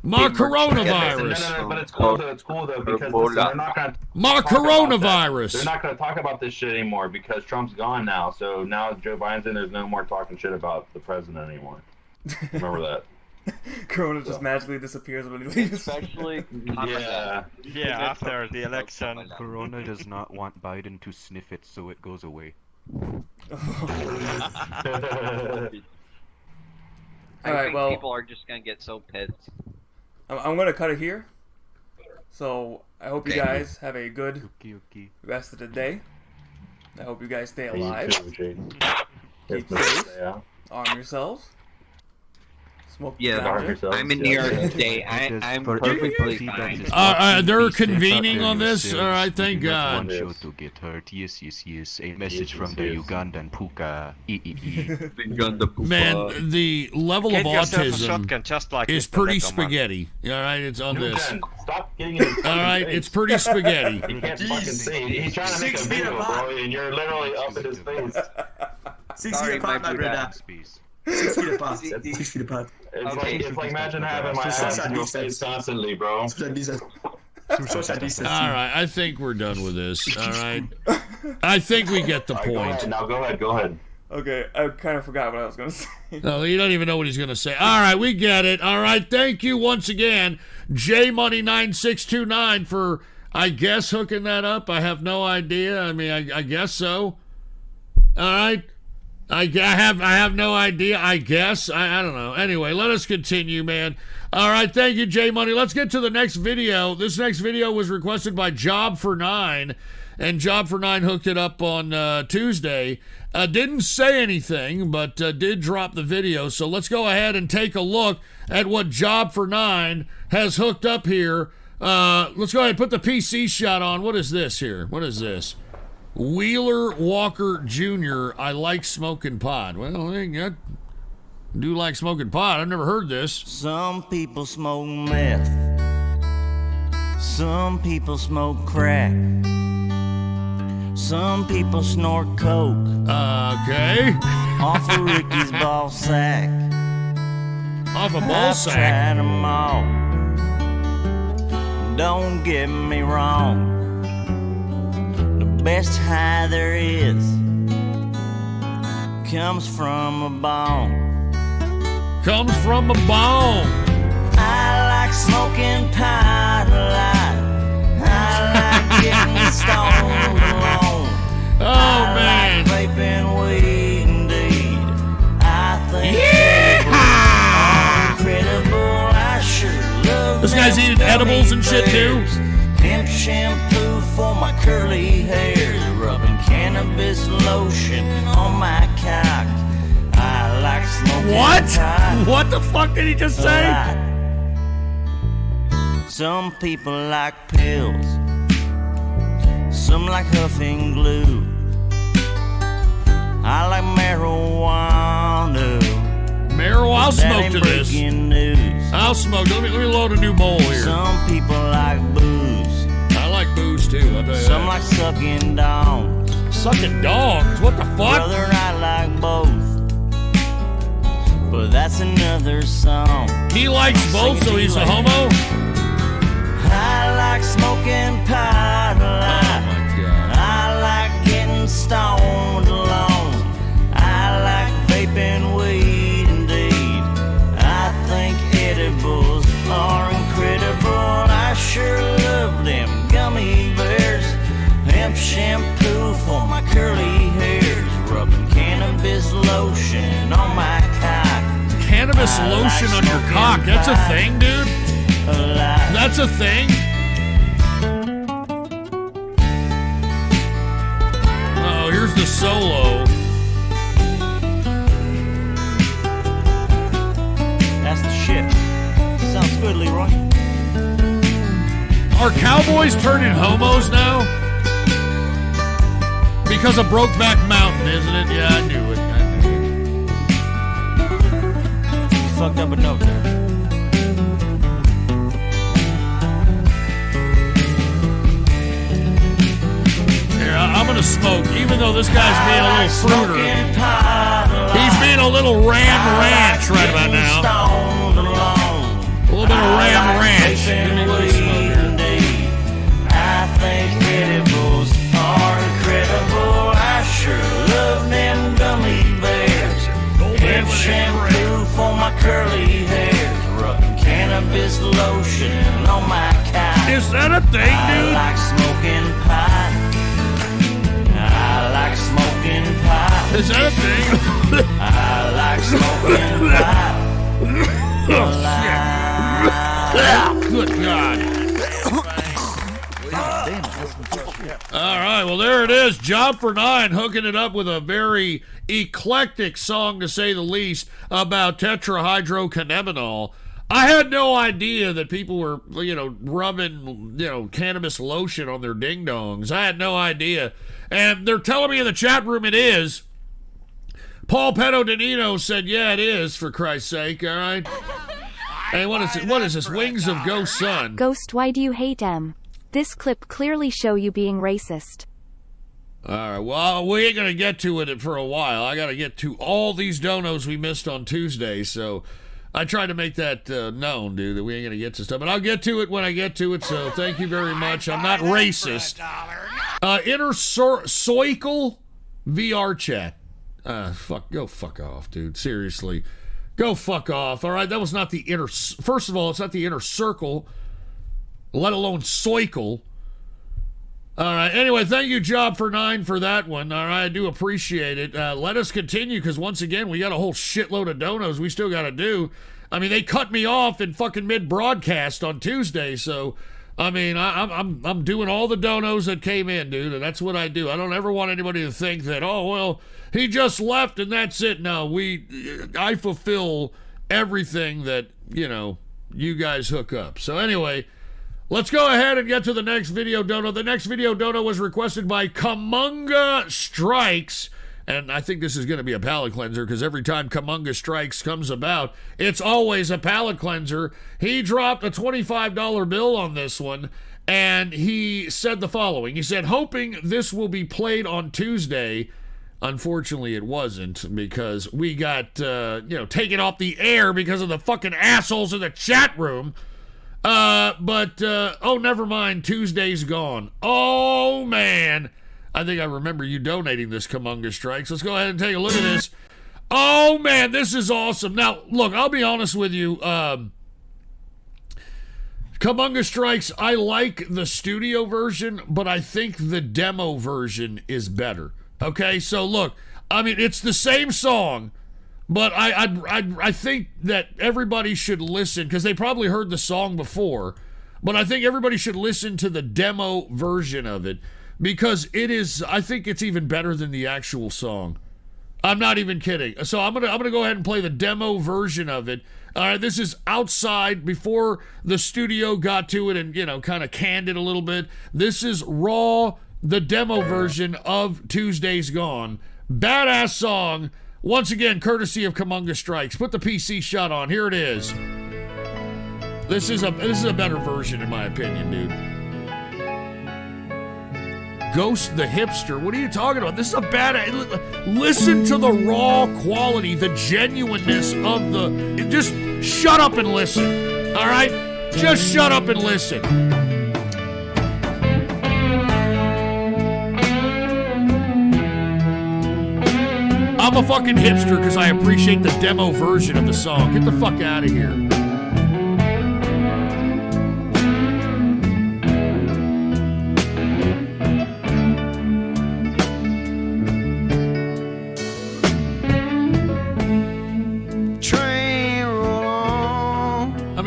S2: My coronavirus.
S11: No, but it's cool though because listen, they're not gonna.
S2: My coronavirus.
S11: They're not gonna talk about this shit anymore because Trump's gone now. So now Joe Biden's in. There's no more talking shit about the president anymore. Remember that.
S1: Corona just magically disappears when he leaves.
S15: Especially
S12: after the election.
S14: Corona does not want Biden to sniff it, so it goes away.
S15: I
S1: Alright,
S15: think
S1: well,
S15: people are just gonna get so pissed.
S1: I'm gonna cut it here. So I hope you guys have a good rest of the day. I hope you guys stay alive. Keep safe. Arm yourselves. Smoke
S15: I'm in New York today. I'm perfectly fine.
S2: They're convening on this? Alright, thank God.
S14: One shot to get hurt. Yes. A message from the Ugandan Puka.
S2: Man, the level of autism is pretty spaghetti. Alright, it's on this.
S11: Stop getting it.
S2: Alright, it's pretty spaghetti.
S11: You can't fucking see. He's trying to make a video, bro, and you're literally up in his face.
S10: Sorry, my brother. 6 feet apart. 6 feet apart.
S11: It's like imagine having my ass in your face constantly, bro.
S2: Alright, I think we're done with this. Alright. I think we get the point.
S11: Now go ahead.
S1: Okay, I kind of forgot what I was going to say.
S2: No, you don't even know what he's going to say. Alright, we get it. Alright, thank you once again, JMoney9629, for, I guess, hooking that up. I have no idea. I mean, I guess so. Alright. I have no idea, I guess. I don't know. Anyway, let us continue, man. All right, thank you, J Money. Let's get to the next video. This next video was requested by Job for 9, and Job for 9 hooked it up on Tuesday. Didn't say anything, but did drop the video. So let's go ahead and take a look at what Job for 9 has hooked up here. Let's go ahead and put the PC shot on. What is this here? What is this? Wheeler Walker Jr., I like smoking pot. Well, I do like smoking pot. I've never heard this.
S17: Some people smoke meth. Some people smoke crack. Some people snort coke.
S2: Okay.
S17: Off of Ricky's ball sack.
S2: Off a ball sack?
S17: I've tried 'em all. Don't get me wrong. Best high there is comes from a bone.
S2: Comes from a bone.
S17: I like smoking pot a lot. I like getting stoned alone.
S2: Oh, man.
S17: Like vaping weed indeed. I think incredible. I sure love
S2: this guy's eating edibles and shit too.
S17: Pimp shampoo for my curly hair, rubbing cannabis lotion on my cock. I like smoking pot.
S2: What the fuck did he just say?
S17: Some people like pills. Some like huffing glue. I like marijuana.
S2: I'll smoke to this.
S17: News.
S2: I'll smoke. Let me load a new bowl here.
S17: Some people like booze.
S2: I like booze too. I'll tell you
S17: Some
S2: that.
S17: like sucking dogs.
S2: Sucking dogs? What the fuck?
S17: Brother, I like both. But that's another song.
S2: He likes both, so he's a homo?
S17: I like smoking pot a lot.
S2: Oh my God.
S17: I like getting stoned alone. I like vaping weed indeed. I think edibles are incredible. I sure love them gummy bears. Hemp shampoo for my curly hairs. Rubbing cannabis lotion on my cock.
S2: Cannabis lotion on your cock? That's a thing, dude? That's a thing? Oh, here's the solo.
S17: That's the shit. Sounds good, Leroy.
S2: Are cowboys turning homos now? Because of Brokeback Mountain, isn't it? Yeah, I knew it.
S17: You fucked up a note there.
S2: Here, I'm gonna smoke, even though this guy's being a little fruiter. He's being a little Ram Ranch right about now. A little bit of Ram Ranch. Give me a little smoke here.
S17: I think edibles are incredible. I sure love them gummy bears. Hemp shampoo for my curly hair. Rubbing cannabis lotion on my couch.
S2: Is that a thing, dude?
S17: I like smoking pot. I like smoking pot.
S2: Is that a thing?
S17: I like smoking pot.
S2: Good God. All right, well, there it is. Job for 9, hooking it up with a very eclectic song, to say the least, about tetrahydrocannabinol. I had no idea that people were, rubbing, cannabis lotion on their ding-dongs. I had no idea. And they're telling me in the chat room it is. Paul Pedodonino said, yeah, it is, for Christ's sake, all right? Hey, what is this? Wings of Ghost Sun.
S4: Ghost, why do you hate M? This clip clearly show you being racist.
S2: All right, well, we ain't going to get to it for a while. I got to get to all these donos we missed on Tuesday, so I tried to make that known, dude, that we ain't going to get to stuff. But I'll get to it when I get to it, so thank you very much. I'm not racist. Inner Soical VR chat. Go fuck off, dude. Seriously. Go fuck off. All right, that was not the inner... First of all, it's not the inner circle, let alone Soical. All right, anyway, thank you, Job for 9, for that one. All right, I do appreciate it. Let us continue, because once again, we got a whole shitload of donos we still got to do. I mean, they cut me off in fucking mid-broadcast on Tuesday, so... I mean, I'm doing all the donos that came in, dude, and that's what I do. I don't ever want anybody to think that, oh, well, he just left and that's it. No, I fulfill everything that, you guys hook up. So anyway, let's go ahead and get to the next video dono. The next video dono was requested by Kamunga Strikes. And I think this is going to be a palate cleanser, because every time Kamunga Strikes comes about, it's always a palate cleanser. He dropped a $25 bill on this one, and he said the following. He said, hoping this will be played on Tuesday. Unfortunately, it wasn't, because we got, taken off the air because of the fucking assholes in the chat room. But never mind. Tuesday's gone. Oh, man. I think I remember you donating this, Kamunga Strikes. Let's go ahead and take a look at this. Oh, man, this is awesome. Now, look, I'll be honest with you. Kamunga Strikes, I like the studio version, but I think the demo version is better. Okay, so look, I mean, it's the same song, but I think that everybody should listen, because they probably heard the song before, but I think everybody should listen to the demo version of it. Because I think it's even better than the actual song. I'm not even kidding. So I'm gonna go ahead and play the demo version of it. All right, this is outside before the studio got to it and, kind of canned it a little bit. This is raw, the demo version of Tuesday's Gone. Badass song. Once again, courtesy of Kamunga Strikes. Put the PC shot on. Here it is. This is a better version, in my opinion, dude. Ghost the Hipster. What are you talking about? This is a bad... Listen to the raw quality, the genuineness of the... Just shut up and listen. All right? Just shut up and listen. I'm a fucking hipster because I appreciate the demo version of the song. Get the fuck out of here.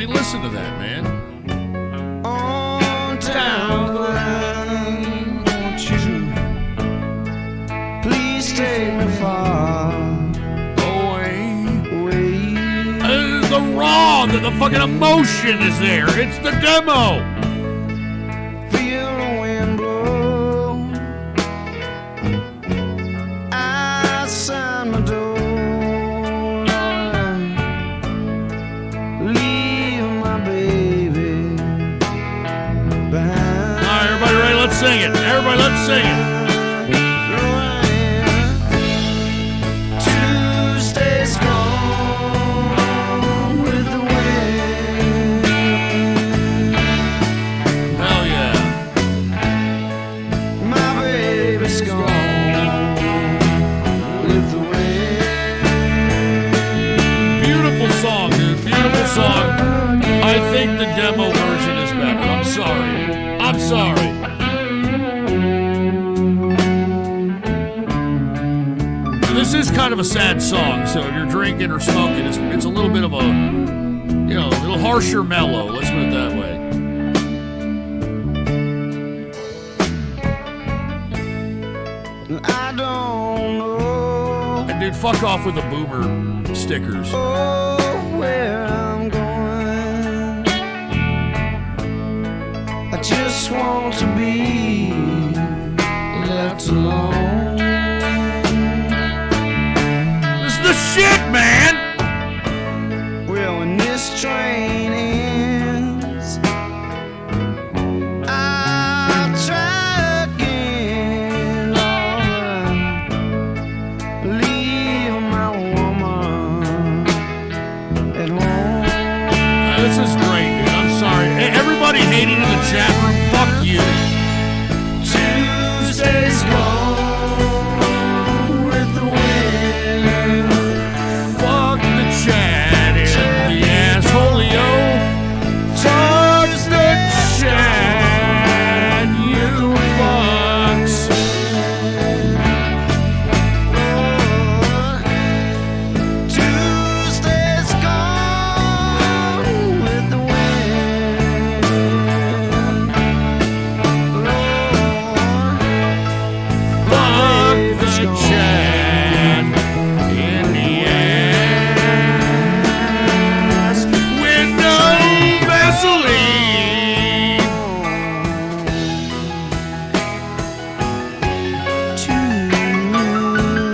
S2: Listen to that, man.
S17: On down the line, won't you please take me far
S2: away? The raw, the fucking emotion is there. It's the demo.
S17: Feel the wind blow outside my door.
S2: Let's sing it. Everybody, let's sing it. this is kind of a sad song, so if you're drinking or smoking, it's a little bit of a, you know, a little harsher mellow. Let's put it that way.
S17: I don't know.
S2: And dude, fuck off with the boomer stickers.
S17: Oh, where I'm going. I just want to be left alone.
S2: This is the shit, man!
S17: Well, when this train ends, I'll try again. Lord, leave my woman at home.
S2: This is great, dude. I'm sorry. Everybody hating in the chat room, fuck you.
S17: Tuesday's gone with the wind.
S2: Fuck the chat and the assholeo. Fuck the chat, you fucks.
S17: Tuesday's gone with the wind.
S2: Fuck the chat in the ass with no Vaseline.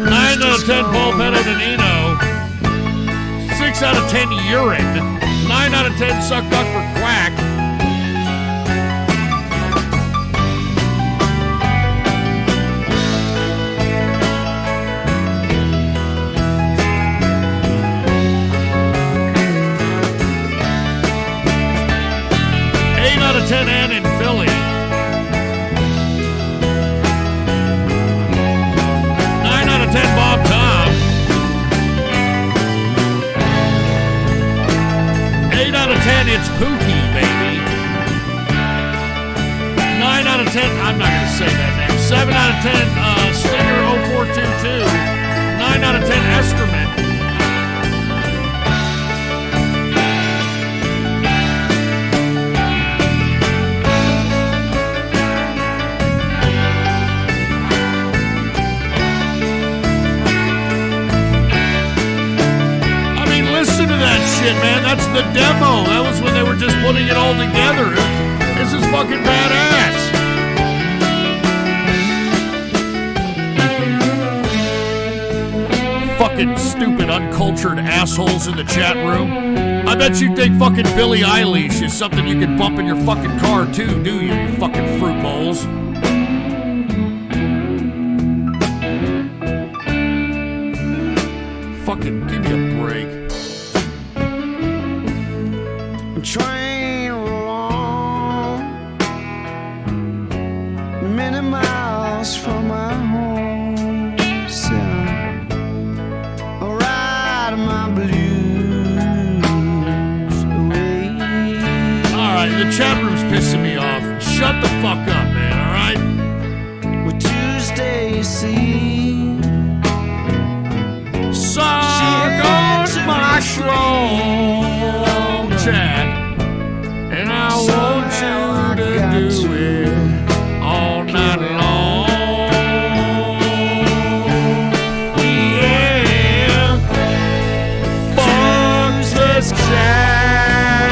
S2: 9 out of 10 Paul Benedetino. 6 out of 10 urine. 9 out of 10 suck duck for quack. Out of 10 and in Philly. 9 out of 10 Bob Tom. 8 out of 10 it's Pookie, baby. 9 out of 10, I'm not going to say that name. 7 out of 10 Stinger0422. 9 out of 10 Eskerman. Listen to that shit, man. That's the demo. That was when they were just putting it all together. This is fucking badass. Fucking stupid, uncultured assholes in the chat room. I bet you think fucking Billie Eilish is something you can bump in your fucking car too, do you, you fucking fruit bowls? Fucking give me a break.
S17: Train along many miles from my home, son. I ride my blues away.
S2: Alright, the chat room's pissing me off. Shut the fuck up, man, alright?
S17: With Tuesday, you see,
S2: suck on my strong chat. And I want you to do it all night long. Yeah. Fuck this chat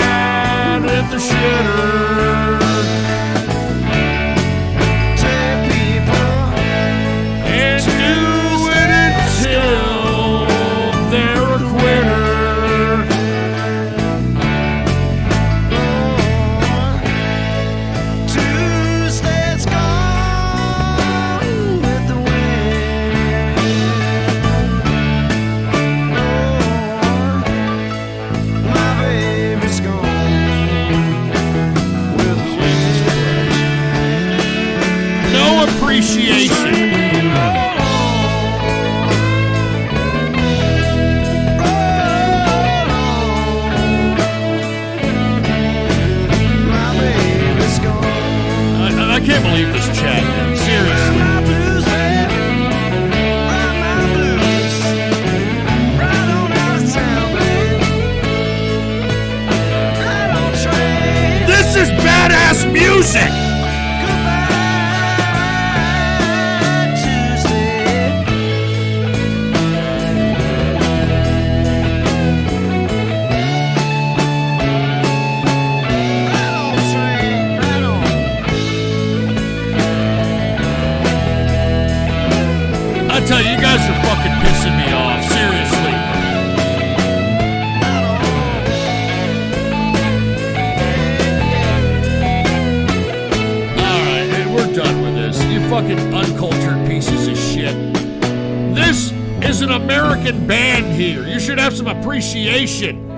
S2: at the shitter. I tell you, you guys are fucking pissing me off. Seriously. Alright, and we're done with this. You fucking uncultured pieces of shit. This is an American band here. You should have some appreciation.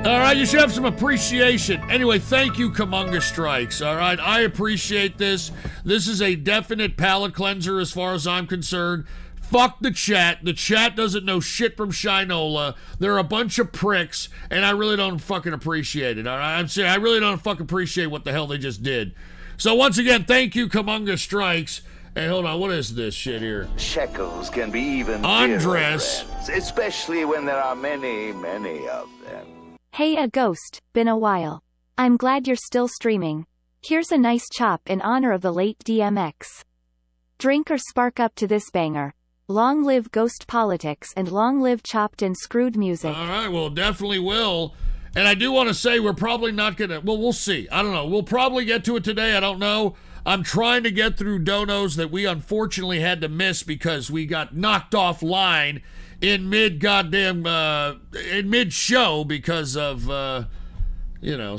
S2: Alright, you should have some appreciation. Anyway, thank you, Kamunga Strikes. Alright, I appreciate this. This is a definite palate cleanser as far as I'm concerned. Fuck the chat. The chat doesn't know shit from Shinola. They're a bunch of pricks, and I really don't fucking appreciate it. Alright, I'm saying I really don't fucking appreciate what the hell they just did. So once again, thank you, Kamunga Strikes. Hey, hold on, what is this shit here?
S18: Shekels can be even
S2: Andres.
S18: dearer friends, especially when there are many, many of them.
S4: Hey, a ghost, been a while. I'm glad you're still streaming. Here's a nice chop in honor of the late DMX. Drink or spark up to this banger. Long live ghost politics and long live chopped and screwed music.
S2: All right, well, definitely will. And I do want to say we're probably not going to, well, we'll see. I don't know. We'll probably get to it today. I don't know. I'm trying to get through donos that we unfortunately had to miss because we got knocked offline in mid-show because of,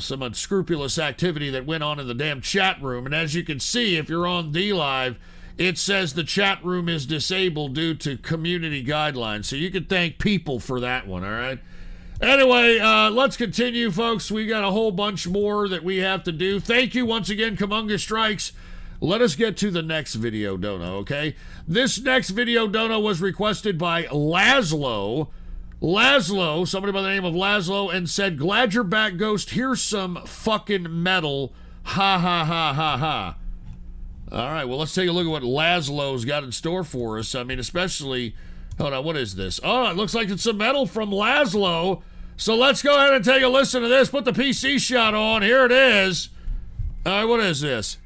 S2: some unscrupulous activity that went on in the damn chat room. And as you can see, if you're on DLive, it says the chat room is disabled due to community guidelines. So you can thank people for that one, all right? Anyway, let's continue, folks. We got a whole bunch more that we have to do. Thank you once again, Kamunga Strikes. Let us get to the next video dono, okay? This next video dono was requested by Laszlo. Laszlo, somebody by the name of Laszlo, and said, "Glad you're back, Ghost. Here's some fucking metal. Ha, ha, ha, ha, ha." All right, well, let's take a look at what Laszlo's got in store for us. I mean, especially, hold on, what is this? Oh, it looks like it's some metal from Laszlo. So let's go ahead and take a listen to this. Put the PC shot on. Here it is. All right, what is this?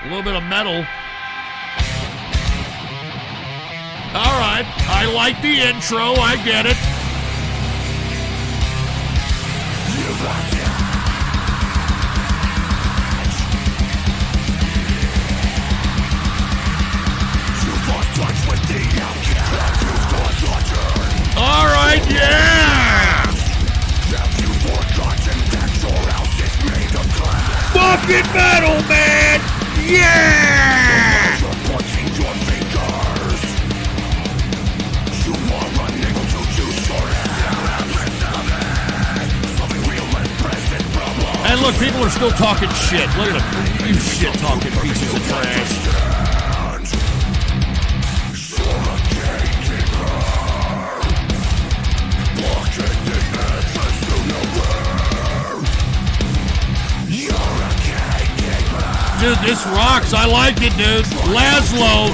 S2: A little bit of metal. All right, I like the intro. I get it. All right, yeah. Fucking metal, man. Yeah. And look, people are still talking shit. Look at them. You shit-talking pieces of trash. Dude, this rocks. I like it, dude. Laszlo,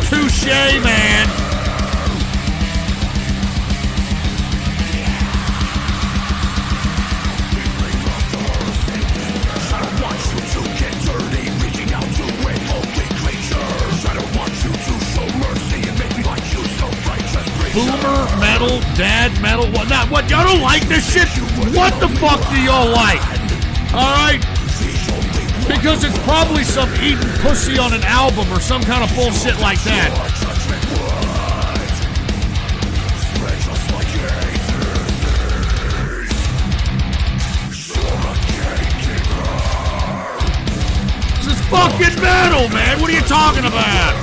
S2: touche, man. Boomer metal, dad metal. What? Not what? Y'all don't like this shit? What the fuck do y'all like? All right. Because it's probably some eating pussy on an album or some kind of bullshit like that. This is fucking metal, man. What are you talking about?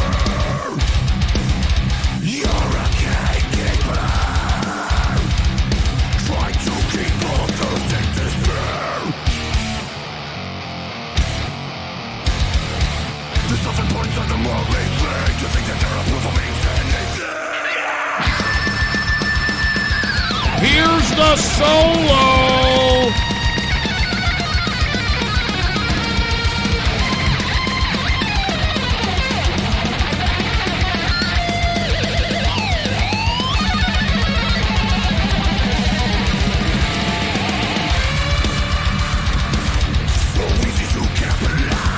S2: Here's the solo.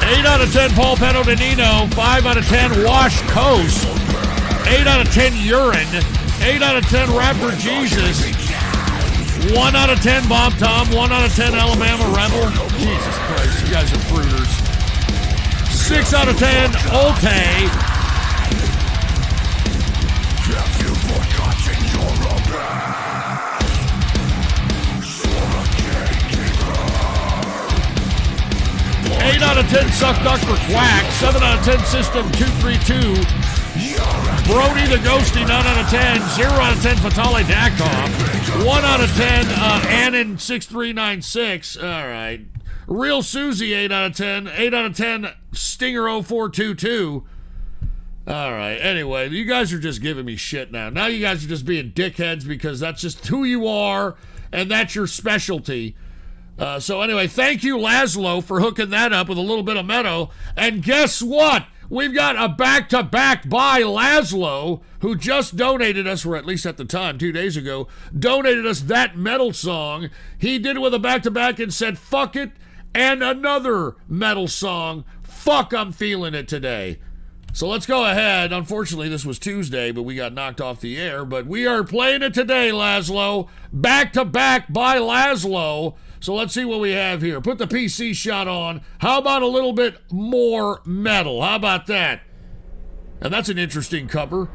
S2: Eight out of 10 Paul Pedodinino, 5 out of 10 Wash Coast, 8 out of 10 Urine, 8 out of 10 Rapper Jesus, 1 out of 10 Bob Tom, 1 out of 10 Alabama Rebel. Jesus Christ, you guys are fruiters. 6 out of 10 Olte. 8 out of 10 Suck Dr. Quack. 7 out of 10 System 232. Brody the Ghosty, 9 out of 10. 0 out of 10 Fatale Dakov. 1 out of 10 Annan 6396. All right. Real Susie, 8 out of 10. 8 out of 10 Stinger 0422. All right. Anyway, you guys are just giving me shit now. Now you guys are just being dickheads because that's just who you are and that's your specialty. So anyway, thank you, Laszlo, for hooking that up with a little bit of meadow. And guess what? We've got a back-to-back by Laszlo, who just donated us, or at least at the time, 2 days ago, donated us that metal song. He did it with a back-to-back and said, fuck it, and another metal song. Fuck, I'm feeling it today. So let's go ahead. Unfortunately, this was Tuesday, but we got knocked off the air. But we are playing it today, Laszlo. Back-to-back by Laszlo. So let's see what we have here. Put the PC shot on. How about a little bit more metal? How about that? And that's an interesting cover.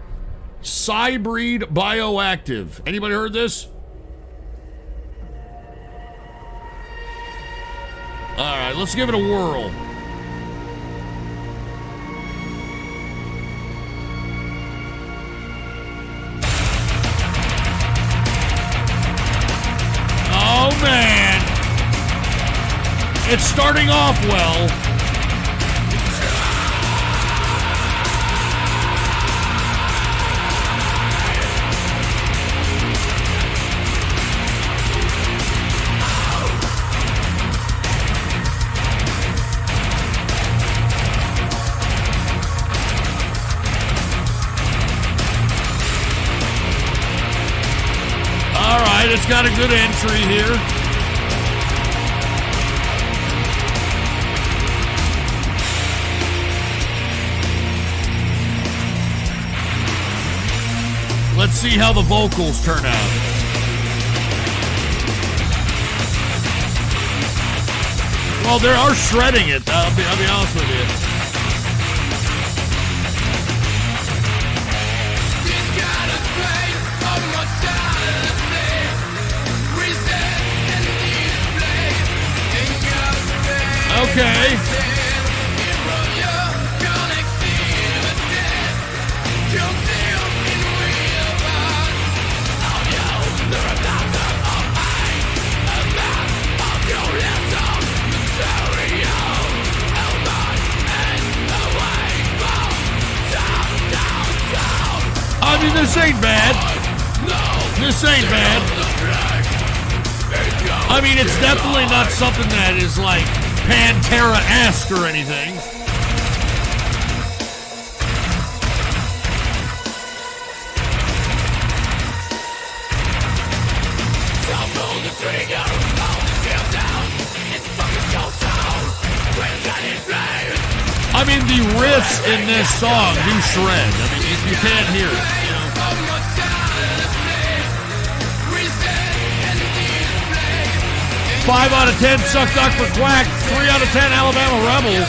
S2: Cybreed Bioactive. Anybody heard this? All right, let's give it a whirl. Oh, man. It's starting off well. All right, it's got a good entry here. Let's see how the vocals turn out. Well, they are shredding it. I'll be honest with you. Okay. I mean, this ain't bad. This ain't bad. I mean, it's definitely not something that is like Pantera-esque or anything. I mean, the riffs in this song do shred. I mean, you can't hear it. 5 out of 10 Suck Dr. Quack. 3 out of 10 Alabama Rebel.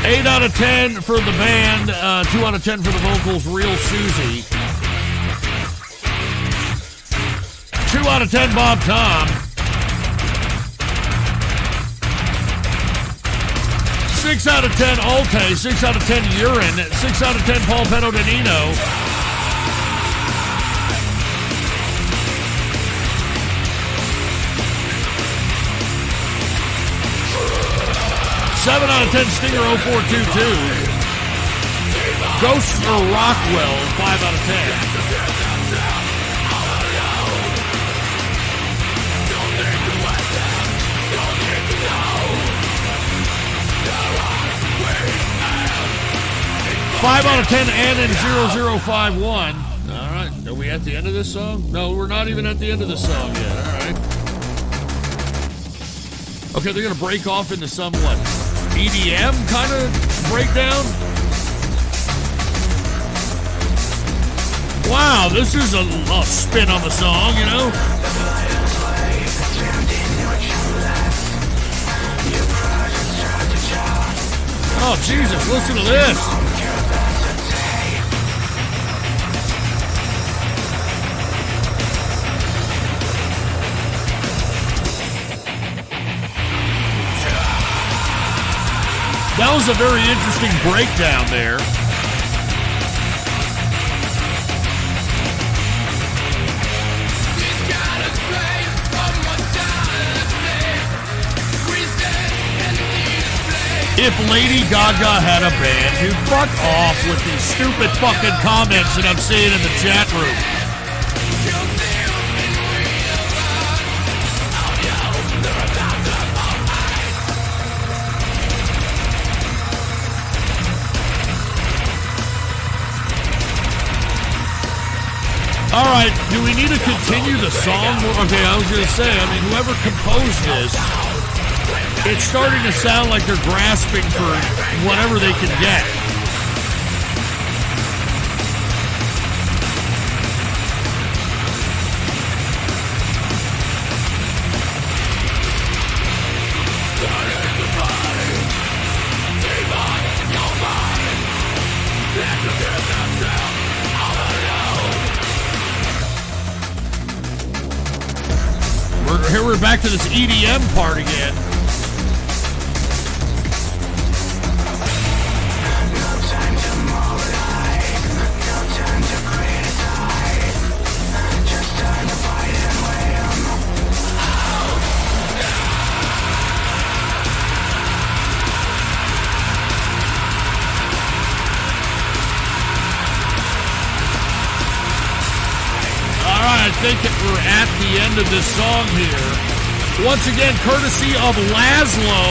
S2: 8 out of 10 for the band. 2 out of 10 for the vocals. Real Susie. 2 out of 10 Bob Tom. 6 out of 10 Alte, 6 out of 10 Urine, 6 out of 10 Paul Pedodinino. 7 out of 10 Stinger 0422. Ghosts or Rockwell, 5 out of 10. 5 out of 10 Annan 0051. All right. Are we at the end of this song? No, we're not even at the end of the song yet. All right. Okay, they're going to break off into some, what, EDM kind of breakdown? Wow, this is a spin on the song, you know? Oh, Jesus, listen to this. That was a very interesting breakdown there. If Lady Gaga had a band, dude, fuck off with these stupid fucking comments that I'm seeing in the chat room. All right, do we need to continue the song? Okay, I was going to say, I mean, whoever composed this, it's starting to sound like they're grasping for whatever they can get. Here we're back to this EDM part again. I think that we're at the end of this song here. Once again, courtesy of Laszlo.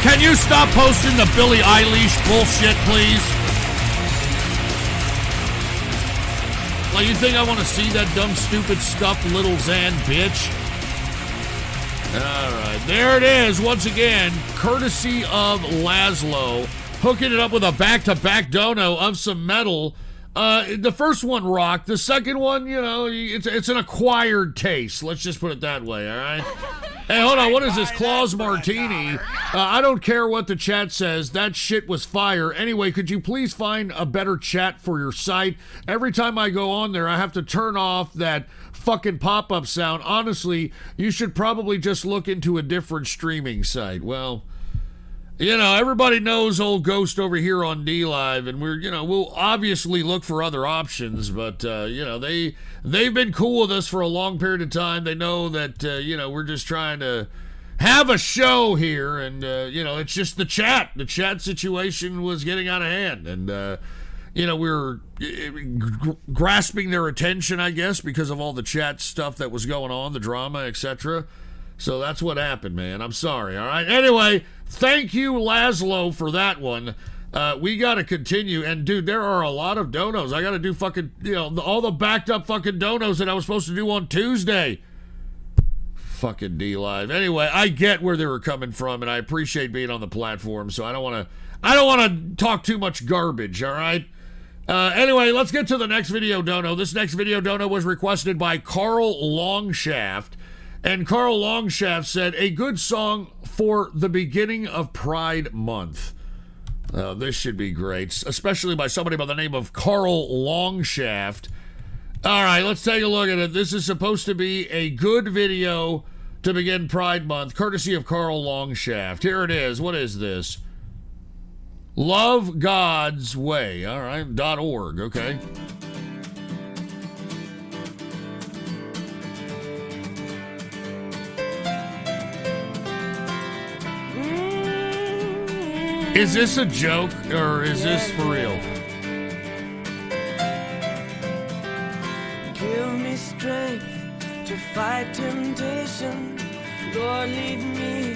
S2: Can you stop posting the Billie Eilish bullshit, please? Like, you think I want to see that dumb, stupid, stuffed little Zan bitch? All right, there it is. Once again, courtesy of Laszlo, hooking it up with a back-to-back dono of some metal. The first one rocked. The second one, you know, it's an acquired taste. Let's just put it that way, all right? Hey, hold on. What is this? Claus Martini. I don't care what the chat says. That shit was fire. Anyway, could you please find a better chat for your site? Every time I go on there, I have to turn off that fucking pop-up sound. Honestly, you should probably just look into a different streaming site. Well, you know, everybody knows old Ghost over here on D-Live, and we'll obviously look for other options, but, they've been cool with us for a long period of time. They know that, we're just trying to have a show here, and, it's just the chat. The chat situation was getting out of hand, and, we were grasping their attention, I guess, because of all the chat stuff that was going on, the drama, etc. So that's what happened, man. I'm sorry, all right? Anyway, thank you, Laszlo, for that one. We got to continue. And, dude, there are a lot of donos. I got to do fucking, all the backed up fucking donos that I was supposed to do on Tuesday. Fucking D-Live. Anyway, I get where they were coming from, and I appreciate being on the platform, so I don't want to talk too much garbage, all right? Anyway, let's get to the next video dono. This next video dono was requested by Carl Longshaft. And Carl Longshaft said, a good song for the beginning of Pride Month. This should be great, especially by somebody by the name of Carl Longshaft. All right, let's take a look at it. This is supposed to be a good video to begin Pride Month, courtesy of Carl Longshaft. Here it is. What is this? Love God's Way. All right, .org, okay. Is this a joke, or is this for real?
S3: Give me strength to fight temptation. Lord, lead me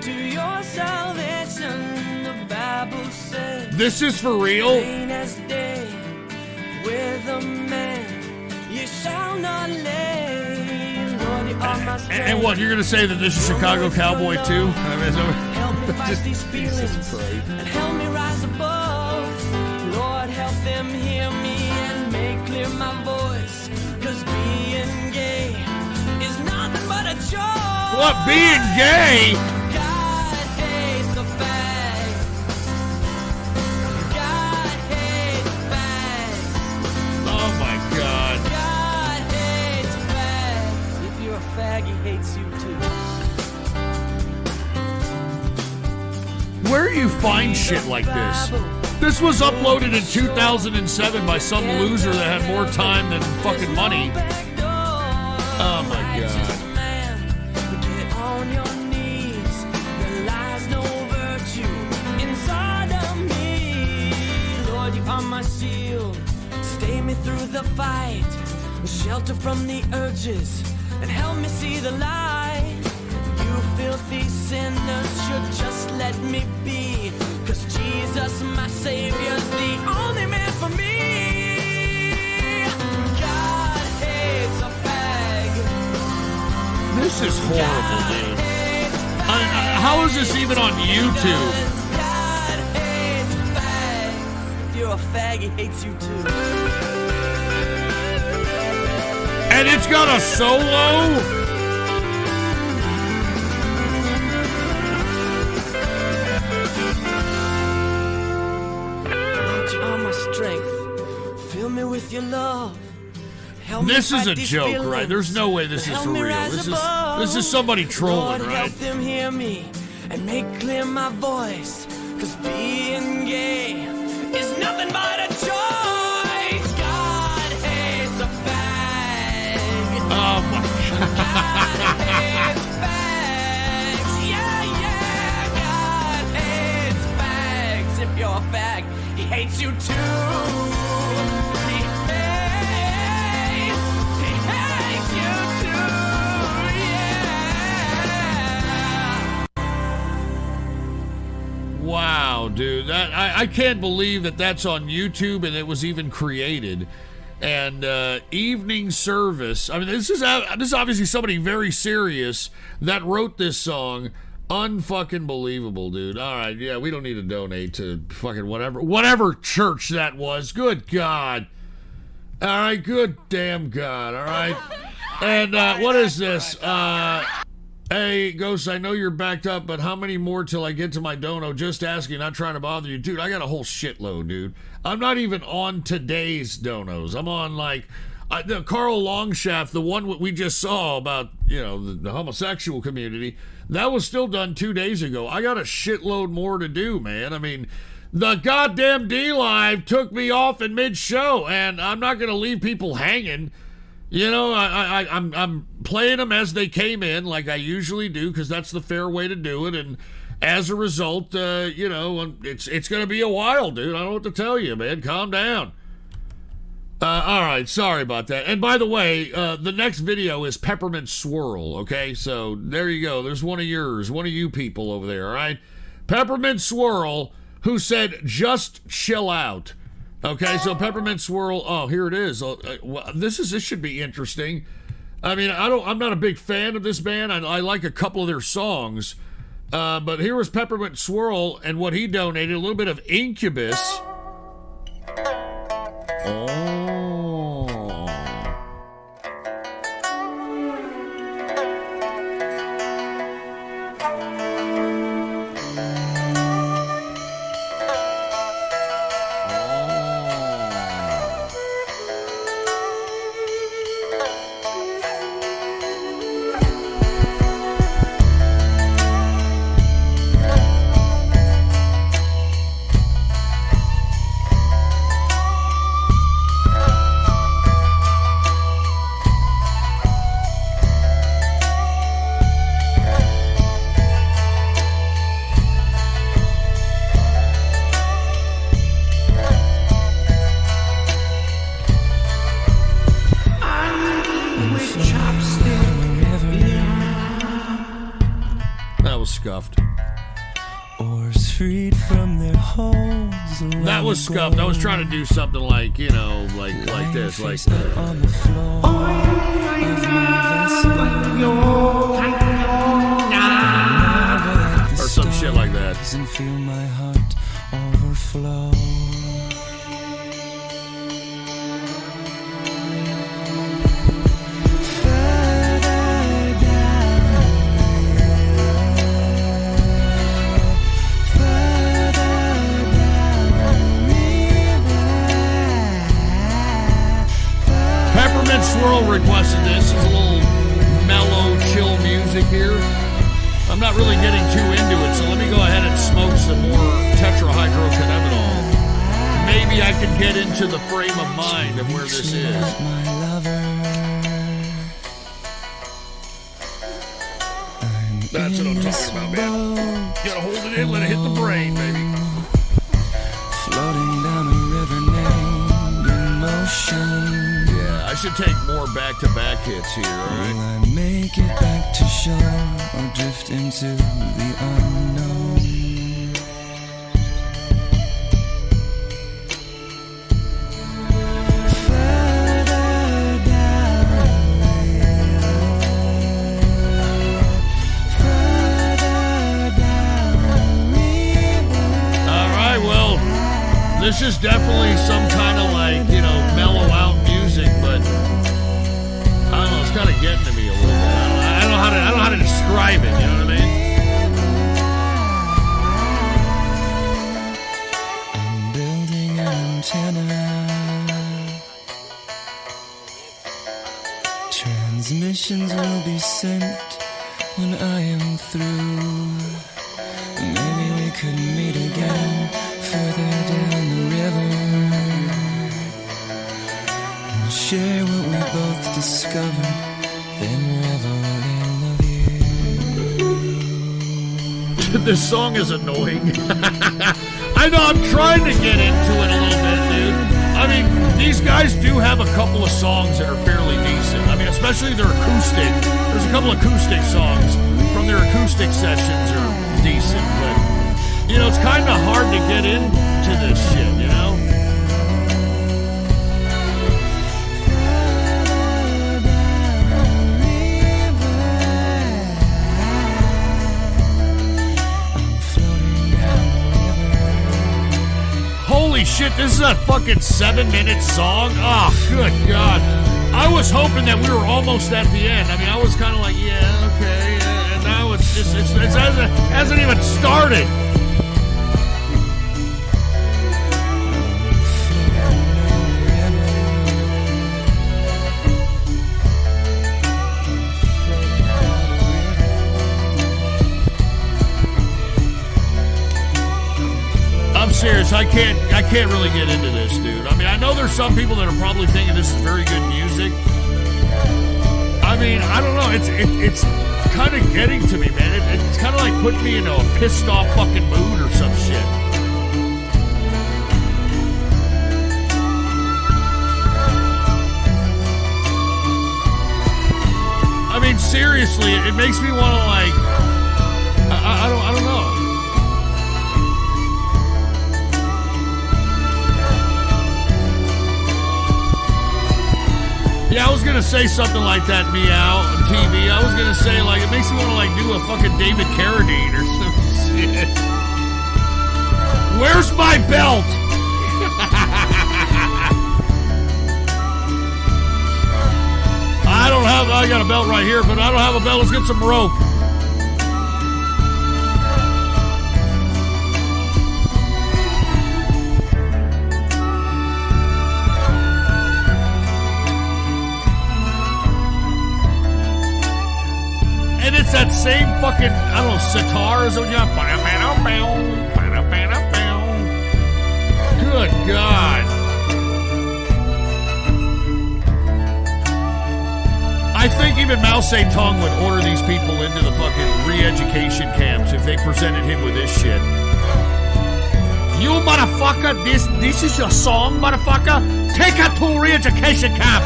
S3: to your salvation. The Bible says
S2: this is for real?
S3: plain as day, my strength.
S2: And what, you're going to say that this is Chicago Cowboy too?
S3: Help me fight these feelings and help me rise above. Lord, help them hear me and make clear my voice. Cause being gay is nothing but a joke.
S2: What, being gay?
S3: God hates a fag. God hates fags.
S2: Oh my God.
S3: God hates fags. If you're a fag, he hates you too.
S2: Where do you find shit like this? This was uploaded in 2007 by some loser that had more time than fucking money. Oh my God.
S3: Get on your knees. There lies no virtue inside of me. Lord, you are my shield. Stay me through the fight. Shelter from the urges and help me see the light. You filthy sinners should just let me be. Cause Jesus, my Savior's the only man for me. God hates a fag.
S2: This is horrible, dude. How is this even on YouTube?
S3: God hates fags. If you're a fag, he hates you too.
S2: And it's got a solo?
S3: Strength. Fill me with your love. Help
S2: this
S3: me
S2: is
S3: fight
S2: a
S3: these
S2: joke,
S3: feelings.
S2: right? There's no way this is
S3: Help
S2: for
S3: me
S2: real.
S3: rise
S2: This is somebody trolling,
S3: Lord,
S2: right?
S3: help them hear me and make clear my voice. Cause being gay is nothing but a choice. God hates a fag.
S2: Oh my
S3: God hates fags. Yeah, God hates fags. If you're a fag, he hates you too. He hates you too. Yeah.
S2: Wow, dude. I can't believe that that's on YouTube and it was even created. And evening service. I mean, this is obviously somebody very serious that wrote this song. Unfucking believable, dude. All right, yeah, we don't need to donate to fucking whatever church that was. Good God. All right, good damn God. All right. And what is this? Hey, Ghost, I know you're backed up, but how many more till I get to my dono? Just asking, not trying to bother you. Dude, I got a whole shitload, dude. I'm not even on today's donos. I'm on, like, the Carl Longshaft, the one we just saw about, you know, the homosexual community. That was still done 2 days ago. I got a shitload more to do, man. I mean, the goddamn D-Live took me off in mid-show, and I'm not going to leave people hanging. You know, I'm playing them as they came in, like I usually do, because that's the fair way to do it. And as a result, you know, it's going to be a while, dude. I don't know what to tell you, man. Calm down. All right, sorry about that. And by the way, the next video is Peppermint Swirl, okay? So there you go. There's one of yours, one of you people over there, all right? Peppermint Swirl, who said, just chill out. Okay, so Peppermint Swirl, oh, here it is. This should be interesting. I mean, I'm not a big fan of this band. I like a couple of their songs. But here was Peppermint Swirl and what he donated, a little bit of Incubus. Oh.
S3: Oars freed from their holes.
S2: That was scuffed. I was trying to do something like, you know, like this, like.
S3: On the floor of my vessel.
S2: Or some shit like that.
S3: And feel my heart overflow.
S2: Peppermint Swirl requested this. It's a little mellow, chill music here. I'm not really getting too into it, so let me go ahead and smoke some more tetrahydrocannabinol. Maybe I can get into the frame of mind of where this is. That's what I'm talking about, man. You gotta hold it in, let it hit the brain, baby.
S3: Floating down a river named Emotion.
S2: I should take more back-to-back hits here, all right?
S3: Will I make it back to shore or drift into the unknown? Further down the river.
S2: All right, well, this is definitely some kind of like, you know, mellow out music, but I don't know, it's kind of getting to me a little bit. I don't know how to describe it, you know what I mean?
S3: I'm building an antenna. Transmissions will be sent when I am through. Maybe we could meet again further down the river and share what we both discovered, then revel in the view.
S2: This song is annoying. I know, I'm trying to get into it a little bit, dude. I mean, these guys do have a couple of songs that are fairly decent. I mean, especially their acoustic. There's a couple of acoustic songs from their acoustic sessions are decent, but, you know, it's kind of hard to get into this shit, you know? Holy shit, this is a fucking 7-minute song? Oh, good God. I was hoping that we were almost at the end. I mean, I was kind of like, yeah, okay. And now it hasn't even started. I'm serious. I can't really get into this, dude. I mean, I know there's some people that are probably thinking this is very good music. I mean, I don't know. It's kind of getting to me, man. It's kind of like putting me in a pissed off fucking mood or some shit. I mean, seriously, it makes me want to like. I don't know. Yeah, I was gonna say something like that, Meow, on TV. I was gonna say, like, it makes me want to, like, do a fucking David Carradine or some shit. Where's my belt? I got a belt right here, but I don't have a belt. Let's get some rope. And it's that same fucking, I don't know, sitar is what you have. Good God. I think even Mao Zedong would order these people into the fucking re-education camps if they presented him with this shit. You motherfucker, this is your song, motherfucker? Take her to re-education camp.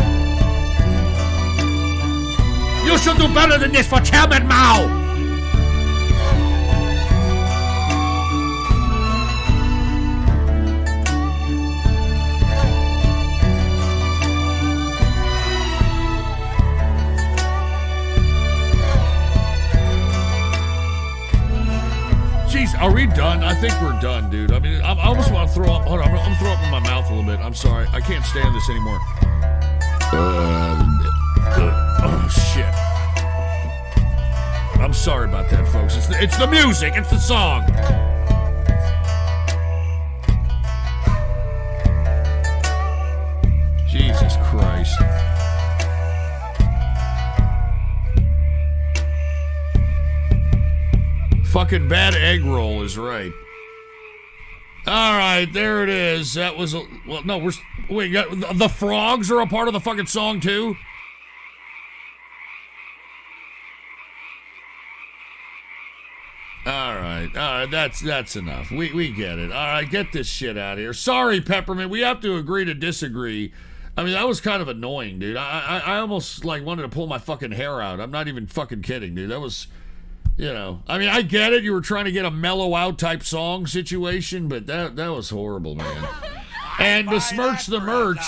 S2: You should do better than this for Chairman Mao. Are we done? I think we're done, dude. I mean, I almost want to throw up. Hold on, I'm going to throw up in my mouth a little bit. I'm sorry. I can't stand this anymore. Oh, shit. I'm sorry about that, folks. It's the music. It's the song. Jesus Christ. Fucking bad egg roll is right. All right, there it is. That was a... Well, no, wait, the frogs are a part of the fucking song, too? All right, that's enough. We get it. All right, get this shit out of here. Sorry, Peppermint, we have to agree to disagree. I mean, that was kind of annoying, dude. I almost, like, wanted to pull my fucking hair out. I'm not even fucking kidding, dude. That was... You know, I mean, I get it. You were trying to get a mellow out type song situation, but that was horrible, man. And besmirch the merch.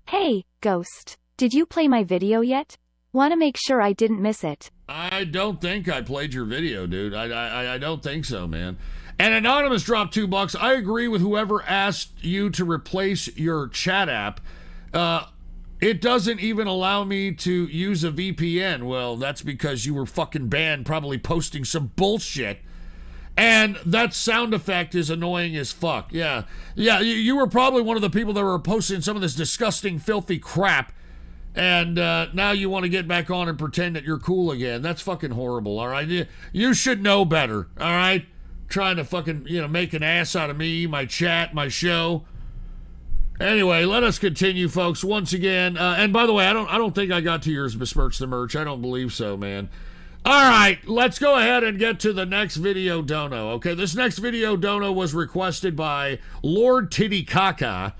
S4: Hey, Ghost. Did you play my video yet? Want to make sure I didn't miss it.
S2: I don't think I played your video, dude. I don't think so, man. And Anonymous dropped $2. I agree with whoever asked you to replace your chat app. It doesn't even allow me to use a VPN. Well, that's because you were fucking banned, probably posting some bullshit. And that sound effect is annoying as fuck. Yeah, you were probably one of the people that were posting some of this disgusting, filthy crap. And now you want to get back on and pretend that you're cool again. That's fucking horrible, all right? You should know better, all right? Trying to fucking, make an ass out of me, my chat, my show. Anyway, let us continue, folks. Once again, and by the way, I don't think I got to yours, besmirch the merch. I don't believe so, man. All right, let's go ahead and get to the next video dono. Okay, this next video dono was requested by Lord Titicaca,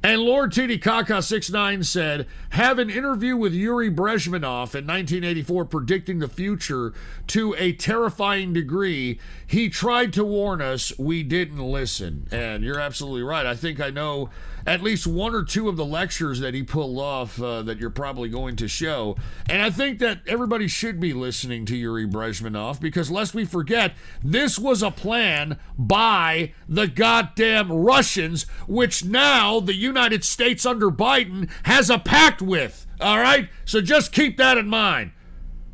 S2: and Lord Titicaca 69 said, "Have an interview with Yuri Brezhnev in 1984 predicting the future to a terrifying degree. He tried to warn us, we didn't listen." And you're absolutely right. I think I know at least one or two of the lectures that he pulled off that you're probably going to show. And I think that everybody should be listening to Yuri Brezhnev, because lest we forget, this was a plan by the goddamn Russians, which now the United States under Biden has a pact with. All right? So just keep that in mind.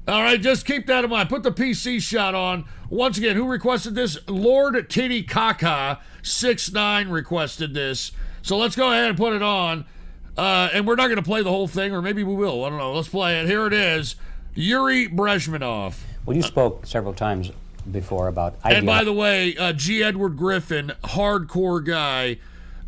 S2: All right, just keep that in mind. Put the PC shot on. Once again, who requested this? Lord Titicaca 69 requested this. So let's go ahead and put it on. And we're not going to play the whole thing, or maybe we will. I don't know. Let's play it. Here it is. Yuri Brezhnev.
S5: Well, you spoke several times before about...
S2: And by the way, G. Edward Griffin, hardcore guy,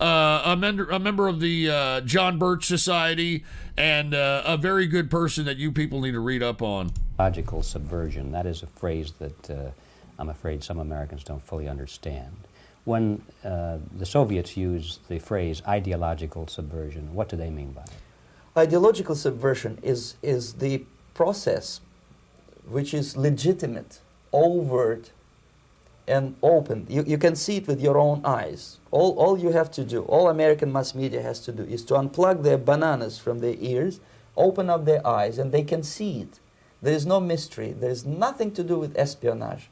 S2: a member of the John Birch Society, and a very good person that you people need to read up on.
S5: Logical subversion. That is a phrase that I'm afraid some Americans don't fully understand. When the Soviets use the phrase ideological subversion, what do they mean by it?
S19: Ideological subversion is the process which is legitimate, overt, and open. You can see it with your own eyes. All you have to do, all American mass media has to do, is to unplug their bananas from their ears, open up their eyes, and they can see it. There is no mystery. There is nothing to do with espionage.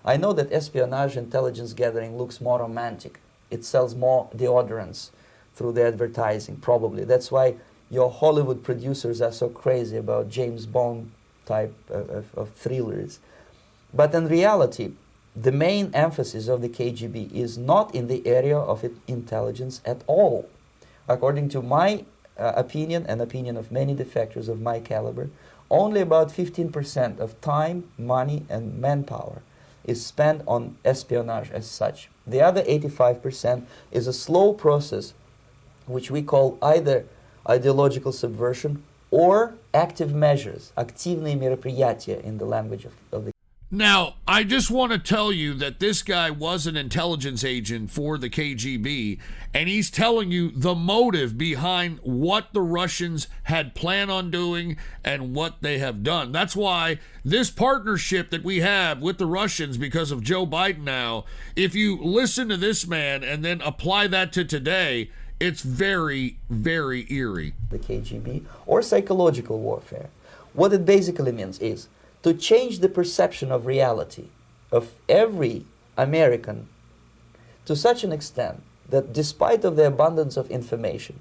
S19: I know that espionage intelligence gathering looks more romantic. It sells more deodorants through the advertising, probably. That's why your Hollywood producers are so crazy about James Bond type of thrillers. But in reality, the main emphasis of the KGB is not in the area of intelligence at all. According to my opinion and opinion of many defectors of my caliber, only about 15% of time, money, and manpower is spent on espionage as such. The other 85% is a slow process which we call either ideological subversion or active measures, активные мероприятия in the language of the...
S2: Now, I just want to tell you that this guy was an intelligence agent for the KGB, and he's telling you the motive behind what the Russians had planned on doing and what they have done. That's why this partnership that we have with the Russians because of Joe Biden now, if you listen to this man and then apply that to today, it's very, very eerie.
S19: The KGB or psychological warfare. What it basically means is to change the perception of reality of every American to such an extent that despite of the abundance of information,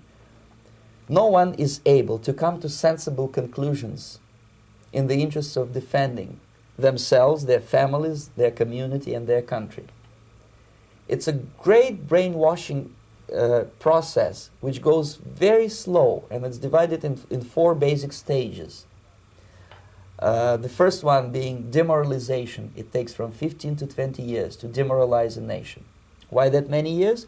S19: no one is able to come to sensible conclusions in the interests of defending themselves, their families, their community, and their country. It's a great brainwashing process which goes very slow, and it's divided in 4 basic stages. The first one being demoralization. It takes from 15 to 20 years to demoralize a nation. Why that many years?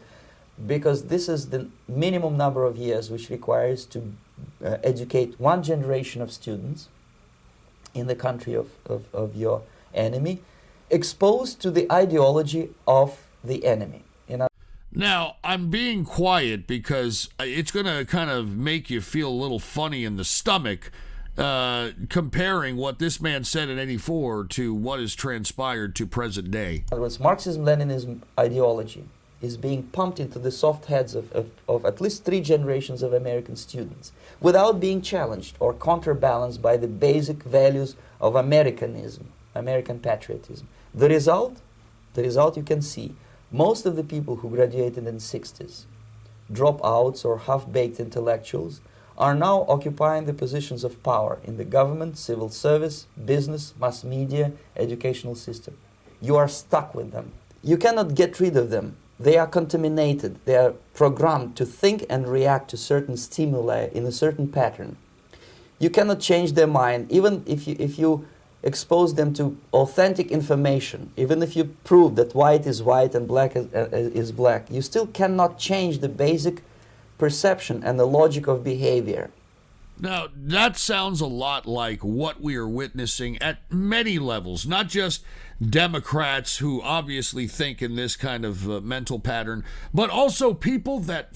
S19: Because this is the minimum number of years which requires to educate one generation of students in the country of your enemy, exposed to the ideology of the enemy.
S2: Now, I'm being quiet because it's going to kind of make you feel a little funny in the stomach, comparing what this man said in '84 to what has transpired to present day.
S19: In other words, Marxism-Leninism ideology is being pumped into the soft heads of at least 3 generations of American students without being challenged or counterbalanced by the basic values of Americanism, American patriotism. The result you can see. Most of the people who graduated in the 60s, dropouts or half-baked intellectuals, are now occupying the positions of power in the government, civil service, business, mass media, educational system. You are stuck with them. You cannot get rid of them. They are contaminated. They are programmed to think and react to certain stimuli in a certain pattern. You cannot change their mind, even if you expose them to authentic information, even if you prove that white is white and black is black, you still cannot change the basic perception and the logic of behavior.
S2: Now, that sounds a lot like what we are witnessing at many levels, not just Democrats who obviously think in this kind of mental pattern, but also people that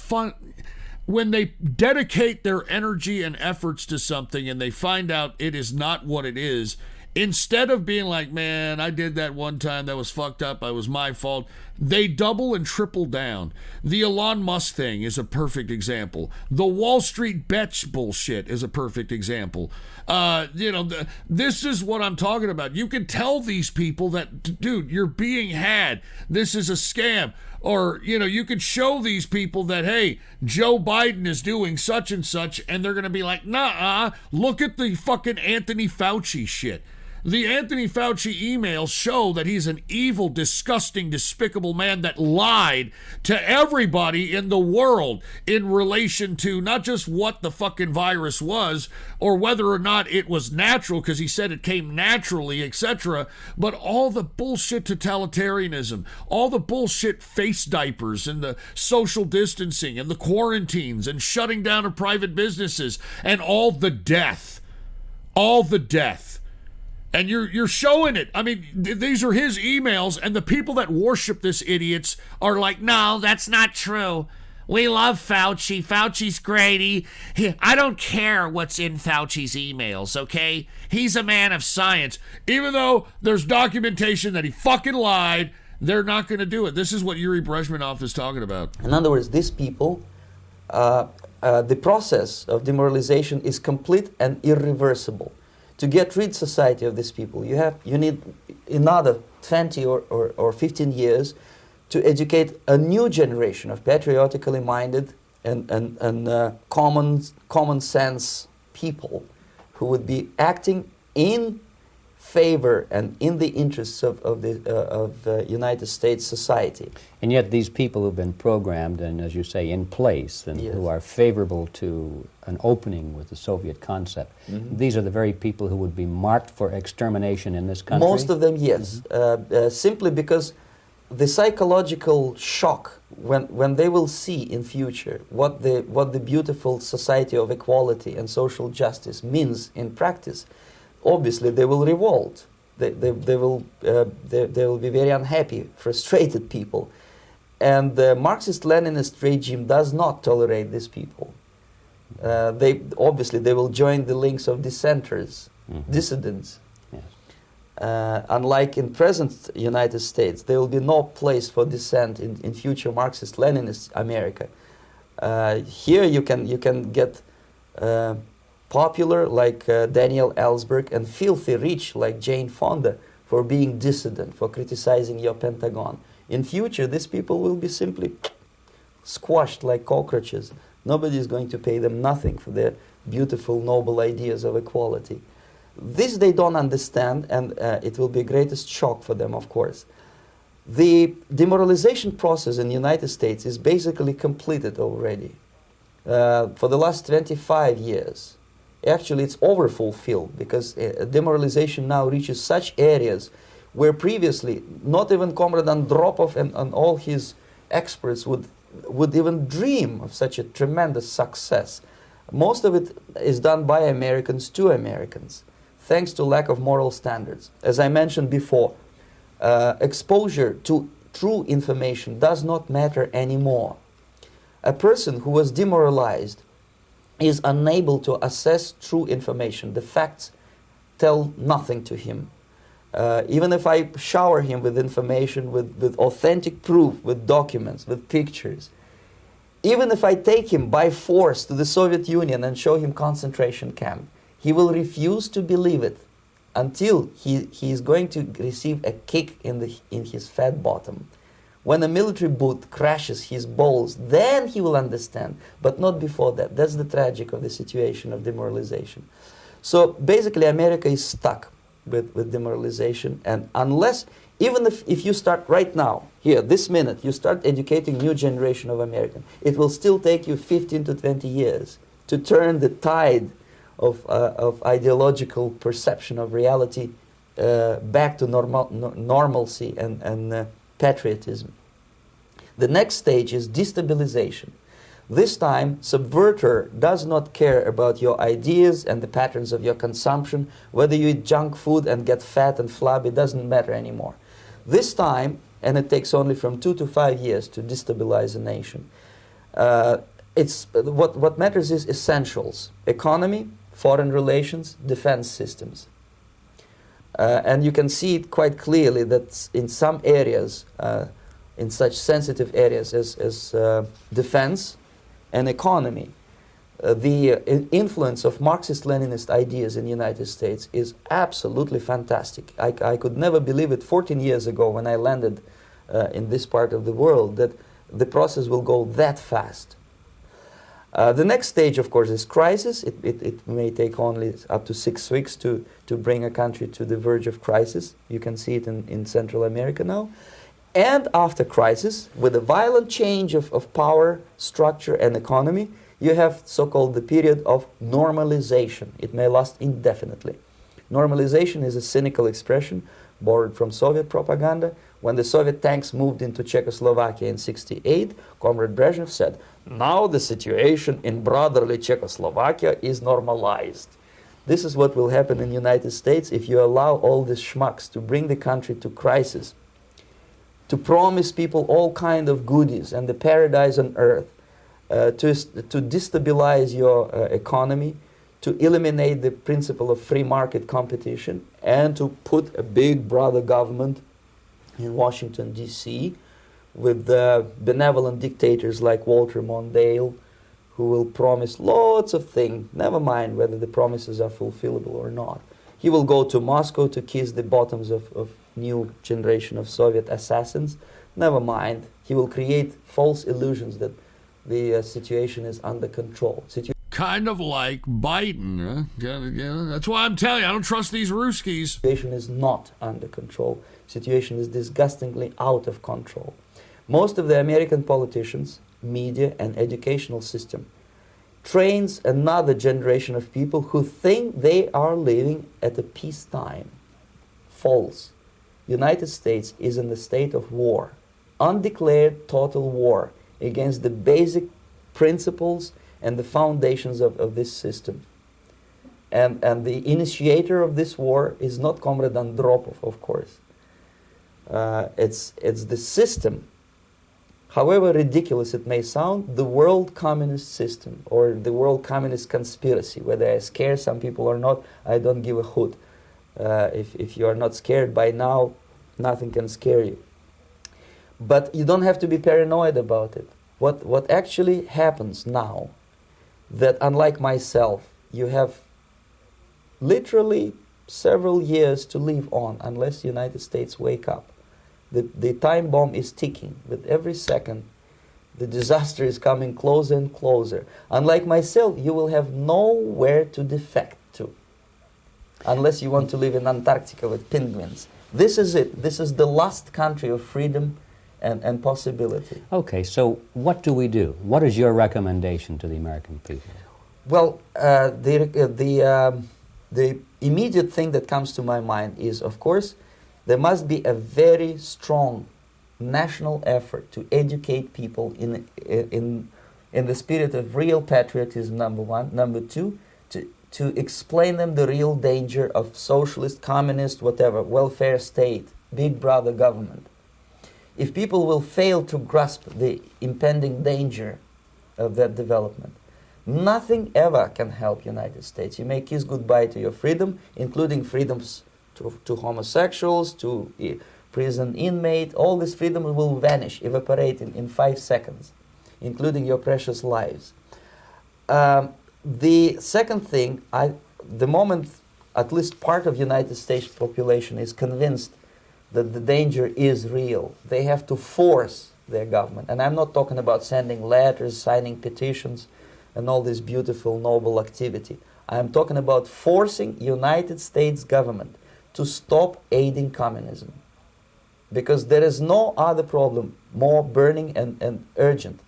S2: when they dedicate their energy and efforts to something and they find out it is not what it is, instead of being like, man, I did that one time, that was fucked up, it was my fault, they double and triple down. The Elon Musk thing is a perfect example. The Wall Street bets bullshit is a perfect example. This is what I'm talking about. You can tell these people that, dude, you're being had. This is a scam. Or, you could show these people that, hey, Joe Biden is doing such and such, and they're going to be like, nah, look at the fucking Anthony Fauci shit. The Anthony Fauci emails show that he's an evil, disgusting, despicable man that lied to everybody in the world in relation to not just what the fucking virus was or whether or not it was natural, because he said it came naturally, etc., but all the bullshit totalitarianism, all the bullshit face diapers and the social distancing and the quarantines and shutting down of private businesses and all the death. And you're showing it. I mean, these are his emails, and the people that worship this idiots are like, no, that's not true. We love Fauci. Fauci's great. I don't care what's in Fauci's emails, okay? He's a man of science. Even though there's documentation that he fucking lied, they're not going to do it. This is what Yuri Brezhnev is talking about.
S19: In other words, these people, the process of demoralization is complete and irreversible. To get rid society of these people, you need another 20 or 15 years to educate a new generation of patriotically minded and common sense people who would be acting in favor and in the interests of the United States society.
S5: And yet these people who've been programmed and, as you say, in place and who are favorable to an opening with the Soviet concept, these are the very people who would be marked for extermination in this country?
S19: Most of them, yes. Simply because the psychological shock when they will see in future what the beautiful society of equality and social justice means in practice, obviously they will revolt. They will be very unhappy, frustrated people. And the Marxist-Leninist regime does not tolerate these people. They will join the links of dissenters, dissidents. Unlike in present United States, there will be no place for dissent in future Marxist-Leninist America. Here you can get popular like Daniel Ellsberg and filthy rich like Jane Fonda for being dissident, for criticizing your Pentagon. In future, these people will be simply squashed like cockroaches. Nobody is going to pay them nothing for their beautiful, noble ideas of equality. This they don't understand, and it will be a greatest shock for them, of course. The demoralization process in the United States is basically completed already. For the last 25 years, actually it's overfulfilled, because demoralization now reaches such areas where previously not even Comrade Andropov and all his experts would even dream of such a tremendous success. Most of it is done by Americans to Americans, thanks to lack of moral standards. As I mentioned before, exposure to true information does not matter anymore. A person who was demoralized is unable to assess true information. The facts tell nothing to him. Even if I shower him with information, with authentic proof, with documents, with pictures, even if I take him by force to the Soviet Union and show him concentration camp, he will refuse to believe it until he is going to receive a kick in his fat bottom. When a military boot crashes his balls, then he will understand, but not before that. That's the tragic of the situation of demoralization. So basically America is stuck with demoralization, and unless, even if you start right now, here, this minute, you start educating new generation of Americans, it will still take you 15 to 20 years to turn the tide of ideological perception of reality back to normalcy and patriotism. The next stage is destabilization. This time, subverter does not care about your ideas and the patterns of your consumption. Whether you eat junk food and get fat and flabby, doesn't matter anymore. This time, and it takes only from 2 to 5 years to destabilize a nation, what matters is essentials: economy, foreign relations, defense systems. And you can see it quite clearly that in some areas, in such sensitive areas as defense and economy, the influence of Marxist-Leninist ideas in the United States is absolutely fantastic. I could never believe it 14 years ago when I landed in this part of the world, that the process will go that fast. The next stage, of course, is crisis. It may take only up to 6 weeks to bring a country to the verge of crisis. You can see it in Central America now. And after crisis, with a violent change of power, structure, and economy, you have so-called the period of normalization. It may last indefinitely. Normalization is a cynical expression borrowed from Soviet propaganda. When the Soviet tanks moved into Czechoslovakia in '68, Comrade Brezhnev said, "Now the situation in brotherly Czechoslovakia is normalized." This is what will happen in the United States if you allow all these schmucks to bring the country to crisis, to promise people all kind of goodies and the paradise on earth, to destabilize your economy, to eliminate the principle of free market competition, and to put a big brother government in Washington, D.C., with benevolent dictators like Walter Mondale, who will promise lots of things, never mind whether the promises are fulfillable or not. He will go to Moscow to kiss the bottoms of new generation of Soviet assassins. Never mind. He will create false illusions that the situation is under control.
S2: Kind of like Biden. Huh? Yeah, that's why I'm telling you, I don't trust these Ruskies.
S19: Situation is not under control. Situation is disgustingly out of control. Most of the American politicians, media, and educational system trains another generation of people who think they are living at a peacetime. False. United States is in the state of war, undeclared total war against the basic principles and the foundations of this system. And the initiator of this war is not Comrade Andropov, of course. It's the system. However ridiculous it may sound, the world communist system or the world communist conspiracy, whether I scare some people or not, I don't give a hoot. If you are not scared by now, nothing can scare you. But you don't have to be paranoid about it. What actually happens now, that unlike myself, you have literally several years to live on unless the United States wake up. The time bomb is ticking. With every second, the disaster is coming closer and closer. Unlike myself, you will have nowhere to defect to, unless you want to live in Antarctica with penguins. This is it. This is the last country of freedom and possibility.
S5: Okay, so what do we do? What is your recommendation to the American people?
S19: Well, the immediate thing that comes to my mind is, of course, there must be a very strong national effort to educate people in the spirit of real patriotism, number one. Number two, to explain them the real danger of socialist, communist, whatever, welfare state, big brother government. If people will fail to grasp the impending danger of that development, nothing ever can help United States. You may kiss goodbye to your freedom, including freedoms to homosexuals, to prison inmate. All this freedom will vanish, evaporate in 5 seconds, including your precious lives. The second thing, the moment at least part of United States population is convinced that the danger is real, they have to force their government. And I'm not talking about sending letters, signing petitions, and all this beautiful, noble activity. I'm talking about forcing United States government to stop aiding communism. Because there is no other problem more burning and urgent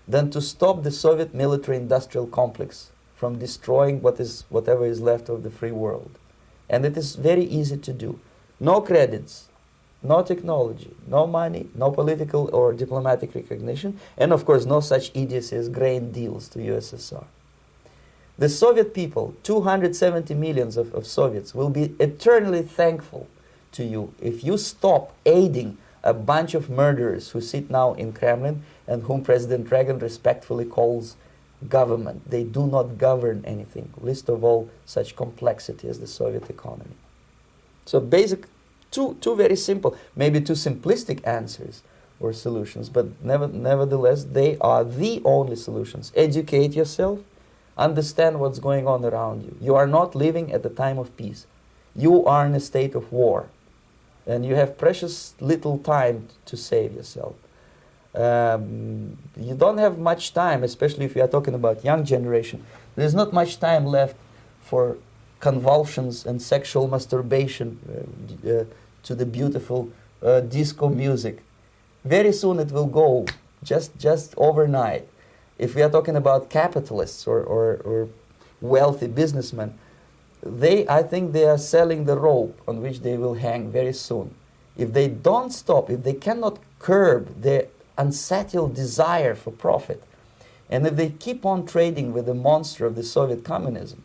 S19: than to stop the Soviet military-industrial complex from destroying whatever is left of the free world. And it is very easy to do. No credits, no technology, no money, no political or diplomatic recognition, and of course no such idiocy as grain deals to USSR. The Soviet people, 270 millions of Soviets, will be eternally thankful to you if you stop aiding a bunch of murderers who sit now in Kremlin and whom President Reagan respectfully calls government. They do not govern anything, least of all such complexity as the Soviet economy. So basic, two very simple, maybe too simplistic answers or solutions, but nevertheless they are the only solutions. Educate yourself, understand what's going on around you. You are not living at the time of peace. You are in a state of war, and you have precious little time to save yourself. You don't have much time, especially if you are talking about young generation. There's not much time left for convulsions and sexual masturbation to the beautiful disco music. Very soon it will go, just overnight. If we are talking about capitalists or wealthy businessmen, I think they are selling the rope on which they will hang very soon. If they don't stop, if they cannot curb their unsettled desire for profit, and if they keep on trading with the monster of the Soviet communism,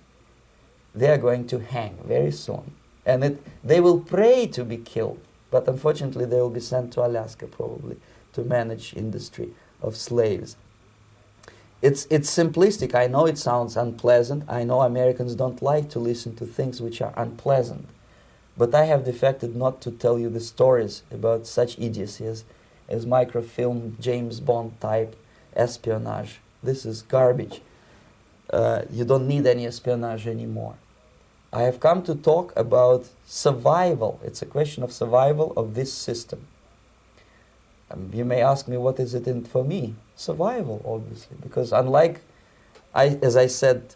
S19: they are going to hang very soon. And they will pray to be killed, but unfortunately they will be sent to Alaska probably to manage industry of slaves. It's simplistic. I know it sounds unpleasant. I know Americans don't like to listen to things which are unpleasant. But I have defected not to tell you the stories about such idiocy as microfilm, James Bond type espionage. This is garbage. You don't need any espionage anymore. I have come to talk about survival. It's a question of survival of this system. You may ask me, what is it in for me? Survival, obviously, because unlike, as I said,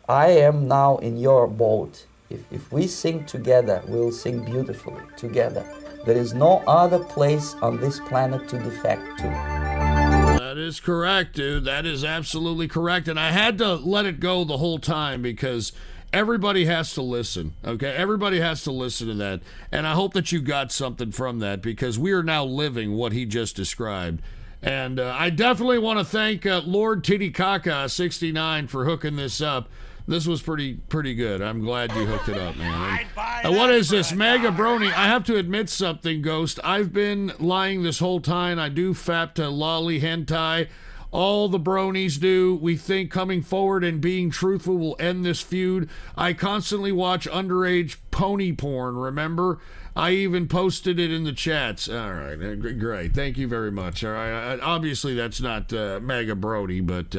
S19: I am now in your boat. If we sing together, we'll sing beautifully together. There is no other place on this planet to defect to.
S2: That is correct, dude. That is absolutely correct. And I had to let it go the whole time because everybody has to listen, okay? Everybody has to listen to that. And I hope that you got something from that because we are now living what he just described. And I definitely want to thank Lord Titicaca 69 for hooking this up. This was pretty good. I'm glad you hooked it up, man. What is this? Mega Brony. I have to admit something, Ghost. I've been lying this whole time. I do fap to lolly hentai. All the bronies do. We think coming forward and being truthful will end this feud. I constantly watch underage pony porn, remember? I even posted it in the chats. All right, great. Thank you very much. All right, obviously that's not Mega Brody, but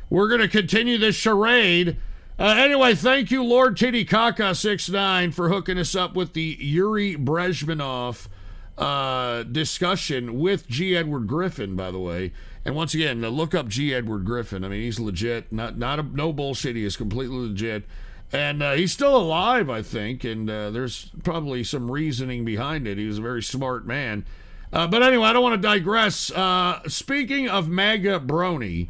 S2: we're going to continue this charade Anyway, thank you, Lord Titicaca69, for hooking us up with the Yuri Brezhnev discussion with G. Edward Griffin, by the way. And once again, look up G. Edward Griffin. I mean, he's legit. No bullshit. He is completely legit. And he's still alive, I think. And there's probably some reasoning behind it. He was a very smart man. But anyway, I don't want to digress. Speaking of MAGA Brony,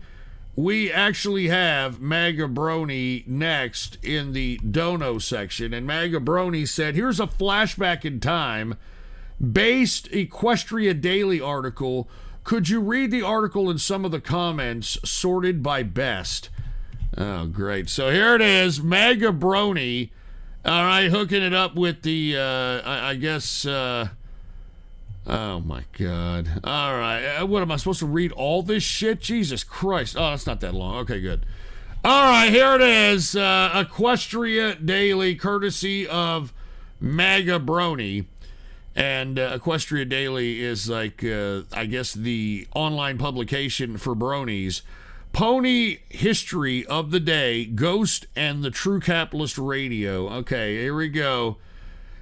S2: we actually have MAGA Brony next in the Dono section. And MAGA Brony said, here's a flashback in time based Equestria Daily article. Could you read the article and some of the comments sorted by best? Oh, great. So here it is, MAGA Brony. All right, hooking it up with the, I guess, oh my God. All right. What, am I supposed to read all this shit? Jesus Christ. Oh, that's not that long. Okay, good. All right, here it is. Equestria Daily, courtesy of MAGA Brony. And Equestria Daily is like, I guess, the online publication for bronies. Pony history of the day, Ghost and the True Capitalist Radio. Okay, here we go.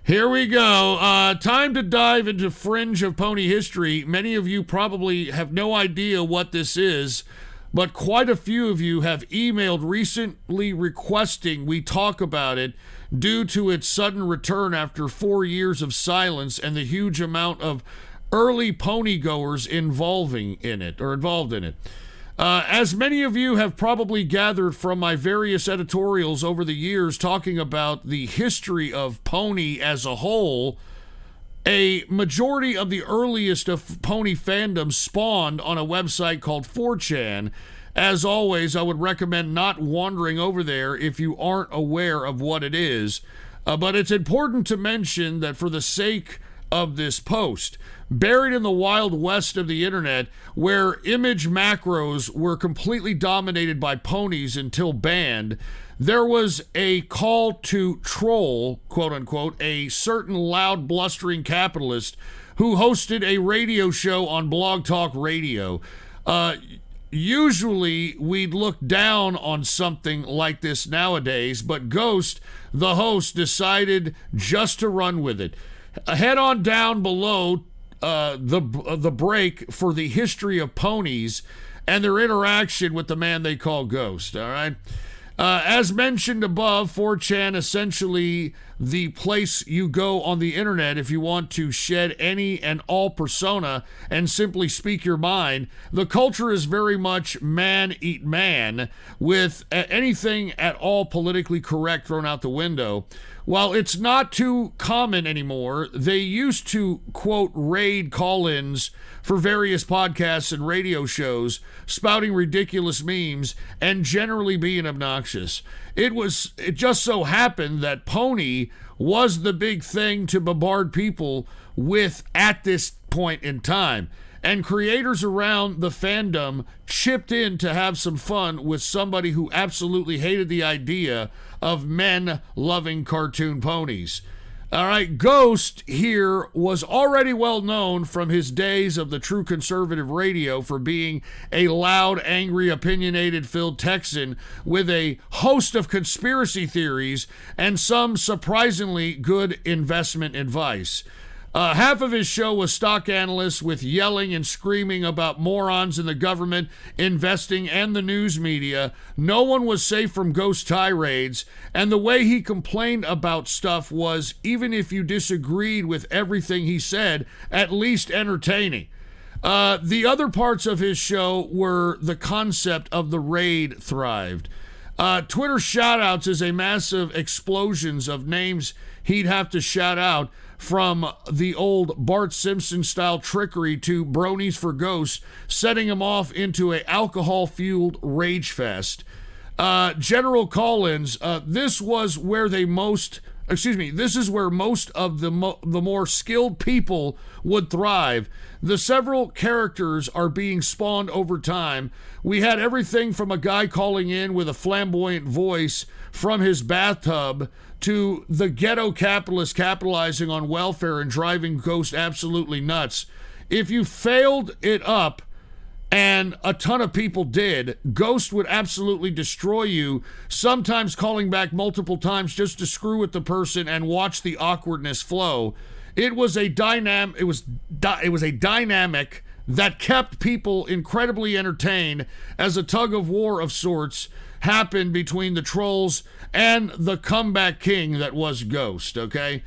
S2: Here we go. Time to dive into fringe of pony history. Many of you probably have no idea what this is, but quite a few of you have emailed recently requesting we talk about it due to its sudden return after 4 years of silence and the huge amount of early pony goers involved in it. As many of you have probably gathered from my various editorials over the years talking about the history of pony as a whole, a majority of the earliest of pony fandom spawned on a website called 4chan. As always, I would recommend not wandering over there if you aren't aware of what it is. But it's important to mention that for the sake of this post, buried in the wild west of the internet, where image macros were completely dominated by ponies until banned, there was a call to troll, quote unquote, a certain loud, blustering capitalist who hosted a radio show on Blog Talk Radio. Usually we'd look down on something like this nowadays, but Ghost, the host, decided just to run with it. Head on down below the break for the history of ponies and their interaction with the man they call Ghost, all right? As mentioned above, 4chan essentially the place you go on the internet if you want to shed any and all persona and simply speak your mind. The culture is very much man eat man, with anything at all politically correct thrown out the window. While it's not too common anymore, they used to, quote, raid call-ins for various podcasts and radio shows, spouting ridiculous memes, and generally being obnoxious. It just so happened that Pony was the big thing to bombard people with at this point in time. And creators around the fandom chipped in to have some fun with somebody who absolutely hated the idea of men loving cartoon ponies. All right, Ghost here was already well known from his days of the True Conservative Radio for being a loud, angry, opinionated-filled Texan with a host of conspiracy theories and some surprisingly good investment advice. Half of his show was stock analysts with yelling and screaming about morons in the government, investing, and the news media. No one was safe from Ghost tirades, and the way he complained about stuff was, even if you disagreed with everything he said, at least entertaining. The other parts of his show were the concept of the raid thrived. Twitter shoutouts is a massive explosions of names he'd have to shout out, from the old Bart Simpson-style trickery to bronies for ghosts, setting him off into a alcohol-fueled rage fest. General call-ins, this is where most of the more skilled people would thrive. The several characters are being spawned over time. We had everything from a guy calling in with a flamboyant voice from his bathtub to the ghetto capitalist capitalizing on welfare and driving Ghost absolutely nuts. If you failed it up, and a ton of people did. Ghost would absolutely destroy you, sometimes calling back multiple times just to screw with the person and watch the awkwardness flow. It was a dynamic that kept people incredibly entertained as a tug of war of sorts happened between the trolls and the comeback king that was Ghost, okay?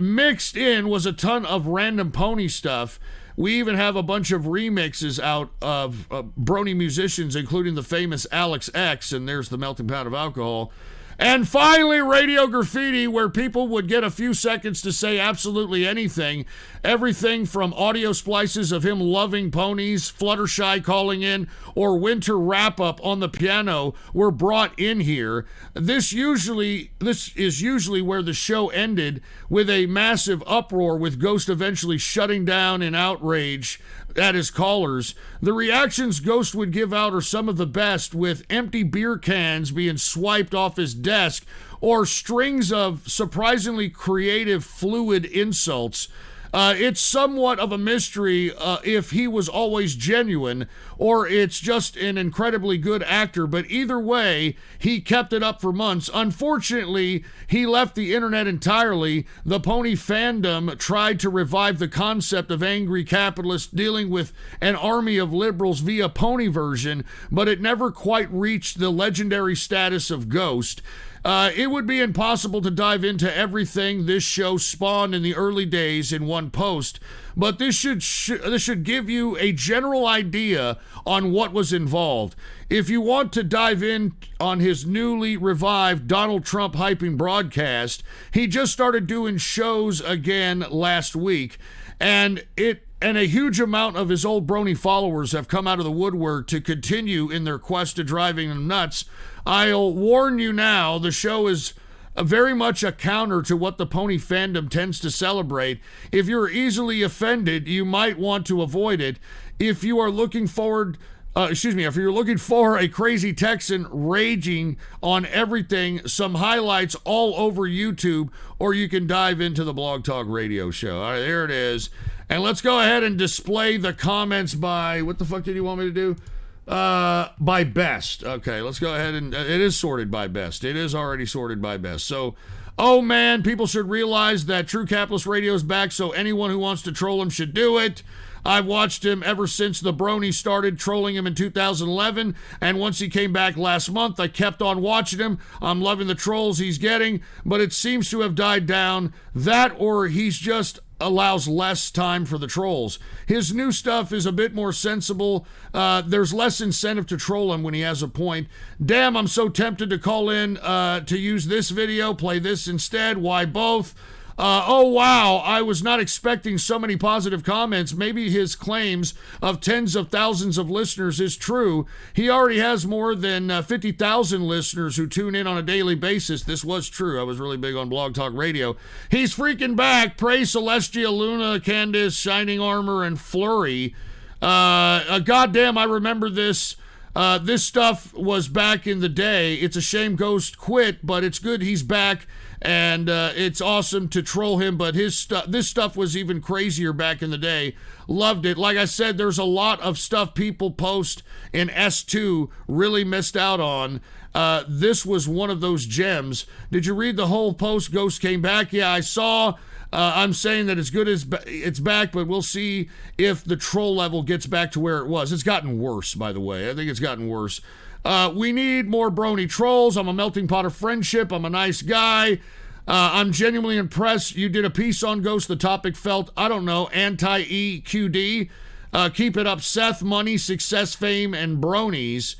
S2: Mixed in was a ton of random pony stuff. We even have a bunch of remixes out of brony musicians, including the famous Alex X, and there's the melting pot of alcohol. And finally, Radio Graffiti, where people would get a few seconds to say absolutely anything. Everything from audio splices of him loving ponies, Fluttershy calling in, or winter wrap-up on the piano were brought in here. This is usually where the show ended, with a massive uproar, with Ghost eventually shutting down in outrage at his callers. The reactions Ghost would give out are some of the best, with empty beer cans being swiped off his desk or strings of surprisingly creative fluid insults. It's somewhat of a mystery if he was always genuine or it's just an incredibly good actor, but either way, he kept it up for months. Unfortunately, he left the internet entirely. The pony fandom tried to revive the concept of angry capitalists dealing with an army of liberals via pony version, but it never quite reached the legendary status of Ghost. It would be impossible to dive into everything this show spawned in the early days in one post, but this should give you a general idea on what was involved. If you want to dive in on his newly revived Donald Trump hyping broadcast, he just started doing shows again last week, and a huge amount of his old brony followers have come out of the woodwork to continue in their quest to driving him nuts. I'll warn you now, the show is very much a counter to what the pony fandom tends to celebrate. If you're easily offended, you might want to avoid it. If you are looking forward, if you're looking for a crazy Texan raging on everything, some highlights all over YouTube, or you can dive into the Blog Talk Radio show. All right, there it is. And let's go ahead and display the comments by, what the fuck did you want me to do? By best. Okay, let's go ahead and, it is sorted by best. It is already sorted by best. So, oh man, people should realize that True Capitalist Radio is back, so anyone who wants to troll him should do it. I've watched him ever since the brony started trolling him in 2011, and once he came back last month, I kept on watching him. I'm loving the trolls he's getting, but it seems to have died down. That, or he's just allows less time for the trolls. His new stuff is a bit more sensible. There's less incentive to troll him when he has a point. Damn, I'm so tempted to call in to use this video, play this instead. Why both? Oh wow, I was not expecting so many positive comments. Maybe his claims of tens of thousands of listeners is true. He already has more than 50,000 listeners who tune in on a daily basis. This was true. I was really big on Blog Talk Radio. He's freaking back. Praise Celestia, Luna, Candace, Shining Armor, and Flurry. Goddamn, I remember this. This stuff was back in the day. It's a shame Ghost quit, but it's good he's back. And it's awesome to troll him, but this stuff was even crazier back in the day. Loved it. Like I said, there's a lot of stuff people post in S2 really missed out on. This was one of those gems. Did you read the whole post? Ghost came back. Yeah, I saw. I'm saying that it's good as it's back, but we'll see if the troll level gets back to where it was. It's gotten worse, by the way. I think it's gotten worse. We need more brony trolls. I'm a melting pot of friendship. I'm a nice guy. I'm genuinely impressed. You did a piece on Ghost. The topic felt, I don't know, anti-EQD. Keep it up, Seth. Money, success, fame, and bronies.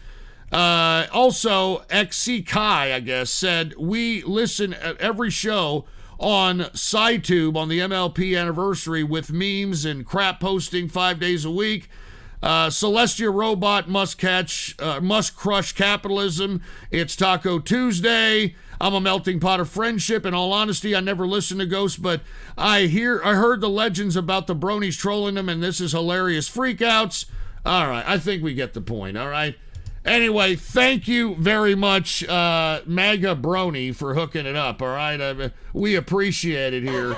S2: Also, XC Kai, I guess, said, we listen at every show on SciTube on the MLP anniversary with memes and crap posting 5 days a week. Celestia Robot must crush capitalism. It's Taco Tuesday. I'm a melting pot of friendship. In all honesty, I never listened to Ghost, but I heard the legends about the bronies trolling them, and this is hilarious freakouts. All right, I think we get the point, all right? Anyway, thank you very much, MAGA Brony, for hooking it up, all right? We appreciate it here.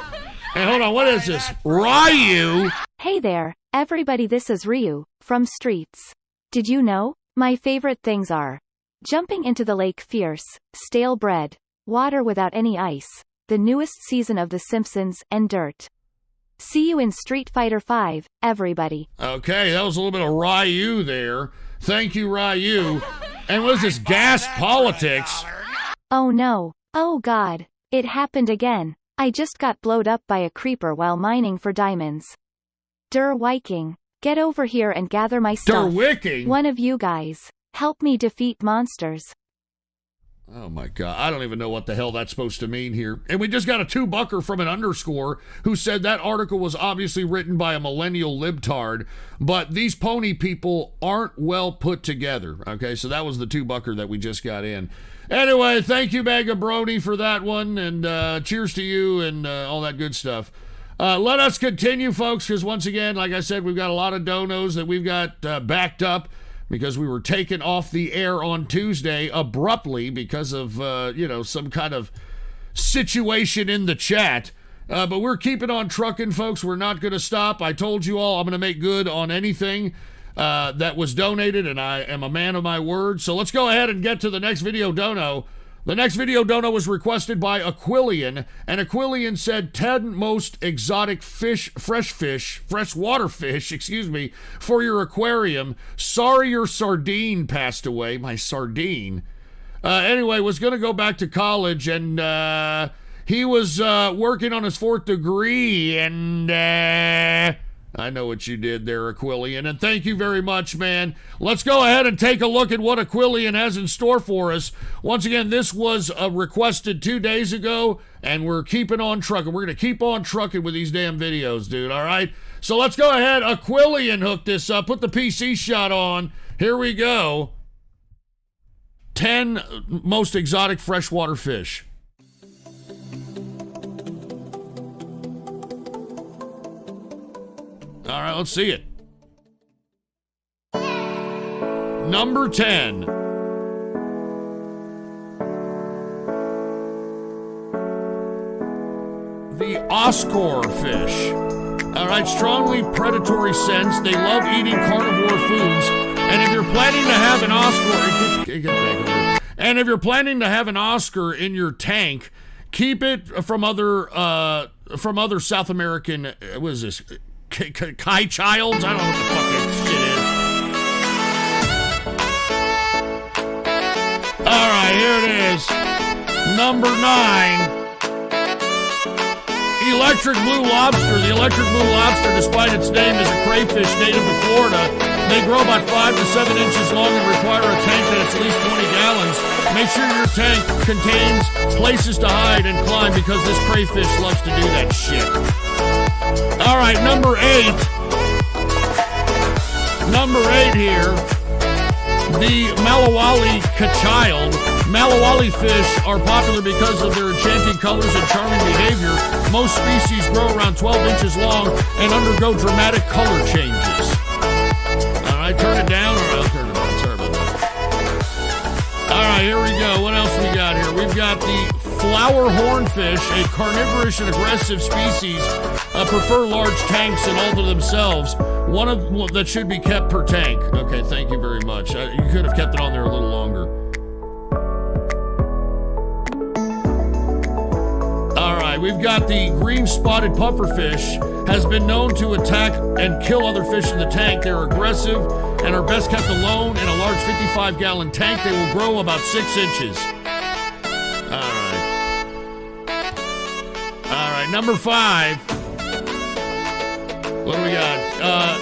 S2: And hold on, what is this? Ryu?
S4: Hey there, Everybody, this is Ryu, from Streets. Did you know? My favorite things are jumping into the lake fierce, stale bread, water without any ice, the newest season of The Simpsons, and dirt. See you in Street Fighter V, everybody.
S2: Okay, that was a little bit of Ryu there. Thank you, Ryu. And what is this, gas politics?
S4: Oh no. Oh god. It happened again. I just got blowed up by a creeper while mining for diamonds. Der Viking. Get over here and gather my stuff.
S2: Der Viking?
S4: One of you guys. Help me defeat monsters.
S2: Oh my God, I don't even know what the hell that's supposed to mean here. And we just got a $2 from an underscore who said that article was obviously written by a millennial libtard, but these pony people aren't well put together. Okay, so that was the $2 that we just got in. Anyway, thank you, Bagabroni, for that one, and cheers to you and all that good stuff. Let us continue, folks, because once again, like I said, we've got a lot of donos that we've got backed up, because we were taken off the air on Tuesday abruptly because of, some kind of situation in the chat. But we're keeping on trucking, folks. We're not going to stop. I told you all I'm going to make good on anything that was donated, and I am a man of my word. So let's go ahead and get to the next video dono. The next video dono was requested by Aquilian, and Aquilian said 10 most exotic freshwater fish, for your aquarium. Sorry your sardine passed away. My sardine. Anyway, was going to go back to college, and he was working on his 4th degree, and I know what you did there, Aquilian, and thank you very much, man. Let's go ahead and take a look at what Aquilian has in store for us. Once again, this was requested 2 days ago, and we're keeping on trucking. We're going to keep on trucking with these damn videos, dude, all right? So let's go ahead. Aquilian hooked this up. Put the PC shot on. Here we go. 10 most exotic freshwater fish. All right, let's see it. Number 10. The Oscar fish. All right, strongly predatory sense. They love eating carnivore foods. And if you're planning to have an Oscar, and if you're planning to have an Oscar in your tank, keep it from other South American. What is this? Kai Childs? I don't know what the fuck that shit is. Alright, here it is. Number 9. Electric blue lobster. The electric blue lobster, despite its name, is a crayfish native to Florida. They grow about 5 to 7 inches long and require a tank that's at least 20 gallons. Make sure your tank contains places to hide and climb, because this crayfish loves to do that shit. All right, number 8. Number 8 here. The Malawali Kachild. Malawali fish are popular because of their enchanting colors and charming behavior. Most species grow around 12 inches long and undergo dramatic color changes. All right, turn it down, or I'll turn it on. Sorry about that. All right, here we go. What else we got here? We've got the flower hornfish, a carnivorous and aggressive species. Prefer large tanks and all to themselves. One that should be kept per tank. Okay, thank you very much. You could have kept it on there a little longer. All right, we've got the green spotted pufferfish. Has been known to attack and kill other fish in the tank. They're aggressive and are best kept alone in a large 55-gallon tank. They will grow about 6 inches. All right, number 5. What do we got?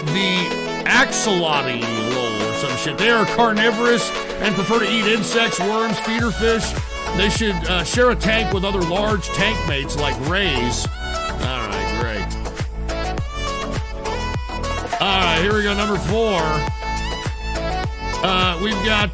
S2: The axolotl or some shit. They are carnivorous and prefer to eat insects, worms, feeder fish. They should share a tank with other large tank mates like rays. All right, great. All right, here we go. Number 4. We've got,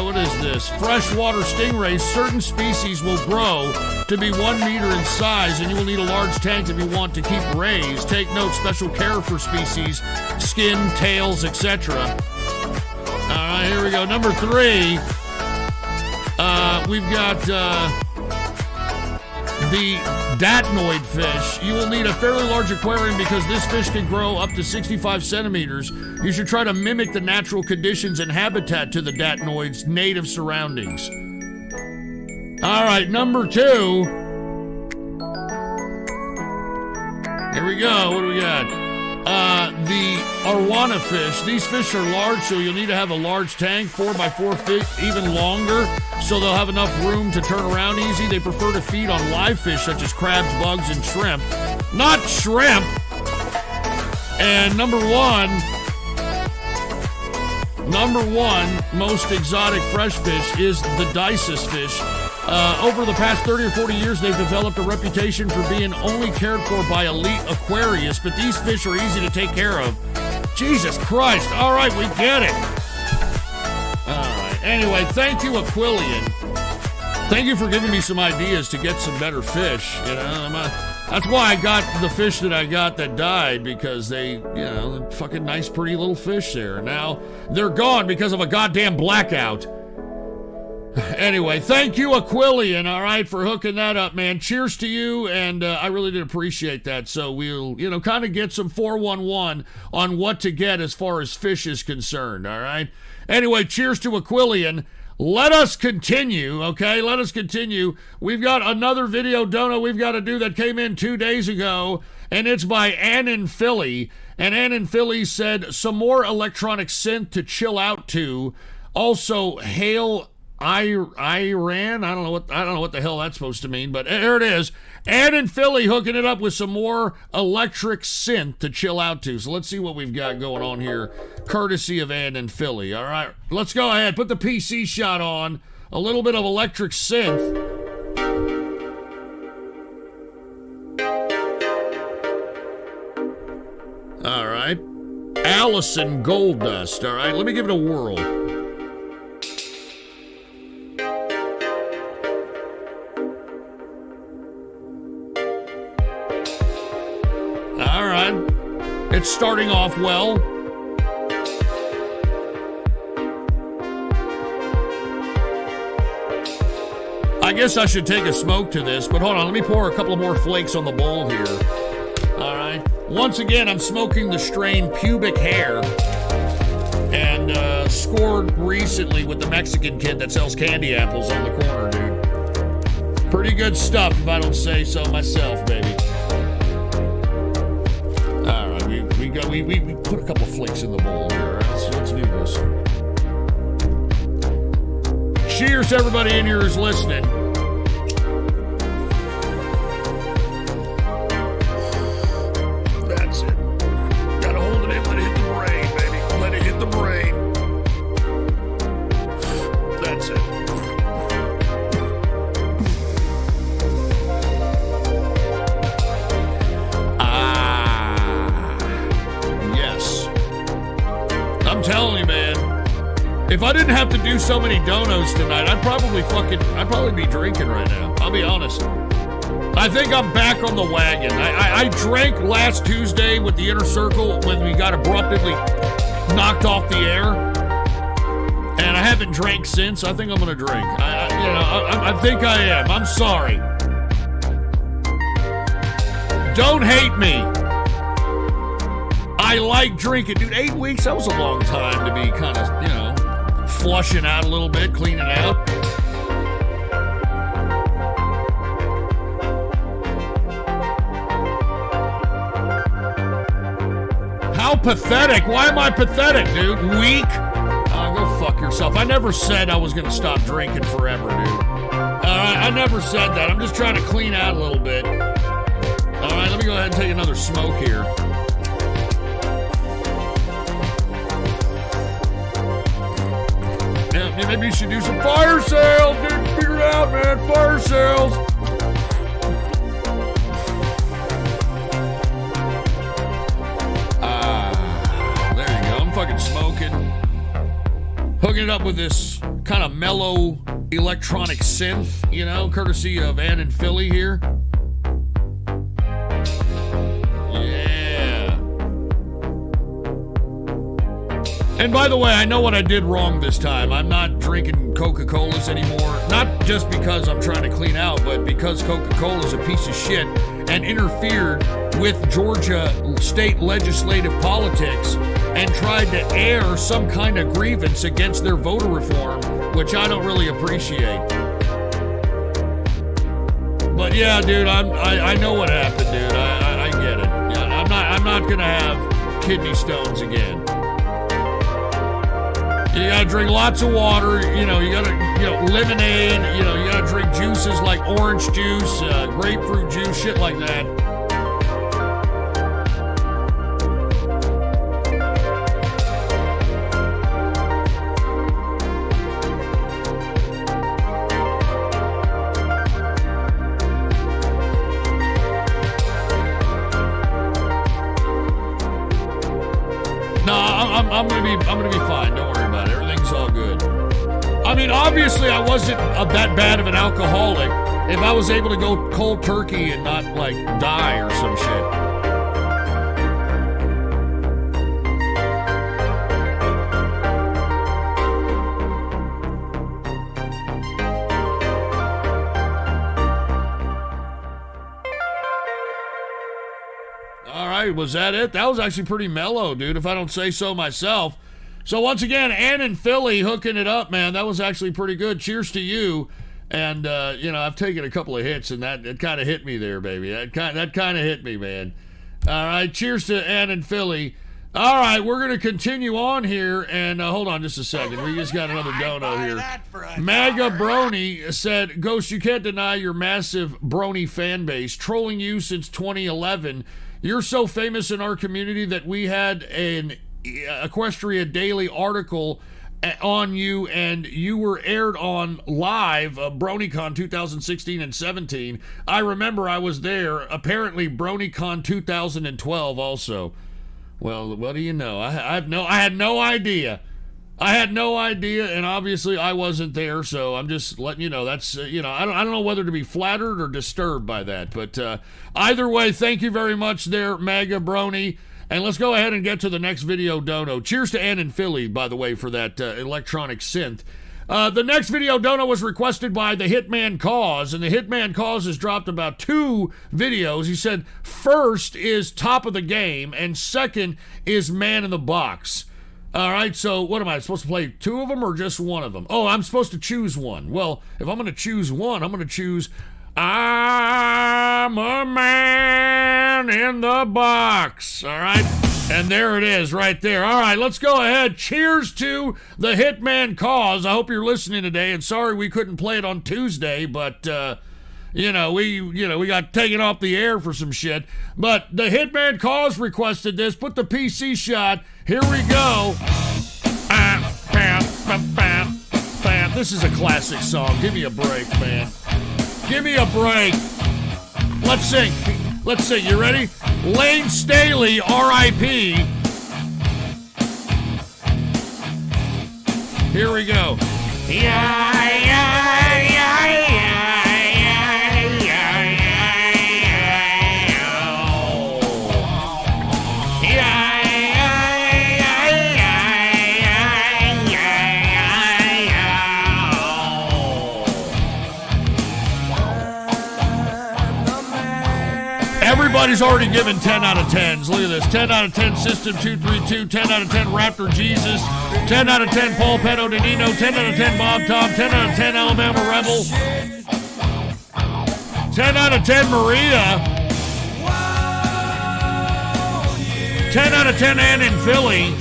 S2: what is this? Freshwater stingrays. Certain species will grow to be 1 meter in size, and you will need a large tank if you want to keep rays. Take note, special care for species, skin, tails, etc. All right, here we go. Number 3. We've got the datnoid fish, you will need a fairly large aquarium because this fish can grow up to 65 centimeters. You should try to mimic the natural conditions and habitat to the datnoid's native surroundings. All right, number 2. Here we go. What do we got? The arowana fish. These fish are large, so you'll need to have a large tank, 4x4 feet, even longer, so they'll have enough room to turn around easy. They prefer to feed on live fish such as crabs, bugs, and shrimp. Not shrimp! And number one most exotic fresh fish is the Dices fish. Over the past 30 or 40 years, they've developed a reputation for being only cared for by elite aquarists, but these fish are easy to take care of. Jesus Christ. All right, we get it. All right. Anyway, thank you, Aquilian. Thank you for giving me some ideas to get some better fish. You know, that's why I got the fish that I got that died, because they, fucking nice, pretty little fish there. Now they're gone because of a goddamn blackout. Anyway, thank you, Aquilian, all right, for hooking that up, man. Cheers to you, and I really did appreciate that. So we'll, kind of get some 411 on what to get as far as fish is concerned, all right? Anyway, cheers to Aquilian. Let us continue, okay? Let us continue. We've got another video dono we've got to do that came in 2 days ago, and it's by Ann in Philly. And Ann in Philly said, some more electronic synth to chill out to. Also, hail Iran. I don't know what the hell that's supposed to mean, but there it is. Ann in Philly hooking it up with some more electric synth to chill out to. So let's see what we've got going on here, courtesy of Ann in Philly. All right, let's go ahead. Put the PC shot on. A little bit of electric synth. All right. Allison Goldust. All right, let me give it a whirl. All right. It's starting off well. I guess I should take a smoke to this, but hold on. Let me pour a couple of more flakes on the bowl here. All right. Once again, I'm smoking the strain Pubic Hair, and scored recently with the Mexican kid that sells candy apples on the corner, dude. Pretty good stuff, if I don't say so myself, baby. All right, we put a couple flakes in the bowl here. Let's do this. Cheers to everybody in here who's listening. That's it. Gotta hold it in, let it hit the brain, baby. Let it hit the brain. That's it. Yes. I'm telling you, man. If I didn't have to do so many donos tonight, I'd probably be drinking right now. I'll be honest. I think I'm back on the wagon. I drank last Tuesday with the Inner Circle when we got abruptly knocked off the air, and I haven't drank since. I think I'm gonna drink. I think I am. I'm sorry. Don't hate me. I like drinking, dude. 8 weeks, that was a long time to be kind of, flushing out a little bit, cleaning out. How pathetic. Why am I pathetic, dude? Weak? Go fuck yourself. I never said I was going to stop drinking forever, dude. I never said that. I'm just trying to clean out a little bit. All right, let me go ahead and take another smoke here. Yeah, maybe you should do some fire sales, dude. Figure it out, man. Fire sales. There you go. I'm fucking smoking. Hooking it up with this kind of mellow electronic synth, courtesy of Ann in Philly here. And by the way, I know what I did wrong this time. I'm not drinking Coca-Colas anymore. Not just because I'm trying to clean out, but because Coca-Cola is a piece of shit and interfered with Georgia state legislative politics and tried to air some kind of grievance against their voter reform, which I don't really appreciate. But yeah, dude, I know what happened, dude. I get it. Yeah, I'm not gonna have kidney stones again. You gotta drink lots of water, you gotta, lemonade, you gotta drink juices like orange juice, grapefruit juice, shit like that. No, I'm gonna be fine. Don't worry about it. Everything's all good. I mean, obviously, I wasn't that bad of an alcoholic if I was able to go cold turkey and not like die or some shit. All right, was that it? That was actually pretty mellow, dude, if I don't say so myself. So once again, Ann in Philly hooking it up, man. That was actually pretty good. Cheers to you. And, I've taken a couple of hits, and it kind of hit me there, baby. That kind of hit me, man. All right, cheers to Ann in Philly. All right, we're going to continue on here, and hold on just a second. We just got another dono here. Maga Brony said, Ghost, you can't deny your massive Brony fan base. Trolling you since 2011. You're so famous in our community that we had an Equestria Daily article on you, and you were aired on live BronyCon 2016 and 17. I remember I was there. Apparently BronyCon 2012 also. Well, what do you know? I had no idea. I had no idea, and obviously I wasn't there, so I'm just letting you know. That's, I don't know whether to be flattered or disturbed by that, but either way, thank you very much there, Maga Brony, and let's go ahead and get to the next video dono. Cheers to Ann in Philly, by the way, for that electronic synth. The next video dono was requested by the Hitman Cause, and the Hitman Cause has dropped about 2 videos. He said, first is Top of the Game, and second is Man in the Box. All right, so what am I supposed to play? 2 of them or just one of them? Oh, I'm supposed to choose one. Well, if I'm going to choose one, I'm going to choose I'm a Man in the Box. All right, and there it is right there. All right, let's go ahead. Cheers to the Hitman Cause. I hope you're listening today, and sorry we couldn't play it on Tuesday, but we got taken off the air for some shit. But the Hitman Cause requested this. Put the PC shot. Here we go. This is a classic song. Give me a break, man. Give me a break. Let's sing. Let's sing. You ready? Lane Staley, R.I.P. Here we go. Everybody's already given 10 out of 10s. Look at this. 10 out of 10 System 232, 10 out of 10 Raptor Jesus, 10 out of 10 Paul Petto Danino, 10 out of 10 Bob Tom, 10 out of 10 Alabama Rebel, 10 out of 10 Maria, 10 out of 10 Ann in Philly,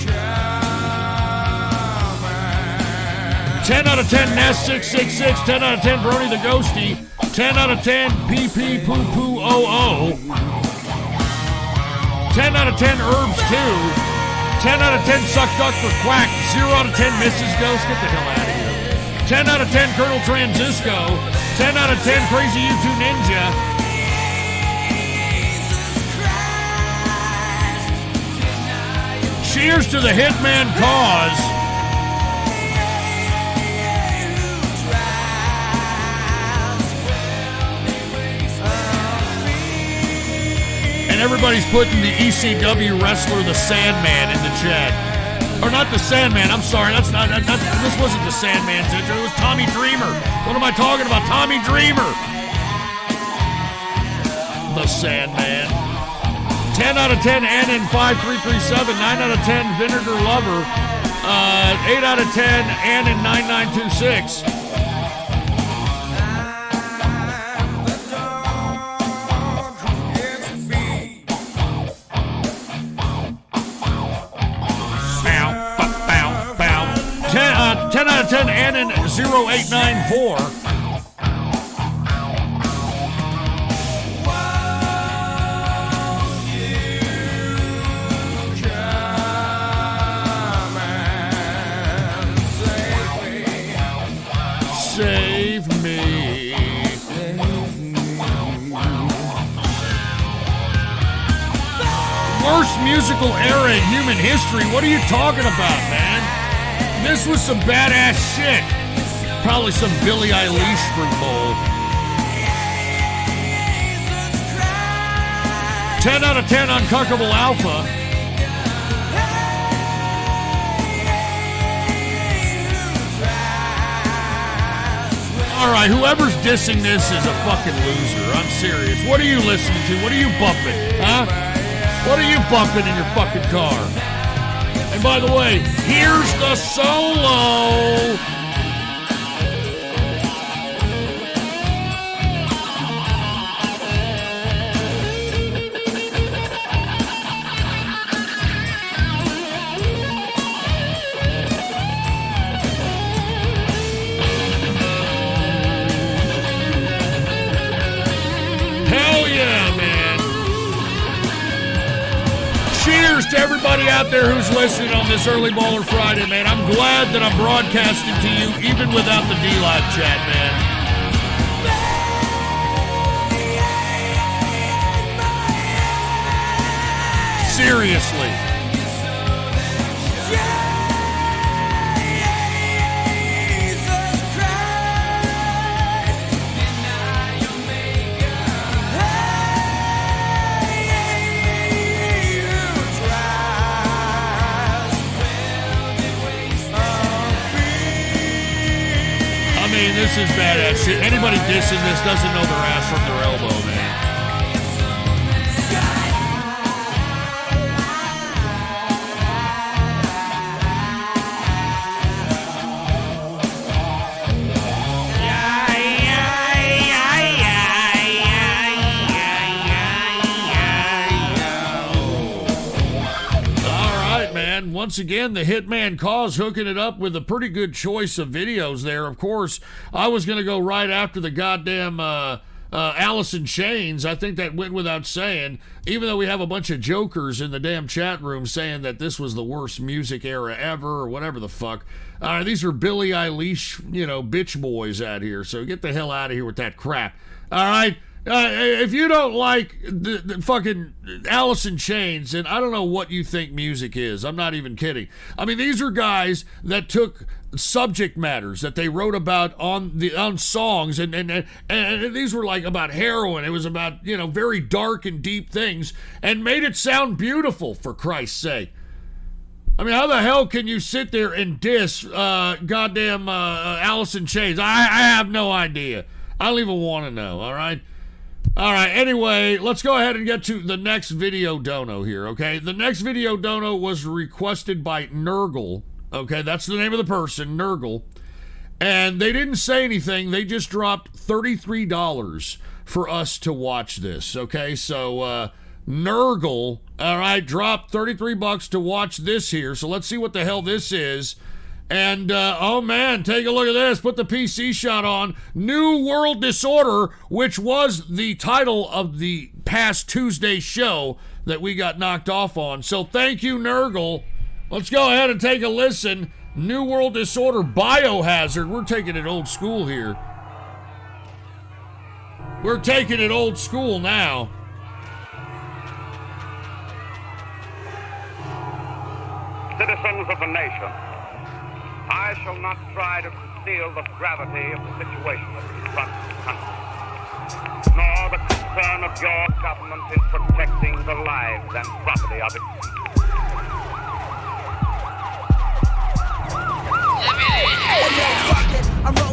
S2: 10 out of 10 Nest 666, 10 out of 10 Brony the Ghosty, 10 out of 10 PP Poo Poo OO, 10 out of 10 Herbs 2, 10 out of 10 Suck Duck for Quack, 0 out of 10 Mrs. Ghost, get the hell out of here, 10 out of 10 Colonel Transisco, 10 out of 10 Crazy U2 Ninja, 10 cheers to the Hitman Cause. And everybody's putting the ECW wrestler, the Sandman, in the chat. Or not the Sandman. I'm sorry. This wasn't the Sandman's intro. It was Tommy Dreamer. What am I talking about? Tommy Dreamer. The Sandman. 10 out of 10, Annan 5337. 9 out of 10, Vinegar Lover. 8 out of 10, Annan 9926. Bow, bow, bow. 10 out of 10, Annan 0894. Save me. Worst musical era in human history. What are you talking about, man? This was some badass shit. Probably some Billie Eilish for bowl. 10 out of 10 Uncuckable Alpha. All right, whoever's dissing this is a fucking loser. I'm serious. What are you listening to? What are you bumping? Huh? What are you bumping in your fucking car? And by the way, here's the solo. Cheers to everybody out there who's listening on this Early Baller Friday, man. I'm glad that I'm broadcasting to you even without the D-Live chat, man. Seriously. This is badass shit. Anybody dissing this doesn't know their ass from their elbow, man. Once again, the Hitman Cause hooking it up with a pretty good choice of videos there. Of course, I was going to go right after the goddamn Alice in Chains. I think that went without saying, even though we have a bunch of jokers in the damn chat room saying that this was the worst music era ever or whatever the fuck. These are Billie Eilish, bitch boys out here, so get the hell out of here with that crap. All right? If you don't like the fucking Alice in Chains, and I don't know what you think music is. I'm not even kidding. I mean, these are guys that took subject matters that they wrote about on songs, and these were like about heroin. It was about, very dark and deep things, and made it sound beautiful, for Christ's sake. I mean, how the hell can you sit there and diss goddamn Alice in Chains? I have no idea. I don't even want to know, all right? All right, anyway, let's go ahead and get to the next video dono here, okay? The next video dono was requested by Nurgle, okay? That's the name of the person, Nurgle. And they didn't say anything. They just dropped $33 for us to watch this, okay? So, Nurgle, all right, dropped $33 to watch this here. So let's see what the hell this is. And, oh man, take a look at this. Put the PC shot on. New World Disorder, which was the title of the past Tuesday show that we got knocked off on. So thank you, Nurgle. Let's go ahead and take a listen. New World Disorder, Biohazard. We're taking it old school here. We're taking it old school now.
S6: Citizens of the nation, I shall not try to conceal the gravity of the situation that confronts the country, nor the concern of your government in protecting the lives and property of its people.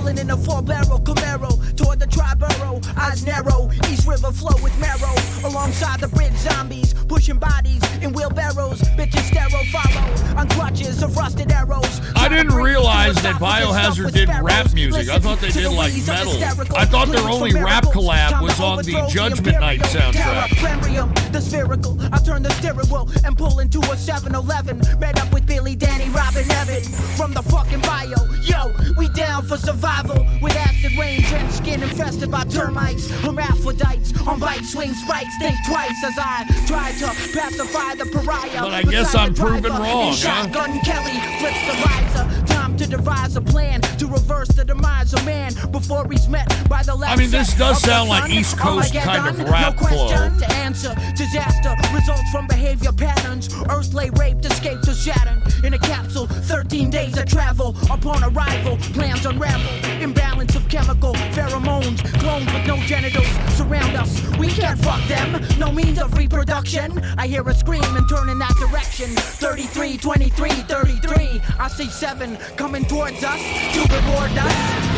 S3: Rolling in a 4-barrel Camaro toward the Triborough. Eyes narrow, East River flow with marrow. Alongside the bridge zombies, pushing bodies in wheelbarrows. Bitches sterile follow on crutches of rusted arrows.
S2: I didn't realize that Biohazard did rap music. I thought they did like metal. I thought their only rap collab was on the Judgment Night soundtrack.
S3: The spherical, I turn the steering wheel and pull into a 7-Eleven. Met up with Billy, Danny, Robin, Evan from the fucking bio. Yo, we down for survival with acid rain, drenched skin infested by termites. Hermaphrodites on bike swing spikes. Think twice as I try to pacify the pariah.
S2: But I guess I'm proven wrong, huh?
S3: Shotgun Kelly flips the visor. Time to devise a plan to reverse the demise of man before he's met by the last.
S2: I mean, this does sound like East Coast kind of rap flow.
S3: To answer, disaster results from behavior patterns. Earth lay raped, escaped to Saturn in a capsule. 13 days of travel upon arrival. Plans unravel. Imbalance of chemical pheromones. Clones with no genitals surround us. We can't fuck them. No means of reproduction. I hear a scream and turn in that direction. 33, 23, 33. I see 7 coming towards us to reward us.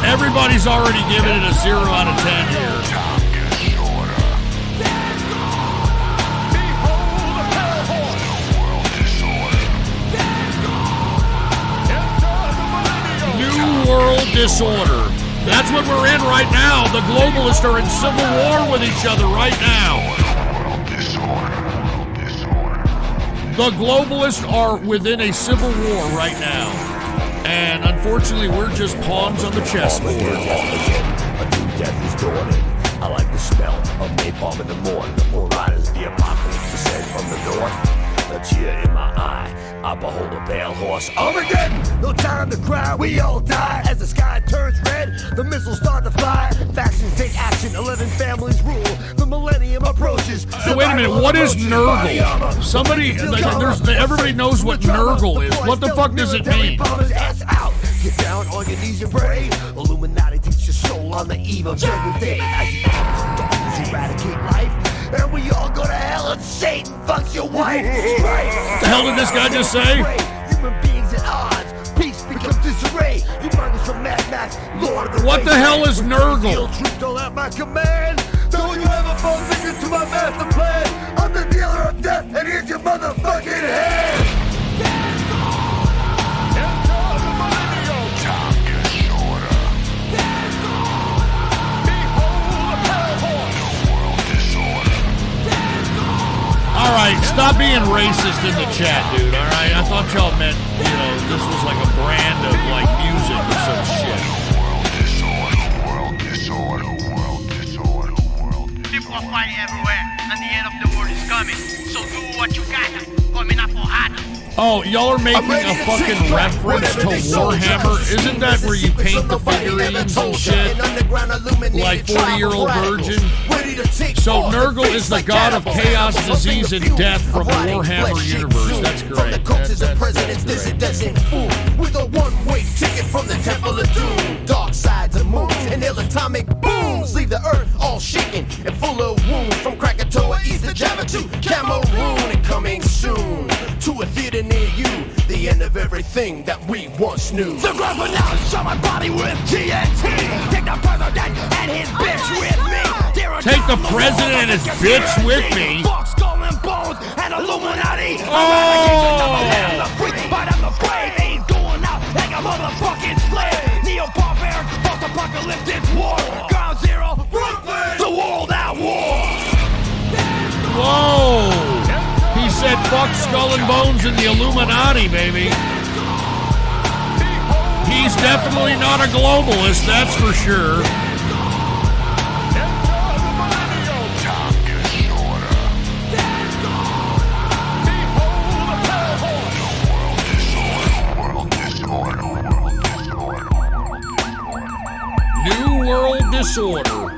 S2: Everybody's already given it a 0 out of 10 here. New World Disorder. That's what we're in right now. The globalists are in civil war with each other right now. The globalists are within a civil war right now. And unfortunately, we're just pawns on the chessboard.
S7: A new death is dawning. I like the smell of napalm in the morning. The riders, the apocalypse descend from the north. A tear in my eye, I behold a pale horse. Armageddon! No time to cry, we all die. As the sky turns red, the missiles start to fly. Factions take action, 11 families rule. The millennium approaches.
S2: So wait a minute, what is Nurgle? Somebody, everybody knows what Nurgle is. What the fuck does it mean?
S7: Get down on your knees and pray. Illuminati teach your soul on the eve of judgment day. As the darkness eradicate life. And we all go to hell and Satan fucks your wife.
S2: What the hell did this guy just say?
S7: Human beings at odds. Peace becomes disarray. You murders from Mad Max, Lord of the
S2: What the hell is Nurgle?
S7: Truth all at my command. Don't you ever fall victim to my master plan. I'm the dealer of death, and here's your motherfucking hand.
S2: Alright, stop being racist in the chat, dude, alright? I thought y'all meant, this was like a brand of, like, music or some shit.
S13: People are fighting everywhere, and the end of the world is coming. So do what you got. Coming up for hot.
S2: Oh, y'all are making a fucking reference to Warhammer? Isn't that where you paint the figurines and shit? Like 40-year-old virgin? So Nurgle is the god of chaos, disease, and death from the Warhammer universe. That's great. That's great.
S7: With a one-way ticket from the Temple of Doom. Dark sides of moons and ill atomic booms leave the earth all shaken and full of wounds. From Krakatoa east to Java to Cameroon, and coming soon to a theater near you. The end of everything that we once knew. The ground will now show my body with TNT. Take the president and his bitch with me.
S2: Take the president and his bitch with me.
S7: Skull and bones and Illuminati.
S2: Oh!
S7: But I'm the brave, ain't going out like a motherfucking slave. Neo-barbaric, post-apocalyptic war. Ground zero, Brooklyn, the world at war.
S2: Whoa! He said fuck Skull and Bones and the Illuminati, baby. He's definitely not a globalist, that's for sure. New World Disorder.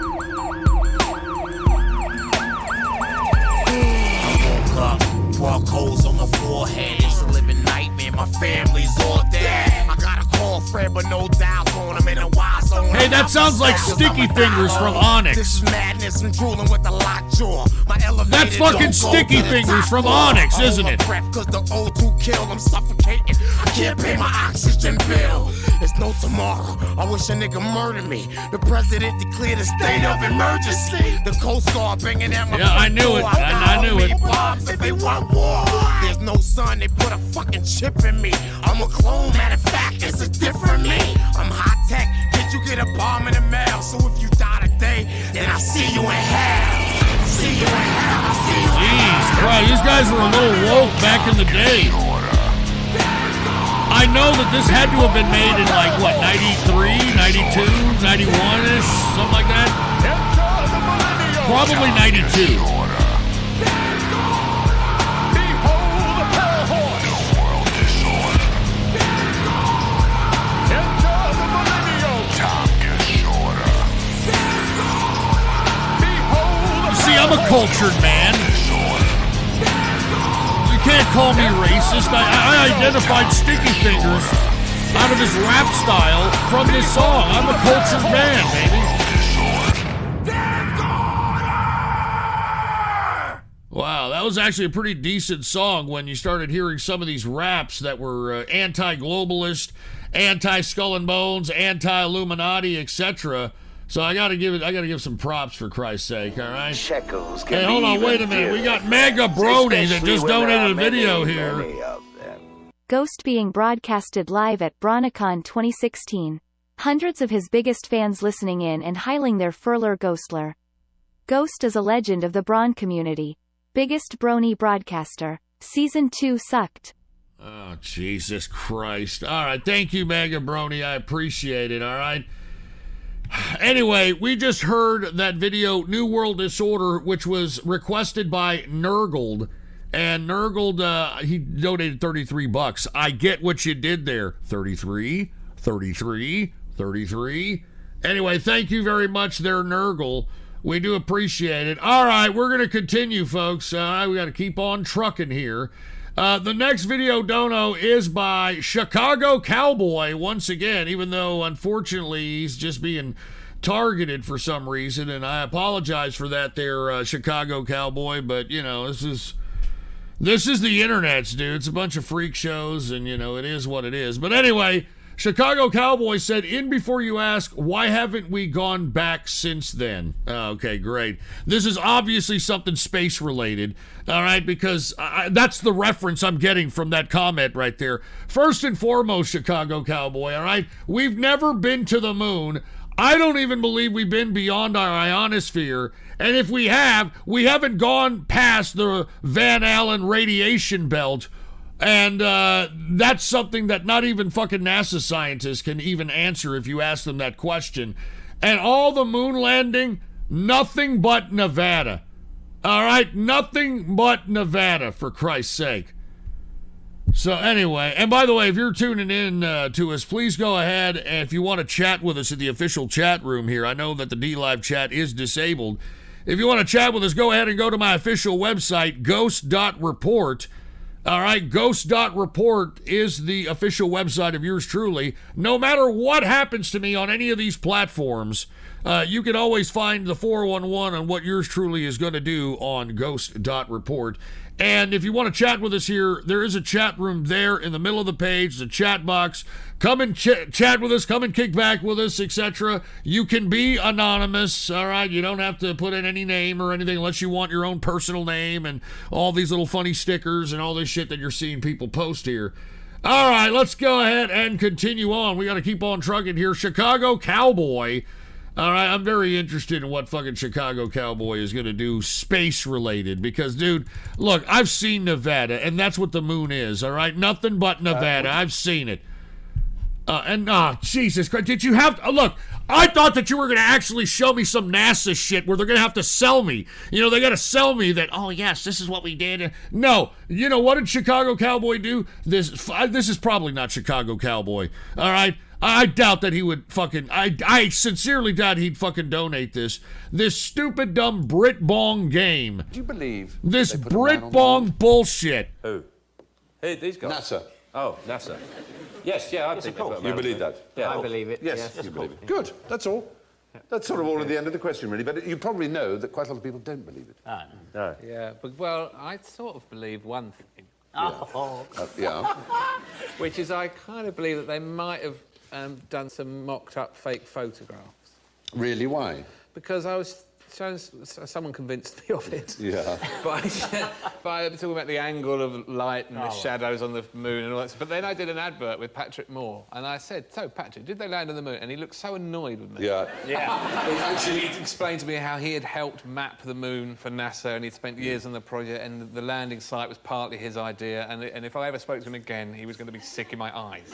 S7: Dark holes on my forehead. It's a living nightmare. My family's all dead. I got a call Fred, but no dials on him in a wise zone.
S2: Hey, That sounds like Sticky Fingers from Onyx.
S7: This is madness and drooling with the lockjaw. My
S2: That's fucking Sticky Fingers from Onyx, isn't it?
S7: Cause the O2 kill, I'm suffocating. I can't pay my oxygen bill. There's no tomorrow. I wish a nigga murdered me. The president declared a state of emergency. The Coast Guard bringing out my
S2: Yeah, I knew it. I knew it.
S7: bombs if they want war. There's no sun, they put a fucking chip in me. I'm a clone, matter of fact, it's a different me. I'm high tech, kid, you get a bomb in the mail. So if you die today, then I see you in hell. See you in hell, I see you in hell.
S2: Jeez, Christ, these guys were a little woke back in the day. I know that this had to have been made in like, what, 93, 92, 91-ish, something like that? Probably 92. You see, I'm a cultured man. You can't call me racist. I identified Sticky Fingers out of his rap style from this song. I'm a cultured man, baby. Wow, that was actually a pretty decent song when you started hearing some of these raps that were anti-globalist, anti-Skull and Bones, anti-Illuminati, etc. So I gotta give some props for Christ's sake, all right?
S18: Shekels
S2: Hey, hold on, wait a minute. We got Mega Brody that just donated a video here.
S4: Ghost being broadcasted live at BronyCon 2016. Hundreds of his biggest fans listening in and hailing their Furler Ghostler. Ghost is a legend of the Bron community. Biggest brony broadcaster. Season 2 sucked.
S2: Oh, Jesus Christ. All right, thank you, Mega Brony. I appreciate it, all right? Anyway, we just heard that video, New World Disorder, which was requested by Nurgled. And Nurgled, he donated $33. I get what you did there. 33. Anyway, thank you very much there, Nurgle. We do appreciate it. All right, we're going to continue, folks. We got to keep on trucking here. The next video dono is by Chicago Cowboy once again, even though unfortunately he's just being targeted for some reason, and I apologize for that there, Chicago Cowboy, but you know, this is the internet, dude. It's a bunch of freak shows, and you know, it is what it is. But anyway, Chicago Cowboy said, in before you ask, why haven't we gone back since then? Okay, great. This is obviously something space related, all right, because that's the reference I'm getting from that comment right there. First and foremost, Chicago Cowboy, all right, we've never been to the moon. I don't even believe we've been beyond our ionosphere. And if we have, we haven't gone past the Van Allen radiation belt. And that's something that not even fucking NASA scientists can even answer if you ask them that question. And all the moon landing, nothing but Nevada. All right? Nothing but Nevada, for Christ's sake. So anyway, and by the way, if you're tuning in to us, please go ahead, and if you want to chat with us in the official chat room here, I know that the D-Live chat is disabled. If you want to chat with us, go ahead and go to my official website, ghost.report. All right, ghost.report is the official website of yours truly. No matter what happens to me on any of these platforms, you can always find the 411 on what yours truly is going to do on ghost.report. And if you want to chat with us here, there is a chat room there in the middle of the page, the chat box. Come and chat with us, come and kick back with us, etc. You can be anonymous, all right? You don't have to put in any name or anything unless you want your own personal name and all these little funny stickers and all this shit that you're seeing people post here. All right, let's go ahead and continue on. We got to keep on trucking here. Chicago Cowboy. All right, I'm very interested in what fucking Chicago Cowboy is going to do space-related because, dude, look, I've seen Nevada, and that's what the moon is, all right? Nothing but Nevada. I've seen it. Jesus Christ, did you have... look, I thought that you were going to actually show me some NASA shit where they're going to have to sell me. You know, they got to sell me that, oh, yes, this is what we did. No, you know, what did Chicago Cowboy do? This is probably not Chicago Cowboy, all right? I doubt that he would fucking... I sincerely doubt he'd fucking donate this. This stupid, dumb Brit Bong game.
S9: Do you believe...
S2: This Brit Bong bullshit.
S9: Who? Hey, these guys. NASA. Oh, NASA. Yes, yeah, I think
S20: You believe that?
S9: Yeah, I believe it.
S20: Yes, you believe it. Good. That's all. That's sort of all at the end of the question, really. But you probably know that quite a lot of people don't believe it. No.
S21: Yeah, but well, I sort of believe one thing.
S20: Yeah.
S21: Which is, I kind of believe that they might have done some mocked-up fake photographs.
S20: Really? Why?
S21: Because I was showing... Someone convinced me of it.
S20: Yeah.
S21: by talking about the angle of light and the shadows on the moon and all that. But then I did an advert with Patrick Moore, and I said, "So, Patrick, did they land on the moon?" And he looked so annoyed with me.
S20: Yeah.
S21: Actually, he explained to me how he had helped map the moon for NASA, and he'd spent years on the project, and the landing site was partly his idea, and if I ever spoke to him again, he was going to be sick in my eyes.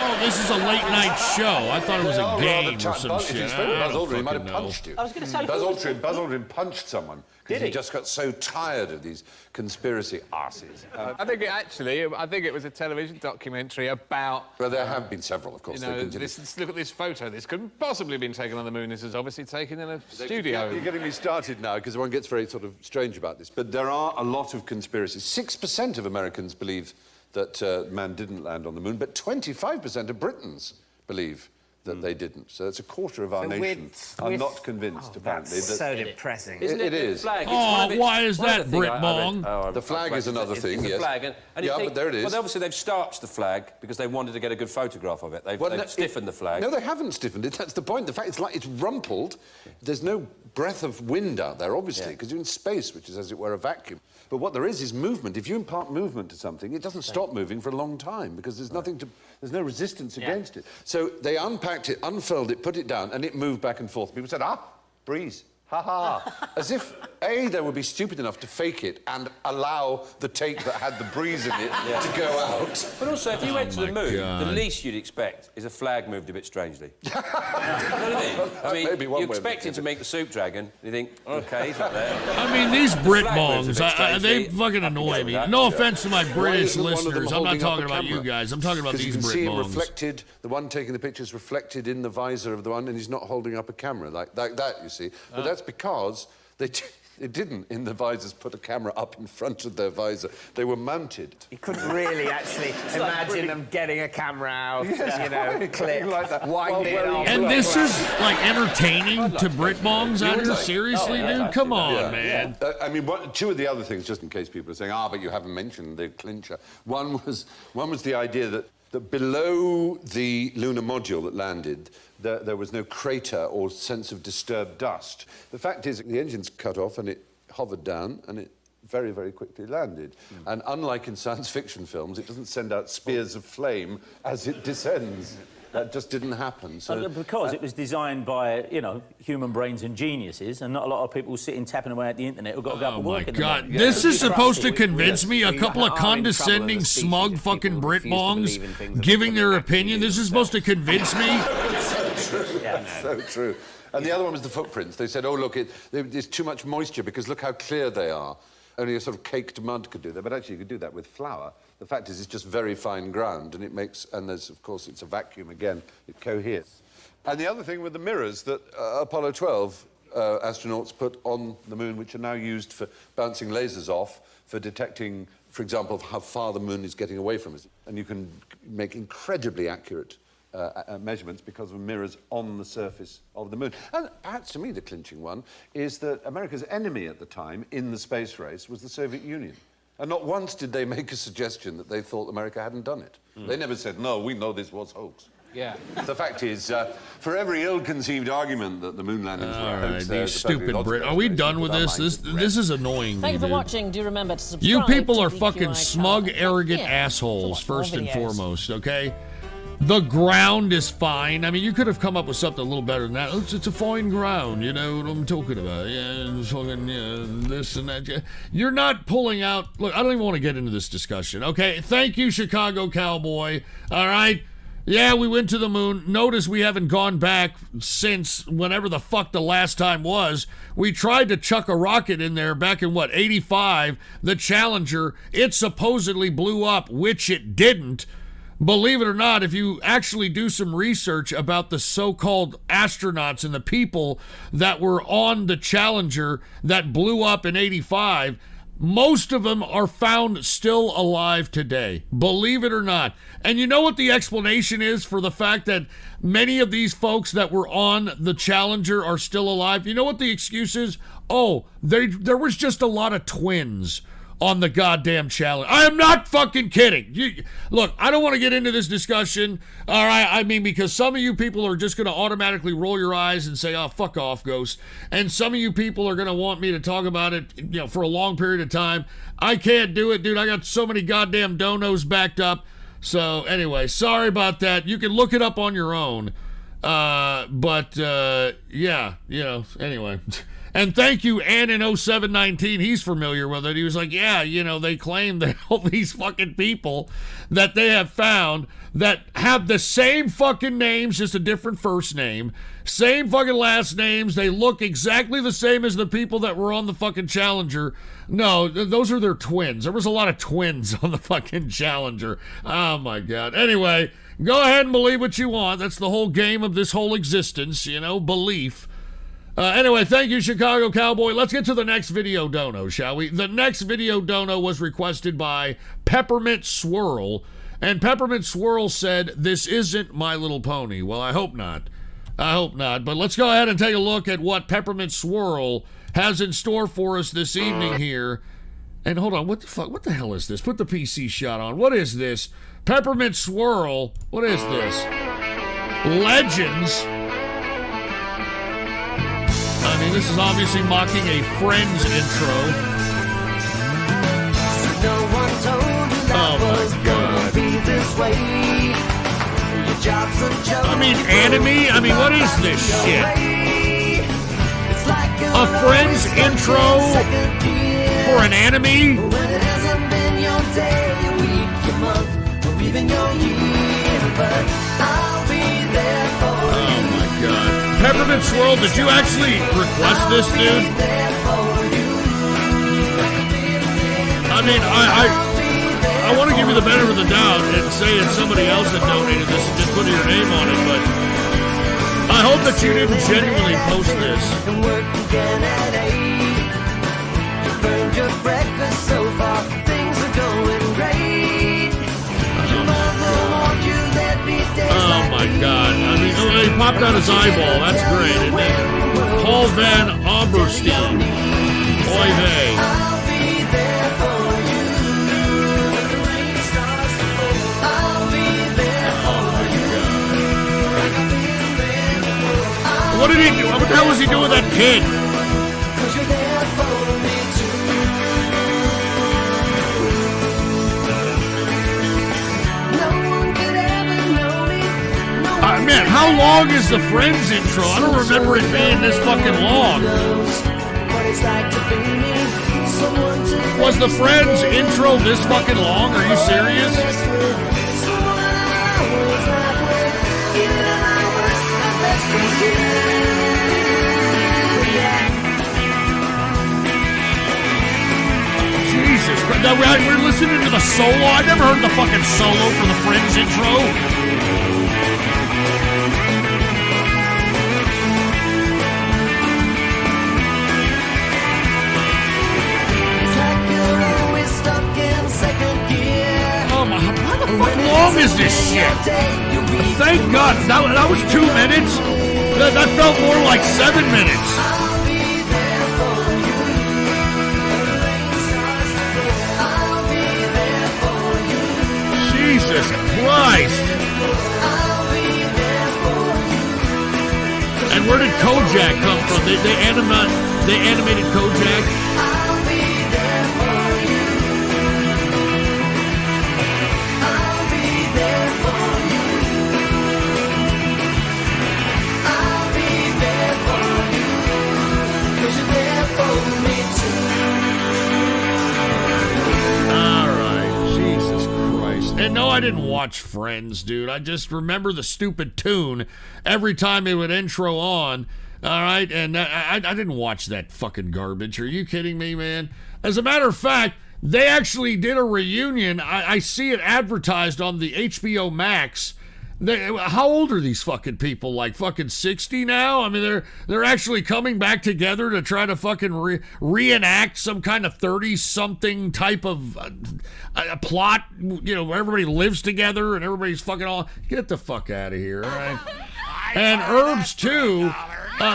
S2: Oh, this is a late-night show. I thought it was a game or some shit.
S20: If you Buzz Aldrin might have punched you.
S9: I was going to say...
S20: Buzz Aldrin punched someone because he just got so tired of these conspiracy arses.
S21: I think it was a television documentary about...
S20: Well, there have been several, of course.
S21: You know, look at this photo. This couldn't possibly have been taken on the moon. This is obviously taken in a studio.
S20: You're getting me started now, because one gets very sort of strange about this. But there are a lot of conspiracies. 6% of Americans believe that man didn't land on the moon, but 25% of Britons believe that they didn't. So it's a quarter of our nation are not convinced, apparently.
S15: That's so depressing.
S20: It is.
S2: Why is that, Brit-bong?
S20: The flag is another thing, yes.
S9: The flag, and
S20: yeah, but there it is.
S9: Well, obviously they've starched the flag because they wanted to get a good photograph of it. They've stiffened the flag.
S20: No, they haven't stiffened it. That's the point. The fact it's rumpled. There's no breath of wind out there, obviously, because you're in space, which is, as it were, a vacuum. But what there is movement. If you impart movement to something, it doesn't stop moving for a long time because there's there's no resistance against it. So they unpacked it, unfurled it, put it down, and it moved back and forth. People said, breeze. Ha ha. As if, A, they would be stupid enough to fake it and allow the tape that had the breeze in it to go out.
S9: But also, if you went to the moon, the least you'd expect is a flag moved a bit strangely. You know what I mean? You expect him to make the soup dragon, and you think, OK, he's not there.
S2: I mean, these Brit-bongs, they fucking annoy me. No offense to my British listeners. I'm not talking about you guys. I'm talking about these
S20: Brit-bongs. You can see him reflected, the one taking the picture's reflected in the visor of the one, and he's not holding up a camera like that, you see. But that's because they didn't, in the visors, put a camera up in front of their visor. They were mounted.
S15: You couldn't really actually imagine them getting a camera out, clip,
S20: like that.
S15: wind it off.
S2: And this is, like, entertaining to Brit-bongs out here? Seriously, dude? Come on, man.
S20: I mean, two of the other things, just in case people are saying, but you haven't mentioned the clincher. One was the idea that below the lunar module that landed, there was no crater or sense of disturbed dust. The fact is, the engine's cut off and it hovered down and it very, very quickly landed. And unlike in science fiction films, it doesn't send out spears of flame as it descends. That just didn't happen. So,
S22: because it was designed by, human brains and geniuses, and not a lot of people sitting tapping away at the internet who've got to go up and work in the
S2: God, this is supposed to convince me a couple of condescending, smug fucking Brit-bongs giving their opinion. This is supposed to convince me.
S20: So true. And the other one was the footprints. They said, look, there's too much moisture because look how clear they are. Only a sort of caked mud could do that, but actually you could do that with flour. The fact is, it's just very fine ground, and there's, of course, it's a vacuum again. It coheres. And the other thing with the mirrors that Apollo 12 astronauts put on the moon, which are now used for bouncing lasers off, for detecting, for example, how far the moon is getting away from us. And you can make incredibly accurate measurements because of mirrors on the surface of the moon. And perhaps to me the clinching one is that America's enemy at the time in the space race was the Soviet Union. And not once did they make a suggestion that they thought America hadn't done it. They never said, no, we know this was hoax.
S21: Yeah.
S20: The fact is, for every ill-conceived argument that the moon landings were hoax,
S2: these stupid Brit. Are we done with this? This is annoying.
S24: Thank you for
S2: dude.
S24: watching. Do remember to subscribe.
S2: You people are
S24: to
S2: fucking
S24: TQI
S2: smug,
S24: channel.
S2: arrogant
S24: Yeah,
S2: assholes,
S24: to watch
S2: first
S24: more
S2: and
S24: videos.
S2: foremost, okay? The ground is fine. I mean, you could have come up with something a little better than that. It's a fine ground, you know what I'm talking about. Yeah, fucking, this and that. Yeah. You're not pulling out... Look, I don't even want to get into this discussion, okay? Thank you, Chicago Cowboy, all right? Yeah, we went to the moon. Notice we haven't gone back since whenever the fuck the last time was. We tried to chuck a rocket in there back in, 85? The Challenger. It supposedly blew up, which it didn't. Believe it or not, if you actually do some research about the so-called astronauts and the people that were on the Challenger that blew up in 85, Most of them are found still alive today, believe it or not. And you know what the explanation is for the fact that many of these folks that were on the Challenger are still alive? You know what the excuse is? Oh, there was just a lot of twins on the goddamn Challenger. I am not fucking kidding. Look, I don't want to get into this discussion, all right? I mean, because some of you people are just going to automatically roll your eyes and say, oh, fuck off, Ghost. And some of you people are going to want me to talk about it, for a long period of time. I can't do it, dude. I got so many goddamn donos backed up. So, anyway, sorry about that. You can look it up on your own. Yeah, anyway. And thank you, Ann in 0719. He's familiar with it. He was like, yeah, they claim that all these fucking people that they have found that have the same fucking names, just a different first name, same fucking last names. They look exactly the same as the people that were on the fucking Challenger. No, those are their twins. There was a lot of twins on the fucking Challenger. Oh, my God. Anyway, go ahead and believe what you want. That's the whole game of this whole existence, belief. Anyway, thank you, Chicago Cowboy. Let's get to the next video dono, shall we? The next video dono was requested by Peppermint Swirl, and Peppermint Swirl said, this isn't My Little Pony. Well, I hope not. But let's go ahead and take a look at what Peppermint Swirl has in store for us this evening here. And hold on, what the fuck? What the hell is this? Put the PC shot on. What is this? Peppermint Swirl. What is this? Legends. I mean, this is obviously mocking a Friends intro. Oh my God. I mean, anime? I mean, what is this shit? A Friends intro for an anime? Oh my God. Peppermint Swirl, did you actually request this, dude? I mean, I want to give you the benefit of the doubt and say it's somebody else that donated this and just put your name on it, but I hope that you didn't genuinely post this. Oh my God. I mean, he popped out his eyeball. That's great. And then Paul Van Oberstein. Oy vey. What did he do? What the hell was he doing with that kid? Man, how long is the Friends intro? I don't remember it being this fucking long. Was the Friends intro this fucking long? Are you serious? Jesus Christ. Now, we're listening to the solo. I never heard the fucking solo for the Friends intro. How the fuck long is this shit? Thank God. That was 2 minutes? That felt more like 7 minutes. Jesus Christ. And where did Kojak come from? They animated Kojak? And no, I didn't watch Friends, dude. I just remember the stupid tune every time it would intro on. All right, and I didn't watch that fucking garbage. Are you kidding me, man? As a matter of fact, they actually did a reunion. I see it advertised on the HBO Max, how old are these fucking people? Like fucking 60 now? I mean, they're actually coming back together to try to fucking reenact some kind of 30-something type of a plot, you know, where everybody lives together and everybody's fucking all... Get the fuck out of here, all right? And Herbs, too.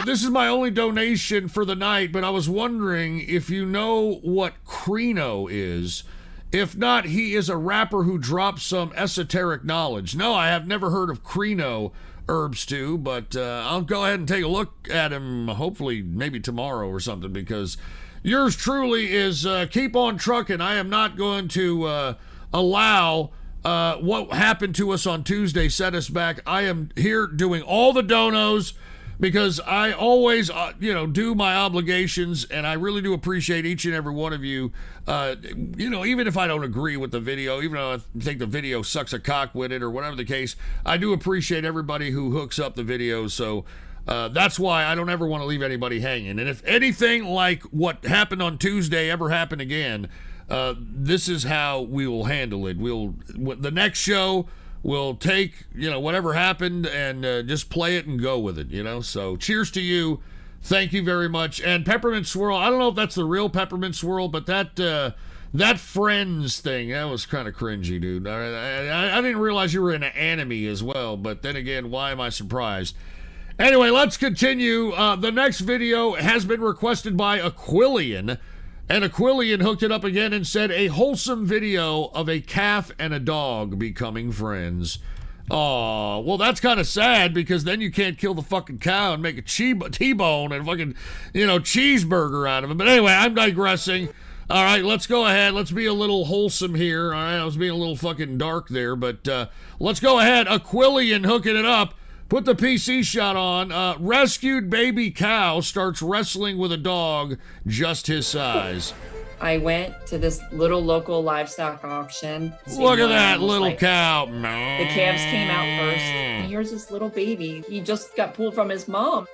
S2: This is my only donation for the night, but I was wondering if you know what Crino is. If not, he is a rapper who drops some esoteric knowledge. No, I have never heard of Crino, Herbs, too, but I'll go ahead and take a look at him, hopefully maybe tomorrow or something, because yours truly is keep on trucking. I am not going to allow what happened to us on Tuesday set us back. I am here doing all the donos because I always, do my obligations, and I really do appreciate each and every one of you. Even if I don't agree with the video, even though I think the video sucks a cock with it or whatever the case, I do appreciate everybody who hooks up the videos. So that's why I don't ever want to leave anybody hanging. And if anything like what happened on Tuesday ever happened again, this is how we will handle it. The next show, we'll take, whatever happened and just play it and go with it, So cheers to you. Thank you very much. And Peppermint Swirl, I don't know if that's the real Peppermint Swirl, but that Friends thing, that was kind of cringy, dude. I didn't realize you were in an anime as well, but then again, why am I surprised? Anyway, let's continue. The next video has been requested by Aquilian. And Aquilian hooked it up again and said, a wholesome video of a calf and a dog becoming friends. Oh, well, that's kind of sad because then you can't kill the fucking cow and make a T-bone and fucking, cheeseburger out of it. But anyway, I'm digressing. All right, let's go ahead. Let's be a little wholesome here. All right, I was being a little fucking dark there, but let's go ahead. Aquilian hooking it up. Put the PC shot on. Rescued baby cow starts wrestling with a dog just his size.
S8: I went to this little local livestock auction.
S2: Look at that little cow.
S8: The calves came out first. And here's this little baby. He just got pulled from his mom.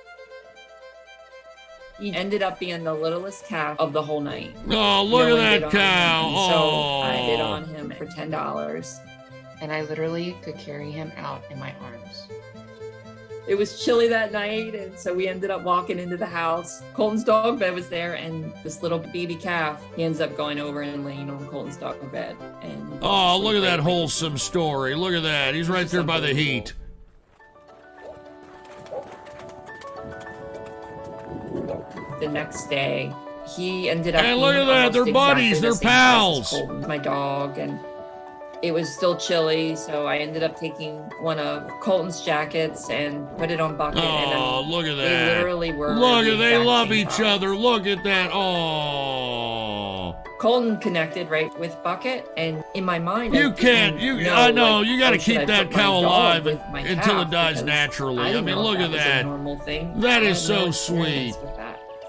S8: He ended up being the littlest calf of the whole night.
S2: Oh, look at that cow.
S8: So I bid on him for $10.
S16: And I literally could carry him out in my arms.
S8: It was chilly that night, and so we ended up walking into the house. Colton's dog bed was there, and this little baby calf, he ends up going over and laying on Colton's dog bed. And
S2: oh, look at that wholesome story. Look at that. He's right there by the heat.
S8: The next day, he ended up...
S2: Hey, look at that. They're buddies. They're pals.
S8: Colton, my dog, and... It was still chilly, so I ended up taking one of Colton's jackets and put it on Bucket.
S2: Oh, look at that.
S8: They literally were...
S2: They love each other. Look at that. Oh.
S8: Colton connected right with Bucket, and in my mind...
S2: I know, you got to keep that cow alive until it dies naturally. I mean, look at that. That is so sweet.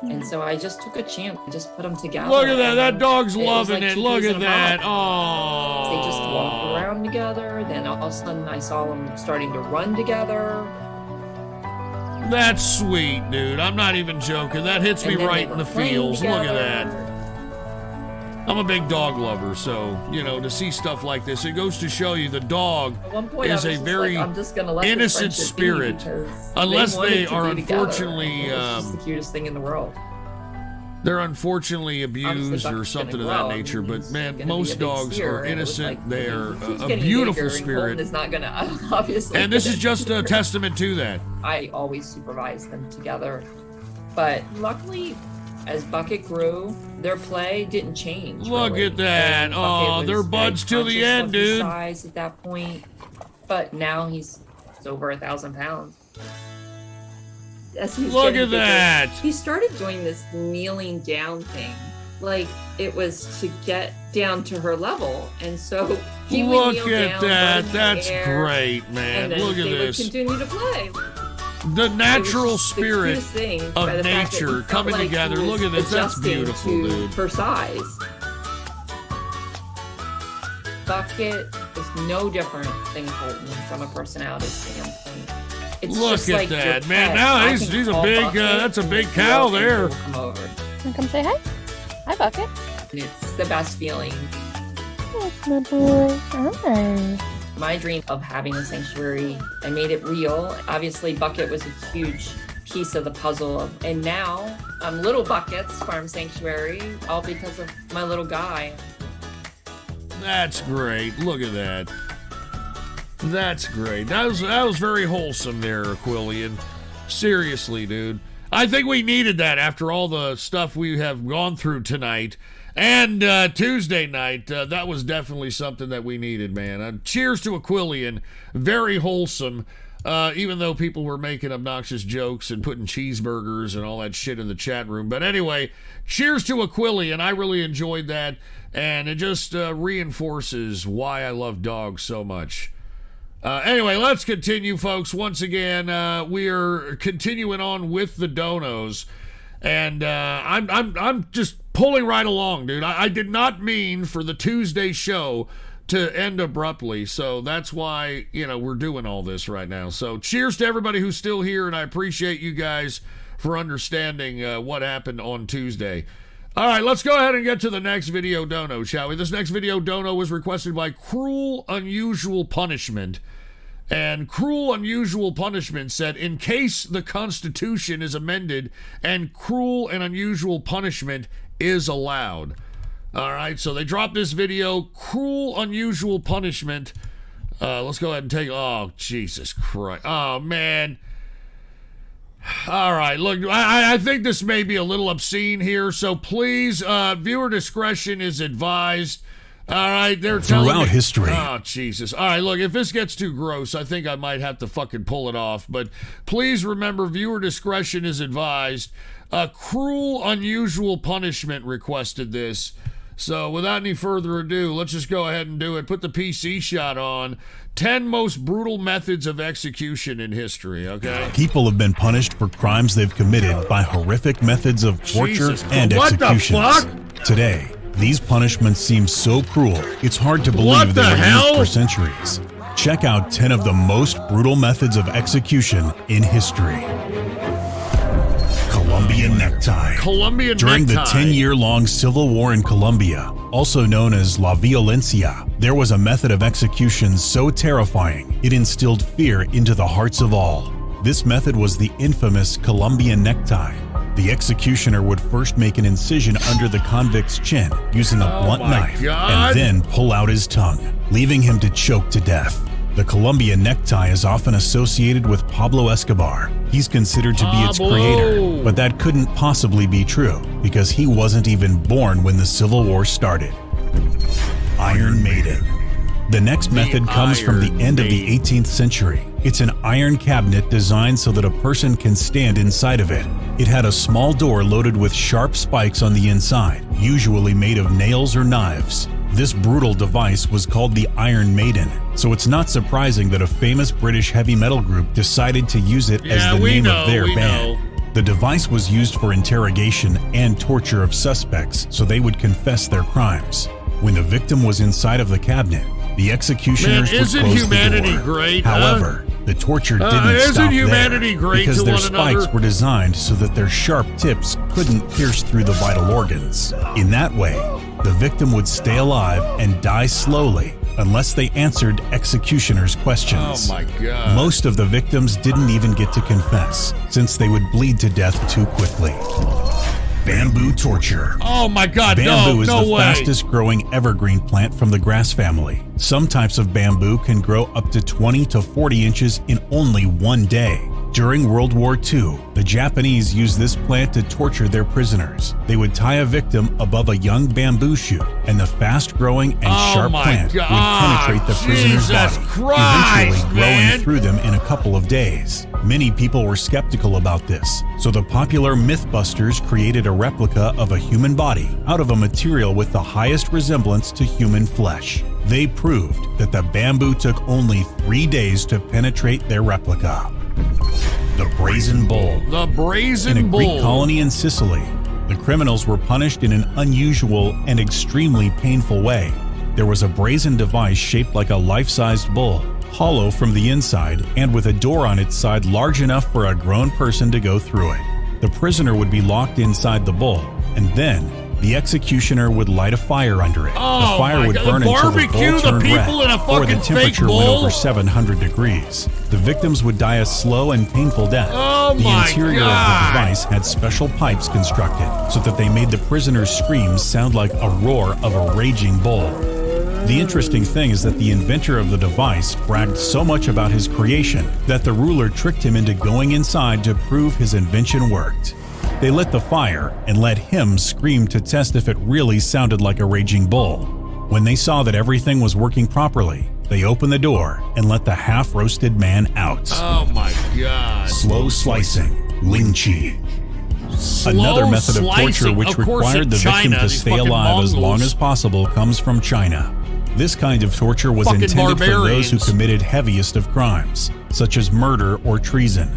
S8: And so I just took a chance and just put them together.
S2: Look at that. That dog's loving it. Look at that. Oh.
S8: They just walked around together. Then all of a sudden I saw them starting to run together.
S2: That's sweet, dude. I'm not even joking. That hits me right in the feels. Look at that. I'm a big dog lover, so, to see stuff like this, it goes to show you the dog is a very innocent spirit. Unless they are unfortunately...
S8: It's the cutest thing in the world.
S2: They're unfortunately abused or something of that nature, but man, most dogs are innocent. They are a beautiful spirit.
S8: Is not gonna, obviously.
S2: And this is just a testament to that.
S8: I always supervise them together, but luckily... As Bucket grew, their play didn't change.
S2: Look at that. Oh, they're buds till the end, dude.
S8: Size at that point. But now he's over 1,000 pounds.
S2: Look at that.
S8: He started doing this kneeling down thing. Like it was to get down to her level. And so he would kneel down. Look at that.
S2: That's great, man. Look at this.
S8: Would continue to play.
S2: The natural spirit of nature coming together. Look at this. That's beautiful, dude.
S8: Her size. Bucket is no different than Colton from a personality standpoint. It's
S2: look
S8: just
S2: at
S8: like
S2: that, man. Now he's a big. That's a big cow there.
S8: Come over.
S23: Come say hi. Hi, Bucket.
S8: It's the best feeling.
S23: That's my boy. Hi.
S8: my dream of having a sanctuary. I made it real. Obviously, Bucket was a huge piece of the puzzle. And now I'm Little Bucket's Farm Sanctuary, all because of my little guy.
S2: That's great. Look at that. That's great. That was very wholesome there, Aquilian. Seriously, dude. I think we needed that after all the stuff we have gone through tonight and Tuesday night. That was definitely something that we needed, man. Cheers to Aquilian. Very wholesome. Even though people were making obnoxious jokes and putting cheeseburgers and all that shit in the chat room. But anyway, cheers to Aquilian. I really enjoyed that. And it just reinforces why I love dogs so much. Anyway, let's continue, folks. Once again, we are continuing on with the donos, and I'm just pulling right along, dude. I did not mean for the Tuesday show to end abruptly, so that's why we're doing all this right now. So, cheers to everybody who's still here, and I appreciate you guys for understanding what happened on Tuesday. All right, let's go ahead and get to the next video dono, shall we? This next video dono was requested by Cruel Unusual Punishment. And Cruel Unusual Punishment said, in case the Constitution is amended and cruel and unusual punishment is allowed. All right, so they dropped this video, Cruel Unusual Punishment. Let's go ahead and take... Oh, Jesus Christ. Oh, man. All right, look, I think this may be a little obscene here, so please, viewer discretion is advised. All right, they're telling
S10: throughout
S2: me,
S10: history.
S2: Oh, Jesus. All right, look, if this gets too gross, I think I might have to fucking pull it off. But please remember, viewer discretion is advised. Cruel Unusual Punishment requested this. So without any further ado, let's just go ahead and do it. Put the PC shot on. 10 most brutal methods of execution in history, okay?
S10: People have been punished for crimes they've committed by horrific methods of torture and executions.
S2: What the fuck?
S10: Today, these punishments seem so cruel, it's hard to believe they were used for centuries. Check out 10 of the most brutal methods of execution in history. Colombian necktie. During the 10-year-long civil war in Colombia, also known as La Violencia, there was a method of execution so terrifying it instilled fear into the hearts of all. This method was the infamous Colombian necktie. The executioner would first make an incision under the convict's chin using a blunt knife and then pull out his tongue, leaving him to choke to death. The Colombian necktie is often associated with Pablo Escobar. He's considered to be its creator, but that couldn't possibly be true because he wasn't even born when the Civil War started. Iron Maiden. The next method comes from the end of the 18th century. It's an iron cabinet designed so that a person can stand inside of it. It had a small door loaded with sharp spikes on the inside, usually made of nails or knives. This brutal device was called the Iron Maiden, so it's not surprising that a famous British heavy metal group decided to use it as the name of their band. The device was used for interrogation and torture of suspects so they would confess their crimes. When the victim was inside of the cabinet, the executioners would close the door.
S2: Great,
S10: However, the torture didn't stop there because their spikes were designed so that their sharp tips couldn't pierce through the vital organs. In that way, the victim would stay alive and die slowly unless they answered executioners' questions.
S2: Oh my God.
S10: Most of the victims didn't even get to confess since they would bleed to death too quickly. Bamboo torture.
S2: Oh my God,
S10: bamboo is the
S2: way.
S10: fastest growing evergreen plant from the grass family. Some types of bamboo can grow up to 20 to 40 inches in only one day. During World War II, the Japanese used this plant to torture their prisoners. They would tie a victim above a young bamboo shoot, and the fast-growing and sharp plant would penetrate the prisoner's body, eventually growing through them in a couple of days. Many people were skeptical about this, so the popular Mythbusters created a replica of a human body out of a material with the highest resemblance to human flesh. They proved that the bamboo took only 3 days to penetrate their replica. The Brazen Bull.
S2: The Brazen
S10: In a
S2: Bull.
S10: Greek colony in Sicily, the criminals were punished in an unusual and extremely painful way. There was a brazen device shaped like a life-sized bull, hollow from the inside and with a door on its side large enough for a grown person to go through it. The prisoner would be locked inside the bull, and then The executioner would light a fire under it.
S2: Oh,
S10: the fire would burn until the bowl turned red, or the temperature went over 700 degrees. The victims would die a slow and painful death. The interior of the device had special pipes constructed so that they made the prisoners' screams sound like a roar of a raging bull. The interesting thing is that the inventor of the device bragged so much about his creation that the ruler tricked him into going inside to prove his invention worked. They lit the fire and let him scream to test if it really sounded like a raging bull. When they saw that everything was working properly, they opened the door and let the half-roasted man out.
S2: Oh my God.
S10: Slow slicing, Ling Chi. Another method of torture which required the victim to stay alive as long as possible comes from China. This kind of torture was intended for those who committed heaviest of crimes, such as murder or treason.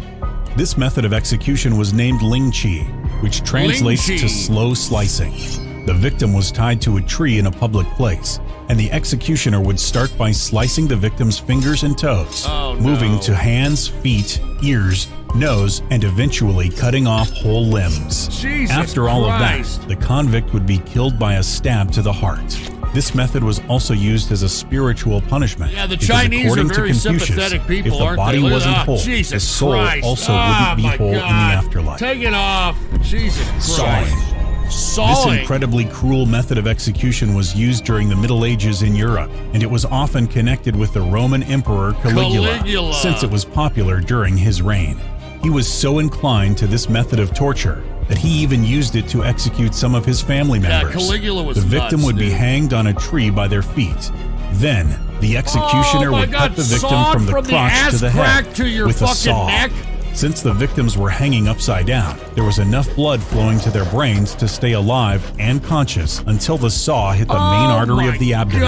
S10: This method of execution was named Ling Chi, which translates to slow slicing. The victim was tied to a tree in a public place, and the executioner would start by slicing the victim's fingers and toes, moving to hands, feet, ears, nose, and eventually cutting off whole limbs. After all of that, the convict would be killed by a stab to the heart. This method was also used as a spiritual punishment.
S2: Yeah, the Chinese are very sympathetic people,
S10: if the body wasn't whole, the soul also wouldn't be whole in the afterlife.
S2: Take it off. Jesus Christ.
S10: This incredibly cruel method of execution was used during the Middle Ages in Europe, and it was often connected with the Roman Emperor Caligula, since it was popular during his reign. He was so inclined to this method of torture that he even used it to execute some of his family members.
S2: Caligula was
S10: the victim
S2: nuts,
S10: would be hanged on a tree by their feet. Then, the executioner would cut the victim from the crotch to the head with a saw.
S2: Neck.
S10: Since the victims were hanging upside down, there was enough blood flowing to their brains to stay alive and conscious until the saw hit the main artery of the abdomen.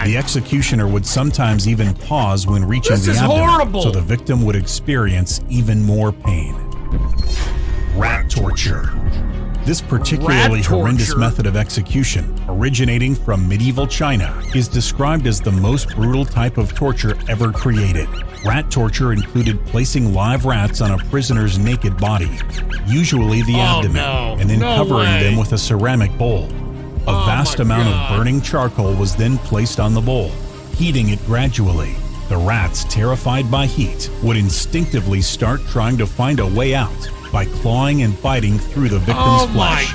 S10: The executioner would sometimes even pause when reaching the abdomen, so the victim would experience even more pain. Rat torture. This particularly horrendous method of execution, originating from medieval China, is described as the most brutal type of torture ever created. Rat torture included placing live rats on a prisoner's naked body, usually the abdomen, and then covering them with a ceramic bowl. A vast amount of burning charcoal was then placed on the bowl, heating it gradually. The rats, terrified by heat, would instinctively start trying to find a way out by clawing and biting through the victim's flesh.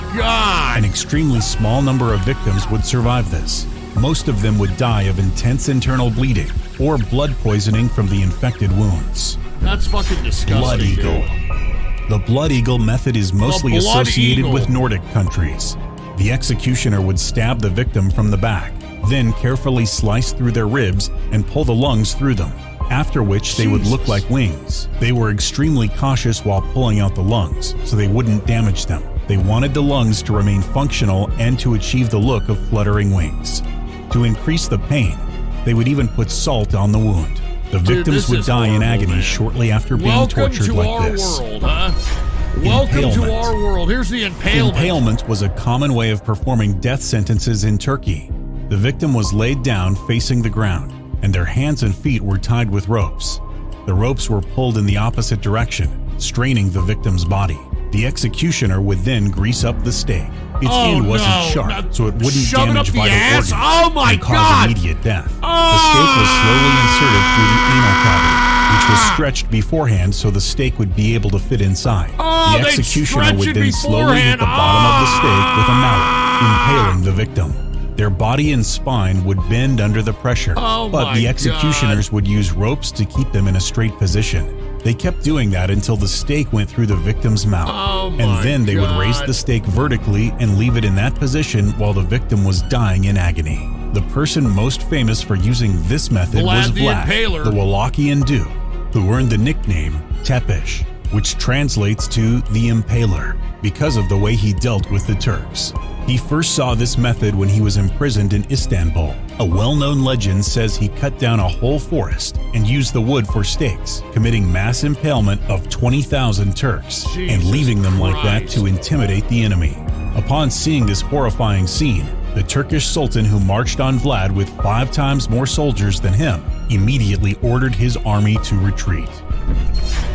S10: An extremely small number of victims would survive this. Most of them would die of intense internal bleeding or blood poisoning from the infected wounds.
S2: That's fucking disgusting.
S10: Blood eagle. The blood eagle method is mostly associated with Nordic countries. The executioner would stab the victim from the back, then carefully slice through their ribs and pull the lungs through them, after which they would look like wings. They were extremely cautious while pulling out the lungs, so they wouldn't damage them. They wanted the lungs to remain functional and to achieve the look of fluttering wings. To increase the pain, they would even put salt on the wound. The victims would die in agony shortly after being tortured like this.
S2: Welcome to our world. Here's the impalement.
S10: Impalement was a common way of performing death sentences in Turkey. The victim was laid down facing the ground, and their hands and feet were tied with ropes. The ropes were pulled in the opposite direction, straining the victim's body. The executioner would then grease up the stake. Its end wasn't sharp, so it wouldn't damage vital organs and cause immediate death. The stake was slowly inserted through the anal cavity, which was stretched beforehand so the stake would be able to fit inside. The executioner would then slowly hit the bottom of the stake with a mallet, impaling the victim. Their body and spine would bend under the pressure, but the executioners would use ropes to keep them in a straight position. They kept doing that until the stake went through the victim's mouth, and then they would raise the stake vertically and leave it in that position while the victim was dying in agony. The person most famous for using this method was Vlad, the Wallachian Duke, who earned the nickname Tepish, which translates to the Impaler, because of the way he dealt with the Turks. He first saw this method when he was imprisoned in Istanbul. A well-known legend says he cut down a whole forest and used the wood for stakes, committing mass impalement of 20,000 Turks and leaving them like that to intimidate the enemy. Upon seeing this horrifying scene, the Turkish Sultan, who marched on Vlad with 5 times more soldiers than him, immediately ordered his army to retreat.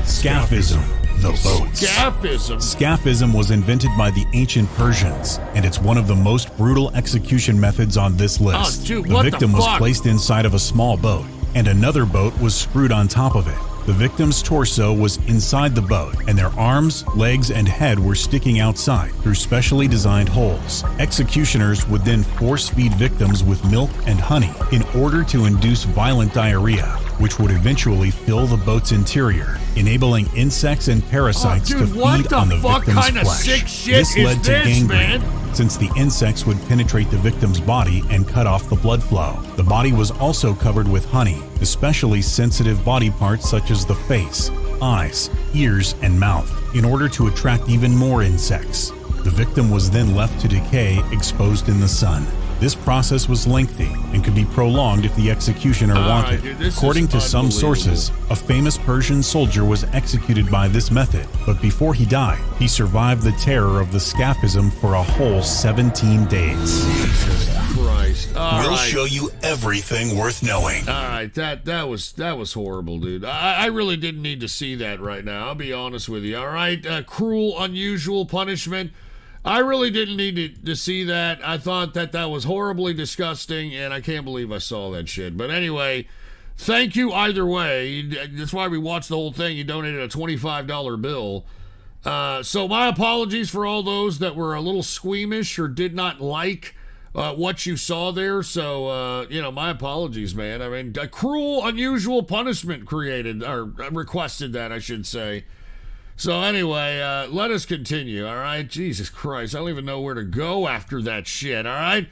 S10: Scaphism. the boats.
S2: Scaphism?
S10: Scaphism was invented by the ancient Persians, and it's one of the most brutal execution methods on this list.
S2: Oh, dude,
S10: the
S2: what
S10: victim
S2: the
S10: was
S2: fuck?
S10: placed inside of a small boat, and another boat was screwed on top of it. The victim's torso was inside the boat, and their arms, legs, and head were sticking outside through specially designed holes. Executioners would then force-feed victims with milk and honey in order to induce violent diarrhea, which would eventually fill the boat's interior, enabling insects and parasites
S2: dude,
S10: to feed
S2: what the
S10: on the
S2: fuck
S10: victim's
S2: kind of
S10: flesh.
S2: sick shit
S10: This
S2: is
S10: led to
S2: this,
S10: gangrene,
S2: man?
S10: since the insects would penetrate the victim's body and cut off the blood flow. The body was also covered with honey, especially sensitive body parts such as the face, eyes, ears, and mouth, in order to attract even more insects. The victim was then left to decay, exposed in the sun. This process was lengthy and could be prolonged if the executioner wanted.
S2: dude, this
S10: According
S2: is
S10: to some sources, a famous Persian soldier was executed by this method, but before he died, he survived the terror of the scaphism for a whole 17 days.
S2: Jesus Christ.
S10: We'll show you everything worth knowing.
S2: All right, that was horrible, dude. I really didn't need to see that right now. I'll be honest with you. All right, cruel, unusual punishment. I really didn't need to see that. I thought that was horribly disgusting, and I can't believe I saw that shit. But anyway, thank you either way. That's why we watched the whole thing. You donated a $25 bill. So my apologies for all those that were a little squeamish or did not like what you saw there. So, my apologies, man. I mean, a cruel, unusual punishment requested that, I should say. So anyway, let us continue, all right? Jesus Christ, I don't even know where to go after that shit, all right?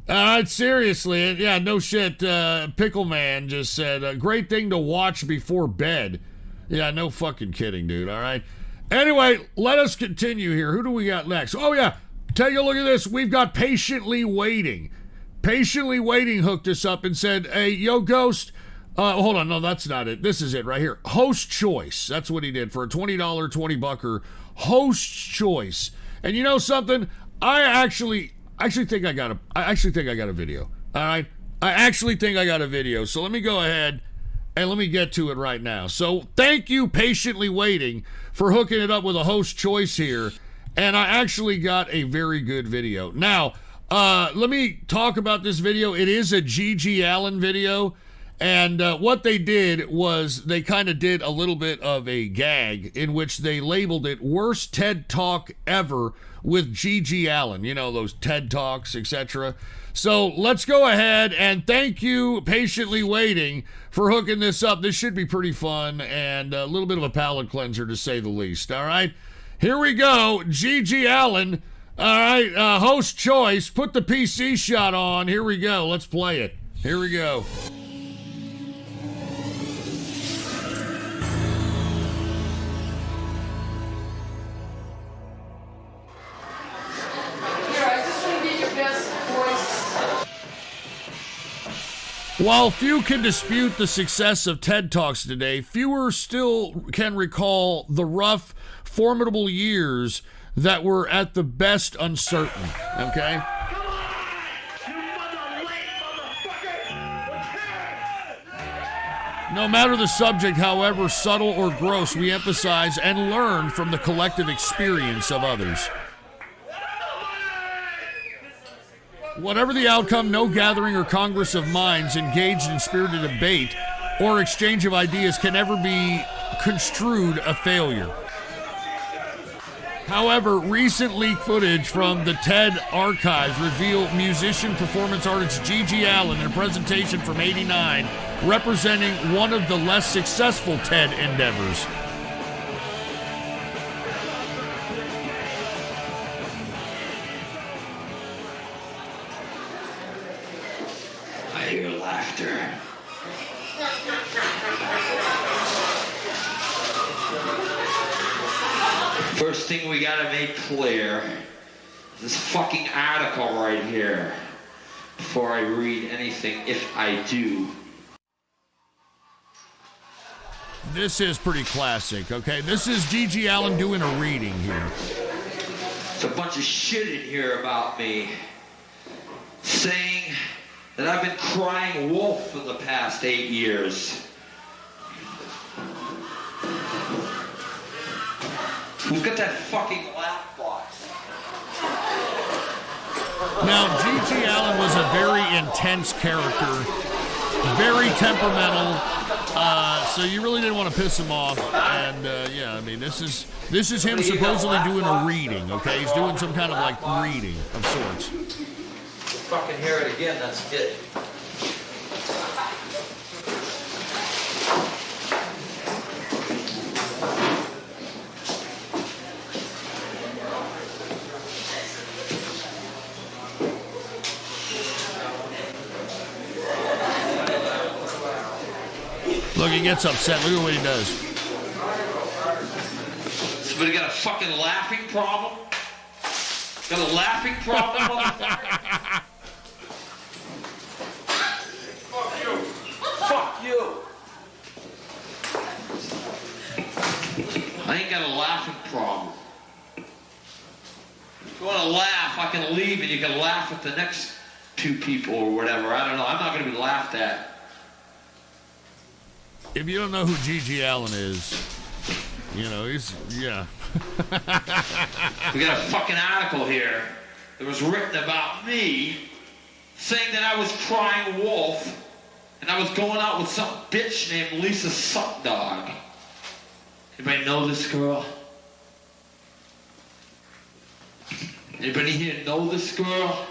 S2: All right, seriously, yeah, no shit. Pickle Man just said, a great thing to watch before bed. Yeah, no fucking kidding, dude, all right? Anyway, let us continue here. Who do we got next? Oh, yeah, take a look at this. We've got Patiently Waiting. Patiently Waiting hooked us up and said, hey, yo, Ghost, hold on, no, that's not it. This is it right here. Host choice. That's what he did for a $20, $20 host choice. And you know something? I actually think I got a video. All right? I actually think I got a video. So let me go ahead and let me get to it right now. So thank you, Patiently Waiting, for hooking it up with a host choice here. And I actually got a very good video. Now, let me talk about this video. It is a G.G. Allen video. And what they did was they kind of did a little bit of a gag in which they labeled it Worst TED Talk Ever with G.G. Allen. You know, those TED Talks, etc. So let's go ahead and thank you, Patiently Waiting, for hooking this up. This should be pretty fun and a little bit of a palate cleanser, to say the least. All right, here we go. G.G. Allen. All right, host choice. Put the PC shot on. Here we go. Let's play it. Here we go. While few can dispute the success of TED Talks today, fewer still can recall the rough, formidable years that were at the best uncertain, okay? No matter the subject, however subtle or gross, we emphasize and learn from the collective experience of others. Whatever the outcome, no gathering or congress of minds engaged in spirited debate or exchange of ideas can ever be construed a failure. However, recent leaked footage from the TED archives reveal musician performance artist G.G. Allen in a presentation from '89 representing one of the less successful TED endeavors.
S11: I hear laughter. First thing we gotta make clear, this fucking article right here, before I read anything, if I do.
S2: This is pretty classic, okay? This is G.G. Allen doing a reading here.
S11: There's a bunch of shit in here about me, saying that I've been crying wolf for the past 8 years. Who's got that fucking laugh box?
S2: Now, G.G. Allen was a very intense character, very temperamental, so you really didn't want to piss him off. And yeah, I mean, this is him supposedly doing a reading. Okay, he's doing some kind of like reading of sorts.
S11: Fucking hear it again. That's good.
S2: Look, he gets upset. Look at what he does.
S11: Somebody got a fucking laughing problem? Got a laughing problem, motherfucker? Fuck you. Fuck you. I ain't got a laughing problem. If you want to laugh, I can leave and you can laugh at the next two people or whatever. I don't know. I'm not going to be laughed at.
S2: If you don't know who G.G. Allen is, you know, he's, yeah.
S11: We got a fucking article here that was written about me saying that I was crying wolf and I was going out with some bitch named Lisa Suckdog. Anybody know this girl? Anybody here know this girl?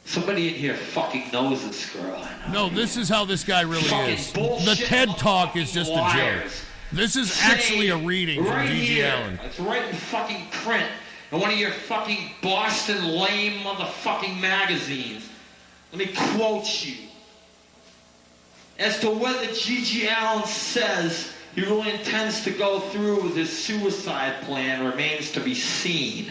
S11: Somebody in here fucking knows this girl.
S2: No, this is how this guy really is. The TED Talk is just a joke. This is actually a reading from G.G. Allen.
S11: It's right in fucking print in one of your fucking Boston lame motherfucking magazines. Let me quote you. As to whether G.G. Allen says he really intends to go through with his suicide plan remains to be seen.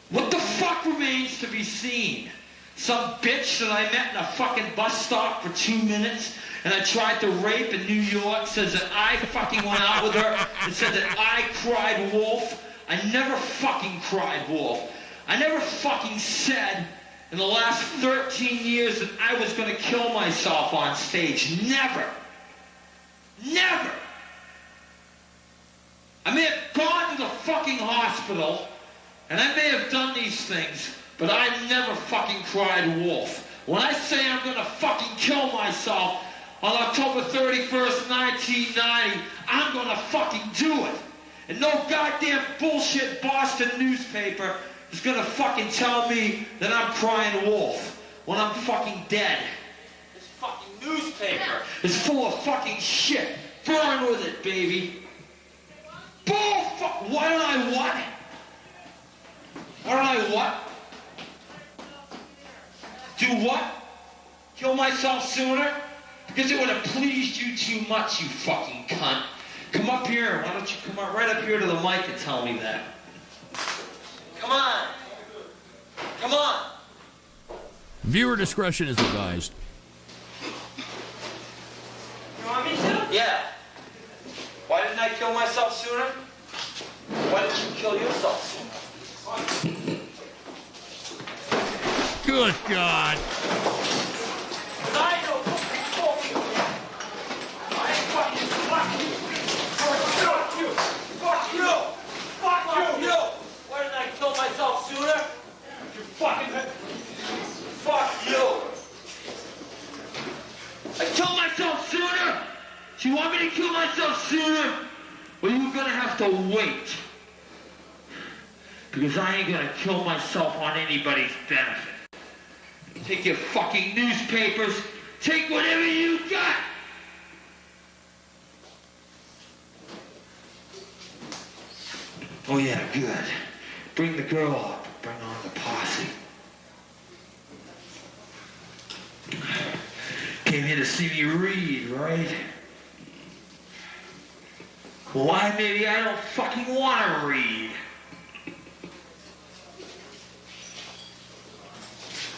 S11: What the fuck remains to be seen? Some bitch that I met in a fucking bus stop for 2 minutes and I tried to rape in New York says that I fucking went out with her and said that I cried wolf. I never fucking cried wolf. I never fucking said in the last 13 years that I was going to kill myself on stage. Never. Never. I may have gone to the fucking hospital and I may have done these things, but I never fucking cried wolf. When I say I'm gonna fucking kill myself on October 31st, 1990, I'm gonna fucking do it. And no goddamn bullshit Boston newspaper is gonna fucking tell me that I'm crying wolf when I'm fucking dead. This fucking newspaper is full of fucking shit. Burn with it, baby. Bullfuck. Why don't I what? Why don't I what? Do what? Kill myself sooner? Because it would have pleased you too much, you fucking cunt. Come up here. Why don't you come up right up here to the mic and tell me that? Come on. Come on.
S2: Viewer discretion is advised.
S11: You want me to? Yeah. Why didn't I kill myself sooner? Why didn't you kill yourself sooner?
S2: Good God.
S11: I know fucking I ain't fucking fuck you. Fuck you. Fuck you. Fuck you. Why didn't I kill myself sooner? You fucking fuck you. I killed myself sooner? Do you want me to kill myself sooner? Well, you're gonna have to wait. Because I ain't gonna kill myself on anybody's benefit. Take your fucking newspapers. Take whatever you got. Oh yeah, good. Bring the girl up. Bring on the posse. Came here to see me read, right? Why maybe I don't fucking want to read.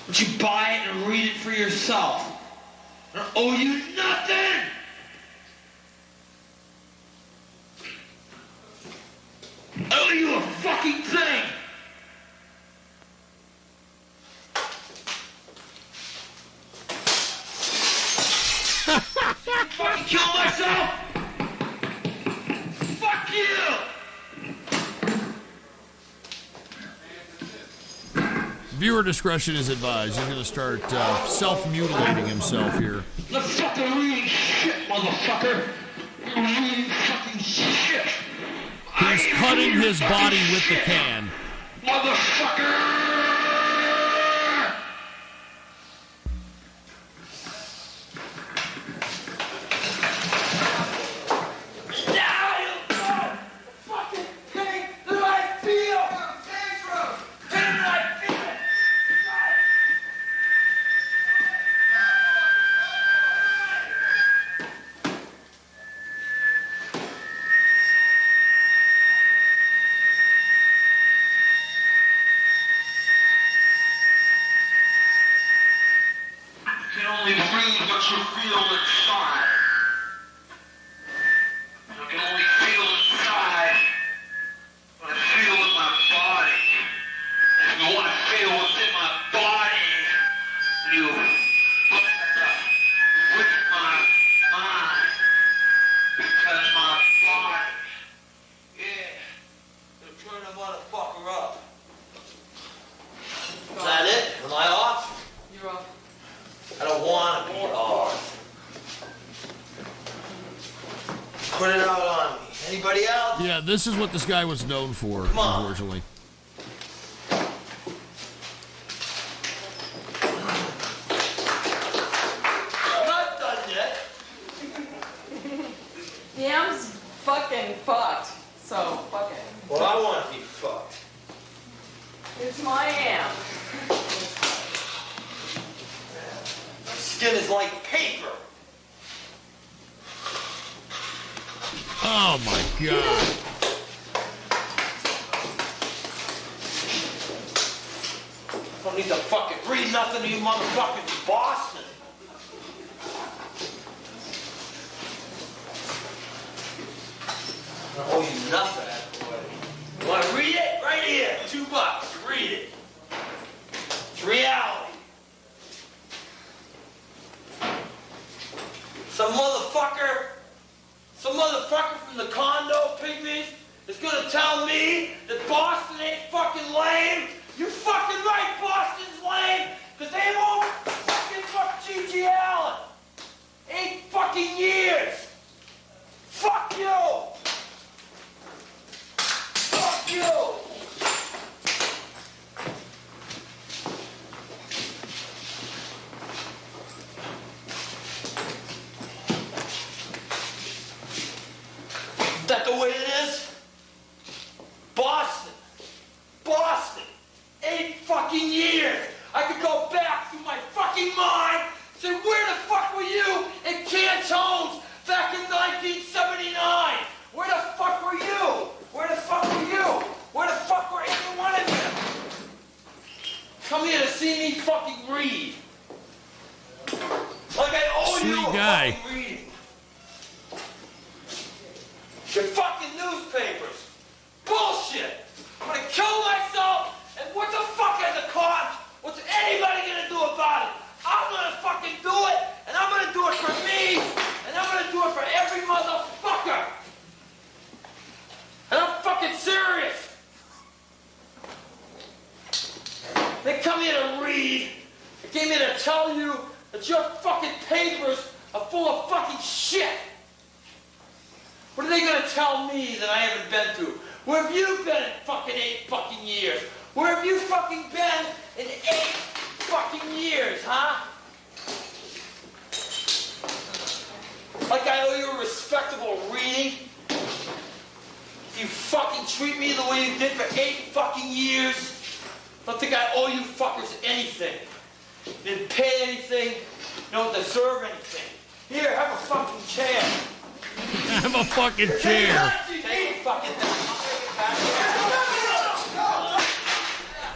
S11: Would you buy it and read it for yourself? I don't owe you nothing! I owe you a fucking thing! Fucking kill myself! Fuck you!
S2: Viewer discretion is advised. He's going to start self-mutilating himself here.
S11: The fucking reading shit, motherfucker. You're reading fucking shit.
S2: He's cutting his body with the can.
S11: Motherfucker!
S2: This is what this guy was known for, unfortunately.
S1: I'm not done yet. Yeah, I'm fucking fucked. So, fuck it.
S7: Well, I want to be fucked.
S1: It's my amp.
S7: My skin is like paper.
S2: Oh my god.
S7: I don't need to fucking read nothing to you motherfuckers in Boston. I don't owe you nothing. You want to read it? Right here. $2. Read it. It's reality. Some motherfucker from the condo pygmies is gonna tell me that Boston ain't fucking lame. You fucking right, Boston's lame, because they won't fucking fuck G.G. Allen. 8 fucking years. Fuck you. Fuck you. Is that the way it is? Boston. 8 fucking years. I could go back through my fucking mind, say, where the fuck were you in Cantones back in 1979? Where the fuck were you? Where the fuck were you? Where the fuck were any one of you? Come here to see me fucking read. Like I owe you a fucking reading. Your fucking newspapers. Bullshit. I'm gonna kill myself, and what the fuck is the cost? What's anybody gonna do about it? I'm gonna fucking do it, and I'm gonna do it for me, and I'm gonna do it for every motherfucker. And I'm fucking serious. They come here to read. They came here to tell you that your fucking papers are full of fucking shit. What are they gonna tell me that I haven't been through? Where have you been in fucking 8 fucking years? Where have you fucking been in 8 fucking years, huh? Like I owe you a respectable reading? If you fucking treat me the way you did for 8 fucking years, I don't think I owe you fuckers anything. You didn't pay anything, you don't deserve anything. Here, have a fucking chair.
S2: Have a fucking chair.
S7: Take a fucking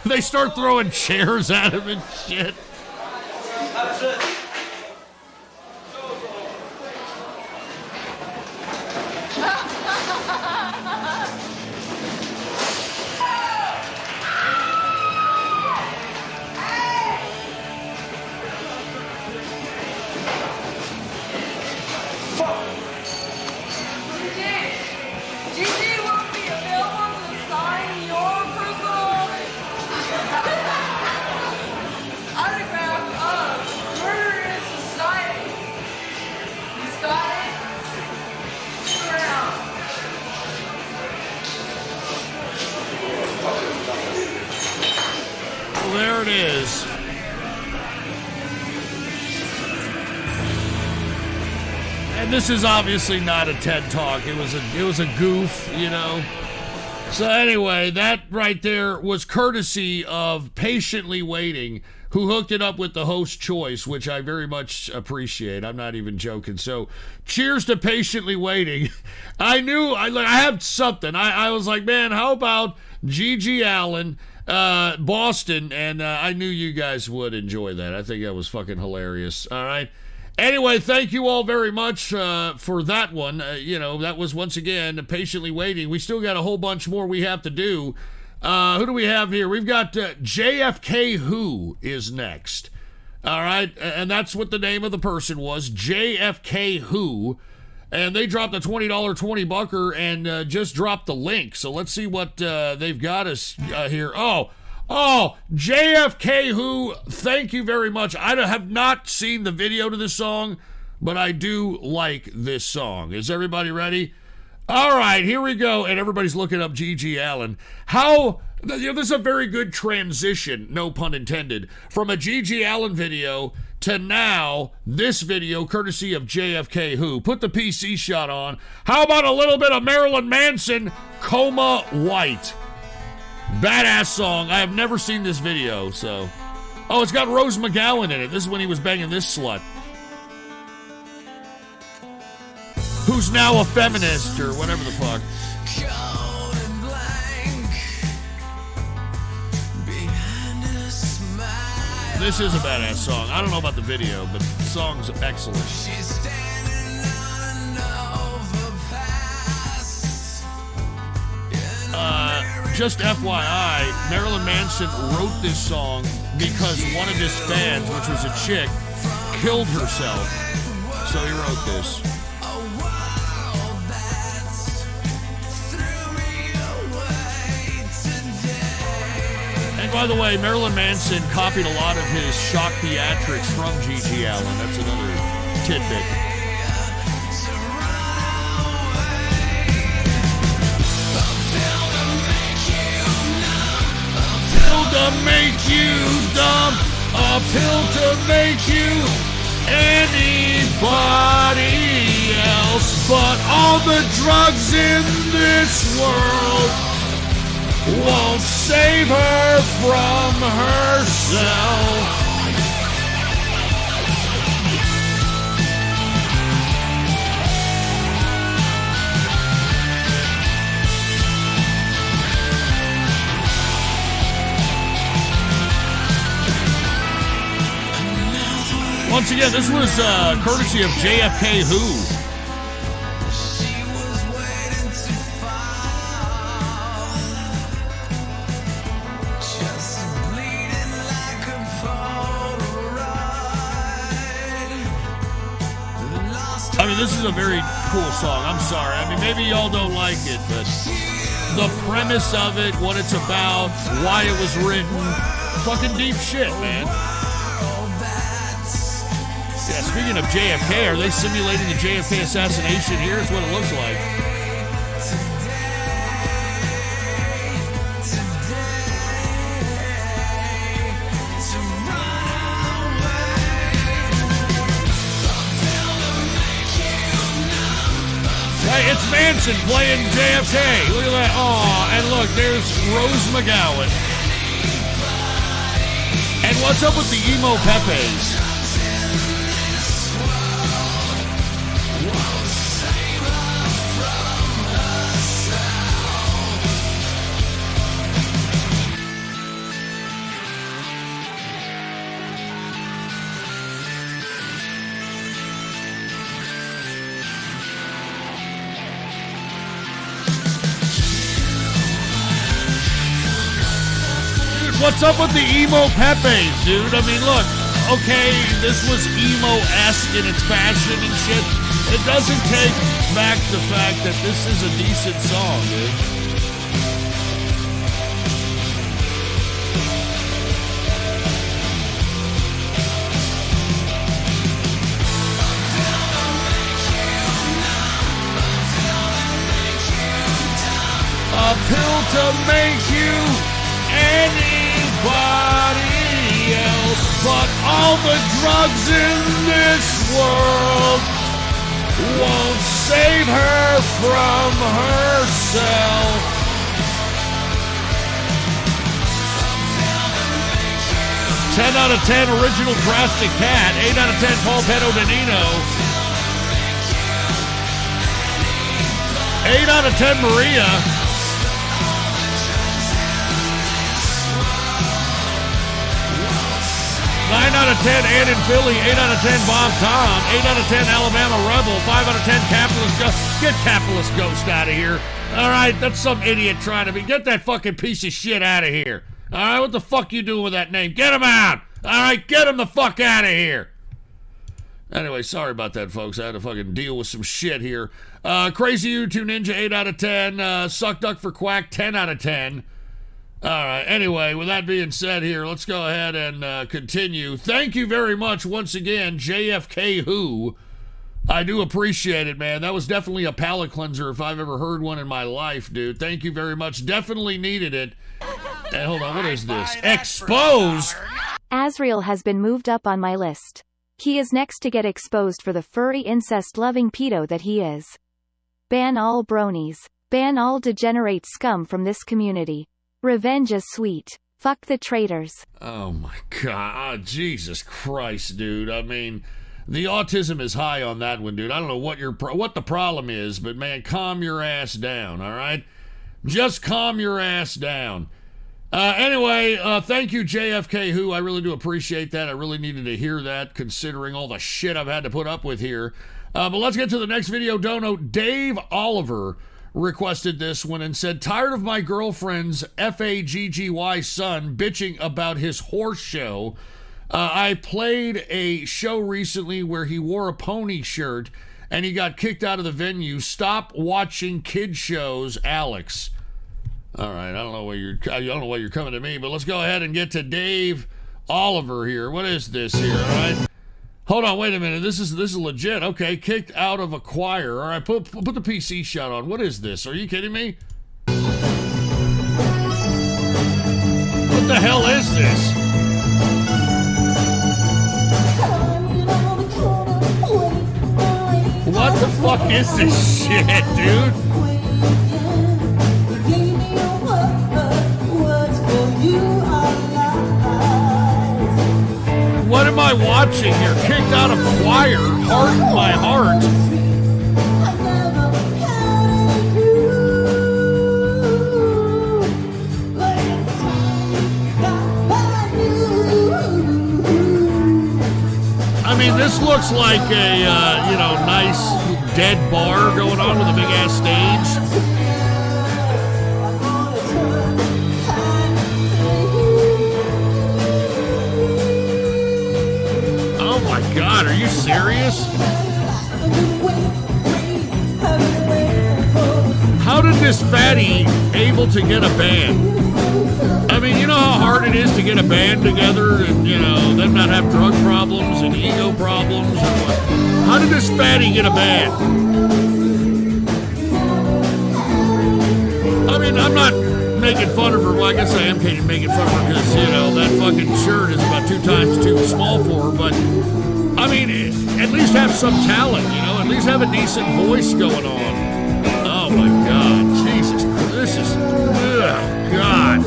S2: They start throwing chairs at him and shit.
S7: That's it.
S2: there it is. And this is obviously not a TED Talk. It was a goof, you know. So anyway, that right there was courtesy of Patiently Waiting, who hooked it up with the host choice, which I very much appreciate. I'm not even joking. So cheers to Patiently Waiting. I knew I had something. I was like, man, how about G.G. Allen, Boston? And I knew you guys would enjoy that. I think that was fucking hilarious. All right. Anyway, thank you all very much for that one. That was, once again, Patiently Waiting. We still got a whole bunch more we have to do. Who do we have here? We've got JFK Who is next. All right, and that's what the name of the person was, JFK Who. And they dropped a $20 $20 and just dropped the link. So let's see what they've got us here. Oh, JFK Who, thank you very much. I have not seen the video to this song, but I do like this song. Is everybody ready? All right, here we go. And everybody's looking up G.G. Allen. This is a very good transition, no pun intended, from a G.G. Allen video to now this video, courtesy of JFK Who. Put the PC shot on. How about a little bit of Marilyn Manson, Coma White? Badass song. I have never seen this video, so. Oh, it's got Rose McGowan in it. This is when he was banging this slut. Who's now a feminist or whatever the fuck. This is a badass song. I don't know about the video, but the song's excellent. Just FYI, Marilyn Manson wrote this song because one of his fans, which was a chick, killed herself. So he wrote this. And by the way, Marilyn Manson copied a lot of his shock theatrics from G.G. Allen. That's another tidbit. To make you dumb, a pill to make you anybody else, but all the drugs in this world won't save her from herself. Once again, this was courtesy of JFK Who. I mean, this is a very cool song. I'm sorry. I mean, maybe y'all don't like it, but the premise of it, what it's about, why it was written, fucking deep shit, man. Yeah, speaking of JFK, are they simulating the JFK assassination here? It's what it looks like. Hey, it's Manson playing JFK. Look at that. Aw, and look, there's Rose McGowan. And what's up with the emo Pepes? What's up with the emo Pepes, dude? I mean, look, okay, this was emo-esque in its fashion and shit. It doesn't take back the fact that this is a decent song, dude. A pill to make you anybody all the drugs in this world won't save her from herself. 10 out of 10 original Drastic Cat. 8 out of 10 Paul Pedro Danino. 8 out of 10 Maria. 9 out of 10 Ann in Philly. 8 out of 10 Bob Tom. 8 out of 10 Alabama Rebel. 5 out of 10 Capitalist Ghost. Get Capitalist Ghost out of here. All right, that's some idiot trying to be. Get that fucking piece of shit out of here. All right, what the fuck you doing with that name? Get him out. All right, get him the fuck out of here. Anyway, sorry about that, folks. I had to fucking deal with some shit here. Crazy YouTube Ninja, 8 out of 10. Suck Duck for Quack, 10 out of 10. All right, anyway, with that being said here, let's go ahead and continue. Thank you very much once again, JFK Who. I do appreciate it, man. That was definitely a palate cleanser if I've ever heard one in my life, dude. Thank you very much. Definitely needed it. Hey, hold on, what is this? Expose?
S4: Azrael has been moved up on my list. He is next to get exposed for the furry incest-loving pedo that he is. Ban all bronies. Ban all degenerate scum from this community. Revenge is sweet. Fuck the traitors.
S2: Oh my God. Oh, Jesus Christ, dude. I mean, the autism is high on that one, dude. I don't know what the problem is, but man, calm your ass down, all right? Just calm your ass down. Anyway, thank you, JFK Who. I really do appreciate that. I really needed to hear that, considering all the shit I've had to put up with here. But let's get to the next video dono. Dave Oliver requested this one and said, tired of my girlfriend's FAGGY son bitching about his horse show. I played a show recently where he wore a pony shirt and he got kicked out of the venue. Stop watching kid shows, Alex. All right, I don't know why you're coming to me, but let's go ahead and get to Dave Oliver here. What is this here? All right, hold on, wait a minute. This is legit. Okay, kicked out of a choir. All right, put the PC shot on. What is this? Are you kidding me? What the hell is this? What the fuck is this shit, dude? What am I watching here? Kicked out of choir, Heart in My Heart. I mean, this looks like a, nice dead bar going on with a big ass stage. Oh my God, are you serious? How did this fatty able to get a band? I mean, you know how hard it is to get a band together and, them not have drug problems and ego problems or what? How did this fatty get a band? I mean, I'm not making fun of her. Well, I guess I am making fun of her because, that fucking shirt is about 2 times too small for her. But, I mean, at least have some talent, At least have a decent voice going on. Oh, my God. Jesus Christ. This is... Oh, God.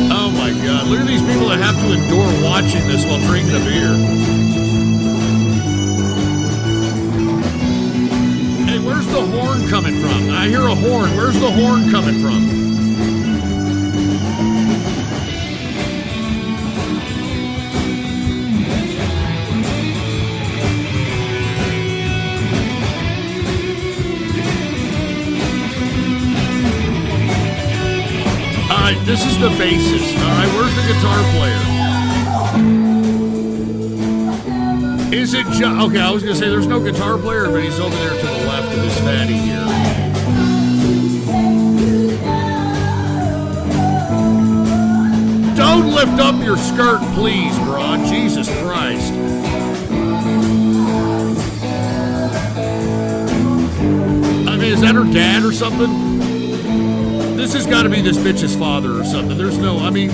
S2: Oh, my God. Look at these people that have to endure watching this while drinking a beer. Where's the horn coming from? I hear a horn. Where's the horn coming from? All right, this is the bassist. All right, where's the guitar player? Is it just... Okay, I was going to say there's no guitar player, but he's over there to the left of this fatty here. Don't lift up your skirt, please, broad. Jesus Christ. I mean, is that her dad or something? This has got to be this bitch's father or something. There's no, I mean,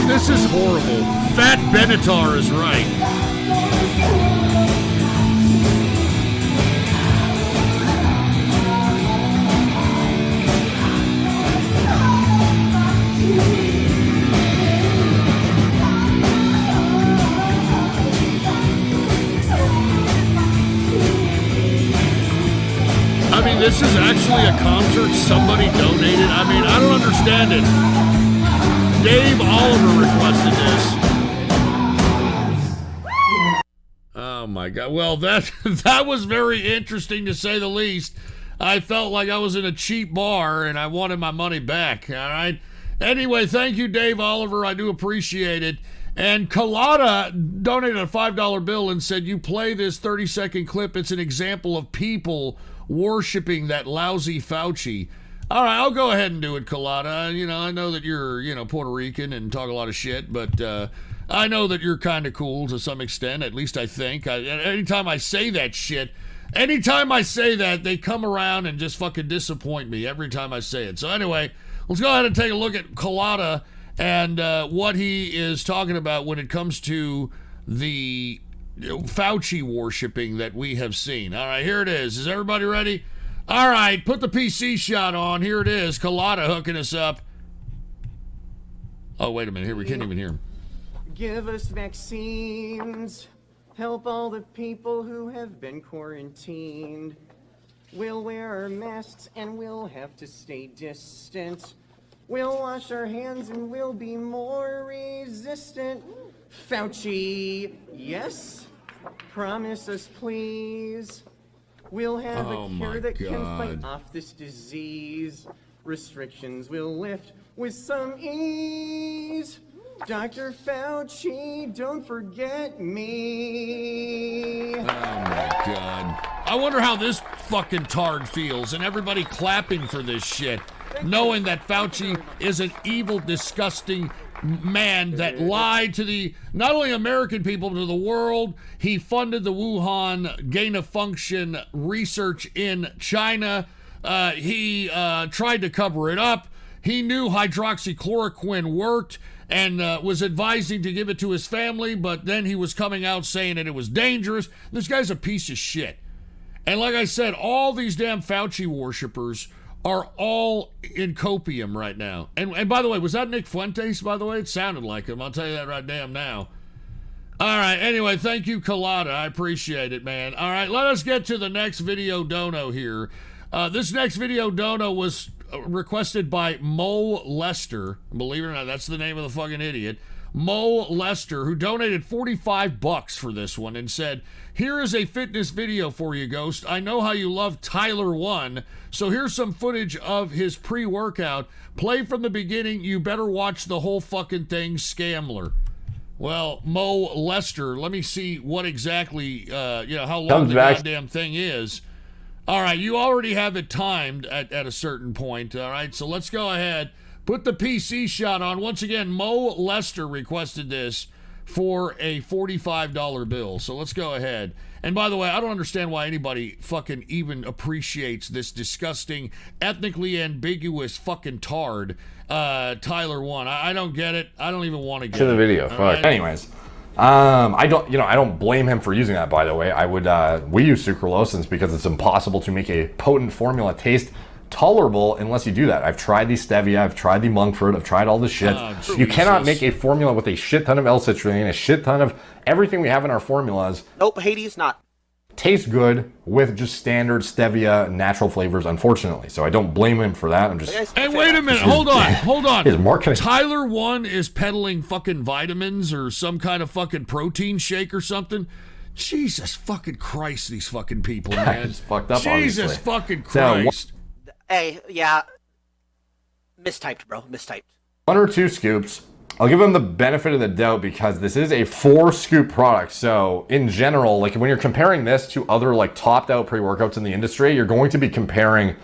S2: this is horrible. Fat Benatar is right. I mean, this is actually a concert somebody donated. I mean, I don't understand it. Dave Oliver requested this. Oh my God. Well, that was very interesting to say the least. I felt like I was in a cheap bar and I wanted my money back. All right. Anyway, thank you, Dave Oliver. I do appreciate it. And Colada donated a $5 bill and said, you play this 30-second clip. It's an example of people worshiping that lousy Fauci. All right, I'll go ahead and do it, Colada. You know, I know that you're, Puerto Rican and talk a lot of shit, but I know that you're kind of cool to some extent. At least I think. Anytime I say that shit, they come around and just fucking disappoint me every time I say it. So anyway, let's go ahead and take a look at Colada and what he is talking about when it comes to the Fauci worshiping that we have seen. All right, here it is. Is everybody ready? All right, put the PC shot on. Here it is. Colada hooking us up. Oh, wait a minute. Here, we can't even hear him.
S12: Give us vaccines. Help all the people who have been quarantined. We'll wear our masks and we'll have to stay distant. We'll wash our hands and we'll be more resistant. Fauci, yes? Promise us, please. We'll have a cure that can fight off this disease. Restrictions will lift with some ease. Dr. Fauci, don't forget me.
S2: Oh my God. I wonder how this fucking tard feels and everybody clapping for this shit, knowing that Fauci is an evil, disgusting man that lied to the not only American people but to the world. He funded the Wuhan gain of function research in China. He tried to cover it up. He knew hydroxychloroquine worked and was advising to give it to his family, but then he was coming out saying that it was dangerous. This guy's a piece of shit. And like I said, all these damn Fauci worshipers are all in copium right now. And by the way, was that Nick Fuentes, by the way? It sounded like him. I'll tell you that right damn now. All right, anyway, thank you, Colada. I appreciate it, man. All right, let us get to the next video dono here. This next video dono was requested by Mo Lester. Believe it or not, that's the name of the fucking idiot. Mo Lester, who donated $45 for this one and said, here is a fitness video for you, Ghost. I know how you love Tyler 1, so here's some footage of his pre-workout. Play from the beginning. You better watch the whole fucking thing, Scamler. Well, Mo Lester, let me see what exactly, how long the goddamn thing is. All right, you already have it timed at a certain point. All right, so let's go ahead. Put the PC shot on. Once again, Mo Lester requested this for a $45 bill. So let's go ahead. And by the way, I don't understand why anybody fucking even appreciates this disgusting, ethnically ambiguous fucking tard, Tyler 1. I don't get it. I don't even want to get it.
S14: To the video. Fuck.
S2: Right?
S14: Anyways. I don't blame him for using that, by the way. We use sucralose because it's impossible to make a potent formula taste tolerable unless you do that. I've tried the stevia, I've tried the monk fruit, I've tried all this shit. You cannot make a formula with a shit ton of L-citrulline, a shit ton of everything we have in our formulas.
S17: Nope, Hades, not.
S14: Taste good with just standard stevia natural flavors, unfortunately. So I don't blame him for that. I'm just.
S2: Hey, wait a minute. Hold on.
S14: His marketing.
S2: Tyler 1 is peddling fucking vitamins or some kind of fucking protein shake or something. Jesus fucking Christ, these fucking people, man.
S14: It's fucked up,
S2: Jesus
S14: obviously.
S2: fucking Christ.
S17: Hey, yeah. Mistyped, bro. Mistyped.
S14: 1 or 2 scoops. I'll give them the benefit of the doubt because this is a 4-scoop product. So in general, like when you're comparing this to other like topped out pre-workouts in the industry, you're going to be comparing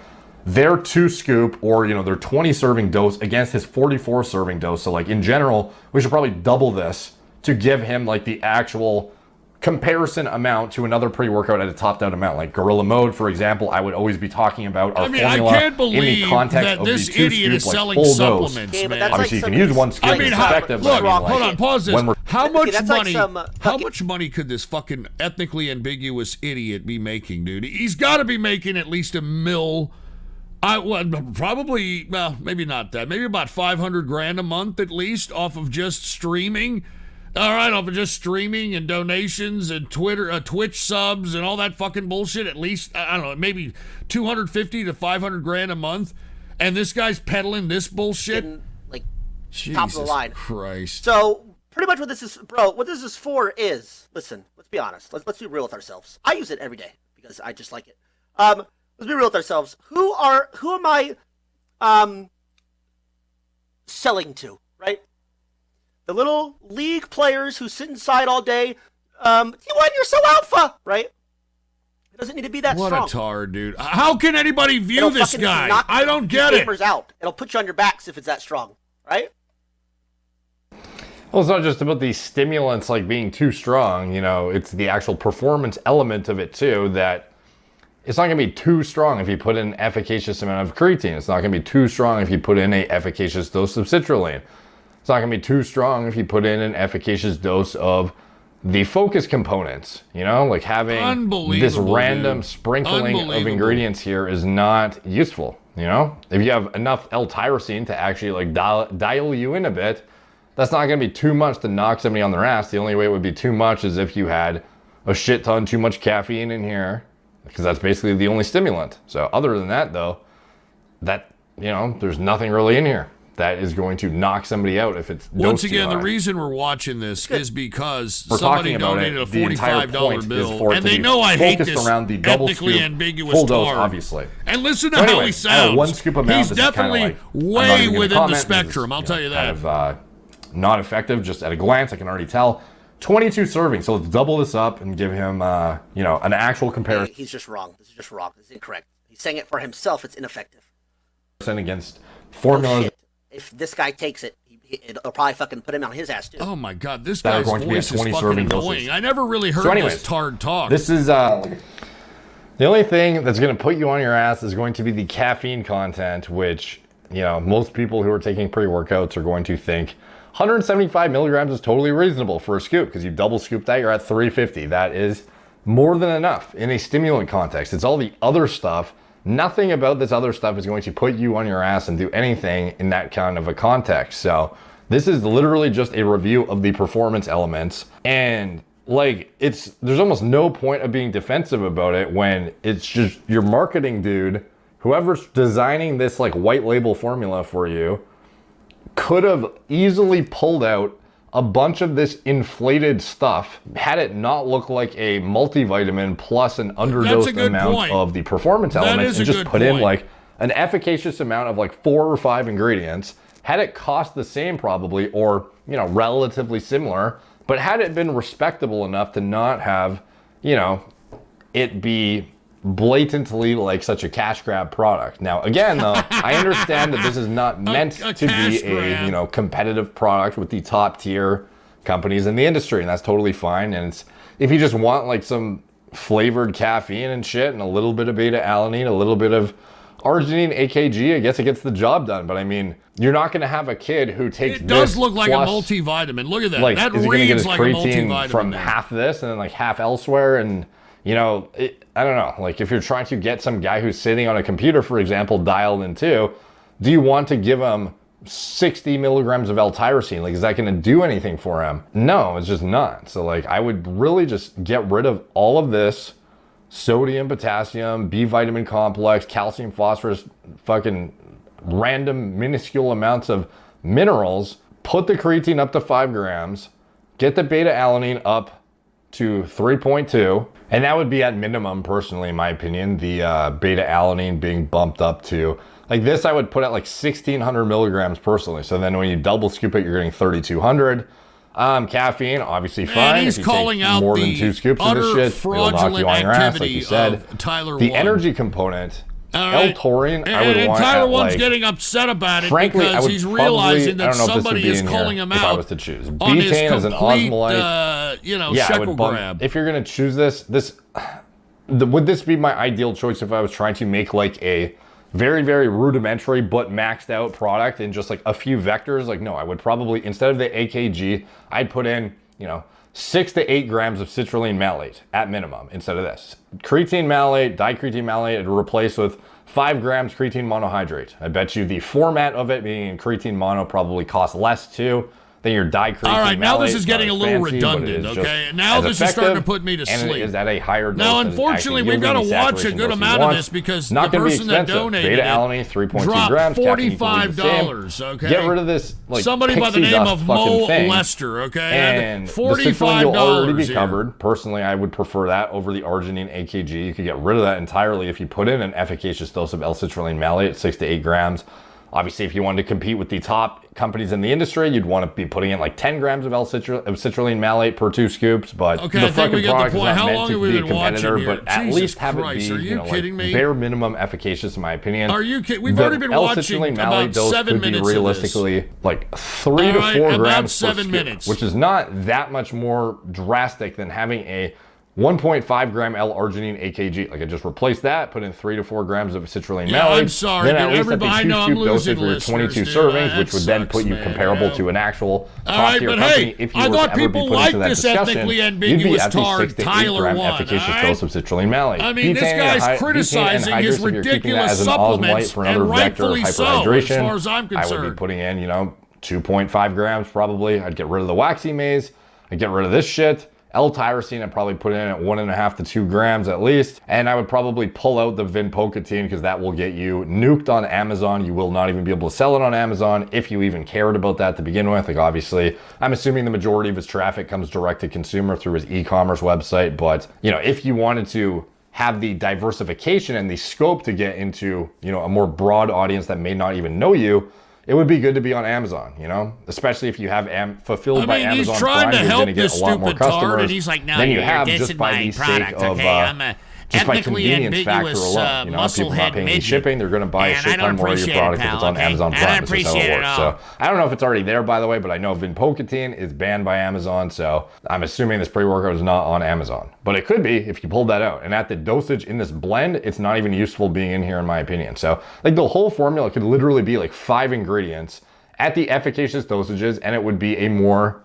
S14: their 2-scoop or, their 20 serving dose against his 44 serving dose. So like in general, we should probably double this to give him like the actual comparison amount to another pre-workout at a topped out amount. Like Gorilla Mode, for example, I would always be talking about our formula
S2: I can't
S14: in the
S2: believe
S14: context
S2: that
S14: of
S2: this
S14: the 2
S2: idiot is
S14: scoop,
S2: selling
S14: full
S2: supplements,
S14: dose.
S2: man.
S14: Obviously, you can use 1 scoop. It's effective.
S2: Look,
S14: but I mean,
S2: hold on, pause this.
S14: when we're-
S2: How much
S17: that's like
S2: money?
S17: some,
S2: How much money could this fucking ethnically ambiguous idiot be making, dude? He's got to be making at least $1 million. Probably, well, maybe not that. Maybe about 500 grand a month at least off of just streaming. All right, off of just streaming and donations and Twitch subs and all that fucking bullshit. At least, I don't know, maybe 250 to 500 grand a month. And this guy's peddling this bullshit.
S17: Like
S2: Jesus
S17: top of the line.
S2: Christ.
S17: So pretty much what this is, bro. What this is for is, listen. Let's be honest. Let's be real with ourselves. I use it every day because I just like it. Let's be real with ourselves. Who am I selling to, right? The little league players who sit inside all day. You're so alpha, right? It doesn't need to be that strong.
S2: What a tard, dude. How can anybody view this guy? I don't get it.
S17: Gamers out. It'll put you on your backs if it's that strong, right?
S14: Well, it's not just about these stimulants like being too strong, you know, it's the actual performance element of it too, that it's not going to be too strong if you put in an efficacious amount of creatine. It's not going to be too strong if you put in an efficacious dose of citrulline. It's not going to be too strong if you put in an efficacious dose of the focus components, you know, like having this random sprinkling of ingredients here is not useful, you know? If you have enough L-tyrosine to actually like dial you in a bit, that's not going to be too much to knock somebody on their ass. The only way it would be too much is if you had a shit ton too much caffeine in here, because that's basically the only stimulant. So other than that though, that, you know, there's nothing really in here that is going to knock somebody out if it's
S2: once again, the reason we're watching this is because somebody donated a $45 bill, and they know I hate this ethnically ambiguous
S14: full dose,
S2: tar.
S14: obviously.
S2: And listen to how he sounds.
S14: 1 scoop amount.
S2: He's definitely way within the spectrum. I'll tell you that.
S14: Kind of not effective, just at a glance, I can already tell. 22 servings, so let's double this up and give him, you know, an actual comparison.
S17: He's just wrong. This is just wrong. This is incorrect. He's saying it for himself. It's ineffective.
S14: Against formulas.
S17: Oh, if this guy takes it, it'll probably fucking put him on his ass too.
S2: Oh my god, this guy's voice is fucking annoying. I never really heard this tard talk.
S14: This is the only thing that's going to put you on your ass is going to be the caffeine content, which, you know, most people who are taking pre-workouts are going to think 175 milligrams is totally reasonable for a scoop, because you double scoop that, you're at 350. That is more than enough in a stimulant context. It's all the other stuff. Nothing about this other stuff is going to put you on your ass and do anything in that kind of a context. So this is literally just a review of the performance elements. And like, there's almost no point of being defensive about it when it's just your marketing dude, whoever's designing this like white label formula for you, could have easily pulled out a bunch of this inflated stuff had it not look like a multivitamin plus an underdosed amount of the performance elements, and just put in like an efficacious amount of like 4 or 5 ingredients. Had it cost the same probably, or, you know, relatively similar, but had it been respectable enough to not have, you know, it be blatantly like such a cash grab product. Now again though, I understand that this is not meant to be a, you know, competitive product with the top tier companies in the industry, and that's totally fine. And it's, if you just want like some flavored caffeine and shit and a little bit of beta alanine, a little bit of arginine, AKG, I guess it gets the job done. But I mean, you're not going to have a kid who takes
S2: it does look like a multivitamin. Look at that.
S14: Like,
S2: that
S14: is he going to get his
S2: like
S14: creatine from half this and then like half elsewhere? And you know, I don't know, like if you're trying to get some guy who's sitting on a computer, for example, dialed in too, do you want to give him 60 milligrams of L-tyrosine? Like, is that going to do anything for him? No, it's just not. So like, I would really just get rid of all of this sodium, potassium, B vitamin complex, calcium, phosphorus, fucking random minuscule amounts of minerals, put the creatine up to 5 grams, get the beta alanine up to 3.2, and that would be at minimum, personally, in my opinion, the beta alanine being bumped up to, like this I would put at like 1600 milligrams personally. So then when you double scoop it, you're getting 3200. Caffeine, obviously fine.
S2: He's
S14: if you
S2: calling
S14: take
S2: out
S14: more than 2 scoops of this shit, it'll knock you on your ass, like you said. The energy component, L-taurine, I would want
S2: Tyler
S14: at,
S2: One's
S14: like,
S2: getting upset about it
S14: frankly,
S2: because he's realizing that somebody is calling him out
S14: if I was to choose.
S2: on his
S14: Betaine is an
S2: complete
S14: osmolyte.
S2: shekel grab.
S14: If you're gonna choose would this be my ideal choice if I was trying to make like a very, very rudimentary but maxed out product in just like a few vectors? Like, no, I would probably, instead of the AKG, I'd put in, 6 to 8 grams of citrulline malate at minimum instead of this. Creatine malate, dicreatine malate, I'd replace with 5 grams creatine monohydrate. I bet you the format of it being in creatine mono probably costs less too than your dicreatine malate.
S2: All right, now this is getting a little redundant, okay? Now this is starting to put me to sleep.
S14: And it is at a higher dose.
S2: Now, unfortunately, we've got to watch a good amount of this because the person that donated
S14: beta-alanine, 3.2 grams,
S2: $45, okay?
S14: Get rid of this, like,
S2: somebody by the name of Mo Lester, okay?
S14: And $45 will already be covered. Personally, I would prefer that over the arginine AKG. You could get rid of that entirely if you put in an efficacious dose of L-citrulline malate, 6 to 8 grams. Obviously, if you wanted to compete with the top companies in the industry, you'd want to be putting in like 10 grams of citrulline malate per 2 scoops. But
S2: okay,
S14: the fucking product is not meant to be a competitor, but at least have it be, bare minimum efficacious, in my opinion.
S2: Are you kidding? We've already been watching about 7 minutes
S14: be realistically like 3 to 4 grams per
S2: 7 minutes,
S14: which is not that much more drastic than having a 1.5 gram L-arginine AKG. Like, I just replaced that, put in 3 to 4 grams of citrulline malate.
S2: I'm sorry,
S14: then at least
S2: everybody,
S14: at the 2-scoop dosage with 22 servings, which would then put you comparable to an actual top-tier company. If you were to ever be put into that discussion, you'd be at the 6 to 8 gram efficacious dose of citrulline malate.
S2: I mean, this guy's criticizing his ridiculous supplements, and rightfully so, as far as I'm concerned.
S14: I would be putting in, 2.5 grams probably. I'd get rid of the waxy maize. I'd get rid of this shit. L-tyrosine, I'd probably put in at 1.5 to 2 grams at least. And I would probably pull out the vinpocetine because that will get you nuked on Amazon. You will not even be able to sell it on Amazon if you even cared about that to begin with. Like, obviously, I'm assuming the majority of his traffic comes direct to consumer through his e-commerce website. But, if you wanted to have the diversification and the scope to get into, a more broad audience that may not even know you, it would be good to be on Amazon, especially if you have fulfilled by Amazon
S2: he's trying
S14: Prime,
S2: to help
S14: you're going to get a lot more customers
S2: and he's like, no,
S14: than you have just by the sake of just by convenience factor alone. People not paying any shipping, they're going to buy a shit ton more of your product if it's on Amazon Prime. That's just how it works. So I don't know if it's already there, by the way, but I know vinpocetine is banned by Amazon, so I'm assuming this pre-workout is not on Amazon. But it could be if you pulled that out. And at the dosage in this blend, it's not even useful being in here, in my opinion. So like the whole formula could literally be like 5 ingredients at the efficacious dosages, and it would be a more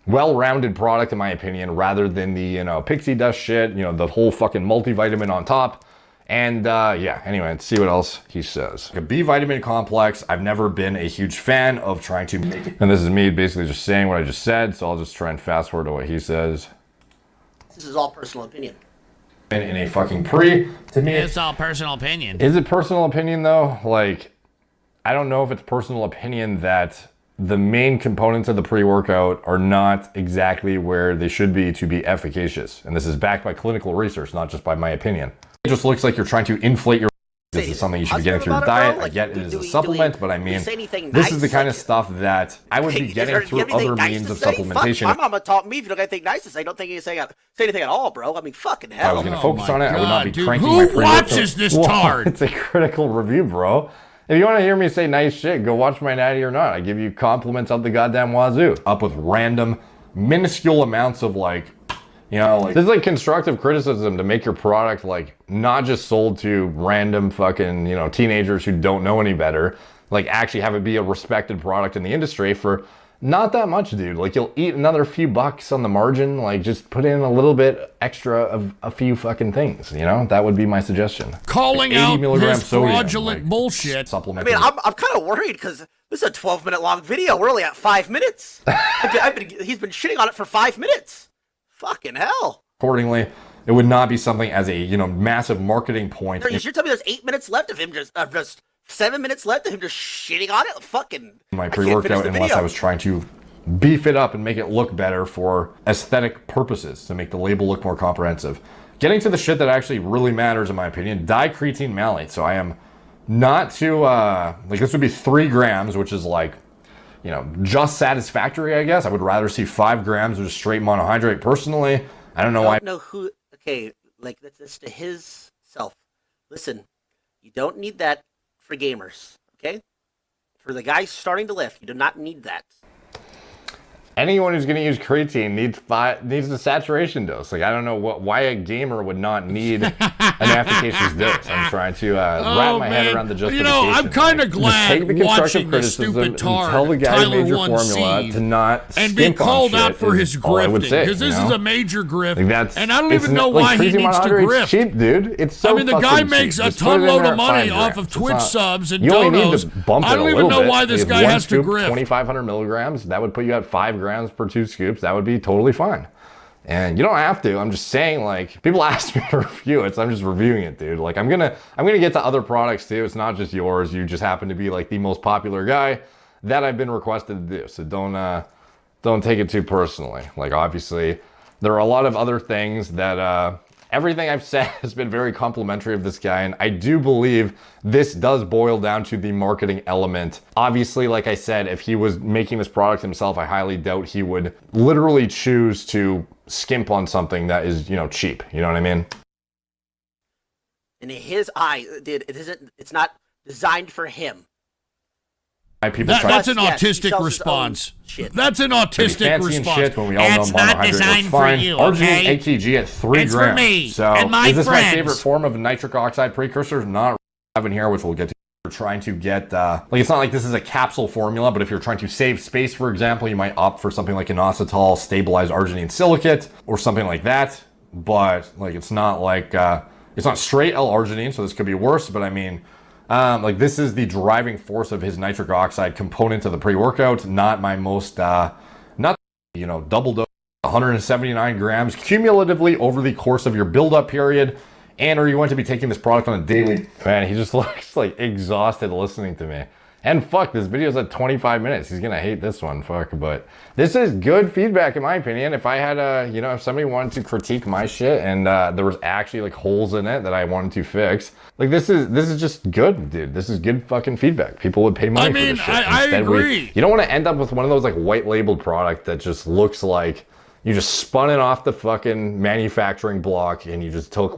S14: well-rounded product, in my opinion, rather than the, pixie dust shit, the whole fucking multivitamin on top. And yeah, anyway, let's see what else he says. A B vitamin complex, I've never been a huge fan of trying to make it. And this is me basically just saying what I just said, so I'll just try and fast forward to what he says.
S17: This is all personal opinion.
S14: In a fucking pre, to me,
S5: it's all personal opinion.
S14: Is it personal opinion though? Like, I don't know if it's personal opinion that the main components of the pre-workout are not exactly where they should be to be efficacious. And this is backed by clinical research, not just by my opinion. It just looks like you're trying to inflate your... This is something you should be getting through your diet. I get it is a supplement, but I mean, this is the kind of stuff that I would be getting through other means of supplementation.
S17: My mama taught me if you don't got anything nice to say, don't think you say anything at all, bro. I mean, fucking hell.
S14: If I was going to focus on it, I would not be cranking my pre-workout.
S2: Who watches this tard?
S14: It's a critical review, bro. If you want to hear me say nice shit, go watch my Natty or Not. I give you compliments up the goddamn wazoo. Up with random, minuscule amounts of like, this is like constructive criticism to make your product like not just sold to random fucking, teenagers who don't know any better. Like actually have it be a respected product in the industry for not that much, dude. Like you'll eat another few bucks on the margin. Like just put in a little bit extra of a few fucking things, That would be my suggestion.
S2: Calling out his fraudulent bullshit.
S14: Supplement.
S17: I mean, I'm kind of worried because this is a 12-minute long video. We're only at 5 minutes. He's been shitting on it for 5 minutes. Fucking hell.
S14: Accordingly, it would not be something as a, massive marketing point.
S17: You're telling me there's 8 minutes left of him just 7 minutes left of him just shitting on it? Fucking...
S14: My pre-workout, unless I was trying to beef it up and make it look better for aesthetic purposes, to make the label look more comprehensive. Getting to the shit that actually really matters, in my opinion, dicreatine malate. So I am not too, this would be 3 grams, which is like, just satisfactory, I guess. I would rather see 5 grams of just straight monohydrate personally. I don't know why.
S17: I don't know who, okay, like that's to his self. Listen, you don't need that for gamers, okay? For the guys starting to lift, you do not need that.
S14: anyone who's going to use creatine needs a saturation dose. Like, I don't know why a gamer would not need an efficacious dose. I'm trying to wrap my head around the justification.
S2: You know, I'm kind of glad watching the stupid
S14: tell the guy who made your formula to not
S2: and be called out for his grifting, because this is a major grift, and I don't even know why he needs to grift.
S14: It's cheap, dude. It's so
S2: the guy makes a ton load of money off of Twitch subs and donos. I don't even know why this guy has to grift.
S14: 2,500 milligrams, that would put you at 5 grams per 2 scoops. That would be totally fine. And you don't have to. I'm just saying, like, people ask me to review it, so I'm just reviewing it, dude. Like, I'm gonna get to other products too. It's not just yours. You just happen to be like the most popular guy that I've been requested to do. So don't take it too personally. Like, obviously, there are a lot of other things that everything I've said has been very complimentary of this guy, and I do believe this does boil down to the marketing element. Obviously, like I said, if he was making this product himself, I highly doubt he would literally choose to skimp on something that is, cheap. You know what I mean?
S17: In his eye, dude, it's not designed for him.
S2: That's an autistic response. That's an autistic response.
S14: Shit when we all know
S2: not designed for you, okay?
S14: Arginine ATG at 3
S2: it's
S14: grams.
S2: For me
S14: so
S2: and my
S14: is this
S2: friends.
S14: My favorite form of nitric oxide precursor? Not having here, which we'll get to. We're trying to get it's not like this is a capsule formula, but if you're trying to save space, for example, you might opt for something like inositol stabilized arginine silicate or something like that. But like it's not like it's not straight L-arginine, so this could be worse. But I mean. This is the driving force of his nitric oxide component of the pre-workout, not my most, double dose, 179 grams cumulatively over the course of your build-up period. And are you going to be taking this product on a daily? Man, he just looks like exhausted listening to me. And fuck, this video's at 25 minutes. He's gonna hate this one, fuck. But this is good feedback in my opinion. If I had if somebody wanted to critique my shit and there was actually like holes in it that I wanted to fix, like this is just good, dude. This is good fucking feedback. People would pay money for this shit.
S2: I agree.
S14: You don't want to end up with one of those like white labeled product that just looks like you just spun it off the fucking manufacturing block and you just took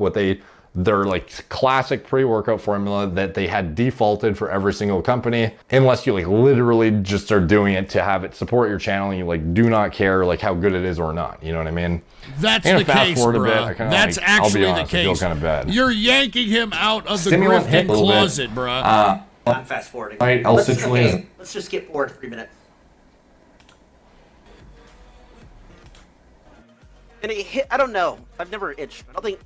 S14: their like classic pre-workout formula that they had defaulted for every single company, unless you like literally just are doing it to have it support your channel and you like do not care like how good it is or not. You know what I mean?
S2: That's the case, bro. That's actually the case.
S14: I feel kind of bad.
S2: You're yanking him out of the grifting closet, bro.
S17: I'm fast forwarding.
S14: Right,
S17: let's just skip forward 3 minutes. And it hit. I don't know. I've never itched. I don't think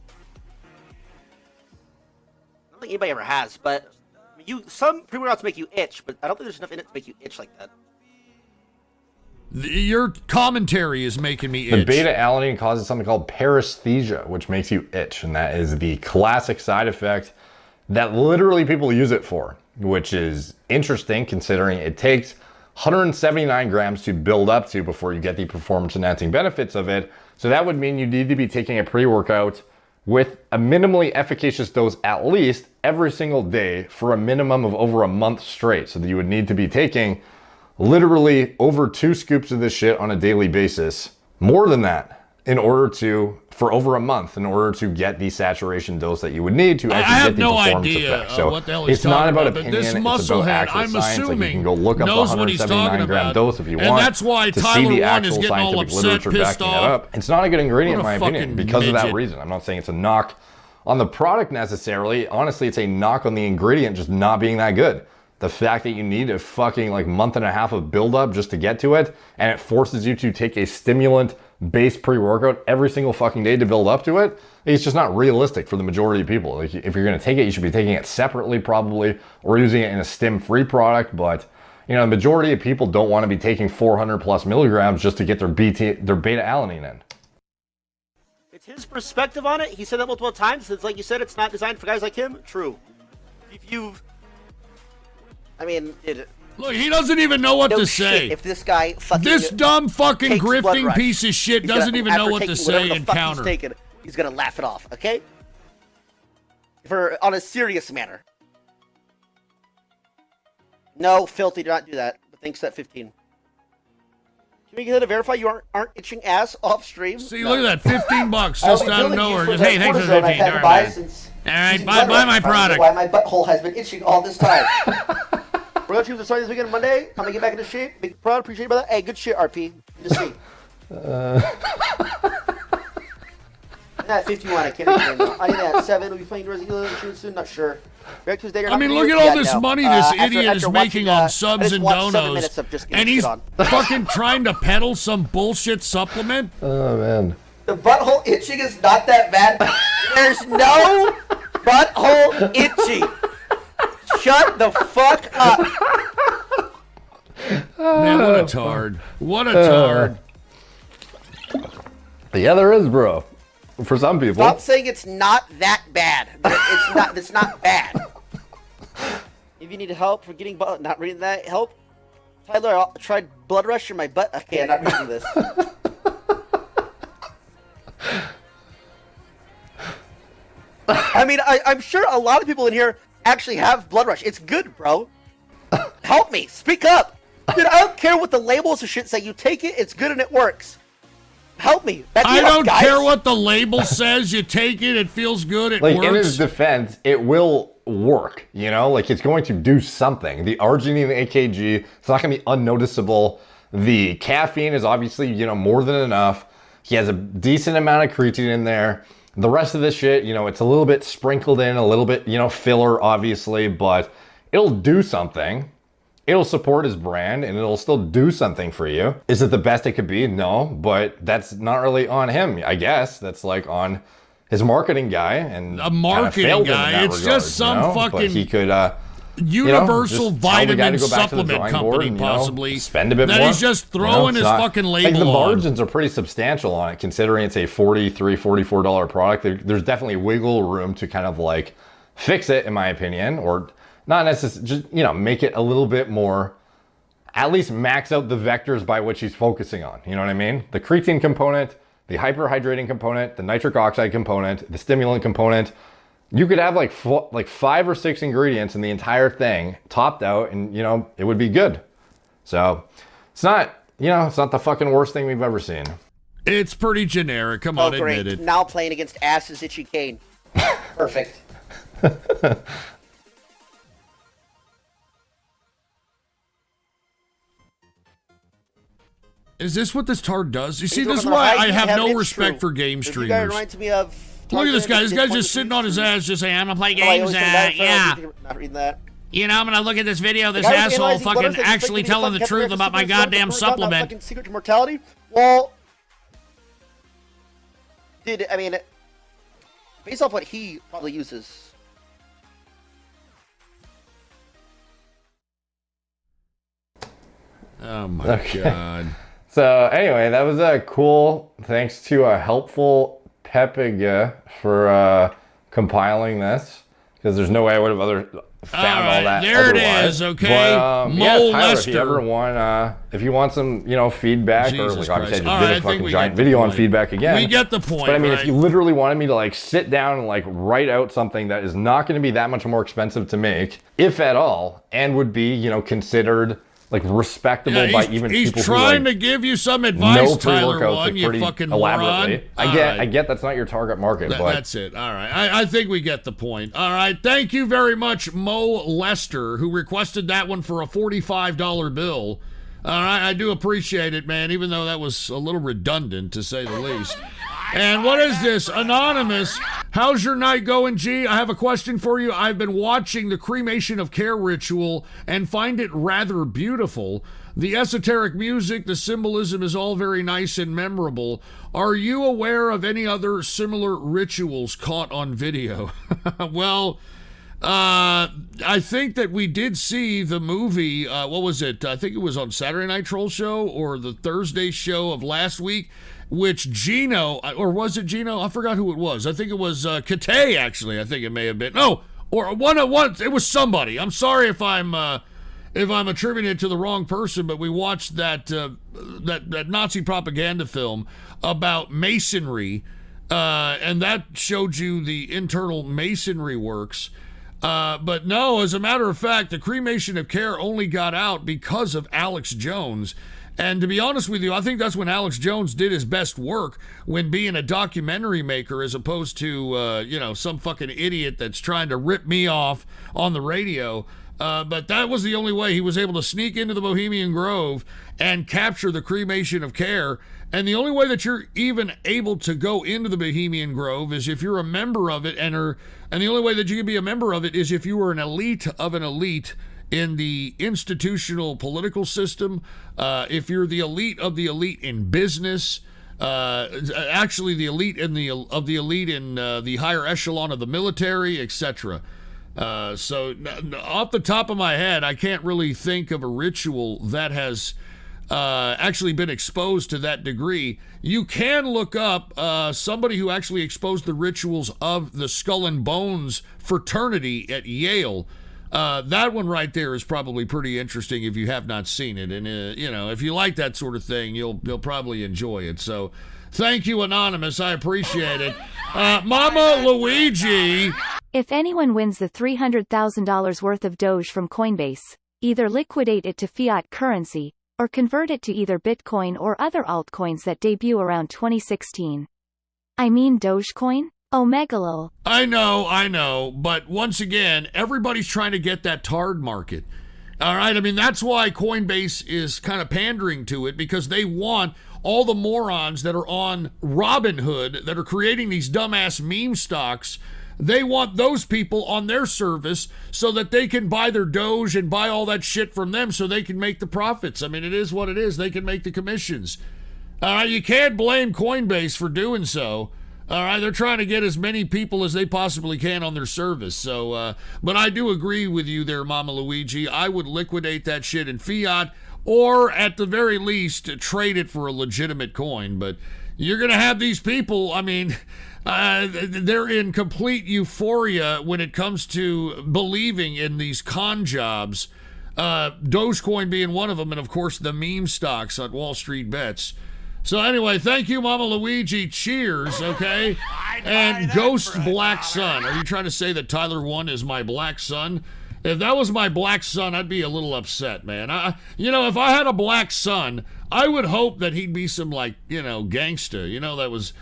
S17: anybody ever has, but some pre-workouts make you itch, but I don't think there's enough in it to make you itch like that.
S2: Your commentary is making me itch.
S14: The beta-alanine causes something called paresthesia, which makes you itch, and that is the classic side effect that literally people use it for, which is interesting considering it takes 179 grams to build up to before you get the performance-enhancing benefits of it. So that would mean you need to be taking a pre-workout with a minimally efficacious dose at least every single day for a minimum of over a month straight. So that you would need to be taking literally over 2 scoops of this shit on a daily basis. More than that for over a month in order to get the saturation dose that you would need to actually get the performance effect. So
S2: what the hell he's
S14: it's not about
S2: opinion,
S14: this musclehead,
S2: I'm assuming,
S14: like you can go look up the 179 gram dose if you want.
S2: And that's why
S14: to
S2: Tyler
S14: see the
S2: 1
S14: actual
S2: is getting all
S14: scientific
S2: upset,
S14: literature
S2: pissed
S14: backing
S2: off.
S14: that up. It's not a good ingredient in my opinion because of that
S2: midget.
S14: reason. I'm not saying it's a knock on the product necessarily. Honestly, it's a knock on the ingredient just not being that good. The fact that you need a fucking like month and a half of buildup just to get to it, and it forces you to take a stimulant-based pre-workout every single fucking day to build up to it, it's just not realistic for the majority of people. Like, if you're gonna take it, you should be taking it separately probably, or using it in a stim-free product, but the majority of people don't want to be taking 400 plus milligrams just to get their beta-alanine in.
S17: It's his perspective on it. He said that multiple times. It's like you said, it's not designed for guys like him. True.
S2: Look, he doesn't even know what to say.
S17: If this guy
S2: this dumb fucking grifting piece of shit doesn't even know what to say and counter.
S17: He's gonna laugh it off, okay? On a serious manner. No, Filthy, do not do that. But thanks, that 15. Can we get to verify you aren't itching ass off stream?
S2: See, look at that, $15 just out of nowhere. Just, hey, thanks for the 15. All right, buy my product.
S17: Why my butthole has been itching all this time. We're gonna choose the starting this weekend Monday. I'm gonna get back into shape. Big proud, appreciate you, brother. Hey, good shit, RP. Good to see. At 51, I can't remember now. I need that at 7. We'll be playing Resident soon. Not sure. Back Tuesday.
S2: I mean, look at all this money this idiot is making on subs and donos, and he's fucking trying to peddle some bullshit supplement.
S14: Oh man.
S17: The butthole itching is not that bad. There's no butthole itching. Shut the fuck up.
S2: Man, what a tard. What a tard.
S14: Yeah, there is, bro. For some people.
S17: Stop saying it's not that bad. It's not bad. If you need help for getting not reading that, help. Tyler, I tried blood rush in my butt. Okay, I'm not reading this. I mean, I'm sure a lot of people in here actually have blood rush. It's good, bro. Help me. Speak up. Dude, I don't care what the labels or shit say. You take it, it's good and it works. Help me.
S2: I don't care what the label says. You take it, it feels good, it
S14: like,
S2: works.
S14: In his defense, it will work, you know? Like, it's going to do something. The arginine AKG, it's not going to be unnoticeable. The caffeine is obviously, you know, more than enough. He has a decent amount of creatine in there. The rest of this shit, you know, it's a little bit sprinkled in, a little bit, you know, filler, obviously, but it'll do something. It'll support his brand, and it'll still do something for you. Is it the best it could be? No, but that's not really on him, I guess. That's like on his marketing guy, and
S2: a marketing guy. It's regard, just some fucking.
S14: But he could.
S2: Universal vitamin supplement company, and, possibly.
S14: Spend a bit more.
S2: That he's just throwing his fucking label
S14: like the
S2: on.
S14: margins are pretty substantial on it, considering it's a $43, $44 product. There's definitely wiggle room to kind of like fix it, in my opinion, or not necessarily, just, you know, make it a little bit more, at least max out the vectors by which he's focusing on. You know what I mean? The creatine component, the hyperhydrating component, the nitric oxide component, the stimulant component. You could have like 5 or 6 ingredients in the entire thing topped out, and, you know, it would be good. So it's not, you know, it's not the fucking worst thing we've ever seen.
S2: It's pretty generic. Come on, admit it.
S17: Now playing against Ass's Itchy Kane. Perfect.
S2: Is this what this tard does? You see, this is why I have no respect for game streamers.
S17: This guy reminds me of...
S2: Look at this guy. This guy's just sitting on his ass, just saying, I'm gonna play games. Yeah.
S17: Not reading that.
S2: You know, I'm gonna look at this video. This asshole fucking actually telling the truth about my goddamn supplement.
S17: Fucking secret to mortality. Well, I mean, based off what he probably uses.
S2: Oh my god.
S14: So anyway, that was a cool. Thanks to a helpful Pepiga for compiling this, because there's no way I would have found all that.
S2: There
S14: otherwise.
S2: it is. Okay,
S14: but, yeah, Tyler, if you ever want, if you want some, you know, feedback,
S2: Jesus
S14: or like obviously
S2: Christ.
S14: I just did a fucking giant video on feedback again.
S2: We get the point.
S14: But I mean,
S2: right?
S14: if you literally wanted me to like sit down and like write out something that is not going to be that much more expensive to make, if at all, and would be, you know, considered like respectable by even
S2: he's
S14: people
S2: trying
S14: who, like,
S2: to give you some advice,
S14: no
S2: Tyler.
S14: pre-workouts,
S2: One,
S14: like,
S2: you
S14: pretty
S2: fucking
S14: elaborately.
S2: moron.
S14: I get that's not your target market, but
S2: that's it. All right, I think we get the point. All right, thank you very much, Mo Lester, who requested that one for a $45 bill. All right, I do appreciate it, man, even though that was a little redundant, to say the least. And what is this? Anonymous. How's your night going, G? I have a question for you. I've been watching the cremation of care ritual and find it rather beautiful. The esoteric music, the symbolism is all very nice and memorable. Are you aware of any other similar rituals caught on video? Well, I think that we did see the movie, what was it? I think it was on Saturday Night Troll Show or the Thursday show of last week, which Gino, or was it Gino? I forgot who it was. I think it was Kate, actually. I think it may have been. No, or one. It was somebody. I'm sorry if I'm attributing it to the wrong person, but we watched that Nazi propaganda film about masonry, and that showed you the internal masonry works. But no, as a matter of fact, the cremation of care only got out because of Alex Jones. And to be honest with you, I think that's when Alex Jones did his best work, when being a documentary maker, as opposed to, you know, some fucking idiot that's trying to rip me off on the radio. But that was the only way he was able to sneak into the Bohemian Grove and capture the cremation of care. And the only way that you're even able to go into the Bohemian Grove is if you're a member of it, and the only way that you can be a member of it is if you were an elite of an elite in the institutional political system, if you're the elite of the elite in business, actually the elite in the elite in the higher echelon of the military, etc. So off the top of my head, I can't really think of a ritual that has actually been exposed to that degree. You can look up somebody who actually exposed the rituals of the Skull and Bones fraternity at Yale. That one right there is probably pretty interesting if you have not seen it. And, if you like that sort of thing, you'll probably enjoy it. So thank you, Anonymous. I appreciate it. Mama Luigi.
S4: If anyone wins the $300,000 worth of Doge from Coinbase, either liquidate it to fiat currency, or convert it to either Bitcoin or other altcoins that debut around 2016. I mean Dogecoin? Oh, megalol.
S2: I know, but once again, everybody's trying to get that tard market. All right, I mean, that's why Coinbase is kind of pandering to it, because they want all the morons that are on Robinhood that are creating these dumbass meme stocks. They want those people on their service so that they can buy their Doge and buy all that shit from them so they can make the profits. I mean, it is what it is. They can make the commissions. All right, you can't blame Coinbase for doing so. All right, they're trying to get as many people as they possibly can on their service. So, but I do agree with you there, Mama Luigi. I would liquidate that shit in fiat, or at the very least, trade it for a legitimate coin. But you're going to have these people, I mean, they're in complete euphoria when it comes to believing in these con jobs. Dogecoin being one of them, and of course the meme stocks on Wall Street Bets. So anyway, thank you, Mama Luigi. Cheers, okay? And Ghost Black Sun. Are you trying to say that Tyler 1 is my black son? If that was my black son, I'd be a little upset, man. If I had a black son, I would hope that he'd be some, gangsta, that was,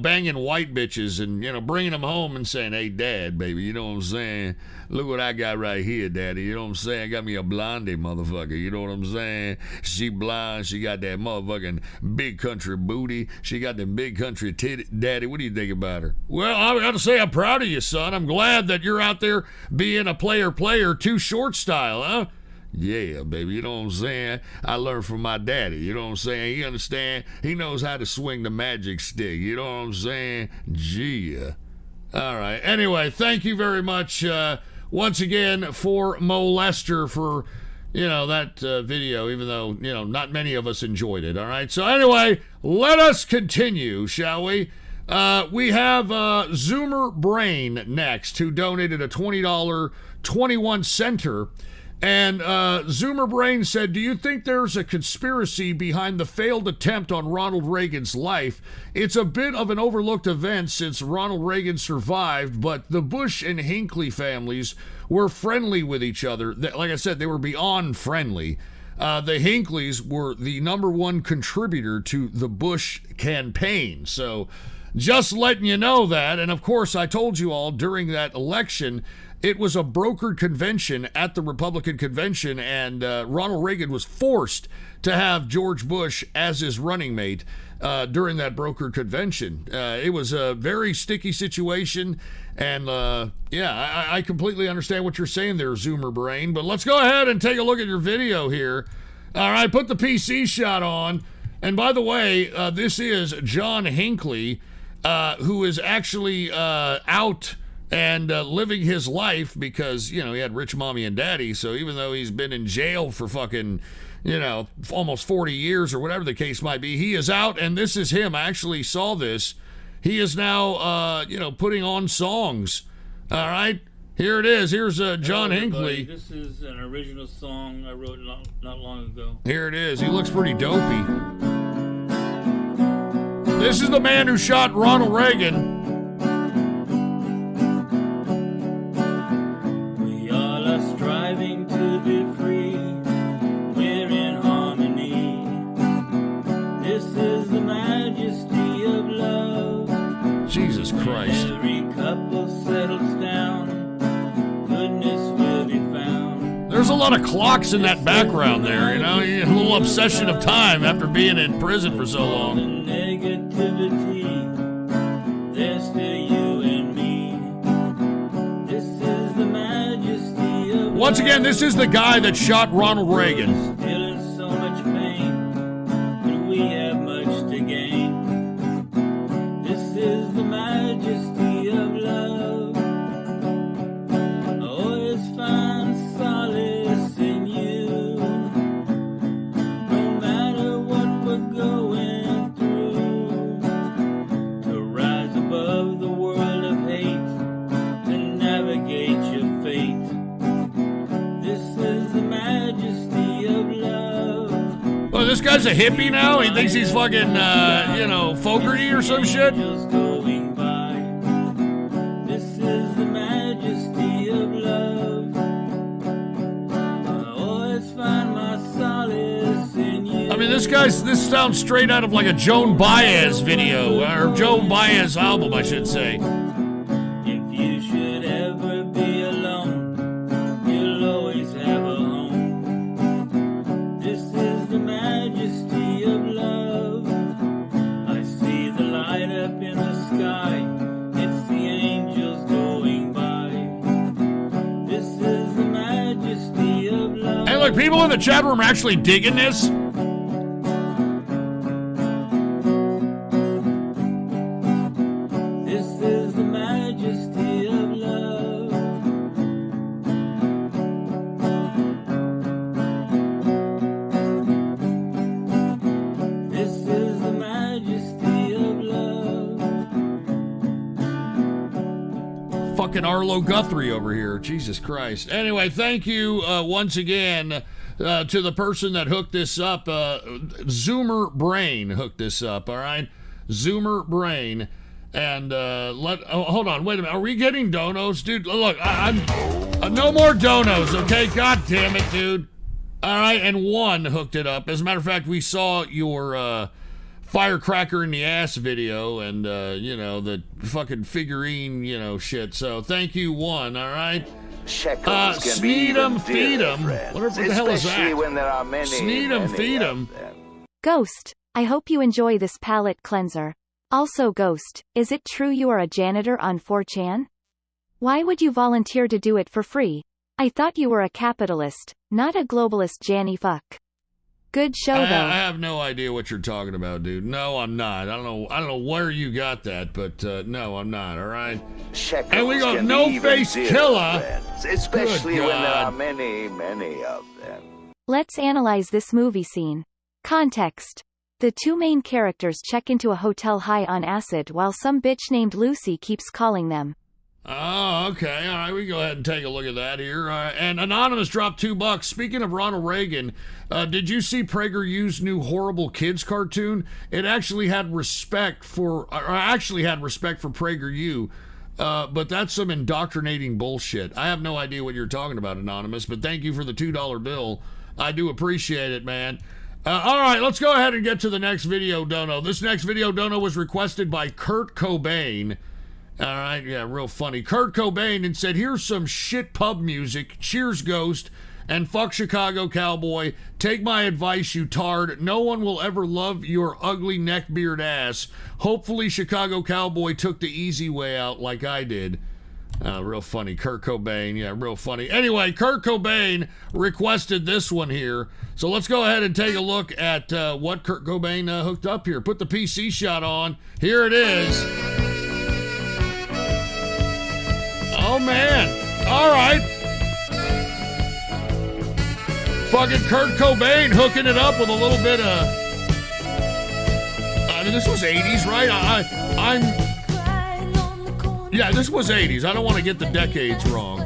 S2: banging white bitches and, bringing them home and saying, hey, Dad, baby, you know what I'm saying? Look what I got right here, Daddy. You know what I'm saying? I got me a blondie, motherfucker. You know what I'm saying? She blonde. She got that motherfucking big country booty. She got them big country titty. Daddy, what do you think about her? Well, I got to say I'm proud of you, son. I'm glad that you're out there being a player, too short style, huh? Yeah, baby, you know what I'm saying? I learned from my daddy, you know what I'm saying? He understand. He knows how to swing the magic stick, you know what I'm saying? Gee. All right. Anyway, thank you very much once again for Mo Lester for, that video, even though, not many of us enjoyed it, all right? So anyway, let us continue, shall we? We have Zoomer Brain next, who donated a $20 21 center. And Zoomer Brain said, do you think there's a conspiracy behind the failed attempt on Ronald Reagan's life? It's a bit of an overlooked event since Ronald Reagan survived, but the Bush and Hinckley families were friendly with each other. Like I said, they were beyond friendly. The Hinckleys were the #1 contributor to the Bush campaign. So just letting you know that. And of course, I told you all during that election, it was a brokered convention at the Republican convention, and Ronald Reagan was forced to have George Bush as his running mate during that brokered convention. It was a very sticky situation, and I completely understand what you're saying there, Zoomer Brain, but let's go ahead and take a look at your video here. All right, put the PC shot on, and by the way, this is John Hinckley, who is actually out and living his life because, he had rich mommy and daddy. So even though he's been in jail for fucking, almost 40 years or whatever the case might be, he is out. And this is him. I actually saw this. He is now, putting on songs. All right. Here it is. Here's John Hinckley.
S5: This is an original song I wrote not long ago.
S2: Here it is. He looks pretty dopey. This is the man who shot Ronald Reagan.
S5: Striving to be free, we're in harmony. This is the majesty of love.
S2: Jesus Christ.
S5: Every couple settles down, goodness will be found.
S2: There's a lot of clocks in that background there, you know? A little obsession of time after being in prison for so long.
S5: There's still you and me. This is the majesty of
S2: Once again, this is the guy that shot Ronald Reagan.
S5: still in so much pain, and we have much to gain. This is the majesty of love. I always find solace in you. No matter what we're going through, to rise above the world of hate, to navigate your fate. This is the majesty of love.
S2: Well, this guy's a hippie now? He thinks he's fucking, Fogarty or some shit?
S5: Just going by. This is the majesty of love. I always find my solace in you.
S2: I mean, this sounds straight out of like a Joan Baez video, or Joan Baez album, I should say.
S5: If you should ever be alone, you'll always have a home. This is the majesty of love. I see the light up in the sky. It's the angels going by. This is the majesty of love.
S2: Hey, look, people in the chat room are actually digging this.
S5: This is the majesty of love. This is the majesty of love.
S2: Fucking Arlo Guthrie over here. Jesus Christ. Anyway, thank you once again to the person that hooked this up. Zoomer Brain hooked this up, all right? Zoomer Brain. And hold on, wait a minute. Are we getting donos? Dude, look, I'm no more donos, okay? God damn it, dude. All right, and one hooked it up. As a matter of fact, we saw your firecracker in the ass video and, the fucking figurine, shit. So thank you, one, all right?
S18: Shekels can be
S2: Sneed
S18: even
S2: 'em, feed
S18: dearer
S2: 'em.
S18: friends,
S2: What the hell is
S18: especially
S2: that?
S18: when there are many,
S2: Sneed 'em,
S18: many
S2: feed
S18: of
S2: 'em.
S18: them.
S4: Ghost, I hope you enjoy this palate cleanser. Also, Ghost, is it true you are a janitor on 4chan? Why would you volunteer to do it for free? I thought you were a capitalist, not a globalist Janny fuck. Good show,
S2: I
S4: though.
S2: have no idea what you're talking about, dude. No, I'm not. I don't know where you got that, but no, I'm not, all right?
S18: Shekels
S2: And we got
S18: can be
S2: No
S18: even
S2: Face
S18: dearer
S2: Killer.
S18: friends, especially
S2: Good
S18: when there are
S2: God.
S18: many, many of them.
S4: Let's analyze this movie scene. Context. The two main characters check into a hotel high on acid while some bitch named Lucy keeps calling them.
S2: Oh, okay. All right, we can go ahead and take a look at that here. And Anonymous dropped $2. Speaking of Ronald Reagan, did you see PragerU's new Horrible Kids cartoon? It actually had respect for PragerU, but that's some indoctrinating bullshit. I have no idea what you're talking about, Anonymous, but thank you for the $2 bill. I do appreciate it, man. All right, let's go ahead and get to the next video dono. This next video dono was requested by Kurt Cobain. All right, yeah, real funny. Kurt Cobain and said, here's some shit pub music. Cheers, Ghost. And fuck Chicago Cowboy. Take my advice, you tard. No one will ever love your ugly neckbeard ass. Hopefully Chicago Cowboy took the easy way out like I did. Real funny. Kurt Cobain. Yeah, real funny. Anyway, Kurt Cobain requested this one here. So let's go ahead and take a look at what Kurt Cobain hooked up here. Put the PC shot on. Here it is. Oh, man. All right. Fucking Kurt Cobain hooking it up with a little bit of... I mean, this was 80s, right? Yeah, this was 80s. I don't want to get the decades wrong.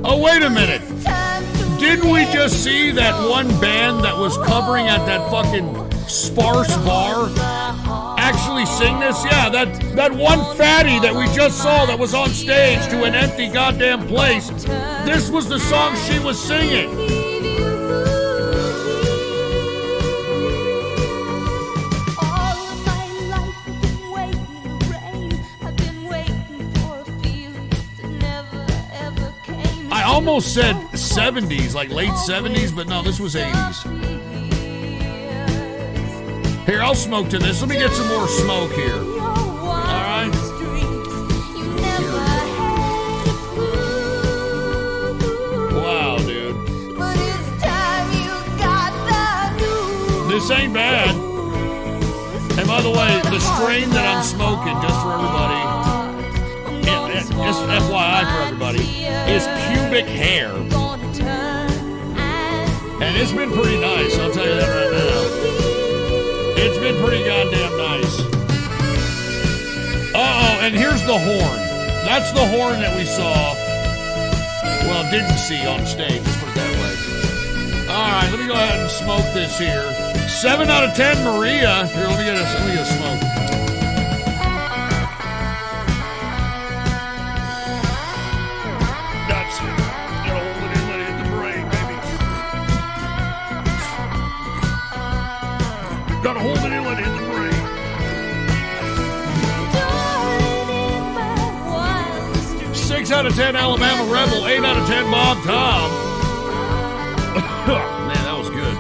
S2: Oh, wait a minute. Didn't we just see that one band that was covering at that fucking sparse bar actually sing this? Yeah, that one fatty that we just saw that was on stage to an empty goddamn place. This was the song she was singing. I almost said 70s, like late 70s, but no, this was 80s. Here, I'll smoke to this. Let me get some more smoke here. All right. Wow, dude. This ain't bad. And by the way, the strain that I'm smoking, just for everybody, just FYI for everybody, is pubic hair. And it's been pretty nice, I'll tell you that right now. It's been pretty goddamn nice. Uh-oh, and here's the horn. That's the horn that we saw. Well, didn't see on stage, let's put it that way. All right, let me go ahead and smoke this here. 7 out of 10, Maria. Here, let me get a smoke. That's it. Gotta hold it in, let it hit the brain, baby. Gotta hold it in, let it hit the brain. 6 out of 10, Alabama Rebel. 8 out of 10, Bob Tom. Man, that was good.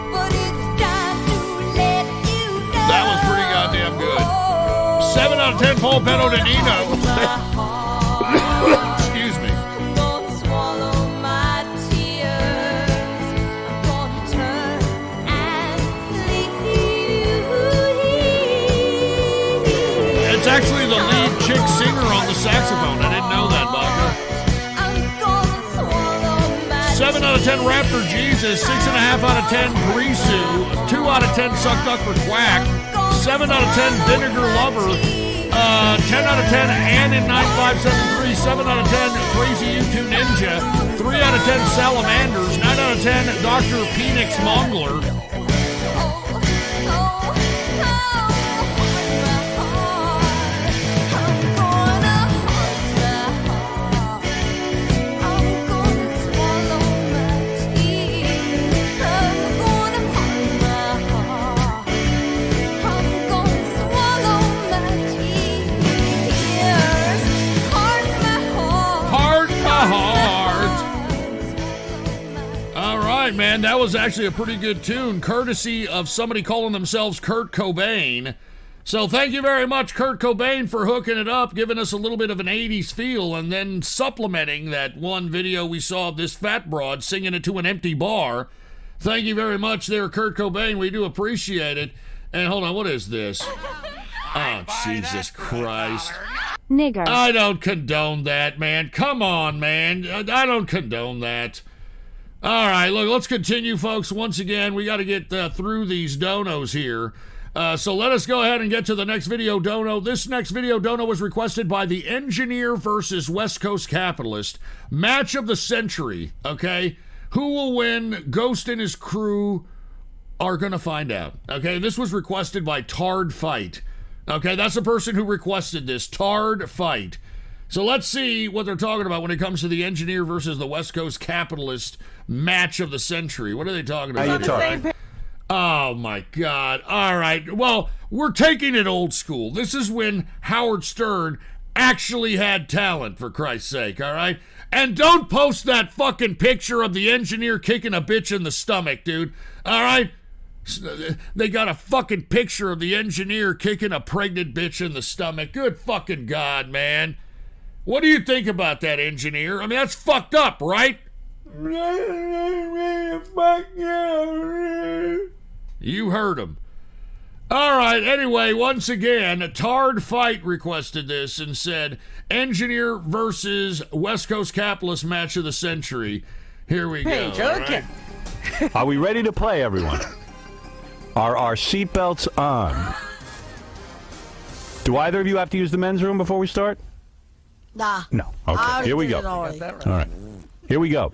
S2: That was pretty goddamn good. 7 out of 10, Paul Petto de Nino. Excuse me. It's actually the lead chick singer on the saxophone. I didn't know that, Baca. 7 out of 10, Raptor Jesus. 6.5 out of 10, Grisu. 2 out of 10, Suck Duck for Quack. 7 out of 10, Vinegar Lover. 10 out of 10, Ann in 9573. 7 out of 10, Crazy U2 Ninja. 3 out of 10, Salamanders. 9 out of 10, Dr. Phoenix Mongler. Man, that was actually a pretty good tune, courtesy of somebody calling themselves Kurt Cobain. So thank you very much, Kurt Cobain, for hooking it up, giving us a little bit of an 80s feel, and then supplementing that one video we saw of this fat broad singing it to an empty bar. Thank you very much there, Kurt Cobain. We do appreciate it. And hold on, what is this? Oh, Jesus Christ.
S4: Nigger.
S2: I don't condone that, man. Come on, man. I don't condone that. All right, look, let's continue, folks. Once again, we got to get through these donos here. So let us go ahead and get to the next video dono. This next video dono was requested by the Engineer versus West Coast Capitalist. Match of the century, okay? Who will win? Ghost and his crew are going to find out, okay? This was requested by Tard Fight. Okay, that's the person who requested this, Tard Fight. So let's see what they're talking about when it comes to the Engineer versus the West Coast Capitalist match of the century. What are they talking about? Oh, my God. All right. Well, we're taking it old school. This is when Howard Stern actually had talent, for Christ's sake, all right? And don't post that fucking picture of the Engineer kicking a bitch in the stomach, dude. All right? They got a fucking picture of the Engineer kicking a pregnant bitch in the stomach. Good fucking God, man. What do you think about that, Engineer? I mean, that's fucked up, right? You heard him. All right, anyway, once again, Tard Fight requested this and said, Engineer versus West Coast Capitalist match of the century. Here we go. Right?
S3: Are we ready to play, everyone? Are our seatbelts on? Do either of you have to use the men's room before we start?
S6: Nah.
S3: No. Okay, here we go.
S6: All
S3: right. Here we go.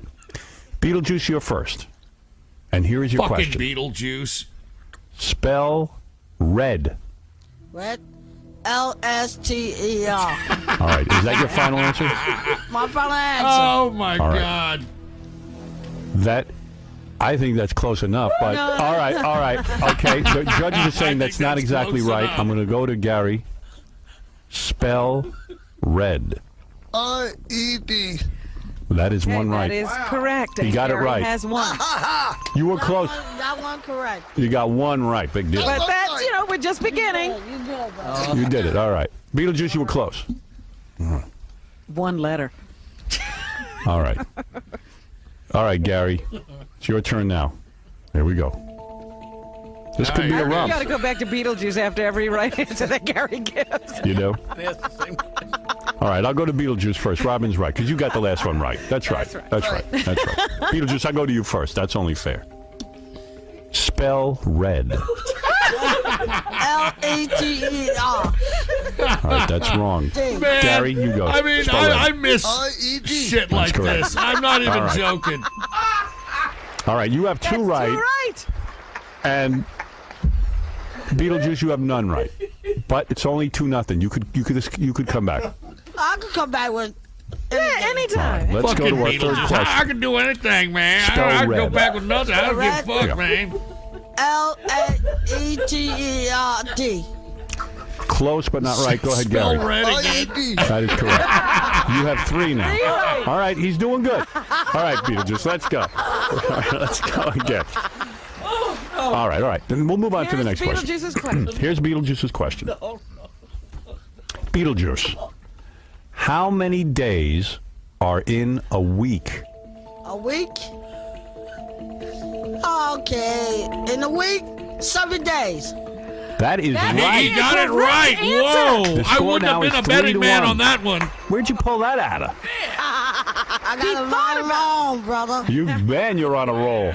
S3: Beetlejuice, you're first. And here is your
S2: fucking
S3: question.
S2: Beetlejuice.
S3: Spell red.
S6: Red? L-S-T-E-R.
S3: All right, is that your final answer?
S6: My final answer.
S2: Oh, my
S3: All right.
S2: God.
S3: That, I think that's close enough, but
S6: No.
S3: all right. Okay, the judges are saying that's not exactly
S2: close
S3: right.
S2: enough.
S3: I'm going to go to Gary. Spell red.
S6: R-E-D.
S3: That is one right.
S1: That is correct.
S3: He got it
S1: Gary
S3: right.
S1: has one.
S3: You were close.
S6: That one correct.
S3: You got one right. Big deal.
S1: But that's, we're just beginning.
S6: You good, bro.
S3: You did it. All right. Beetlejuice, you were close.
S1: One letter.
S3: All right. All right, Gary. It's your turn now. Here we go. This could be a
S1: You
S3: romp.
S1: got to go back to Beetlejuice after every right answer that Gary gives.
S3: You know? All right, I'll go to Beetlejuice first. Robin's right, because you got the last one right. That's right. That's right. Beetlejuice, I'll go to you first. That's only fair. Spell red.
S6: L-E-T-E-R.
S3: All right, that's wrong.
S1: Man,
S3: Gary, you go.
S2: I mean,
S3: Spell red.
S2: I miss shit like
S3: correct.
S2: this. I'm not even
S3: All right.
S2: joking.
S3: All right, you have two right.
S1: Two right.
S3: And Beetlejuice, you have none right. But it's only 2-0. You could come back.
S6: I could come back with.
S1: Yeah, anytime.
S3: Let's go to our third
S2: Beetlejuice.
S3: question.
S2: I can do anything, man.
S3: Spell
S2: I can go
S3: red.
S2: back with nothing. I don't give a fuck,
S3: Yeah.
S2: man.
S6: L-A-E-T-E-R-D.
S3: Close, but not right. Go ahead,
S2: Spell
S3: Gary.
S2: red again.
S3: That is correct. You have 3 now. All right, he's doing good. All right, Beetlejuice, let's go. All right, let's go again. All right. Then we'll move on to the next question.
S1: Beetlejuice's question.
S3: Here's Beetlejuice's question. Beetlejuice, how many days are in a week?
S6: A week? Okay. In a week, 7 days.
S3: That is right.
S2: He got it right. Whoa.
S3: The
S2: I
S3: score
S2: wouldn't
S3: now
S2: have been
S3: is
S2: a betting
S3: 3-1.
S2: man on that one.
S3: Where'd you pull that out of?
S6: I got it right wrong, brother.
S3: Man, you're on a roll.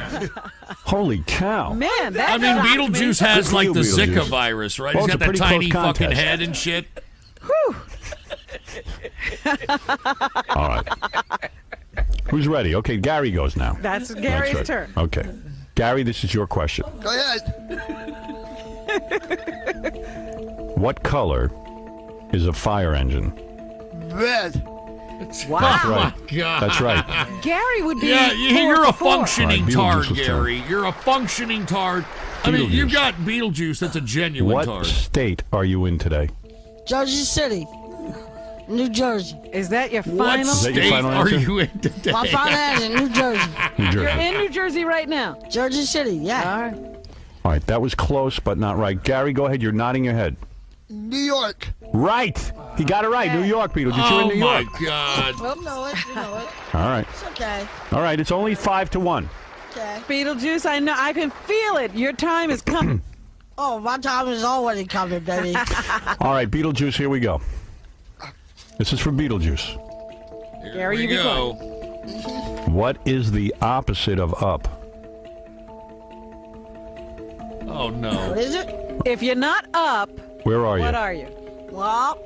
S3: Holy cow.
S1: Man, that
S2: I mean, Beetlejuice has
S3: Good
S2: like
S3: for
S2: the
S3: you,
S2: Zika
S3: Beetlejuice.
S2: virus, right?
S3: Well,
S2: He's
S3: it's
S2: got
S3: a
S2: that
S3: pretty
S2: tiny
S3: close
S2: fucking
S3: contest.
S2: head and shit.
S3: All right. Who's ready? Okay, Gary goes now.
S1: That's Gary's
S3: right.
S1: turn.
S3: Okay. Gary, this is your question.
S6: Go ahead.
S3: What color is a fire engine?
S6: Red.
S1: Wow.
S3: That's right.
S2: Oh, God.
S3: That's right.
S1: Gary would be.
S2: Yeah, you're a functioning
S3: All right,
S2: tard,
S3: Beetlejuice's
S2: Gary. You're a functioning tard. I mean, you got Beetlejuice. That's a genuine
S3: What
S2: tard.
S3: state are you in today?
S6: Jersey City. New Jersey.
S1: Is that your
S2: What
S1: final?
S3: Is that your
S2: state
S3: final
S2: are
S3: answer?
S2: you in today?
S6: My final answer, New Jersey.
S3: New Jersey.
S1: You're in New Jersey right now.
S6: Jersey City, yeah.
S1: All right.
S3: All right, that was close, but not right. Gary, go ahead. You're nodding your head.
S6: New York.
S3: Right. He got it right. New York, Beetlejuice. You're in
S2: Oh,
S3: New
S2: my
S3: York.
S2: God.
S6: Well, know it.
S3: All right.
S6: It's okay.
S3: All right, it's only 5-1.
S6: Okay.
S1: Beetlejuice, I know. I can feel it. Your time is coming.
S6: Oh, my time is already coming, baby.
S3: All right, Beetlejuice, here we go. This is for Beetlejuice.
S1: Gary,
S2: we
S1: you be
S2: go.
S1: quiet.
S3: What is the opposite of up?
S2: Oh, no.
S6: What is it?
S1: If you're not up,
S3: Where are you?
S1: what are you?
S6: Well,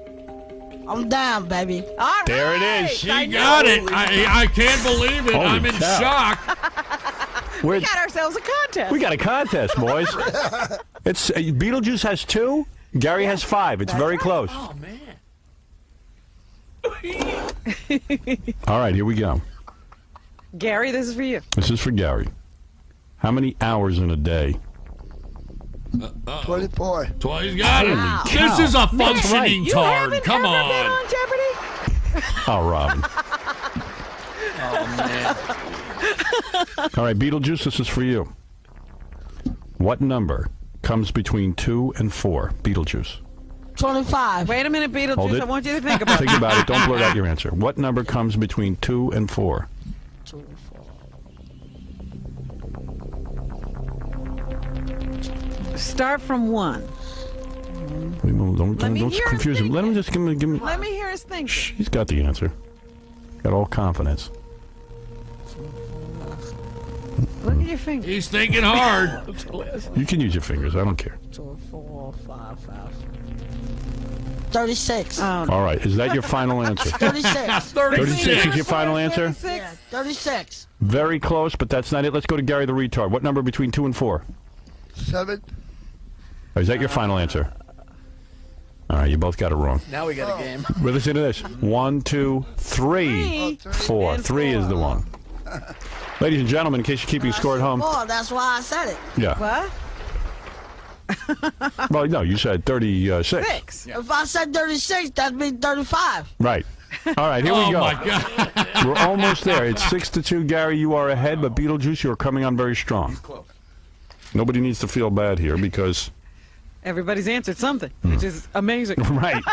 S6: I'm down, baby.
S1: All right.
S3: There it is.
S2: She got it. I can't believe it.
S3: Holy
S2: I'm in
S3: cow.
S2: shock.
S3: We're-
S1: We got ourselves a contest.
S3: We got a contest, boys. It's Beetlejuice has 2. Gary has 5. It's very close.
S2: Oh, man.
S3: All right, here we go.
S1: Gary, this is for you.
S3: This is for Gary. How many hours in a day?
S6: 24.
S2: He's got it.
S3: Holy
S2: This
S3: cow.
S2: is a
S3: That's
S2: functioning
S1: You
S2: tard.
S1: haven't
S2: Come
S1: ever been
S2: on.
S1: on Jeopardy?
S3: Oh, Robin.
S21: Oh, man.
S3: All right, Beetlejuice, this is for you. What number comes between 2 and 4? Beetlejuice.
S6: 25.
S1: Wait a minute,
S3: Hold
S1: Beetlejuice.
S3: it.
S1: I want you to think about
S3: Think
S1: it.
S3: about it. Don't blurt out your answer. What number comes between 2 and 4?
S6: 24.
S1: Start from 1.
S3: Don't
S1: Let me hear
S3: confuse him. Let him just give me.
S1: Let me hear his thinking.
S3: He's got the answer. Got all confidence.
S1: Look at your fingers.
S2: He's thinking hard.
S3: You can use your fingers. I don't care.
S6: 2, 4, 5, 36.
S3: All right. Is that your final answer?
S6: 36.
S3: 36 is your final answer?
S6: 36.
S3: Very close, but that's not it. Let's go to Gary the retard. What number between 2 and 4?
S6: 7.
S3: Is that your final answer? All right, you both got it wrong.
S9: Now we got a game.
S3: Well, listen to this. 1, 2, 3, 4. 3 is the one. Ladies and gentlemen, in case you're keeping score at home.
S6: Oh, that's why I said it.
S3: Yeah.
S13: What?
S3: Well, no, you said 36.
S6: Six. If I said 36, that means 35.
S3: Right. All right, here we go.
S2: Oh, my God.
S3: We're almost there. It's 6-2, Gary. You are ahead, but Beetlejuice, you are coming on very strong. Nobody needs to feel bad here because...
S13: Everybody's answered something, which is amazing.
S3: Right.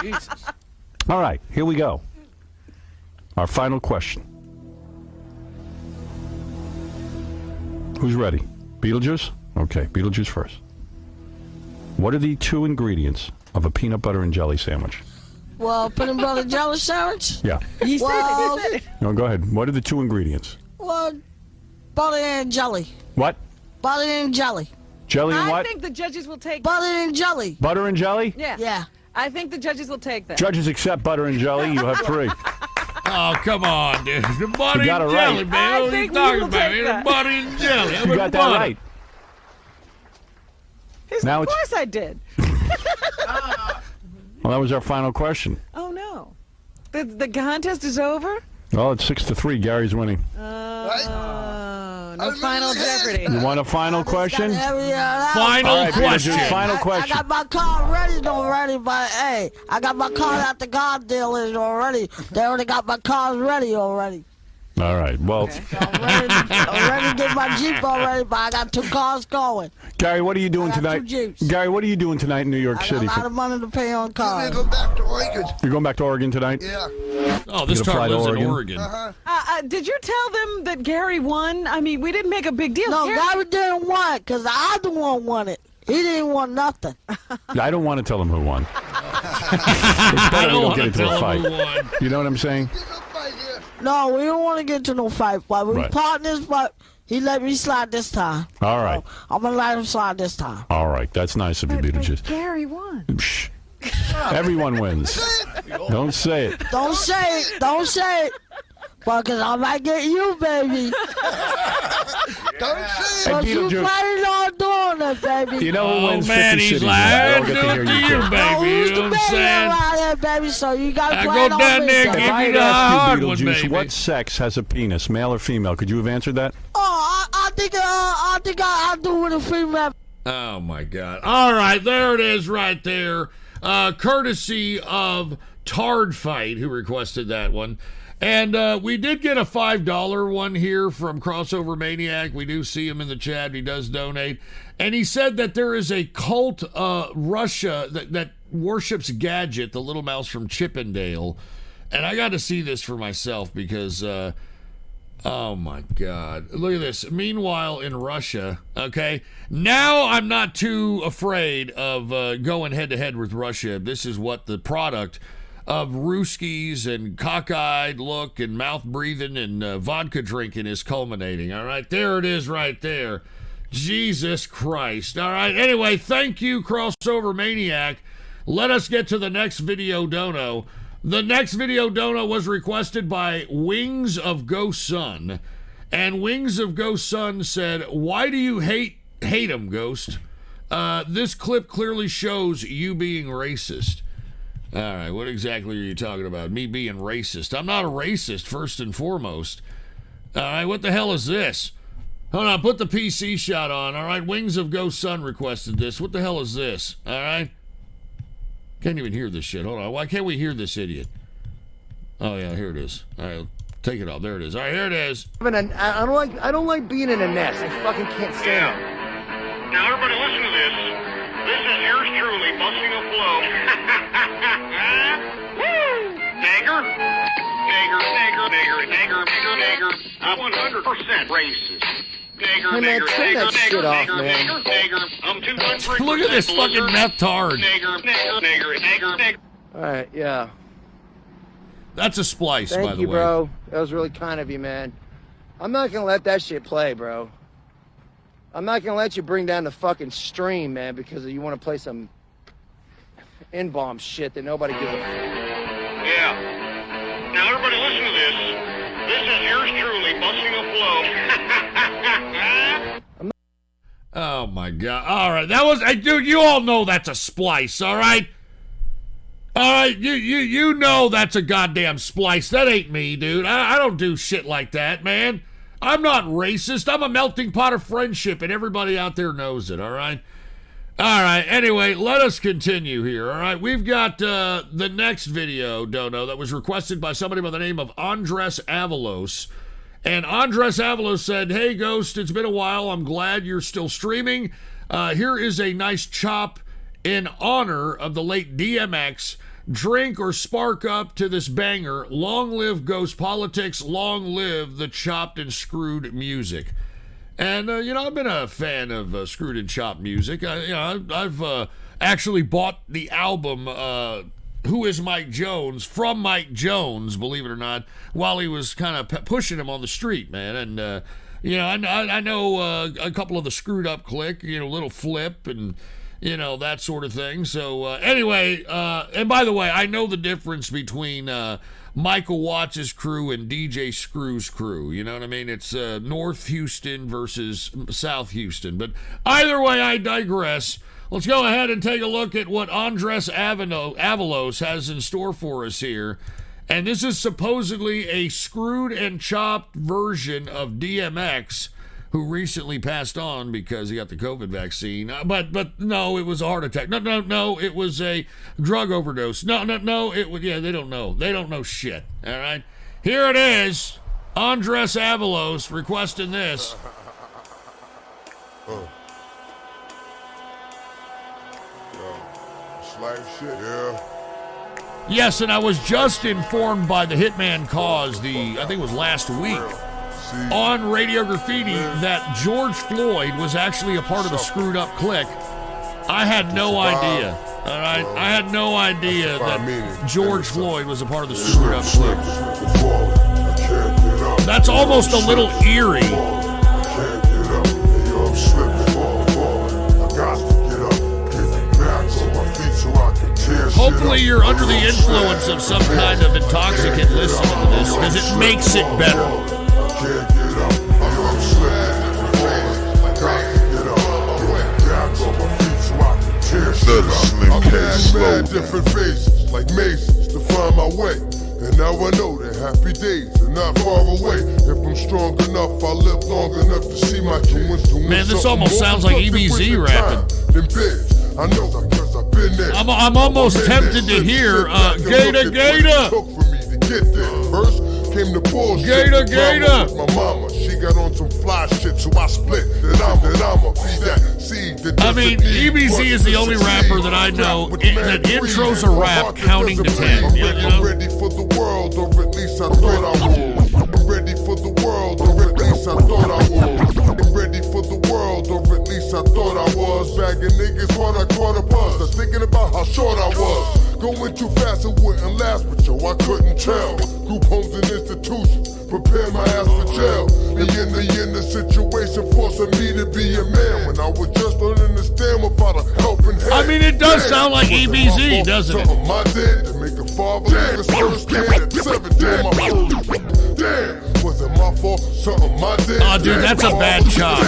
S13: Jesus.
S3: All right, here we go. Our final question. Who's ready? Beetlejuice? Okay, Beetlejuice first. What are the 2 ingredients of a peanut butter and jelly sandwich?
S6: Well, peanut butter jelly sandwich?
S3: Yeah.
S13: You said it.
S3: No, go ahead. What are the 2 ingredients?
S6: Well, butter and jelly.
S3: What?
S6: Butter and jelly.
S3: Jelly and
S13: I
S3: what?
S13: think the judges will take
S6: butter and jelly.
S3: Butter and jelly?
S13: Yeah.
S6: Yeah.
S13: I think the judges will take that.
S3: Judges accept butter and jelly. You have 3.
S2: Oh, come on, dude. The butter
S3: You got
S2: and
S3: it
S2: jelly,
S3: right.
S2: man. What are you
S13: think we
S2: talking
S13: will
S2: about?
S13: take
S2: Here?
S13: that.
S2: Butter and jelly. How
S3: You
S2: about
S3: got that
S2: butter?
S3: right.
S13: Now
S3: Now
S13: of
S3: it's-
S13: course I did.
S3: Well, that was our final question.
S13: Oh, no. The contest is over?
S3: Well, it's 6-3. Gary's winning.
S13: No final Jeopardy.
S3: You want a final question?
S2: Final
S3: All right,
S2: question.
S3: Beetlejuice, final
S6: I
S3: question.
S6: got my card ready already, but hey, I got my card at the car dealers already. They already got my cars ready already.
S3: All right. Well,
S6: I'm ready to get my Jeep already, but I got 2 cars going.
S3: Gary, what are you doing
S6: I got 2
S3: tonight?
S6: Jeeps.
S3: Gary, what are you doing tonight in New York
S6: I got
S3: City?
S6: a lot of money to pay on cars.
S7: Go back to Oregon.
S3: You're going back to Oregon tonight?
S7: Yeah.
S2: Oh, this
S3: You gonna fly
S2: car
S3: to
S2: lives in
S3: Oregon?
S2: Oregon.
S13: Did you tell them that Gary won? I mean, we didn't make a big deal.
S6: No, Gary didn't want it because the other one won it. He didn't want nothing.
S3: I don't want to tell him who won. It's better we don't get into a fight. You know what I'm saying?
S6: No, we don't want to get into no fight, but we
S3: Right.
S6: partners, but he let me slide this time.
S3: All right.
S6: I'm going to let him slide this time.
S3: All right. That's nice of you, Beetlejuice.
S13: Gary won.
S3: Shh. Everyone wins. Don't say it.
S6: Don't say it. Don't say it. Because I might get you, baby.
S7: Don't say
S3: Hey,
S6: Because you
S3: Beetlejuice.
S6: planning on doing it, baby.
S3: You know who wins
S2: man,
S3: 50
S2: he's
S3: cities?
S2: like,
S3: They all
S2: I'll
S3: get
S2: do
S3: to
S2: it
S3: hear
S2: to
S3: you
S2: you,
S3: too.
S2: baby.
S6: No,
S2: You
S6: who's
S2: know
S6: the
S2: what I'm
S6: baby
S2: saying?
S6: around here, baby? So you got to
S2: I
S6: plan
S2: go
S6: on
S2: down
S6: me,
S2: there and
S6: baby.
S2: give
S3: If I
S2: you
S3: had
S2: the hard
S3: asked you,
S2: one,
S3: Beetlejuice,
S2: baby.
S3: what sex has a penis, male or female? Could you have answered that?
S6: Oh, I think I'll do with a female.
S2: Oh, my God. All right, there it is right there. Courtesy of Tard Fight, who requested that one. And we did get a $5 one here from Crossover Maniac. We do see him in the chat. He does donate. And he said that there is a cult, Russia, that worships Gadget, the little mouse from Chippendale. And I got to see this for myself because, oh my God. Look at this. Meanwhile, in Russia, okay, now I'm not too afraid of going head to head with Russia. This is what the product of Ruskies and cockeyed look and mouth breathing and vodka drinking is culminating. All right, there it is right there. Jesus Christ. All right, anyway, thank you, Crossover Maniac. Let us get to the next video dono. The next video dono was requested by Wings of Ghost Sun. And Wings of Ghost Sun said, why do you hate him, Ghost? This clip clearly shows you being racist. All right, what exactly are you talking about? Me being racist? I'm not a racist, first and foremost. All right, what the hell is this? Hold on, put the PC shot on. All right, Wings of Ghost Sun requested this. What the hell is this? All right? Can't even hear this shit. Hold on, why can't we hear this idiot? Oh, yeah, here it is. All right, take it off. There it is. All right, here it is.
S19: I don't like being in a nest. I fucking can't stand it.
S24: Now, everybody listen to this. This is yours truly, busting a flow. Woo! Nagger? Nagger. I'm 100% racist. Nagger,
S19: Hey, man, turn that shit off, man.
S24: I'm 200%.
S2: Look at this fucking meth tard.
S24: Nagger.
S19: All right, yeah.
S2: That's a splice, by
S19: Thank
S2: the
S19: you,
S2: way.
S19: bro. That was really kind of you, man. I'm not gonna let that shit play, bro. I'm not gonna let you bring down the fucking stream, man, because you want to play some N-bomb shit that nobody gives a
S24: Yeah. Now, everybody listen to this. This is yours truly, busting a flow.
S2: Oh, my God. All right, that was... Hey, dude, you all know that's a splice, all right? All right, you know that's a goddamn splice. That ain't me, dude. I don't do shit like that, man. I'm not racist. I'm a melting pot of friendship, and everybody out there knows it, all right? All right, anyway, let us continue here, all right? We've got the next video, Dono, that was requested by somebody by the name of Andres Avalos. And Andres Avalos said, hey, Ghost, it's been a while. I'm glad you're still streaming. Here is a nice chop in honor of the late DMX. Drink or spark up to this banger. Long live Ghost Politics. Long live the chopped and screwed music. And, I've been a fan of screwed and chopped music. I've actually bought the album Who is Mike Jones from Mike Jones, believe it or not, while he was kind of pushing him on the street, man. And, I know a couple of the screwed up clique, Little Flip and... that sort of thing. So, anyway, and by the way, I know the difference between Michael Watts' crew and DJ Screw's crew. You know what I mean? It's North Houston versus South Houston. But either way, I digress. Let's go ahead and take a look at what Andres Avalos has in store for us here. And this is supposedly a screwed and chopped version of DMX, who recently passed on because he got the COVID vaccine. But no, it was a heart attack. No, it was a drug overdose. No, it was, they don't know. They don't know shit, all right? Here it is, Andres Avalos requesting this.
S9: Life shit, yeah.
S2: Yes, and I was just informed by the Hitman Cause, I think it was last week, on Radio Graffiti, that George Floyd was actually a part of the screwed up clique. I had no idea. All right, I had no idea that George Floyd was a part of the screwed up clique. That's almost a little eerie. Hopefully you're under the influence of some kind of intoxicant listening to this, because it makes it better.
S9: I'm mad different faces, like Macy's, to find my way. And now I know that happy days are not far away. If I'm strong enough, I'll live long enough to see my kids.
S2: Man, this almost sounds like EBZ rapping.
S9: I know because I've been there.
S2: I'm almost tempted to hear Gator.
S9: Took for me to get there. First came the bullshit.
S2: Gator.
S9: My mama, she got on some fly shit, so I split. Then I'ma be that seed.
S2: I mean, EBZ is the only rapper that I know that intros a rap counting to 10.
S9: I'm ready for the world, or at least I thought I was. I'm ready for the world, or at least I thought I was. I'm ready for the world, or at least I thought I was. Bagging niggas when I caught a buzz. I'm thinking about how short I was. Going too fast, it wouldn't last, but yo, I couldn't tell. Group homes and institutions, prepare my ass for jail. In the situation, forcing me to be a man when I was just learning to stand without a helping hand.
S2: I mean, it does sound like EBZ, doesn't it?
S9: Something I did to make a father like his first kid at 7. Damn, was it my fault? Something I did.
S2: Oh, dude, that's a bad chop.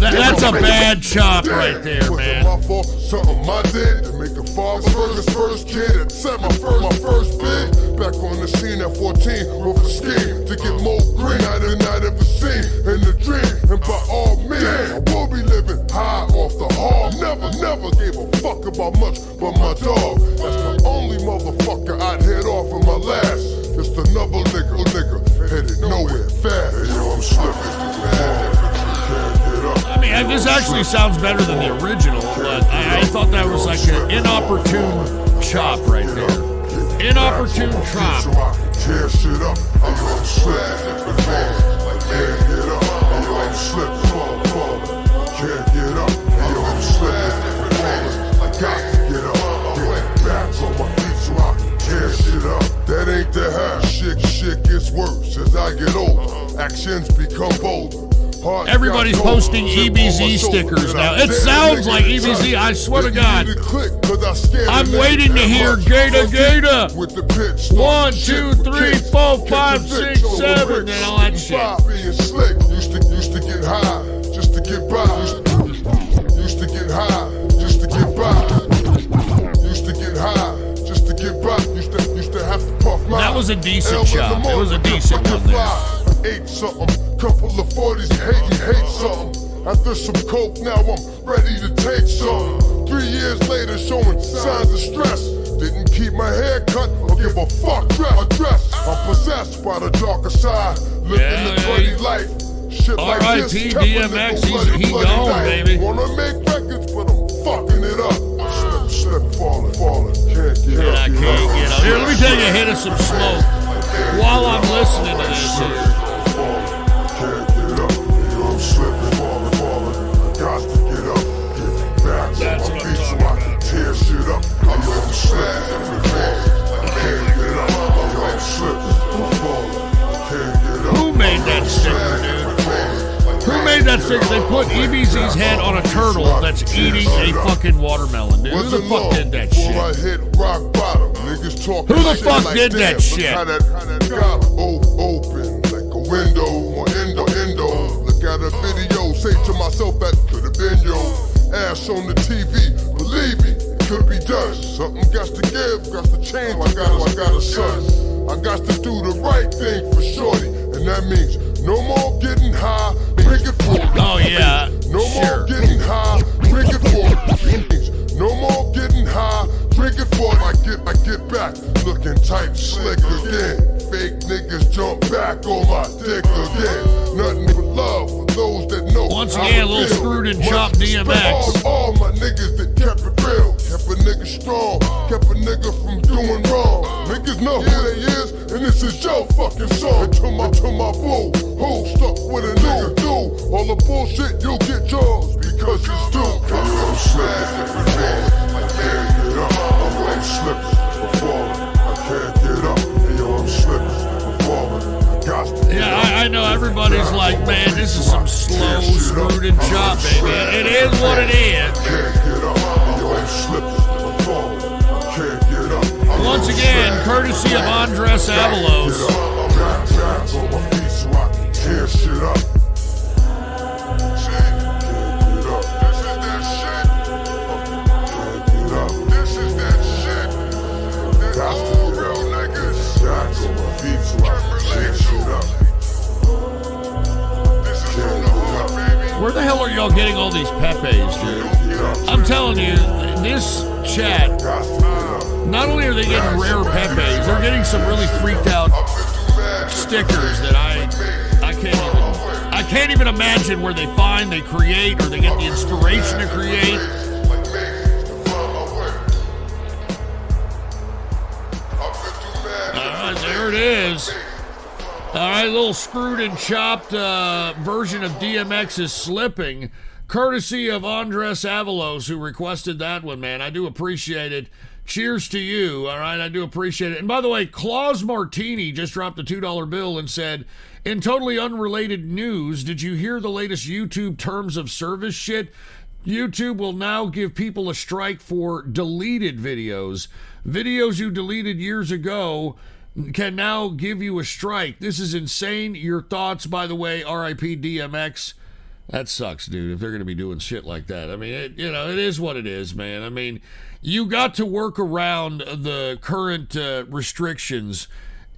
S2: That's a bad chop right there, man.
S9: Was it my fault? Something I did to make a father like his first kid at 7. My first bid. Back on the scene at 14 with a scheme to get more green I'd ever seen in the dream. And by all means, I will be living high off the hog. Never gave a fuck about much but my dog. That's the only motherfucker I'd hit off in my last. Just another nigga headed nowhere fast. Hey, yo, I'm slipping.
S2: I mean, this actually sounds better than the original, but I thought that was like an inopportune chop right there. Inopportune chop.
S9: Tear shit up, I'm gonna slip. Like can't get up, I'm gonna slip. Fall. Can't get up, I'm slipping. I got to get up. Get back on my feet so I can tear shit up. That ain't the half. Shit gets worse as I get older. Actions become bolder.
S2: Everybody's posting EBZ stickers now. It sounds like EBZ, I swear to God. I'm waiting to hear Gator. 1, 2, 3, 4, 5, 6, 7, and all that shit.
S9: Used to get high just to get by. Used to get high just to get by. Used to get high
S2: was a decent chop. It was a decent one there.
S9: Ate something, couple of 40s, hate something. After some coke, now I'm ready to take some. 3 years later, showing signs of stress. Didn't keep my hair cut or give a fuck dress. I'm possessed by the darker side, living the bloody life. Shit like this,
S2: DMX, he gone, baby.
S9: Wanna make records, but I'm fucking it up. Slip, falling, can't get up.
S2: I can't get up. Here, let me take a hit of some smoke while I'm listening to this here.
S9: Can't get up, I'm slipping, falling. I got to get up, get back to my feet so I can tear shit up. I'm slipping, I can't get up, I'm slipping, falling. Can't get up.
S2: Who made that sticker, dude? Who made that sticker? They put EBZ's head on a turtle that's eating a fucking watermelon, dude. Who the fuck did that shit?
S9: I hit rock bottom, niggas talking.
S2: Who the fuck did that shit?
S9: How that got open like a window or endo. Look at a video, say to myself that could have been yo. Ass on the TV, believe me, it could be done. Something got to give, got to change. I got a son. I got to do the right thing for shorty, and that means no more getting high, bring it forward.
S2: Oh yeah,
S9: no more getting high, bring it forward. No more getting high, bring it forward. I get back, looking tight, slick again. Fake niggas jump back on my dick again. Nothing but love for those that know.
S2: Once again, a little screwed and chopped DMX.
S9: All my niggas that kept it real, kept a nigga strong, kept a nigga from doing wrong. Niggas know who they is, and this is your fucking song. And to my boo, who stuck with a nigga do all the bullshit, you'll get yours because it's due. I'm slipping, I can't get up. I'm slipping, I'm falling. I can't get up. I'm slipping, I'm falling. I got to.
S2: Yeah, I know everybody's like, man, this is some slow, screwed and chopped, baby. It is what it is.
S9: Can't get up. I'm slipping, I'm falling. I can't get up.
S2: Once again, courtesy of Andres Avalos.
S9: Hands on my feet so I can tear shit up.
S2: Where the hell are y'all getting all these Pepes, dude? I'm telling you, this chat, not only are they getting rare Pepes, they're getting some really freaked out stickers that I can't even imagine where they find, they create, or they get the inspiration to create. All right, there it is. All right, a little screwed and chopped version of DMX's Slipping, courtesy of Andres Avalos, who requested that one, man. I do appreciate it. Cheers to you, all right? I do appreciate it. And by the way, Claus Martini just dropped a $2 bill and said, in totally unrelated news, did you hear the latest YouTube terms of service shit? YouTube will now give people a strike for deleted videos. Videos you deleted years ago can now give you a strike. This is insane. Your thoughts, by the way, RIP DMX. That sucks, dude, if they're going to be doing shit like that. I mean, it is what it is, man. I mean, you got to work around the current restrictions,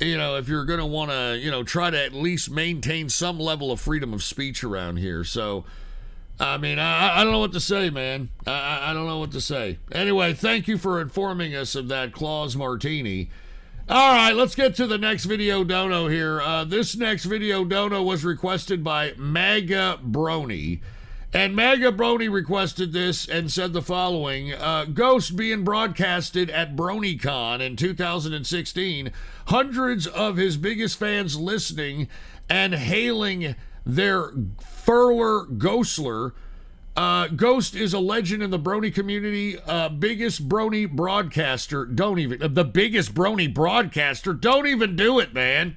S2: if you're going to want to, try to at least maintain some level of freedom of speech around here. So, I mean, I don't know what to say, man. I don't know what to say. Anyway, thank you for informing us of that, Claus Martini. All right, let's get to the next video dono here. This next video dono was requested by Maga Brony. And Maga Brony requested this and said the following. Ghost being broadcasted at BronyCon in 2016. Hundreds of his biggest fans listening and hailing their Furler Ghostler. Ghost is a legend in the Brony community. Biggest Brony broadcaster. The biggest Brony broadcaster. Don't even do it, man.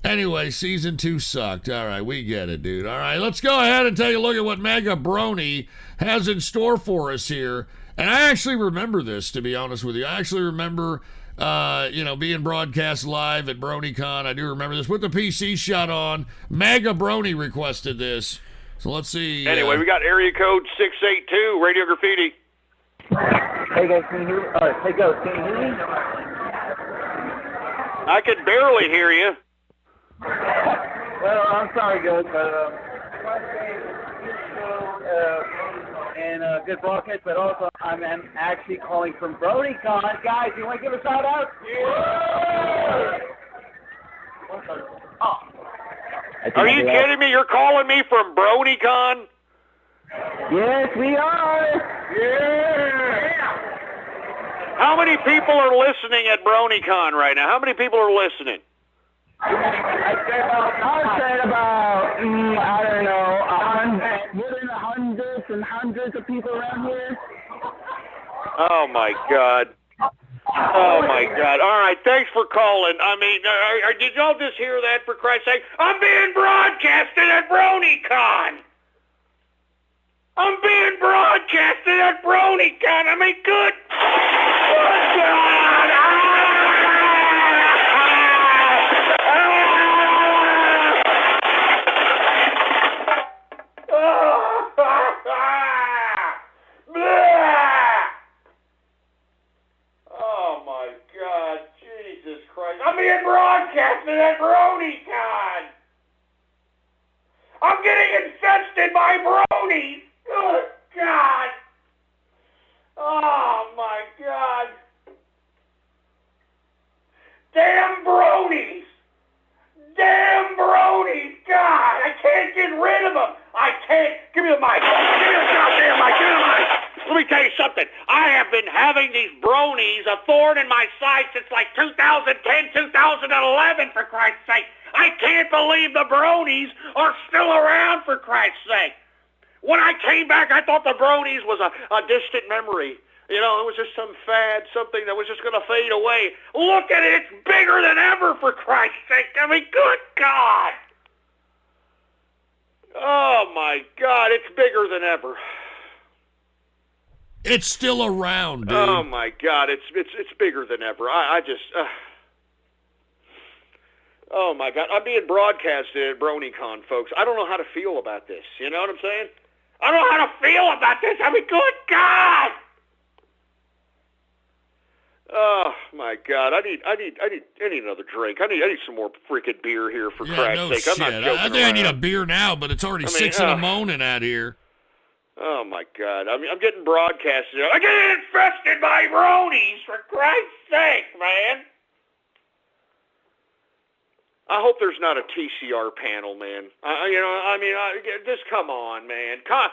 S2: Anyway, season 2 sucked. All right, we get it, dude. All right, let's go ahead and take a look at what Mega Brony has in store for us here. And I actually remember this, to be honest with you. I actually remember, being broadcast live at BronyCon. I do remember this with the PC shot on. Mega Brony requested this. So let's see.
S24: Anyway, we got area code 682, Radio Graffiti.
S15: Hey guys, can you hear me? Hey Ghost, can you hear me? I can barely hear you.
S16: Well, I'm sorry, Ghost, but and good broadcast, but also I'm actually calling from BronyCon. Guys, you want to give a shout out? Yeah! Oh.
S15: Are you kidding me? You're calling me from BronyCon?
S16: Yes, we are. Yeah.
S15: How many people are listening at BronyCon right now? How many people are listening?
S16: I'd say about, I don't know, more than hundreds and hundreds of people around here.
S15: Oh, my God. Oh, my God. All right, thanks for calling. I mean, did y'all just hear that, for Christ's sake? I'm being broadcasted at BronyCon. I'm being broadcasted at BronyCon. I mean, good God. Oh, my God. Jesus Christ. I'm being broadcasted at BronyCon. I'm getting infested by bronies. Good God. Oh, my God. Damn bronies. Damn bronies. God, I can't get rid of them. I can't. Give me the mic. Give me the goddamn mic. Give me the mic. Let me tell you something. I have been having these bronies a thorn in my side since like 2010, 2011, for Christ's sake. I can't believe the bronies are still around, for Christ's sake. When I came back, I thought the bronies was a distant memory. You know, it was just some fad, something that was just going to fade away. Look at it. It's bigger than ever, for Christ's sake. I mean, good God. Oh, my God. It's bigger than ever.
S2: It's still around, dude.
S15: Oh, my God. It's bigger than ever. I just... Oh, my God. I'm being broadcasted at BronyCon, folks. I don't know how to feel about this. You know what I'm saying? I don't know how to feel about this. I mean, good God. Oh, my God. I need another drink. I need some more freaking beer here, for Christ's sake. I'm not joking
S2: I think I need a beer now, but it's already 6 in the morning out here.
S15: Oh, my God. I mean, I'm getting broadcasted. I'm getting infested by bronies, for Christ's sake, man. I hope there's not a TCR panel, man. Just come on, man. Come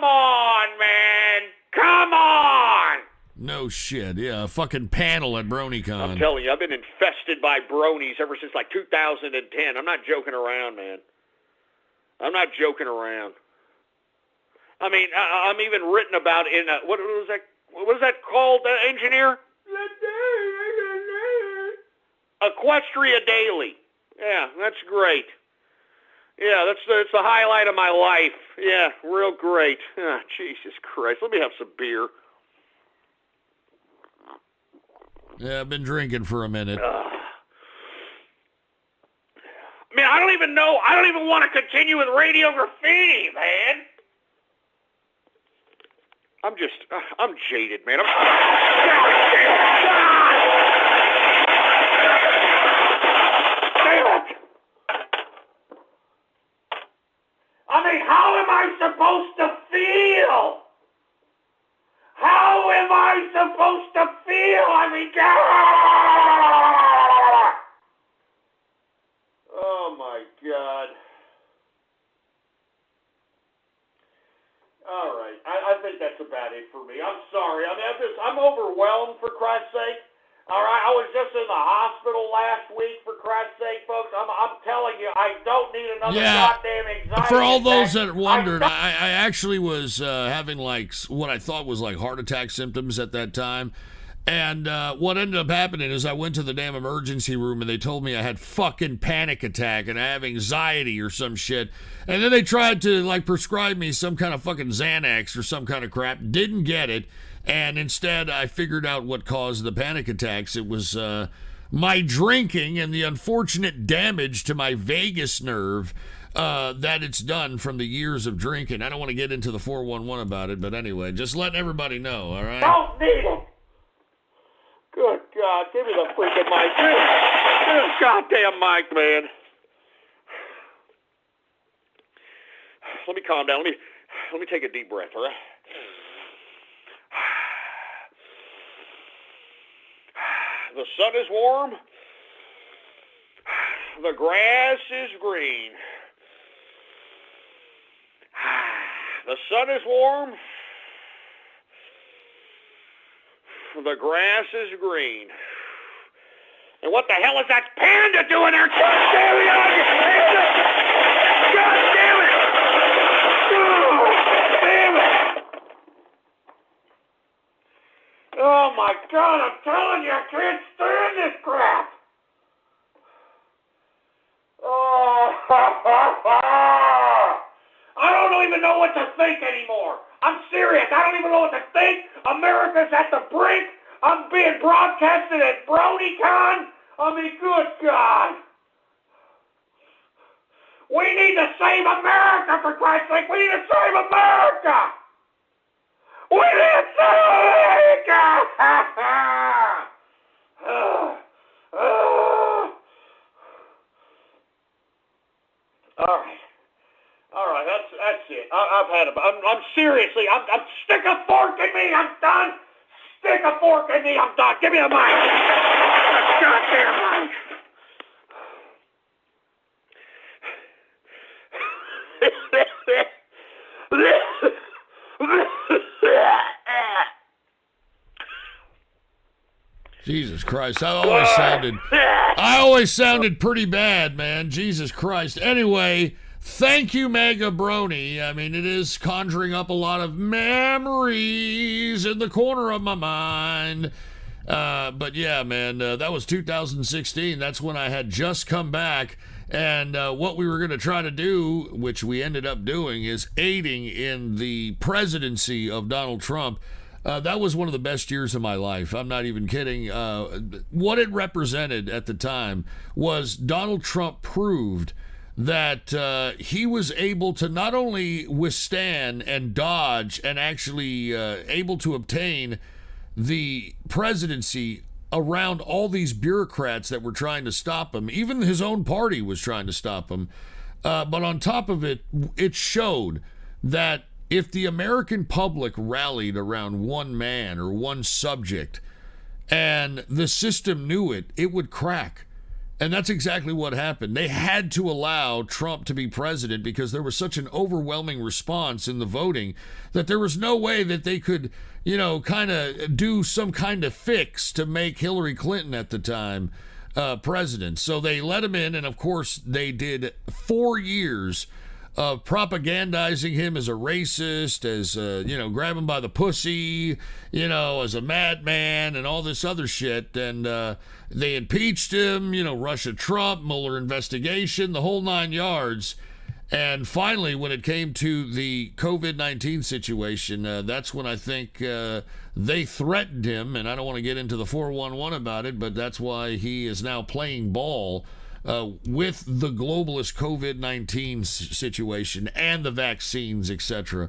S15: on, man. Come on.
S2: No shit. Yeah, a fucking panel at BronyCon.
S15: I'm telling you, I've been infested by bronies ever since like 2010. I'm not joking around, man. I'm not joking around. I mean, I'm even written about in what was that called, engineer? Equestria Daily. Yeah, that's great. Yeah, that's the highlight of my life. Yeah, real great. Oh, Jesus Christ. Let me have some beer.
S2: Yeah, I've been drinking for a minute.
S15: Man, I don't even know. I don't even want to continue with Radio Graffiti, man. I'm jaded, man. I mean, how am I supposed to feel? How am I supposed to feel? I mean, oh my God. All right, I think that's about it for me. I'm sorry. I mean, I'm overwhelmed, for Christ's sake. All right, I was just in the hospital last week, for Christ's sake, folks. I'm telling you, I don't need another goddamn anxiety.
S2: For all those that wondered, I actually was having like what I thought was like heart attack symptoms at that time. And what ended up happening is I went to the damn emergency room and they told me I had fucking panic attack and I have anxiety or some shit. And then they tried to like prescribe me some kind of fucking Xanax or some kind of crap. Didn't get it. And instead I figured out what caused the panic attacks. It was my drinking and the unfortunate damage to my vagus nerve that it's done from the years of drinking. I don't want to get into the 411 about it, but anyway, just letting everybody know, all right?
S15: Don't need it. Good God, give me the freaking mic. This goddamn mic, man. Let me calm down. Let me take a deep breath, all right? The sun is warm. The grass is green. The sun is warm. The grass is green. And what the hell is that panda doing there? God damn it! Panda! God damn it! Oh, damn it! Oh my God! I'm telling you, I can't stand this crap. Oh, I don't even know what to think anymore. I'm serious. I don't even know what to think. America's at the brink. I'm being broadcasted at BronyCon. I mean, good God. We need to save America, for Christ's sake. We need to save America. We need to save America. All right, that's it. I've had I'm seriously, I'm stick a fork in me. I'm done. Stick a fork in me. I'm done. Give me the mic. That goddamn mic.
S2: Jesus Christ, I always sounded pretty bad, man. Jesus Christ. Anyway, thank you, Mega Brony. I mean, it is conjuring up a lot of memories in the corner of my mind. But yeah, man, that was 2016. That's when I had just come back. And what we were going to try to do, which we ended up doing, is aiding in the presidency of Donald Trump. That was one of the best years of my life. I'm not even kidding. What it represented at the time was Donald Trump proved that he was able to not only withstand and dodge and actually able to obtain the presidency around all these bureaucrats that were trying to stop him. Even his own party was trying to stop him. But on top of it, it showed that if the American public rallied around one man or one subject and the system knew it, it would crack. And that's exactly what happened. They had to allow Trump to be president because there was such an overwhelming response in the voting that there was no way that they could, kind of do some kind of fix to make Hillary Clinton at the time president. So they let him in, and of course they did 4 years of propagandizing him as a racist, as, grab him by the pussy, as a madman and all this other shit. And they impeached him, Russia Trump, Mueller investigation, the whole 9 yards. And finally, when it came to the COVID-19 situation, that's when I think they threatened him. And I don't want to get into the 411 about it, but that's why he is now playing ball with the globalist COVID-19 situation and the vaccines, etc.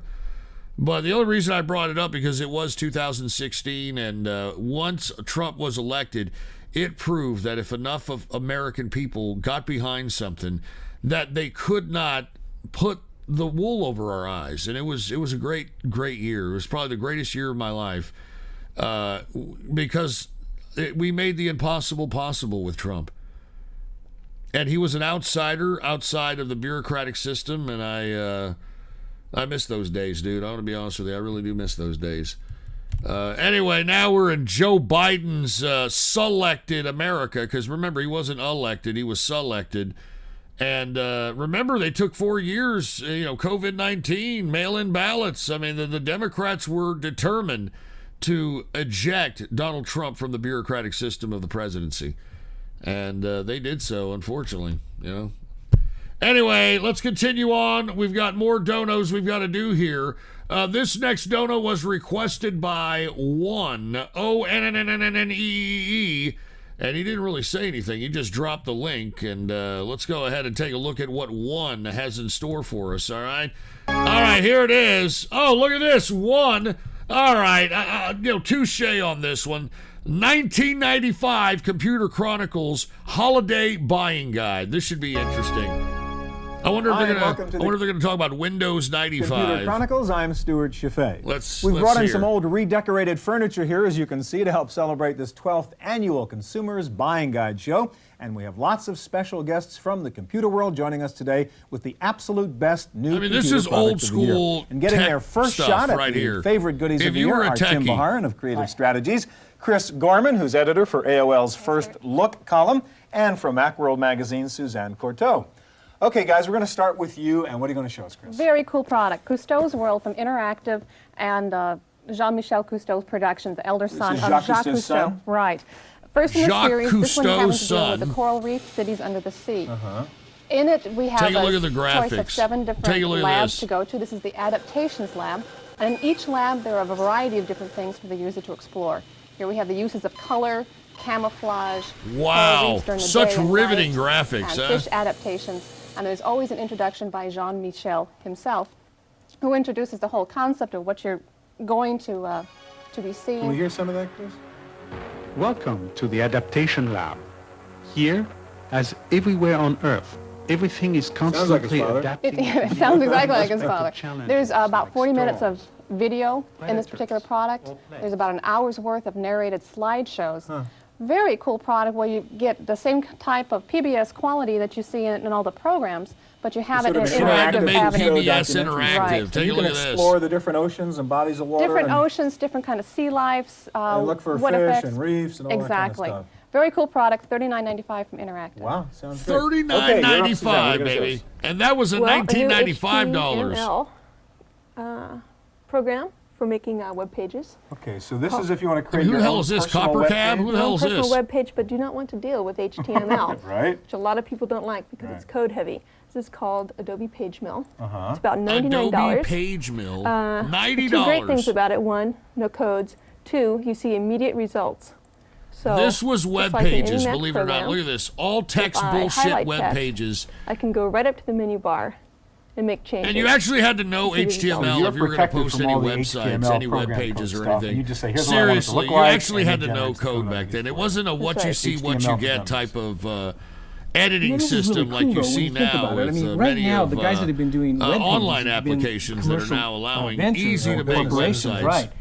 S2: But the only reason I brought it up because it was 2016, and once Trump was elected, it proved that if enough of American people got behind something, that they could not put the wool over our eyes. And it was a great year. It was probably the greatest year of my life because we made the impossible possible with Trump. And he was an outsider outside of the bureaucratic system, and I miss those days, dude. I want to be honest with you. I really do miss those days. Anyway, now we're in Joe Biden's selected America, because remember, he wasn't elected, he was selected. And remember, they took 4 years, COVID-19, mail-in ballots. I mean, the Democrats were determined to eject Donald Trump from the bureaucratic system of the presidency. And they did so, unfortunately, Anyway, let's continue on. We've got more donos we've got to do here. This next dono was requested by One, O-N-N-N-N-N-E-E, and he didn't really say anything. He just dropped the link, and let's go ahead and take a look at what One has in store for us, all right? All right, here it is. Oh, look at this, One. All right, touche on this one. 1995 Computer Chronicles Holiday Buying Guide. This should be interesting. I wonder if they're gonna talk about Windows 95.
S8: Computer Chronicles, I'm Stuart Chaffee. We've
S2: let's
S8: brought in
S2: hear.
S8: some old redecorated furniture here, as you can see, to help celebrate this 12th annual Consumers Buying Guide show. And we have lots of special guests from the computer world joining us today with the absolute best new
S2: this
S8: computer
S2: is
S8: products
S2: old
S8: of the year.
S2: school
S8: And getting
S2: tech
S8: their first
S2: stuff
S8: shot at
S2: right
S8: the
S2: here.
S8: favorite goodies
S2: If
S8: of the
S2: you
S8: year
S2: were a
S8: are Tim
S2: techie.
S8: Baharin of Creative Strategies, Chris Gorman, who's editor for AOL's First Look column, and from Macworld Magazine, Suzanne Courteau. Okay, guys, we're going to start with you, and what are you going to show us, Chris?
S20: Very cool product. Cousteau's World from Interactive and Jean-Michel Cousteau's production, the elder son
S8: is
S20: of
S8: Jacques
S20: Jacques
S8: Cousteau's
S20: Cousteau.
S8: son?
S20: Right. First in the
S2: Jacques
S20: series, this one having
S2: Cousteau's
S20: to deal with
S2: son.
S20: the coral reef cities under the sea.
S8: Uh-huh.
S20: In it, we have
S2: Take a look at the
S20: choice of
S2: graphics.
S20: 7
S2: Take a
S20: different
S2: look at
S20: labs
S2: this.
S20: to go to. This is the adaptations lab. And in each lab, there are a variety of different things for the user to explore. Here we have the uses of color, camouflage,
S2: Wow,
S20: coral reefs during the
S2: such
S20: day and
S2: riveting
S20: night,
S2: graphics,
S20: and
S2: huh?
S20: fish adaptations. And there's always an introduction by Jean-Michel himself, who introduces the whole concept of what you're going to be seeing.
S8: Can we hear some of that, Chris?
S22: Welcome to the Adaptation Lab. Here, as everywhere on Earth, everything is constantly adapting.
S20: It sounds exactly like his
S22: Unexpected
S20: father.
S22: challenges
S20: There's about
S22: like
S20: 40 minutes
S22: storms,
S20: of video in this particular product. There's about an hour's worth of narrated slideshows. Very cool product where you get the same type of PBS quality that you see in all the programs, but you have it in an interactive avenue. Right.
S2: Take
S8: you
S2: a
S8: can
S2: look at this.
S8: explore the different oceans and bodies of water.
S20: Different
S8: and
S20: oceans, different kind of sea lives.
S8: and look for
S20: what
S8: fish
S20: effects.
S8: and reefs and all
S20: Exactly.
S8: that kind of stuff.
S20: Very cool product, $39.95 from Interactive.
S8: Wow, sounds good.
S2: $39.95, baby. And that was a
S23: Well, a new
S2: $1995.
S23: HTML program for making web pages.
S8: Okay, so this is if you want to create
S2: Who the
S8: your
S2: hell
S8: own
S2: is this,
S8: personal
S2: Copper
S8: web
S2: Cab?
S8: page.
S2: Who the hell is
S23: Personal
S2: this?
S23: web page, but do not want to deal with HTML,
S8: Right.
S23: which a lot of people don't like because it's code heavy. This is called Adobe PageMill.
S2: Uh-huh.
S23: It's about $99.
S2: Adobe PageMill, $90.
S23: Two great things about it. One, no codes. Two, you see immediate results. So
S2: This was
S23: just
S2: web
S23: like an
S2: pages,
S23: internet
S2: believe it or not.
S23: program,
S2: Look at this. All text
S23: if I
S2: bullshit
S23: highlight
S2: web
S23: text,
S2: pages.
S23: I can go right up to the menu bar and make changes.
S2: And you actually had to know
S23: See the results.
S2: HTML if you were going to post any websites, any web pages or anything.
S8: You just say, "Here's what I want it to
S2: Seriously,
S8: look
S2: you
S8: like,"
S2: actually
S8: and
S2: had
S8: it
S2: to know
S8: generates the
S2: code
S8: code
S2: back then. It wasn't a what
S23: That's
S2: you
S23: right.
S2: see, what you
S8: HTML
S2: get
S8: dummies.
S2: type of editing
S25: This is really
S2: system like
S25: cool,
S2: you
S25: though, when
S2: see
S25: you think
S2: now
S25: about it. I
S2: with
S25: mean, right
S2: many
S25: now,
S2: of
S25: the guys that have been doing web pages
S2: online
S25: have been
S2: applications that are
S25: commercial,
S2: now allowing
S25: ventures
S2: easy
S25: or
S2: to make
S25: corporations,
S2: websites.
S25: Right.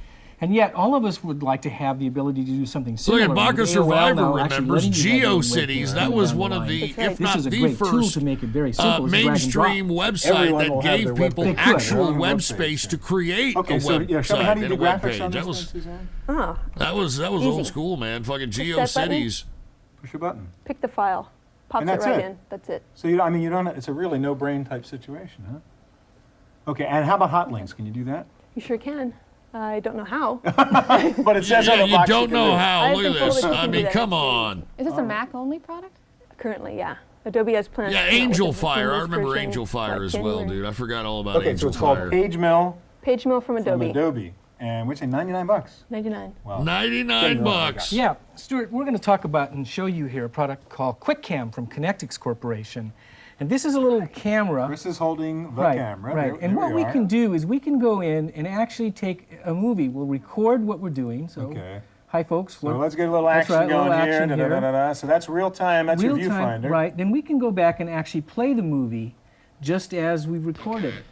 S25: And yet, all of us would like to have the ability to do something
S2: Look
S25: similar.
S2: at Baka
S25: with AOL
S2: Survivor
S25: now actually
S2: remembers
S25: letting you have your own
S2: GeoCities.
S25: web
S2: That
S25: page
S2: was
S25: down
S2: one
S25: the
S2: of
S25: line.
S2: the,
S25: That's right.
S2: if
S25: This
S2: not
S25: is a
S2: the
S25: great tool
S2: first
S25: to make it very simple. It's drag and
S2: mainstream
S25: drop.
S2: website
S25: Everyone
S2: that
S25: will have
S2: gave
S25: their web
S2: people
S25: page. They could.
S2: actual
S25: Their own
S2: web
S25: website.
S2: space to create
S8: Okay,
S2: a
S8: so yeah, show me how do
S2: website
S8: you
S2: and a
S8: do
S2: web
S8: graphics
S2: page.
S8: on
S2: That
S8: this
S2: was
S8: one, Suzanne?
S2: that was
S23: Easy.
S2: old school, man. Fucking
S23: Push that button.
S2: GeoCities.
S8: Push a button.
S23: Pick the file. Pops
S8: And
S23: it
S8: that's
S23: right
S8: it.
S23: in. That's it.
S8: So you don't, it's a really no-brain type situation, huh? Okay, and how about hot links? Can you do that?
S23: You sure can. I don't know how.
S8: But it says on the
S2: you
S8: box
S2: don't
S8: can
S2: know
S8: do it.
S2: how.
S23: I've
S2: Look
S23: been
S2: at
S23: told
S2: this.
S23: that you
S2: I
S23: can do
S2: mean,
S23: that.
S2: come on.
S20: Is this a Mac-only product?
S23: Currently, yeah. Adobe has plans.
S2: Yeah,
S23: to come out with
S2: Angel
S23: a
S2: Fire. I
S23: seamless
S2: remember
S23: version
S2: Angel Fire
S23: by
S2: as well,
S23: January.
S2: dude. I forgot all about
S8: Okay, so
S2: Angel
S8: it's called
S2: Fire.
S8: PageMill
S23: PageMill from
S8: from
S23: Adobe.
S8: Adobe. And we're saying $99.
S23: 99.
S8: Wow.
S2: 99 bucks.
S25: Yeah, Stuart, we're going to talk about and show you here a product called QuickCam from Connectix Corporation. And this is a little camera.
S8: Chris is holding the
S25: Right,
S8: camera.
S25: right.
S8: There-
S25: and
S8: there
S25: what we
S8: are.
S25: can do is we can go in and actually take a movie. We'll record what we're doing. So,
S8: Okay.
S25: hi, folks.
S8: So let's get a little
S25: That's
S8: action
S25: right, a little
S8: going here.
S25: action here.
S8: Da-da-da-da-da. So that's real time. That's your
S25: Real time,
S8: viewfinder.
S25: right. Then we can go back and actually play the movie just as we've recorded it.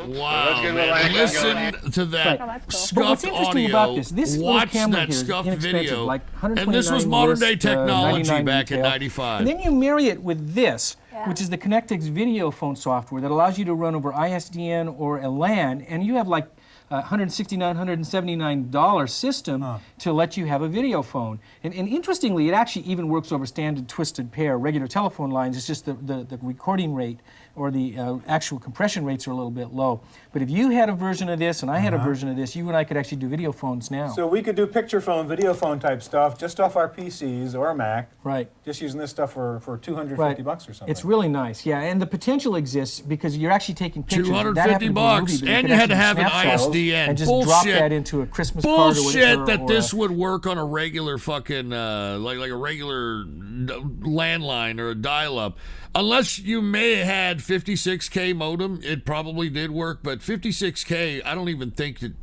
S2: Wow, man. Listen to that
S25: Right. But
S2: scuffed
S25: what's interesting
S2: audio.
S25: about this little
S2: Watch
S25: camera
S2: that
S25: here is
S2: scuffed
S25: inexpensive,
S2: video.
S25: like
S2: And this was
S25: 129
S2: modern day
S25: list,
S2: technology
S25: 99
S2: back in
S25: retail.
S2: 95.
S25: And then you marry it with this, which is the Connectix video phone software that allows you to run over ISDN or a LAN, and you have like $169, $179 system to let you have a video phone. And interestingly, it actually even works over standard twisted pair, regular telephone lines. It's just the recording rate or the actual compression rates are a little bit low. But if you had a version of this and I had a version of this, you and I could actually do video phones now.
S8: So we could do picture phone, video phone type stuff just off our PCs or a Mac.
S25: Right.
S8: Just using this stuff for $250
S25: Right.
S8: bucks or something.
S25: It's really nice, yeah, and the potential exists because you're actually taking pictures. That happened to be a movie,
S2: $250,
S25: but you
S2: and
S25: could
S2: you had to
S25: actually
S2: have an
S25: snapshot
S2: ISDN.
S25: and just
S2: Bullshit.
S25: drop that into a Christmas card or
S2: Bullshit
S25: whatever.
S2: that
S25: or
S2: this would work on a regular fucking like a regular landline or a dial-up. Unless you may have had 56K modem, it probably did work. But 56K, I don't even think that.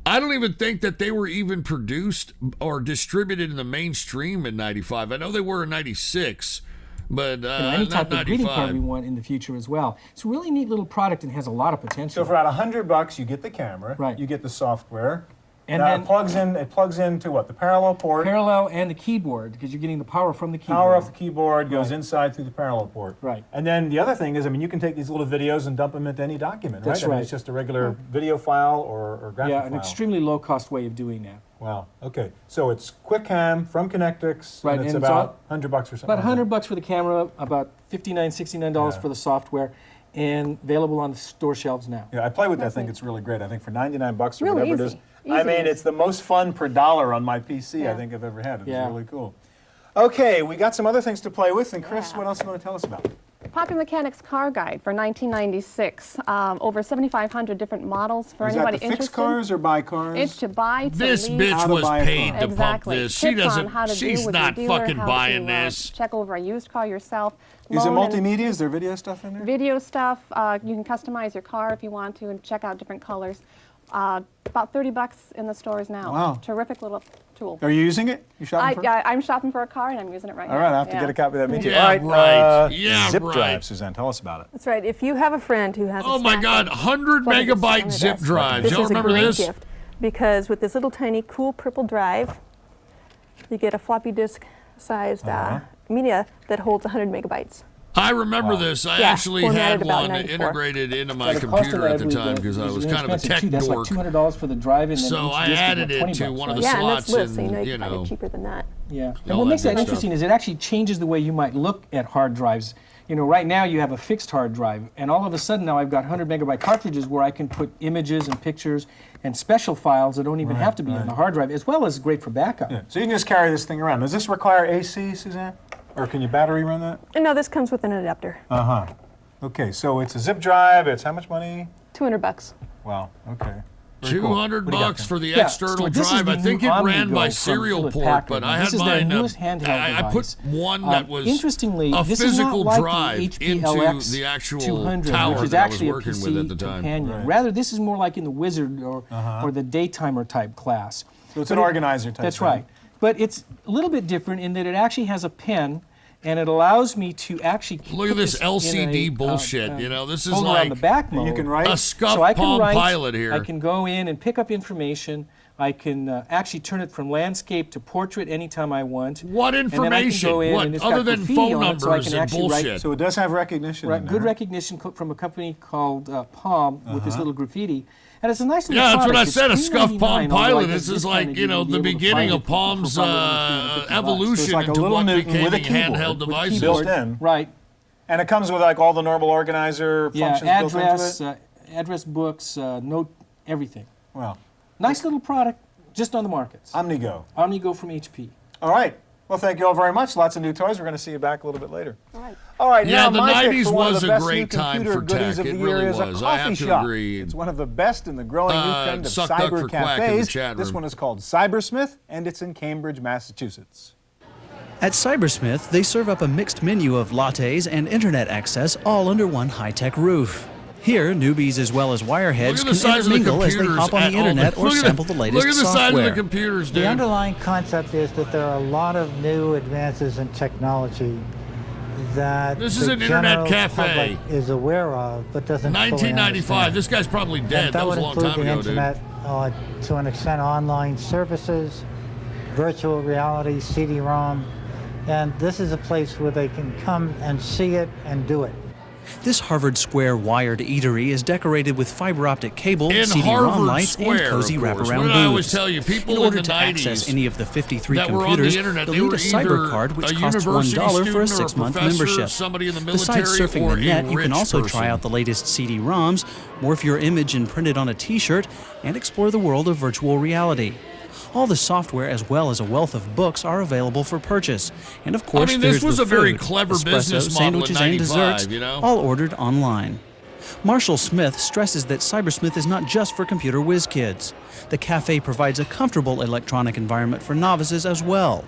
S2: I don't even think that they were even produced or distributed in the mainstream in 95. I know they were in 96, but
S25: any
S2: not
S25: type of greeting card
S2: 95.
S25: we want in the future as well. It's a really neat little product and has a lot of potential.
S8: So for about $100, you get the camera,
S25: Right.
S8: you get the software,
S25: And
S8: now
S25: then
S8: it plugs into what? The parallel port.
S25: Parallel and the keyboard, because you're getting the power from the keyboard.
S8: Power off the keyboard goes
S25: Right.
S8: inside through the parallel port.
S25: Right.
S8: And then the other thing is, I mean, you can take these little videos and dump them into any document, right?
S25: That's
S8: I mean,
S25: right.
S8: it's just a regular video file or graphic
S25: Yeah,
S8: file.
S25: an extremely low-cost way of doing that.
S8: Wow. Okay. So it's QuickCam from Connectix,
S25: Right,
S8: and it's
S25: and it's
S8: about $100 or something.
S25: About $100 for the camera, about $59, $69 for the software, and available on the store shelves now.
S8: Yeah, I play with that thing. It's really great. I think for $99 or
S25: Really
S8: whatever
S25: easy.
S8: it is. I
S25: Easy
S8: mean,
S25: to use.
S8: it's the most fun per dollar on my PC I think I've ever had. It's really cool. Okay, we got some other things to play with, and Chris, what else are you going to tell us about?
S20: Popular Mechanics Car Guide for 1996. Over 7,500 different models for
S8: Is
S20: anybody
S8: that to fix
S20: interested.
S8: cars or buy cars?
S20: It's to buy, to
S2: This
S20: lease.
S2: bitch was paid to
S20: Exactly.
S2: pump this. She
S20: Tips on
S2: doesn't.
S20: how to
S2: She's
S20: deal with
S2: not
S20: your dealer,
S2: fucking
S20: how
S2: buying
S20: to,
S2: this.
S20: Check over a used car yourself.
S8: Is it
S20: Loan and
S8: multimedia? Is there video stuff in there?
S20: Video stuff. You can customize your car if you want to and check out different colors. About $30 in the stores now.
S8: Wow.
S20: Terrific little tool.
S8: Are you using it? You shopping for it?
S20: I'm shopping for a car and I'm using it right now.
S8: All right, I have to get a copy of that. Me too.
S2: Yeah,
S8: All right,
S2: right. Yeah,
S8: Zip
S2: right.
S8: drive, Suzanne. Tell us about it.
S23: That's right. If you have a friend who has
S2: Oh
S23: a
S2: my
S23: stack
S2: God,
S23: of
S2: 100
S23: floppy disks on
S2: megabyte
S23: their
S2: zip
S23: desk,
S2: drives.
S23: this
S2: Y'all
S23: is
S2: remember
S23: a great
S2: this?
S23: gift because with this little tiny cool purple drive, you get a floppy disk sized media that holds 100 megabytes.
S2: I remember this. I
S23: Yeah,
S2: actually had
S23: formatted about
S2: one
S23: 94.
S2: integrated into my
S25: Yeah, the cost of
S2: computer
S25: that,
S2: at the
S25: I believe,
S2: time because I
S25: is
S2: was kind of a
S25: inexpensive,
S2: tech
S25: too. That's
S2: dork.
S25: like $200 for the drive, and then
S2: So
S25: each
S2: I
S25: disc is
S2: added
S25: about
S2: it to
S25: $20,
S2: one of the
S23: Yeah, and
S2: slots
S23: that's list, so you know
S2: and,
S23: you can find it cheaper than that.
S25: Yeah,
S2: all
S25: and what
S2: that
S25: makes that
S2: good
S25: interesting
S2: stuff.
S25: is it actually changes the way you might look at hard drives. You know, right now you have a fixed hard drive, and all of a sudden now I've got 100 megabyte cartridges where I can put images and pictures and special files that don't even have to be in the hard drive, as well as great for backup.
S8: Yeah. So you can just carry this thing around. Does this require AC, Suzanne? Or can you battery run that?
S23: And no, this comes with an adapter.
S8: Uh-huh. Okay, so it's a zip drive. It's how much money?
S23: $200.
S8: Wow, okay. Very cool.
S2: 200
S8: What do you got,
S2: bucks
S8: Ken?
S2: for the
S25: Yeah,
S2: external
S25: Stuart, this is
S2: drive.
S25: the
S2: I think
S25: new
S2: it ran
S25: OmniGo
S2: by
S25: from
S2: serial
S25: Hewlett
S2: port,
S25: Packard.
S2: but I
S25: This
S2: had
S25: is their
S2: mine.
S25: newest handheld
S2: I put
S25: device.
S2: one that was
S25: Interestingly,
S2: a
S25: this is not
S2: physical
S25: like the
S2: drive
S25: HP
S2: into
S25: LX
S2: the actual
S25: 200,
S2: tower
S25: which is
S2: that I was
S25: actually a
S2: working
S25: PC
S2: with at the time.
S25: companion.
S8: Right.
S25: Rather, this is more like in the Wizard or the Daytimer type class.
S8: So it's
S25: But
S8: an organizer type
S25: That's
S8: thing.
S25: right. But it's a little bit different in that it actually has a pen, and it allows me to actually
S2: Look at
S25: put
S2: this
S25: in
S2: LCD
S25: a,
S2: bullshit. You know, this is
S25: folder on
S2: like
S25: the back mode.
S8: you can write?
S2: a scuffed
S25: So I can
S2: Palm
S25: write,
S2: Pilot here.
S25: I can go in and pick up information. I can actually turn it from landscape to portrait anytime I want.
S2: What
S25: And then I can
S2: information?
S25: go in
S2: What,
S25: and it's
S2: other
S25: got
S2: than
S25: graffiti
S2: phone
S25: on it, so I
S2: numbers
S25: can
S2: and
S25: actually write-
S2: bullshit?
S8: So it does have recognition in
S25: Good
S8: there.
S25: recognition from a company called Palm with this little graffiti. And it's a nice little
S2: Yeah, that's what I
S25: product. It's
S2: said, a scuffed Palm
S25: $3.99, although I
S2: Pilot.
S25: guess
S2: This is
S25: kind
S2: like,
S25: of
S2: you know,
S25: you'll
S2: the
S25: be able to
S2: beginning
S25: find
S2: of
S25: it
S2: Palm's
S25: for probably $150.
S2: evolution
S8: So it's like a
S2: into
S8: little
S2: what
S8: Newton
S2: became
S8: with a
S2: the
S8: keyboard,
S2: handheld
S8: with
S2: devices.
S8: built in.
S25: Right.
S8: And it comes with like all the normal organizer
S25: Yeah,
S8: functions built
S25: address,
S8: into it?
S25: address books, note, everything.
S8: Wow.
S25: Nice little product, just on the markets.
S8: OmniGo.
S25: OmniGo from HP.
S8: All right. Well, thank you all very much. Lots of new toys. We're going to see you back a little bit later.
S20: All right.
S8: All right,
S2: Yeah,
S8: now
S2: the
S8: my pick
S2: 90s
S8: for one of
S2: was
S8: the
S2: a
S8: best
S2: great
S8: new
S2: time
S8: computer
S2: for
S8: goodies
S2: tech.
S8: of the
S2: It
S8: year
S2: really
S8: is a
S2: was. I
S8: coffee
S2: have to
S8: shop.
S2: agree.
S8: It's one of the best in the growing new trend of
S2: Suck Duck
S8: cyber
S2: for Quack in the
S8: cafes.
S2: chat
S8: This
S2: room.
S8: one is called Cybersmith, and it's in Cambridge, Massachusetts.
S10: At Cybersmith, they serve up a mixed menu of lattes and internet access all under one high-tech roof. Here, newbies as well as wireheads
S2: Look at the
S10: can
S2: size of the
S10: intermingle as they
S2: computers
S10: hop on
S2: at
S10: the
S2: all
S10: internet or
S2: look at
S10: sample the latest
S2: Look at the size of the
S10: software.
S2: computers, dude.
S11: The underlying concept is that there are a lot of new advances in technology that
S2: This is
S11: the
S2: an internet
S11: general
S2: cafe.
S11: public is aware of, but doesn't fully
S2: 1995.
S11: understand.
S2: This guy's probably dead.
S11: And
S2: That was a
S11: would
S2: long
S11: include
S2: time
S11: the
S2: ago, dude.
S11: internet, to an extent, online services, virtual reality, CD-ROM, and this is a place where they can come and see it and do it.
S10: This Harvard Square wired eatery is decorated with fiber optic cable,
S2: In
S10: CD-ROM
S2: Harvard
S10: lights,
S2: Square,
S10: and cozy
S2: of course.
S10: wraparound
S2: What did I always
S10: booths.
S2: tell you? People
S10: in
S2: in
S10: order
S2: the
S10: to
S2: 90s
S10: access any of the 53
S2: that were on
S10: computers,
S2: the internet,
S10: you'll
S2: they
S10: need
S2: were
S10: a cyber
S2: either
S10: card, which
S2: a
S10: costs
S2: university
S10: $1 for a
S2: student or a
S10: 6-month
S2: professor,
S10: membership.
S2: somebody in the
S10: Besides
S2: military,
S10: surfing
S2: or
S10: the
S2: a
S10: net, you can
S2: rich
S10: also
S2: person.
S10: try out the latest CD-ROMs, morph your image and print it on a T-shirt, and explore the world of virtual reality. All the software, as well as a wealth of books, are available for purchase. And of course,
S2: I mean, this
S10: there's
S2: was
S10: the
S2: a very
S10: food,
S2: clever
S10: espresso,
S2: business model in
S10: sandwiches, and
S2: 95,
S10: desserts,
S2: you know?
S10: all ordered online. Marshall Smith stresses that Cybersmith is not just for computer whiz kids. The cafe provides a comfortable electronic environment for novices as well.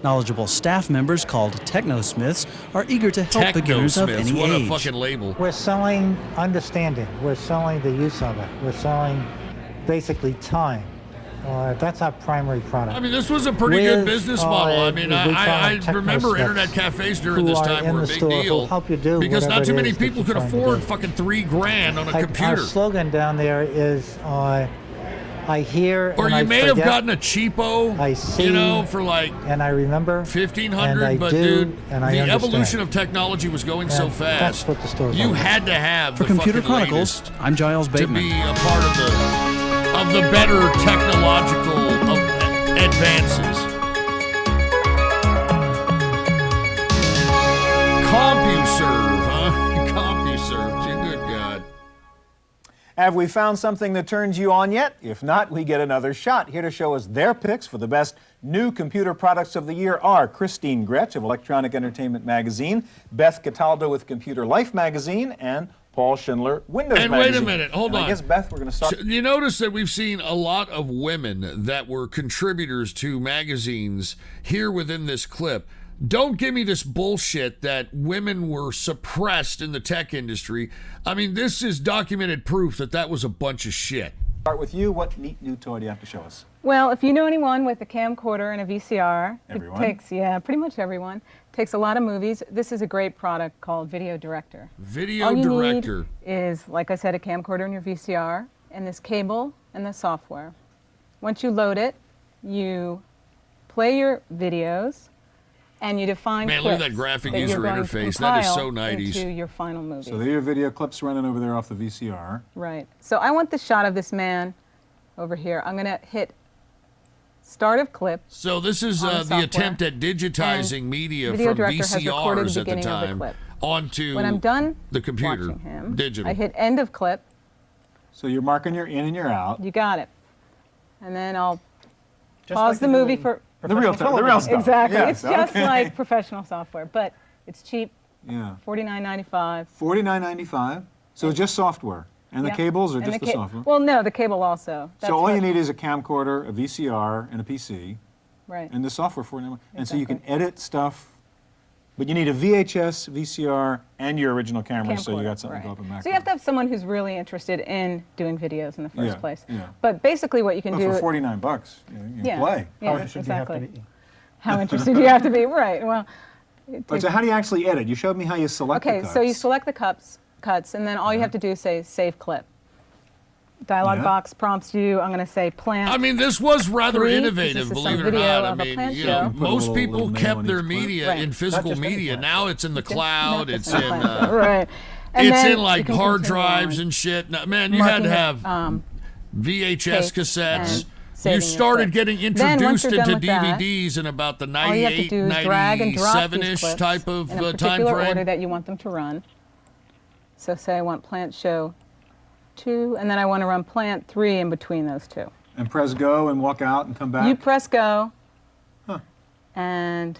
S10: Knowledgeable staff members called Technosmiths are eager to help beginners of
S2: Technosmiths,
S10: any
S2: what
S10: age.
S2: a fucking label.
S11: We're selling understanding. We're selling the use of it. We're selling basically time. That's our primary product.
S2: I mean, this was a pretty good
S11: With,
S2: business model. I mean, I remember
S11: technosmiths
S2: internet cafes during
S11: who
S2: this
S11: are
S2: time
S11: in
S2: were a
S11: the
S2: big
S11: store
S2: deal
S11: who'll help you do
S2: because not
S11: whatever
S2: too
S11: it
S2: many
S11: is that
S2: people
S11: you're
S2: could
S11: trying to
S2: afford
S11: do.
S2: fucking $3,000 on a
S11: Our
S2: computer.
S11: slogan down there is, I hear
S2: Or
S11: and
S2: you
S11: I
S2: may have
S11: forget,
S2: gotten a cheapo,
S11: I see,
S2: you know, for like
S11: and I remember,
S2: 1,500.
S11: and I
S2: But
S11: do,
S2: dude,
S11: and I
S2: the
S11: understand.
S2: evolution of technology was going so
S11: And
S2: fast.
S11: that's what the store's
S2: You
S11: all about.
S2: had to have
S10: For
S2: the
S10: Computer
S2: fucking
S10: Chronicles,
S2: latest
S10: I'm Giles
S2: to
S10: Bateman.
S2: be a part of the better technological advances. CompuServe, huh? CompuServe, gee, good God.
S8: Have we found something that turns you on yet? If not, we get another shot. Here to show us their picks for the best new computer products of the year are Christine Gretsch of Electronic Entertainment Magazine, Beth Cataldo with Computer Life Magazine, and Paul Schindler, Windows
S2: And
S8: Magazine.
S2: wait a minute, hold on.
S8: I guess, Beth, we're going to start.
S2: So you notice that we've seen a lot of women that were contributors to magazines here within this clip. Don't give me this bullshit that women were suppressed in the tech industry. I mean, this is documented proof that that was a bunch of shit.
S8: Start with you. What neat new toy do you have to show us?
S13: Well, if you know anyone with a camcorder and a VCR,
S8: Everyone?
S13: it takes, yeah, pretty much everyone, takes a lot of movies. This is a great product called Video Director.
S2: Video
S13: All you
S2: Director.
S13: need is, like I said, a camcorder and your VCR, and this cable and the software. Once you load it, you play your videos, and you define
S2: Man, look at
S13: clips
S2: that graphic
S13: that
S2: user
S13: you're going to
S2: interface. That is so
S13: compile
S2: 90s.
S13: into your final movie.
S8: So there are your video clips running over there off the VCR.
S13: Right. So I want the shot of this man over here. I'm going to hit start of clip.
S2: So this is
S13: on
S2: the
S13: software,
S2: attempt at digitizing
S13: and
S2: media
S13: Video
S2: from
S13: Director has recorded
S2: VCRs
S13: the
S2: at the
S13: beginning of the
S2: time
S13: clip.
S2: onto
S13: When I'm done
S2: the computer,
S13: watching him,
S2: digital.
S13: I hit end of clip.
S8: So you're marking your in and your out.
S13: You got it. And then I'll
S8: Just
S13: pause
S8: like
S13: the
S8: you do
S13: movie
S8: in
S13: for
S8: the real stuff.
S13: Exactly.
S8: Yes,
S13: It's just
S8: okay.
S13: like professional software, but it's cheap.
S8: Yeah.
S13: $49.95.
S8: $49.95. So just software. And the
S13: Yeah.
S8: cables or
S13: And
S8: just the software?
S13: Well, no, the cable also. That's
S8: So all
S13: what-
S8: you need is a camcorder, a VCR, and a PC.
S13: Right.
S8: And the software for it. And so you can edit stuff, but you need a VHS, VCR, and your original camera, so you
S13: Camcorder,
S8: got something
S13: right.
S8: to go up and back.
S13: So you have to have someone who's really interested in doing videos in the first
S8: Yeah,
S13: place.
S8: yeah.
S13: But basically what you can
S8: But
S13: do...
S8: for $49, you can
S13: yeah,
S8: play.
S13: Yeah, exactly. How interested do you have to be? Right. Well,
S8: But so how do you actually edit? You showed me how you select the
S13: okay,
S8: cuts.
S13: so you select the cuts, and then all you have to do is say save clip. Dialog
S2: Yeah.
S13: box prompts you. I'm going to say plant.
S2: I mean, this was rather
S13: 3,
S2: innovative,
S13: this is
S2: believe
S13: some
S2: it or
S13: video
S2: not. I
S13: of a
S2: mean,
S13: plant
S2: you know,
S13: show.
S8: Put a
S2: most
S8: little
S2: people
S8: name
S2: kept
S8: on
S2: their
S8: each clip.
S2: media
S13: Right.
S2: in
S13: Not
S2: physical
S8: just any
S2: media.
S8: plant.
S2: Now it's in the cloud. It's in
S13: right. And
S2: it's
S13: then
S2: in like
S13: you can
S2: hard
S13: continue
S2: drives
S13: on.
S2: and shit. Now, man, you had to have VHS
S13: tapes
S2: cassettes.
S13: and saving
S2: You
S13: your
S2: started
S13: clips.
S2: getting
S13: Then once
S2: introduced
S13: you're done
S2: into
S13: with that,
S2: DVDs in about the
S13: all you have to
S2: 98,
S13: do is drag and drop these
S2: 97-ish
S13: clips
S2: type of
S13: in a
S2: time
S13: particular order
S2: frame.
S13: that you want them to run. So say I want plant show 2, and then I want to run plant 3 in between those two.
S8: And press go and walk out and come back?
S13: You press go, and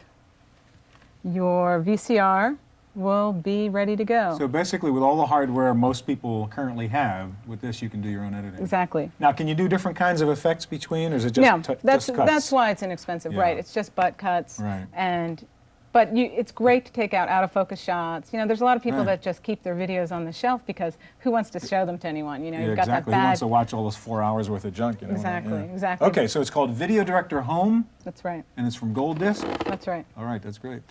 S13: your VCR will be ready to go.
S8: So basically, with all the hardware most people currently have, with this you can do your own editing.
S13: Exactly.
S8: Now, can you do different kinds of effects between, or is it just,
S13: No,
S8: just cuts?
S13: that's why it's inexpensive,
S8: Yeah.
S13: right? It's just butt cuts,
S8: Right.
S13: But it's great to take out of focus shots. You know, there's a lot of people
S8: Right.
S13: that just keep their videos on the shelf because who wants to show them to anyone? You know,
S8: Yeah,
S13: you've got
S8: exactly.
S13: that
S8: Who
S13: bad.
S8: wants to watch all those 4 hours worth of junk? You know?
S13: Exactly,
S8: Yeah.
S13: exactly.
S8: Okay, so it's called Video Director Home.
S13: That's right.
S8: And it's from Gold Disc.
S13: That's right.
S8: All right, that's great.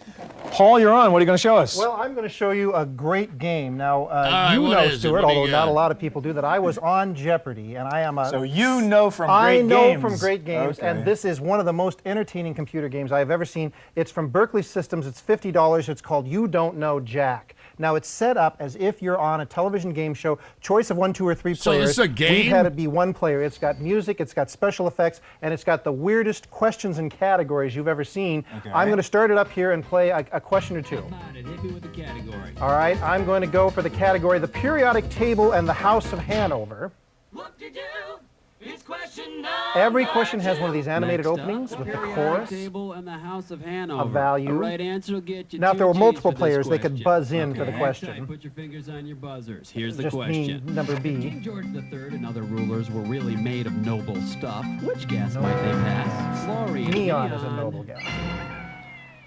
S8: Paul, you're on. What are you going to show us?
S5: Well, I'm going to show you a great game. Now,
S8: right,
S5: you
S8: what
S5: know,
S8: is it?
S5: Stuart,
S8: What do you
S5: although not
S8: got?
S5: a lot of people do, that I was on Jeopardy, and I am a...
S8: So you know from
S5: I
S8: great
S5: know
S8: games.
S5: from great games,
S8: Okay.
S5: and this is one of the most entertaining computer games I've ever seen. It's from Berkeley Systems. It's $50. It's called You Don't Know Jack. Now, it's set up as if you're on a television game show, choice of 1, 2, or 3
S2: So
S5: players.
S2: this is a game?
S5: We've had it be one player. It's got music, it's got special effects, and it's got the weirdest questions and categories you've ever seen.
S8: Okay.
S5: I'm going to start it up here and play a question or two. All right, I'm going to go for the category, the periodic table and the House of Hanover. Every question has one of these animated openings with the chorus,
S12: and the House of Hanover.
S5: a value.
S12: A right answer will get you
S5: Now, if there were
S12: 2
S5: multiple
S12: Gs for this
S5: players, they could
S12: question.
S5: buzz in for the
S12: Okay.
S5: question.
S12: Put your fingers on your buzzers. Here's the
S5: Just
S12: question.
S5: me, number B.
S12: King George III and other rulers were really made of noble stuff. Which gas might they pass? Fluorine.
S5: Neon is a noble gas.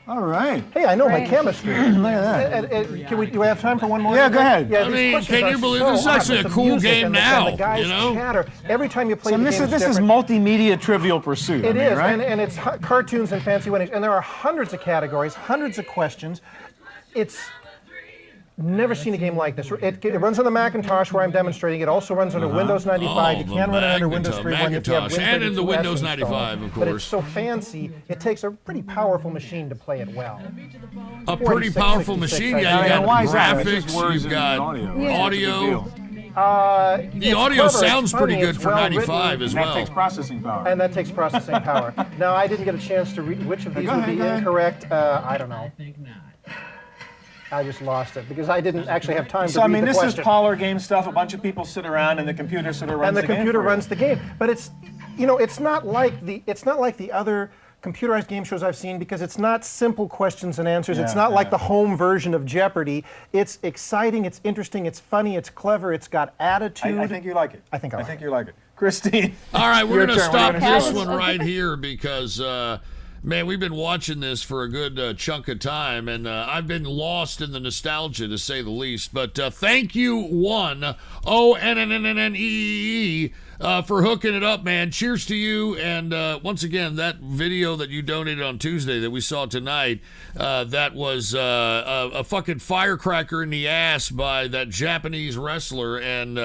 S8: All right.
S5: Hey, I know my chemistry.
S8: Look at that.
S5: Do we have time for one more?
S8: Yeah, go ahead.
S5: Yeah,
S2: I mean, can you believe this is actually a cool game now?
S5: The guys chatter every time you play
S8: So
S5: the
S8: this
S5: game.
S8: This is multimedia Trivial Pursuit.
S5: It is,
S8: right?
S5: and it's cartoons and fancy weddings, and there are hundreds of categories, hundreds of questions. It's never seen a game like this. It runs on the Macintosh where I'm demonstrating. It also runs under Windows 95. You can run it under Windows 3.1 if you have
S2: Macintosh,
S5: Win32
S2: and in the Windows
S5: installed.
S2: 95, of
S5: But it's
S2: course.
S5: so fancy, it takes a pretty powerful machine to play it well.
S2: A pretty
S5: 46,
S2: powerful
S5: 66,
S2: machine.
S5: I
S2: Yeah, you
S5: think.
S2: got
S8: why is that? It's just
S2: graphics,
S8: words
S2: you've
S8: and
S2: got
S8: audio.
S2: The audio sounds pretty good for 95 as well.
S8: That takes processing power.
S5: And that takes processing power. Now, I didn't get a chance to read which of these would be incorrect. I don't know. I just lost it because I didn't actually have time to read the question.
S8: So, I mean, this is parlor game stuff. A bunch of people sit around and the computer sort of runs
S5: and the
S8: the game
S5: computer
S8: for you.
S5: runs the game. But it's, you know, it's not like the other computerized game shows I've seen because it's not simple questions and answers. It's not like the home version of Jeopardy. It's exciting, it's interesting, it's funny, it's clever, it's got attitude.
S8: I think you like it.
S5: I think
S8: you like it. Christine.
S2: All right, we're going to
S8: Your turn. What are
S2: stop
S8: you gonna
S2: this
S8: do?
S2: one right here because, man, we've been watching this for a good chunk of time, and I've been lost in the nostalgia, to say the least. But thank you, ONNNNEE, for hooking it up, man. Cheers to you. And once again, that video that you donated on Tuesday that we saw tonight, that was a fucking firecracker in the ass by that Japanese wrestler, and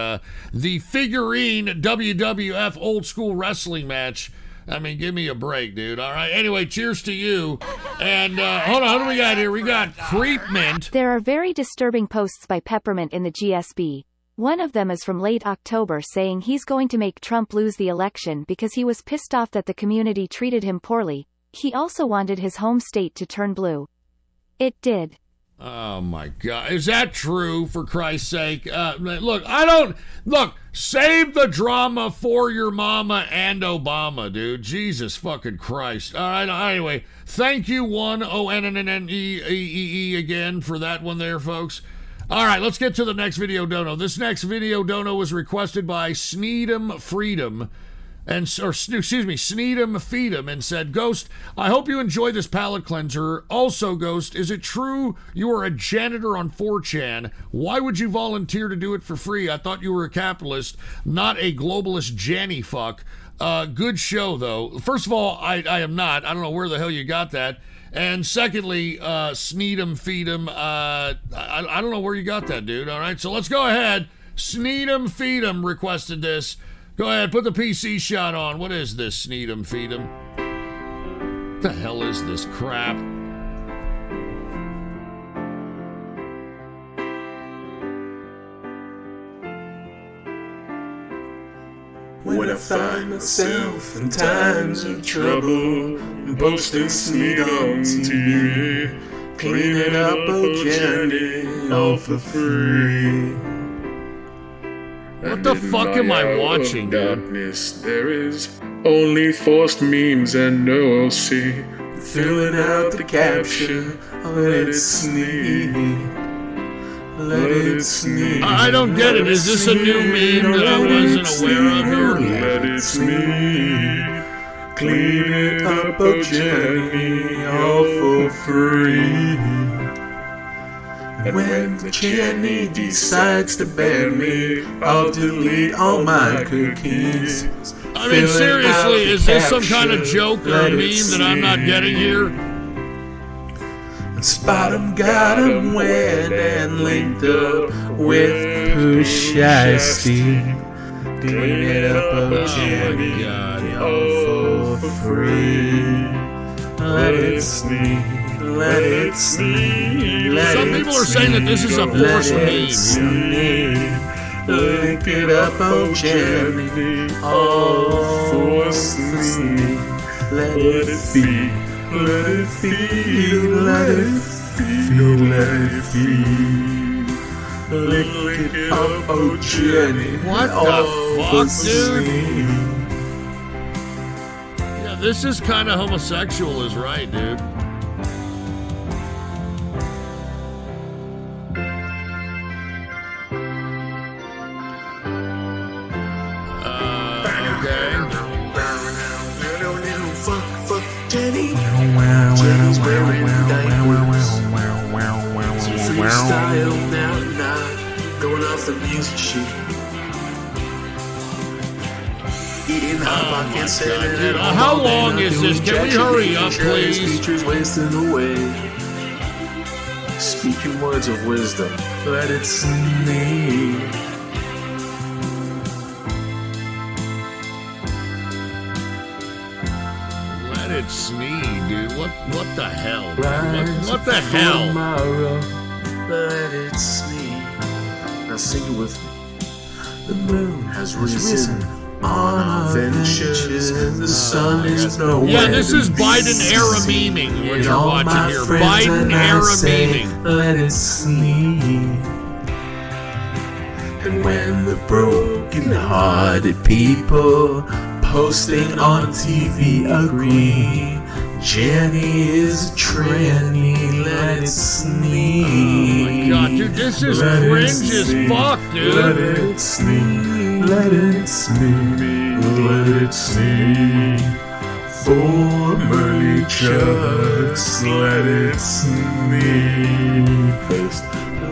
S2: the figurine WWF old school wrestling match. I mean, give me a break, dude. All right. Anyway, cheers to you. And hold on, what do we got here? We got Creep Mint.
S4: There are very disturbing posts by Peppermint in the GSB. One of them is from late October saying he's going to make Trump lose the election because he was pissed off that the community treated him poorly. He also wanted his home state to turn blue. It did.
S2: Oh, my God. Is that true, for Christ's sake? Look, save the drama for your mama and Obama, dude. Jesus fucking Christ. All right, anyway, thank you, ONNNEE again for that one there, folks. All right, let's get to the next video dono. This next video dono was requested by Sneedom Freedom. Sneedom Feedem, and said, Ghost, I hope you enjoy this palate cleanser. Also, Ghost, is it true you are a janitor on 4chan? Why would you volunteer to do it for free? I thought you were a capitalist, not a globalist Janny fuck. Good show, though. First of all, I am not. I don't know where the hell you got that. And secondly, Sneedom Feedem, I don't know where you got that, dude. All right, so let's go ahead. Sneedom Feedem requested this. Go ahead, put the PC shot on. What is this, Sneedom Feedem? What the hell is this crap?
S14: When I find myself in times of trouble, I'm posting Sneed on TV, cleaning up a candy all for free.
S2: What the fuck am I watching, dude?
S14: Darkness, there is only forced memes and no OC. Filling out the caption, let it sneak. Let it sneak.
S2: I don't get it. Is this a new meme that I wasn't aware of here?
S14: Let it sneak. Clean it up, oh Jenny, all for free. When Jenny decides to ban me, I'll delete all my cookies.
S2: I mean, seriously, is this some kind of joke or a meme that I'm not getting here?
S14: Spot 'em, got 'em wet and linked up with Push Ice-T. Clean it up, oh Jenny, all for free. Let it sneak, let it sneak, let
S2: Some
S14: it
S2: people are saying that this is a forced meme.
S14: Link it up, oh Jenny, all for sneak. Let it feed, let it feed, let it feed, let it feed. Link it up, oh Jenny,
S2: What the
S14: all
S2: fuck,
S14: for
S2: dude?
S14: sneak.
S2: Yeah, this is kind of homosexual, is right, dude.
S14: Jenny, Jenny's wearing diapers. Some freestyle now, going off the music sheet. Eating hot pockets, sitting at home.
S2: How long is this? Can we hurry up, please?
S14: Features wasting away. Speaking words of wisdom, let it sneak.
S2: Let it sneak, dude. What the hell?
S14: Rise
S2: What the hell?
S14: tomorrow, let it sneak. Now sing it with me. The moon has risen on our ventures. The sun is nowhere.
S2: Yeah, this is
S14: to be
S2: Biden era
S14: seen.
S2: memeing. What
S14: And
S2: you're
S14: all
S2: watching
S14: my
S2: here,
S14: friends
S2: Biden
S14: and I
S2: era
S14: say,
S2: memeing.
S14: let it sneak. And when the broken-hearted people posting on TV agree, Jenny is a tranny, let it sneak.
S2: Oh my god, dude, this is
S14: Let it
S2: cringe as
S14: sneak.
S2: fuck, dude.
S14: Let it sneak, let it sneak, let it sneak. Formerly chucks, let it sneak.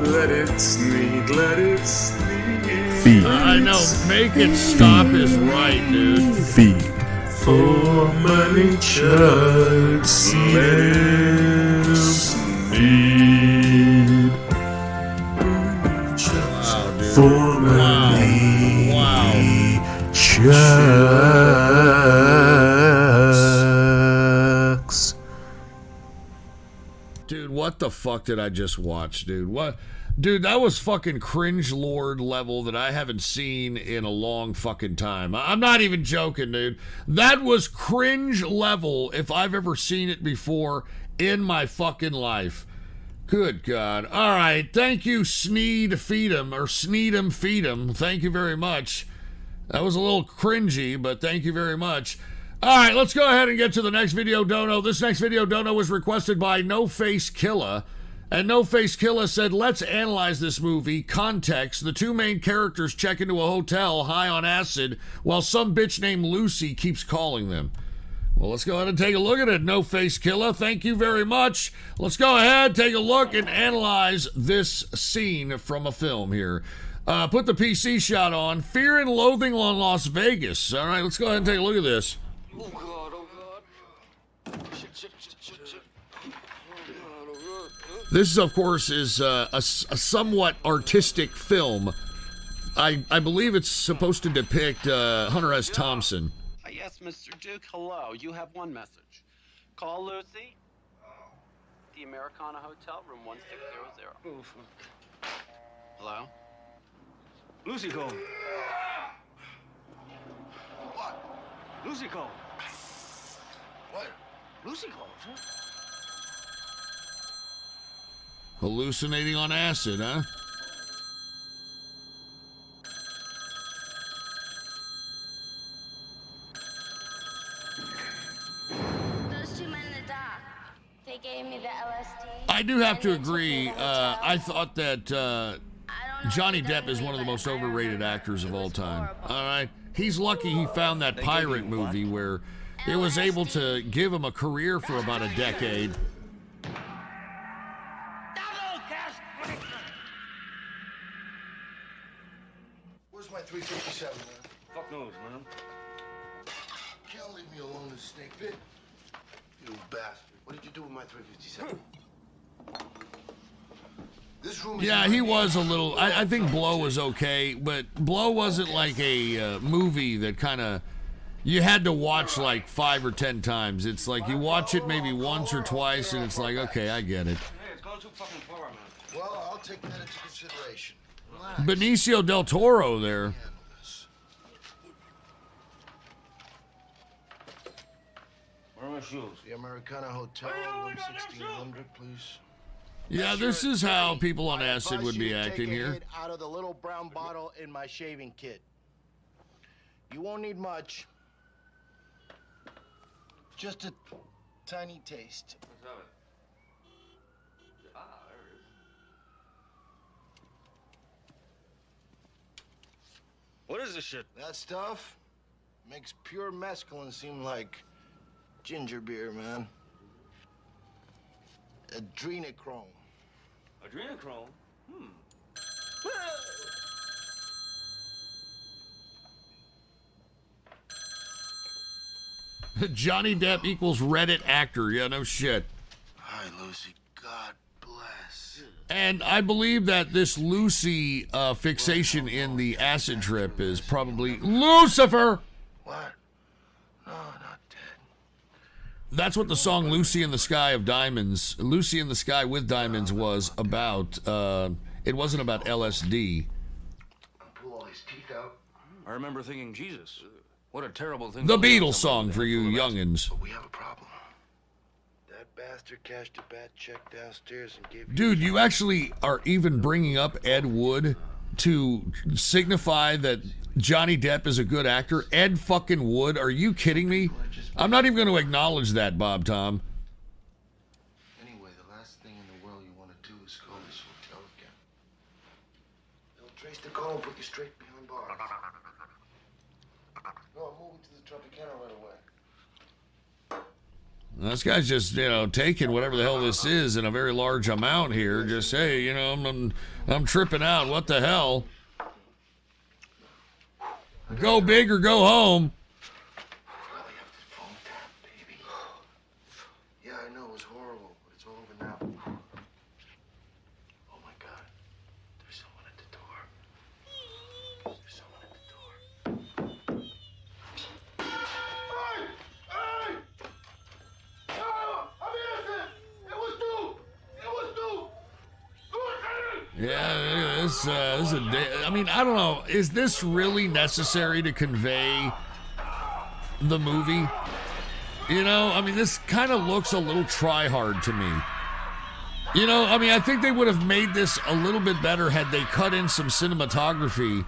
S14: Let it sneak, let it sneak. Feet.
S2: I know, make it stop is right, dude.
S14: Feet. Formerly chucks, let it sneak. Formerly chucks.
S2: Dude, what the fuck did I just watch, dude? What? Dude, that was fucking cringe lord level that I haven't seen in a long fucking time. I'm not even joking, dude. That was cringe level if I've ever seen it before in my fucking life. Good God. All right. Thank you, Sneed Feed'em, or Sneed'em Feed'em. Thank you very much. That was a little cringy, but thank you very much. All right, let's go ahead and get to the next video dono. This next video dono was requested by No Face Killa. And No Face Killa said, let's analyze this movie. Context: the two main characters check into a hotel high on acid while some bitch named Lucy keeps calling them. Well, let's go ahead and take a look at it, No Face Killa. Thank you very much. Let's go ahead, take a look, and analyze this scene from a film here. Put the PC shot on. Fear and Loathing on Las Vegas. All right, let's go ahead and take a look at this.
S1: Oh God, oh God. Shit.
S2: This, of course, is a somewhat artistic film. I believe it's supposed to depict Hunter S. Thompson.
S12: Yes, Mr. Duke, hello. You have one message. Call Lucy. The Americana Hotel, room 1600.
S1: Oof.
S12: Hello?
S1: Lucy called. What? Lucy called. What? Lucy called, huh?
S2: Hallucinating on acid, huh?
S7: Those two men in the dock, they gave me the LSD.
S2: I do have to agree. I thought that Johnny Depp is one of the most overrated actors of all time. All right? He's lucky he found that pirate movie where it was able to give him a career for about a decade.
S9: Where's my 357, man?
S1: Fuck knows, man.
S9: Can't leave me alone in this snake pit. You bastard. What did you do with my 357? This room is
S2: Yeah, he was a little... I think Blow was okay, but Blow wasn't like a movie that kind of... You had to watch like 5 or 10 times. It's like you watch it maybe once or twice, and it's like, okay, I get it.
S1: Hey, it's gone too fucking far, man.
S9: Well, I'll take that into consideration. Relax.
S2: Benicio del Toro there.
S1: Where are my shoes?
S9: The Americana Hotel, room 1600, please.
S2: Yeah, this is how people on
S9: I
S2: acid
S9: advise
S2: would
S9: you
S2: be
S9: to take
S2: acting
S9: a
S2: here.
S9: hit out of the little brown bottle in my shaving kit. You won't need much. Just a tiny taste.
S1: Let's have it. Ah, there it is. What is this shit?
S9: That stuff makes pure mescaline seem like ginger beer, man.
S3: Adrenochrome.
S1: Adrenochrome?
S2: Johnny Depp equals Reddit actor. Yeah, no shit.
S3: Hi, Lucy. God bless.
S2: And I believe that this Lucy fixation in the acid trip is probably Lucifer.
S3: What? No, not dead.
S2: That's what the song Lucy in the Sky of Diamonds, Lucy in the Sky with Diamonds was about. It wasn't about LSD.
S3: Pull all his teeth out.
S1: I remember thinking, Jesus, what a terrible thing.
S2: The Beatles song for you youngins.
S3: We have a problem. That bastard cashed a bad check downstairs and gave
S2: Dude, you actually are even bringing up Ed Wood to signify that Johnny Depp is a good actor? Ed fucking Wood? Are you kidding me? I'm not even going to acknowledge that, Bob Tom.
S3: Anyway, the last thing in the world you want to do is call this hotel again. They'll trace the call and put you straight behind bars. No, I'm moving to the Tropicana right away.
S2: This guy's just, taking whatever the hell this is in a very large amount here. Just, hey, I'm tripping out. What the hell? Go big or go home.
S3: Yeah, I know, it was horrible, but it's all over now. Oh my God, there's someone at the door. There's someone at the door. Hey! Hey! No! I'm innocent! It was due! It was due!
S2: Yeah, this is a day. I mean, I don't know. Is this really necessary to convey the movie? This kind of looks a little try-hard to me. I think they would have made this a little bit better had they cut in some cinematography,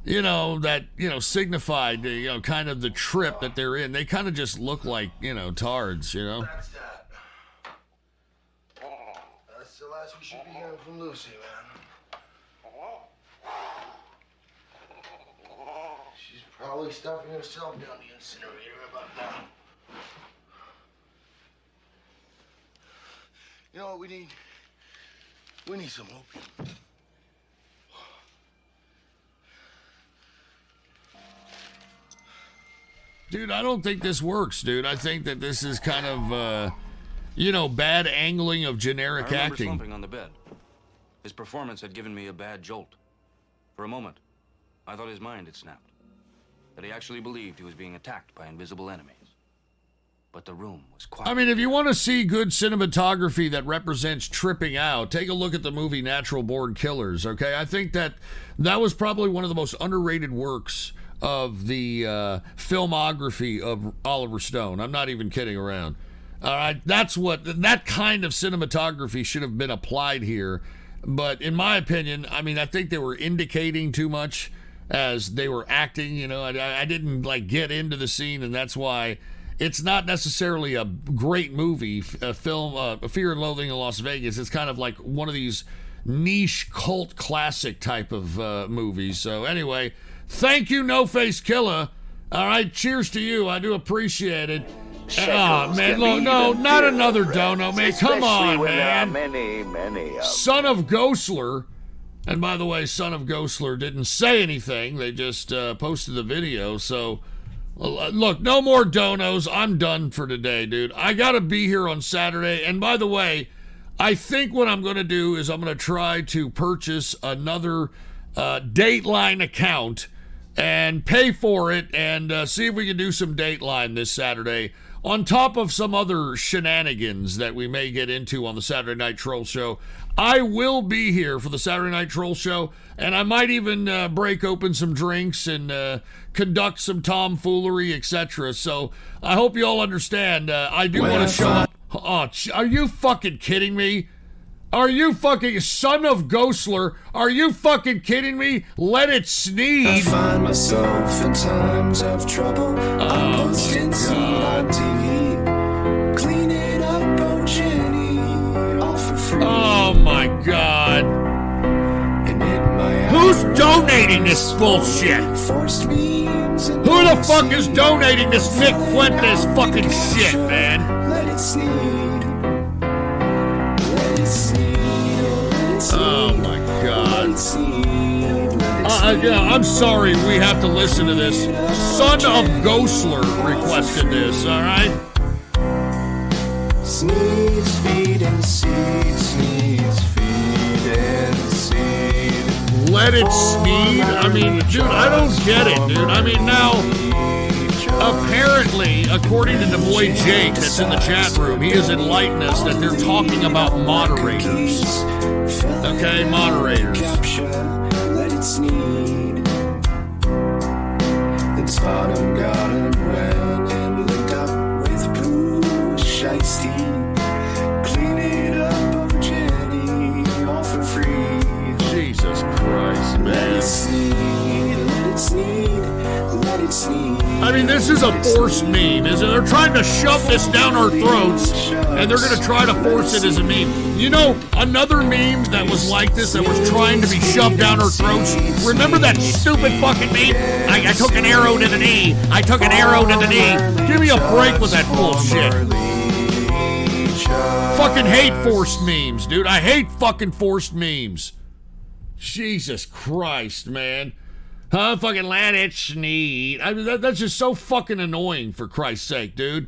S2: that, signified, kind of the trip that they're in. They kind of just look like, tards,
S3: That's that. That's the last we should be hearing from Lucy, man. She's probably stuffing herself down the incinerator about now. You know what we need? We need some opium.
S2: Dude, I don't think this works, dude. I think that this is kind of, bad angling of generic
S1: I remember
S2: acting.
S1: slumping on the bed. His performance had given me a bad jolt. For a moment, I thought his mind had snapped. That he actually believed he was being attacked by invisible enemies. But the room was quiet.
S2: I mean, if you want to see good cinematography that represents tripping out, take a look at the movie Natural Born Killers, okay? I think that was probably one of the most underrated works of the filmography of Oliver Stone. I'm not even kidding around. All right, that kind of cinematography should have been applied here. But in my opinion, I think they were indicating too much as they were acting. I didn't get into the scene, and that's why it's not necessarily a great movie, a film, Fear and Loathing in Las Vegas. It's kind of like one of these niche cult classic type of movies. So anyway, thank you, No Face Killer. All right, cheers to you. I do appreciate it. Man, look, no, not another dono, man. Come on, man.
S3: Many
S2: Son of Ghostler. And by the way, Son of Ghostler didn't say anything. They just posted the video. So, look, no more donos. I'm done for today, dude. I got to be here on Saturday. And by the way, I think what I'm going to do is I'm going to try to purchase another Dateline account and pay for it and see if we can do some Dateline this Saturday, on top of some other shenanigans that we may get into on the Saturday Night Troll Show. I will be here for the Saturday Night Troll Show, and I might even break open some drinks and conduct some tomfoolery, etc. So I hope you all understand. I do want to show up. Oh, are you fucking kidding me? Are you fucking Son of Ghostler? Are you fucking kidding me? Let it sneeze.
S6: I find myself in times of trouble. I'm posting seed on TV. Clean it up, oh Jenny, all for free.
S2: Oh my God. Who's donating this bullshit? Who the fuck is donating this Nick Fuentes fucking shit, man?
S6: Let it sneed.
S2: Yeah, I'm sorry we have to listen to this. Son of Ghostler requested this, all right?
S6: Sneeze, feed, and seed. Sneeze, feed, and seed.
S2: Let it sneed? I mean, dude, I don't get it, dude. I mean, now, apparently, according to the boy Jake that's in the chat room, he has enlightened us that they're talking about moderators. Okay, moderators.
S6: Let it sneed. It's autumn, garden, ran and licked up with push iced tea. Clean it up, oh Jenny, all for free.
S2: Jesus Christ, man.
S6: Let it sneed, let it sneed, let it sneed.
S2: I mean, this is a forced meme, isn't it? They're trying to shove this down our throats, and they're going to try to force it as a meme. You know, another meme that was like this, that was trying to be shoved down our throats, remember that stupid fucking meme? I took an arrow to the knee. I took an arrow to the knee. Give me a break with that bullshit. Fucking hate forced memes, dude. I hate fucking forced memes. Jesus Christ, man. Huh? Fucking let it sneed. I mean, that's just so fucking annoying, for Christ's sake, dude.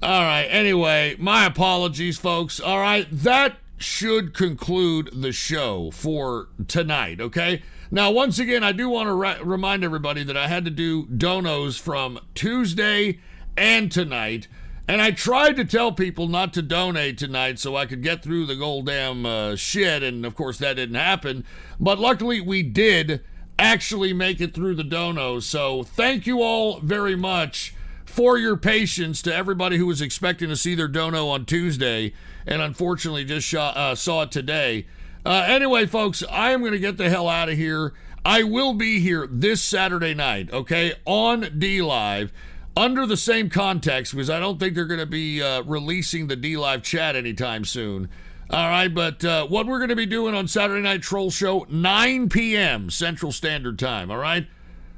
S2: All right, anyway, my apologies, folks. All right, that should conclude the show for tonight, okay? Now, once again, I do want to remind everybody that I had to do donos from Tuesday and tonight, and I tried to tell people not to donate tonight so I could get through the goddamn shit, and of course that didn't happen, but luckily we did actually make it through the donos, so thank you all very much for your patience to everybody who was expecting to see their dono on Tuesday and unfortunately just saw it today. Anyway, folks, I am going to get the hell out of here. I will be here this Saturday night, okay, on D-Live, under the same context, because I don't think they're going to be releasing the D-Live chat anytime soon. All right, but what we're going to be doing on Saturday Night Troll Show, 9 p.m. Central Standard Time, all right?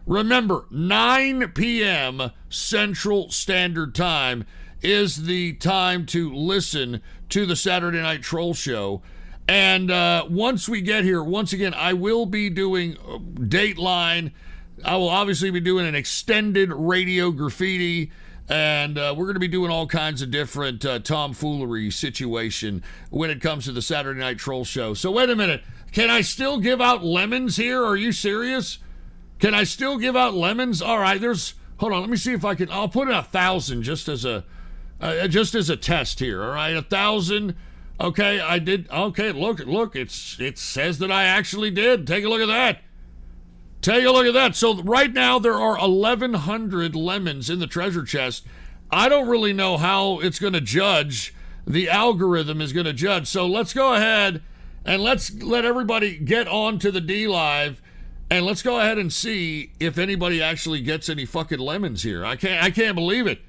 S2: Remember, 9 p.m. Central Standard Time is the time to listen to the Saturday Night Troll Show. And once we get here, once again, I will be doing Dateline. I will obviously be doing an extended radio graffiti. And we're going to be doing all kinds of different tomfoolery situation when it comes to the Saturday Night Troll Show. So wait a minute. Can I still give out lemons here? Are you serious? Can I still give out lemons? All right, hold on, let me see if I can. I'll put in 1,000 just as a test here. All right, 1,000. Okay, I did. Okay, look, it says that I actually did. Take a look at that. Take a look at that. So right now there are 1,100 lemons in the treasure chest. I don't really know how it's going to judge. The algorithm is going to judge. So let's go ahead and let's let everybody get on to the D-Live. And let's go ahead and see if anybody actually gets any fucking lemons here. I can't believe it.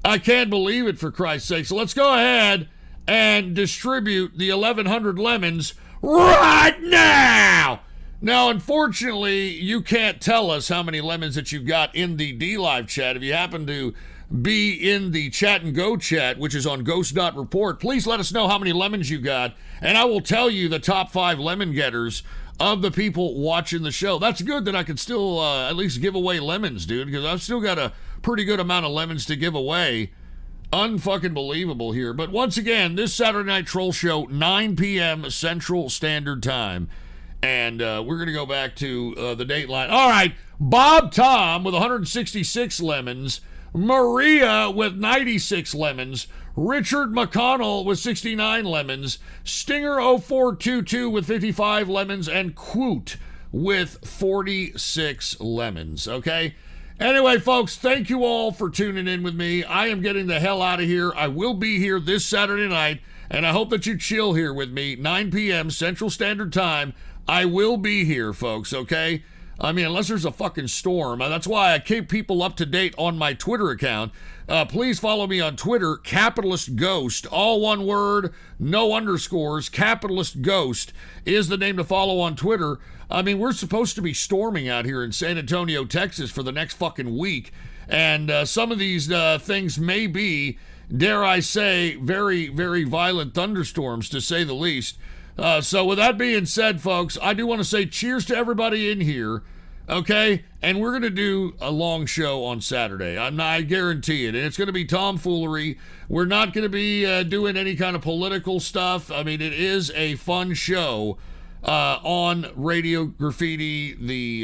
S2: I can't believe it, for Christ's sake. So let's go ahead and distribute the 1,100 lemons right now. Now, unfortunately, you can't tell us how many lemons that you've got in the D-Live chat. If you happen to be in the Chat and Go chat, which is on Ghost.Report, please let us know how many lemons you got, and I will tell you the top 5 lemon getters of the people watching the show. That's good that I can still at least give away lemons, dude, because I've still got a pretty good amount of lemons to give away. Unfucking believable here. But once again, this Saturday Night Troll Show, 9 p.m. Central Standard Time. And we're going to go back to the Dateline. All right, Bob Tom with 166 lemons. Maria with 96 lemons. Richard McConnell with 69 lemons. Stinger0422 with 55 lemons. And Quoot with 46 lemons, okay? Anyway, folks, thank you all for tuning in with me. I am getting the hell out of here. I will be here this Saturday night, and I hope that you chill here with me, 9 p.m. Central Standard Time. I will be here, folks, okay? I mean, unless there's a fucking storm. That's why I keep people up to date on my Twitter account. Please follow me on Twitter, Capitalist Ghost, all one word, no underscores. Capitalist Ghost is the name to follow on Twitter. I mean, we're supposed to be storming out here in San Antonio, Texas for the next fucking week. And some of these things may be, dare I say, very, very violent thunderstorms, to say the least. So with that being said, folks, I do want to say cheers to everybody in here, okay? And we're going to do a long show on Saturday. I guarantee it. And it's going to be tomfoolery. We're not going to be doing any kind of political stuff. I mean, it is a fun show on Radio Graffiti, the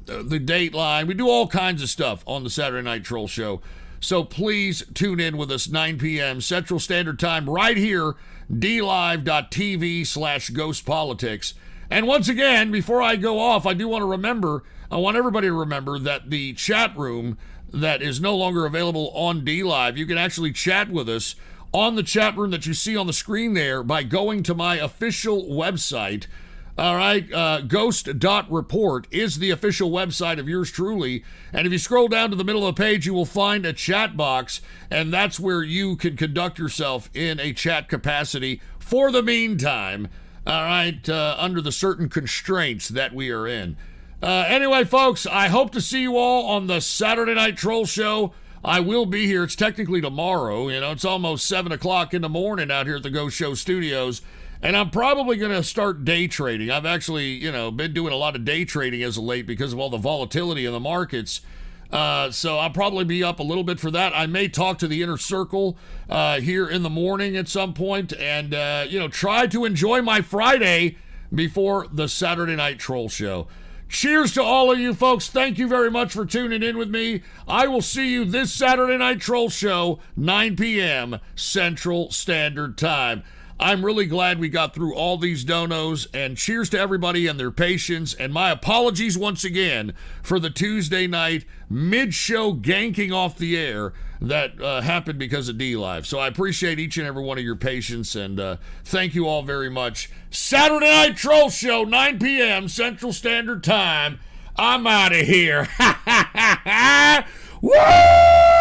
S2: Dateline. We do all kinds of stuff on the Saturday Night Troll Show. So please tune in with us 9 p.m. Central Standard Time right here, dlive.tv/ghostpolitics. And once again, before I go off, I want everybody to remember that the chat room that is no longer available on DLive, you can actually chat with us on the chat room that you see on the screen there by going to my official website. All right, ghost.report is the official website of yours truly. And if you scroll down to the middle of the page, you will find a chat box, and that's where you can conduct yourself in a chat capacity for the meantime, all right, under the certain constraints that we are in. Anyway, folks, I hope to see you all on the Saturday Night Troll Show. I will be here. It's technically tomorrow. You know, it's almost 7 o'clock in the morning out here at the Ghost Show Studios. And I'm probably going to start day trading. I've actually, been doing a lot of day trading as of late because of all the volatility in the markets. So I'll probably be up a little bit for that. I may talk to the inner circle here in the morning at some point and, try to enjoy my Friday before the Saturday Night Troll Show. Cheers to all of you folks. Thank you very much for tuning in with me. I will see you this Saturday Night Troll Show, 9 p.m. Central Standard Time. I'm really glad we got through all these donos, and cheers to everybody and their patience, and my apologies once again for the Tuesday night mid-show ganking off the air that happened because of DLive. So I appreciate each and every one of your patience, and thank you all very much. Saturday Night Troll Show, 9 p.m. Central Standard Time. I'm out of here. Woo!